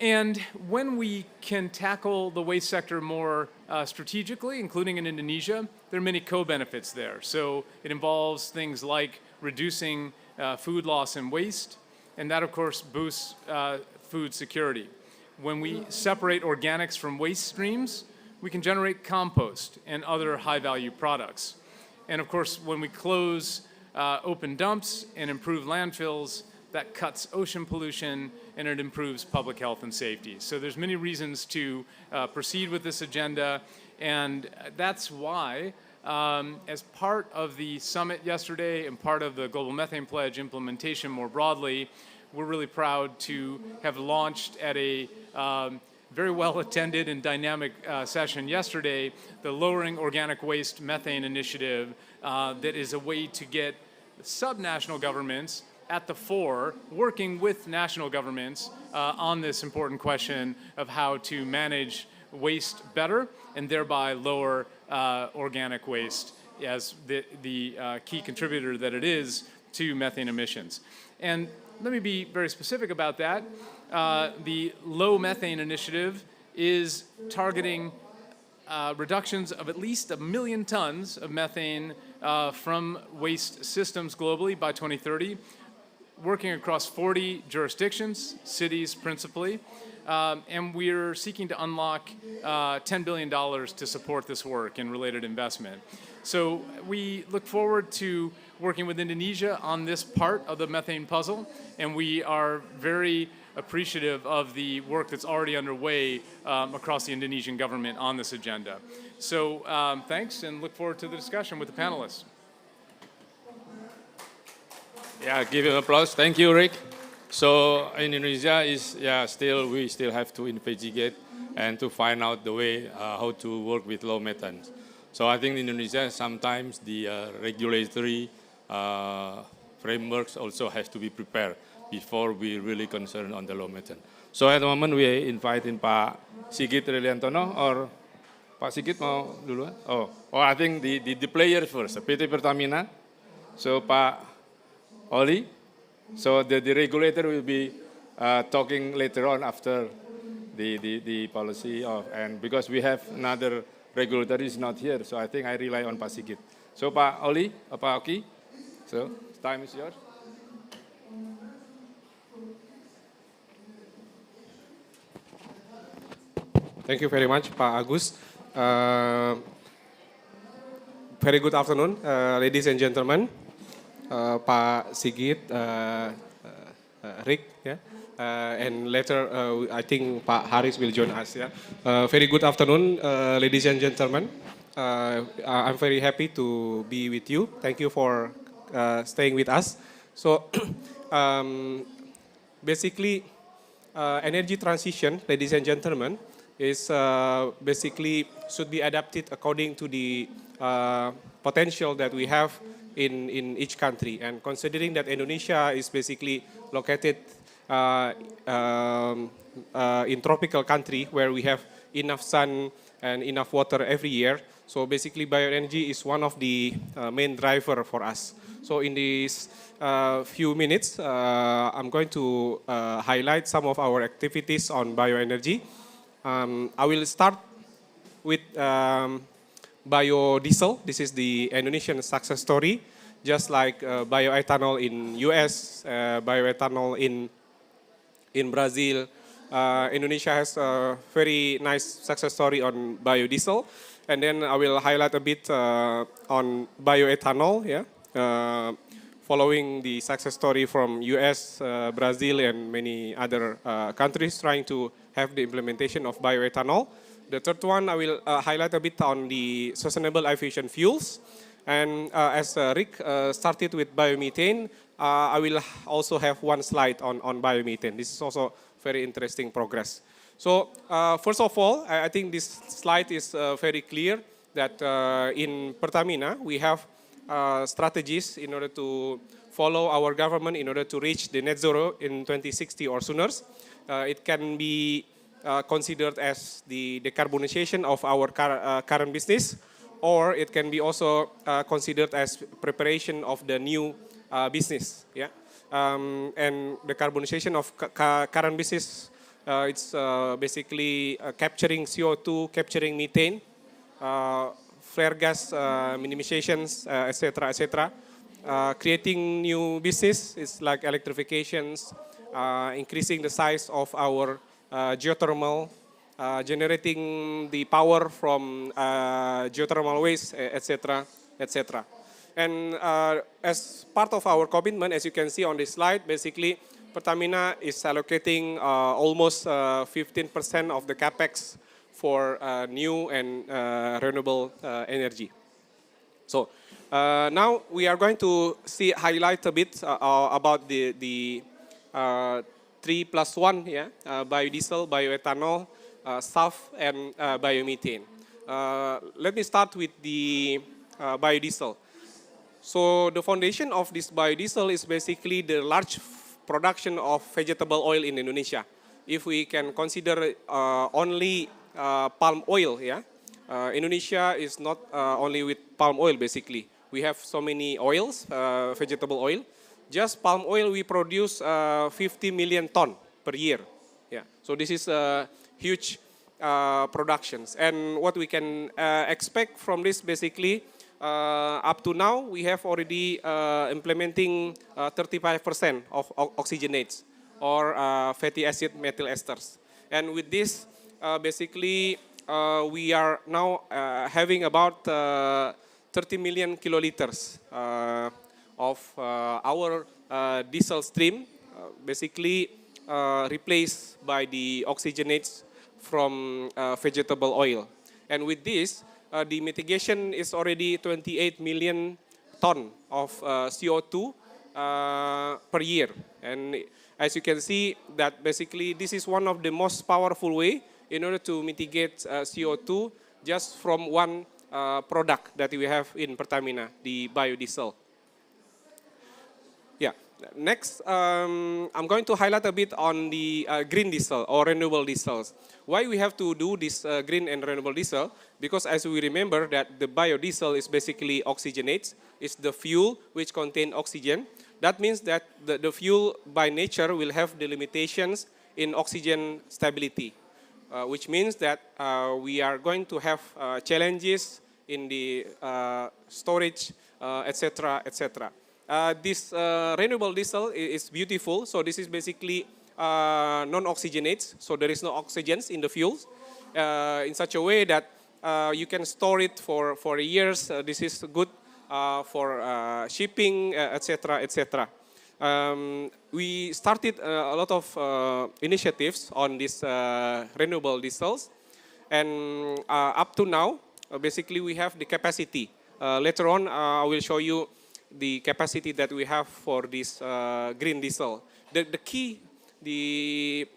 And when we can tackle the waste sector more strategically, including in Indonesia, there are many co-benefits there. So it involves things like reducing food loss and waste, and that, of course, boosts food security. When we separate organics from waste streams, we can generate compost and other high-value products. And of course, when we close open dumps and improve landfills, that cuts ocean pollution and it improves public health and safety. So there's many reasons to proceed with this agenda, and that's why As part of the summit yesterday and part of the Global Methane Pledge implementation more broadly, we're really proud to have launched at a very well-attended and dynamic session yesterday, the Lowering Organic Waste Methane Initiative that is a way to get subnational governments at the fore, working with national governments on this important question of how to manage waste better and thereby lower organic waste as the key contributor that it is to methane emissions. And let me be very specific about that. The Low Methane Initiative is targeting reductions of at least 1 million tons of methane from waste systems globally by 2030, working across 40 jurisdictions, cities principally, and we're seeking to unlock $10 billion to support this work and related investment. So we look forward to working with Indonesia on this part of the methane puzzle, and we are very appreciative of the work that's already underway across the Indonesian government on this agenda. So thanks, and look forward to the discussion with the panelists. Yeah, give him applause. Thank you, Rick. So Indonesia is, we still have to investigate and to find out the way how to work with low methane. So I think in Indonesia sometimes the regulatory frameworks also has to be prepared before we really concerned on the low methane. So at the moment we inviting Pak Sigit Reliantono, or Pak Sigit mau duluan? Oh, I think the player first, PT Pertamina. So Pak Oli. So the regulator will be talking later on after the policy of, and because we have another regulator is not here, so I think I rely on Pak Sigit. So Pak Oli, Pak Oki, so time is yours. Thank you very much, Pak Agus. Very good afternoon, ladies and gentlemen. Pak Sigit, Rick, and later I think Pak Haris will join us. Very good afternoon, ladies and gentlemen. I'm very happy to be with you. Thank you for staying with us. So basically, energy transition, ladies and gentlemen, is basically should be adapted according to the potential that we have in each country. And considering that Indonesia is basically located in tropical country where we have enough sun and enough water every year, so basically bioenergy is one of the main driver for us. So in these few minutes, I'm going to highlight some of our activities on bioenergy. I will start with biodiesel. This is the Indonesian success story. Just like bioethanol in US, bioethanol in Brazil, Indonesia has a very nice success story on biodiesel. And then I will highlight a bit on bioethanol, following the success story from US, Brazil, and many other countries trying to have the implementation of bioethanol. The third one, I will highlight a bit on the sustainable aviation fuels. And as Rick started with biomethane, I will also have one slide on biomethane. This is also very interesting progress. So first of all, I think this slide is very clear that in Pertamina, we have strategies in order to follow our government in order to reach the net zero in 2060 or sooner. It can be considered as the decarbonization of our current business, or it can be also considered as preparation of the new business. And the decarbonization of current business, it's basically capturing CO2, capturing methane, flare gas minimizations, etc., etc. Creating new business is like electrifications, increasing the size of our geothermal, generating the power from geothermal waste, etc., etc. And as part of our commitment, as you can see on this slide, basically Pertamina is allocating almost 15% of the capex for new and renewable energy. So now we are going to highlight a bit about the 3+1, yeah, biodiesel, bioethanol, SAF, and biomethane. Let me start with the biodiesel. So the foundation of this biodiesel is basically the large production of vegetable oil in Indonesia. If we can consider only palm oil, yeah, Indonesia is not only with palm oil basically. We have so many oils, vegetable oil. Just palm oil we produce 50 million ton per year. Yeah, so this is huge productions. And what we can expect from this basically, up to now we have already implementing 35% of oxygenates or fatty acid methyl esters. And with this, basically we are now having about 30 million kiloliters of our diesel stream, basically replaced by the oxygenates from vegetable oil. And with this, the mitigation is already 28 million ton of CO2 per year. And as you can see, that basically this is one of the most powerful way in order to mitigate CO2 just from one product that we have in Pertamina, the biodiesel. Yeah. Next, I'm going to highlight a bit on the green diesel or renewable diesels. Why we have to do this green and renewable diesel? Because as we remember that the biodiesel is basically oxygenates. It's the fuel which contain oxygen. That means that the fuel by nature will have the limitations in oxygen stability, which means that we are going to have challenges in the storage, etc., etc. This renewable diesel is beautiful. So this is basically non-oxygenates. So there is no oxygens in the fuels in such a way that you can store it for years. This is good for shipping, etc., etc. We started a lot of initiatives on these renewable diesels. And up to now, basically we have the capacity. Later on, I will show you the capacity that we have for this green diesel. The key, the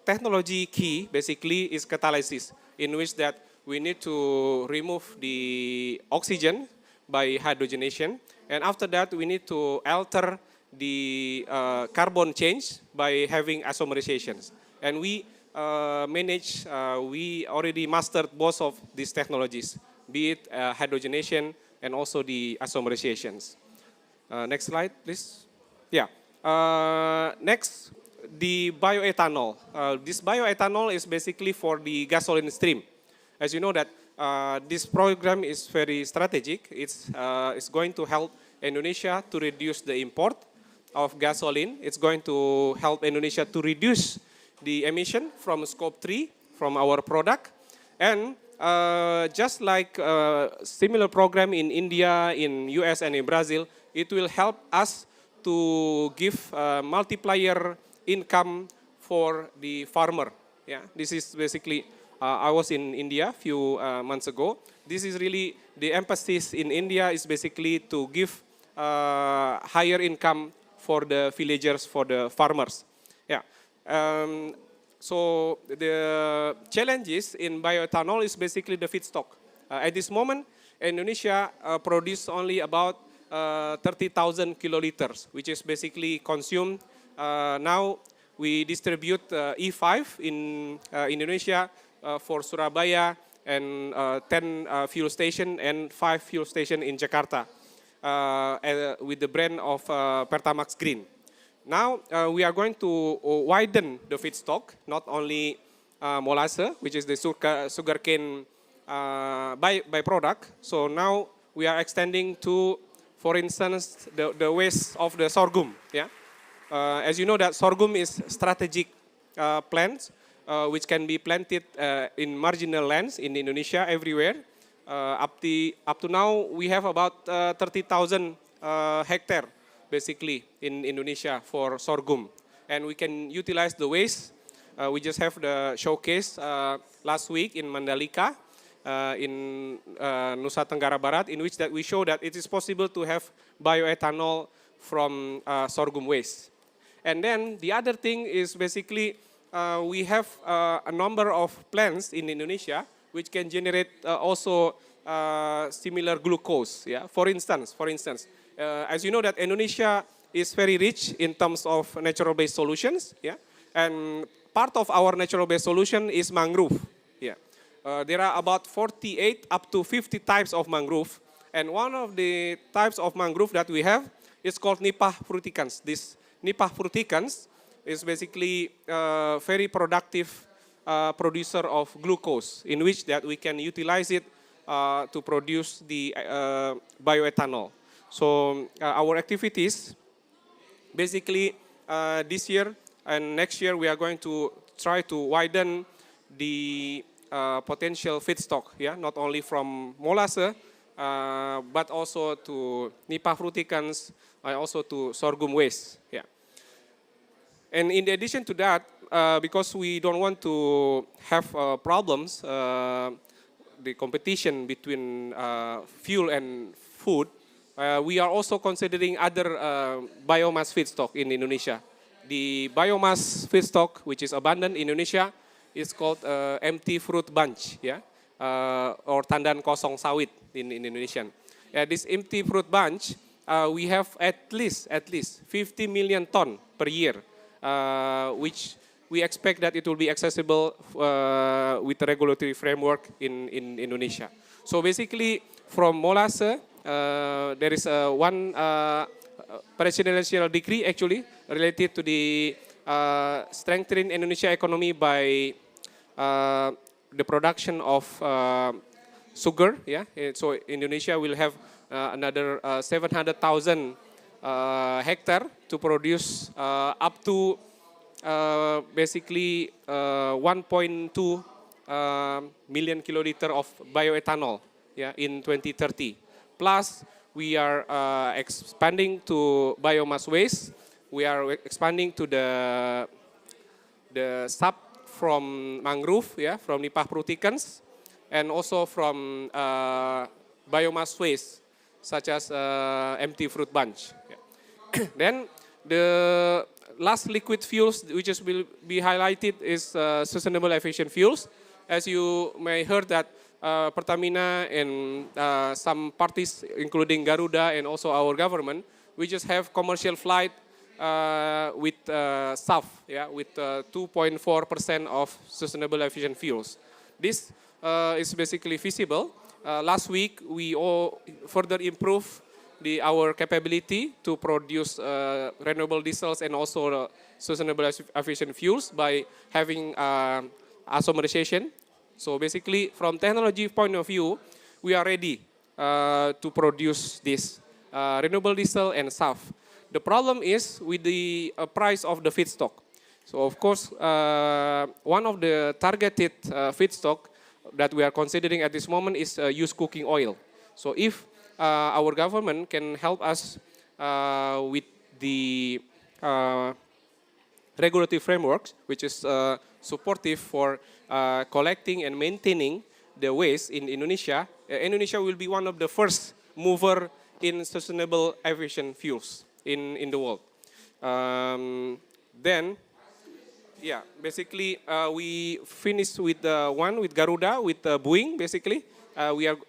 technology key basically is catalysis, in which that we need to remove the oxygen by hydrogenation. And after that, we need to alter the carbon change by having isomerizations. And we we already mastered both of these technologies, be it hydrogenation and also the isomerizations. Next slide, please. Yeah. Next, the bioethanol. This bioethanol is basically for the gasoline stream. As you know that this program is very strategic. It's going to help Indonesia to reduce the import of gasoline. It's going to help Indonesia to reduce the emission from scope 3 from our product. And just like similar program in India, in US, and in Brazil, it will help us to give multiplier income for the farmer. Yeah, this is basically, I was in India a few months ago. This is really, the emphasis in India is basically to give higher income for the villagers, for the farmers. Yeah. So the challenges in bioethanol is basically the feedstock. At this moment, Indonesia produce only about 30,000 kiloliters, which is basically consumed. Now we distribute E5 in Indonesia for Surabaya and 10 fuel station and 5 fuel station in Jakarta with the brand of Pertamax Green. Now we are going to widen the feedstock, not only molasses, which is the sugarcane byproduct. So now we are extending to, for instance, the waste of the sorghum. Yeah, as you know that sorghum is strategic plants which can be planted in marginal lands in Indonesia everywhere. Up to now, we have about 30,000 hectare basically in Indonesia for sorghum, and we can utilize the waste. We just have the showcase last week in Mandalika, in Nusa Tenggara Barat, in which that we show that it is possible to have bioethanol from sorghum waste. And then the other thing is basically we have a number of plants in Indonesia which can generate also similar glucose. Yeah, for instance, as you know that Indonesia is very rich in terms of natural-based solutions. Yeah, and part of our natural-based solution is mangrove. Yeah, there are about 48 up to 50 types of mangrove, and one of the types of mangrove that we have is called Nipah fruticans. This Nipah fruticans is basically a very productive producer of glucose, in which that we can utilize it to produce the bioethanol. So our activities, basically this year and next year, we are going to try to widen the potential feedstock, yeah, not only from molasses, but also to Nipah fruticans, and also to sorghum waste. Yeah. And in addition to that, because we don't want to have problems, the competition between fuel and food, we are also considering other biomass feedstock in Indonesia. The biomass feedstock, which is abundant in Indonesia, is called empty fruit bunch, yeah, or tandan kosong sawit in Indonesian. This empty fruit bunch, we have at least 50 million ton per year, which we expect that it will be accessible with the regulatory framework in Indonesia. So basically, from molasses, there is one presidential decree actually related to the strengthening Indonesia economy by the production of sugar. Yeah, so Indonesia will have another 700,000 hectare to produce up to basically 1.2 million kiloliter of bioethanol, yeah, in 2030. Plus, we are expanding to biomass waste. We are expanding to the sap from mangrove, yeah, from Nipah fruticans, and also from biomass waste, such as empty fruit bunch. Yeah. Then the last liquid fuels which will be highlighted is sustainable aviation fuels. As you may heard that Pertamina and some parties, including Garuda and also our government, we just have commercial flight with SAF, yeah, with 2.4% of sustainable aviation fuels. This is basically feasible. Last week, we all further improved our capability to produce renewable diesels and also sustainable aviation fuels by having isomerization. So basically, from technology point of view, we are ready to produce this renewable diesel and SAF. The problem is with the price of the feedstock. So of course, one of the targeted feedstock that we are considering at this moment is used cooking oil. So if our government can help us with the regulatory frameworks, which is supportive for collecting and maintaining the waste in Indonesia, Indonesia will be one of the first mover in sustainable aviation fuels in the world. Then, yeah, basically we finished with one with Garuda, with Boeing. Basically,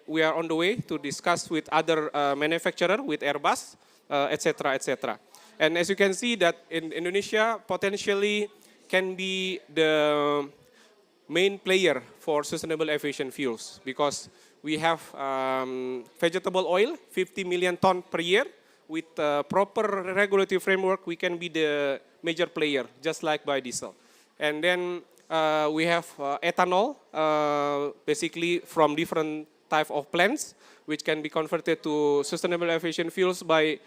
we are on the way to discuss with other manufacturer, with Airbus, etc., etc. And as you can see that in Indonesia potentially can be the main player for sustainable aviation fuels, because we have vegetable oil, 50 million ton per year. With proper regulatory framework, we can be the major player, just like biodiesel. And then we have ethanol, basically from different type of plants, which can be converted to sustainable aviation fuels by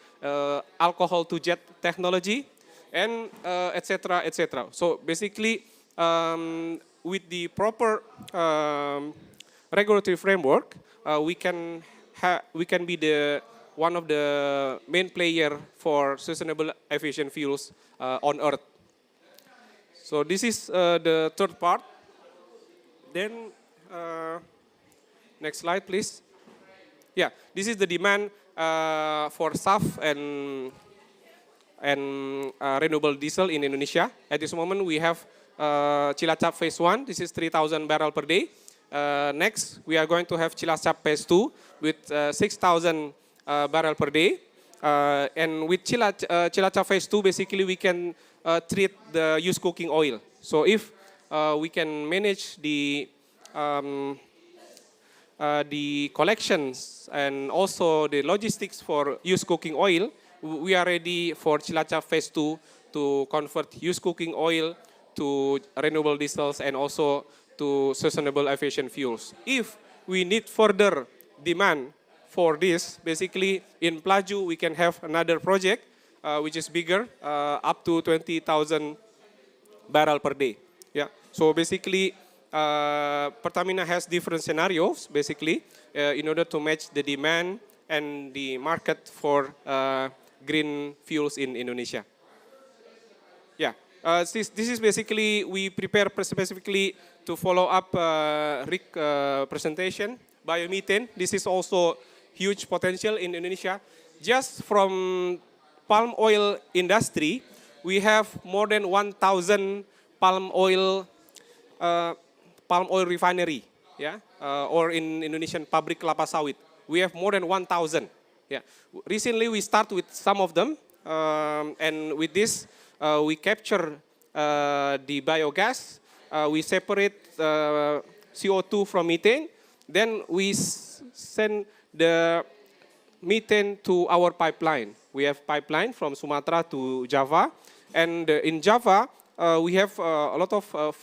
alcohol to jet technology, and etc., etc. So basically, with the proper regulatory framework, we can be the one of the main player for sustainable aviation fuels on Earth. So this is the third part. Then Next slide, please. Yeah, this is the demand for SAF and renewable diesel in Indonesia. At this moment, we have Cilacap Phase 1. This is 3,000 barrel per day. Next, we are going to have Cilacap Phase 2 with 6,000 barrel per day. And with Cilacap Phase 2, basically we can treat the used cooking oil. So if we can manage the collections and also the logistics for used cooking oil, we are ready for Cilacap Phase 2 to convert used cooking oil to renewable diesels and also to sustainable aviation fuels. If we need further demand for this, basically in Pelaju we can have another project which is bigger, up to 20,000 barrel per day. Yeah. So basically, Pertamina has different scenarios basically in order to match the demand and the market for green fuels in Indonesia. Yeah, this is basically, we prepare specifically to follow up Rick presentation. Biomethane, this is also huge potential in Indonesia. Just from palm oil industry, we have more than 1,000 palm oil refinery, yeah, or in Indonesian pabrik kelapa sawit. We have more than 1,000. Yeah. Recently we start with some of them, and with this we capture the biogas, we separate CO2 from methane, then we send the methane to our pipeline. We have pipeline from Sumatra to Java, and in Java we have a lot of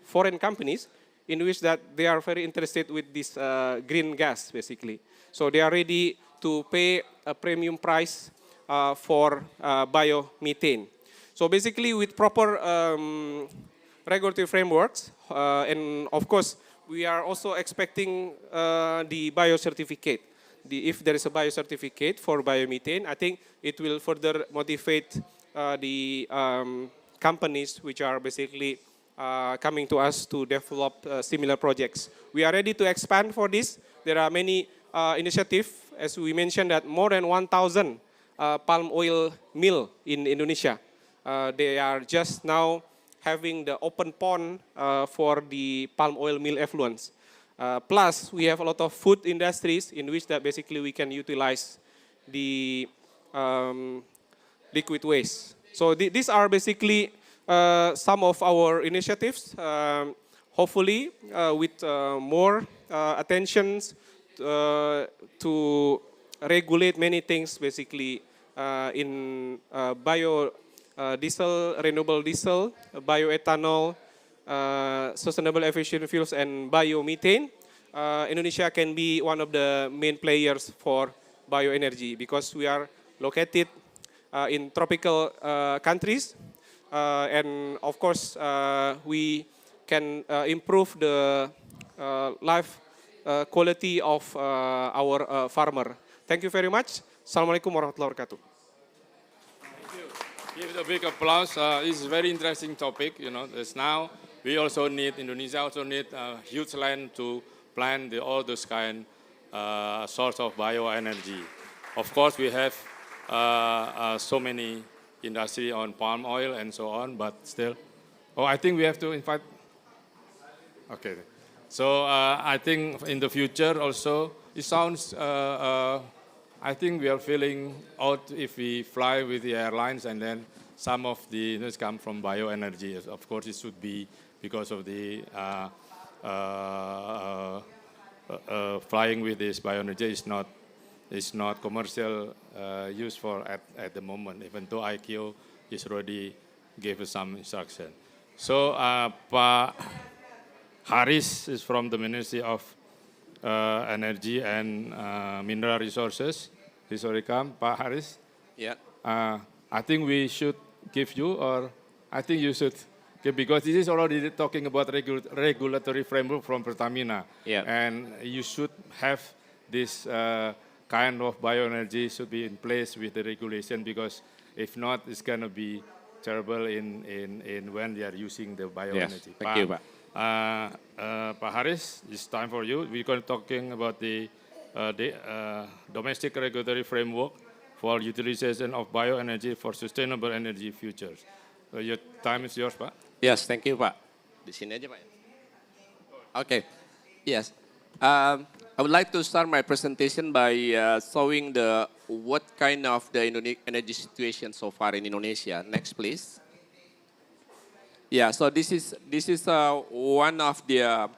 foreign companies in which that they are very interested with this green gas basically. So they are ready to pay a premium price for biomethane. So basically with proper regulatory frameworks, and of course we are also expecting the biocertificate. If there is a biocertificate for biomethane, I think it will further motivate the companies which are basically coming to us to develop similar projects. We are ready to expand for this. There are many initiatives, as we mentioned, that more than 1,000 palm oil mill in Indonesia. They are just now having the open pond for the palm oil mill effluents. Plus, we have a lot of food industries in which that basically we can utilize the liquid waste. So these are basically some of our initiatives. Hopefully, with more attentions to regulate many things basically in biodiesel, renewable diesel, bioethanol, sustainable aviation fuels, and biomethane. Indonesia can be one of the main players for bioenergy because we are located in tropical countries, and of course we can improve the life quality of our farmer. Thank you very much. Assalamualaikum warahmatullahi wabarakatuh. Give it a big applause. It's a very interesting topic. You know, there's now we also need, Indonesia also need huge land to plant all those kind source of bioenergy. Of course, we have so many industry on palm oil and so on, but still. Oh, I think we have to invite. Okay. So I think in the future also, it sounds, I think we are feeling out if we fly with the airlines and then some of the units come from bioenergy. Of course, it should be because of the flying with this bioenergy is not commercial use for at the moment, even though IQ is already gave us some instruction. So Pak Haris is from the Ministry of Energy and Mineral Resources. Please welcome, Pak Haris. Yeah. I think we should give you, or I think you should, because this is already talking about regulatory framework from Pertamina. Yeah. And you should have this kind of bioenergy should be in place with the regulation, because if not, it's going to be terrible in when they are using the bioenergy. Yes. Thank you, Pak. Pak Haris, it's time for you. We're going to talking about the domestic regulatory framework for utilization of bioenergy for sustainable energy futures. Your time is yours, Pak. Yes, thank you, Pak. Di sini aja, Pak. Okay. Yes. I would like to start my presentation by showing what kind of the energy situation so far in Indonesia. Next, please. Yeah. So this is one of the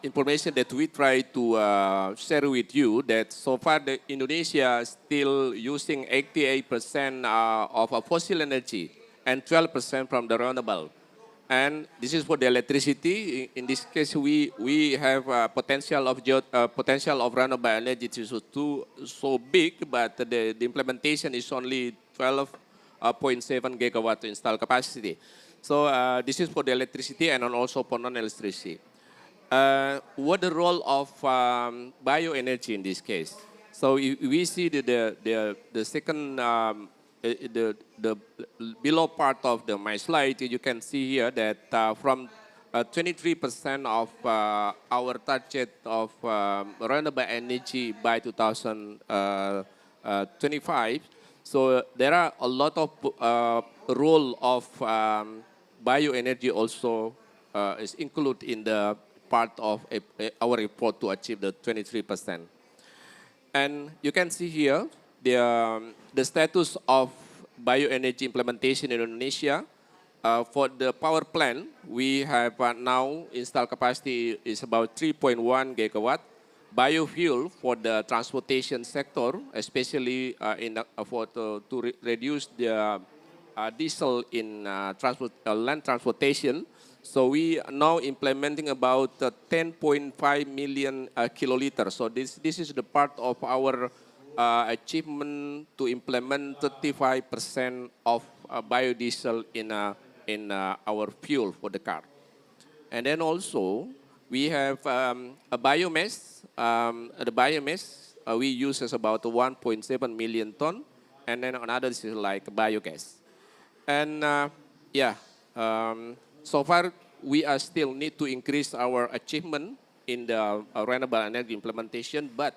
information that we try to share with you. That so far the Indonesia is still using 88% of fossil energy and 12% from the renewable. And this is for the electricity. In this case, we have potential of renewable energy so big, but the implementation is only 12.7 gigawatt installed capacity. So this is for the electricity and also for non-electricity. What the role of bioenergy in this case? So we see the second the below part of my slide, you can see here that from 23% of our target of renewable energy by 2025. So there are a lot of role of bioenergy also is included in the part of our report to achieve the 23%. And you can see here the status of bioenergy implementation in Indonesia. For the power plant, we have now installed capacity is about 3.1 gigawatt. Biofuel for the transportation sector, especially to reduce the diesel in land transportation. So we are now implementing about 10.5 million kiloliters. So this is the part of our achievement to implement 35% of biodiesel in our fuel for the car. And then also we have a biomass. The biomass we use is about 1.7 million ton, and then another is like biogas. And so far we are still need to increase our achievement in the renewable energy implementation, but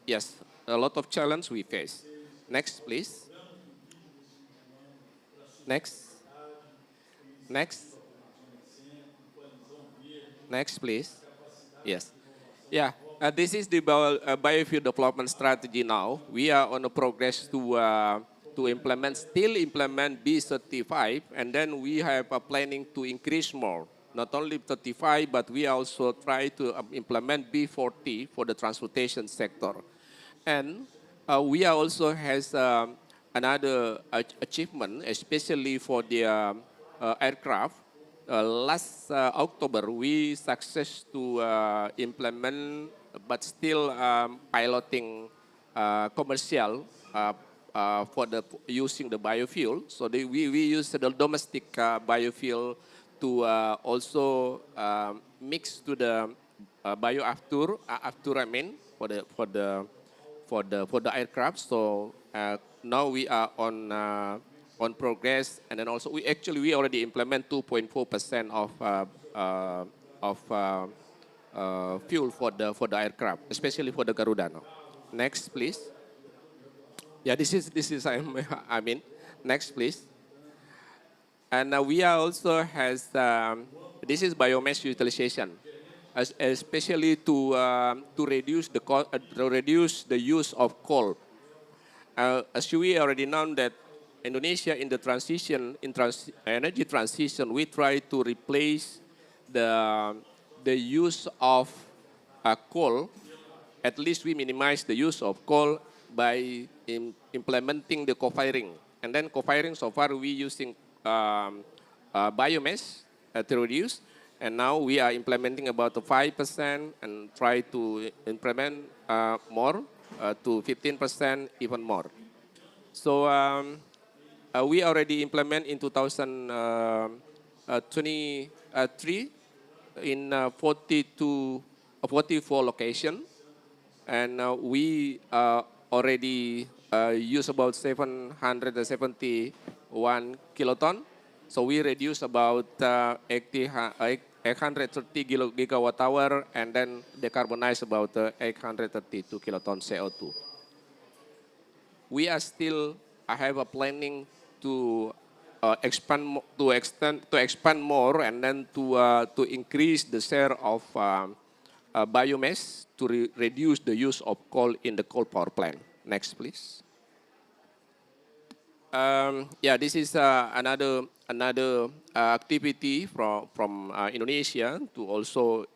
yes, a lot of challenge we face. Next, please. Next. Next. Next, please. Yes. Yeah. This is the biofuel development strategy now. We are on a progress to still implement B35, and then we have a planning to increase more. Not only 35, but we also try to implement B40 for the transportation sector. And we are also has another achievement, especially for the aircraft. Last October, we success to implement, but still piloting commercial for using the biofuel. So we use the domestic biofuel to also mix to the bioafter for the aircraft. So now we are on progress, and then also we already implement 2.4% of fuel for the aircraft, especially for the Garuda. Next, please. Yeah, this is I mean. Next, please. And we are also has this is biomass utilization, especially to reduce the use of coal. As we already know that Indonesia in the energy transition, we try to replace the use of coal. At least we minimize the use of coal by implementing the co-firing. And then co-firing, so far we using biomass to reduce. And now we are implementing about 5% and try to implement more to 15%, even more. So we already implement in 2023 in 44 locations. And we already use about 771 kiloton. So we reduce about 830 gigawatt hour, and then decarbonize about 832 kilotons CO2. We are still, I have a planning to expand more, and then to increase the share of biomass to reduce the use of coal in the coal power plant. Next, please. Yeah, this is another activity from Indonesia to also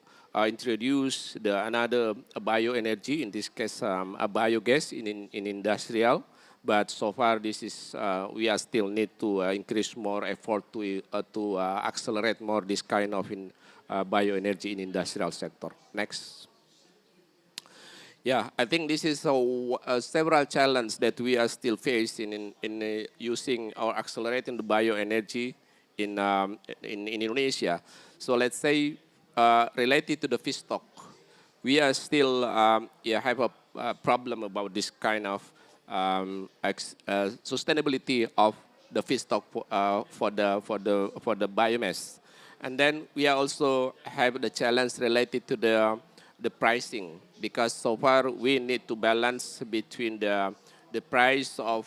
introduce another bioenergy, in this case a biogas in industrial. But so far, this is we are still need to increase more effort to accelerate more this kind of bioenergy in industrial sector. Next. Yeah, I think this is several challenges that we are still facing in using or accelerating the bioenergy in Indonesia. So let's say related to the feedstock, we are still have a problem about this kind of sustainability of the feedstock for the biomass, and then we are also have the challenge related to the pricing, because so far we need to balance between the price of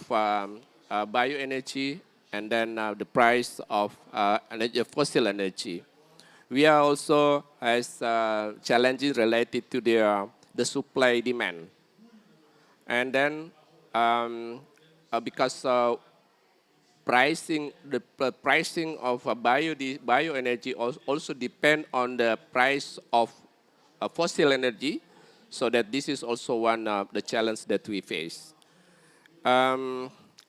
bioenergy and then the price of fossil energy. We are also has challenges related to the supply demand, and then because the pricing of bioenergy also depend on the price of fossil energy, so that this is also one of the challenges that we face.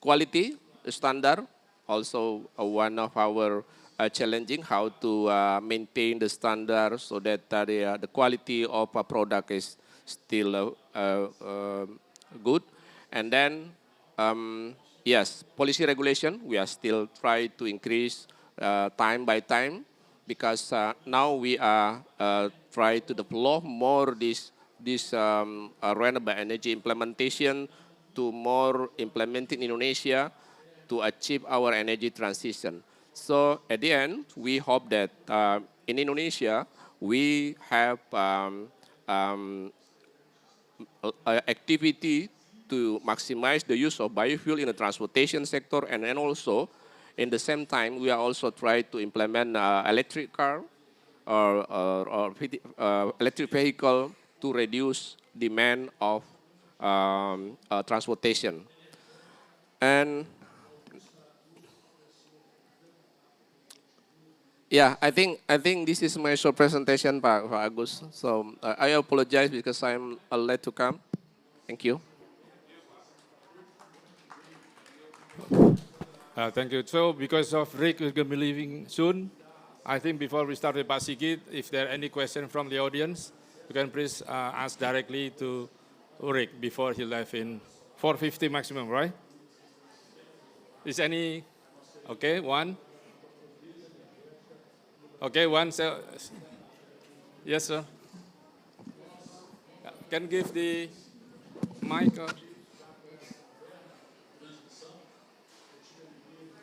Quality standard also one of our challenging, how to maintain the standard so that the quality of a product is still good. And then, yes, policy regulation, we are still trying to increase time by time, because now we are trying to develop more this renewable energy implementation, to more implementing in Indonesia to achieve our energy transition. So at the end, we hope that in Indonesia, we have activity to maximize the use of biofuel in the transportation sector, and then also, in the same time, we are also trying to implement electric car or electric vehicle to reduce demand of transportation. And yeah, I think this is my short presentation, Pak Agus. So I apologize because I'm late to come. Thank you. Thank you. So because of Rick is going to be leaving soon, I think before we start with Pak Sigit, if there are any questions from the audience, you can please ask directly to Rick before he left in 4:50 maximum, right? Is any, okay, one? Okay, one, so, yes, sir. Can give the mic.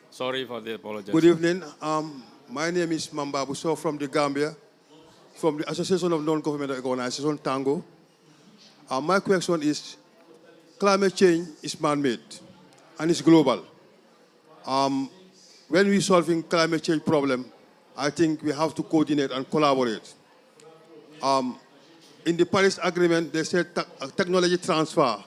Sorry for the apology. Good evening. My name is Mamba Buso from the Gambia, from the Association of Non-Governmental Organizations, Tango. My question is, climate change is man-made and it's global. When we're solving climate change problem, I think we have to coordinate and collaborate. In the Paris Agreement, they said technology transfer.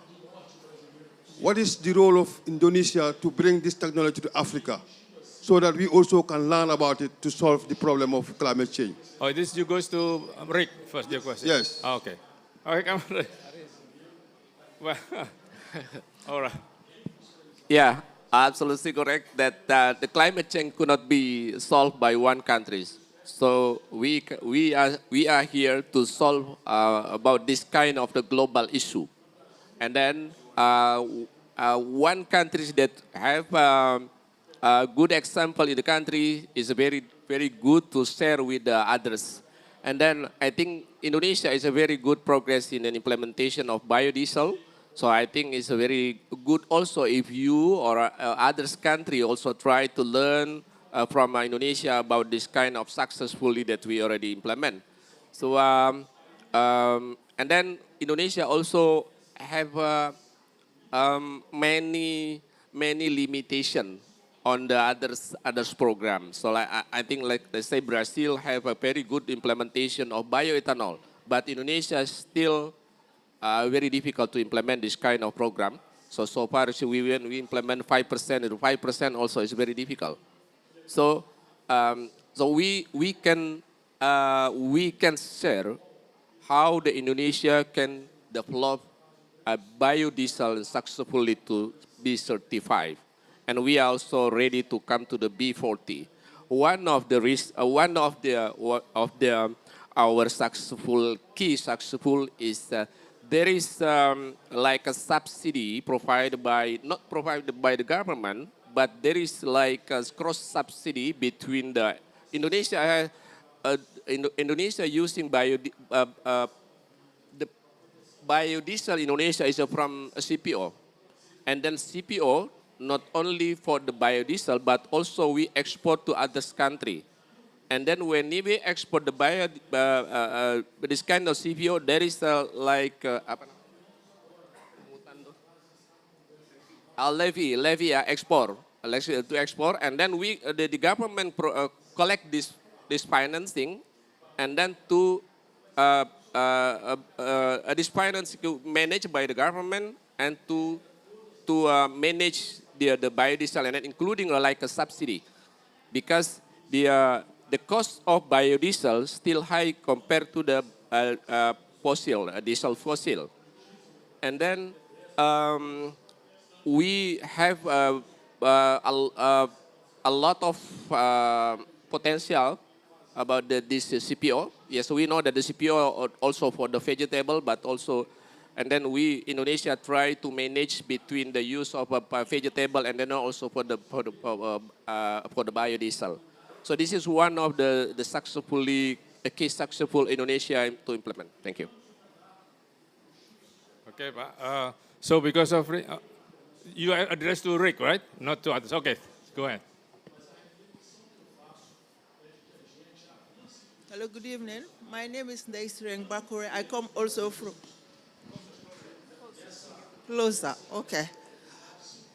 What is the role of Indonesia to bring this technology to Africa so that we also can learn about it to solve the problem of climate change? Oh, this you goes to Rick first, your question? Yes. Oh, okay. Okay, come on, Rick. Well, all right. Yeah, absolutely correct that the climate change could not be solved by one country. So we are here to solve about this kind of the global issue. And then one country that have a good example in the country is very, very good to share with the others. And then I think Indonesia is a very good progress in the implementation of biodiesel. So I think it's a very good also if you or others country also try to learn from Indonesia about this kind of successfully that we already implement. So and then Indonesia also have many limitation on the others program. So like, I think like let's say Brazil have a very good implementation of bioethanol, but Indonesia is still very difficult to implement this kind of program. So far we implement 5%, and 5% also is very difficult. So so we can share how the Indonesia can develop a biodiesel successfully to be certified, and we are also ready to come to the B40. One of the our key successful is there is like a subsidy not provided by the government, but there is like a cross subsidy between the Indonesia using the biodiesel Indonesia is from a CPO, and then CPO not only for the biodiesel but also we export to other country. And then when we export the this kind of CPO, there is like a levy export to export, and then the government collect this financing, and then to this finance managed by the government and to manage the biodiesel, and then including like a subsidy, because the cost of biodiesel still high compared to the diesel fossil. And then we have a lot of potential about this CPO. Yes, we know that the CPO also for the vegetable, but also, and then Indonesia try to manage between the use of vegetable and then also for the biodiesel. So this is one of the case successful Indonesia to implement. Thank you. Okay, Pak. So because of you addressed to Rick, right? Not to others. Okay, go ahead. Hello, good evening. My name is Ndaisreng Bakure. I come also from closer. Okay.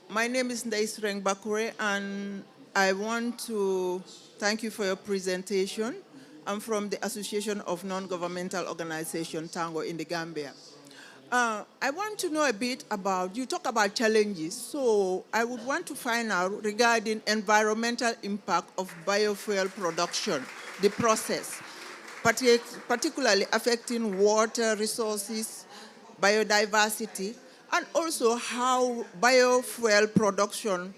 My name is Ndaisreng Bakure, and I want to thank you for your presentation. I'm from the Association of Non-Governmental Organization, Tango, in the Gambia. I want to know a bit about, you talk about challenges, so I would want to find out regarding environmental impact of biofuel production, the process, particularly affecting water resources, biodiversity, and also how biofuel production,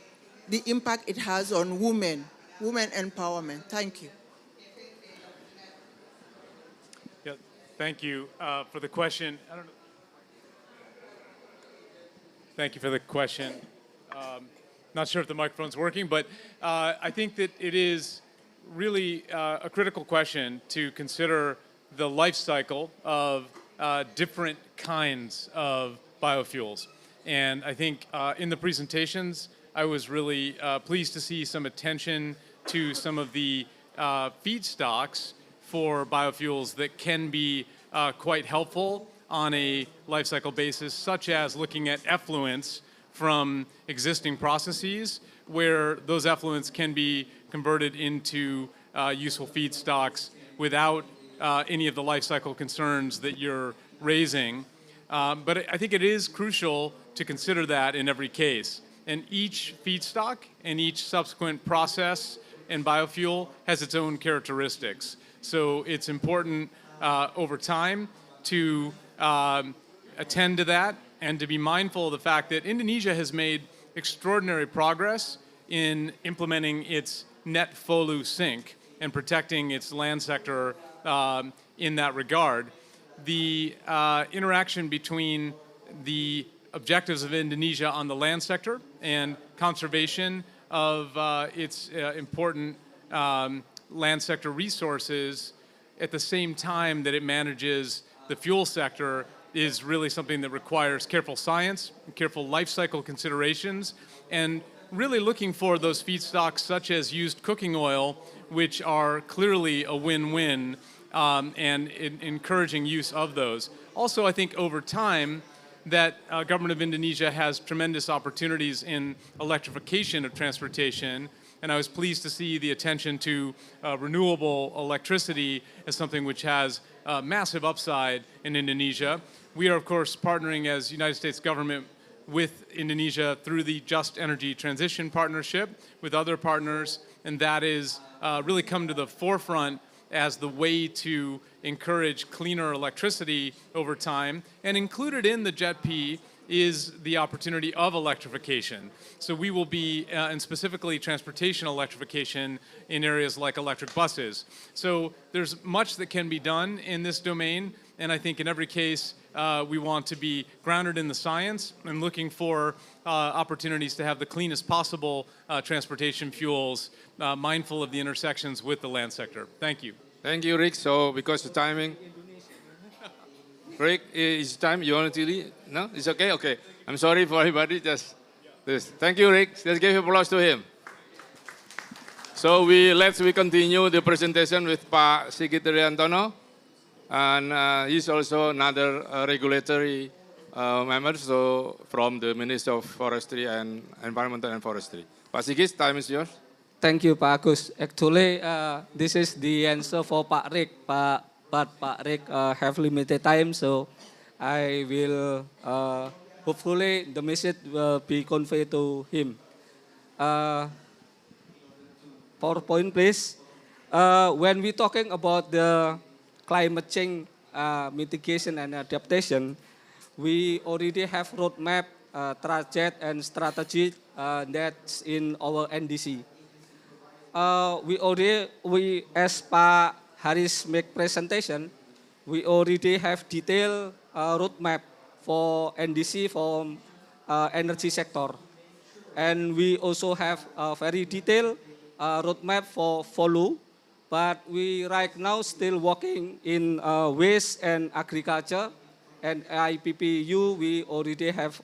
the impact it has on women empowerment. Thank you. Yeah, thank you for the question. I don't know. Thank you for the question. Not sure if the microphone's working, but I think that it is really a critical question to consider the life cycle of different kinds of biofuels. And I think in the presentations, I was really pleased to see some attention to some of the feedstocks for biofuels that can be quite helpful on a life cycle basis, such as looking at effluents from existing processes where those effluents can be converted into useful feedstocks without any of the life cycle concerns that you're raising. But I think it is crucial to consider that in every case. And each feedstock and each subsequent process and biofuel has its own characteristics. So it's important over time to attend to that and to be mindful of the fact that Indonesia has made extraordinary progress in implementing its net FOLU sink and protecting its land sector in that regard. The interaction between the objectives of Indonesia on the land sector and conservation of its important land sector resources at the same time that it manages the fuel sector is really something that requires careful science, careful life cycle considerations, and really looking for those feedstocks such as used cooking oil, which are clearly a win-win, and encouraging use of those. Also, I think over time, that government of Indonesia has tremendous opportunities in electrification of transportation, and I was pleased to see the attention to renewable electricity as something which has massive upside in Indonesia. We are, of course, partnering as United States government with Indonesia through the Just Energy Transition Partnership with other partners, and that is really come to the forefront as the way to encourage cleaner electricity over time. And included in the JETP is the opportunity of electrification. So we will be, and specifically transportation electrification in areas like electric buses. So there's much that can be done in this domain, and I think in every case, we want to be grounded in the science and looking for opportunities to have the cleanest possible transportation fuels, mindful of the intersections with the land sector. Thank you. Thank you, Rick. So, because of timing, Rick, is time you want to leave? No, it's okay. Okay, I'm sorry for everybody. Just this. Thank you, Rick. Let's give applause to him. So we continue the presentation with Pak Sigit Riantono, and he's also another regulatory member. So from the Ministry of Forestry and Environmental and Forestry. Pak Sigit, time is yours. Thank you, Pak Agus. Actually, this is the answer for Pak Rick, but Pak Rick have limited time, so I will, hopefully the message will be conveyed to him. PowerPoint, please. When we talking about the climate change mitigation and adaptation, we already have roadmap, target, and strategy that's in our NDC. We as Pak Haris make presentation, we already have detailed roadmap for NDC for energy sector. And we also have a very detailed roadmap for FOLU, but we right now still working in waste and agriculture, and IPPU we already have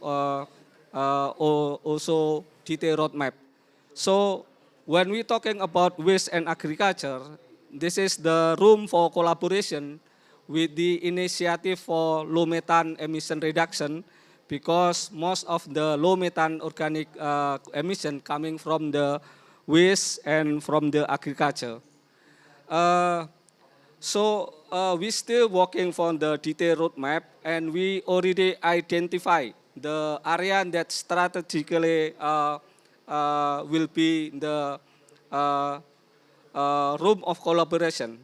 also detailed roadmap. So when we talking about waste and agriculture, this is the room for collaboration with the initiative for low methane emission reduction, because most of the low methane organic emission coming from the waste and from the agriculture. So we still working for the detailed roadmap, and we already identify the area that strategically will be the room of collaboration,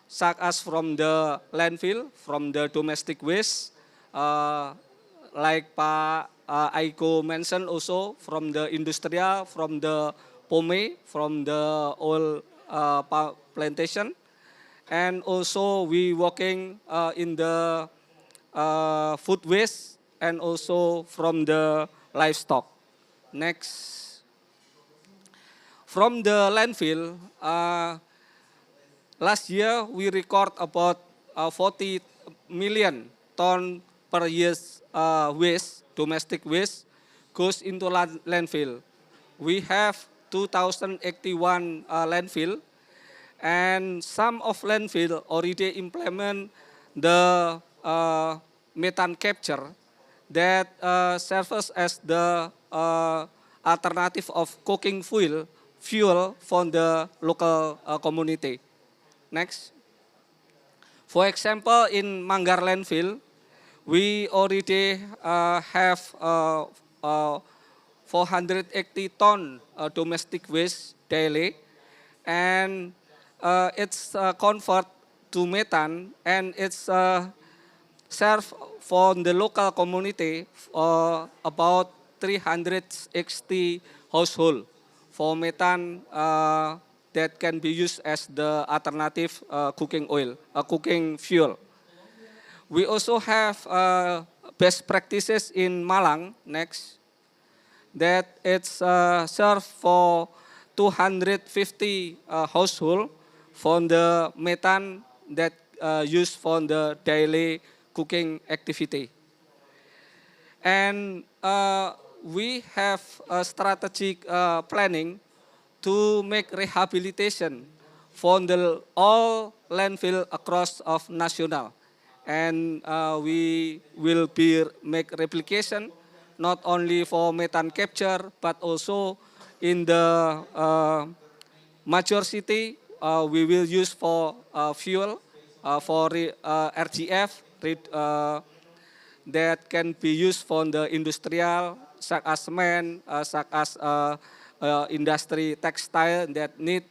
such as from the landfill, from the domestic waste, like Pak Aiko mentioned also, from the industrial, from the pome, from the oil plantation, and also we working in the food waste and also from the livestock. Next. From the landfill, last year we record about 40 million ton per year waste, domestic waste, goes into landfill. We have 2,081 landfill, and some of landfill already implement the methane capture that serves as the alternative of cooking fuel for the local community. Next. For example, in Manggar landfill, we already have 480 ton domestic waste daily, and it's convert to methane, and it's serve for the local community about 360 household for methane that can be used as the alternative cooking oil, cooking fuel. We also have best practices in Malang, next, that it's served for 250 household for the methane that used for the daily cooking activity. And we have a strategic planning to make rehabilitation for all landfill across of national. And we will make replication not only for methane capture, but also in the major city, we will use for fuel, for RGF, that can be used for the industrial, such as cement, such as industry textile that need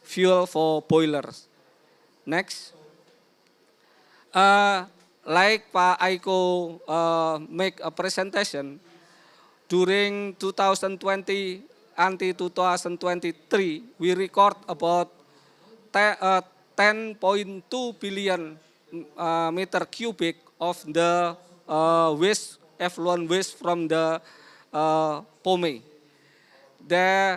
fuel for boilers. Next. Like Pak Aiko make a presentation, during 2020 until 2023, we record about 10.2 billion meter cubic of the effluent waste from the POME.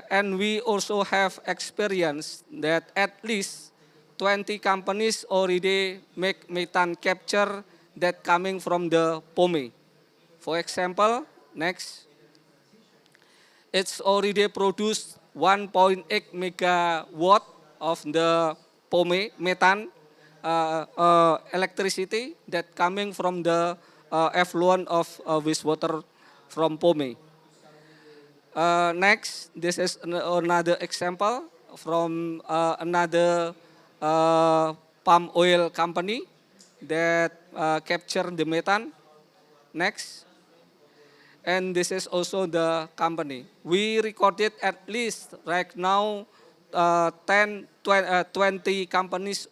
And we also have experience that at least 20 companies already make methane capture that coming from the POME. For example, next, it's already produced 1.8 megawatt of the POME methane electricity that coming from the effluent of wastewater from POME. Next, this is another example from another palm oil company that capture the methane. Next. And this is also the company. We recorded at least right now 20 companies,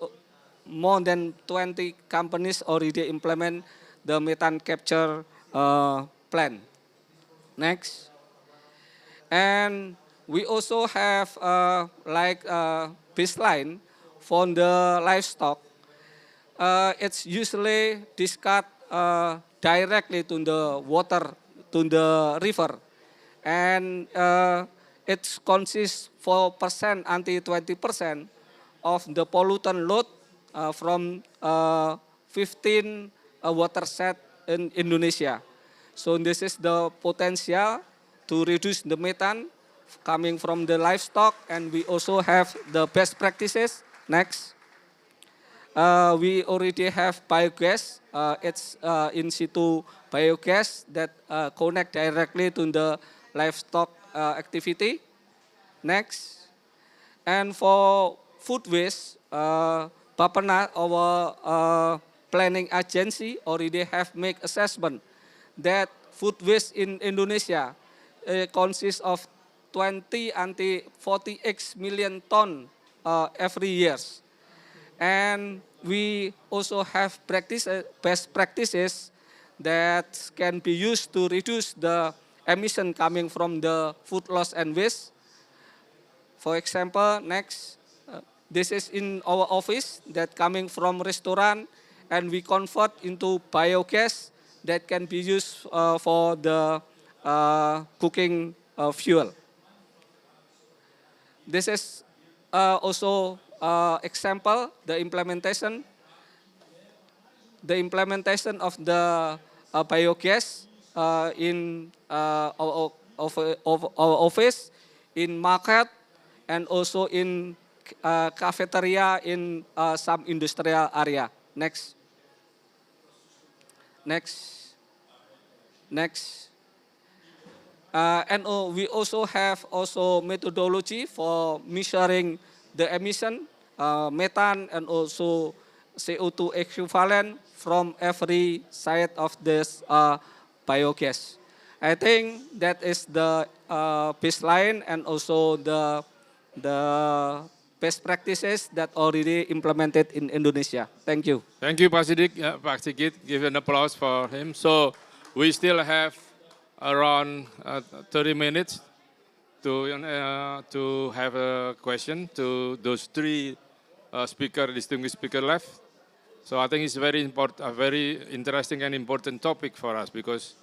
more than 20 companies already implement the methane capture plan. Next. And we also have baseline for the livestock. It's usually discard directly to the water, to the river. And it consists 4% until 20% of the pollutant load from 15 watershed in Indonesia. So this is the potential to reduce the methane coming from the livestock, and we also have the best practices. Next. We already have biogas. It's in situ biogas that connect directly to the livestock activity. Next. And for food waste, Bappenas, our planning agency, already have make assessment that food waste in Indonesia consists of 20 until 48 million ton every year. And we also have best practices that can be used to reduce the emission coming from the food loss and waste. For example, next, this is in our office that coming from restaurant, and we convert into biogas that can be used for the cooking fuel. This is also example, the implementation of the biogas in our office, in market, and also in cafeteria in some industrial area. Next. Next. Next. And we also have methodology for measuring the emission, methane, and also CO2 equivalent from every side of this biogas. I think that is the baseline and also the best practices that already implemented in Indonesia. Thank you. Thank you, Pak Siddiq. Pak Sigit, give an applause for him. So we still have around 30 minutes to have a question to those three distinguished speakers left. So I think it's very important, a very interesting and important topic for us, because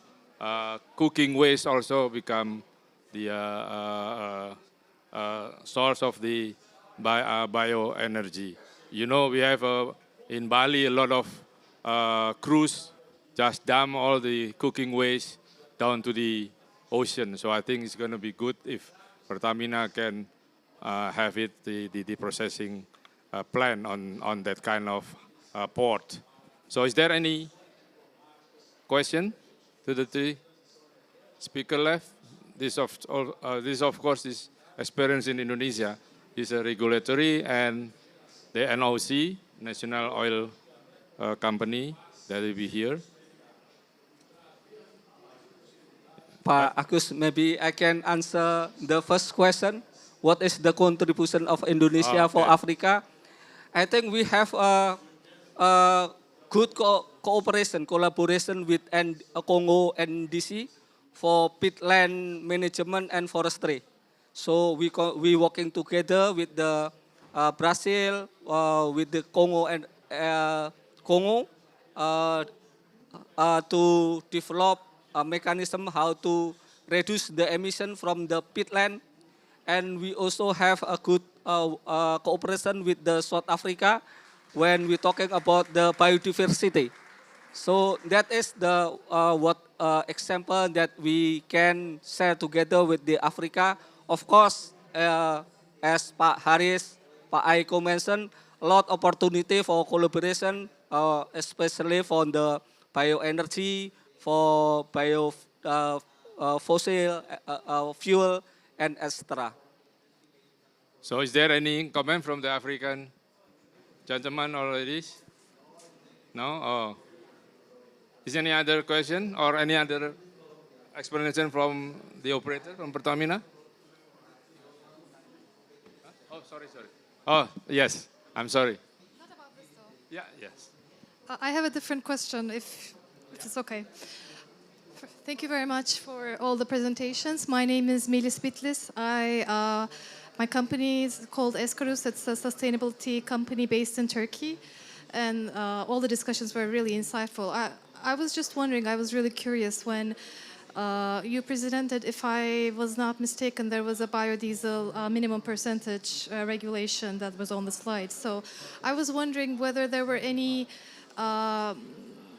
cooking waste also become the source of the bioenergy. You know, we have in Bali a lot of crews just dump all the cooking waste down to the ocean. So I think it's going to be good if Pertamina can have the processing plan on that kind of port. So is there any question to the three speaker left? This of course is experience in Indonesia is a regulatory and the NOC, National Oil Company, that will be here. Pak Agus, maybe I can answer the first question. What is the contribution of Indonesia for Africa? I think we have a good collaboration with Congo and DC for peatland management and forestry. So we working together with the Brazil, with the Congo and Congo to develop a mechanism how to reduce the emission from the peatland. And we also have a good cooperation with the South Africa when we're talking about the biodiversity. So that is the example that we can share together with the Africa. Of course, as Pak Haris, Pak Aiko mentioned, a lot opportunity for collaboration, especially for the bioenergy, for fossil fuel, and etc. So is there any comment from the African gentleman or ladies? No? Oh. Is there any other question or any other explanation from the operator, from Pertamina? Oh, sorry. Oh, yes, I'm sorry. Not about this though. Yeah, yes. I have a different question, if it's okay. Thank you very much for all the presentations. My name is Melis Bitlis. My company is called Eskarus. It's a sustainability company based in Turkey. And all the discussions were really insightful. I was just wondering, I was really curious when you presented, if I was not mistaken, there was a biodiesel minimum percentage regulation that was on the slide. So I was wondering whether there were any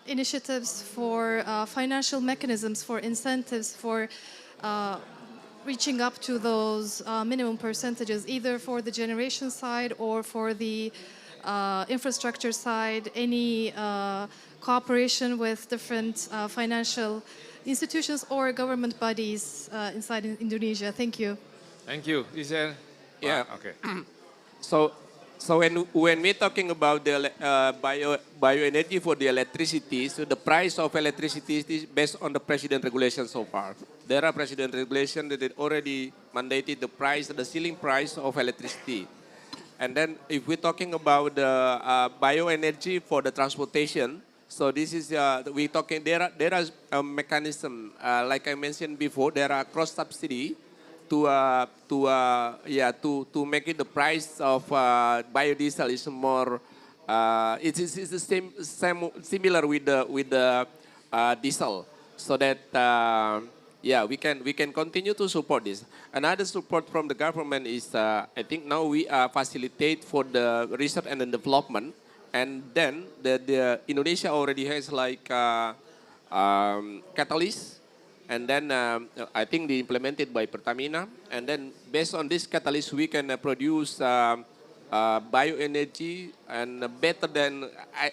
initiatives for financial mechanisms, for incentives, for reaching up to those minimum percentages, either for the generation side or for the infrastructure side, any cooperation with different financial institutions or government bodies inside Indonesia. Thank you. Thank you. Is there? Yeah. Okay. So when we're talking about the bioenergy for the electricity, so the price of electricity is based on the president regulation so far. There are president regulations that already mandated the price, the ceiling price of electricity. And then if we're talking about the bioenergy for the transportation, so this is we talking there is a mechanism like I mentioned before. There are cross subsidy to make it the price of biodiesel is more. It is the same similar with the diesel, so that we can continue to support this. Another support from the government is I think now we facilitate for the research and development, and then the Indonesia already has like catalyst. And then I think they implemented by Pertamina. And then based on this catalyst, we can produce bioenergy and better than,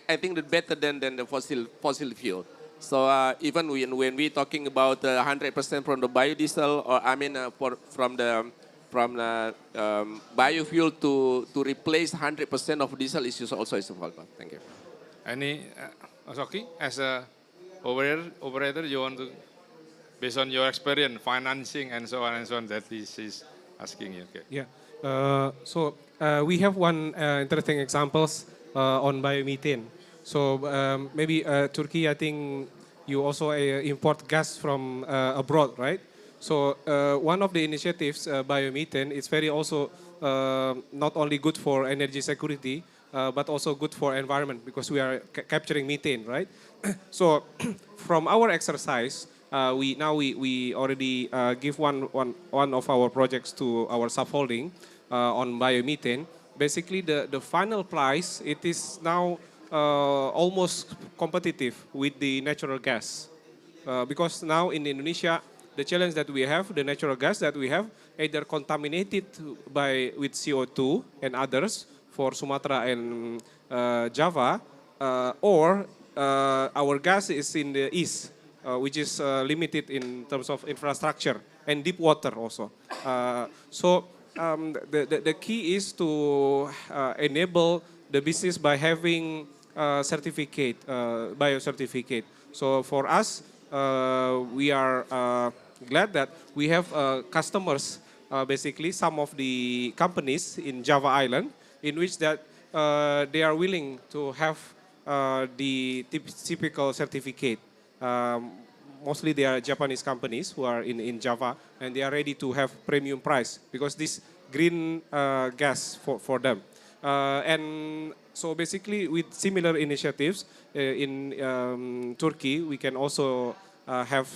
I think that better than the fossil fuel. So even when we're talking about 100% from the biodiesel, or I mean from the biofuel to replace 100% of diesel is also involved. Thank you. Any, Osoki, as a operator, you want to? Based on your experience, financing and so on, that this is asking you. Okay. Yeah. So we have one interesting examples on biomethane. So maybe Turkey, I think you also import gas from abroad, right? So one of the initiatives, biomethane, is very also not only good for energy security, but also good for environment because we are capturing methane, right? So from our exercise, we already give one of our projects to our subholding on biomethane. Basically, the final price, it is now almost competitive with the natural gas. Because now in Indonesia, the challenge that we have, the natural gas that we have, either contaminated with CO2 and others for Sumatra and Java, or our gas is in the east, which is limited in terms of infrastructure and deep water also. The key is to enable the business by having certificate, biocertificate. So for us, we are glad that we have customers, basically some of the companies in Java Island, in which that they are willing to have the typical certificate. Mostly they are Japanese companies who are in Java, and they are ready to have premium price because this green gas for them. And so basically with similar initiatives in Turkey, we can also have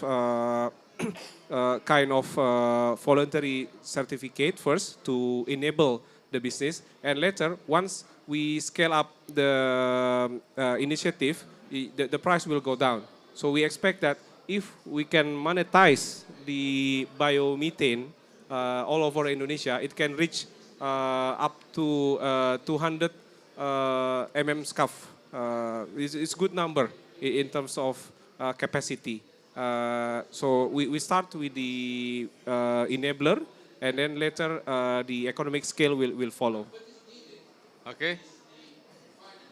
kind of voluntary certificate first to enable the business, and later once we scale up the initiative, the price will go down. So we expect that if we can monetize the biomethane all over Indonesia, it can reach up to 200 SCF. It's a good number in terms of capacity. So we start with the enabler, and then later the economic scale will follow. Okay.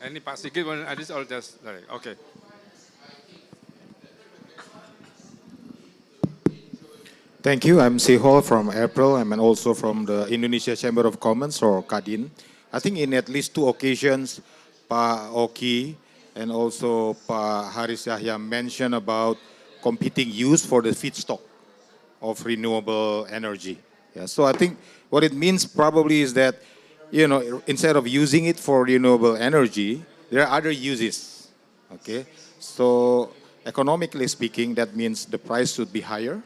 Any Pak Sigit want to add this or just okay? Thank you. I'm Sihol from April. I'm also from the Indonesia Chamber of Commerce, or Kadin. I think in at least 2 occasions, Pak Oki and also Pak Haris Yahya mentioned about competing use for the feedstock of renewable energy. Yeah, so I think what it means probably is that, you know, instead of using it for renewable energy, there are other uses. Okay, so economically speaking, that means the price should be higher.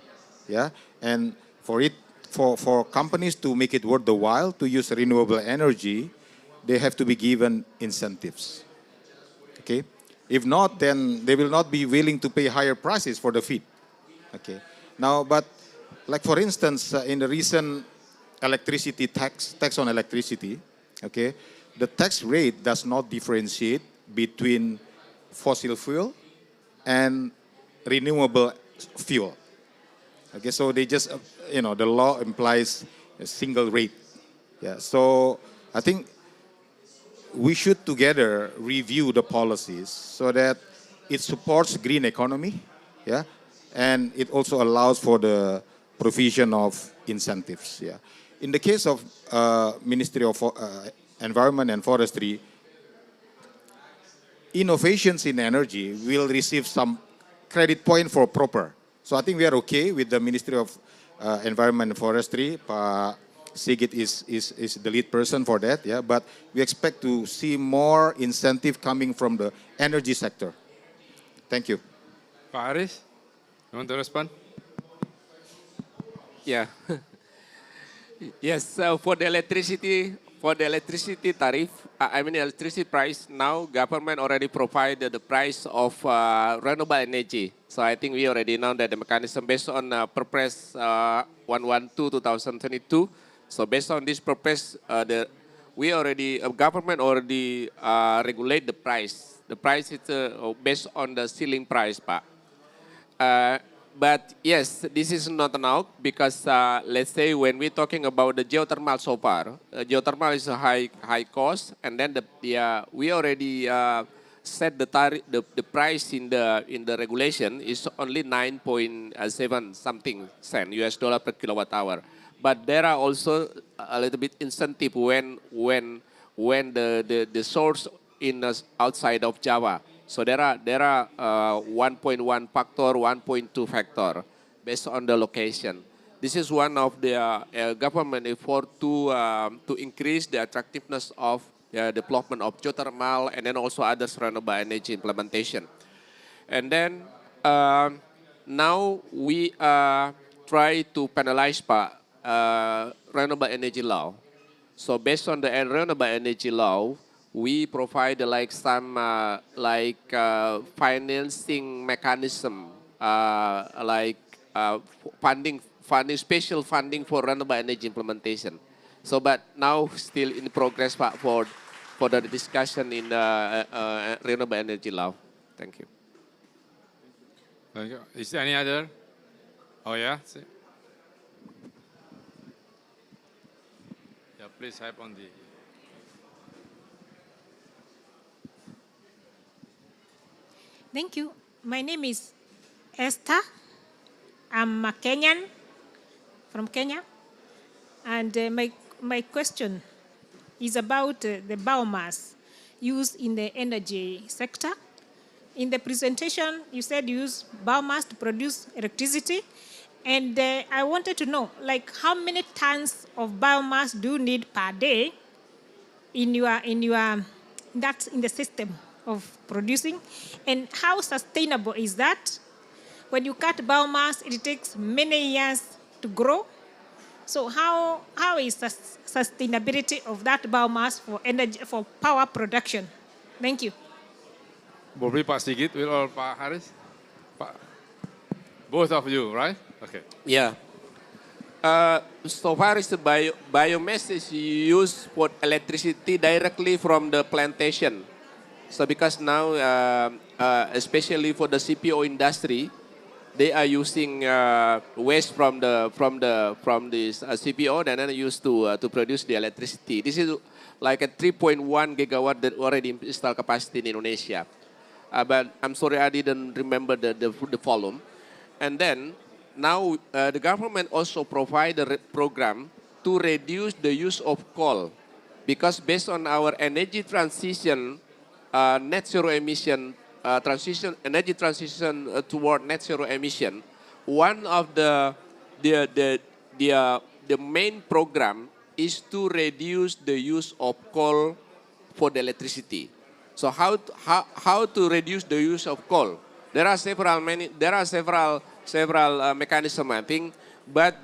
Yeah, and for companies to make it worth the while to use renewable energy, they have to be given incentives. Okay, if not, then they will not be willing to pay higher prices for the feed. Okay, now, but like for instance, in the recent electricity tax on electricity, okay, the tax rate does not differentiate between fossil fuel and renewable fuel. Okay, so they just, the law implies a single rate. Yeah, so I think we should together review the policies so that it supports green economy, yeah, and it also allows for the provision of incentives. Yeah, in the case of Ministry of Environment and Forestry, innovations in energy will receive some credit point for proper. So I think we are okay with the Ministry of Environment and Forestry. Pak Sigit is the lead person for that, yeah. But we expect to see more incentive coming from the energy sector. Thank you. Pak Aris, you want to respond? Yeah. Yes. So for the electricity tariff, electricity price, now government already provided the price of renewable energy. So I think we already know that the mechanism based on Perpres 112/2022. So based on this Perpres, government already regulate the price. The price is based on the ceiling price, Pak. But yes, this is not now because let's say when we're talking about the geothermal so far, geothermal is a high cost, and then we already set the price in the regulation is only 9.7 something cent US dollar per kilowatt hour. But there are also a little bit incentive when the source in outside of Java. So there are 1.1 factor, 1.2 factor based on the location. This is one of the government effort to increase the attractiveness of development of geothermal and then also other renewable energy implementation. And then now we try to penalize renewable energy law. So based on the renewable energy law, we provide like some financing mechanism, like special funding for renewable energy implementation. So, but now still in progress, Pak, for the discussion in renewable energy law. Thank you. Thank you. Is there any other? Oh yeah. Yeah, please help on the. Thank you. My name is Esther. I'm a Kenyan from Kenya. And my question is about the biomass used in the energy sector. In the presentation, you said you use biomass to produce electricity. And I wanted to know, like, how many tons of biomass do you need per day in the system of producing? And how sustainable is that? When you cut biomass, it takes many years to grow. So how is the sustainability of that biomass for energy, for power production? Thank you. Probably Pak Sigit will or Pak Haris? Both of you, right? Okay. Yeah. So far as the biomass is used for electricity directly from the plantation. So because now, especially for the CPO industry, they are using waste from this CPO and then used to produce the electricity. This is like a 3.1 gigawatt that already installed capacity in Indonesia. But I'm sorry, I didn't remember the volume. And then now the government also provide a program to reduce the use of coal, because based on our energy transition, net zero emission energy transition toward net zero emission, one of the main program is to reduce the use of coal for the electricity. So how to reduce the use of coal? There are several mechanisms, I think, but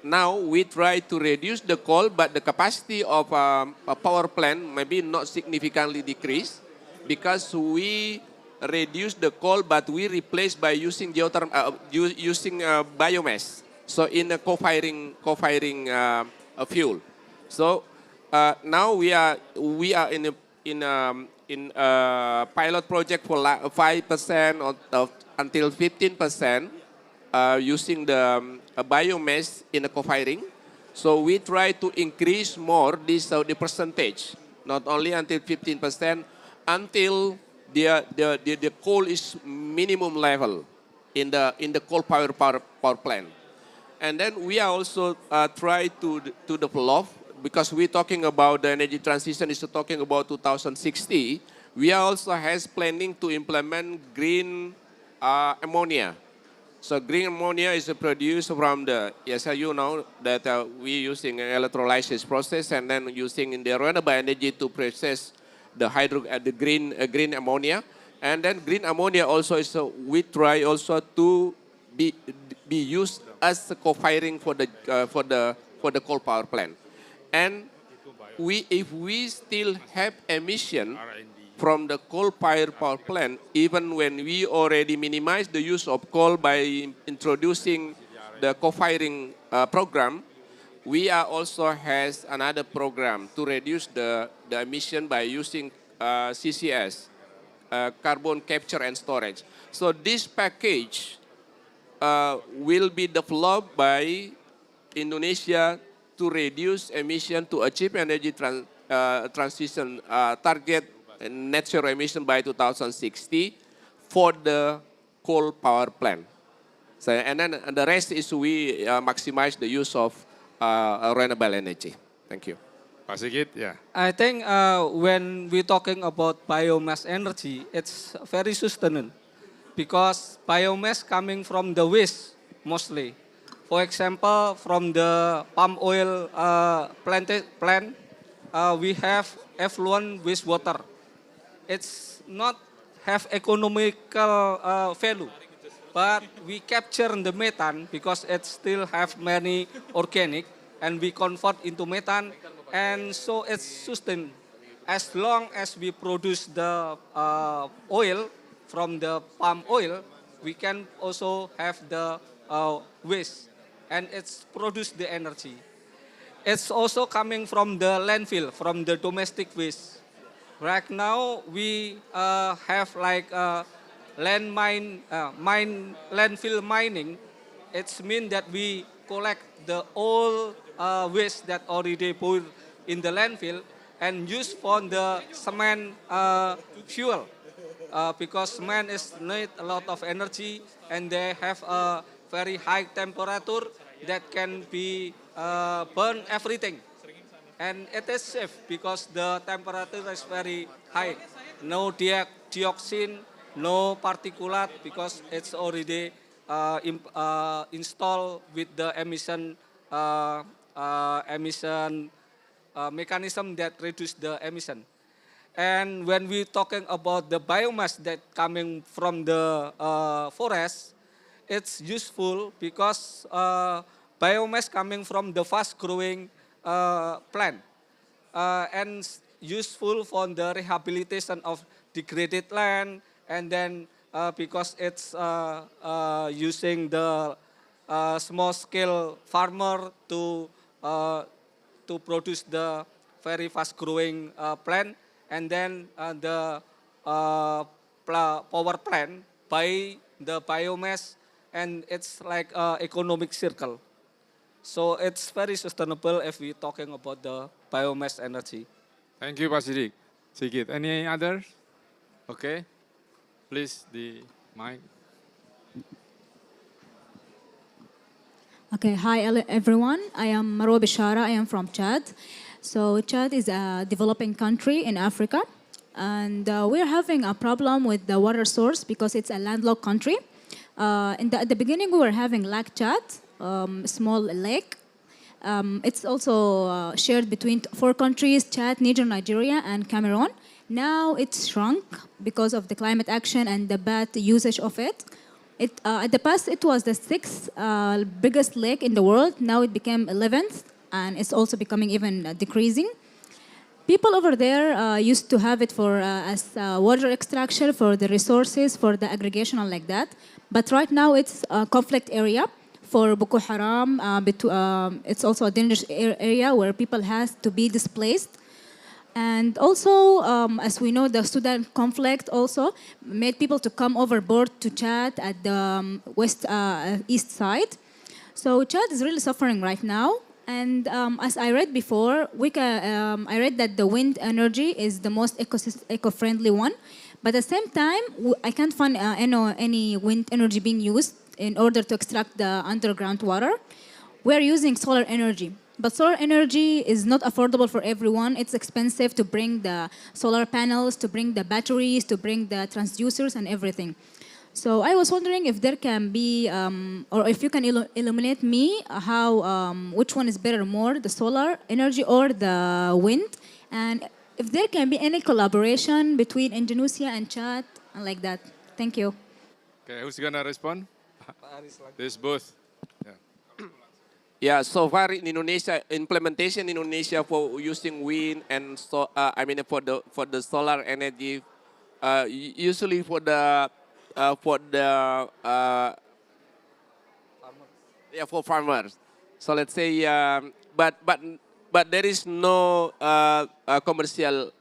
now we try to reduce the coal, but the capacity of a power plant maybe not significantly decrease, because we reduce the coal, but we replace by using biomass. So in a co-firing fuel. So now we are in a pilot project for 5% until 15% using the biomass in a co-firing. So we try to increase more the percentage, not only until 15%, until the coal is minimum level in the coal power plant. And then we are also try to develop, because we're talking about the energy transition is talking about 2060, we are also has planning to implement green ammonia. So green ammonia is produced from you know that we using an electrolysis process and then using in the renewable energy to process the green ammonia. And then green ammonia also is we try also to be used as a co-firing for the coal power plant. And if we still have emission from the coal-fired power plant, even when we already minimize the use of coal by introducing the co-firing program, we are also has another program to reduce the emission by using CCS, carbon capture and storage. So this package will be developed by Indonesia to reduce emission to achieve energy transition target net zero emission by 2060 for the coal power plant. So, and then the rest is we maximize the use of renewable energy. Thank you. Pak Sigit, yeah. I think when we're talking about biomass energy, it's very sustainable, because biomass coming from the waste mostly. For example, from the palm oil plant, we have effluent wastewater. It's not have economical value, but we capture the methane because it still have many organic, and we convert into methane, and so it's sustained. As long as we produce the oil from the palm oil, we can also have the waste, and it's produce the energy. It's also coming from the landfill, from the domestic waste. Right now, we have like landfill mining. It's mean that we collect the old waste that already put in the landfill and use for the cement fuel. Because cement is need a lot of energy and they have a very high temperature that can be burn everything. And it is safe because the temperature is very high. No dioxin, no particulate because it's already installed with the emission mechanism that reduce the emission. And when we talking about the biomass that coming from the forest, it's useful because biomass coming from the fast growing plant and useful for the rehabilitation of degraded land, and then because it's using the small scale farmer to produce the very fast growing plant, and then the power plant buy the biomass, and it's like economic circle. So it's very sustainable if we're talking about the biomass energy. Thank you, Pak Sidik. Sigit, any others? Okay, please the mic. Okay, hi everyone. I am Marwa Bishara. I am from Chad. So Chad is a developing country in Africa, and we're having a problem with the water source because it's a landlocked country. At the beginning, we were having Lake Chad, small lake. It's also shared between four countries: Chad, Niger, Nigeria, and Cameroon. Now it's shrunk because of the climate action and the bad usage of it. At the past, it was the sixth biggest lake in the world. Now it became 11th, and it's also becoming even decreasing. People over there used to have it for as water extraction, for the resources, for the aggregation, and like that. But right now, it's a conflict area for Boko Haram. It's also a dangerous area where people have to be displaced. And also, as we know, the Sudan conflict also made people to come overboard to Chad at the east side. So Chad is really suffering right now. And as I read before, I read that the wind energy is the most eco-friendly one. But at the same time, I can't find any wind energy being used in order to extract the underground water. We're using solar energy. But solar energy is not affordable for everyone. It's expensive to bring the solar panels, to bring the batteries, to bring the transducers and everything. So I was wondering if there can be, or if you can illuminate me which one is better more, the solar energy or the wind, and if there can be any collaboration between Indonesia and Chad, and like that. Thank you. Okay, who's gonna respond? This both. Yeah, so far in Indonesia, implementation in Indonesia for using wind and for the solar energy, usually for the for farmers. So let's say, but there is no commercial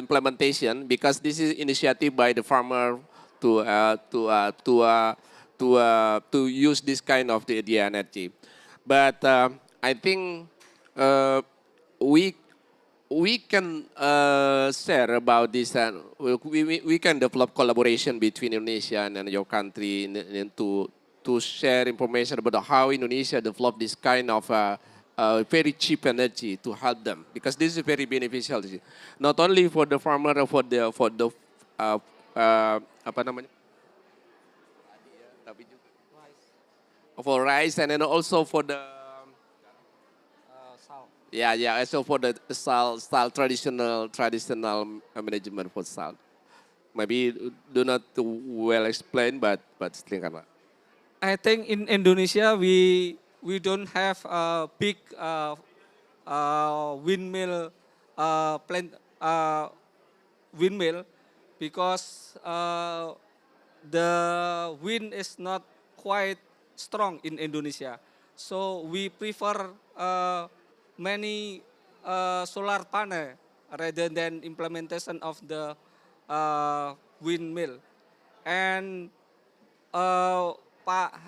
implementation because this is initiative by the farmer to use this kind of the energy. But I think we can share about this, and we can develop collaboration between Indonesia and your country to share information about how Indonesia developed this kind of very cheap energy to help them, because this is very beneficial, not only for the farmer, for the apa namanya, for rice, and then also for the salt. Yeah, also for the salt traditional management for salt. Maybe do not well explained, but still. I think in Indonesia we don't have a big windmill plant windmill because the wind is not quite strong in Indonesia. So we prefer many solar panel rather than implementation of the windmill. And Pak,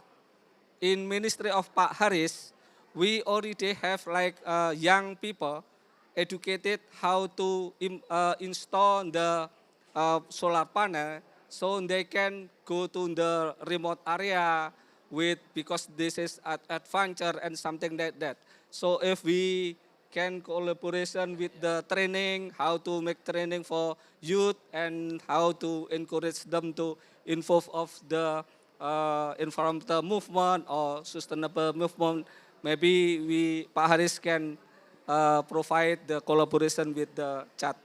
in Ministry of Pak Haris, we already have like young people educated how to install the solar panel so they can go to the remote area with, because this is adventure and something like that. So if we can collaboration with the training, how to make training for youth and how to encourage them to involve of the environmental movement or sustainable movement, maybe Pak Haris can provide the collaboration with the chat.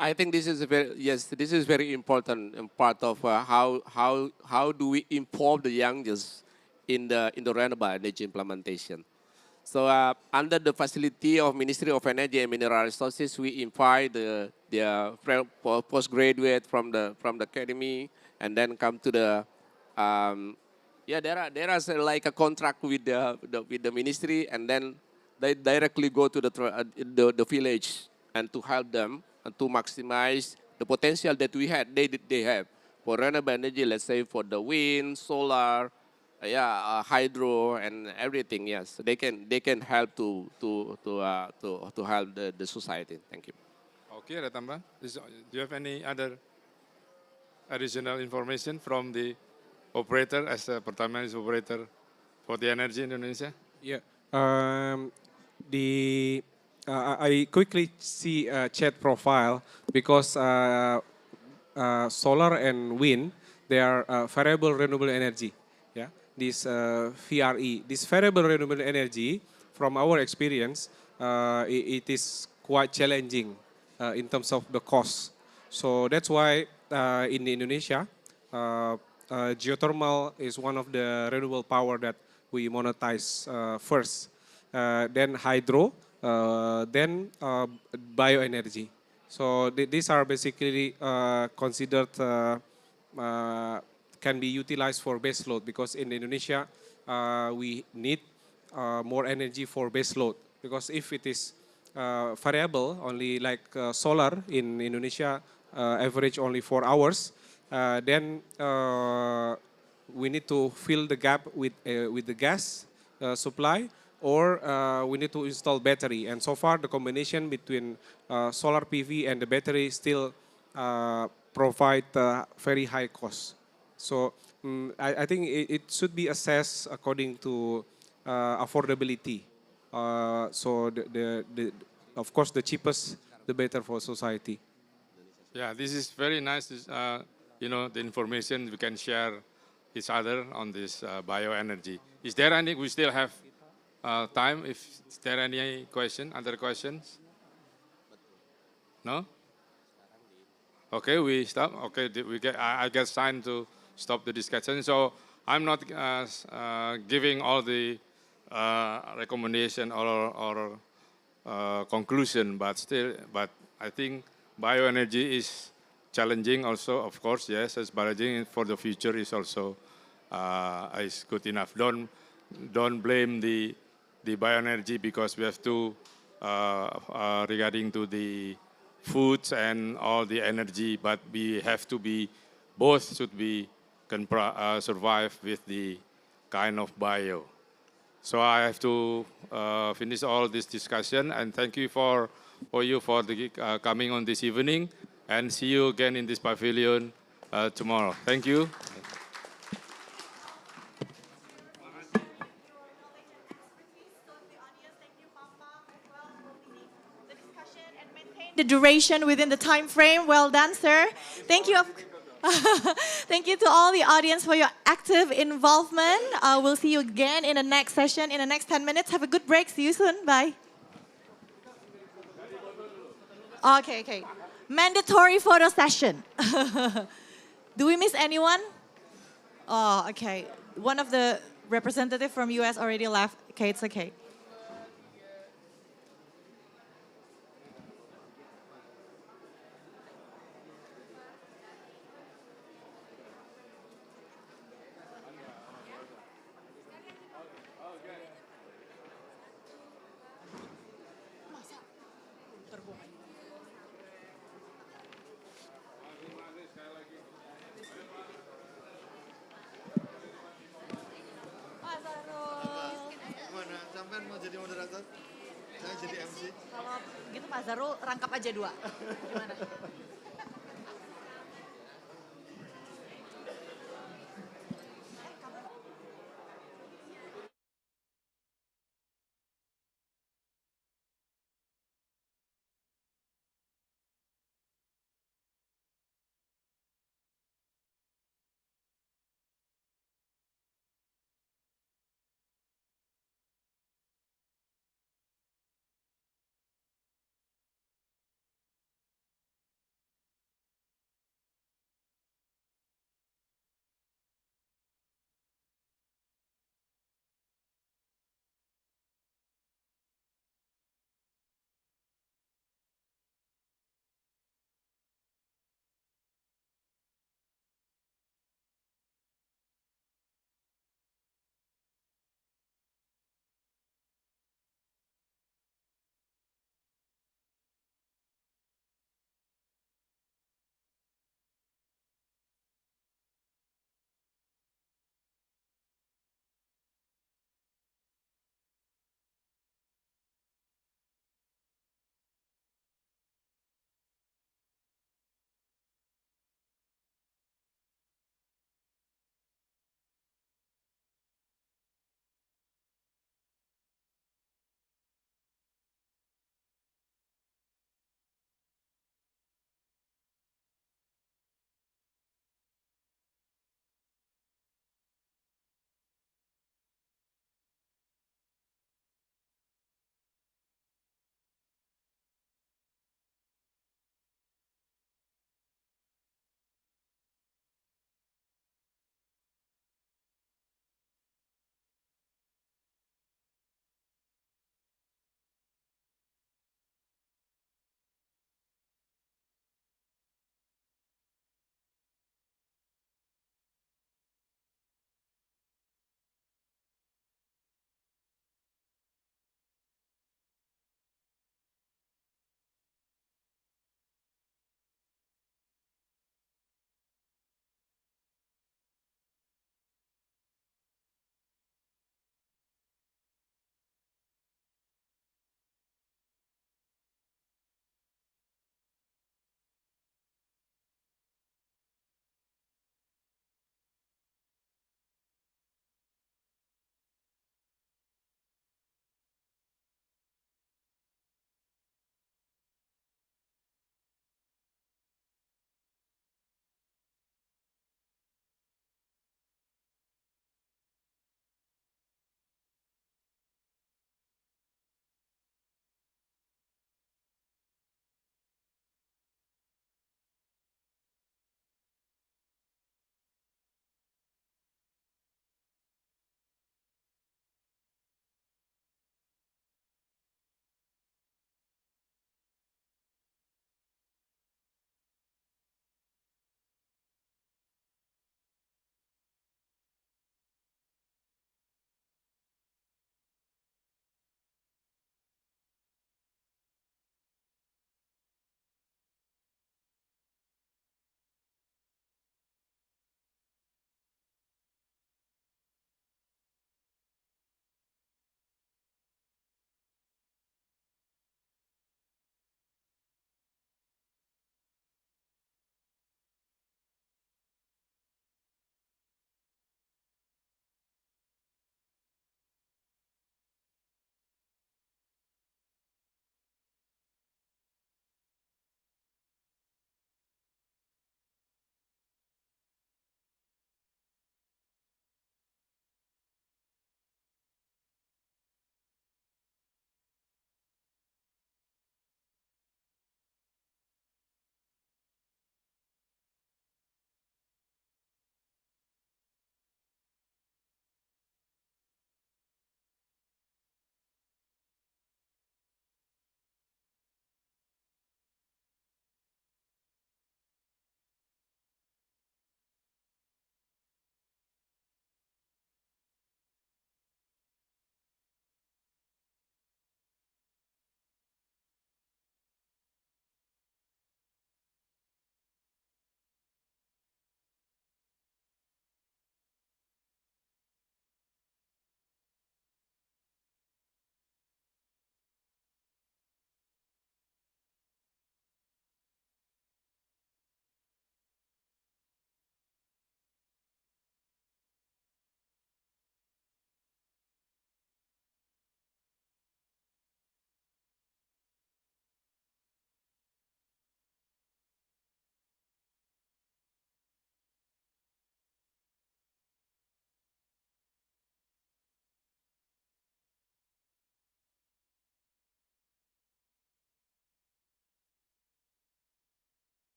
I think this is a very, yes, this is very important and part of how do we inform the youngest in the renewable energy implementation. So under the facility of Ministry of Energy and Mineral Resources, we invite the postgraduate from the academy, and then come to the yeah, there is like a contract with the ministry, and then they directly go to the village and to help them and to maximize the potential that they have for renewable energy. Let's say for the wind, solar, hydro and everything. Yes, they can help to help the society. Thank you. Okay, ada tambahan? Do you have any other additional information from the operator as a Pertamina operator for the energy in Indonesia? Yeah. I quickly see a chat profile because solar and wind, they are variable renewable energy. Yeah. This VRE, this variable renewable energy, from our experience, it is quite challenging in terms of the cost. So that's why in Indonesia, geothermal is one of the renewable power that we monetize first. Then hydro, then bioenergy. So these are basically considered can be utilized for base load, because in Indonesia we need more energy for base load, because if it is variable, only like solar in Indonesia, average only 4 hours, then we need to fill the gap with the gas supply, or we need to install battery. And so far, the combination between solar PV and the battery still provide very high cost. So I think it should be assessed according to affordability. So of course, the cheapest, the better for society. Yeah, this is very nice. You know, the information we can share each other on this bioenergy. Is there any? We still have time. If there any question, other questions? No. Okay, we stop. Okay, I get signed to stop the discussion. So I'm not giving all the recommendation or conclusion, but I think bioenergy is challenging also, of course, yes, as challenging for the future is also is good enough. Don't blame the bioenergy, because we have to regarding to the foods and all the energy, but we have to be, both should be can survive with the kind of bio. So I have to finish all this discussion, and thank you for the coming on this evening, and see you again in this pavilion tomorrow. Thank you. The duration within the time frame. Well done, sir. Thank you. Thank you to all the audience for your active involvement. We'll see you again in the next session in the next 10 minutes. Have a good break. See you soon. Bye. Okay. Mandatory photo session. Do we miss anyone? Oh, okay. One of the representatives from US already left. Okay, it's okay. moderator. Saya jadi MC. Kalau gitu Pak Zarul rangkap aja dua. Gimana?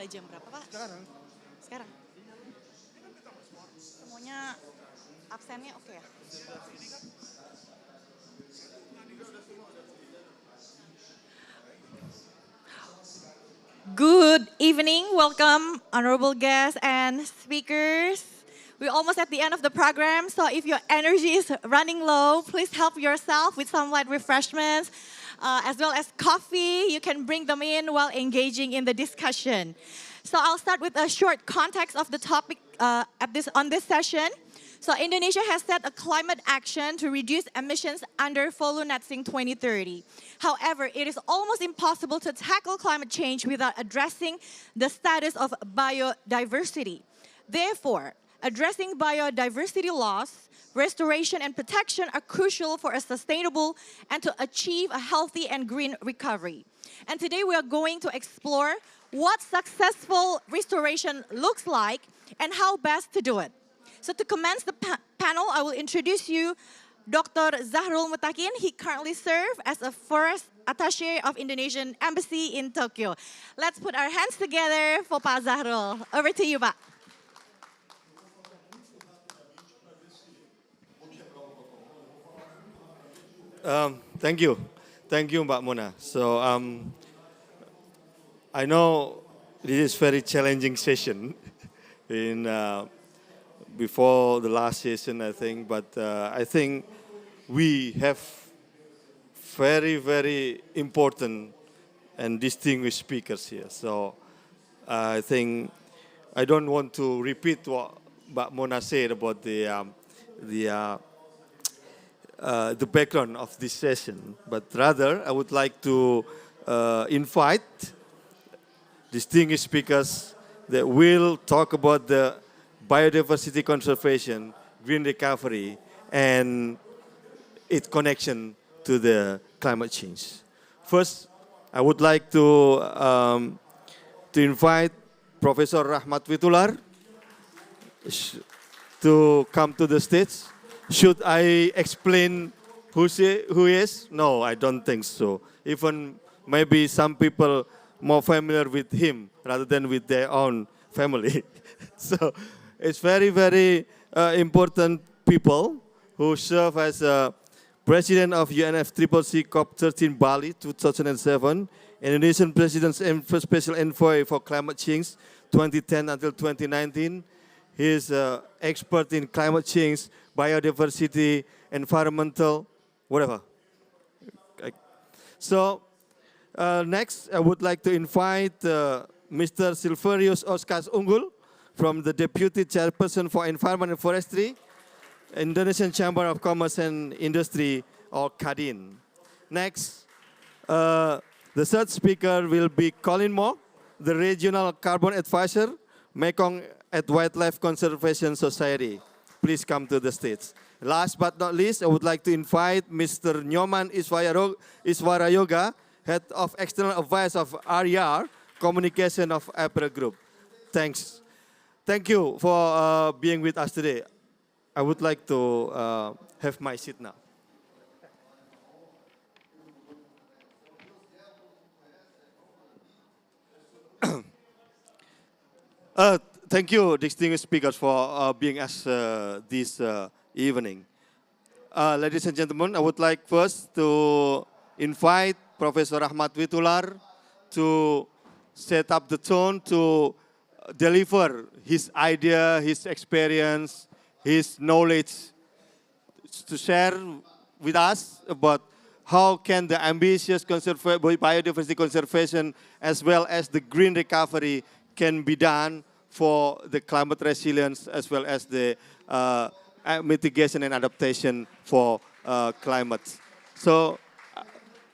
mulai jam berapa Pak? Sekarang. Sekarang. Semuanya absennya oke ya? Good evening, welcome honorable guests and speakers. We're almost at the end of the program, so if your energy is running low, please help yourself with some light refreshments, as well as coffee. You can bring them in while engaging in the discussion. So I'll start with a short context of the topic on this session. So Indonesia has set a climate action to reduce emissions under full net sync 2030. However, it is almost impossible to tackle climate change without addressing the status of biodiversity. Therefore, addressing biodiversity loss, restoration and protection are crucial for a sustainable and to achieve a healthy and green recovery. And today we are going to explore what successful restoration looks like and how best to do it. So to commence the panel, I will introduce you Dr. Zahrul Mutakin. He currently serves as a forest attaché of Indonesian Embassy in Tokyo. Let's put our hands together for Pak Zahrul. Over to you, Pak. Thank you. Thank you, Mbak Mona. So I know this is very challenging session in before the last session, I think, but I think we have very, very important and distinguished speakers here. So I think I don't want to repeat what Mbak Mona said about the background of this session, but rather I would like to invite distinguished speakers that will talk about the biodiversity conservation, green recovery, and its connection to the climate change. First, I would like to invite Professor Rahmat Witular to come to the stage. Should I explain who he is? No, I don't think so. Even maybe some people more familiar with him rather than with their own family. So it's very, very important people who serve as President of UNFCCC COP13 Bali 2007, Indonesian President's Special Envoy for Climate Change 2010 until 2019. He is an expert in climate change, biodiversity, environmental, whatever. So next, I would like to invite Mr. Silverius Oskas Unggul from the Deputy Chairperson for Environment and Forestry, Indonesian Chamber of Commerce and Industry, or Kadin. Next, the third speaker will be Colin Moore, the Regional Carbon Advisor, Mekong at Wildlife Conservation Society. Please come to the stage. Last but not least, I would like to invite Mr. Nyoman Iswarayoga, Head of External Affairs of RER, Communication of April Group. Thanks. Thank you for being with us today. I would like to have my seat now. Thank you, distinguished speakers, for being us this evening. Ladies and gentlemen, I would like first to invite Professor Rahmat Witular to set up the tone to deliver his idea, his experience, his knowledge to share with us about how can the ambitious biodiversity conservation as well as the green recovery can be done for the climate resilience as well as the mitigation and adaptation for climate. So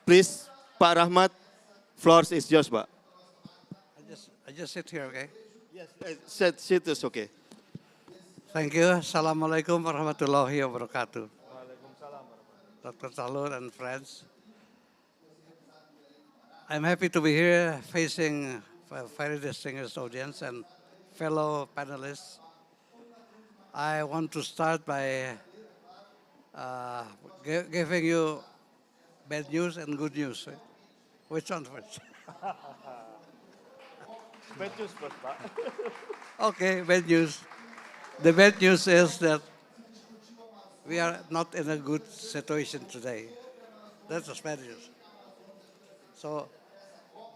please, Pak Rahmat, floor is yours, Pak. I just sit here, okay? Yes, sit is okay. Thank you. Assalamualaikum warahmatullahi wabarakatuh. Dr. Talur and friends. I'm happy to be here facing a very distinguished audience and fellow panelists. I want to start by giving you bad news and good news. Which one first? Bad news first, Pak. Okay, bad news. The bad news is that we are not in a good situation today. That's the bad news. So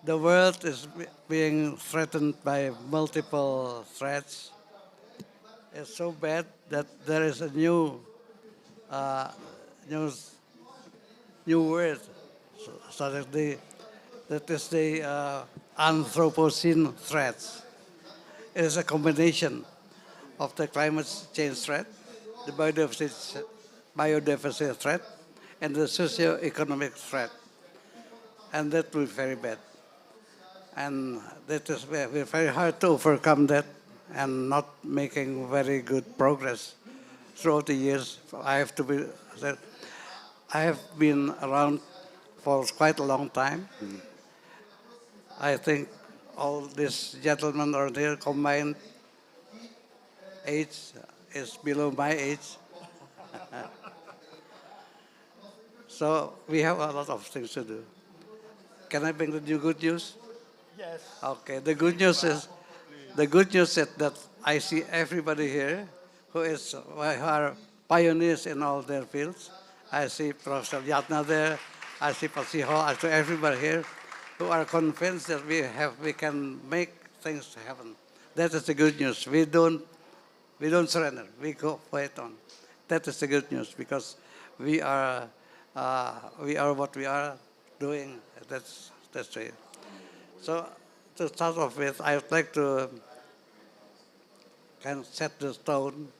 the world is being threatened by multiple threats. It's so bad that there is a uh, new, new word. So that is the Anthropocene threats. It is a combination of the climate change threat, the biodiversity threat, and the socio-economic threat. And that will be very bad. And that is very hard to overcome that and not making very good progress throughout the years. I have been around for quite a long time. I think all these gentlemen are there combined age is below my age. So we have a lot of things to do. Can I bring the new good news? Yes. Okay. The good news is that I see everybody here who are pioneers in all their fields. I see Professor Yatna there. I see Pasiho. I see everybody here who are convinced that we can make things happen. That is the good news. We don't surrender. We go fight on. That is the good news because we are what we are doing. That's right. So to start off with, I would like to kind of set the tone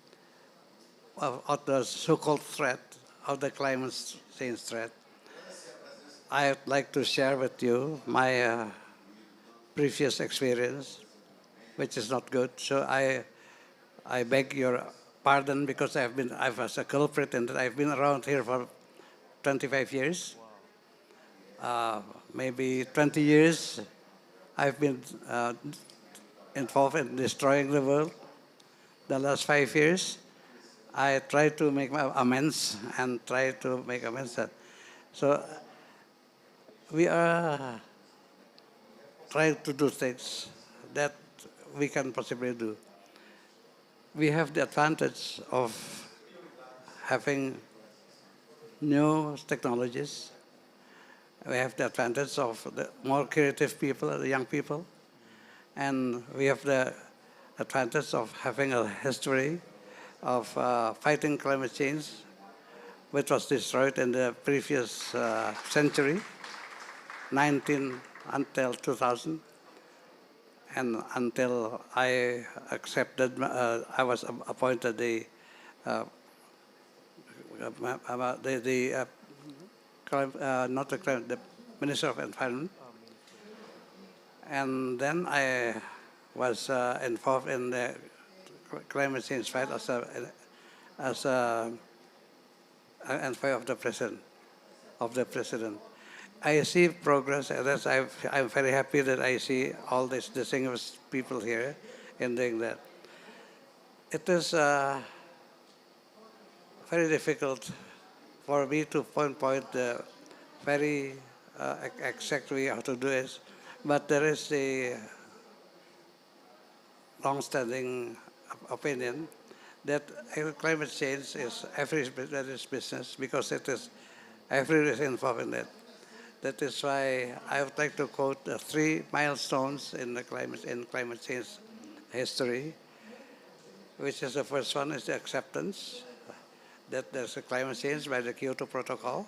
of the so-called threat of the climate change threat. I would like to share with you my previous experience, which is not good. So I beg your pardon because I was a culprit and I've been around here for 25 years. Maybe 20 years I've been involved in destroying the world. The last 5 years, I try to make my amends and try to make amends. So we are trying to do things that we can possibly do. We have the advantage of having new technologies. We have the advantage of the more creative people, the young people. And we have the advantage of having a history of fighting climate change, which was destroyed in the previous century, 19 until 2000. And until I accepted, I was appointed the Minister of Environment. And then I was involved in the climate change fight as a envoy of the president. I see progress, and I'm very happy that I see all these distinguished people here in doing that. It is very difficult for me to pinpoint the very exact way how to do it, but there is a long-standing opinion that climate change is everybody's business because it is everybody involved in it. That is why I would like to quote the 3 milestones in the climate change history, which is the first one is the acceptance that there's a climate change by the Kyoto Protocol.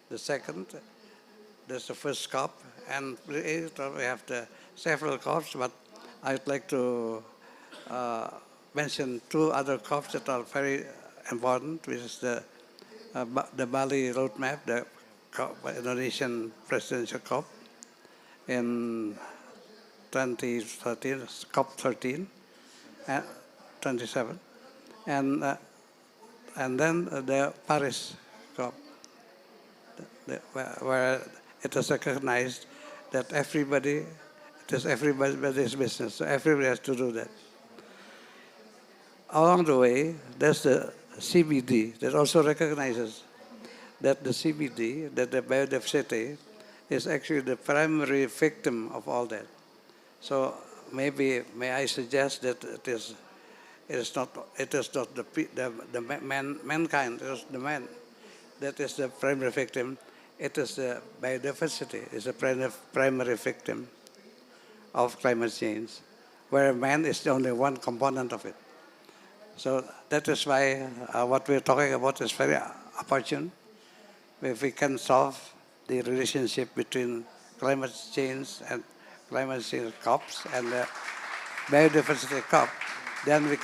The second, there's the first COP, and we have the several COPs, but I would like to mention 2 other COPs that are very important, which is the Bali Roadmap, the Indonesian Presidential COP in 2013, COP 13, 27, and then the Paris COP, where it is recognized that it is everybody's business, so everybody has to do that. Along the way, there's the CBD that also recognizes that the CBD, that the biodiversity, is actually the primary victim of all that. So maybe may I suggest that it is not mankind, it is the man that is the primary victim. It is the biodiversity is the primary victim of climate change, where man is only one component of it. So that is why what we're talking about is very opportune. If we can solve the relationship between climate change and climate change COPs and the biodiversity COP, then we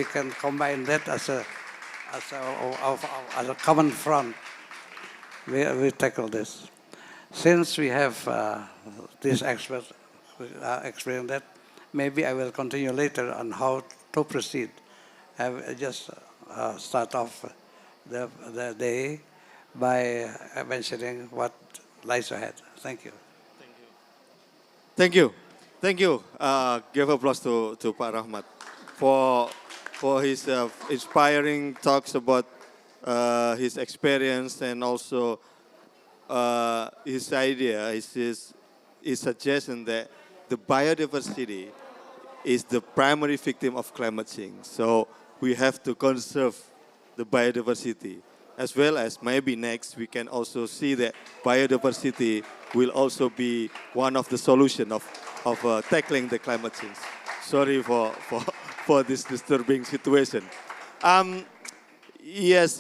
can combine that as a common front. We tackle this. Since we have this expert explain that, maybe I will continue later on how to proceed. I will just start off the day by mentioning what lies ahead. Thank you. Thank you. Thank you. Give applause to Pak Rahmat for his inspiring talks about his experience and also his idea, his suggestion that the biodiversity is the primary victim of climate change. So we have to conserve the biodiversity, as well as maybe next we can also see that biodiversity will also be one of the solution of tackling the climate change. Sorry for this disturbing situation. Yes,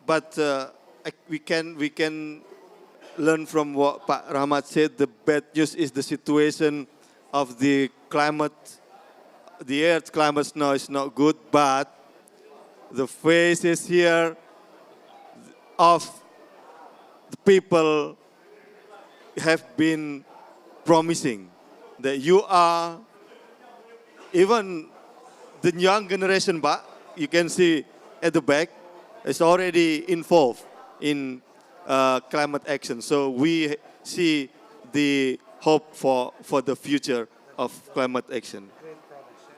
but we can learn from what Pak Rahmat said. The bad news is the situation of the climate, the Earth's climate now is not good, but the faces here of the people have been promising that you are, even the young generation, Pak, you can see at the back, is already involved in climate action. So we see the hope for the future of climate action.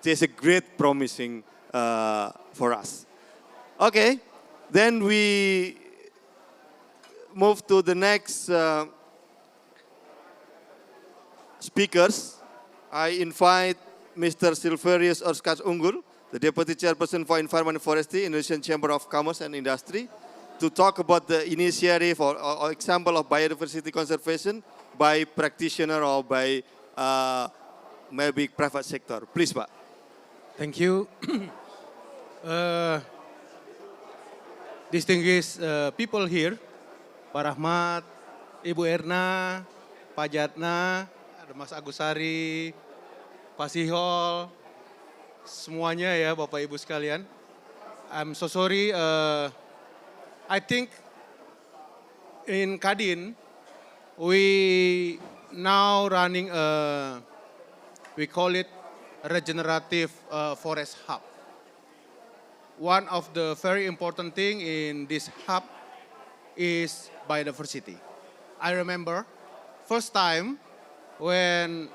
It's a great promising for us. Okay, then we move to the next speakers. I invite Mr. Silverius Orskas Unggul, the Deputy Chairperson for Environment and Forestry, Indonesian Chamber of Commerce and Industry, to talk about the initiative or example of biodiversity conservation by practitioner or by maybe private sector. Please, Pak. Thank you. Distinguished people here, Pak Rahmat, Ibu Erna, Pak Jatna, ada Mas Agusari, Pak Sihol, semuanya ya Bapak Ibu sekalian. I'm so sorry, I think in Kadin, we now running we call it regenerative forest hub. One of the very important thing in this hub is biodiversity. I remember first time when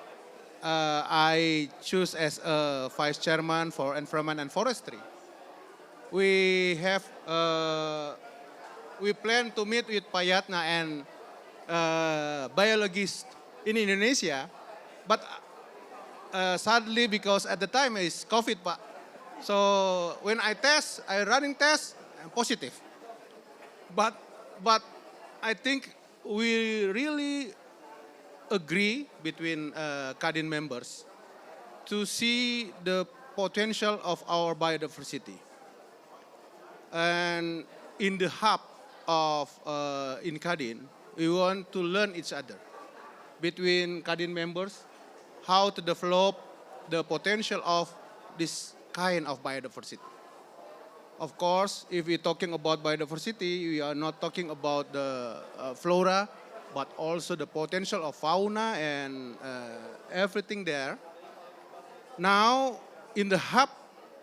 I choose as a vice chairman for environment and forestry. We have we plan to meet with Payatna and biologists in Indonesia, but sadly because at the time is COVID, Pak. So when I running test, I'm positive. But I think we really agree between Kadin members to see the potential of our biodiversity. And in the hub of in Kadin, we want to learn each other between Kadin members how to develop the potential of this kind of biodiversity. Of course, if we're talking about biodiversity, we are not talking about the flora, but also the potential of fauna and everything there. Now, in the hub,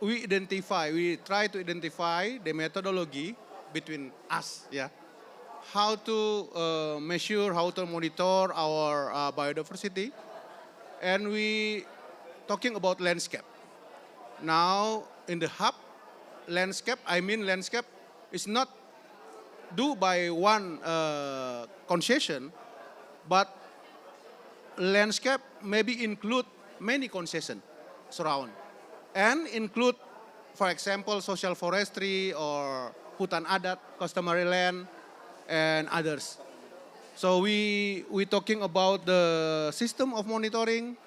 we try to identify the methodology between us, yeah. How to measure, how to monitor our biodiversity. And we talking about landscape. Now, in the hub, landscape is not do by one concession, but landscape maybe include many concessions surround and include, for example, social forestry or hutan adat, customary land, and others. So we talking about the system of monitoring,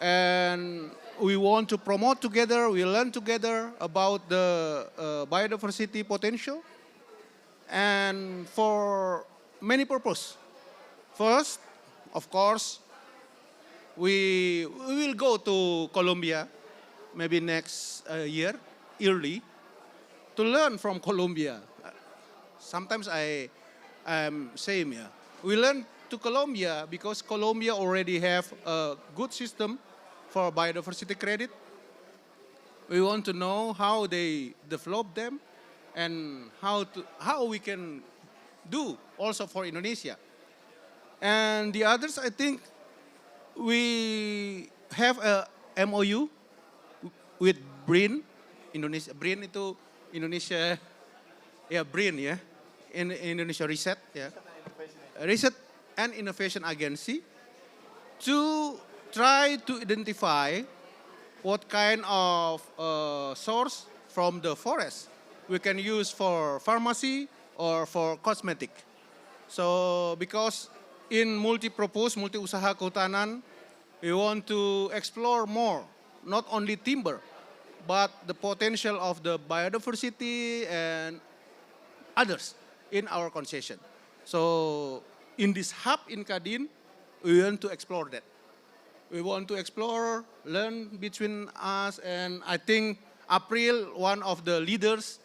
and we want to promote together, we learn together about the biodiversity potential, and for many purpose. First, of course, we will go to Colombia maybe next year, early, to learn from Colombia. Sometimes I am same, yeah. We learn to Colombia because Colombia already have a good system for biodiversity credit. We want to know how they develop them and how we can do also for Indonesia. And the others, I think we have a MOU with BRIN, Indonesia. BRIN itu Indonesia, ya BRIN ya, Indonesia Research ya, Research and Innovation Agency, to try to identify what kind of source from the forest we can use for pharmacy or for cosmetic. So because in multi-purpose, multi-usaha kehutanan, we want to explore more, not only timber, but the potential of the biodiversity and others in our concession. So in this hub in Kadin, we want to explore that. We want to explore, learn between us, and I think April, one of the leaders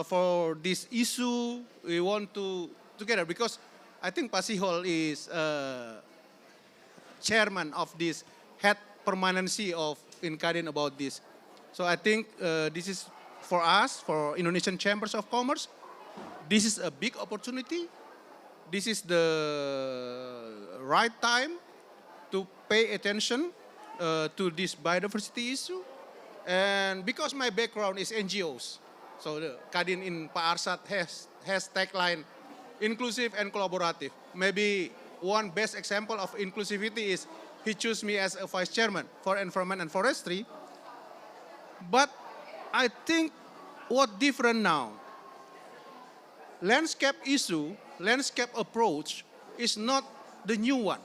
for this issue, we want to together, because I think Pasihol is chairman of this head permanency of in Kadin about this. So I think this is for us, for Indonesian Chambers of Commerce, this is a big opportunity. This is the right time to pay attention to this biodiversity issue. And because my background is NGOs, so the Kadin in Pak Arsad has tagline, inclusive and collaborative. Maybe one best example of inclusivity is he chose me as a vice chairman for environment and forestry. But I think what different now, landscape issue, landscape approach is not the new one.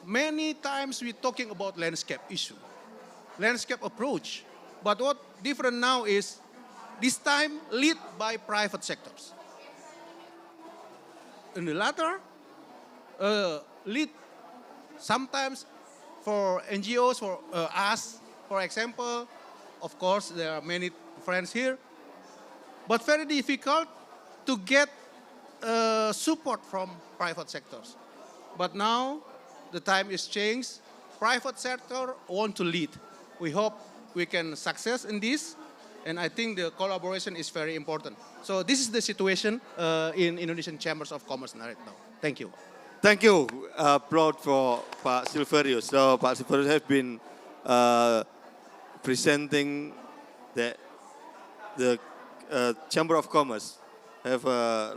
Many times we're talking about landscape issue, landscape approach. But what different now is this time lead by private sectors. In the latter, lead sometimes for NGOs, for us, for example. Of course, there are many friends here, but very difficult to get support from private sectors. But now the time is changed. Private sector want to lead. We hope we can success in this, and I think the collaboration is very important. So this is the situation in Indonesian Chambers of Commerce right now. Thank you. Thank you, Proud, for Pak Silverius. So Pak Silverius has been presenting that the Chamber of Commerce have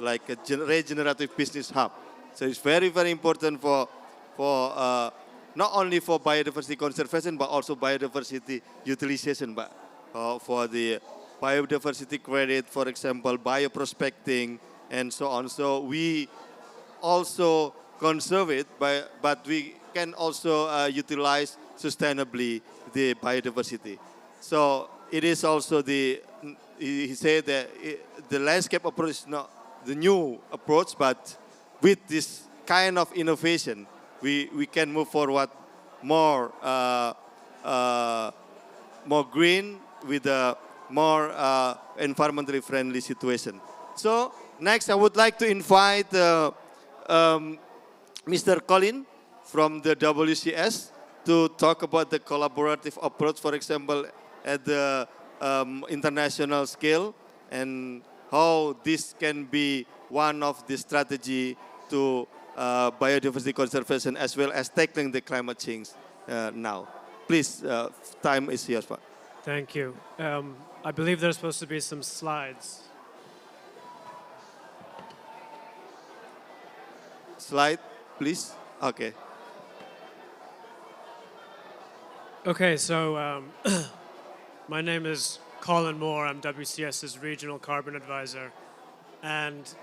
like a regenerative business hub. So it's very, very important for not only for biodiversity conservation, but also biodiversity utilization, but for the biodiversity credit, for example, bioprospecting, and so on. So we also conserve it, but we can also utilize sustainably the biodiversity. So it is also he said that the landscape approach is not the new approach, but with this kind of innovation, we can move forward more green with a more environmentally friendly situation. So next, I would like to invite Mr. Colin from the WCS to talk about the collaborative approach, for example, at the international scale, and how this can be one of the strategy to biodiversity conservation as well as tackling the climate change now. Please, time is yours. Thank you. I believe there's supposed to be some slides. Slide, please. Okay. Okay, so my name is Colin Moore. I'm WCS's Regional Carbon Advisor. And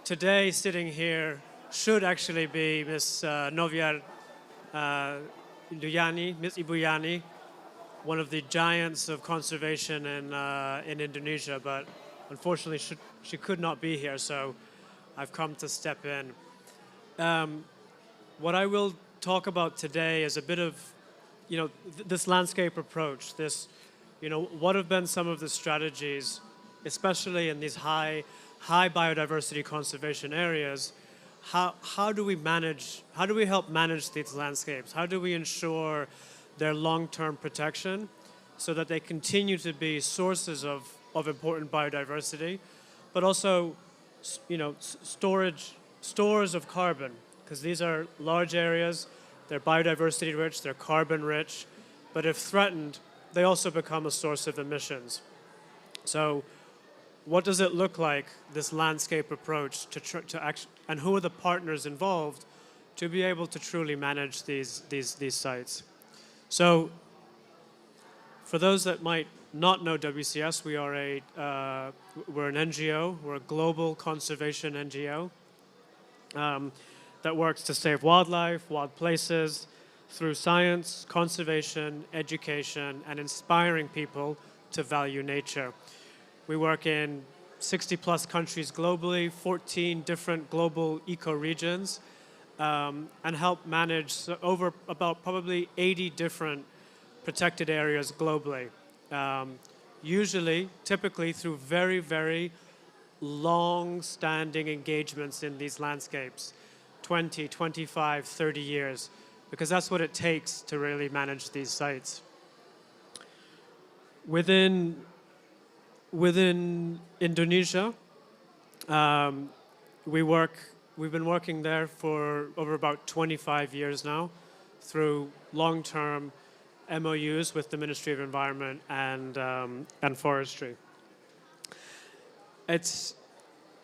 today, sitting here, should actually be Ms. Novyar Induyani, Ms. Ibuyani, one of the giants of conservation in Indonesia, but unfortunately she could not be here, so I've come to step in. What I will talk about today is a bit of, this landscape approach, this, what have been some of the strategies, especially in these high biodiversity conservation areas. How do we help manage these landscapes? How do we ensure their long-term protection so that they continue to be sources of important biodiversity, but also, stores of carbon, because these are large areas, they're biodiversity rich, they're carbon rich, but if threatened, they also become a source of emissions. So what does it look like, this landscape approach, and who are the partners involved to be able to truly manage these sites? So for those that might not know WCS, we're an NGO, we're a global conservation NGO that works to save wildlife, wild places, through science, conservation, education, and inspiring people to value nature. We work in 60 plus countries globally, 14 different global ecoregions, and help manage over about probably 80 different protected areas globally. Typically through very, very long-standing engagements in these landscapes, 20, 25, 30 years, because that's what it takes to really manage these sites. Within Indonesia, we've been working there for over about 25 years now through long-term MOUs with the Ministry of Environment and Forestry. It's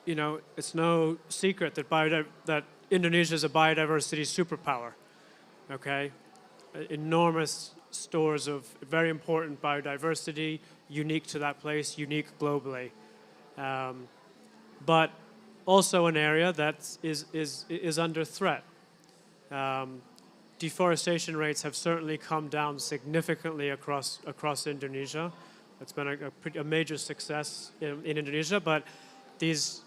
no secret that Indonesia is a biodiversity superpower. Okay, enormous stores of very important biodiversity, unique to that place, unique globally, but also an area that is under threat. Deforestation rates have certainly come down significantly across Indonesia. It's been a major success in Indonesia, but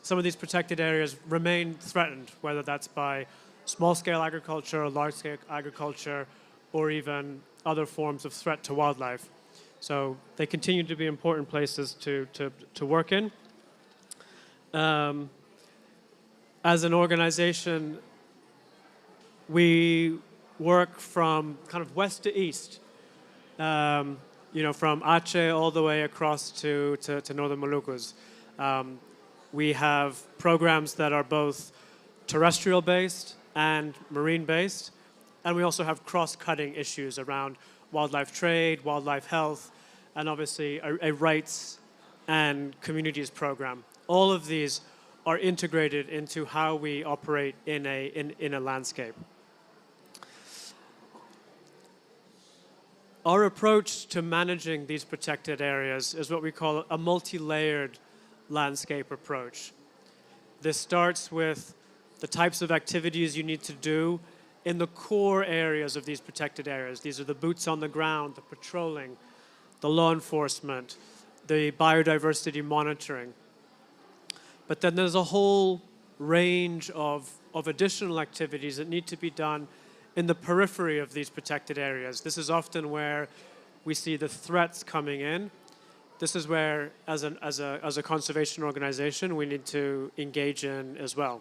some of these protected areas remain threatened, whether that's by small-scale agriculture, large-scale agriculture, or even other forms of threat to wildlife. So they continue to be important places to work in. As an organization, we work from kind of west to east, from Aceh all the way across to northern Malukus. We have programs that are both terrestrial-based and marine-based, and we also have cross-cutting issues around wildlife trade, wildlife health, and obviously a rights and communities program. All of these are integrated into how we operate in a landscape. Our approach to managing these protected areas is what we call a multi-layered landscape approach. This starts with the types of activities you need to do in the core areas of these protected areas. These are the boots on the ground, the patrolling, the law enforcement, the biodiversity monitoring. But then there's a whole range of additional activities that need to be done in the periphery of these protected areas. This is often where we see the threats coming in. This is where, as a conservation organization, we need to engage in as well.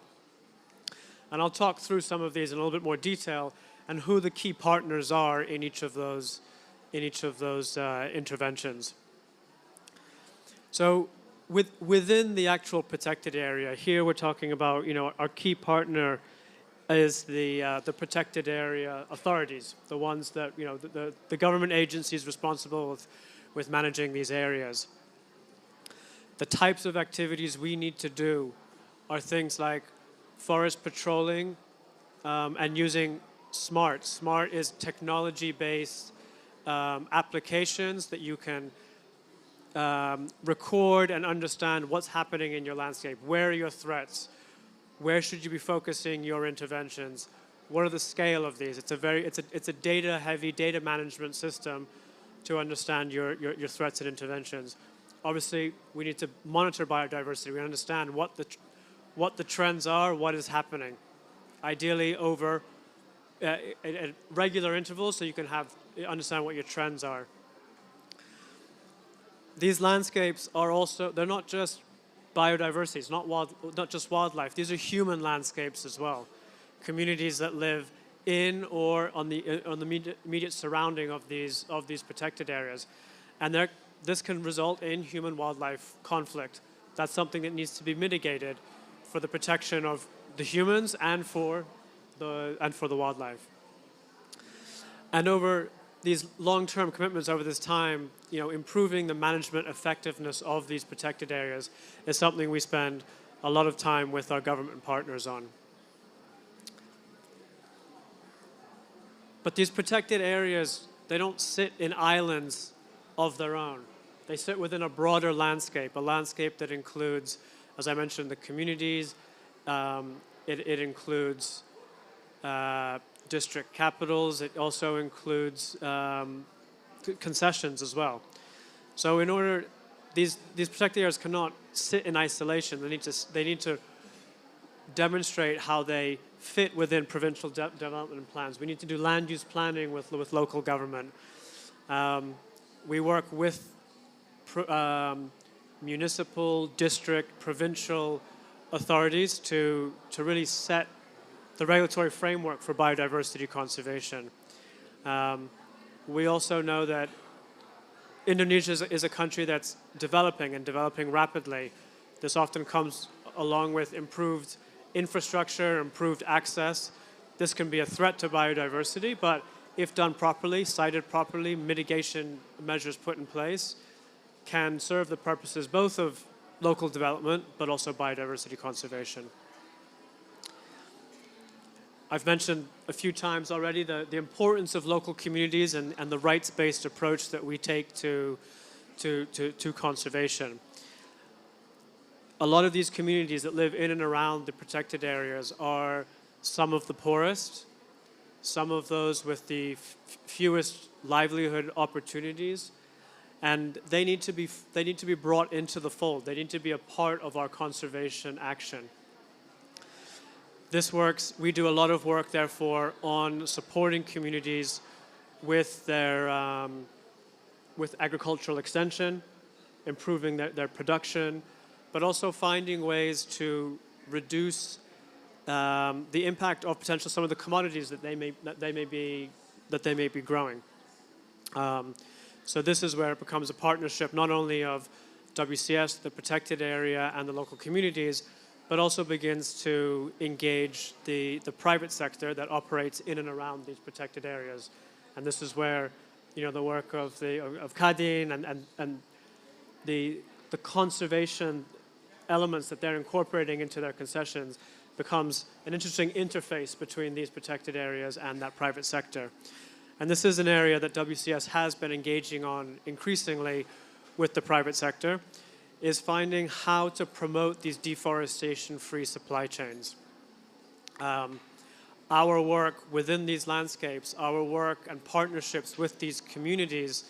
And I'll talk through some of these in a little bit more detail and who the key partners are in each of those interventions. So within the actual protected area, here we're talking about, our key partner is the protected area authorities, the ones that, the government agencies responsible with managing these areas. The types of activities we need to do are things like forest patrolling and using SMART. SMART is technology-based applications that you can record and understand what's happening in your landscape. Where are your threats? Where should you be focusing your interventions? What are the scale of these? It's a data-heavy data management system to understand your threats and interventions. Obviously, we need to monitor biodiversity. We understand what the trends are, what is happening. Ideally, over at regular intervals, so you can understand what your trends are. These landscapes are also, they're not just biodiversity, it's not just wildlife. These are human landscapes as well. Communities that live in or on the immediate surrounding of these protected areas. And this can result in human-wildlife conflict. That's something that needs to be mitigated for the protection of the humans and for the wildlife. And over these long-term commitments over this time, improving the management effectiveness of these protected areas is something we spend a lot of time with our government partners on. But these protected areas, they don't sit in islands of their own. They sit within a broader landscape, a landscape that includes, as I mentioned, the communities. It includes district capitals. It also includes concessions as well. So in order, these protected areas cannot sit in isolation. They need to demonstrate how they fit within provincial development plans. We need to do land use planning with local government. We work with municipal, district, provincial authorities to really set the regulatory framework for biodiversity conservation. We also know that Indonesia is a country that's developing and developing rapidly. This often comes along with improved infrastructure, improved access. This can be a threat to biodiversity, but if done properly, sited properly, mitigation measures put in place, can serve the purposes both of local development, but also biodiversity conservation. I've mentioned a few times already the importance of local communities and the rights-based approach that we take to conservation. A lot of these communities that live in and around the protected areas are some of the poorest, some of those with the fewest livelihood opportunities, and they need to be brought into the fold. They need to be a part of our conservation action. We do a lot of work, therefore, on supporting communities with their with agricultural extension, improving their production, but also finding ways to reduce the impact of potential some of the commodities that they may be growing. So this is where it becomes a partnership not only of WCS, the protected area, and the local communities, but also begins to engage the private sector that operates in and around these protected areas. And this is where, the work of Kadin and the conservation elements that they're incorporating into their concessions becomes an interesting interface between these protected areas and that private sector. And this is an area that WCS has been engaging on increasingly with the private sector, is finding how to promote these deforestation-free supply chains. Our work within these landscapes, our work and partnerships with these communities,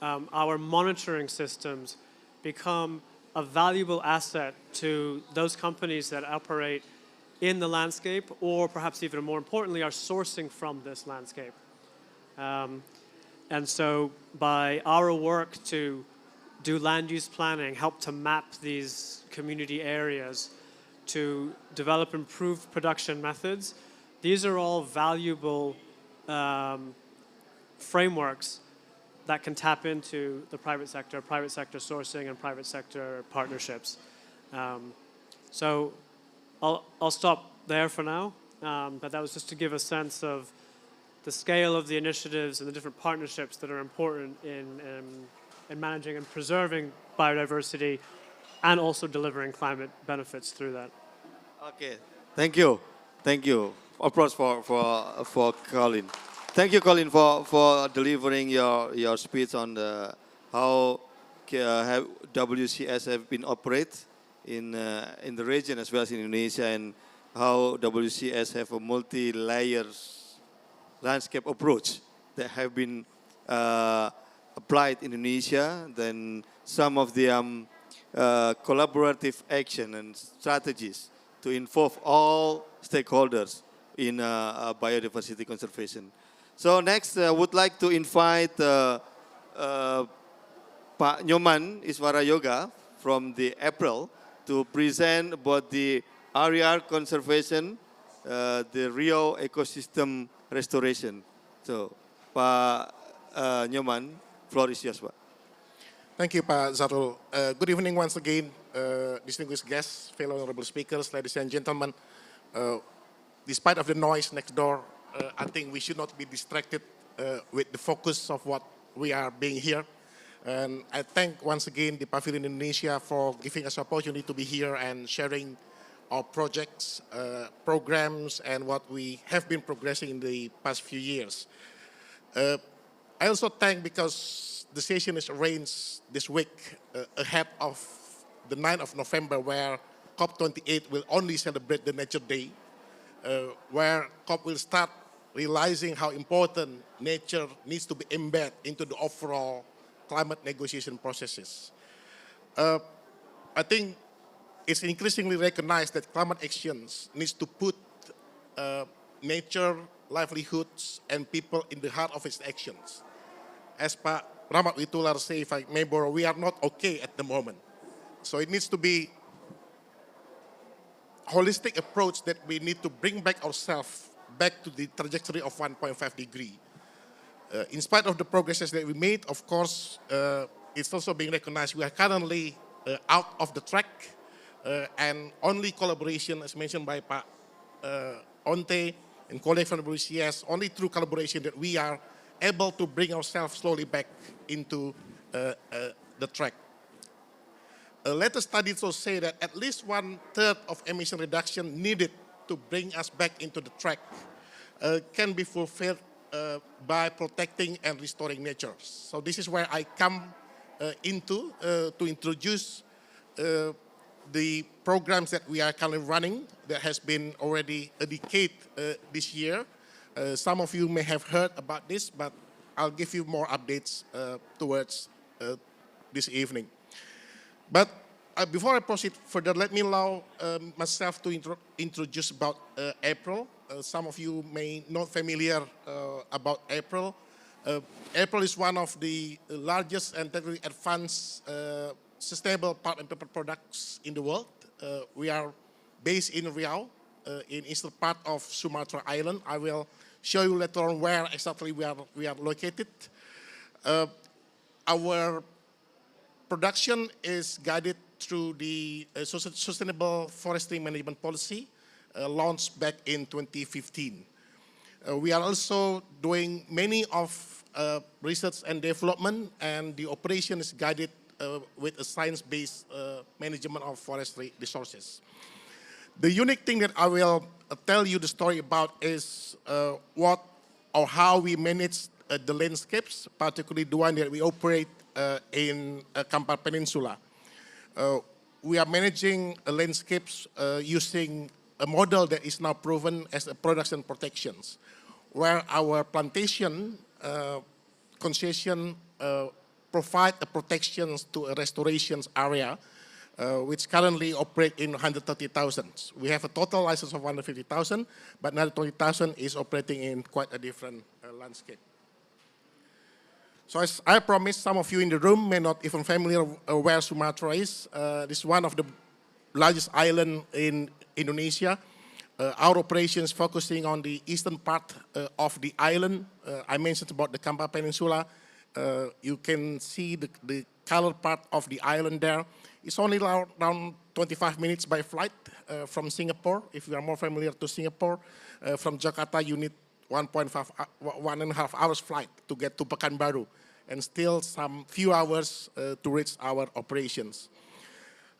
our monitoring systems become a valuable asset to those companies that operate in the landscape, or perhaps even more importantly, are sourcing from this landscape. And so by our work to do land use planning, help to map these community areas, to develop improved production methods, these are all valuable frameworks that can tap into the private sector sourcing, and private sector partnerships. So I'll stop there for now, but that was just to give a sense of the scale of the initiatives and the different partnerships that are important in managing and preserving biodiversity and also delivering climate benefits through that. Okay, thank you. Applause for Colin. thank you, Colin, for delivering your speech on how have WCS have been operate in the region as well as in Indonesia, and how WCS have a multi-layers landscape approach that have been applied in Indonesia. Then some of the collaborative action and strategies to involve all stakeholders in biodiversity conservation. So next, I would like to invite Pak Nyoman Iswara Yoga from the April to present about the area conservation, the Rio ecosystem restoration. So, Pak Nyoman, floor is yours, Pak. Thank you, Pak Zarul. Good evening once again, distinguished guests, fellow honorable speakers, ladies and gentlemen. Despite of the noise next door, I think we should not be distracted with the focus of what we are being here. And I thank once again the Pavilion Indonesia for giving us opportunity to be here and sharing our projects, programs, and what we have been progressing in the past few years. I also thank because the session is arranged this week ahead of the 9th of November, where COP28 will only celebrate the Nature Day, where COP will start realizing how important nature needs to be embedded into the overall climate negotiation processes. I think it's increasingly recognized that climate actions needs to put nature, livelihoods, and people in the heart of its actions. As Pak Rahmat Witular say, if I may borrow, we are not okay at the moment. So it needs to be holistic approach that we need to bring back ourselves back to the trajectory of 1.5 degree. In spite of the progresses that we made, of course, it's also being recognized we are currently out of the track, and only collaboration, as mentioned by Pak Onte and colleagues from the WCS, only through collaboration that we are able to bring ourselves slowly back into the track. Latest studies also say that at least 1/3 of emission reduction needed to bring us back into the track can be fulfilled by protecting and restoring nature. So this is where I come into to introduce the programs that we are currently running that has been already a decade this year. Some of you may have heard about this, but I'll give you more updates towards this evening. But before I proceed further, let me allow myself to introduce about April. Some of you may not familiar about April. April is one of the largest and technically advanced sustainable pulp and paper products in the world. We are based in Riau, in eastern part of Sumatra Island. I will show you later on where exactly we are located. Our production is guided through the Sustainable Forestry Management Policy, launched back in 2015. We are also doing many of research and development, and the operation is guided with a science-based management of forestry resources. The unique thing that I will tell you the story about is what or how we manage the landscapes, particularly the one that we operate in Kampar Peninsula. We are managing landscapes using a model that is now proven as a production protections, where our plantation concession provide the protections to a restorations area, which currently operate in 130,000. We have a total license of 150,000, but another 20,000 is operating in quite a different landscape. So as I promised, some of you in the room may not even familiar where Sumatra is. This is one of the largest island in Indonesia. Our operations focusing on the eastern part of the island. I mentioned about the Kampar Peninsula. You can see the color part of the island there. It's only around 25 minutes by flight from Singapore. If you are more familiar to Singapore, from Jakarta you need 1.5 hours flight to get to Pekanbaru, and still some few hours to reach our operations.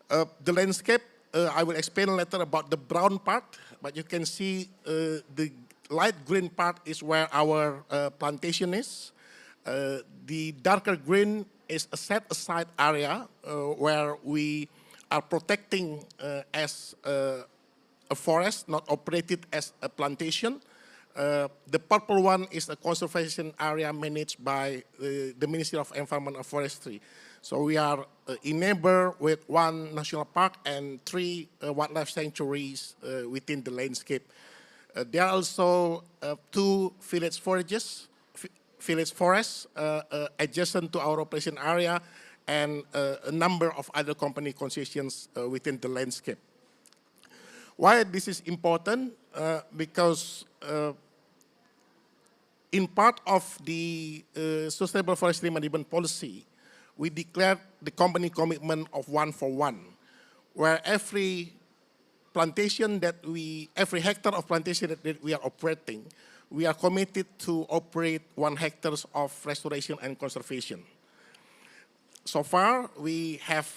The landscape, I will explain later about the brown part, but you can see the light green part is where our plantation is. The darker green is a set-aside area where we are protecting as a forest, not operated as a plantation. The purple one is a conservation area managed by the Ministry of Environment and Forestry. So we are in neighbor with 1 national park and 3 wildlife sanctuaries within the landscape. There are also 2 village forests adjacent to our operation area, and a number of other company concessions within the landscape. Why this is important? Because in part of the Sustainable Forestry Management Policy, we declared the company commitment of 1 for 1, where every hectare of plantation that we are operating, we are committed to operate 1 hectare of restoration and conservation. So far, we have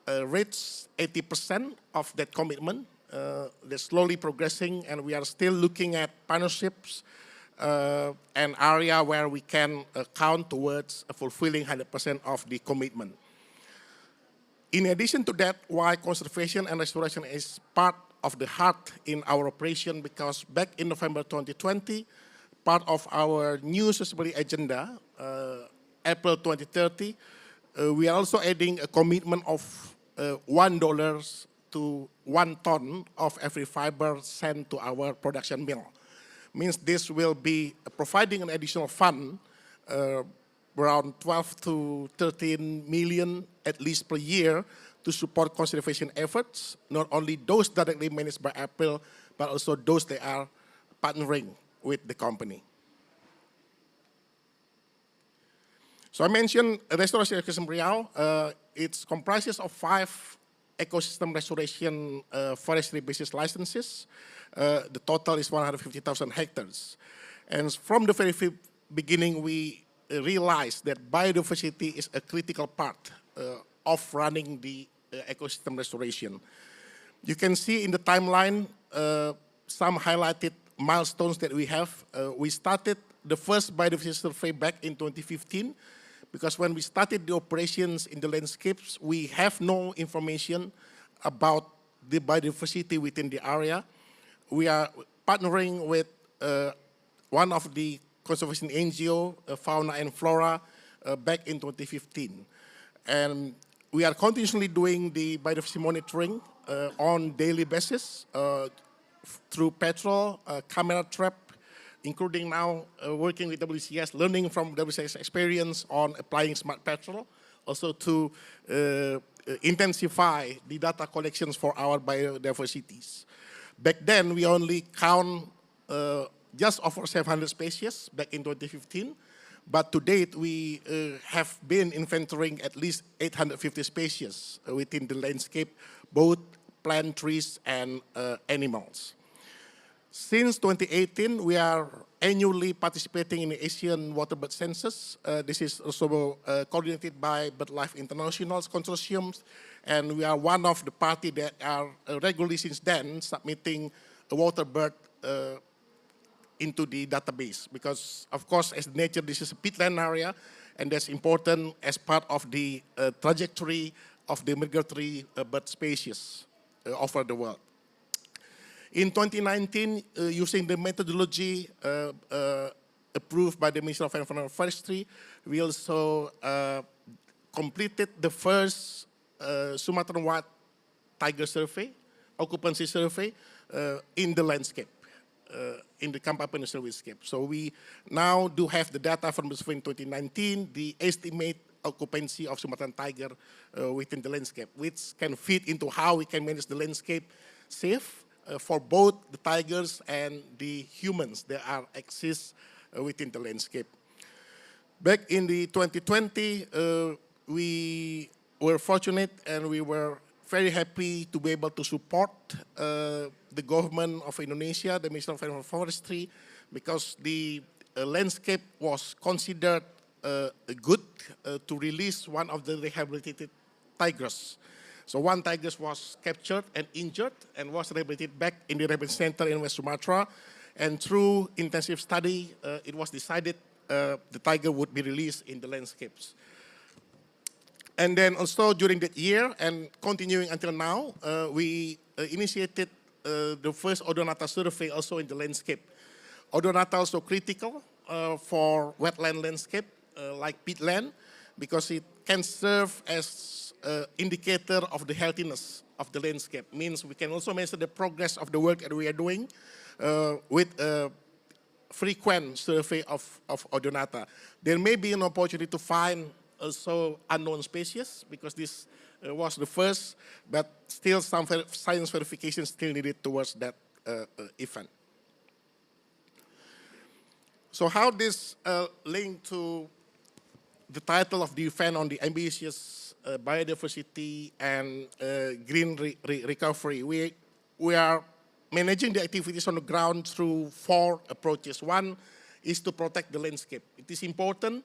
reached 80% of that commitment. They're slowly progressing, and we are still looking at partnerships an area where we can count towards fulfilling 100% of the commitment. In addition to that, why conservation and restoration is part of the heart in our operation, because back in November 2020, part of our new sustainability agenda, April 2030, we are also adding a commitment of $1 to 1 ton of every fiber sent to our production mill. Means this will be providing an additional fund, around 12 to 13 million at least per year, to support conservation efforts, not only those directly managed by April, but also those that are partnering with the company. So I mentioned Restoration Ecosystem Riau. It comprises of 5 ecosystem restoration forestry business licenses. The total is 150,000 hectares. And from the very beginning, we realized that biodiversity is a critical part of running the ecosystem restoration. You can see in the timeline some highlighted milestones that we have. We started the first biodiversity survey back in 2015, because when we started the operations in the landscapes, we have no information about the biodiversity within the area. We are partnering with one of the conservation NGO, Fauna and Flora, back in 2015. And we are continuously doing the biodiversity monitoring on daily basis through patrol, camera trap, including now working with WCS, learning from WCS experience on applying smart patrol, also to intensify the data collections for our biodiversities. Back then, we only count just over 700 species back in 2015, but to date, we have been inventorying at least 850 species within the landscape, both plant, trees, and animals. Since 2018, we are annually participating in the Asian Waterbird Census. This is also coordinated by BirdLife International's consortiums, and we are one of the parties that are regularly since then submitting a waterbird into the database, because of course as nature this is a peatland area, and that's important as part of the trajectory of the migratory bird species over the world. In 2019, using the methodology approved by the Ministry of Environment and Forestry, we also completed the first Sumatran White Tiger survey, occupancy survey, in the landscape, in the Kampa Peninsula landscape. So we now do have the data from the survey in 2019, the estimate occupancy of Sumatran tiger within the landscape, which can fit into how we can manage the landscape safe for both the tigers and the humans that exist within the landscape. Back in the 2020, we were fortunate and we were very happy to be able to support the government of Indonesia, the Ministry of Environment and Forestry, because the landscape was considered good to release one of the rehabilitated tigers. So one tiger was captured and injured and was rehabilitated back in the rehabilitation center in West Sumatra. And through intensive study, it was decided the tiger would be released in the landscapes. And then also during that year and continuing until now, we initiated the first Odonata survey also in the landscape. Odonata also critical for wetland landscape like peatland because it can serve as an indicator of the healthiness of the landscape. Means we can also measure the progress of the work that we are doing with a frequent survey of Odonata. There may be an opportunity to find also unknown species because this was the first, but still some science verification still needed towards that event. So how this link to the title of the event on the ambitious biodiversity and green recovery? We are managing the activities on the ground through 4 approaches. One is to protect the landscape. It is important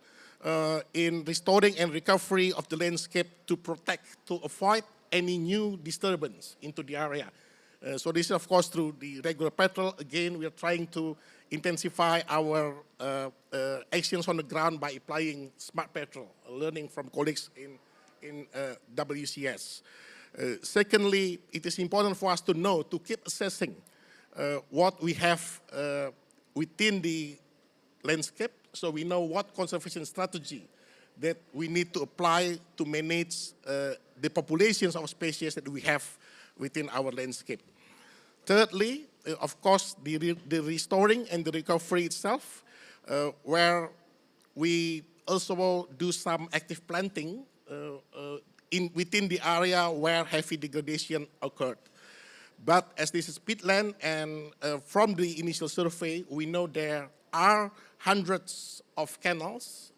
in restoring and recovery of the landscape to protect, to avoid any new disturbance into the area. So this is, of course, through the regular patrol. Again, we are trying to intensify our actions on the ground by applying smart patrol, learning from colleagues in WCS. Secondly, it is important for us to know, to keep assessing what we have within the landscape, so we know what conservation strategy that we need to apply to manage the populations of species that we have within our landscape. Thirdly, of course, the restoring and the recovery itself, where we also do some active planting within the area where heavy degradation occurred. But as this is peatland, and from the initial survey, we know there are hundreds of canals,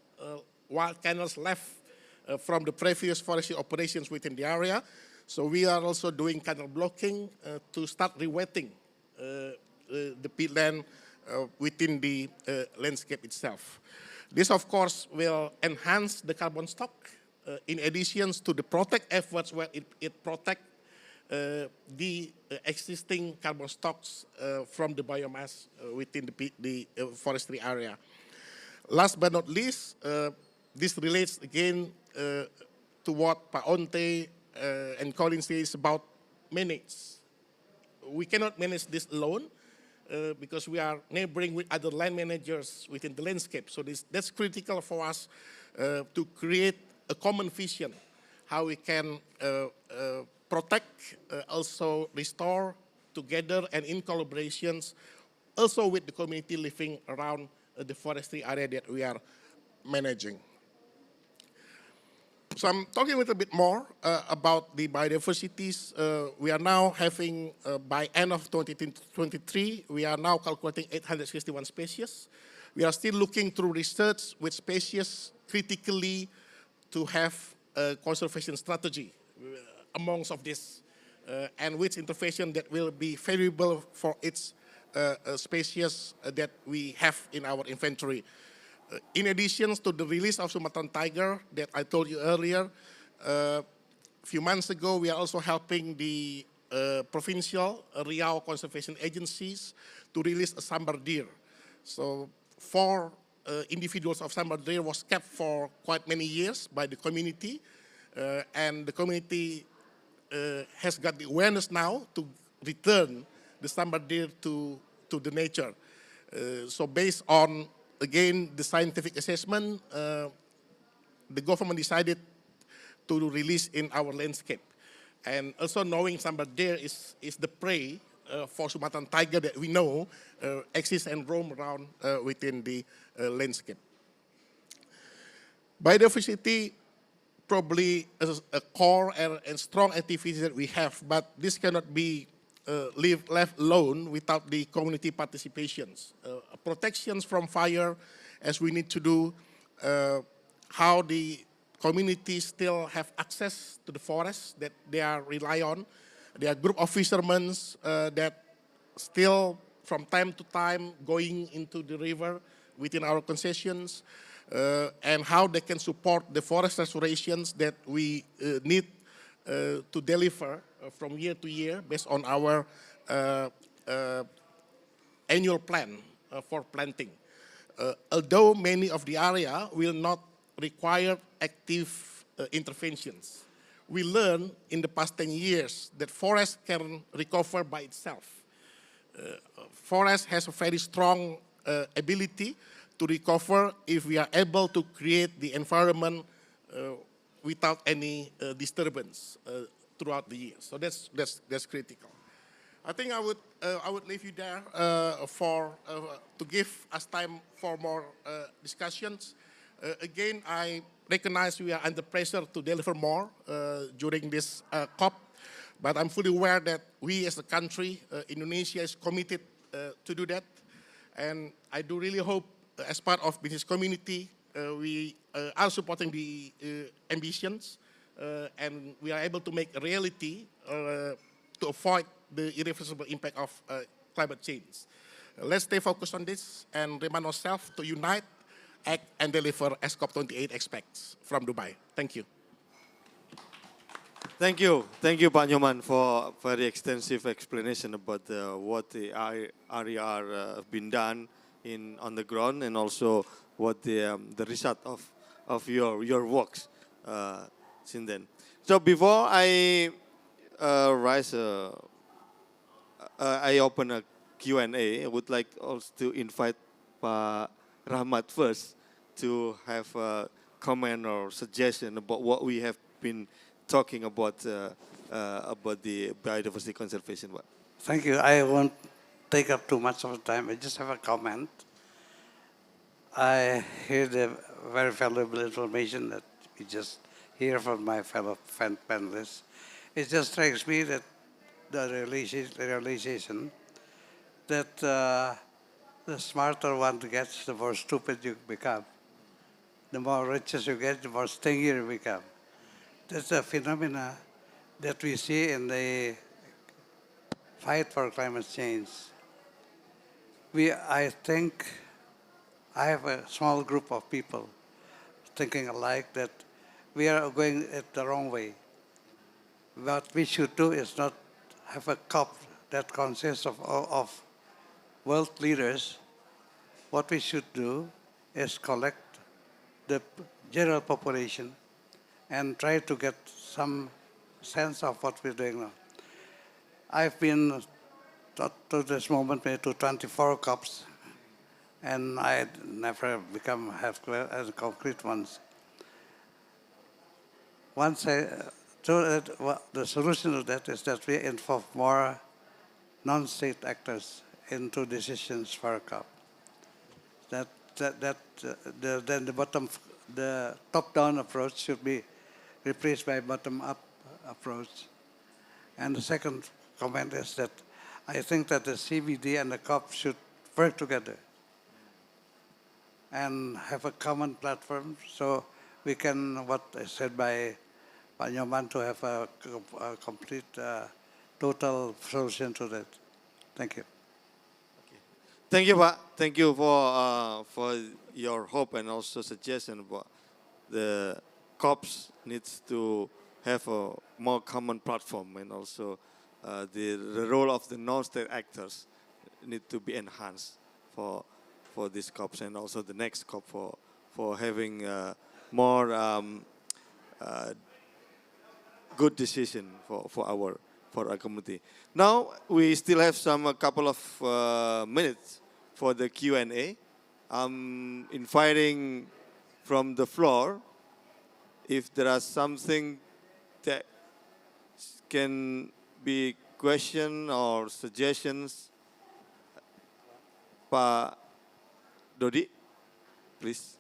wild canals left from the previous forestry operations within the area. So we are also doing canal blocking to start rewetting the peatland within the landscape itself. This, of course, will enhance the carbon stock in addition to the protect efforts where it protects the existing carbon stocks from the biomass within the forestry area. Last but not least, this relates again to what Pak Onte and Colin says about manage. We cannot manage this alone because we are neighboring with other land managers within the landscape. So that's critical for us to create a common vision, how we can protect, also restore together and in collaborations, also with the community living around the forestry area that we are managing. So I'm talking a little bit more about the biodiversities. We are now having, by end of 2023, we are now calculating 861 species. We are still looking through research with species critically to have a conservation strategy amongst of this, and which intervention that will be favorable for its species that we have in our inventory. In addition to the release of Sumatran tiger that I told you earlier, a few months ago, we are also helping the provincial Riau conservation agencies to release a sambar deer. So 4 individuals of sambar deer was kept for quite many years by the community, and the community has got the awareness now to return the sambar deer to the nature. So based on, again, the scientific assessment, the government decided to release in our landscape. And also knowing sambar deer is the prey for Sumatran tiger that we know exists and roam around within the landscape. Biodiversity probably is a core and strong activity that we have, but this cannot be left alone without the community participations. Protections from fire, as we need to do, how the communities still have access to the forest that they are rely on. There are group of fishermen that still from time to time going into the river within our concessions, and how they can support the forest restorations that we need to deliver from year to year based on our annual plan for planting. Although many of the area will not require active interventions. We learned in the past 10 years that forest can recover by itself. Forest has a very strong ability to recover if we are able to create the environment without any disturbance throughout the year. So that's critical. I think I would leave you there to give us time for more discussions. Again, I recognize we are under pressure to deliver more during this COP, but I'm fully aware that we as a country, Indonesia is committed to do that. And I do really hope as part of business community, we are supporting the ambitions and we are able to make a reality to avoid the irreversible impact of climate change. Let's stay focused on this and remind ourselves to unite, act, and deliver as COP28 expects from Dubai. Thank you. Thank you, Pak Nyoman, for very extensive explanation about what the RER have been done on the ground, and also what the result of your works since then. So before I I open a Q&A, I would like also to invite Pak Rahmat first to have a comment or suggestion about what we have been talking about the biodiversity conservation. Thank you. I won't take up too much of the time. I just have a comment. I hear the very valuable information that we just hear from my fellow panelists. It just strikes me that the realization that the smarter one gets, the more stupid you become. The more riches you get, the more stingier you become. That's a phenomena that we see in the fight for climate change. I think I have a small group of people thinking alike that we are going it the wrong way. What we should do is not have a COP that consists of world leaders. What we should do is collect the general population and try to get some sense of what we're doing now. I've been to this moment maybe to 24 COPs, and I never have concrete ones. The solution to that is that we involve more non-state actors into decisions for a COP. Then the top-down approach should be replaced by bottom-up approach. And the second comment is that I think that the CBD and the COP should work together and have a common platform so we can, what I said by Pak Nyoman, to have a complete, total solution to that. Thank you. Thank you, Pak. Thank you for your hope and also suggestion about the COPs needs to have a more common platform, and also the role of the non-state actors need to be enhanced for these COPs, and also the next COP for having more good decision for our community. Now we still have a couple of minutes for the Q&A. I'm inviting from the floor if there are something that can be question or suggestions. Pak Dodi, please.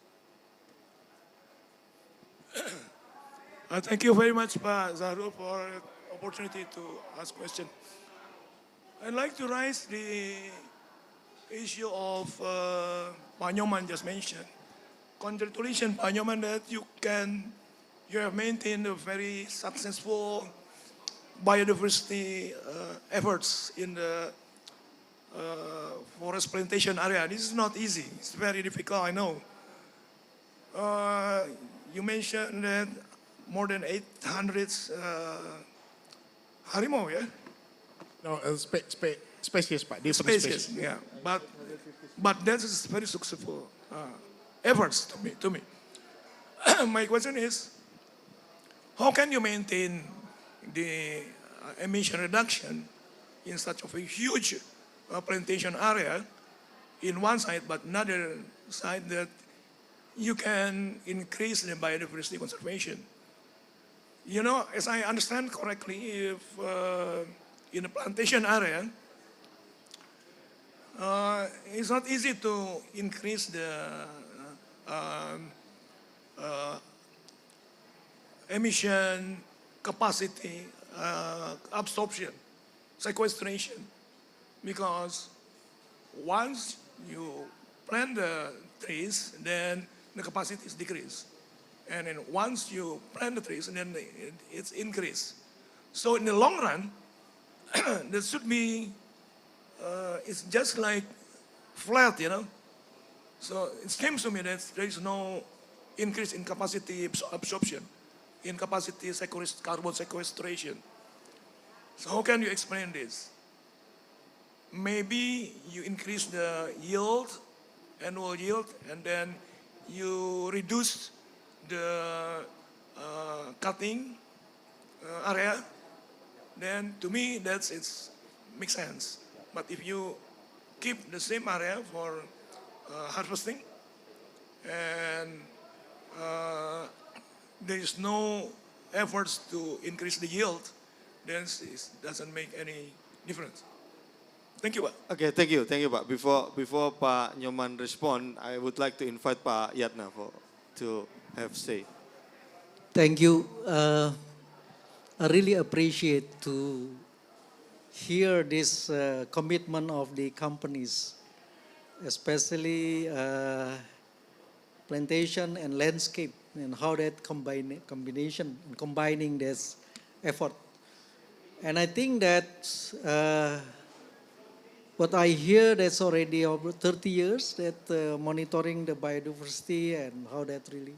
Thank you very much, Pak Zahrul, for the opportunity to ask question. I'd like to raise the issue of Pak Nyoman just mentioned. Congratulations, Pak Nyoman, that you have maintained a very successful biodiversity efforts in the forest plantation area. This is not easy. It's very difficult, I know. You mentioned that more than 800 harimau, yeah? No, Species, Pak. Different species. Yeah, but that is very successful efforts to me. My question is, how can you maintain the emission reduction in such of a huge plantation area in one side, but another side that you can increase the biodiversity conservation? You know, as I understand correctly, if in a plantation area, it's not easy to increase the emission capacity, absorption, sequestration, because once you plant the trees, then the capacity is decreased. And then once you plant the trees, then it's increased. So in the long run, there should be, it's just like flat, you know. So it seems to me that there is no increase in capacity absorption, in capacity carbon sequestration. So how can you explain this? Maybe you increase the yield, annual yield, and then you reduce the cutting area. Then to me, it makes sense. But if you keep the same area for harvesting, and there is no efforts to increase the yield, then it doesn't make any difference. Thank you, Pak. Okay, thank you, Pak. Before Pak Nyoman respond, I would like to invite Pak Yatna to have say. Thank you. I really appreciate to hear this commitment of the companies, especially plantation and landscape, and how that combining this effort. And I think that what I hear, that's already over 30 years that monitoring the biodiversity and how that really.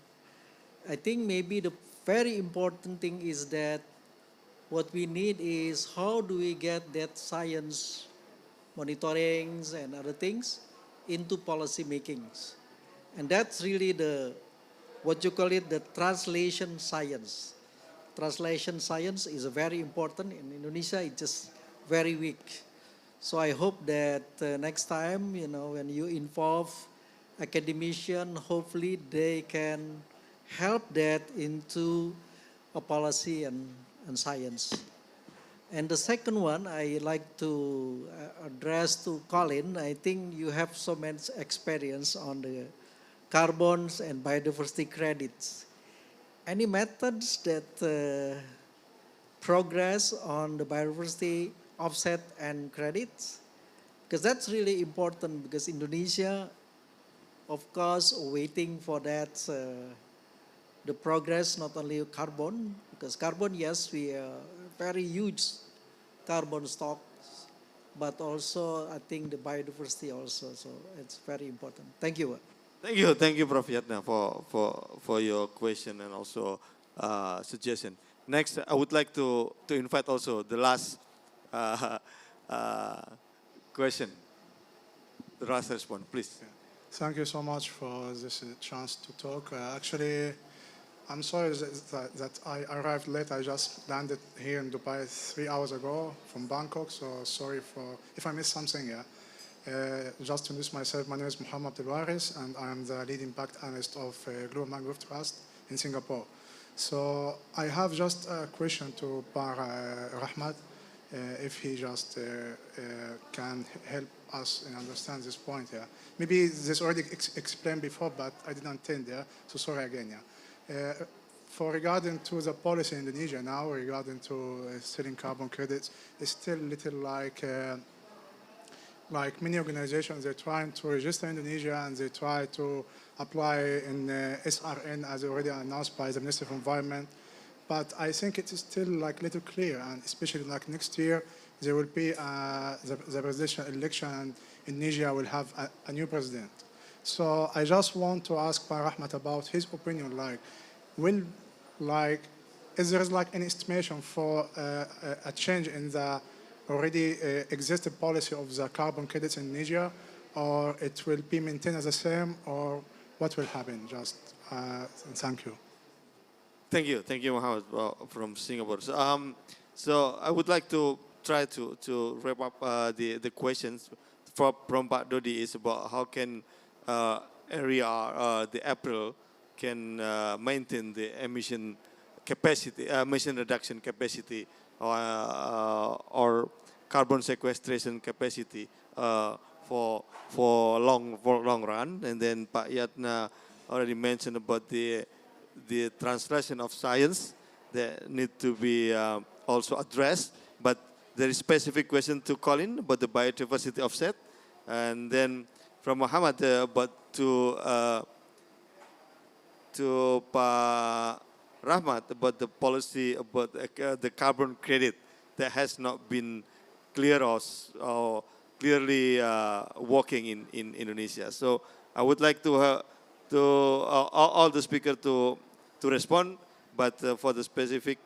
I think maybe the very important thing is that what we need is how do we get that science monitorings and other things into policy makings. And that's really what you call it, the translation science. Translation science is very important. In Indonesia, it's just very weak. So I hope that next time, when you involve academicians, hopefully they can help that into a policy and science. And the second one, I like to address to Colin. I think you have so much experience on the carbons and biodiversity credits. Any methods that progress on the biodiversity offset and credits? Because that's really important, because Indonesia, of course, waiting for that, the progress, not only carbon, because carbon, yes, we are very huge carbon stocks, but also I think the biodiversity also, so it's very important. Thank you. Thank you, Prof. Yatna, for your question and also suggestion. Next, I would like to invite also the last question, the last response, please. Thank you so much for this chance to talk. Actually, I'm sorry that I arrived late. I just landed here in Dubai 3 hours ago from Bangkok, so sorry if I missed something. Just to introduce myself, my name is Muhammad Abdelwaris, and I am the lead impact analyst of Global Mangrove Trust in Singapore. So I have just a question to Par Rahmat, if he just can help us understand this point here. Maybe this already explained before, but I didn't attend there, so sorry again. For regarding to the policy in Indonesia now, regarding to selling carbon credits, it's still little like many organizations, they're trying to register Indonesia and they try to apply in SRN as already announced by the Ministry of Environment. But I think it is still like little clear, and especially like next year, there will be the presidential election and Indonesia will have a new president. So I just want to ask Par Rahmat about his opinion, is there like any estimation for a change in the already existing policy of the carbon credits in Indonesia, or it will be maintained as the same, or what will happen? Just thank you. Thank you, Mohammed, from Singapore. So I would like to try to wrap up the questions from Pak Dodi is about how can area the April can maintain the emission capacity, emission reduction capacity, or carbon sequestration capacity for long run. And then Pak Yatna already mentioned about the translation of science that need to be also addressed. But there is specific question to Colin about the biodiversity offset, and then from Muhammad about to Pak Rahmat about the policy about the carbon credit that has not been clear or clearly working in Indonesia. So I would like to all the speakers to respond, but for the specific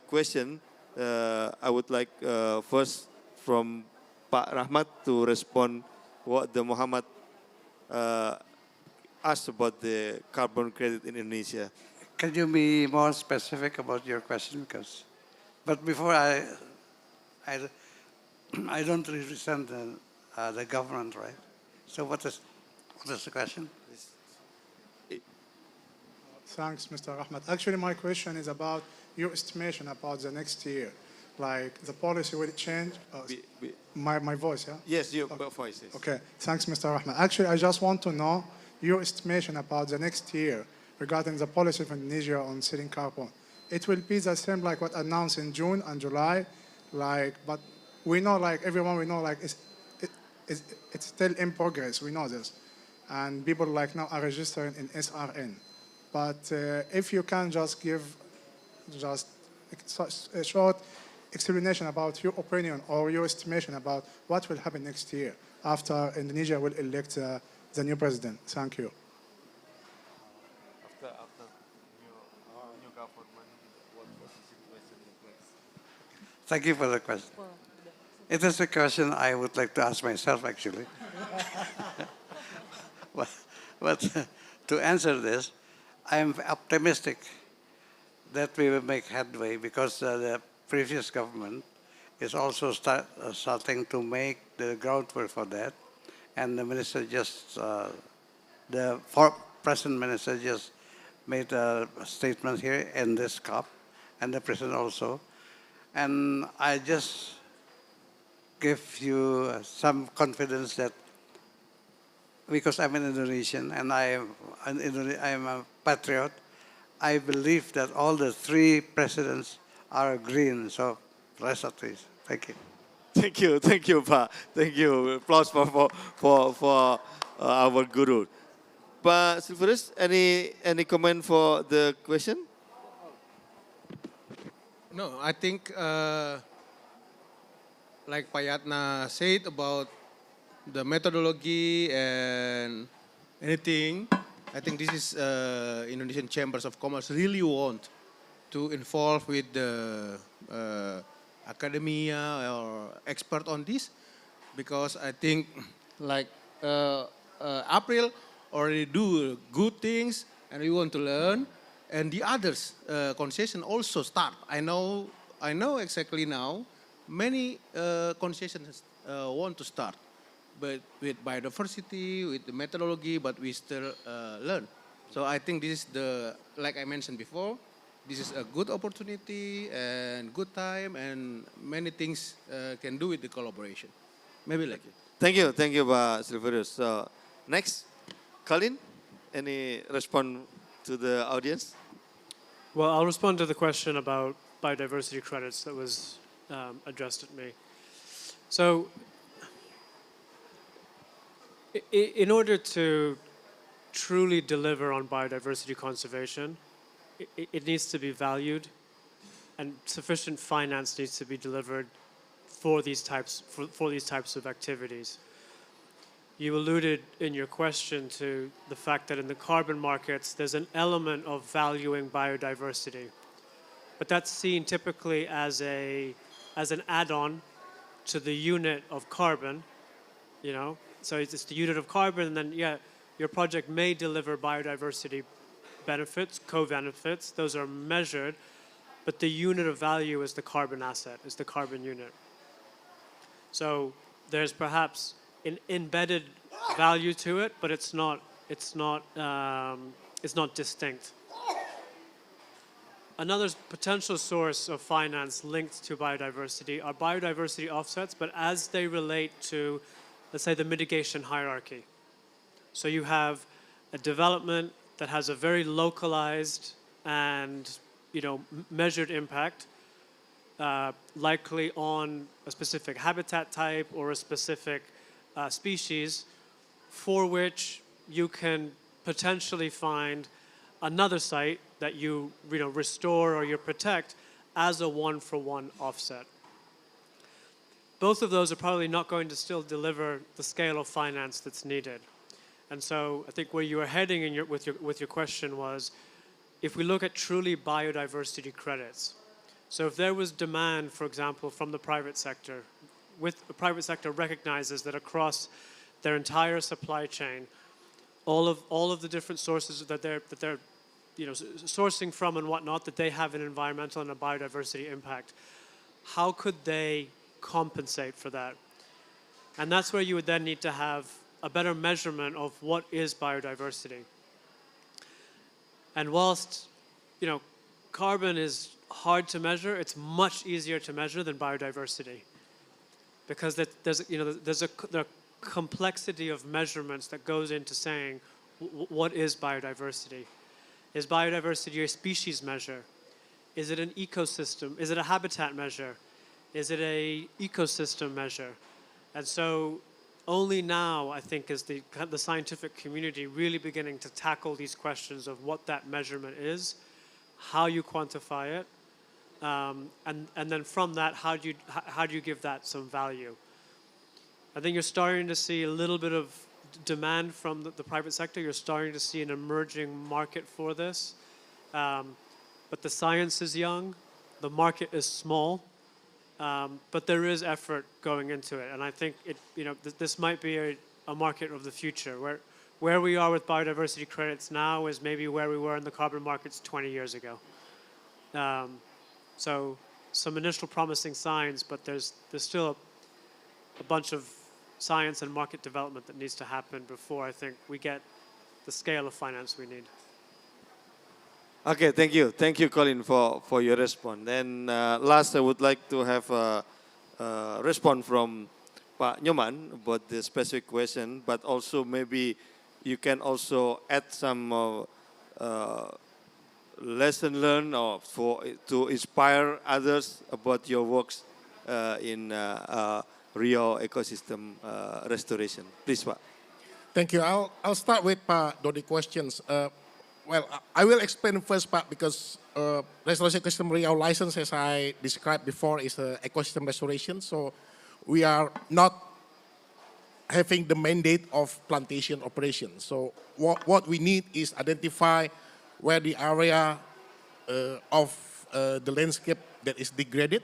question, I would like first from Pak Rahmat to respond what the Muhammad asked about the carbon credit in Indonesia. Can you be more specific about your question? But before I don't represent the government, right? So what is the question? Thanks, Mr. Ahmed. Actually, my question is about your estimation about the next year. Like, the policy will change? My voice, yeah? Yes, your voice. Yes. Okay, thanks, Mr. Ahmed. Actually, I just want to know your estimation about the next year regarding the policy of Indonesia on selling carbon. It will be the same like what announced in June and July, but we know, like everyone, we know, like it's still in progress. We know this, and people like now are registering in SRN. But if you can just give a short explanation about your opinion or your estimation about what will happen next year after Indonesia will elect the new president. Thank you. Thank you for the question. It is a question I would like to ask myself, actually. but to answer this, I am optimistic that we will make headway because the previous government is also starting to make the groundwork for that. And the minister just, the present minister just made a statement here in this COP, and the president also. And I just give you some confidence that because I'm an Indonesian and I am a patriot, I believe that all the three presidents are green. So, rest of peace. Thank you. Thank you, Pa. Thank you. Applause for our guru. Pa Silverus, any comment for the question? No, I think like Payatna said about the methodology and anything, I think this is Indonesian Chambers of Commerce really want to involve with the academia or expert on this, because I think like April already do good things and we want to learn, and the others concession also start. I know exactly now many concessions want to start, but with biodiversity, with the methodology, but we still learn. So I think this is like I mentioned before, this is a good opportunity and good time, and many things can do with the collaboration. Maybe like it. Thank you, Pa Silverus. So next, Colin, any response to the audience? Well, I'll respond to the question about biodiversity credits that was addressed at me. So, in order to truly deliver on biodiversity conservation, it needs to be valued, and sufficient finance needs to be delivered for these types of activities. You alluded in your question to the fact that in the carbon markets, there's an element of valuing biodiversity, but that's seen typically as an add-on to the unit of carbon, you know, so it's the unit of carbon, and then, yeah, your project may deliver biodiversity benefits, co-benefits, those are measured, but the unit of value is the carbon asset, is the carbon unit. So there's perhaps an embedded value to it, but it's not distinct. Another potential source of finance linked to biodiversity are biodiversity offsets, but as they relate to, let's say, the mitigation hierarchy. So you have a development that has a very localized and, you know, measured impact, likely on a specific habitat type or a specific species, for which you can potentially find another site that you restore or you protect as a one-for-one offset. Both of those are probably not going to still deliver the scale of finance that's needed. And so I think where you were heading with your question was, if we look at truly biodiversity credits, so if there was demand, for example, from the private sector, with the private sector recognizes that across their entire supply chain, all of the different sources that they're sourcing from and whatnot, that they have an environmental and a biodiversity impact, how could they compensate for that? And that's where you would then need to have a better measurement of what is biodiversity. And whilst, you know, carbon is hard to measure, it's much easier to measure than biodiversity, because there's a complexity of measurements that goes into saying what is biodiversity. Is biodiversity a species measure? Is it an ecosystem? Is it a habitat measure? Is it a ecosystem measure? And so only now, I think, is the scientific community really beginning to tackle these questions of what that measurement is, how you quantify it, and then from that, how do you give that some value? I think you're starting to see a little bit of demand from the private sector. You're starting to see an emerging market for this, but the science is young, the market is small, but there is effort going into it, and I think this might be a market of the future, where we are with biodiversity credits now is maybe where we were in the carbon markets 20 years ago. So some initial promising signs, but there's still a bunch of science and market development that needs to happen before I think we get the scale of finance we need. Okay, thank you. Thank you, Colin, for your response. Then last, I would like to have a response from Pak Nyoman about the specific question, but also maybe you can also add some lesson learned or to inspire others about your works in Rio ecosystem restoration. Please, Pak. Thank you. I'll start with Pak Dodi questions. Well, I will explain first, Pak, because restoration ecosystem Riau license, as I described before, is ecosystem restoration. So we are not having the mandate of plantation operations. So what we need is identify where the area of the landscape that is degraded,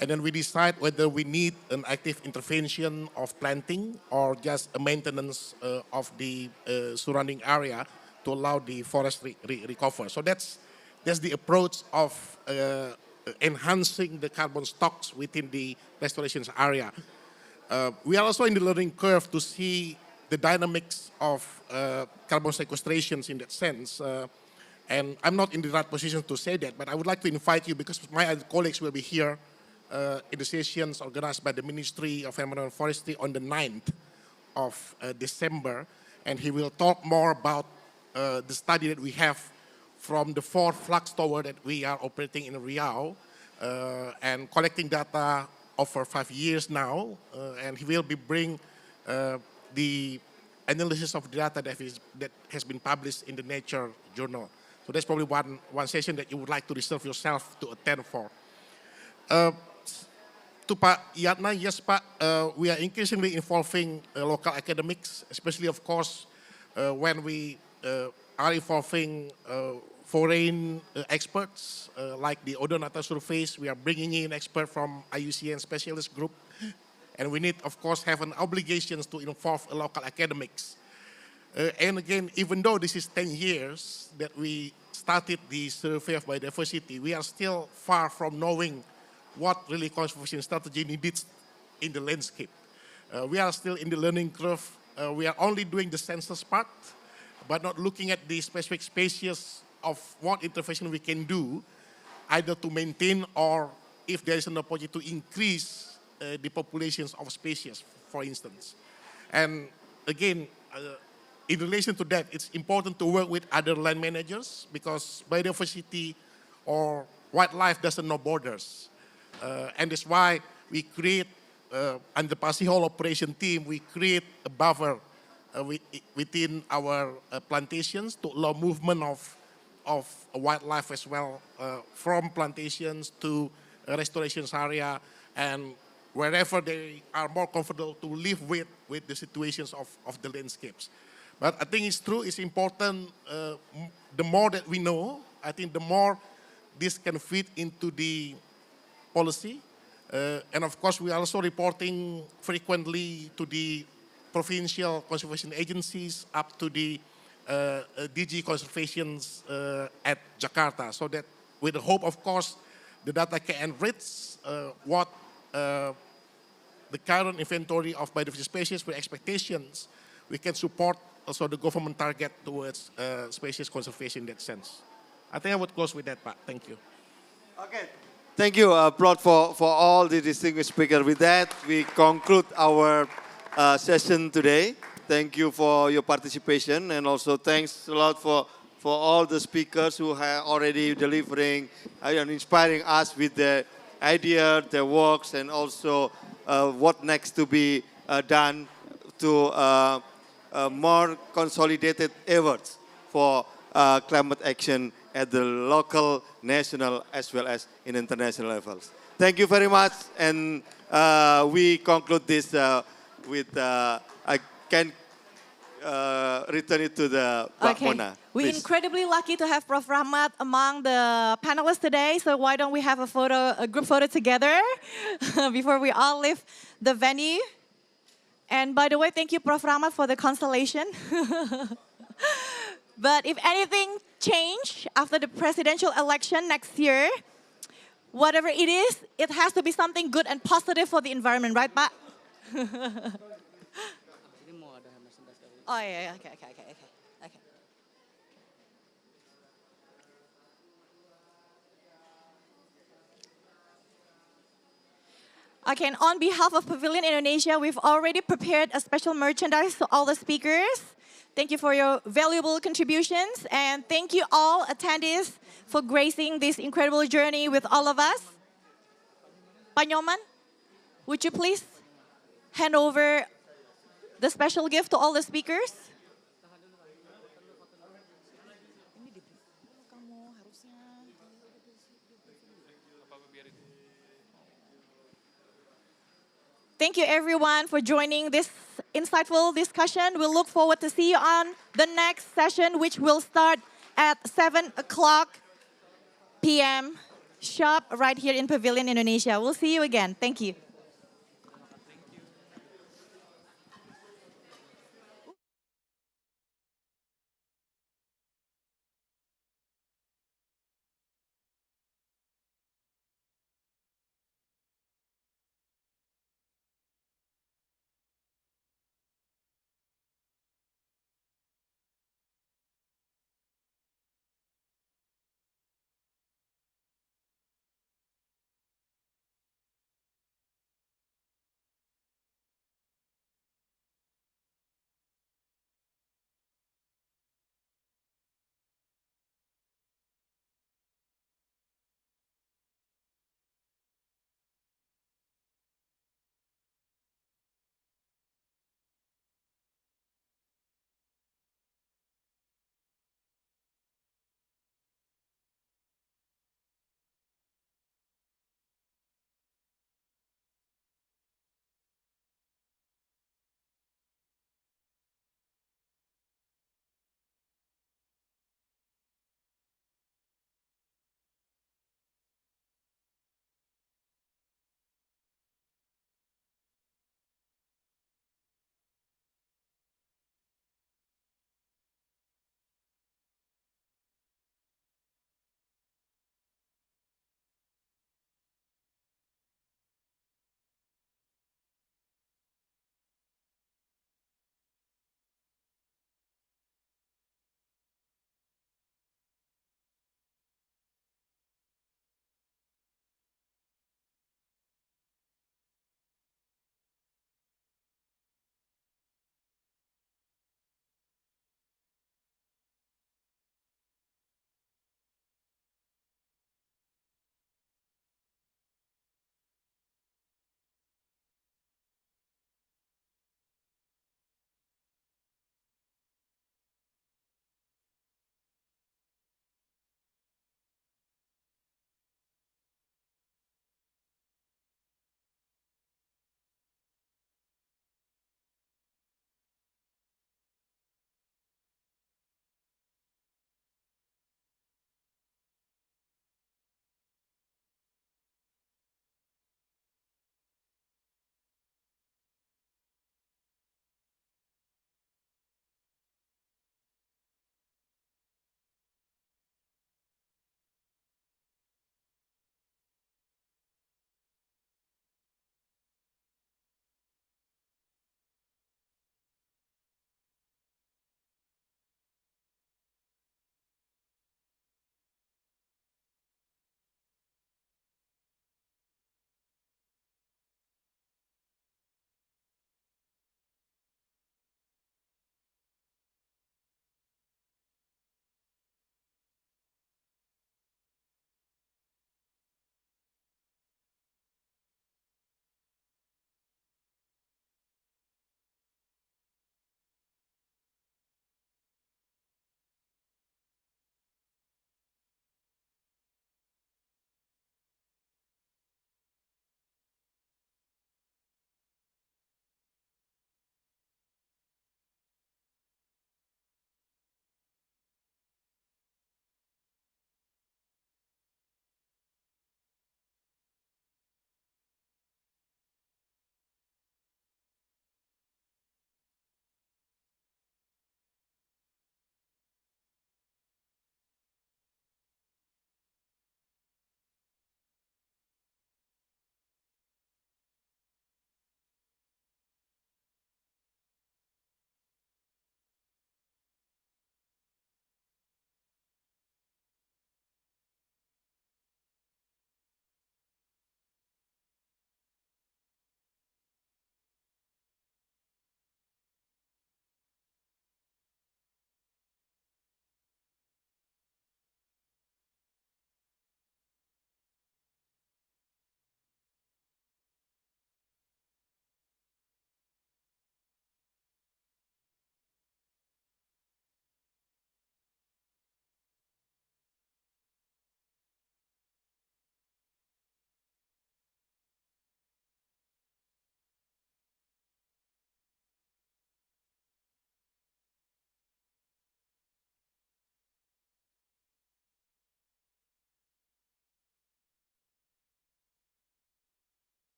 and then we decide whether we need an active intervention of planting or just a maintenance of the surrounding area to allow the forest recover. So that's the approach of enhancing the carbon stocks within the restorations area. We are also in the learning curve to see the dynamics of carbon sequestrations in that sense. And I'm not in the right position to say that, but I would like to invite you, because my other colleagues will be here in the sessions organized by the Ministry of Environment and Forestry on the 9th of December, and he will talk more about the study that we have from the 4 flux tower that we are operating in Riau and collecting data over 5 years now, and he will be bring the analysis of the data that has been published in the Nature journal. So that's probably one session that you would like to reserve yourself to attend for. To Pak Yatna, yes, Pak, we are increasingly involving local academics, especially, of course, when we are involving foreign experts, like the Odonata surveys. We are bringing in experts from IUCN specialist group. And we need, of course, have an obligation to involve local academics. And again, even though this is 10 years that we started the survey of biodiversity, we are still far from knowing what really conservation strategy needs in the landscape. We are still in the learning curve. We are only doing the census part, but not looking at the specific species of what intervention we can do, either to maintain or if there is an opportunity to increase the populations of species, for instance. And again, in relation to that, it's important to work with other land managers because biodiversity or wildlife doesn't know borders. And that's why we create, under the Pasihol operation team, we create a buffer within our plantations to allow movement of wildlife as well, from plantations to restoration area and wherever they are more comfortable to live with the situations of the landscapes. But I think it's true, it's important, the more that we know, I think the more this can fit into the policy. And of course, we are also reporting frequently to the provincial conservation agencies up to the DG conservations at Jakarta, so that with the hope, of course, the data can enrich what the current inventory of biodiversity species with expectations, we can support also the government target towards species conservation in that sense. I think I would close with that, Pak. Thank you. Okay. Thank you, Plot, for all the distinguished speakers. With that, we conclude our session today. Thank you for your participation, and also thanks a lot for all the speakers who are already delivering and inspiring us with their ideas, their works, and also what next to be done to more consolidated efforts for climate action at the local, national, as well as in international levels. Thank you very much, and we conclude this with, I can return it to the Mona. We're incredibly lucky to have Prof. Rahmat among the panelists today, so why don't we have a group photo together before we all leave the venue. And by the way, thank you, Prof. Rahmat, for the constellation. But if anything change after the presidential election next year, whatever it is, it has to be something good and positive for the environment, right, Pak? Oh, yeah, okay. Okay, and on behalf of Pavilion Indonesia, we've already prepared a special merchandise to all the speakers. Thank you for your valuable contributions, and thank you all attendees for gracing this incredible journey with all of us. Pak Nyoman, would you please hand over the special gift to all the speakers? Thank you everyone for joining this insightful discussion. We'll look forward to see you on the next session, which will start at 7 o'clock p.m. sharp right here in Pavilion Indonesia. We'll see you again. Thank you.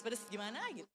Pedes gimana gitu.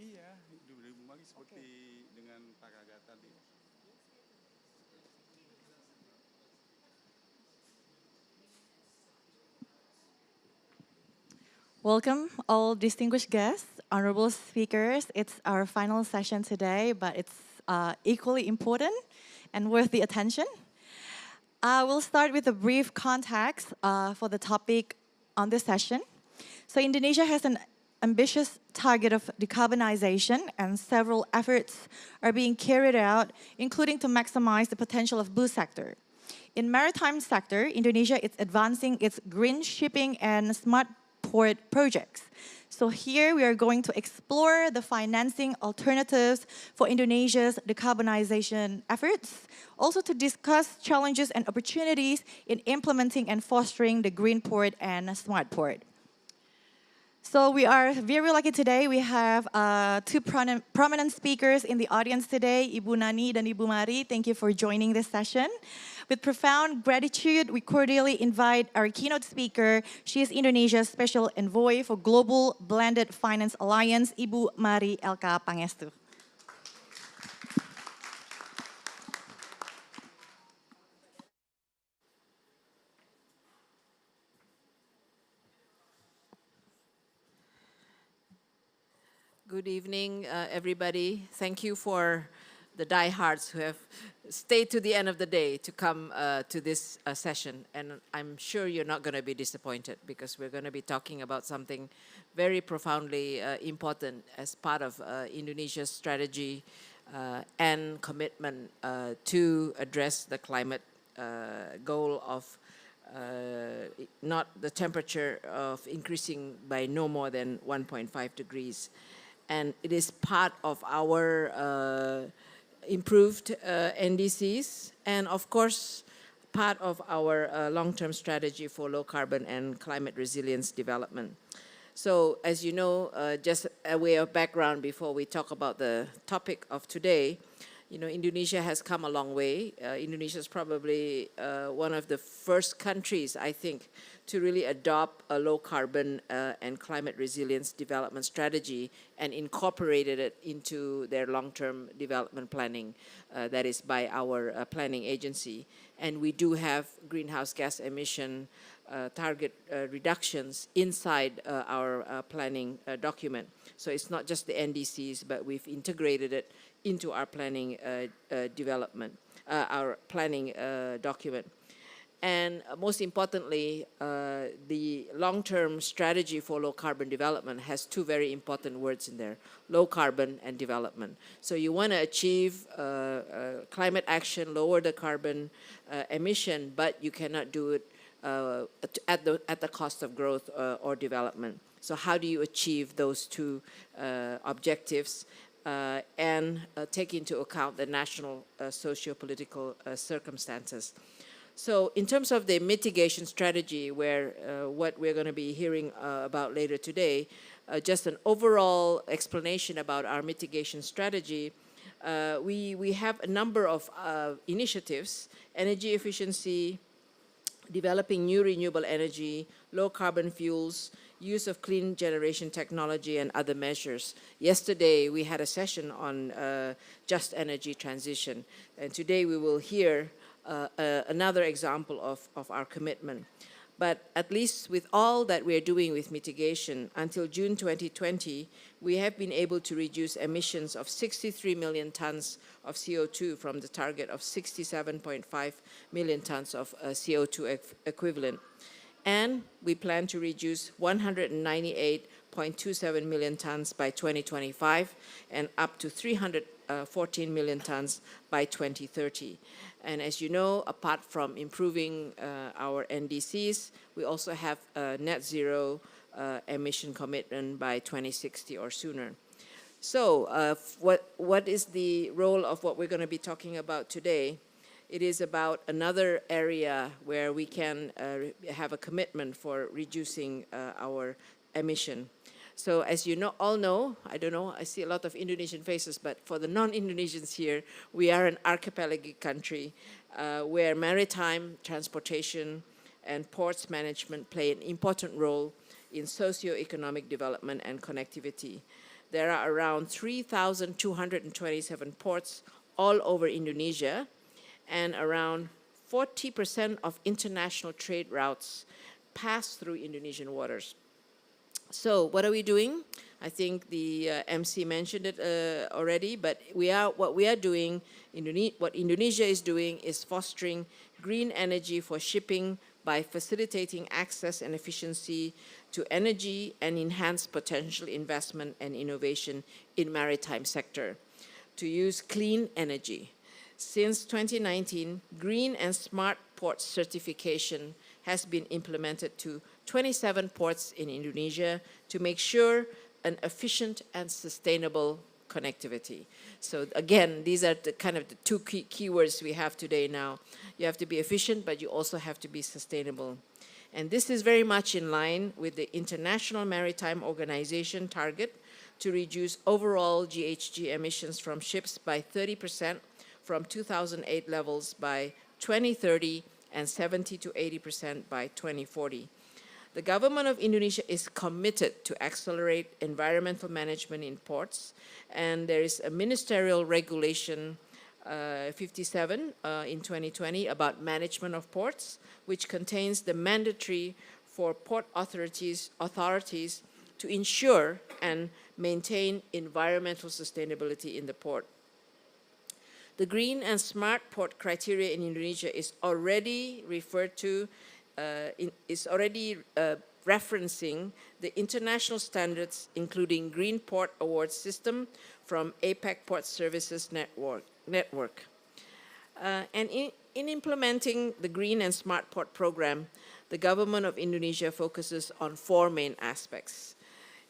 Iya, Bagi seperti dengan Pak Gagat tadi. Welcome, all distinguished guests, honorable speakers. It's our final session today, but it's equally important and worth the attention. We'll start with a brief context for the topic on this session. So Indonesia has an ambitious target of decarbonization, and several efforts are being carried out, including to maximize the potential of blue sector. In maritime sector, Indonesia is advancing its green shipping and smart port projects. So here we are going to explore the financing alternatives for Indonesia's decarbonization efforts, also to discuss challenges and opportunities in implementing and fostering the green port and smart port. So we are very lucky today. We have two prominent speakers in the audience today, Ibu Nani dan Ibu Mari. Thank you for joining this session. With profound gratitude, we cordially invite our keynote speaker. She is Indonesia's Special Envoy for Global Blended Finance Alliance, Ibu Mari Elka Pangestu. Good evening, everybody. Thank you for the diehards who have stayed to the end of the day to come to this session. And I'm sure you're not going to be disappointed, because we're going to be talking about something very profoundly important as part of Indonesia's strategy and commitment to address the climate goal of not the temperature of increasing by no more than 1.5 degrees. And it is part of our improved NDCs, and of course, part of our long-term strategy for low carbon and climate resilience development. So as you know, just a way of background before we talk about the topic of today, you know, Indonesia has come a long way. Indonesia is probably one of the first countries, I think, to really adopt a low carbon and climate resilience development strategy and incorporated it into their long-term development planning, that is by our planning agency. And we do have greenhouse gas emission target reductions inside our planning document. So it's not just the NDCs, but we've integrated it into our planning development, our planning document. And most importantly, the long-term strategy for low carbon development has two very important words in there: low carbon and development. So you want to achieve climate action, lower the carbon emission, but you cannot do it at the cost of growth or development. So how do you achieve those two objectives and take into account the national socio-political circumstances? So in terms of the mitigation strategy, where what we're going to be hearing about later today, just an overall explanation about our mitigation strategy, we have a number of initiatives: energy efficiency, developing new renewable energy, low carbon fuels, use of clean generation technology, and other measures. Yesterday, we had a session on just energy transition, and today we will hear another example of our commitment. But at least with all that we're doing with mitigation, until June 2020, we have been able to reduce emissions of 63 million tons of CO2 from the target of 67.5 million tons of CO2 equivalent. And we plan to reduce 198.27 million tons by 2025 and up to 314 million tons by 2030. And as you know, apart from improving our NDCs, we also have a net zero emission commitment by 2060 or sooner. So what is the role of what we're going to be talking about today? It is about another area where we can have a commitment for reducing our emission. So as you all know, I don't know, I see a lot of Indonesian faces, but for the non-Indonesians here, we are an archipelagic country where maritime transportation and ports management play an important role in socio-economic development and connectivity. There are around 3,227 ports all over Indonesia, and around 40% of international trade routes pass through Indonesian waters. So what are we doing? I think the MC mentioned it already, but what Indonesia is doing is fostering green energy for shipping by facilitating access and efficiency to energy and enhance potential investment and innovation in maritime sector to use clean energy. Since 2019, green and smart port certification has been implemented to 27 ports in Indonesia to make sure an efficient and sustainable connectivity. So again, these are the kind of the two keywords we have today now. You have to be efficient, but you also have to be sustainable. And this is very much in line with the International Maritime Organization target to reduce overall GHG emissions from ships by 30% from 2008 levels by 2030 and 70 to 80% by 2040. The government of Indonesia is committed to accelerate environmental management in ports, and there is a ministerial regulation 57 in 2020 about management of ports, which contains the mandatory for port authorities to ensure and maintain environmental sustainability in the port. The green and smart port criteria in Indonesia is already referred to, referencing the international standards, including Green Port Award System from APEC Port Services Network. And in implementing the Green and Smart Port program, the government of Indonesia focuses on four main aspects,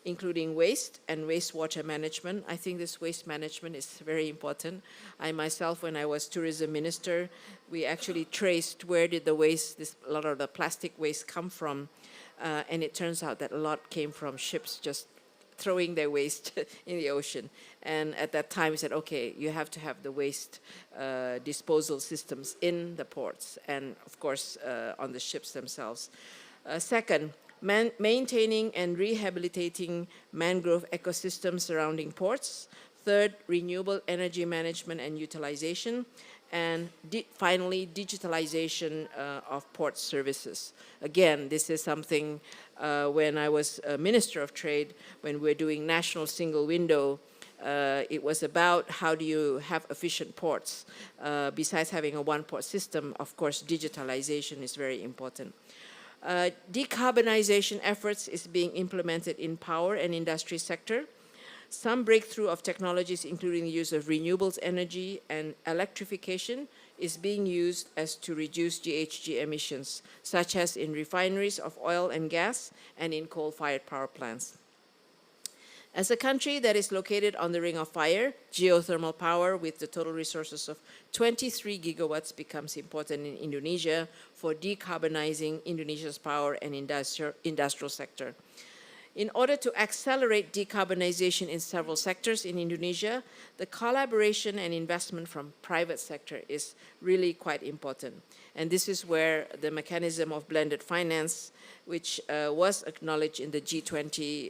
including waste and wastewater management. I think this waste management is very important. I myself, when I was tourism minister, we actually traced where did the waste, a lot of the plastic waste come from. And it turns out that a lot came from ships just throwing their waste in the ocean. And at that time we said, okay, you have to have the waste disposal systems in the ports and of course on the ships themselves. Second, maintaining and rehabilitating mangrove ecosystems surrounding ports. Third, renewable energy management and utilization. And finally, digitalization of port services. Again, this is something when I was a Minister of Trade, when we're doing national single window, It was about how do you have efficient ports. Besides having a one-port system, of course, digitalization is very important. Decarbonization efforts is being implemented in power and industry sector. Some breakthrough of technologies, including the use of renewables energy and electrification, is being used as to reduce GHG emissions, such as in refineries of oil and gas and in coal-fired power plants. As a country that is located on the Ring of Fire, geothermal power with the total resources of 23 gigawatts becomes important in Indonesia for decarbonizing Indonesia's power and industrial sector. In order to accelerate decarbonization in several sectors in Indonesia, the collaboration and investment from private sector is really quite important. And this is where the mechanism of blended finance, which was acknowledged in the G20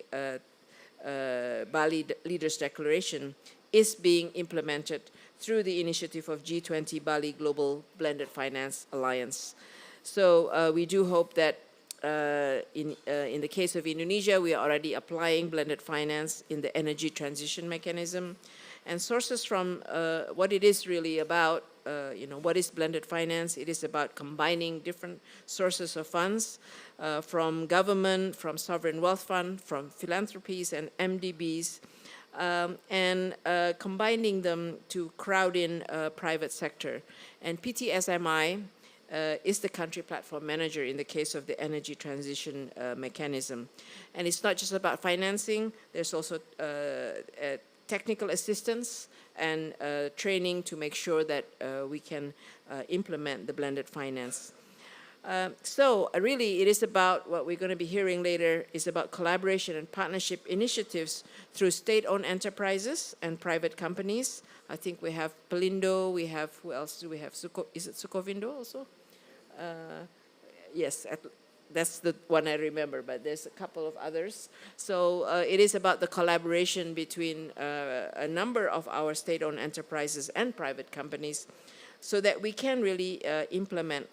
Bali Leaders Declaration, is being implemented through the initiative of G20 Bali Global Blended Finance Alliance. So we do hope that in the case of Indonesia, we are already applying blended finance in the energy transition mechanism. And sources from what it is really about, what is blended finance? It is about combining different sources of funds from government, from sovereign wealth fund, from philanthropies and MDBs, and combining them to crowd in private sector. And PTSMI is the country platform manager in the case of the energy transition mechanism. And it's not just about financing, there's also technical assistance and training to make sure that we can implement the blended finance. So really it is about what we're going to be hearing later is about collaboration and partnership initiatives through state-owned enterprises and private companies. I think we have Pelindo, we have, who else do we have? Is it Sukovindo also? Yes, that's the one I remember, but there's a couple of others. So it is about the collaboration between a number of our state-owned enterprises and private companies so that we can really implement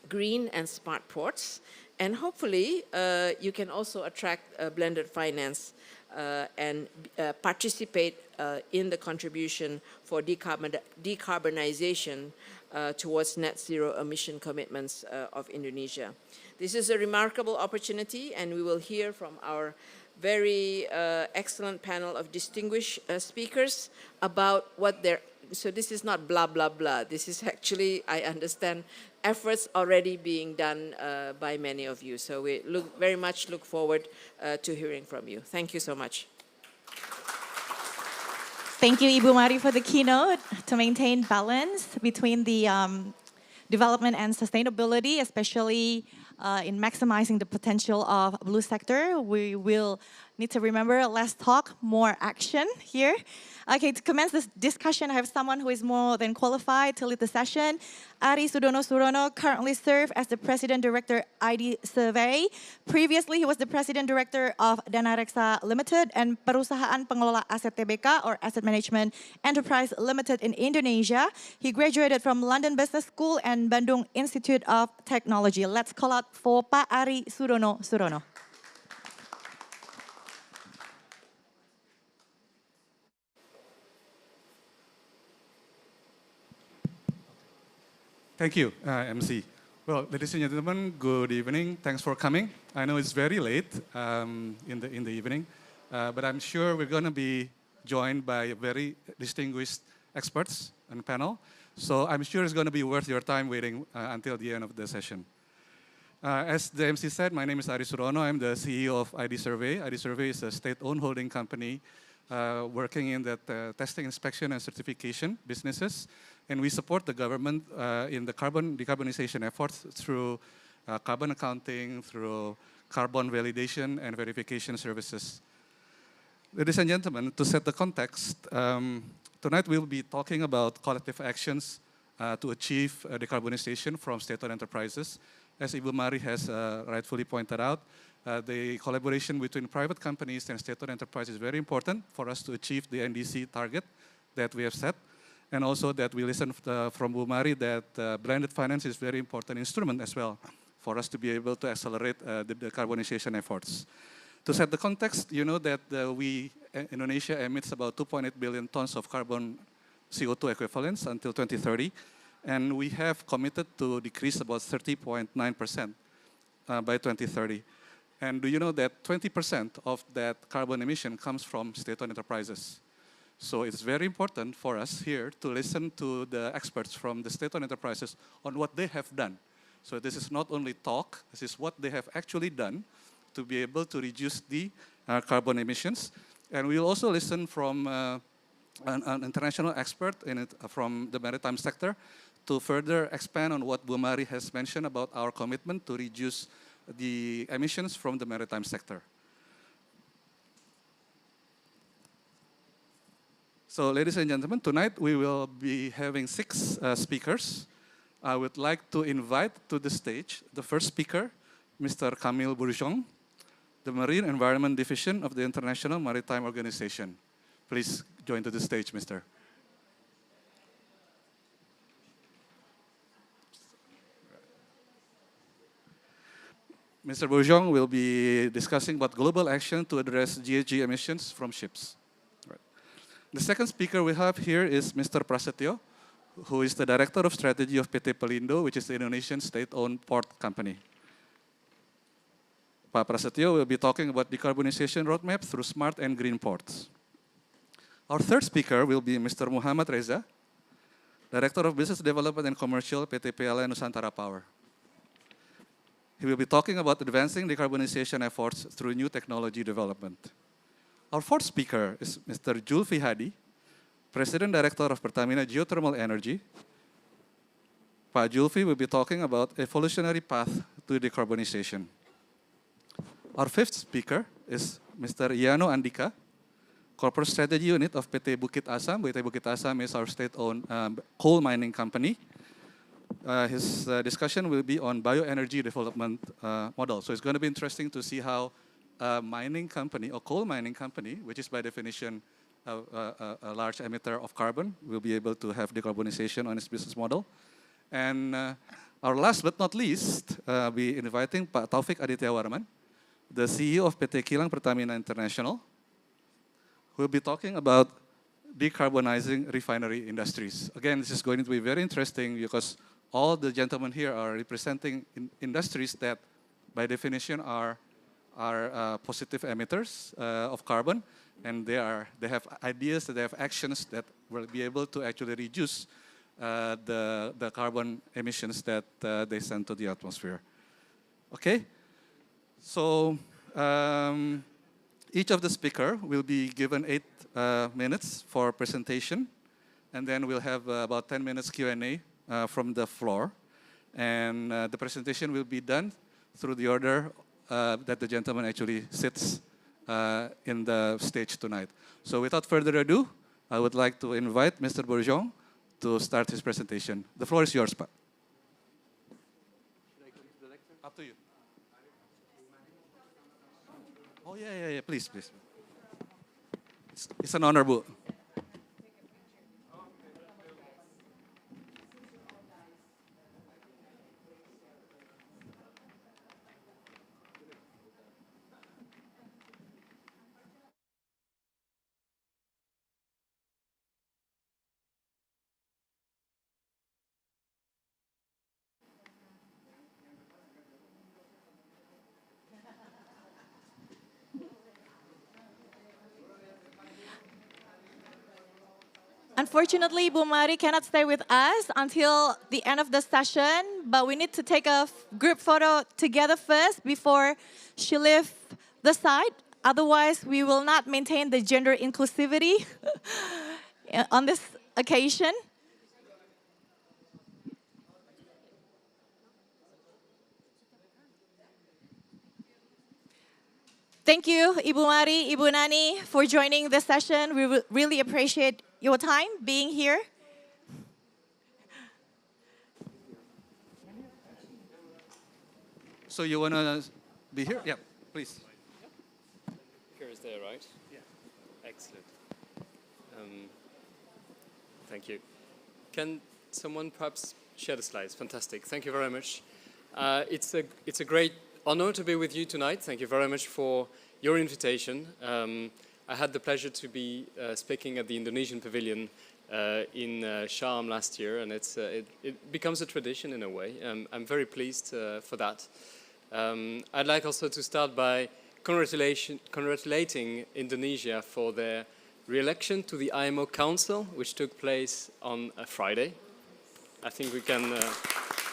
green and smart ports. And hopefully you can also attract blended finance and participate in the contribution for decarbonization towards net zero emission commitments of Indonesia. This is a remarkable opportunity, and we will hear from our very excellent panel of distinguished speakers about what their, so this is not blah, blah, blah. This is actually, I understand, efforts already being done by many of you. So we very much look forward to hearing from you. Thank you so much. Thank you, Ibu Mari, for the keynote. To maintain balance between the development and sustainability, especially in maximizing the potential of blue sector, we will need to remember less talk, more action here. Okay, to commence this discussion, I have someone who is more than qualified to lead the session. Ari Sudono Surono currently serves as the President Director ID Survey. Previously, he was the President Director of Danareksa Limited and Perusahaan Pengelola Aset TBK or Asset Management Enterprise Limited in Indonesia. He graduated from London Business School and Bandung Institute of Technology. Let's call out for Pak Ari Sudono Surono. Thank you, MC. Well, ladies and gentlemen, good evening. Thanks for coming. I know it's very late in the evening, but I'm sure we're going to be joined by very distinguished experts on the panel. So I'm sure it's going to be worth your time waiting until the end of the session. As the MC said, my name is Ari Surono. I'm the CEO of ID Survey. ID Survey is a state-owned holding company working in the testing, inspection, and certification businesses. And we support the government in the decarbonization efforts through carbon accounting, through carbon validation and verification services. Ladies and gentlemen, to set the context, tonight we'll be talking about collective actions to achieve decarbonization from state-owned enterprises. As Ibu Mari has rightfully pointed out, the collaboration between private companies and state-owned enterprises is very important for us to achieve the NDC target that we have set. And also that we listen from Bu Mari that blended finance is a very important instrument as well for us to be able to accelerate the decarbonization efforts. To set the context, you know that Indonesia emits about 2.8 billion tons of carbon CO2 equivalents until 2030, and we have committed to decrease about 30.9% by 2030. And do you know that 20% of that carbon emission comes from state-owned enterprises? So it's very important for us here to listen to the experts from the state-owned enterprises on what they have done. So this is not only talk, this is what they have actually done to be able to reduce the carbon emissions. And we'll also listen from an international expert from the maritime sector to further expand on what Bu Mari has mentioned about our commitment to reduce the emissions from the maritime sector. So ladies and gentlemen, tonight we will be having 6 speakers. I would like to invite to the stage the first speaker, Mr. Camille Bourgeon, the Marine Environment Division of the International Maritime Organization. Please join to the stage, Mr. Mr. Bourgeon will be discussing about global action to address GHG emissions from ships. The second speaker we have here is Mr. Prasetyo, who is the Director of Strategy of PT Pelindo, which is the Indonesian state-owned port company. Pak Prasetyo will be talking about decarbonization roadmap through smart and green ports. Our third speaker will be Mr. Muhammad Reza, Director of Business Development and Commercial PT PLN Nusantara Power. He will be talking about advancing decarbonization efforts through new technology development. Our fourth speaker is Mr. Julfi Hadi, President Director of Pertamina Geothermal Energy. Pak Julfi will be talking about evolutionary path to decarbonization. Our fifth speaker is Mr. Yano Andika, Corporate Strategy Unit of PT Bukit Asam. PT Bukit Asam is our state-owned coal mining company. His discussion will be on bioenergy development model. So it's going to be interesting to see how a mining company, or coal mining company, which is by definition a large emitter of carbon, will be able to have decarbonization on its business model. And our last but not least, we inviting Pak Taufik Aditya Warman, the CEO of PT Kilang Pertamina International, who will be talking about decarbonizing refinery industries. Again, this is going to be very interesting because all the gentlemen here are representing industries that, by definition, are positive emitters of carbon, and they have ideas, they have actions that will be able to actually reduce the carbon emissions that they send to the atmosphere. Okay, so each of the speaker will be given 8 minutes for presentation, and then we'll have about 10 minutes Q&A from the floor, and the presentation will be done through the order that the gentleman actually sits in the stage tonight. So without further ado, I would like to invite Mr. Bourgeon to start his presentation. The floor is yours, Pak. Up to you. Oh, yeah, please. It's an honor, Bu. Unfortunately, Bu Mari cannot stay with us until the end of the session, but we need to take a group photo together first before she leaves the site. Otherwise, we will not maintain the gender inclusivity on this occasion. Thank you, Ibu Mari, Ibu Nani, for joining this session. We really appreciate your time being here. So you want to be here? Yeah, please. Here is there, right? Yeah. Excellent. Thank you. Can someone perhaps share the slides? Fantastic. Thank you very much. It's a great honor to be with you tonight. Thank you very much for your invitation. I had the pleasure to be speaking at the Indonesian Pavilion in Sharm last year, and it becomes a tradition in a way. I'm very pleased for that. I'd like also to start by congratulating Indonesia for their re-election to the IMO Council, which took place on a Friday. I think we can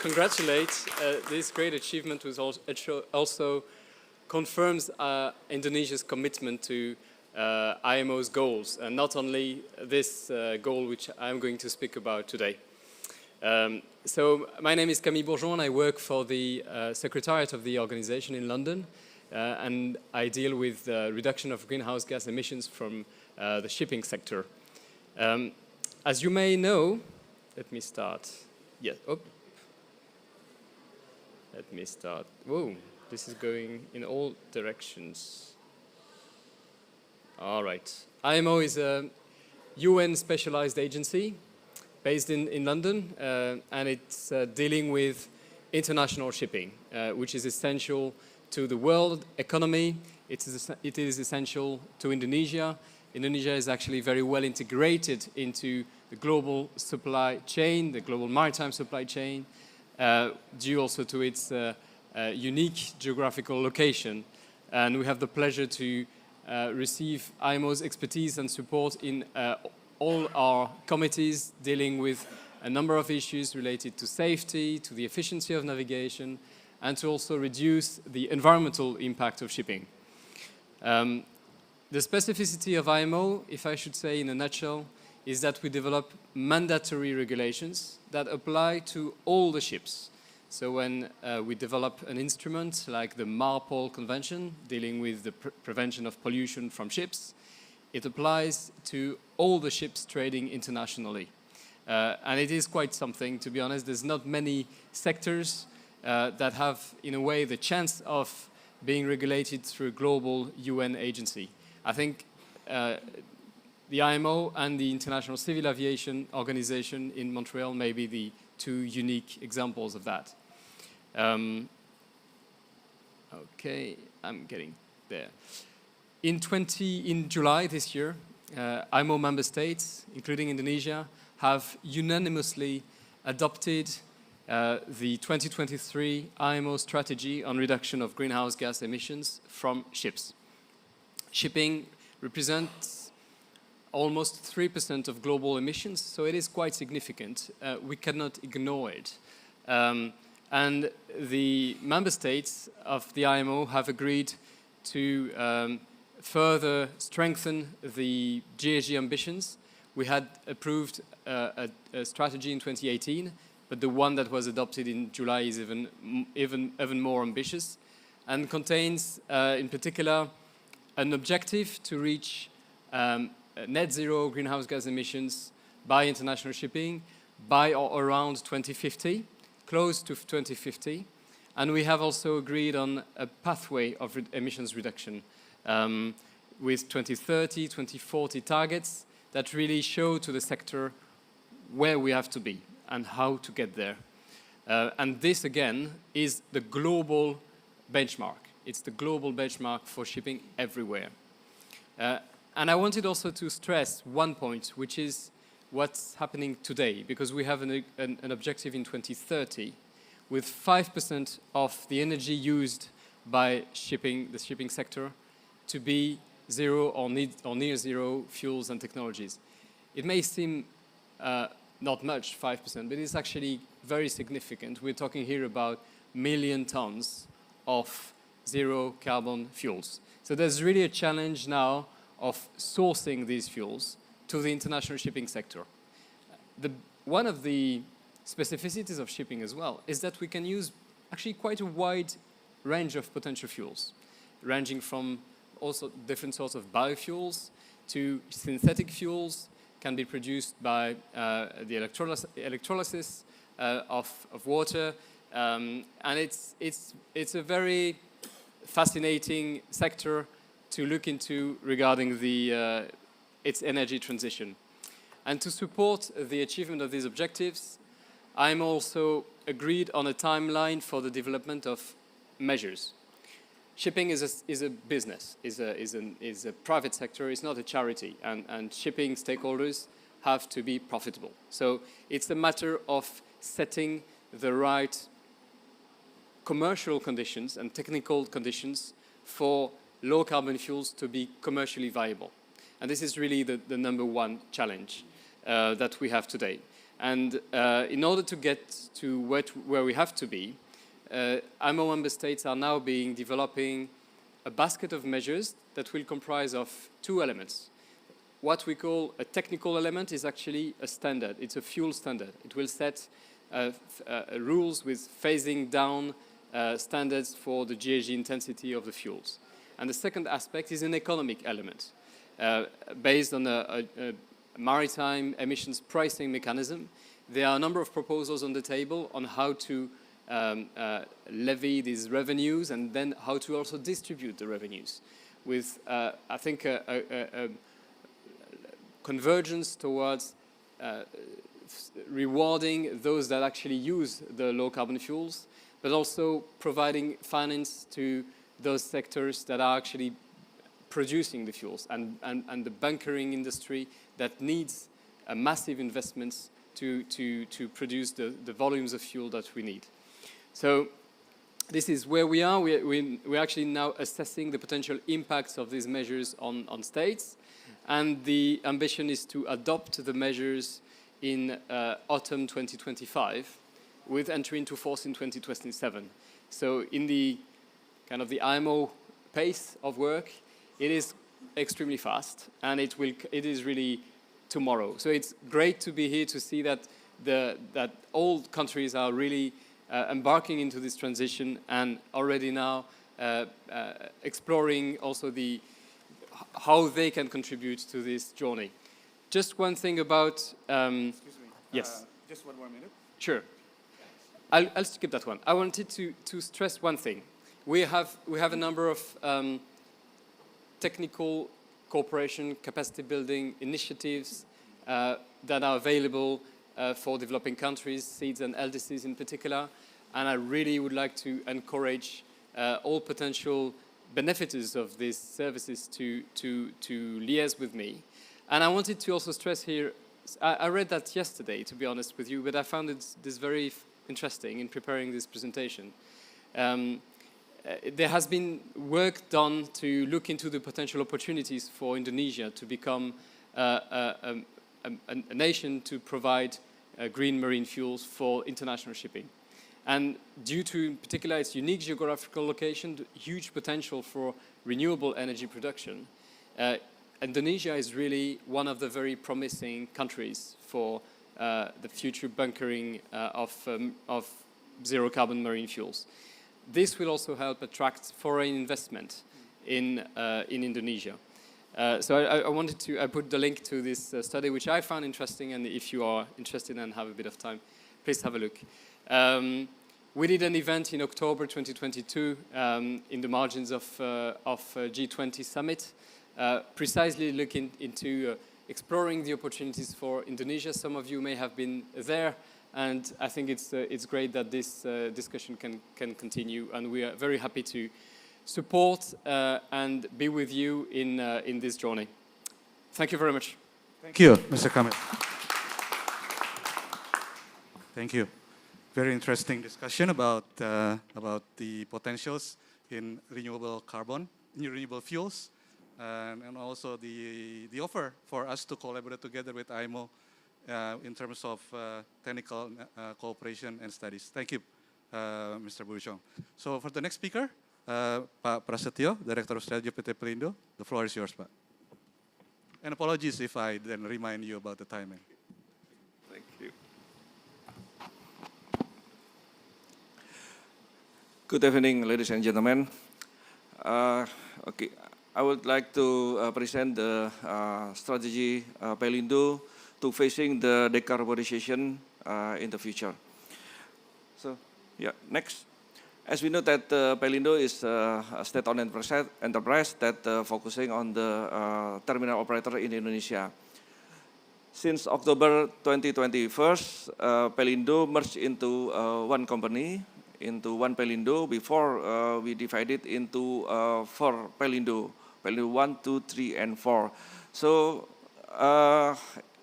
congratulate this great achievement, which also confirms Indonesia's commitment to IMO's goals, and not only this goal which I'm going to speak about today. So my name is Camille Bourgeon, and I work for the Secretariat of the organization in London, and I deal with the reduction of greenhouse gas emissions from the shipping sector. As you may know, let me start. Yes, let me start. Whoa, this is going in all directions. All right. IMO is a UN specialized agency based in London, and it's dealing with international shipping, which is essential to the world economy. It is essential to Indonesia. Indonesia is actually very well integrated into the global supply chain, the global maritime supply chain, due also to its unique geographical location. And we have the pleasure to receive IMO's expertise and support in all our committees dealing with a number of issues related to safety, to the efficiency of navigation, and to also reduce the environmental impact of shipping. The specificity of IMO, if I should say in a nutshell, is that we develop mandatory regulations that apply to all the ships. So when we develop an instrument like the MARPOL Convention, dealing with the prevention of pollution from ships, it applies to all the ships trading internationally. And it is quite something, to be honest. There's not many sectors that have, in a way, the chance of being regulated through a global UN agency. I think the IMO and the International Civil Aviation Organization in Montreal may be the two unique examples of that. Okay, I'm getting there. In July this year, IMO member states, including Indonesia, have unanimously adopted the 2023 IMO strategy on reduction of greenhouse gas emissions from ships. Shipping represents almost 3% of global emissions, so it is quite significant. We cannot ignore it. And the member states of the IMO have agreed to further strengthen the GHG ambitions. We had approved a strategy in 2018, but the one that was adopted in July is even more ambitious and contains, in particular, an objective to reach net zero greenhouse gas emissions by international shipping by or around 2050, close to 2050. And we have also agreed on a pathway of emissions reduction with 2030, 2040 targets that really show to the sector where we have to be and how to get there. And this, again, is the global benchmark. It's the global benchmark for shipping everywhere. And I wanted also to stress one point, which is what's happening today, because we have an objective in 2030 with 5% of the energy used by the shipping sector to be zero or near zero fuels and technologies. It may seem not much, 5%, but it's actually very significant. We're talking here about 1 million tons of zero carbon fuels. So there's really a challenge now of sourcing these fuels to the international shipping sector. One of the specificities of shipping as well is that we can use actually quite a wide range of potential fuels, ranging from also different sorts of biofuels to synthetic fuels, can be produced by the electrolysis of water, and it's a very fascinating sector to look into regarding its energy transition. And to support the achievement of these objectives, I'm also agreed on a timeline for the development of measures. shipping is a business, is a private sector, it's not a charity, and shipping stakeholders have to be profitable. So it's a matter of setting the right commercial conditions and technical conditions for low carbon fuels to be commercially viable. And this is really the number one challenge that we have today. And in order to get to where we have to be, IMO member states are now developing a basket of measures that will comprise of two elements. What we call a technical element is actually a standard. It's a fuel standard. It will set rules with phasing down standards for the GHG intensity of the fuels. And the second aspect is an economic element based on a maritime emissions pricing mechanism. There are a number of proposals on the table on how to levy these revenues and then how to also distribute the revenues with, I think, a convergence towards rewarding those that actually use the low carbon fuels, but also providing finance to those sectors that are actually producing the fuels and the bunkering industry that needs massive investments to produce the volumes of fuel that we need. So this is where we are. We're actually now assessing the potential impacts of these measures on states. And the ambition is to adopt the measures in autumn 2025 with entry into force in 2027. So in the kind of the IMO pace of work, it is extremely fast and it is really tomorrow. So it's great to be here to see that that all countries are really embarking into this transition and already now exploring also how they can contribute to this journey. Just one thing about... Excuse me. Yes. Just one more minute. Sure. I'll skip that one. I wanted to stress one thing. We have a number of technical cooperation, capacity building initiatives that are available for developing countries, seeds and LDCs in particular. And I really would like to encourage all potential benefiters of these services to liaise with me. And I wanted to also stress here, I read that yesterday, to be honest with you, but I found this very interesting in preparing this presentation. There has been work done to look into the potential opportunities for Indonesia to become a nation to provide green marine fuels for international shipping. And due to, in particular, its unique geographical location, the huge potential for renewable energy production, Indonesia is really one of the very promising countries for the future bunkering of zero carbon marine fuels. This will also help attract foreign investment in Indonesia. So I put the link to this study, which I found interesting, and if you are interested and have a bit of time, please have a look. We did an event in October 2022 in the margins of G20 summit, precisely looking into exploring the opportunities for Indonesia. Some of you may have been there, and I think it's great that this discussion can continue, and we are very happy to support and be with you in this journey. Thank you very much. Thank you, Mr. Kamil. Thank you. Very interesting discussion about the potentials in renewable carbon, in renewable fuels, and also the offer for us to collaborate together with IMO in terms of technical cooperation and studies. Thank you, Mr. Bujong. So for the next speaker, Pak Prasetyo, Director of Strategy PT Pelindo, the floor is yours, Pak. And apologies if I then remind you about the timing. Thank you. Good evening, ladies and gentlemen. Okay, I would like to present the strategy Pelindo to facing the decarbonization in the future. So, yeah, next. As we know that Pelindo is a state-owned enterprise that focusing on the terminal operator in Indonesia. Since October 2021, Pelindo merged into one company into one Pelindo. Before we divided into 4 Pelindo, Pelindo 1, 2, 3, and 4. So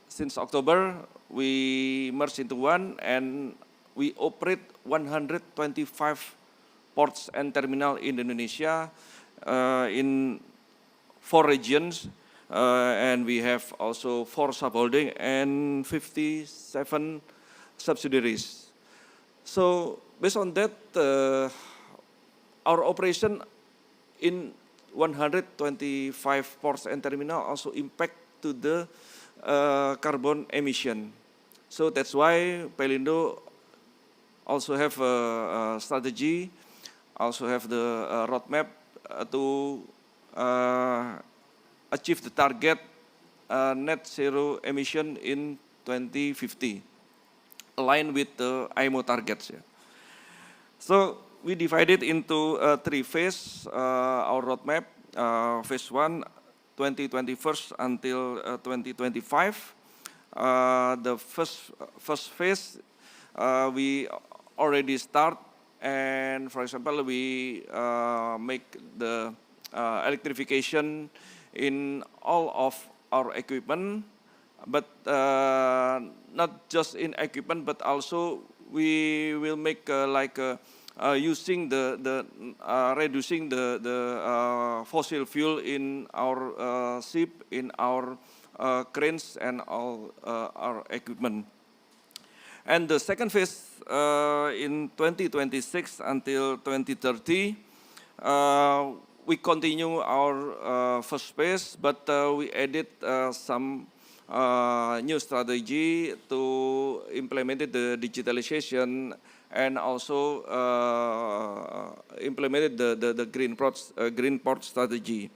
since October, we merged into one, and we operate 125 ports and terminal in Indonesia in 4 regions, and we have also 4 subholding and 57 subsidiaries. So based on that, our operation in 125 ports and terminal also impact to the carbon emission. So that's why Pelindo also have a strategy, also have the roadmap to achieve the target net zero emission in 2050, aligned with the IMO targets. Yeah. So we divided into 3 phases, our roadmap. Phase 1, 2021 until 2025. The first phase, we already start, and for example, we make the electrification in all of our equipment, but not just in equipment, but also we will make using reducing the fossil fuel in our ship, in our cranes, and all our equipment. And the second phase in 2026 until 2030, we continue our first phase, but we added some new strategy to implement the digitalization, and also implemented the green port strategy.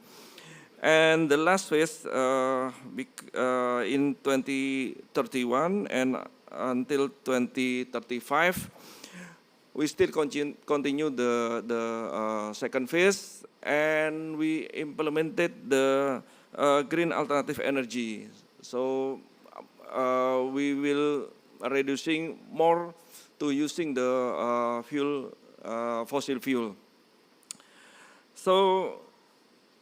And the last phase in 2031 and until 2035, we still continue the second phase, and we implemented the green alternative energy. So we will reducing more to using the fossil fuel. So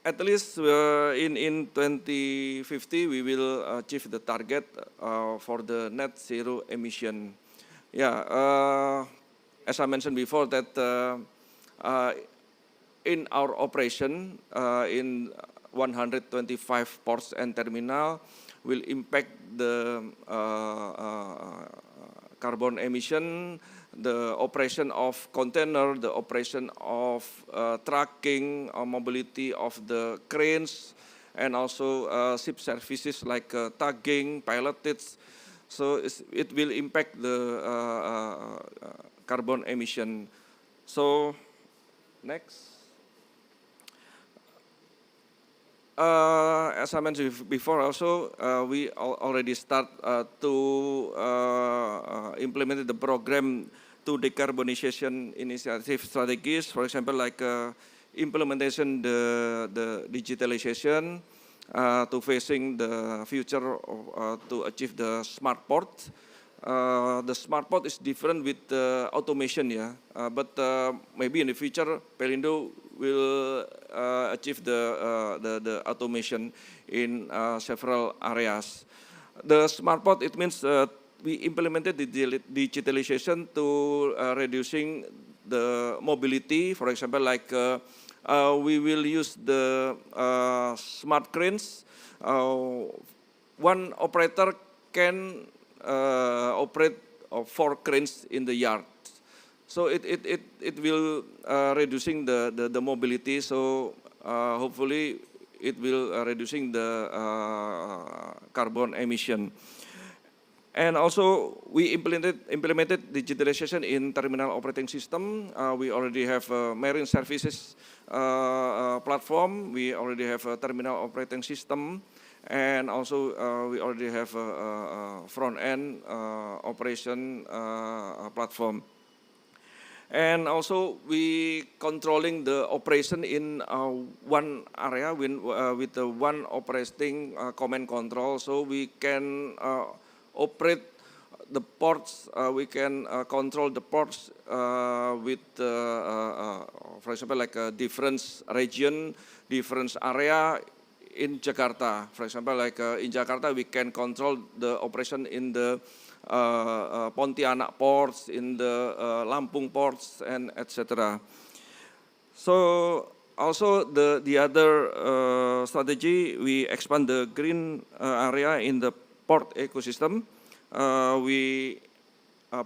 at least in 2050, we will achieve the target for the net zero emission. Yeah, as I mentioned before, that in our operation in 125 ports and terminal will impact the carbon emission, the operation of container, the operation of trucking, mobility of the cranes, and also ship services like tugging, piloted. So it will impact the carbon emission. So next. As I mentioned before, also we already start to implement the program to decarbonization initiative strategies. For example, like implementation the digitalization to facing the future to achieve the smart port. The smart port is different with automation, yeah. But maybe in the future, Pelindo will achieve the automation in several areas. The smart port, it means we implemented the digitalization to reducing the mobility. For example, like we will use the smart cranes. One operator can operate 4 cranes in the yard. So it will reducing the mobility. So hopefully it will reducing the carbon emission. And also we implemented digitalization in terminal operating system. We already have a marine services platform. We already have a terminal operating system. And also we already have a front-end operation platform. And also we controlling the operation in one area with the one operating command control. So we can operate the ports, we can control the ports with, for example, like a different region, different area in Jakarta. For example, like in Jakarta, we can control the operation in the Pontianak ports, in the Lampung ports, and etc. So also the other strategy, we expand the green area in the port ecosystem. We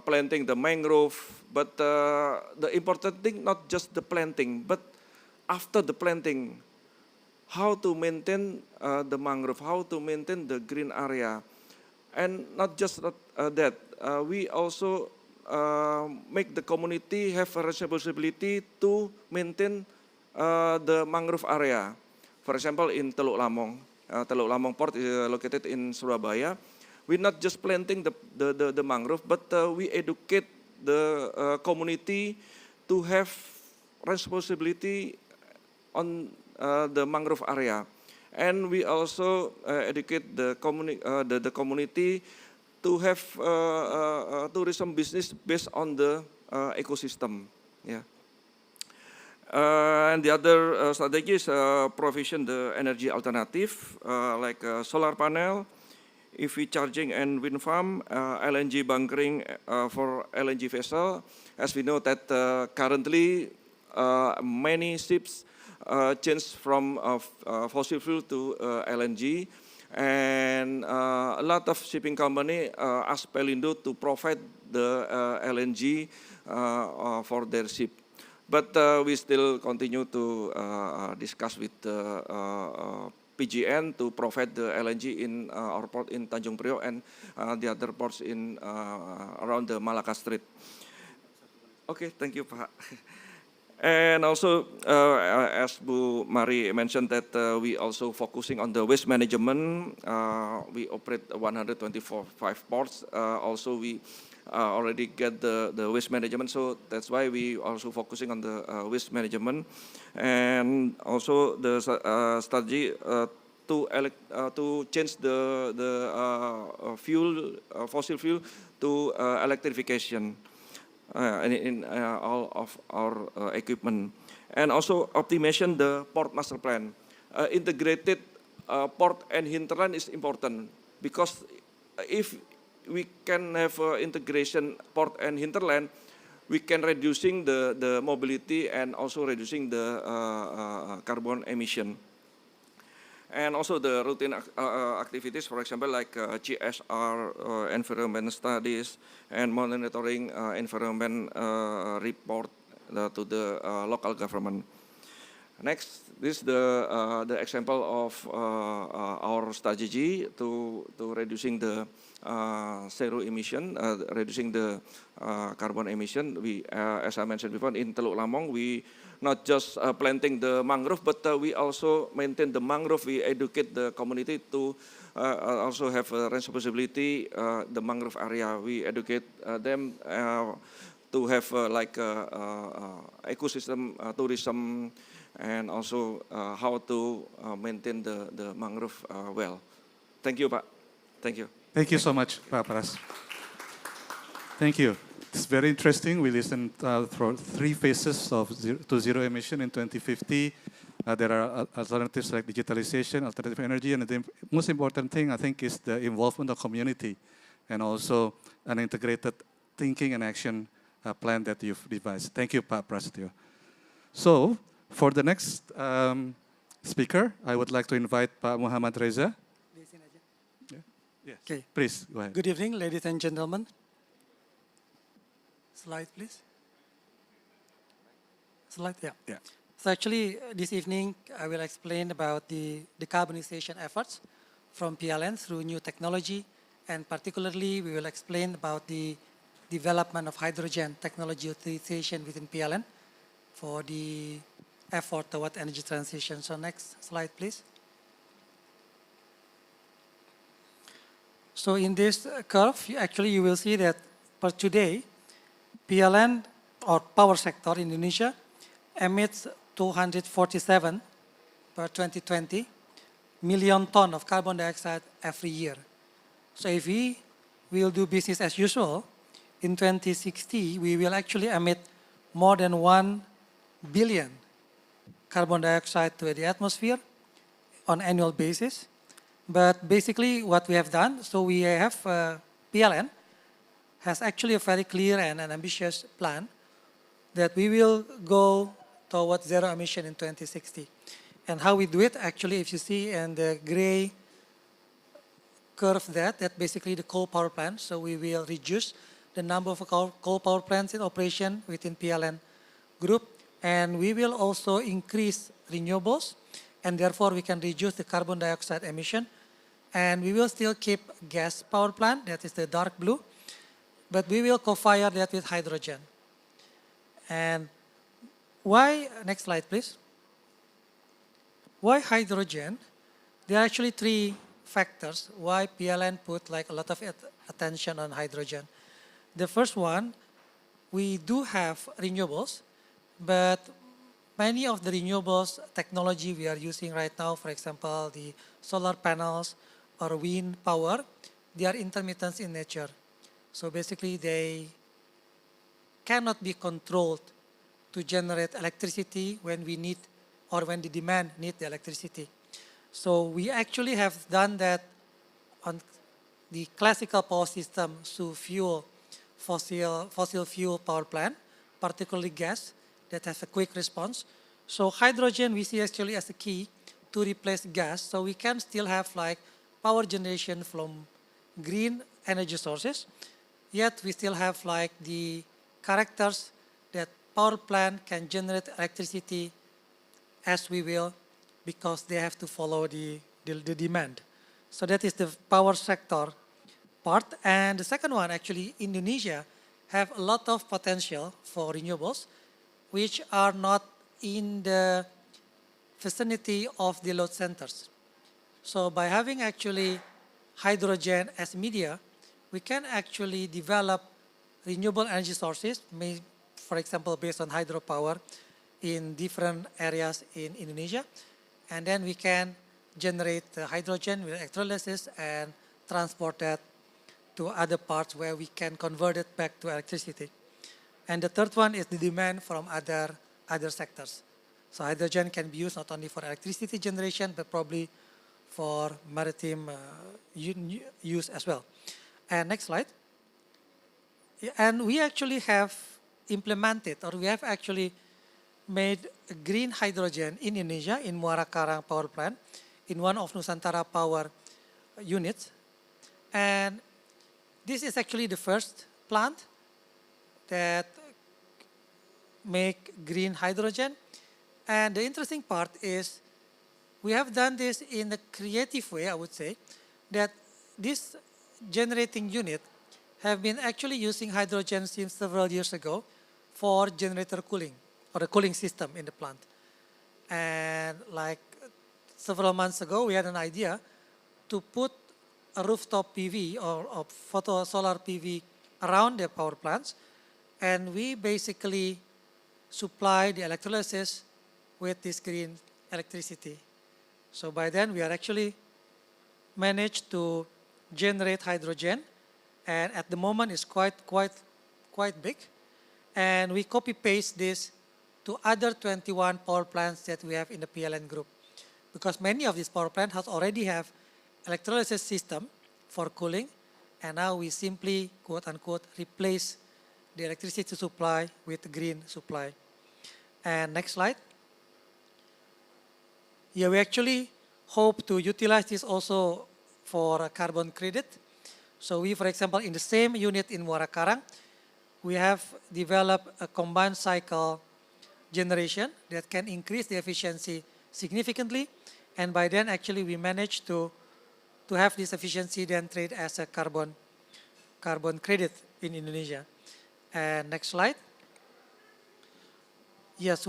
planting the mangrove, but the important thing, not just the planting, but after the planting, how to maintain the mangrove, how to maintain the green area. And not just that, we also make the community have a responsibility to maintain the mangrove area. For example, in Teluk Lamong port is located in Surabaya. We're not just planting the mangrove, but we educate the community to have responsibility on the mangrove area. And we also educate the community to have tourism business based on the ecosystem. Yeah. And the other strategy is provision the energy alternative like solar panel, EV charging and wind farm, LNG bunkering for LNG vessel. As we know that currently many ships change from fossil fuel to LNG, and a lot of shipping company ask Pelindo to provide the LNG for their ship. But we still continue to discuss with PGN to provide the LNG in our port in Tanjung Priok and the other ports in around the Malacca Strait. Okay, thank you, Pak. And also, as Bu Mari mentioned that we also focusing on the waste management. We operate 125 ports. Also, we already get the waste management, so that's why we also focusing on the waste management. And also the strategy to change the fuel, fossil fuel to electrification. In all of our equipment, and also optimization the port master plan. Integrated port and hinterland is important, because if we can have integration port and hinterland, we can reducing the mobility and also reducing the carbon emission. And also the routine activities, for example, like GSR, environment studies, and monitoring environment report to the local government. Next, this is the example of our strategy to reducing the zero emission, reducing the carbon emission. We, as I mentioned before, in Teluk Lamong, we not just planting the mangrove, but we also maintain the mangrove. We educate the community to also have a responsibility the mangrove area. We educate them to have like ecosystem tourism, and also how to maintain the mangrove well. Thank you, Pak. Thank you. Thank you so much, Pak Pras. Thank you. It's very interesting. We listened for 3 phases of zero emission in 2050. There are alternatives like digitalization, alternative energy, and the most important thing, I think, is the involvement of community, and also an integrated thinking and action plan that you've devised. Thank you, Pak Prasetyo. So, for the next speaker, I would like to invite Pak Muhammad Reza. Yeah. Yes. Okay. Please, go ahead. Good evening, ladies and gentlemen. Slide, please. Slide, yeah. Yeah. So actually, this evening, I will explain about the decarbonization efforts from PLN through new technology, and particularly, we will explain about the development of hydrogen technology utilization within PLN for the effort toward energy transition. So next slide, please. So in this curve, actually you will see that per today, PLN or power sector in Indonesia emits 247 per 2020 million ton of carbon dioxide every year. So if we we'll do business as usual, in 2060, we will actually emit more than 1 billion carbon dioxide to the atmosphere on annual basis. But basically what we have done, so we have PLN has actually a very clear and an ambitious plan that we will go towards zero emission in 2060. And how we do it, actually, if you see in the gray curve that basically the coal power plant. So we will reduce the number of coal power plants in operation within PLN group. And we will also increase renewables, and therefore we can reduce the carbon dioxide emission. And we will still keep gas power plant, that is the dark blue, but we will co-fire that with hydrogen. And why, next slide please. Why hydrogen? There are actually three factors why PLN put like a lot of attention on hydrogen. The first one, we do have renewables, but many of the renewables technology we are using right now, for example, the solar panels or wind power, they are intermittent in nature. So basically they cannot be controlled to generate electricity when we need or when the demand need the electricity. So we actually have done that on the classical power system to fuel fossil fuel power plant, particularly gas, that has a quick response. So hydrogen we see actually as a key to replace gas. So we can still have like power generation from green energy sources, yet we still have like the characters that power plant can generate electricity as we will, because they have to follow the demand. So that is the power sector part. And the second one, actually, Indonesia have a lot of potential for renewables, which are not in the vicinity of the load centers. So by having actually hydrogen as media, we can actually develop renewable energy sources, for example, based on hydropower in different areas in Indonesia. And then we can generate hydrogen with electrolysis and transport that to other parts where we can convert it back to electricity. And the third one is the demand from other sectors. So hydrogen can be used not only for electricity generation, but probably for maritime use as well. And next slide. And we actually have implemented, or we have actually made green hydrogen in Indonesia, in Muara Karang power plant, in one of Nusantara power units. And this is actually the first plant that make green hydrogen. And the interesting part is we have done this in a creative way, I would say, that this generating unit have been actually using hydrogen since several years ago for generator cooling, or a cooling system in the plant. And like several months ago, we had an idea to put a rooftop PV or photo solar PV around the power plants. And we basically supply the electrolysis with this green electricity. So by then we are actually managed to generate hydrogen, and at the moment it's quite big. And we copy paste this to other 21 power plants that we have in the PLN group, because many of these power plants already have electrolysis system for cooling, and now we simply quote unquote replace the electricity supply with green supply. And next slide. Yeah, we actually hope to utilize this also for a carbon credit. So we, for example, in the same unit in Muara Karang, we have developed a combined cycle generation that can increase the efficiency significantly. And by then, actually, we managed to have this efficiency then trade as a carbon credit in Indonesia. And next slide. Yes,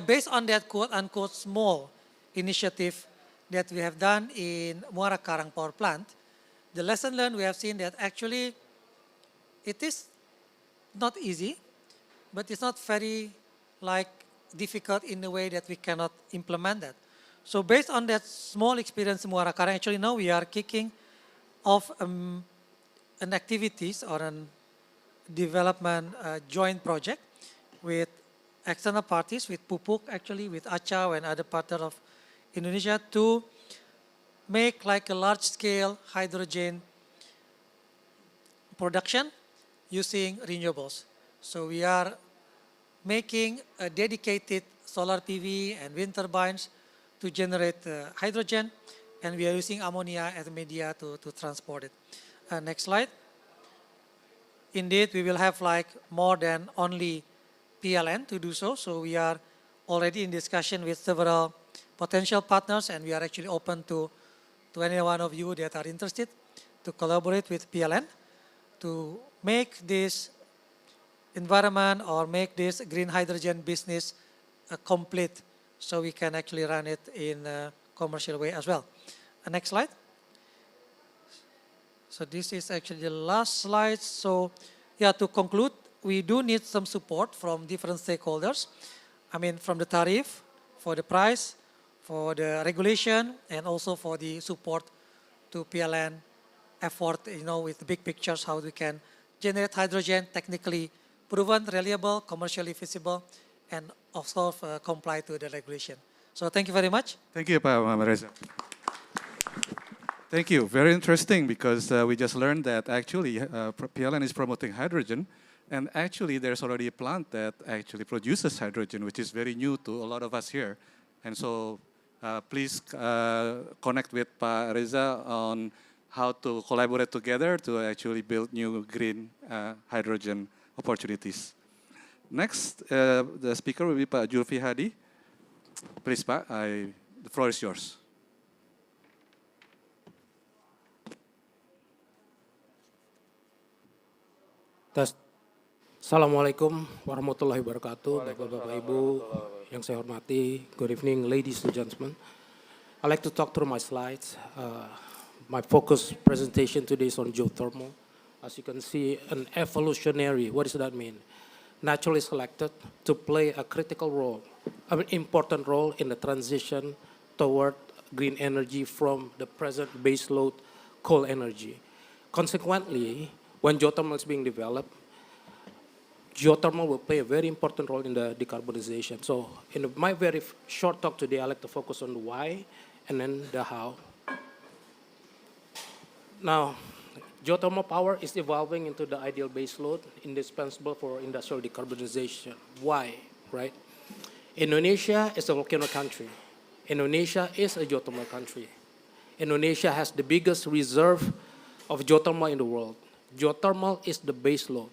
based on that quote-unquote small initiative that we have done in Muara Karang power plant, the lesson learned, we have seen that actually it is not easy, but it's not very difficult in a way that we cannot implement that. So based on that small experience in Muara Karang, actually now we are kicking of an activities or an development joint project with external parties, with Pupuk actually, with ACAW and other partners of Indonesia to make like a large-scale hydrogen production using renewables. So we are making a dedicated solar PV and wind turbines to generate hydrogen, and we are using ammonia as a media to transport it. Next slide. Indeed, we will have like more than only PLN to do so. So we are already in discussion with several potential partners, and we are actually open to any one of you that are interested to collaborate with PLN to make this environment or make this green hydrogen business complete, so we can actually run it in a commercial way as well. Next slide. So this is actually the last slide. So yeah, to conclude, we do need some support from different stakeholders. I mean, from the tariff, for the price, for the regulation, and also for the support to PLN effort, with the big pictures, how we can generate hydrogen technically proven, reliable, commercially feasible, and also comply to the regulation. So thank you very much. Thank you, Pak Muhammad Reza. Thank you. Very interesting, because we just learned that actually PLN is promoting hydrogen, and actually there's already a plant that actually produces hydrogen, which is very new to a lot of us here. And so please connect with Pak Reza on how to collaborate together to actually build new green hydrogen opportunities. Next, the speaker will be Pak Julfi Hadi. Please, Pak, the floor is yours. Assalamualaikum warahmatullahi wabarakatuh, Bapak-Bapak Ibu yang saya hormati. Good evening, ladies and gentlemen. I'd like to talk through my slides. My focus presentation today is on geothermal. As you can see, an evolutionary, what does that mean? Naturally selected to play a critical role, an important role in the transition toward green energy from the present baseload coal energy. Consequently, when geothermal is being developed, geothermal will play a very important role in the decarbonization. So in my very short talk today, I'd like to focus on the why and then the how. Now, geothermal power is evolving into the ideal baseload, indispensable for industrial decarbonization. Why, right? Indonesia is a volcano country. Indonesia is a geothermal country. Indonesia has the biggest reserve of geothermal in the world. Geothermal is the baseload.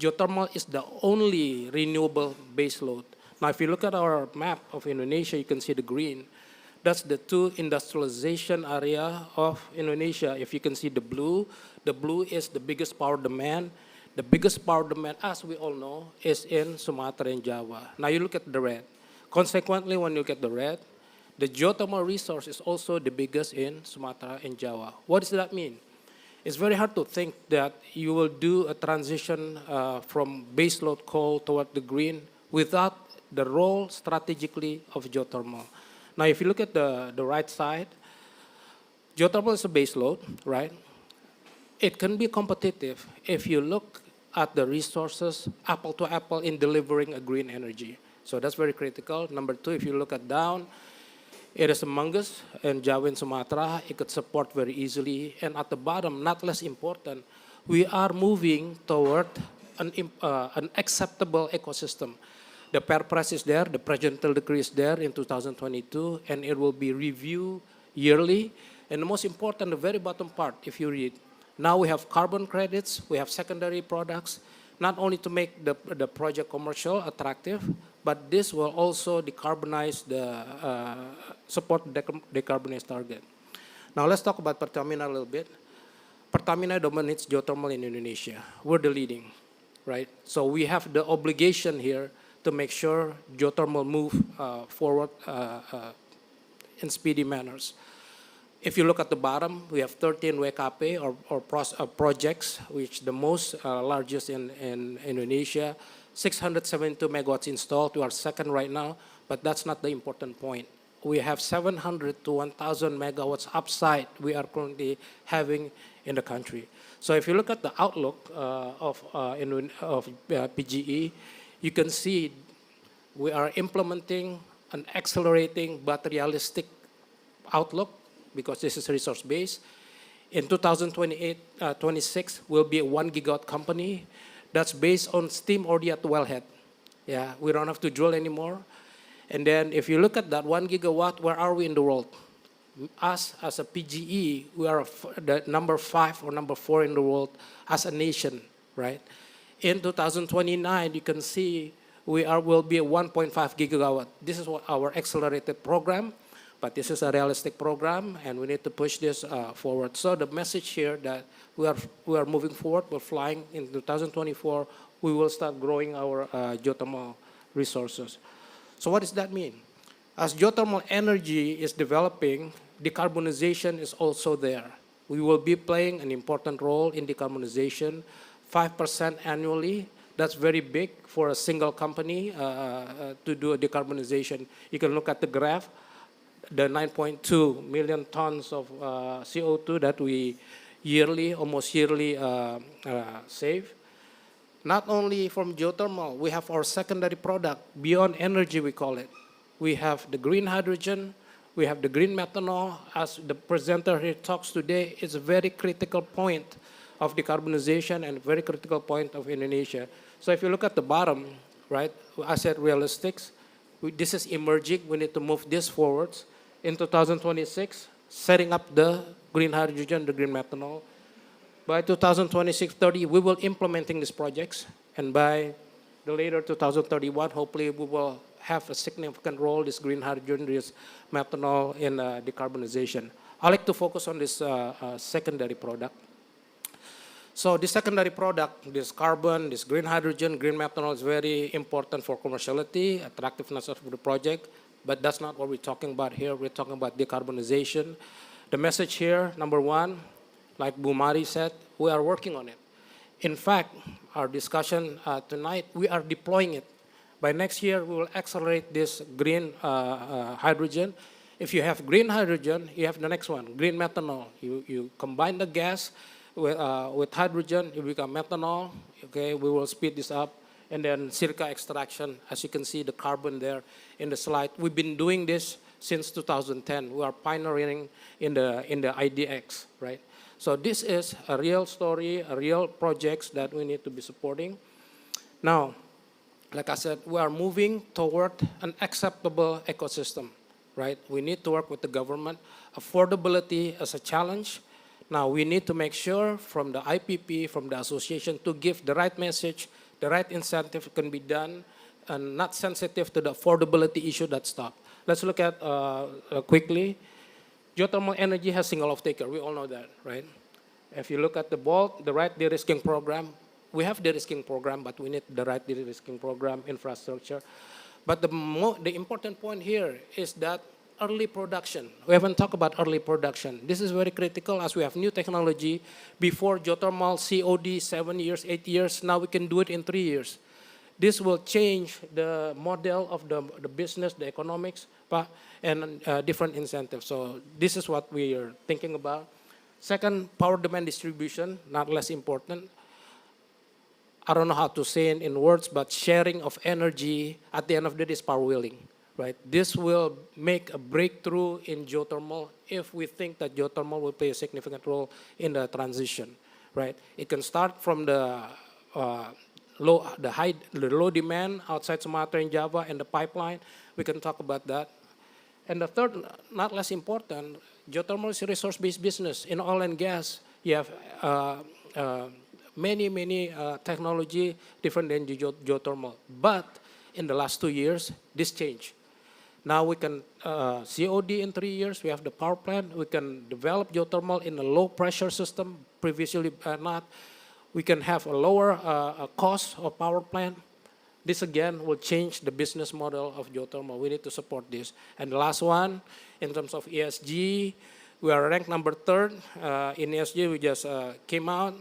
Geothermal is the only renewable baseload. Now, if you look at our map of Indonesia, you can see the green. That's the two industrialization area of Indonesia. If you can see the blue is the biggest power demand. The biggest power demand, as we all know, is in Sumatra and Java. Now you look at the red. Consequently, when you look at the red, the geothermal resource is also the biggest in Sumatra and Java. What does that mean? It's very hard to think that you will do a transition from baseload coal toward the green without the role strategically of geothermal. Now, if you look at the right side, geothermal is a baseload, right? It can be competitive if you look at the resources apple to apple in delivering a green energy. So that's very critical. Number two, if you look at down, it is humongous in Java and Sumatra. It could support very easily. And at the bottom, not less important, we are moving toward an acceptable ecosystem. The pair price is there, the presidential decree is there in 2022, and it will be reviewed yearly. And the most important, the very bottom part, if you read, now we have carbon credits, we have secondary products, not only to make the project commercial attractive, but this will also decarbonize support the decarbonized target. Now let's talk about Pertamina a little bit. Pertamina dominates geothermal in Indonesia. We're the leading, right? So we have the obligation here to make sure geothermal move forward in speedy manners. If you look at the bottom, we have 13 WKP or projects, which the most largest in Indonesia, 672 megawatts installed. We are second right now, but that's not the important point. we have 700 to 1,000 megawatts upside we are currently having in the country. So if you look at the outlook of PGE, you can see we are implementing an accelerating but realistic outlook because this is resource-based. In 2028, 26, we'll be a 1 gigawatt company that's based on steam already at the wellhead. Yeah, we don't have to drill anymore. And then if you look at that 1 gigawatt, where are we in the world? Us as a PGE, we are the number 5 or number 4 in the world as a nation, right? In 2029, you can see will be a 1.5 gigawatt. This is what our accelerated program, but this is a realistic program, and we need to push this forward. So the message here that we are moving forward. We're flying in 2024. We will start growing our geothermal resources. So what does that mean? As geothermal energy is developing, decarbonization is also there. We will be playing an important role in decarbonization, 5% annually. That's very big for a single company to do a decarbonization. You can look at the graph, the 9.2 million tons of CO2 that we almost yearly save. Not only from geothermal, we have our secondary product, Bioenergy we call it. We have the green hydrogen, we have the green methanol. As the presenter here talks today, it's a very critical point of decarbonization and a very critical point of Indonesia. So if you look at the bottom, right, I said realistics. This is emerging. We need to move this forwards. In 2026, setting up the green hydrogen, the green methanol. By 2026-30, we will implementing these projects. And by the later 2031, hopefully we will have a significant role, this green hydrogen, this methanol in decarbonization. I like to focus on this secondary product. So this secondary product, this carbon, this green hydrogen, green methanol is very important for commerciality, attractiveness of the project, but that's not what we're talking about here. We're talking about decarbonization. The message here, number one, like Bu Mari said, we are working on it. In fact, our discussion tonight, we are deploying it. By next year, we will accelerate this green hydrogen. If you have green hydrogen, you have the next one, green methanol. You combine the gas with hydrogen, you become methanol. Okay, we will speed this up. And then silica extraction, as you can see the carbon there in the slide. We've been doing this since 2010. We are pioneering in the IDX, right? So this is a real story, a real projects that we need to be supporting. Now, like I said, we are moving toward an acceptable ecosystem, right? We need to work with the government. Affordability is a challenge. Now, we need to make sure from the IPP, from the association, to give the right message, the right incentive can be done, and not sensitive to the affordability issue that stop. Let's look at quickly. Geothermal energy has single off-taker. We all know that, right? If you look at the BOLT, the right de-risking program, we have de-risking program, but we need the right de-risking program infrastructure. But the important point here is that early production. We haven't talked about early production. This is very critical as we have new technology. Before geothermal COD 7 years, 8 years, now we can do it in 3 years. This will change the model of the business, the economics, and different incentives. So this is what we are thinking about. Second, power demand distribution, not less important. I don't know how to say it in words, but sharing of energy at the end of the day is power wheeling, right? This will make a breakthrough in geothermal if we think that geothermal will play a significant role in the transition, right? It can start from the low demand outside Sumatra and Java and the pipeline. We can talk about that. And the third, not less important, geothermal is a resource-based business. In oil and gas, you have many technology different than geothermal. But in the last 2 years, this changed. Now we can COD in 3 years. We have the power plant. We can develop geothermal in a low pressure system. Previously not. We can have a lower cost of power plant. This again will change the business model of geothermal. We need to support this. And the last one, in terms of ESG, we are ranked number 3rd in ESG. We just came out.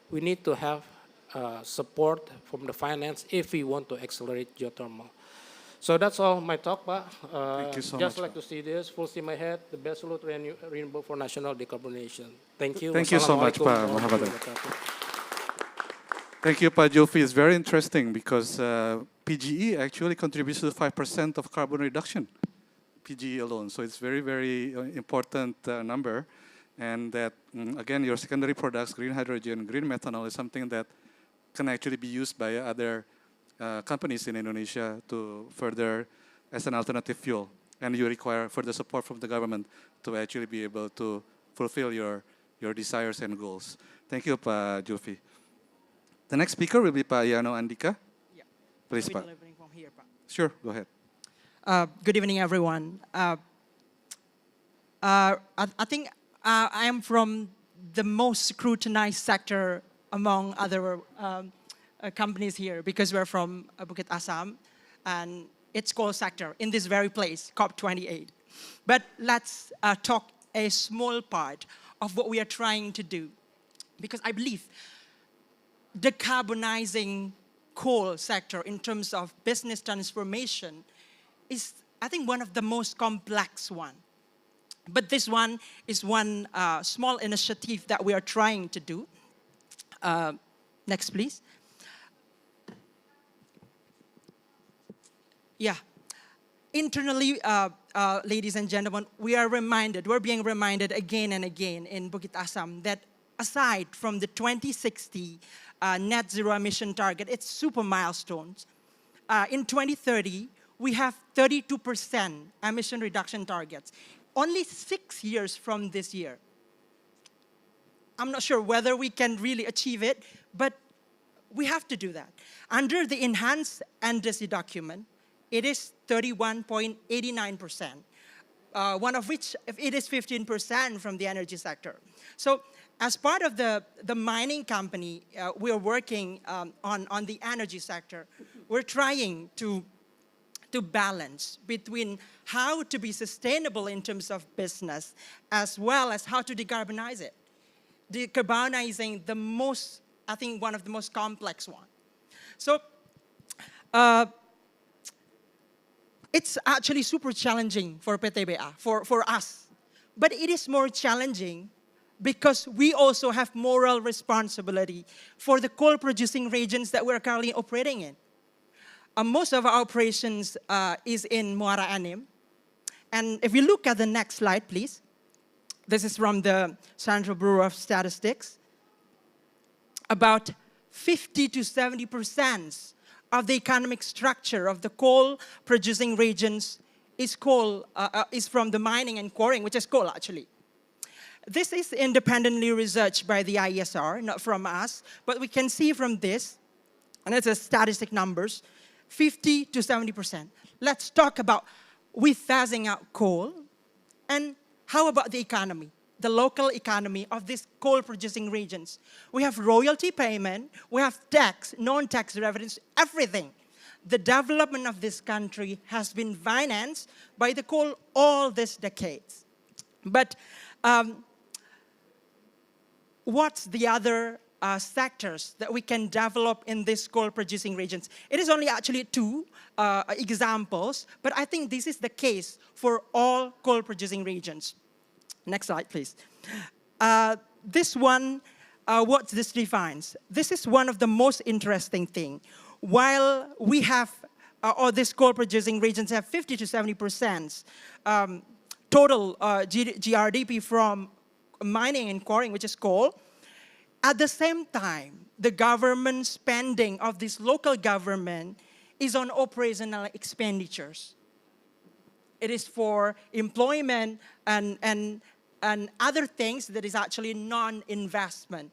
We need to have support from the finance if we want to accelerate geothermal. So that's all my talk, Pak. Thank you so Just much, like to see this, full steam ahead, the best route renewable for national decarbonization. Thank you. Thank you so much, Pak Wassalamualaikum Muhammad. warahmatullahi wabarakatuh. Thank you, Pak Jofi. It's very interesting because PGE actually contributes to 5% of carbon reduction, PGE alone. So it's very, very important number. And that, again, your secondary products, green hydrogen, green methanol, is something that can actually be used by other companies in Indonesia to further as an alternative fuel. And you require further support from the government to actually be able to fulfill your desires and goals. Thank you, Pak Jofi. The next speaker will be Pak Yano Andika. Yeah. Please, Pak. From here, Pak. Sure, go ahead. Good evening, everyone. I think I am from the most scrutinized sector among other companies here because we're from Bukit Asam and it's coal sector in this very place, COP28. But let's talk a small part of what we are trying to do because I believe decarbonizing coal sector in terms of business transformation is, I think, one of the most complex one. But this one is one small initiative that we are trying to do. Next, please. Yeah. Internally, ladies and gentlemen, we're being reminded again and again in Bukit Asam that aside from the 2060 net zero emission target, it's super milestones. In 2030, we have 32% emission reduction targets. Only 6 years from this year. I'm not sure whether we can really achieve it, but we have to do that. Under the enhanced NDC document, it is 31.89%, one of which it is 15% from the energy sector. So as part of the mining company, we are working on the energy sector. We're trying to balance between how to be sustainable in terms of business as well as how to decarbonize it. Decarbonizing the most, I think, one of the most complex one. So it's actually super challenging for PTBA, for us. But it is more challenging because we also have moral responsibility for the coal-producing regions that we're currently operating in. Most of our operations is in Muara Enim. And if you look at the next slide, please. This is from the Central Bureau of Statistics. About 50 to 70% of the economic structure of the coal-producing regions is from the mining and quarrying, which is coal, actually. This is independently researched by the IESR, not from us, but we can see from this, and it's a statistic numbers, 50 to 70%. Let's talk about we phasing out coal, and how about the economy, the local economy of these coal-producing regions? We have royalty payment, we have tax, non-tax revenues, everything. The development of this country has been financed by the coal all these decades. But what's the other sectors that we can develop in these coal-producing regions? It is only actually two examples, but I think this is the case for all coal-producing regions. Next slide, please. This one, what this defines. This is one of the most interesting thing. While we have, or these coal-producing regions have 50 to 70% total GRDP from mining and quarrying, which is coal, at the same time, the government spending of this local government is on operational expenditures. It is for employment and other things that is actually non-investment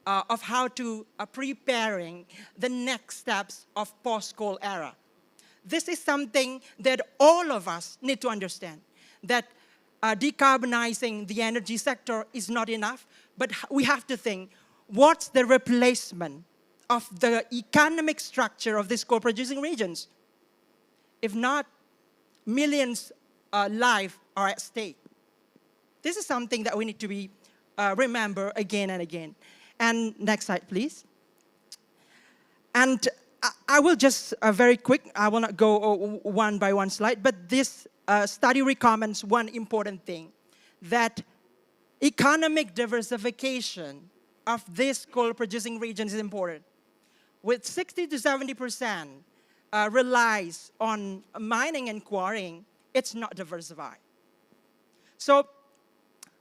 of how to preparing the next steps of post-coal era. This is something that all of us need to understand, that decarbonizing the energy sector is not enough, but we have to think, what's the replacement of the economic structure of these coal-producing regions? If not, millions lives are at stake. This is something that we need to be remember again and again. And next slide, please. And I will just very quick, I will not go one by one slide, but this study recommends one important thing, that economic diversification of this coal-producing regions is important. With 60 to 70% relies on mining and quarrying, it's not diversified. So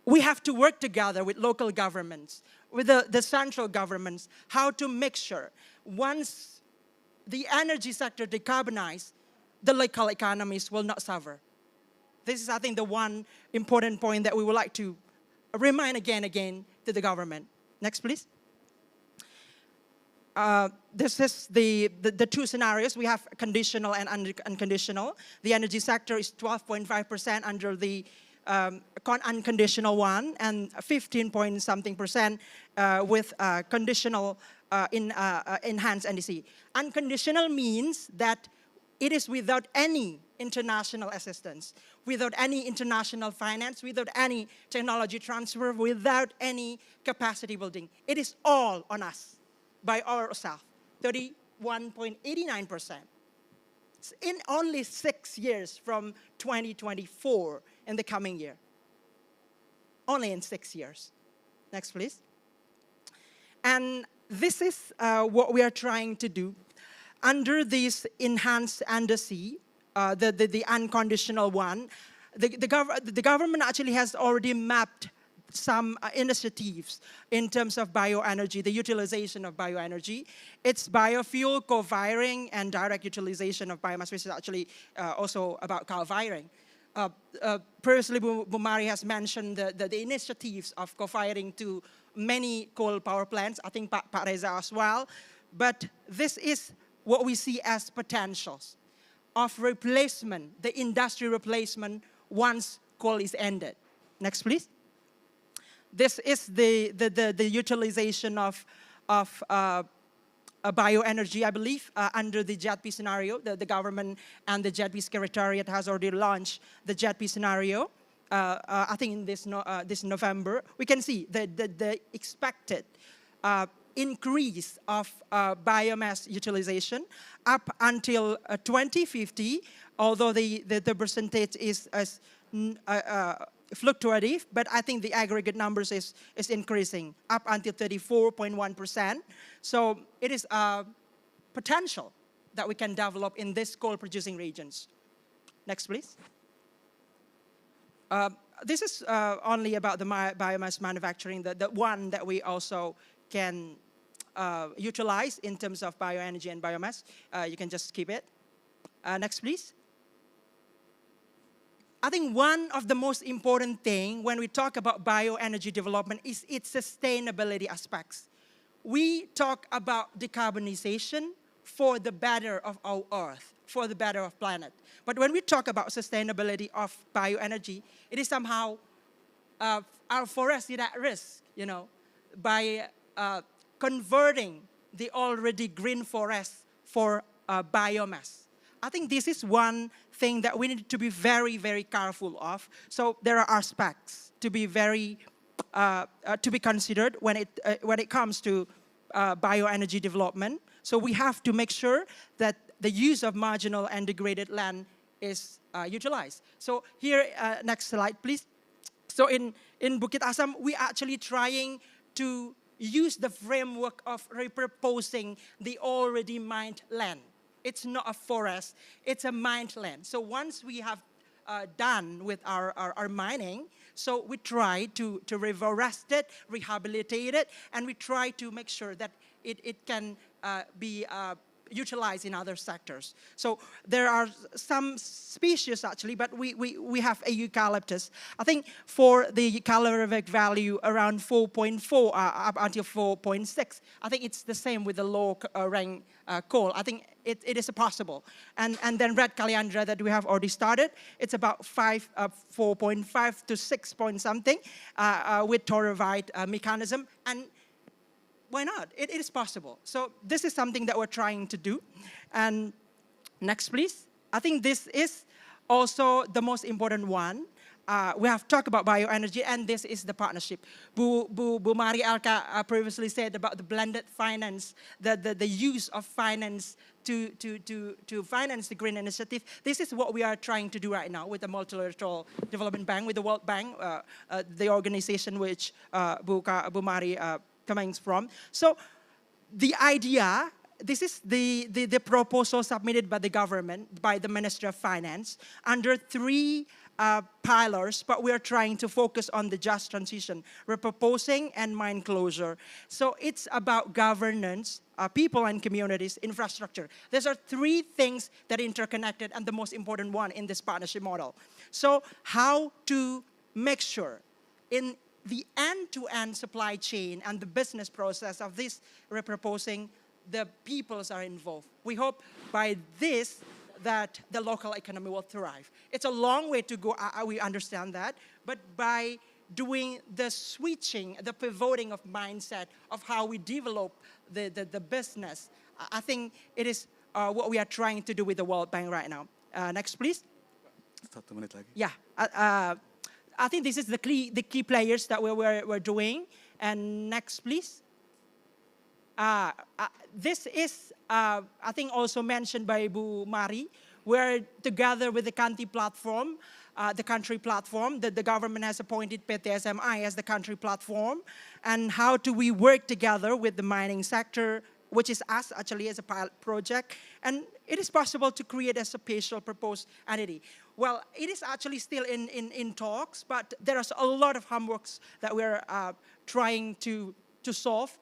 we have to work together with local governments, with the central governments, how to make sure once the energy sector decarbonizes, the local economies will not suffer. This is, I think, the one important point that we would like to remind again to the government. Next, please. This is the two scenarios. We have conditional and unconditional. The energy sector is 12.5% under the unconditional one, and 15-point-something% with conditional enhanced NDC. Unconditional means that it is without any international assistance, without any international finance, without any technology transfer, without any capacity building. It is all on us, by ourselves, 31.89%. In only 6 years from 2024 in the coming year. Only in 6 years. Next, please. And this is what we are trying to do. Under this enhanced NDC, the unconditional one, the government actually has already mapped some initiatives in terms of bioenergy, the utilization of bioenergy. It's biofuel, co-firing, and direct utilization of biomass, which is actually also about co-firing. Previously, Bumari has mentioned the initiatives of co-firing to many coal power plants. I think Pak Reza as well. But this is what we see as potentials of replacement, the industry replacement once coal is ended. Next, please. This is the utilization of bioenergy, I believe, under the JETP scenario. The government and the JETP Secretariat has already launched the JETP scenario. I think in this November, we can see the expected increase of biomass utilization up until 2050, although the percentage is fluctuative, but I think the aggregate numbers is increasing up until 34.1%. So it is a potential that we can develop in these coal-producing regions. Next, please. This is only about the biomass manufacturing, the one that we also can utilize in terms of bioenergy and biomass. You can just skip it. Next, please. I think one of the most important things when we talk about bioenergy development is its sustainability aspects. We talk about decarbonization for the better of our Earth, for the better of planet. But when we talk about sustainability of bioenergy, it is somehow our forest is at risk, by converting the already green forest for biomass. I think this is one thing that we need to be very, very careful of. So there are aspects to be very to be considered when it comes to bioenergy development. So we have to make sure that the use of marginal and degraded land is utilized. So here, next slide, please. So in Bukit Asam, we are actually trying to use the framework of repurposing the already mined land. It's not a forest, it's a mined land. So once we have done with our mining, so we try to reforest it, rehabilitate it, and we try to make sure that it can be utilized in other sectors. So there are some species actually, but we have a eucalyptus. I think for the calorific value around 4.4 up until 4.6. I think it's the same with the low rank coal. I think it is possible. And then red calandra that we have already started, it's about 4.5 to 6 point something with torrefied mechanism. And why not? It is possible. So this is something that we're trying to do. And next, please. I think this is also the most important one. we have talked about bioenergy, and this is the partnership. Bu Mari Alka previously said about the blended finance, the use of finance to finance the green initiative. This is what we are trying to do right now with the Multilateral Development Bank, with the World Bank, the organization which Bu Mari coming from. So the idea, this is the proposal submitted by the government, by the Ministry of Finance, under 3 pillars, but we are trying to focus on the just transition, repurposing, and mine closure. So it's about governance, people and communities, infrastructure. These are 3 things that are interconnected, and the most important one in this partnership model. So how to make sure in the end-to-end supply chain and the business process of this repurposing, the peoples are involved. We hope by this that the local economy will thrive. It's a long way to go, we understand that, but by doing the switching, the pivoting of mindset of how we develop the business, I think it is what we are trying to do with the World Bank right now. Next, please. 1 menit lagi. Yeah, I think this is the key players that we're doing. And next, please. This is, I think, also mentioned by Bu Mari. We're together with the country platform, that the government has appointed PTSMI as the country platform. And how do we work together with the mining sector, which is us actually as a pilot project. And it is possible to create a spatial proposed entity. Well, it is actually still in talks, but there is a lot of homeworks that we're trying to solve.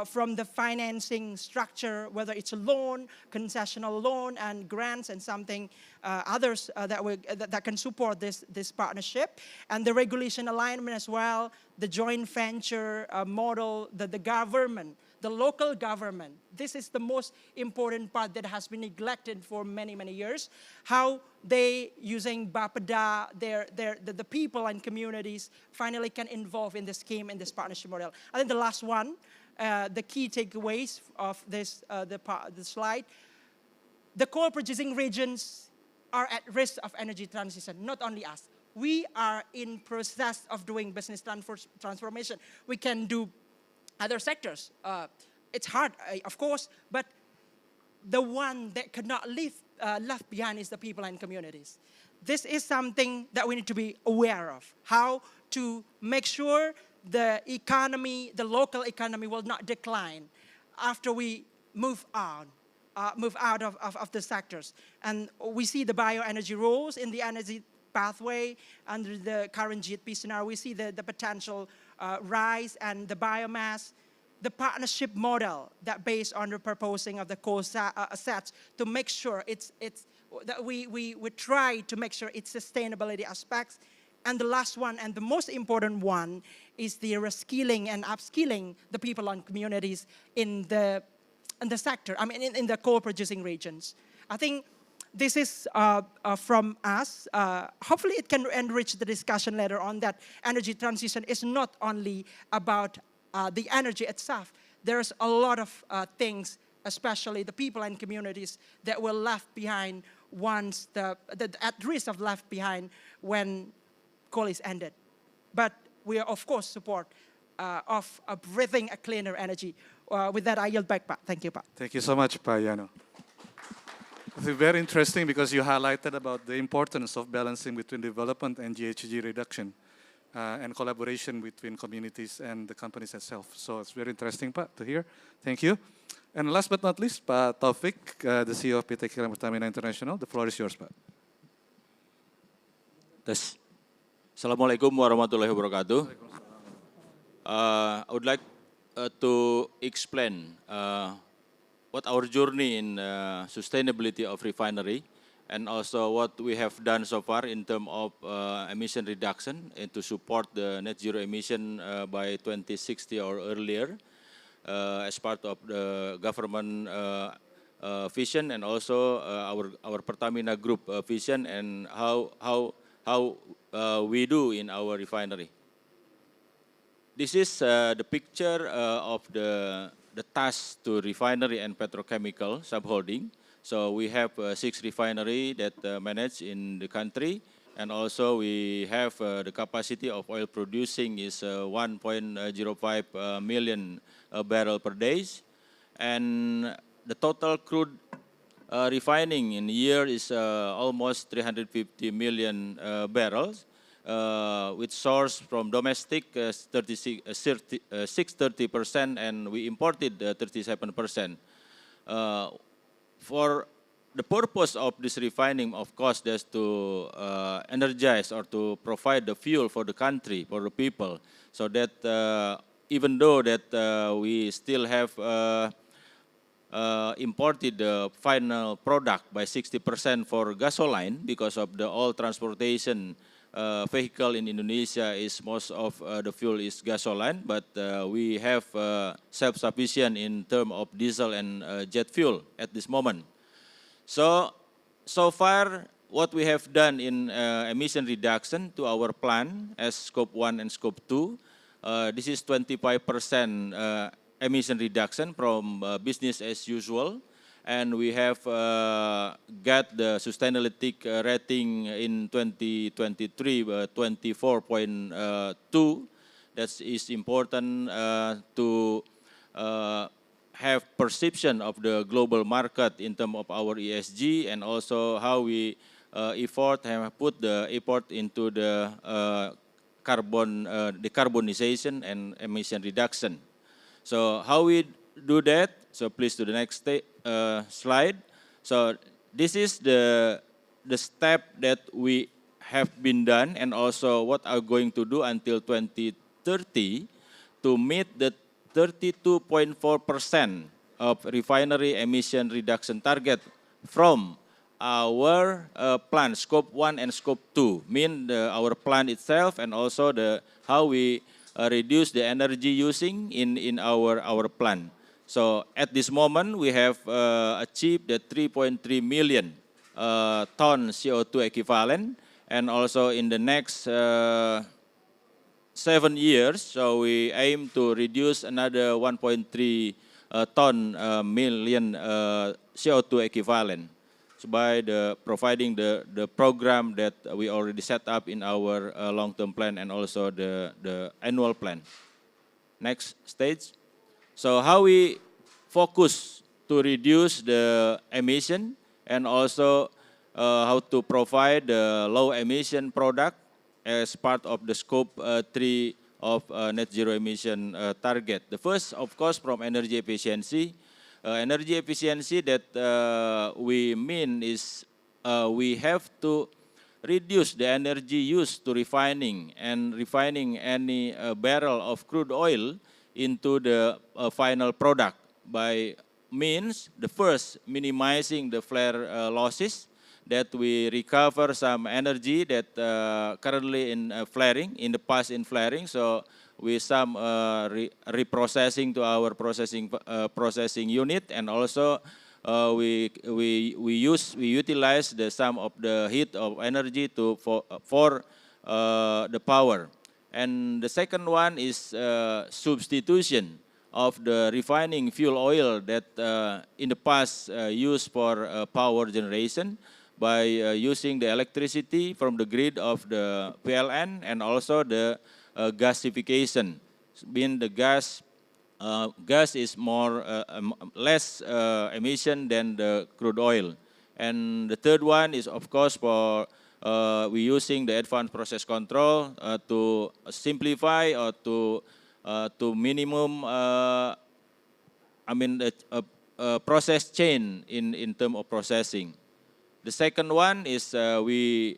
From the financing structure, whether it's a loan, concessional loan, and grants, and something others that can support this partnership, and the regulation alignment as well, the joint venture model, the government, the local government. This is the most important part that has been neglected for many, many years. How they, using Bapeda, the people and communities finally can involve in the scheme, in this partnership model. I think the last one, the key takeaways of this the slide. The coal producing regions are at risk of energy transition, not only us. We are in process of doing business transformation. We can do other sectors. It's hard, of course, but the one that cannot left behind is the people and communities. This is something that we need to be aware of, how to make sure the economy, the local economy will not decline after we move out of the sectors. And we see the bioenergy roles in the energy pathway under the current GDP scenario. We see the potential rise and the biomass, the partnership model that based on the proposing of the coal assets to make sure that we try to make sure its sustainability aspects. And the last one, and the most important one, is the reskilling and upskilling the people and communities in the sector, I mean, in the coal-producing regions. I think this is from us. Hopefully it can enrich the discussion later on that energy transition is not only about the energy itself. There's a lot of things, especially the people and communities that were left behind once at risk of left behind when coal is ended. But we are, of course, support of breathing a cleaner energy. With that, I yield back, Pak. Thank you, Pak. Thank you so much, Pak Yano. It's very interesting because you highlighted about the importance of balancing between development and GHG reduction and collaboration between communities and the companies itself. So it's very interesting, Pak, to hear. Thank you. And last but not least, Pak Taufik, the CEO of PT Kilang Pertamina International. The floor is yours, Pak. Assalamualaikum warahmatullahi wabarakatuh. I would like to explain what our journey in sustainability of refinery and also what we have done so far in terms of emission reduction and to support the net zero emission by 2060 or earlier as part of the government vision and also our Pertamina Group vision and how we do in our refinery. This is the picture of the task to refinery and petrochemical subholding. So we have 6 refineries that manage in the country. And also we have the capacity of oil producing is 1.05 million barrel per day. And the total crude refining in a year is almost 350 million barrels, with source from domestic 630%, and we imported 37%. For the purpose of this refining, of course, is to energize or to provide the fuel for the country, for the people, so that even though that we still have imported the final product by 60% for gasoline, because of the all transportation vehicle in Indonesia is most of the fuel is gasoline, but we have self-sufficient in terms of diesel and jet fuel at this moment. So far, what we have done in emission reduction to our plan as Scope 1 and Scope 2, this is 25% emission reduction from business as usual. And we have got the sustainability rating in 2023, 24.2. That is important to have perception of the global market in terms of our ESG, and also how we have put the effort into the decarbonization and emission reduction. So how we do that? So please to the next slide. So this is the step that we have been done, and also what are going to do until 2030 to meet the 32.4% of refinery emission reduction target from our plant, Scope 1 and Scope 2, mean our plant itself, and also how we reduce the energy using in our plant. So at this moment, we have achieved the 3.3 million ton CO2 equivalent, and also in the next 7 years, so we aim to reduce another 1.3 million CO2 equivalent, so by providing the program that we already set up in our long-term plan and also the annual plan. Next stage. So how we focus to reduce the emission, and also how to provide the low emission product as part of the Scope 3 of net zero emission target. The first, of course, from energy efficiency. Energy efficiency that we mean is we have to reduce the energy used to refining any barrel of crude oil into the final product by means, the first, minimizing the flare losses, that we recover some energy that currently in flaring, in the past in flaring, so with some reprocessing to our processing unit, and also we utilize some of the heat of energy for the power. And the second one is substitution of the refining fuel oil that in the past used for power generation, by using the electricity from the grid of the PLN, and also the gasification. Being the gas is less emission than the crude oil. And the third one is, of course, for we using the advanced process control to simplify or to minimum process chain in terms of processing. The second one is we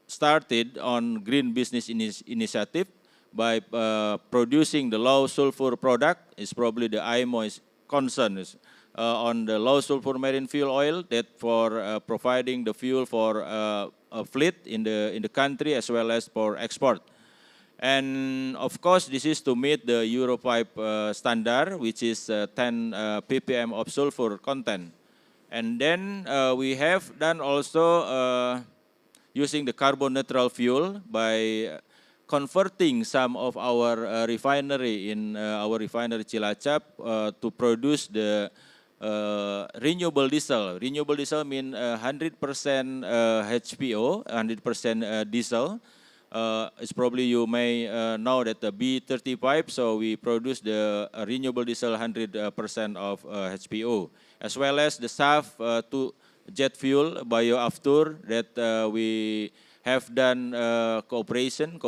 started on green business initiative by producing the low sulfur product. Is probably the IMO is concern is on the low sulfur marine fuel oil, that for providing the fuel for a fleet in the country as well as for export. And of course, this is to meet the Euro 5 standard, which is 10 ppm of sulfur content. And then we have done also using the carbon neutral fuel by converting some of our refinery in our refinery Cilacap to produce the renewable diesel. Renewable diesel means 100% HPO, 100% diesel. It's probably you may know that the B35, so we produce the renewable diesel 100% of HPO, as well as the SAF to jet fuel, Bioaftur, that we have done collaboration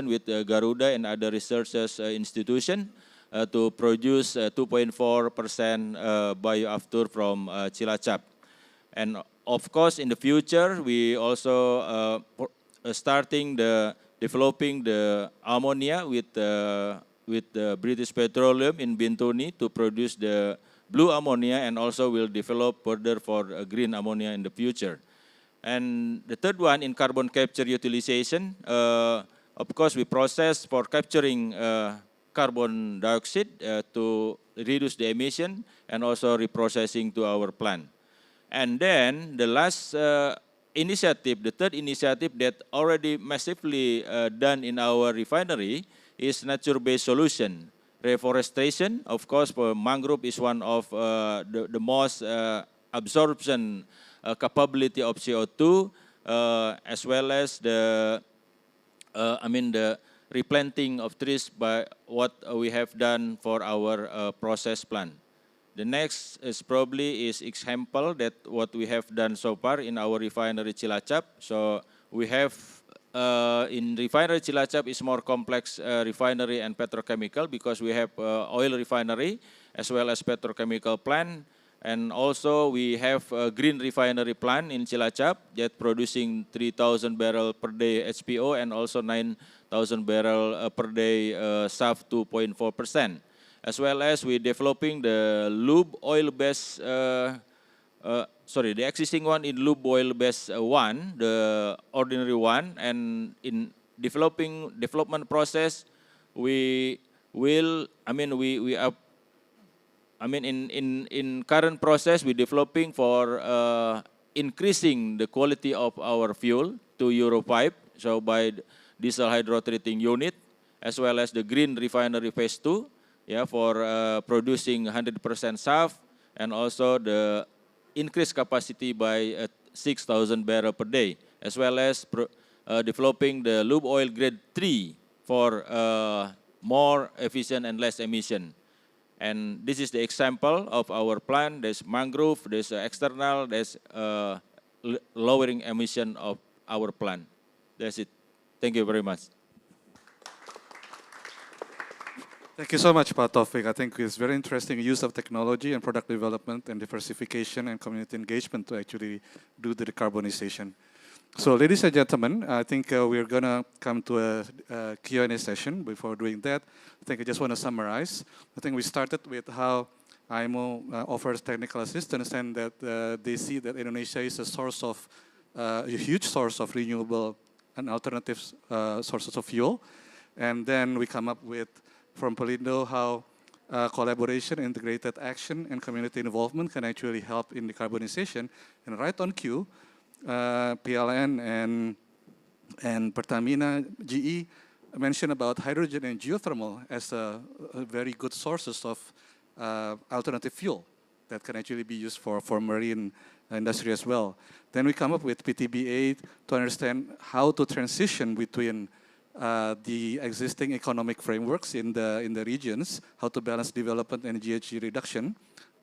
with Garuda and other researchers institution to produce 2.4% Bioaftur from Cilacap. And of course, in the future, we also starting developing the ammonia with the British Petroleum in Bintuni to produce the blue ammonia, and also will develop further for green ammonia in the future. And the third one, in carbon capture utilization, of course we process for capturing carbon dioxide to reduce the emission, and also reprocessing to our plant. And then the last initiative, the third initiative that already massively done in our refinery is nature-based solution. Reforestation, of course, for mangrove is one of the most absorption capability of CO2, as well as the the replanting of trees by what we have done for our process plant. The next is probably example that what we have done so far in our refinery Cilacap. So we have in refinery Cilacap is more complex refinery and petrochemical, because we have oil refinery as well as petrochemical plant, and also we have a green refinery plant in Cilacap that producing 3,000 barrel per day HPO, and also 9,000 barrel per day SAF 2.4%. As well as we developing the lube oil based, the existing one in lube oil based one, the ordinary one, and in development process, we will, in current process, we developing for increasing the quality of our fuel to Euro 5, so by diesel hydrotreating unit, as well as the green refinery phase 2, for producing 100% SAF, and also the increased capacity by 6,000 barrel per day, as well as developing the lube oil grade 3 for more efficient and less emission. And this is the example of our plant. There's mangrove, there's external, there's lowering emission of our plant. That's it. Thank you very much. Thank you so much, Pak Taufik. I think it's very interesting use of technology and product development and diversification and community engagement to actually do the decarbonization. So ladies and gentlemen, I think we're going to come to a Q&A session. Before doing that, I think I just want to summarize. I think we started with how IMO offers technical assistance, and that they see that Indonesia is a source of, a huge source of renewable and alternative sources of fuel. And then we come up with, from Pelindo, how collaboration, integrated action, and community involvement can actually help in decarbonization. And right on cue, PLN and Pertamina, GE mentioned about hydrogen and geothermal as a very good sources of alternative fuel that can actually be used for marine industry as well. Then we come up with PTBA to understand how to transition between the existing economic frameworks in the regions, how to balance development and GHG reduction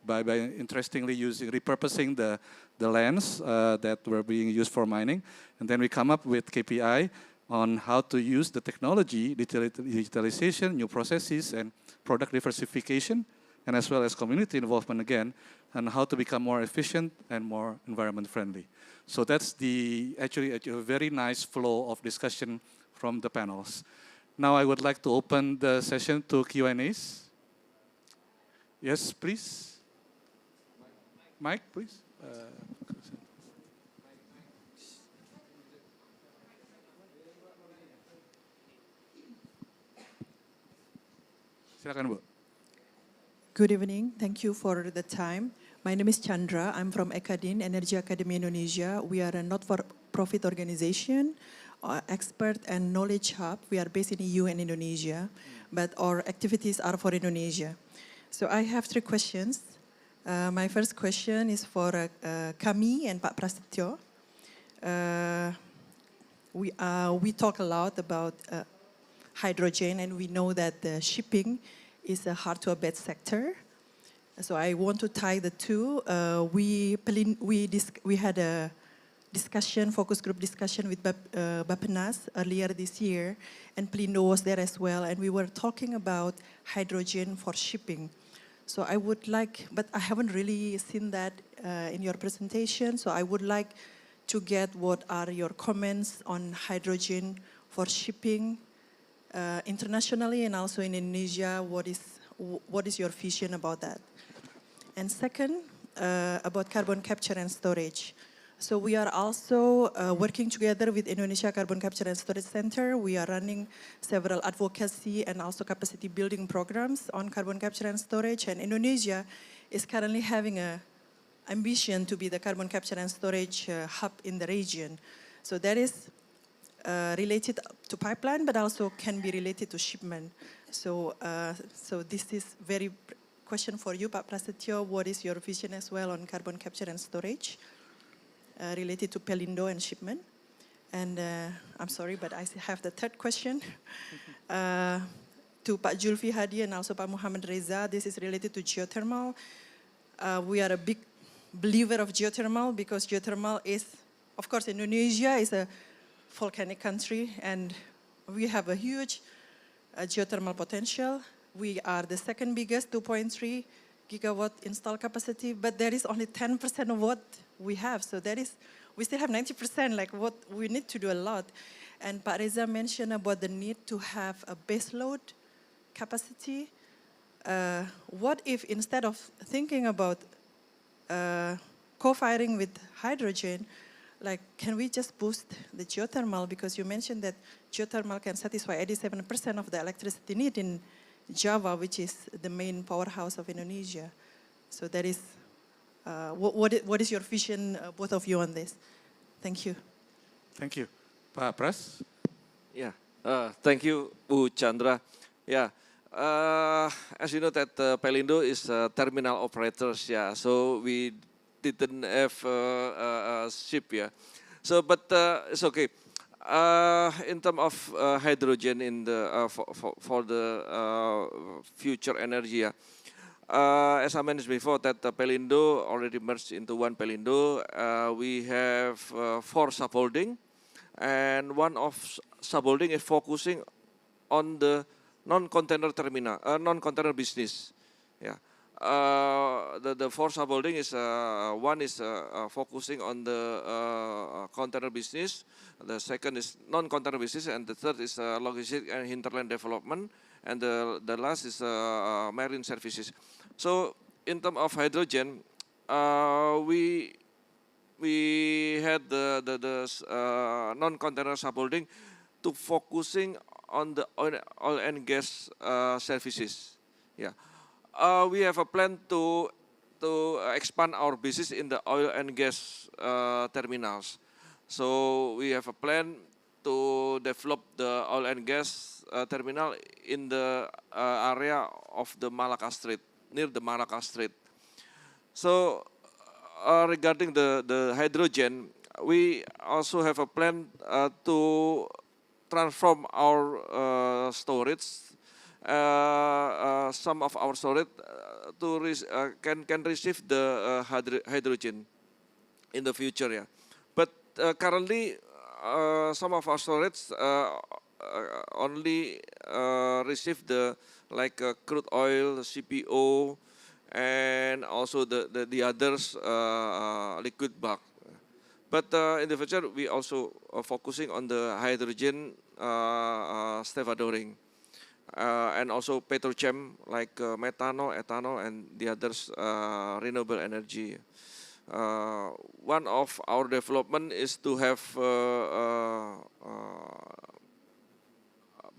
by interestingly repurposing the lands that were being used for mining. And then we come up with KPI on how to use the technology, digitalization, new processes, and product diversification, and as well as community involvement again, and how to become more efficient and more environment friendly. So that's actually a very nice flow of discussion from the panels. Now I would like to open the session to Q&As. Yes, please. Mike, please. Silakan, Bu. Good evening. Thank you for the time. My name is Chandra. I'm from ECADIN, Energy Academy Indonesia. We are a not-for-profit organization, expert and knowledge hub. We are based in EU and Indonesia, but our activities are for Indonesia. So I have 3 questions. My first question is for Kami and Pak Prasetyo. We talk a lot about hydrogen, and we know that the shipping is a hard-to-abate sector. So I want to tie the two. We had a discussion, focus group discussion with Bapenas earlier this year, and Pelindo was there as well, and we were talking about hydrogen for shipping. So I would like, but I haven't really seen that in your presentation, so I would like to get what are your comments on hydrogen for shipping internationally and also in Indonesia. What is your vision about that? And second, about carbon capture and storage. So we are also working together with Indonesia Carbon Capture and Storage Center. We are running several advocacy and also capacity building programs on carbon capture and storage. And Indonesia is currently having an ambition to be the carbon capture and storage hub in the region. So that is related to pipeline, but also can be related to shipment. So, so this is very question for you, Pak Prasetyo. What is your vision as well on carbon capture and storage related to Pelindo and shipment? And I'm sorry, but I have the third question. To Pak Julfi Hadi and also Pak Muhammad Reza, this is related to geothermal. We are a big believer of geothermal because geothermal is, of course, Indonesia is a volcanic country and we have a huge geothermal potential. We are the second biggest, 2.3 gigawatt install capacity, but there is only 10% of what we have. So that is, we still have 90%, like what we need to do a lot. And Pak Reza mentioned about the need to have a baseload capacity. What if instead of thinking about co-firing with hydrogen, like can we just boost the geothermal? Because you mentioned that geothermal can satisfy 87% of the electricity need in Java, which is the main powerhouse of Indonesia. So that is, what is your vision, both of you, on this? Thank you. Thank you. Pak Pras? Yeah, thank you, Bu Chandra. Yeah, as you know that Pelindo is terminal operators, yeah, so we didn't have a ship, yeah. So, but it's okay. In terms of hydrogen in the for the future energy, yeah. As I mentioned before, that Pelindo already merged into one Pelindo. We have 4 subholding, and one of subholding is focusing on the non-container terminal, non-container business. Yeah, the 4 subholding is one is focusing on the container business. The second is non-container business, and the third is logistics and hinterland development, and the last is marine services. So in terms of hydrogen, we had the non-container subholding to focusing on the oil and gas services. Yeah, we have a plan to expand our business in the oil and gas terminals. So we have a plan to develop the oil and gas terminal in the area of the Malacca Street, near the Malacca Street. So regarding the hydrogen, we also have a plan to transform our storage, some of our storage can receive the hydrogen in the future, yeah. But currently, some of our storage only receive the like crude oil, CPO, and also the others liquid bulk. But in the future, we also are focusing on the hydrogen stevedoring, and also petrochem like methanol, ethanol, and the others renewable energy. One of our development is to have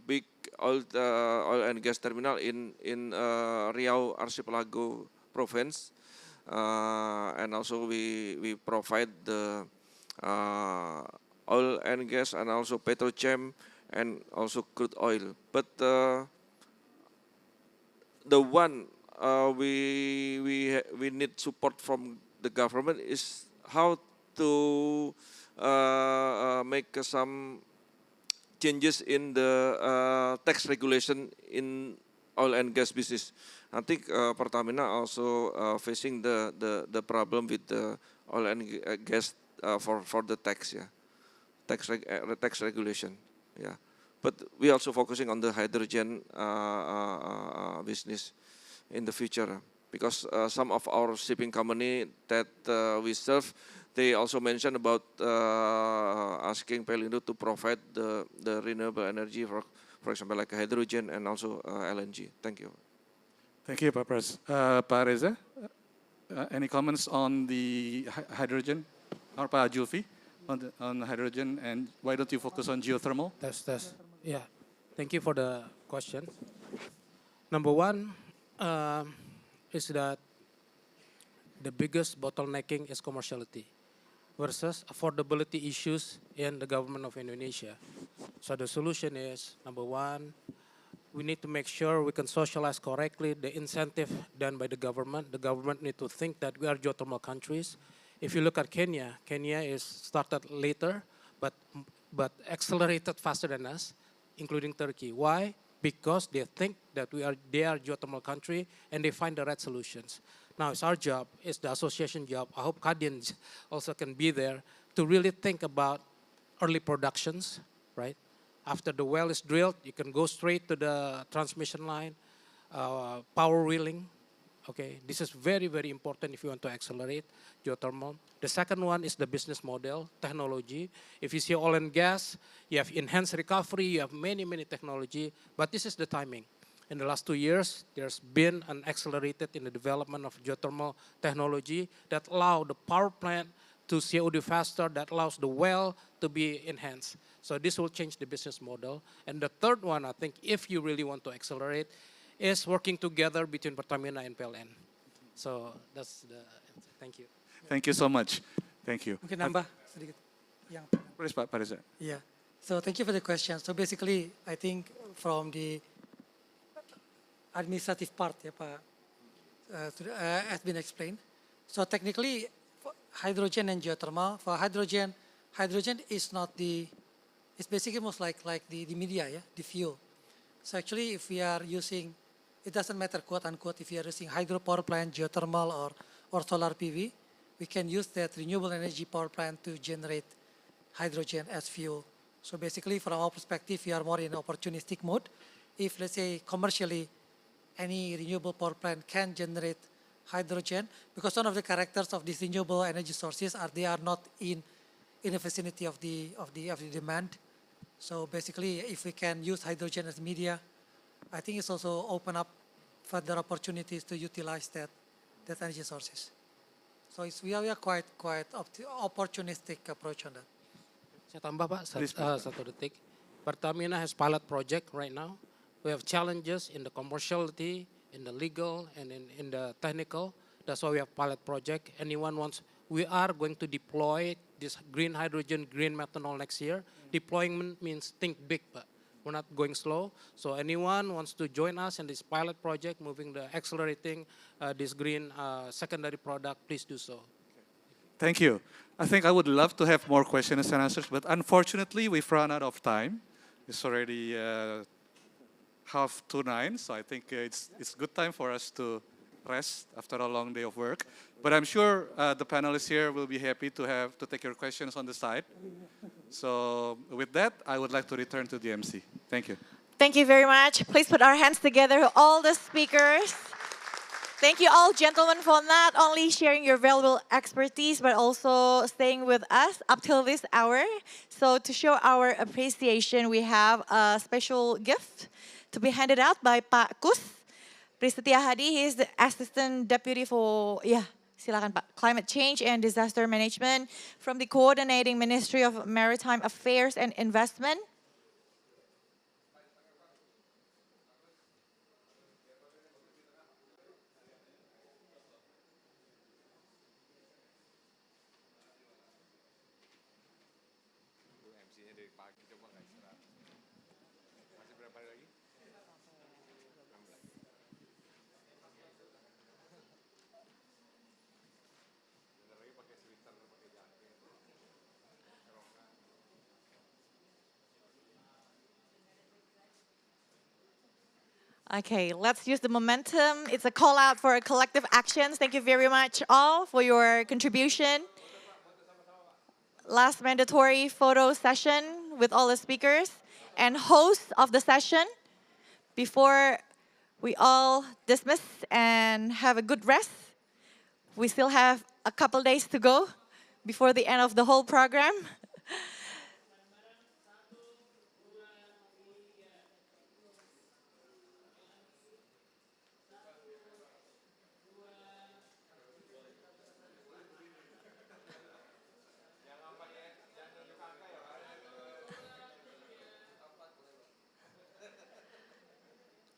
big oil and gas terminal in Riau Archipelago province, and also we provide the oil and gas and also petrochem and also crude oil. But the one we need support from the government is how to make some changes in the tax regulation in oil and gas business. I think Pertamina also facing the problem with the oil and gas for the tax, yeah, tax regulation, yeah. But we also focusing on the hydrogen business in the future because some of our shipping company that we serve, they also mentioned about asking Pelindo to provide the renewable energy for example, like hydrogen and also LNG. Thank you. Thank you, Pak Reza. Any comments on the hydrogen? Or Pak Julfi on hydrogen, and why don't you focus on geothermal? Yeah, thank you for the question. Number one is that the biggest bottlenecking is commerciality versus affordability issues in the government of Indonesia. So the solution is, number one, we need to make sure we can socialize correctly the incentive done by the government. The government need to think that we are geothermal countries. If you look at Kenya, Kenya is started later, but accelerated faster than us, including Turkey. Why? Because they think that they are geothermal country and they find the right solutions. Now it's our job, it's the association job. I hope Kadin also can be there to really think about early productions, right? After the well is drilled, you can go straight to the transmission line, power wheeling. Okay, this is very, very important if you want to accelerate geothermal. The second one is the business model, technology. If you see oil and gas, you have enhanced recovery, you have many, many technology, but this is the timing. In the last 2 years, there's been an accelerated in the development of geothermal technology that allow the power plant to COD faster, that allows the well to be enhanced. So this will change the business model. And the third one, I think, if you really want to accelerate, is working together between Pertamina and PLN. So that's the answer. Thank you. Thank you so much. Thank you. Mungkin nambah sedikit. Please, Pak Reza. Yeah. So thank you for the question. So basically, I think from the administrative part, has been explained. So technically, hydrogen and geothermal. For hydrogen is not it's basically most like the media, the fuel. So actually, if we are using, it doesn't matter, quote unquote, if we are using hydro power plant, geothermal, or solar PV, we can use that renewable energy power plant to generate hydrogen as fuel. So basically, from our perspective, we are more in opportunistic mode. If, let's say, commercially, any renewable power plant can generate hydrogen, because one of the characters of these renewable energy sources are they are not in the vicinity of the demand. So basically, if we can use hydrogen as media, I think it's also open up further opportunities to utilize that energy sources. So we are quite opportunistic approach on that. Saya tambah Pak, satu detik. Pertamina has pilot project right now. We have challenges in the commerciality, in the legal, and in the technical. That's why we have pilot project. Anyone wants, we are going to deploy this green hydrogen, green methanol next year. Deployment means think big, but we're not going slow. So anyone wants to join us in this pilot project, accelerating this green secondary product, please do so. Thank you. I think I would love to have more questions and answers, but unfortunately we've run out of time. It's already 8:30, so I think it's good time for us to rest after a long day of work. But I'm sure the panelists here will be happy to take your questions on the side. So with that, I would like to return to the MC. Thank you. Thank you very much. Please put our hands together, all the speakers. Thank you all, gentlemen, for not only sharing your valuable expertise, but also staying with us up till this hour. So to show our appreciation, we have a special gift to be handed out by Pak Kus Prisetia Hadi. He is the Assistant Deputy for, silakan Pak, Climate Change and Disaster Management from the Coordinating Ministry of Maritime Affairs and Investment. Okay, let's use the momentum. It's a call out for collective actions. Thank you very much all for your contribution. Last mandatory photo session with all the speakers and hosts of the session before we all dismiss and have a good rest. We still have a couple days to go before the end of the whole program.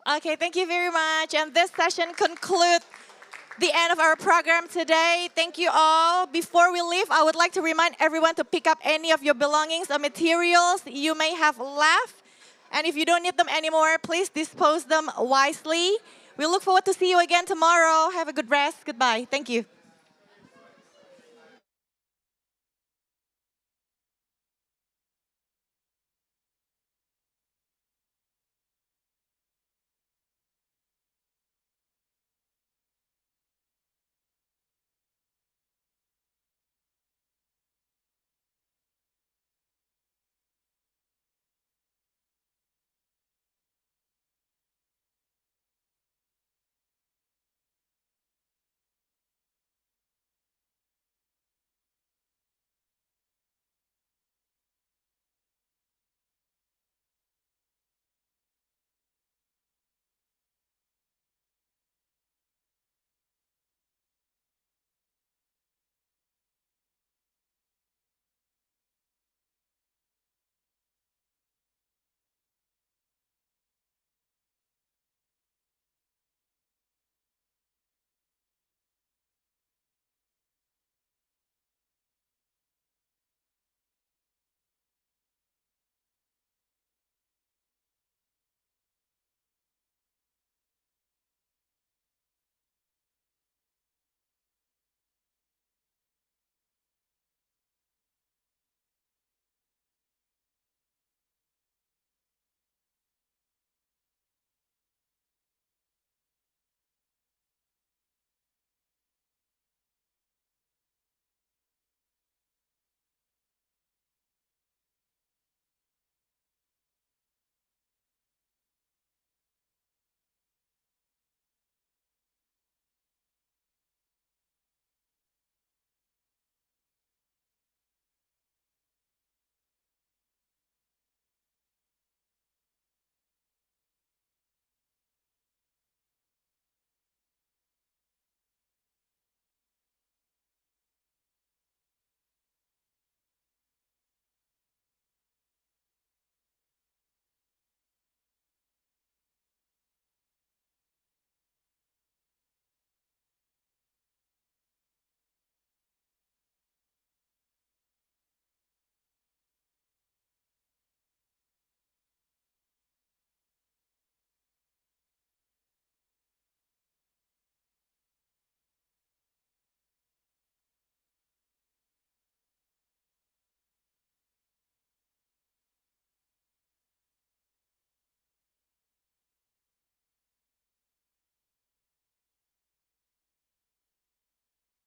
Okay, thank you very much. And this session concludes the end of our program today. Thank you all. Before we leave, I would like to remind everyone to pick up any of your belongings or materials you may have left. And if you don't need them anymore, please dispose them wisely. We look forward to see you again tomorrow. Have a good rest. Goodbye. Thank you.